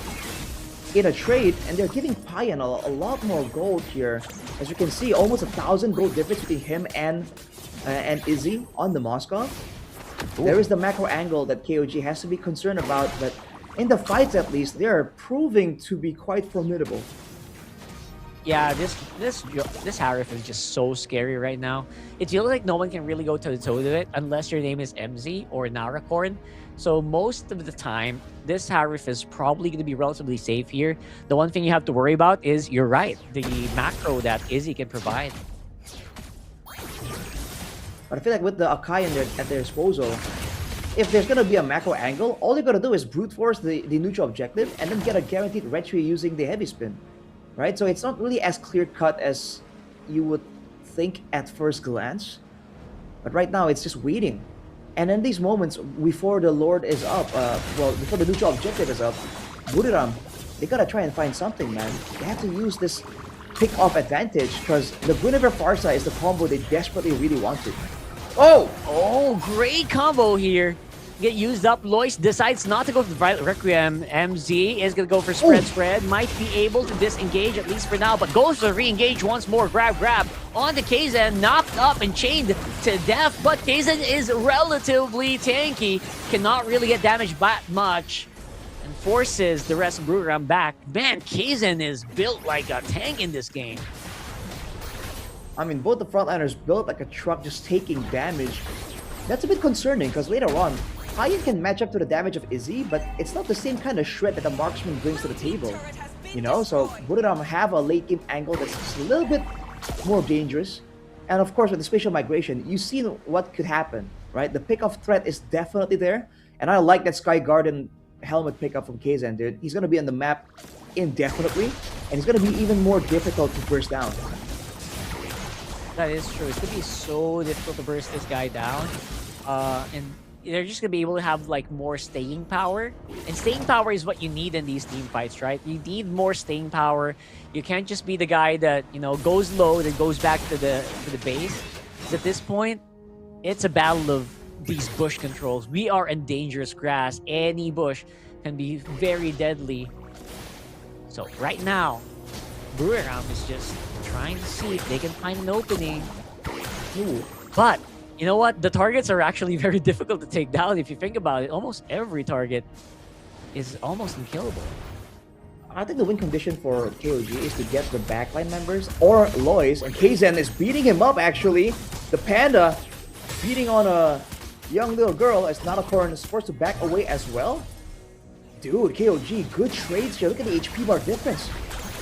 in a trade, and they're giving Payen a lot more gold here. As you can see, almost 1,000 gold difference between him and Izzy on the Moskov. There is the macro angle that KOG has to be concerned about, but in the fights at least, they are proving to be quite formidable. Yeah, this Harith is just so scary right now. It feels like no one can really go toe-to-toe with it unless your name is MZ or Narakorn. So most of the time, this Harith is probably going to be relatively safe here. The one thing you have to worry about is, you're right, the macro that Izzy can provide. But I feel like with the Akai at their disposal, if there's going to be a macro angle, all they're going to do is brute force the neutral objective and then get a guaranteed red tree using the heavy spin. Right? So it's not really as clear-cut as you would think at first glance. But right now, it's just waiting. And in these moments, before the Lord is up, before the neutral objective is up, Buriram, they gotta try and find something, man. They have to use this pick-off advantage, because the Guinevere Farsa is the combo they desperately really wanted. Oh, great combo here. Get used up. Lois decides not to go for the Violet Requiem. MZ is going to go for spread. Might be able to disengage, at least for now, but goes for re-engage once more. Grab. On to Kaizen, knocked up and chained to death, but Kaizen is relatively tanky. Cannot really get damaged that much. And forces the rest of Buriram back. Man, Kaizen is built like a tank in this game. I mean, both the frontliners built like a truck, just taking damage. That's a bit concerning, because later on, Payen can match up to the damage of Izzy, but it's not the same kind of shred that the marksman brings to the table. You know, so Buriram have a late game angle that's just a little bit more dangerous. And of course, with the spatial migration, you've seen what could happen. right? The pickoff threat is definitely there. And I like that Sky Garden helmet pickup from Kazan, dude. He's going to be on the map indefinitely, and he's going to be even more difficult to burst down. That is true. It's going to be so difficult to burst this guy down. And they're just going to be able to have like more staying power. And staying power is what you need in these team fights, right? You need more staying power. You can't just be the guy that, you know, goes low, then goes back to the base. Because at this point, it's a battle of these bush controls. We are in dangerous grass. Any bush can be very deadly. So right now, Buriram is just trying to see if they can find an opening. Ooh. But you know what? The targets are actually very difficult to take down. If you think about it, almost every target is almost unkillable. I think the win condition for KOG is to get the backline members or Lois, and Kazan is beating him up actually. The Panda beating on a young little girl as Natacorn is forced to back away as well. Dude, KOG, good trades here. Look at the HP bar difference.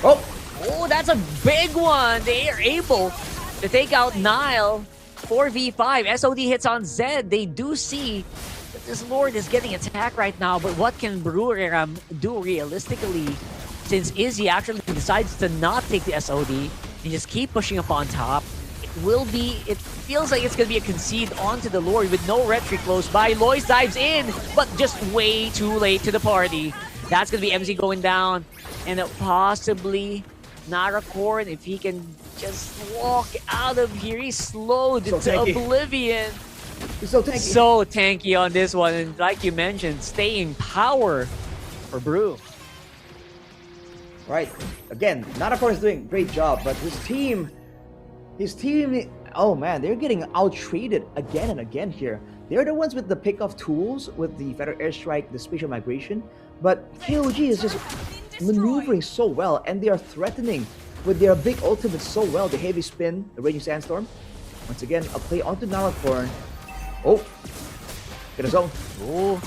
Oh, that's a big one. They are able to take out Nile. 4v5. SOD hits on Zed. They do see that this Lord is getting attacked right now, but what can Buriram do realistically? Since Izzy actually decides to not take the SOD and just keep pushing up on top, it feels like it's going to be a concede onto the Lord with no retry close by. Lois dives in, but just way too late to the party. That's going to be MZ going down, and possibly Natacorn, if he can just walk out of here. He's slowed So into tanky. oblivion. He's so tanky. So tanky on this one, and like you mentioned, staying power for Brew. Right. Again, Natacorn is doing a great job, but his team, oh man, they're getting out-traded again and again here. They're the ones with the pick-off tools, with the Feather Airstrike, the Spatial Migration, but KOG is just maneuvering so well, and they are threatening with their big ultimates so well. The Heavy Spin, the Raging Sandstorm. Once again, a play onto Natacorn. Oh, get a zone. Oh.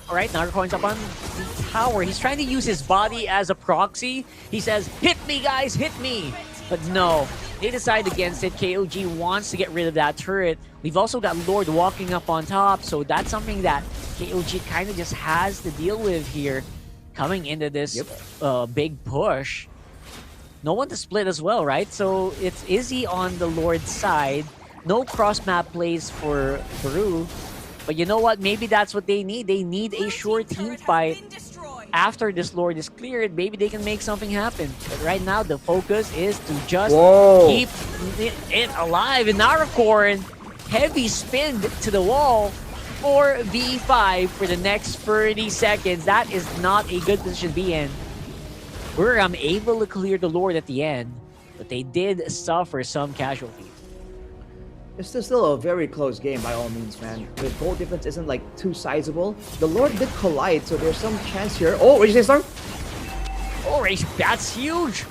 Alright, Natacorn's up on the tower. He's trying to use his body as a proxy. He says, hit me guys, hit me! But no, they decide against it. KOG wants to get rid of that turret. We've also got Lord walking up on top, so that's something that KOG kind of just has to deal with here. Coming into this big push. No one to split as well, right? So it's Izzy on the Lord's side. No cross-map plays for Peru. But you know what? Maybe that's what they need. They need a sure team fight. After this Lord is cleared, maybe they can make something happen. But right now, the focus is to just keep it alive. And Natacorn, heavy spin to the wall. 4v5 for the next 30 seconds. That is not a good position to be in. I'm able to clear the Lord at the end, but they did suffer some casualties. It's still a very close game by all means, man. The goal difference isn't like too sizable. The Lord did collide, so there's some chance here. Oh, Raging Sandstorm! Oh, that's huge!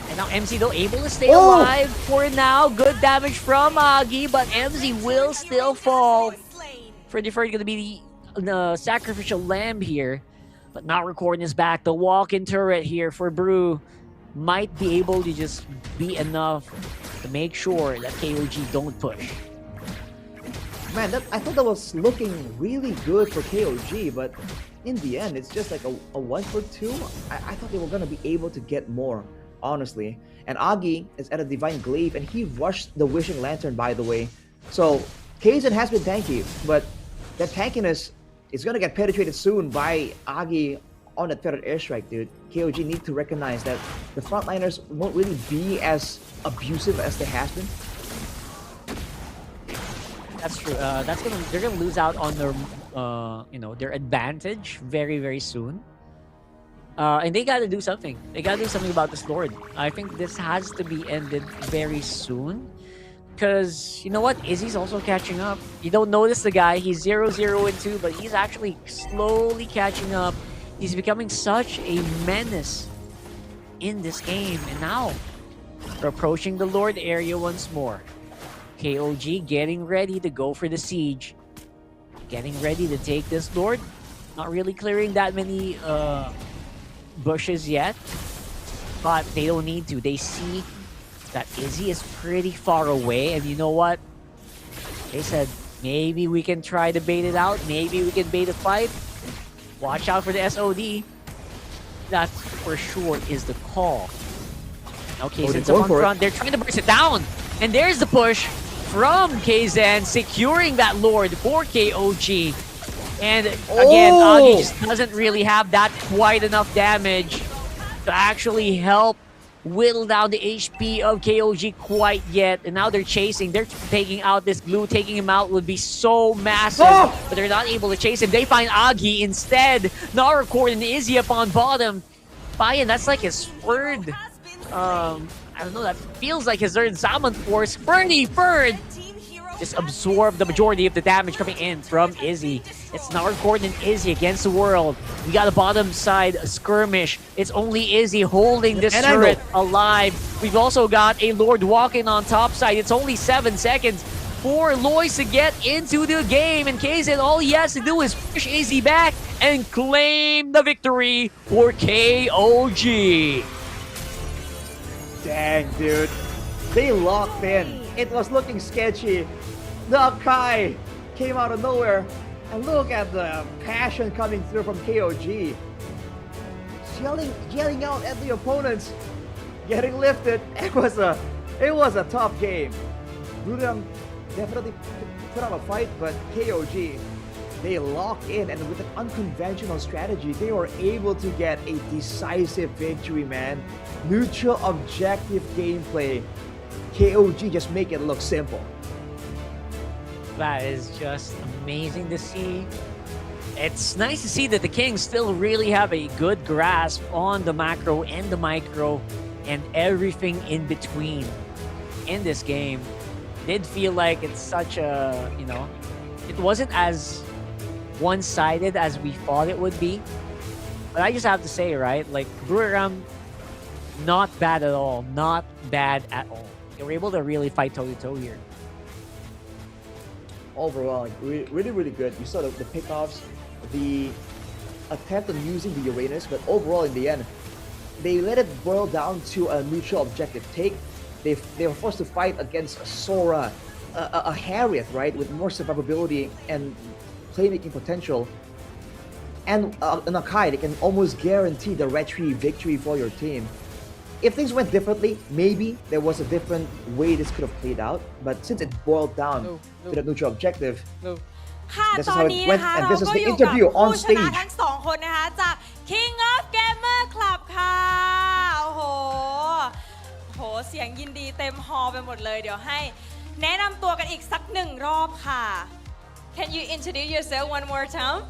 And now MZ though able to stay alive for now. Good damage from Agi, but MZ will still fall. Freddy gonna be the sacrificial lamb here. But Natacorn is back. The walk-in turret here for Brew might be able to just be enough to make sure that KOG don't push. Man, I thought that was looking really good for KOG, but in the end, it's just like a 1-for-2. I thought they were gonna be able to get more, honestly. And Agi is at a Divine Glaive, and he rushed the Wishing Lantern, by the way. So, Kazan has been tanky, but that tankiness is gonna get penetrated soon by Agi on that Feathered Airstrike, dude. KOG need to recognize that the frontliners won't really be as abusive as they have been. That's true. They're gonna lose out on their their advantage very, very soon. And they gotta do something. They gotta do something about this Lord. I think this has to be ended very soon. Because, you know what? Izzy's also catching up. You don't notice the guy. He's 0-0-2, but he's actually slowly catching up. He's becoming such a menace in this game. And now, we're approaching the Lord area once more. KOG getting ready to go for the siege. Getting ready to take this Lord. Not really clearing that many bushes yet. But they don't need to. They see that Izzy is pretty far away, and you know what? They said, Maybe we can try to bait it out. Maybe we can bait a fight. Watch out for the SOD. That for sure is the call. Okay, since up on front, they're trying to burst it down. And there's the push from KZen, securing that Lord for KOG. And again, Agi just doesn't really have that quite enough damage to actually help whittle down the HP of KOG quite yet. And now they're chasing. They're taking out this blue. Taking him out would be so massive. But they're not able to chase him. They find Agi instead. Naracord and Izzy up on bottom. Bayan, that's like his third. I don't know, that feels like his third Salmon Force. Fernie Ferd just absorbed the majority of the damage coming in from Izzy. It's Naracord and Izzy against the world. We got a bottom side skirmish. It's only Izzy holding this turret alive. We've also got a Lord walking on top side. It's only 7 seconds for Lois to get into the game. And KZen, all he has to do is push Izzy back and claim the victory for KOG. Dang, dude. They locked in. It was looking sketchy. The Akai came out of nowhere. And look at the passion coming through from KOG. Yelling out at the opponents. Getting lifted. It was a tough game. Rudam definitely put up a fight, but KOG, they locked in, and with an unconventional strategy, they were able to get a decisive victory, man. Neutral objective gameplay. KOG just make it look simple. That is just amazing to see. It's nice to see that the Kings still really have a good grasp on the macro and the micro and everything in between in this game. Did feel like it's such a, it wasn't as one-sided as we thought it would be. But I just have to say, right, like Buriram, not bad at all. Not bad at all. They were able to really fight toe-to-toe here. Overall, really good. You saw the pickoffs, the attempt on using the Uranus, but overall in the end, they let it boil down to a neutral objective take. They were forced to fight against a Sora, a Harriet, right, with more survivability and playmaking potential. And an Akai, they can almost guarantee the retry victory for your team. If things went differently, maybe there was a different way this could have played out. But since it boiled down to the neutral objective, ค่ะ this ต is อน how นี้ it นะ went, คะ and เรา this is ก็ the อยู่กับ interview on ผู้ชนะ stage. ทั้งสองคนนะคะจาก King of Gamer Club ค่ะ โอ้โห เสียงยินดีเต็มฮอลล์ไปหมดเลย เดี๋ยวให้แนะนำตัวกันอีกสักหนึ่งรอบค่ะ Can you introduce yourself one more time?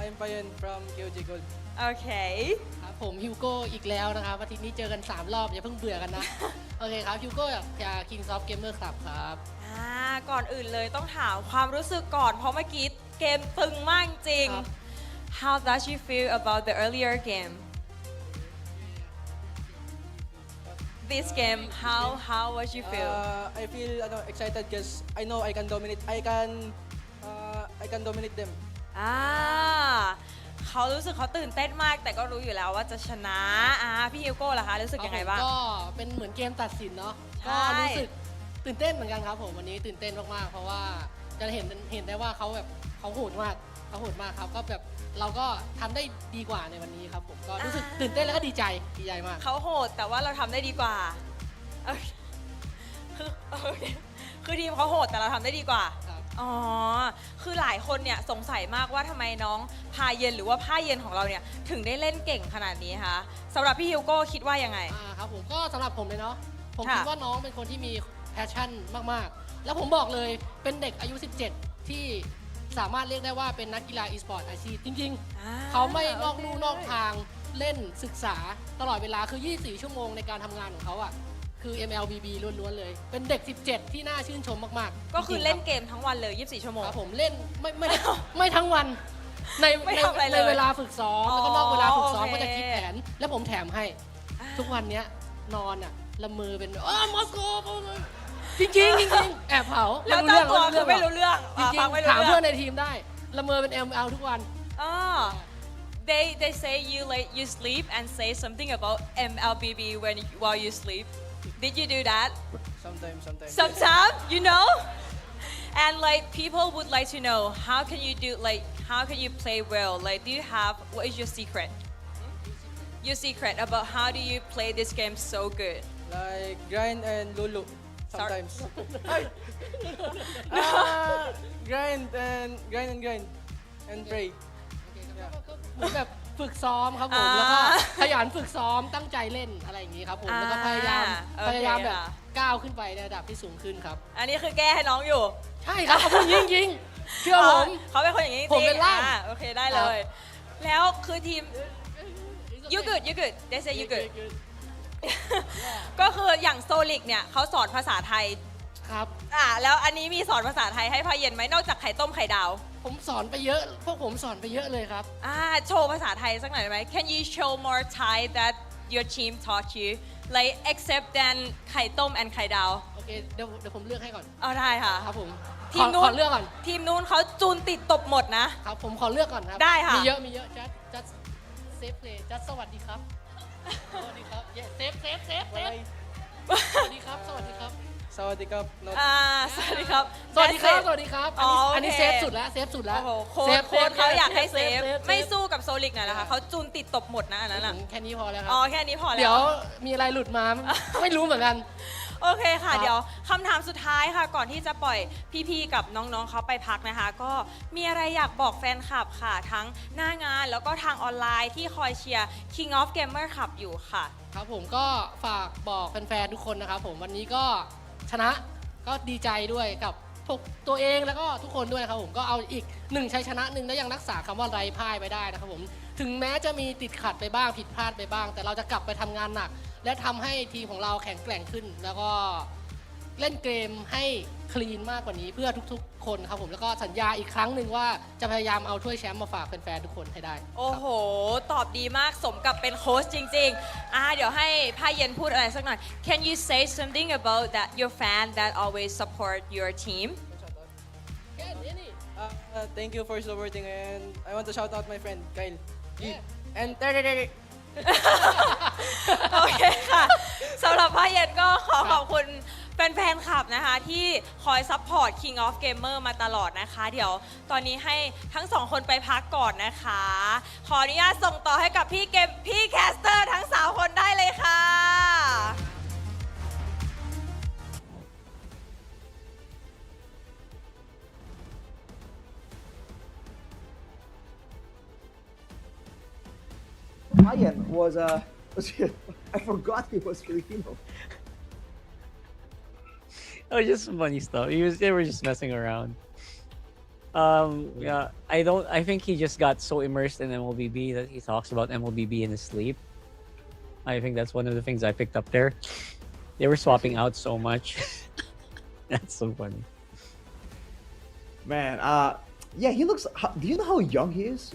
I'm Bayan from KOG Gold. Okay. ครับผมฮิวโก้อีกแล้วนะครับอาทิตย์นี้เจอกัน3รอบอย่าเพิ่งเบื่อกันนะ โอเคครับฮิวโก้จาก King of Gamer Club ครับ ก่อนอื่นเลยต้องถามความรู้สึกก่อนเพราะเมื่อกี้เกมตึงมากจริง How does you feel about the earlier game? This game, how was you feel? I feel excited because I know I can dominate. I can dominate them. เขารู้สึกเขาตื่นเต้นมากแต่ก็รู้อยู่แล้วว่าจะชนะพี่ฮิวโก้ล่ะคะรู้สึกยังไงบ้าง ก็เป็นเหมือนเกมตัดสินเนาะก็รู้สึกตื่นเต้นเหมือนกันครับผมวันนี้ตื่นเต้นมากๆเพราะว่าจะเห็นได้ว่าเขาโหดมากครับก็แบบเราก็ทำได้ดีกว่าในวันนี้ครับผมก็รู้สึกตื่นเต้นแล้วก็ดีใจมากเขาโหดแต่ว่าเราทำได้ดีกว่าคือทีมเขาโหดแต่เราทำได้ดีกว่าอ๋อคือหลายคนเนี่ยสงสัยมากว่าทำไมน้องพาเย็นหรือว่าผ้าเย็นของเราเนี่ยถึงได้เล่นเก่งขนาดนี้คะสำหรับพี่ฮิวโก้คิดว่ายังไงครับผมก็สำหรับผมเลยเนาะผมคิดว่าน้องเป็นคนที่มีแพชชั่นมากๆแล้วผมบอกเลยเป็นเด็กอายุ17ที่สามารถเรียกได้ว่าเป็นนักกีฬาอีสปอร์ตอาชีพจริงๆเขาไม่นอกลู่นอกทางเล่นศึกษาตลอดเวลาคือ24ชั่วโมงในการทำงานของเขาอ่ะคือ MLBB ล้วนๆเลยเป็นเด็ก17ที่น่าชื่นชมมากๆก็คือเล่นเกมทั้งวันเลย24ชั่วโมงครับผมเล่นไม่ทั้งวันในเวลาฝึกซ้อมแล้วก็นอกเวลาฝึกซ้อมก็จะคิดแผนแล้วผมแถมให้ทุกวันเนี้ยนอนอ่ะละเมอเป็นมอสโกจริงแอบเผาแล้วเจ้าตัวคือไม่รู้เรื่องจริงถามเพื่อนในทีมได้ละเมอเป็น ML ทุกวัน They say you sleep and say something about MLBB while you sleep. Did you do that? Sometimes. Sometimes, you know? And like people would like to know how can you play well? Like do you have what is your secret? Your secret about how do you play this game so good? Like grind and lulu sometimes. Grind and pray. เหมือนแบบฝึกซ้อมครับผมแล้วก็ขยันฝึกซ้อมตั้งใจเล่นอะไรอย่างนี้ครับผมแล้วก็พยายามแบบก้าวขึ้นไปในระดับที่สูงขึ้นครับอันนี้คือแก้ให้น้องอยู่ใช่ครับเขาพูดยิงเชื่อผมเขาเป็นคนอย่างนี้จริงผมเป็นล่ามโอเคได้เลยแล้วคือทีม you good they say you good ก็คืออย่างโซลิกเนี่ยเขาสอนภาษาไทยครับแล้วอันนี้มีสอนภาษาไทยให้พาเย็นไหมนอกจากไข่ต้มไข่ดาวผมสอนไปเยอะพวกผมสอนไปเยอะเลยครับโชว์ภาษาไทยสักหน่อยได้ไหม Can you show more Thai that your team taught you like except than ไข่ต้ม and ไข่ดาวโอเคเดี๋ยวผมเลือกให้ก่อนได้ค่ะครับผมทีมนู้นเลือกก่อนทีมนู้นเขาจูนติดตบหมดนะครับผมขอเลือกก่อนครับได้ค่ะมีเยอะจัดเซฟเลยจัดสวัสดีครับสวัสดีครับเซฟสวัสดีครับสวัสดีครับสวัสดีครับสวัสดีครับอันนี้เซฟสุดแล้วโค้ดเขาอยากให้เซฟไม่สู้กับโซลิกหน่อยนะคะเขาจูนติดตบหมดนะอันนั้นอ่ะแค่นี้พอแล้วครับแค่นี้พอแล้วเดี๋ยวมีอะไรหลุดมาไม่รู้เหมือนกันโอเคค่ะเดี๋ยวคำถามสุดท้ายค่ะก่อนที่จะปล่อยพี่ๆกับน้องๆเขาไปพักนะคะก็มีอะไรอยากบอกแฟนคลับค่ะทั้งหน้างานแล้วก็ทางออนไลน์ที่คอยเชียร์ King of Gamer ขับอยู่ค่ะครับผมก็ฝากบอกแฟนๆทุกคนนะครับผมวันนี้ก็ชนะก็ดีใจด้วยกับตัวเองแล้วก็ทุกคนด้วยนะครับผมก็เอาอีก1ชัยชนะ1แล้วยังรักษาคำว่าไร้พ่ายไปได้นะครับผมถึงแม้จะมีติดขัดไปบ้างผิดพลาดไปบ้าง แต่เราจะกลับไปทำงานหนักและทำให้ทีมของเราแข็งแกร่งขึ้นแล้วก็เล่นเกมให้คลีนมากกว่านี้เพื่อทุกๆคนครับผมแล้วก็สัญญาอีกครั้งหนึ่งว่าจะพยายามเอาถ้วยแชมป์มาฝากแฟนๆทุกคนให้ได้โอ้โหตอบดีมากสมกับเป็นโค้ชจริงๆเดี๋ยวให้พาเย็นพูดอะไรสักหน่อย Can you say something about that your fan that always support your team Thank you for supporting and I want to shout out my friend Kyle and โอเคค่ะสำหรับพาเย็นก็ขอบคุณแฟนๆคลับนะคะที่คอยซัพพอร์ต King of Gamer มาตลอดนะคะเดี๋ยวตอนนี้ให้ทั้งสองคนไปพักก่อนนะคะขออนุญาตส่งต่อให้กับพี่แคสเตอร์ทั้ง3คนได้เลยค่ะ Ryan was I forgot he was Filipino. Oh, just some funny stuff. They were just messing around. Yeah, I think he just got so immersed in MLBB that he talks about MLBB in his sleep. I think that's one of the things I picked up there. They were swapping out so much. That's so funny. Man, yeah, he looks. Do you know how young he is,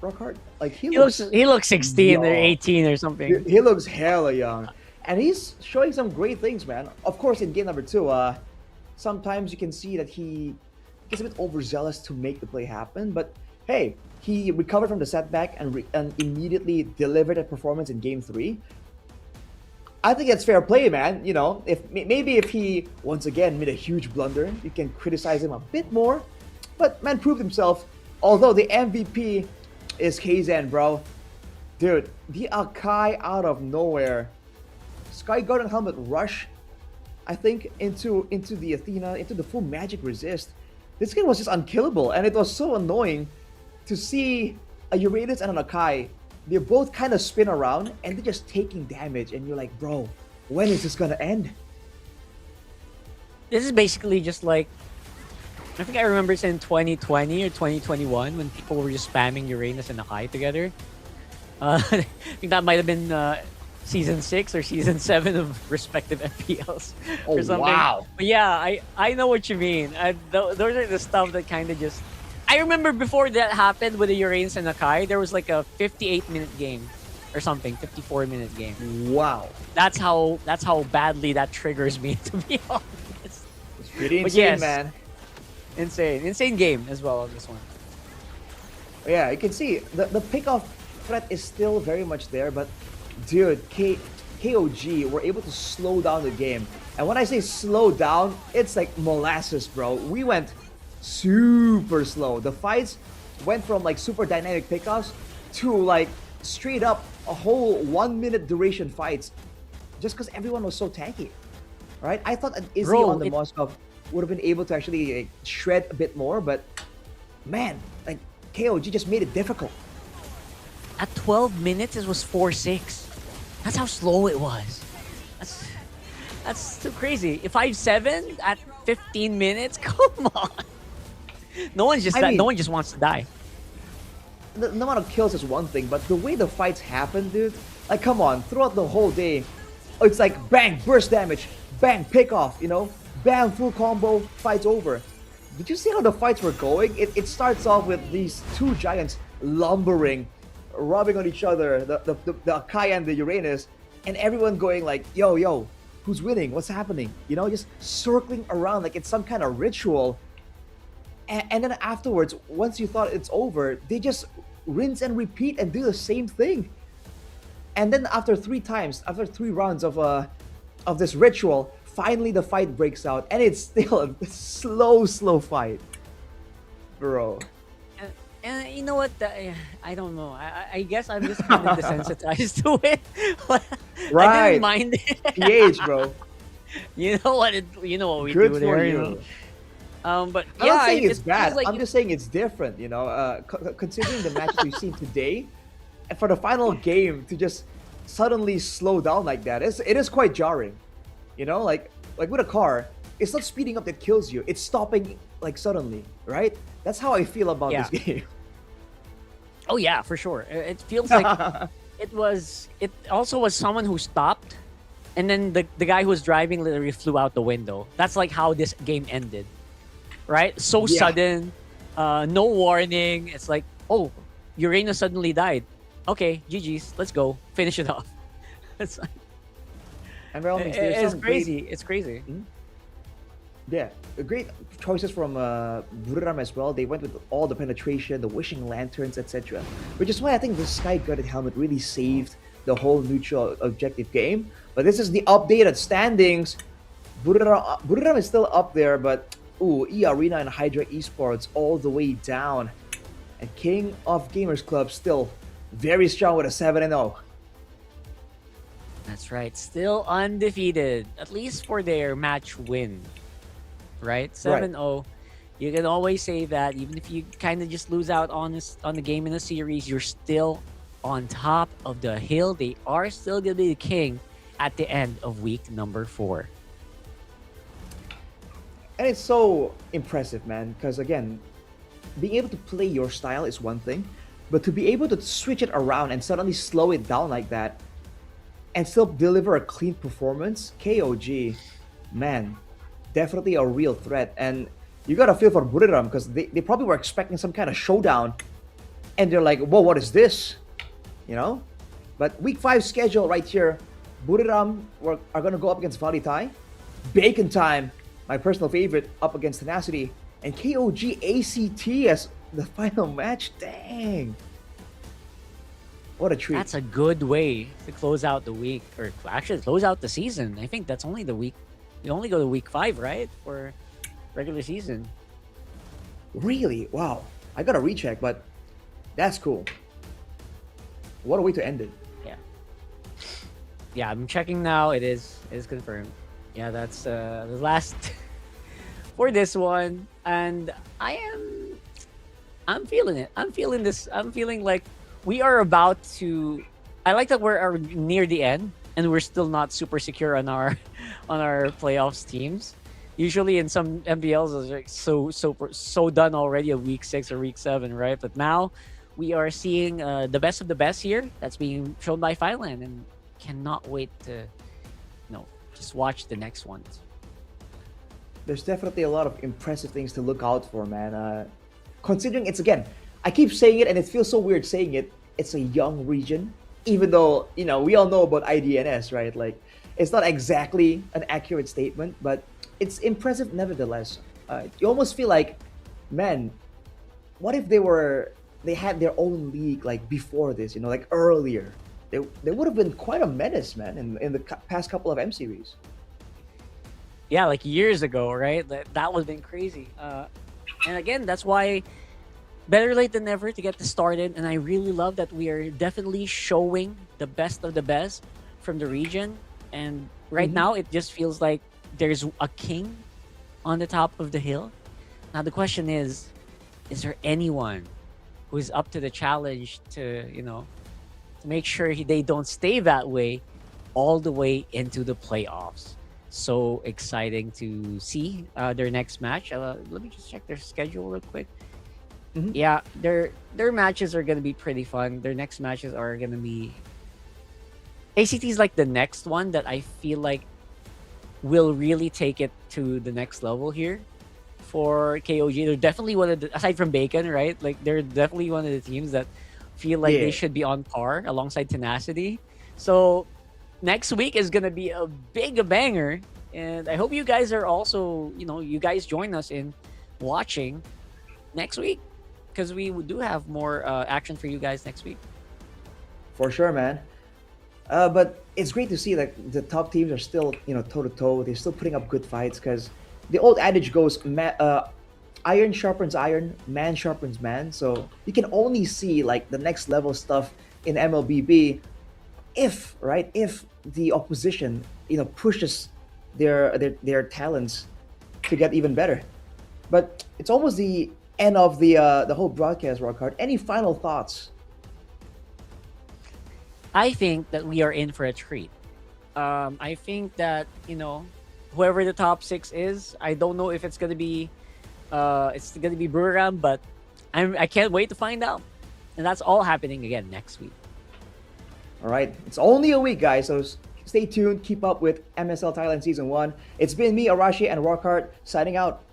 Rockhart? Like he looks 16 or 18 or something. He looks hella young, and he's showing some great things, man. Of course, in game number 2, sometimes you can see that he gets a bit overzealous to make the play happen. But hey, he recovered from the setback and immediately delivered a performance in game 3. I think it's fair play, man. You know, maybe if he once again made a huge blunder, you can criticize him a bit more. But man proved himself. Although the MVP is Kazan, bro. Dude, the Akai out of nowhere. Sky Garden Helmet rush, I think, into the Athena, into the full magic resist. This game was just unkillable, and it was so annoying to see a Uranus and an Akai. They both kind of spin around and they're just taking damage, and you're like, bro, when is this gonna end? This is basically just like, I think I remember it's in 2020 or 2021 when people were just spamming Uranus and Akai together. I think that might have been season 6 or season 7 of respective FPLs or something. Wow. But yeah, I know what you mean. Those are the stuff that kind of just... I remember before that happened with the Uranus and Akai, there was like a 58-minute game or something, 54-minute game. Wow. That's how badly that triggers me, to be honest. It's pretty insane, man. Insane game as well on this one. Yeah, you can see the pickoff threat is still very much there, but dude, KOG were able to slow down the game. And when I say slow down, it's like molasses, bro. We went super slow. The fights went from like super dynamic pickoffs to like straight up a whole 1 minute duration fights just because everyone was so tanky, right? I thought Izzy Bro, on the Moskov would have been able to actually like, shred a bit more, but man, like KOG just made it difficult. At 12 minutes, it was 4-6. That's how slow it was. That's too crazy. 5-7 at 15 minutes? Come on. No one just wants to die. The amount of kills is one thing, but the way the fights happen, dude, like come on, throughout the whole day, it's like bang, burst damage, bang, pick off, you know, bang, full combo, fight's over. Did you see how the fights were going? It starts off with these two giants lumbering, rubbing on each other, the Akai and the Uranus, and everyone going like, yo, who's winning? What's happening? You know, just circling around like it's some kind of ritual. And then afterwards, once you thought it's over, they just rinse and repeat and do the same thing. And then after 3 rounds of this ritual, finally the fight breaks out, and it's still a slow fight, bro. And you know what? I don't know. I guess I'm just kind of desensitized to it. Right. I didn't mind it. PH, bro. You know what we Good do for there. you. You know? But I'm yeah, not saying it's it bad. feels like I'm just saying it's different, you know. Considering the matches we've seen today, and for the final game to just suddenly slow down like that, it is quite jarring. You know, like with a car, it's not speeding up that kills you. It's stopping like suddenly, right? That's how I feel about this game. Oh yeah, for sure. It feels like it also was someone who stopped, and then the guy who was driving literally flew out the window. That's like how this game ended. Right? So sudden, no warning. It's like, oh, Uranus suddenly died. Okay, GG's, let's go. Finish it off. It's like, it's crazy. It's crazy. Yeah, great choices from Buriram as well. They went with all the penetration, the wishing lanterns, etc. Which is why I think the Sky Gutted helmet really saved the whole neutral objective game. But this is the updated standings. Buriram is still up there, but E-Arena and Hydra Esports all the way down. And King of Gamers Club still very strong with a 7-0. That's right. Still undefeated, at least for their match win. Right? 7-0. You can always say that even if you kind of just lose out on the game in the series, you're still on top of the hill. They are still going to be the king at the end of week number 4. And it's so impressive, man, because again, being able to play your style is one thing, but to be able to switch it around and suddenly slow it down like that and still deliver a clean performance, KOG, man, definitely a real threat. And you gotta feel for Buriram because they probably were expecting some kind of showdown, and they're like, whoa, what is this? You know? But week 5 schedule right here, Buriram are gonna go up against Valitai, Bacon Time, my personal favorite, up against Tenacity, and KOG ACT as the final match. Dang. What a treat. That's a good way to close out the week, or actually close out the season. I think that's only the week. You only go to week 5, right? For regular season. Really? Wow. I gotta recheck, but that's cool. What a way to end it. Yeah. Yeah, I'm checking now. It is confirmed. Yeah, that's the last for this one, and I'm feeling it. I'm feeling this. I'm feeling like we are about to. I like that we're near the end, and we're still not super secure on our playoffs teams. Usually in some MPLs, it's like so done already at week 6 or week 7, right? But now we are seeing the best of the best here. That's being shown by Thailand, and cannot wait to just watch the next ones. There's definitely a lot of impressive things to look out for, man. Considering it's, again, I keep saying it and it feels so weird saying it, it's a young region, even though, we all know about IDNS, right? Like, it's not exactly an accurate statement, but it's impressive nevertheless. You almost feel like, man, what if they had their own league like before this, like earlier, they would have been quite a menace, man, in the past couple of M series. Yeah, like years ago, right? That would have been crazy. And again, that's why better late than never to get this started. And I really love that we are definitely showing the best of the best from the region. And right now, it just feels like there's a king on the top of the hill. Now, the question is there anyone who is up to the challenge to, to make sure they don't stay that way all the way into the playoffs? So exciting to see their next match. Let me just check their schedule real quick. Yeah, their matches are gonna be pretty fun. Their next matches are gonna be ACT is like the next one that I feel like will really take it to the next level here for KOG. They're definitely one of the, aside from Bacon, right? Like they're definitely one of the teams that feel like they should be on par alongside Tenacity. So next week is gonna be a banger, and I hope you guys are also, you guys join us in watching next week, because we do have more action for you guys next week. For sure, man. But it's great to see that the top teams are still, toe to toe. They're still putting up good fights, because the old adage goes, iron sharpens iron, man sharpens man. So you can only see like the next level stuff in MLBB if the opposition, pushes their talents to get even better. But it's almost the end of the whole broadcast, Rockhard. Any final thoughts? I think that we are in for a treat. I think that, whoever the top 6 is, I don't know if it's gonna be Buriram, but I can't wait to find out. And that's all happening again next week. All right, it's only a week, guys, so stay tuned. Keep up with MSL Thailand Season 1. It's been me, Arashi, and Rockhard signing out.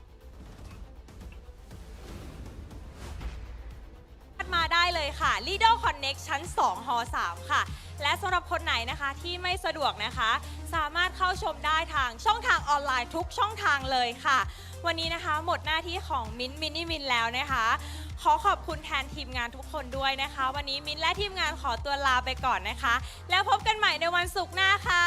มาได้เลยค่ะ Lido Connect ชั้น 2 ฮ3 ค่ะ และสำหรับคนไหนนะคะที่ไม่สะดวกนะคะ สามารถเข้าชมได้ทางช่องทางออนไลน์ทุกช่องทางเลยค่ะ วันนี้นะคะหมดหน้าที่ของมินมินิมินแล้วนะคะ ขอขอบคุณแทนทีมงานทุกคนด้วยนะคะ วันนี้มินและทีมงานขอตัวลาไปก่อนนะคะ แล้วพบกันใหม่ในวันศุกร์หน้าค่ะ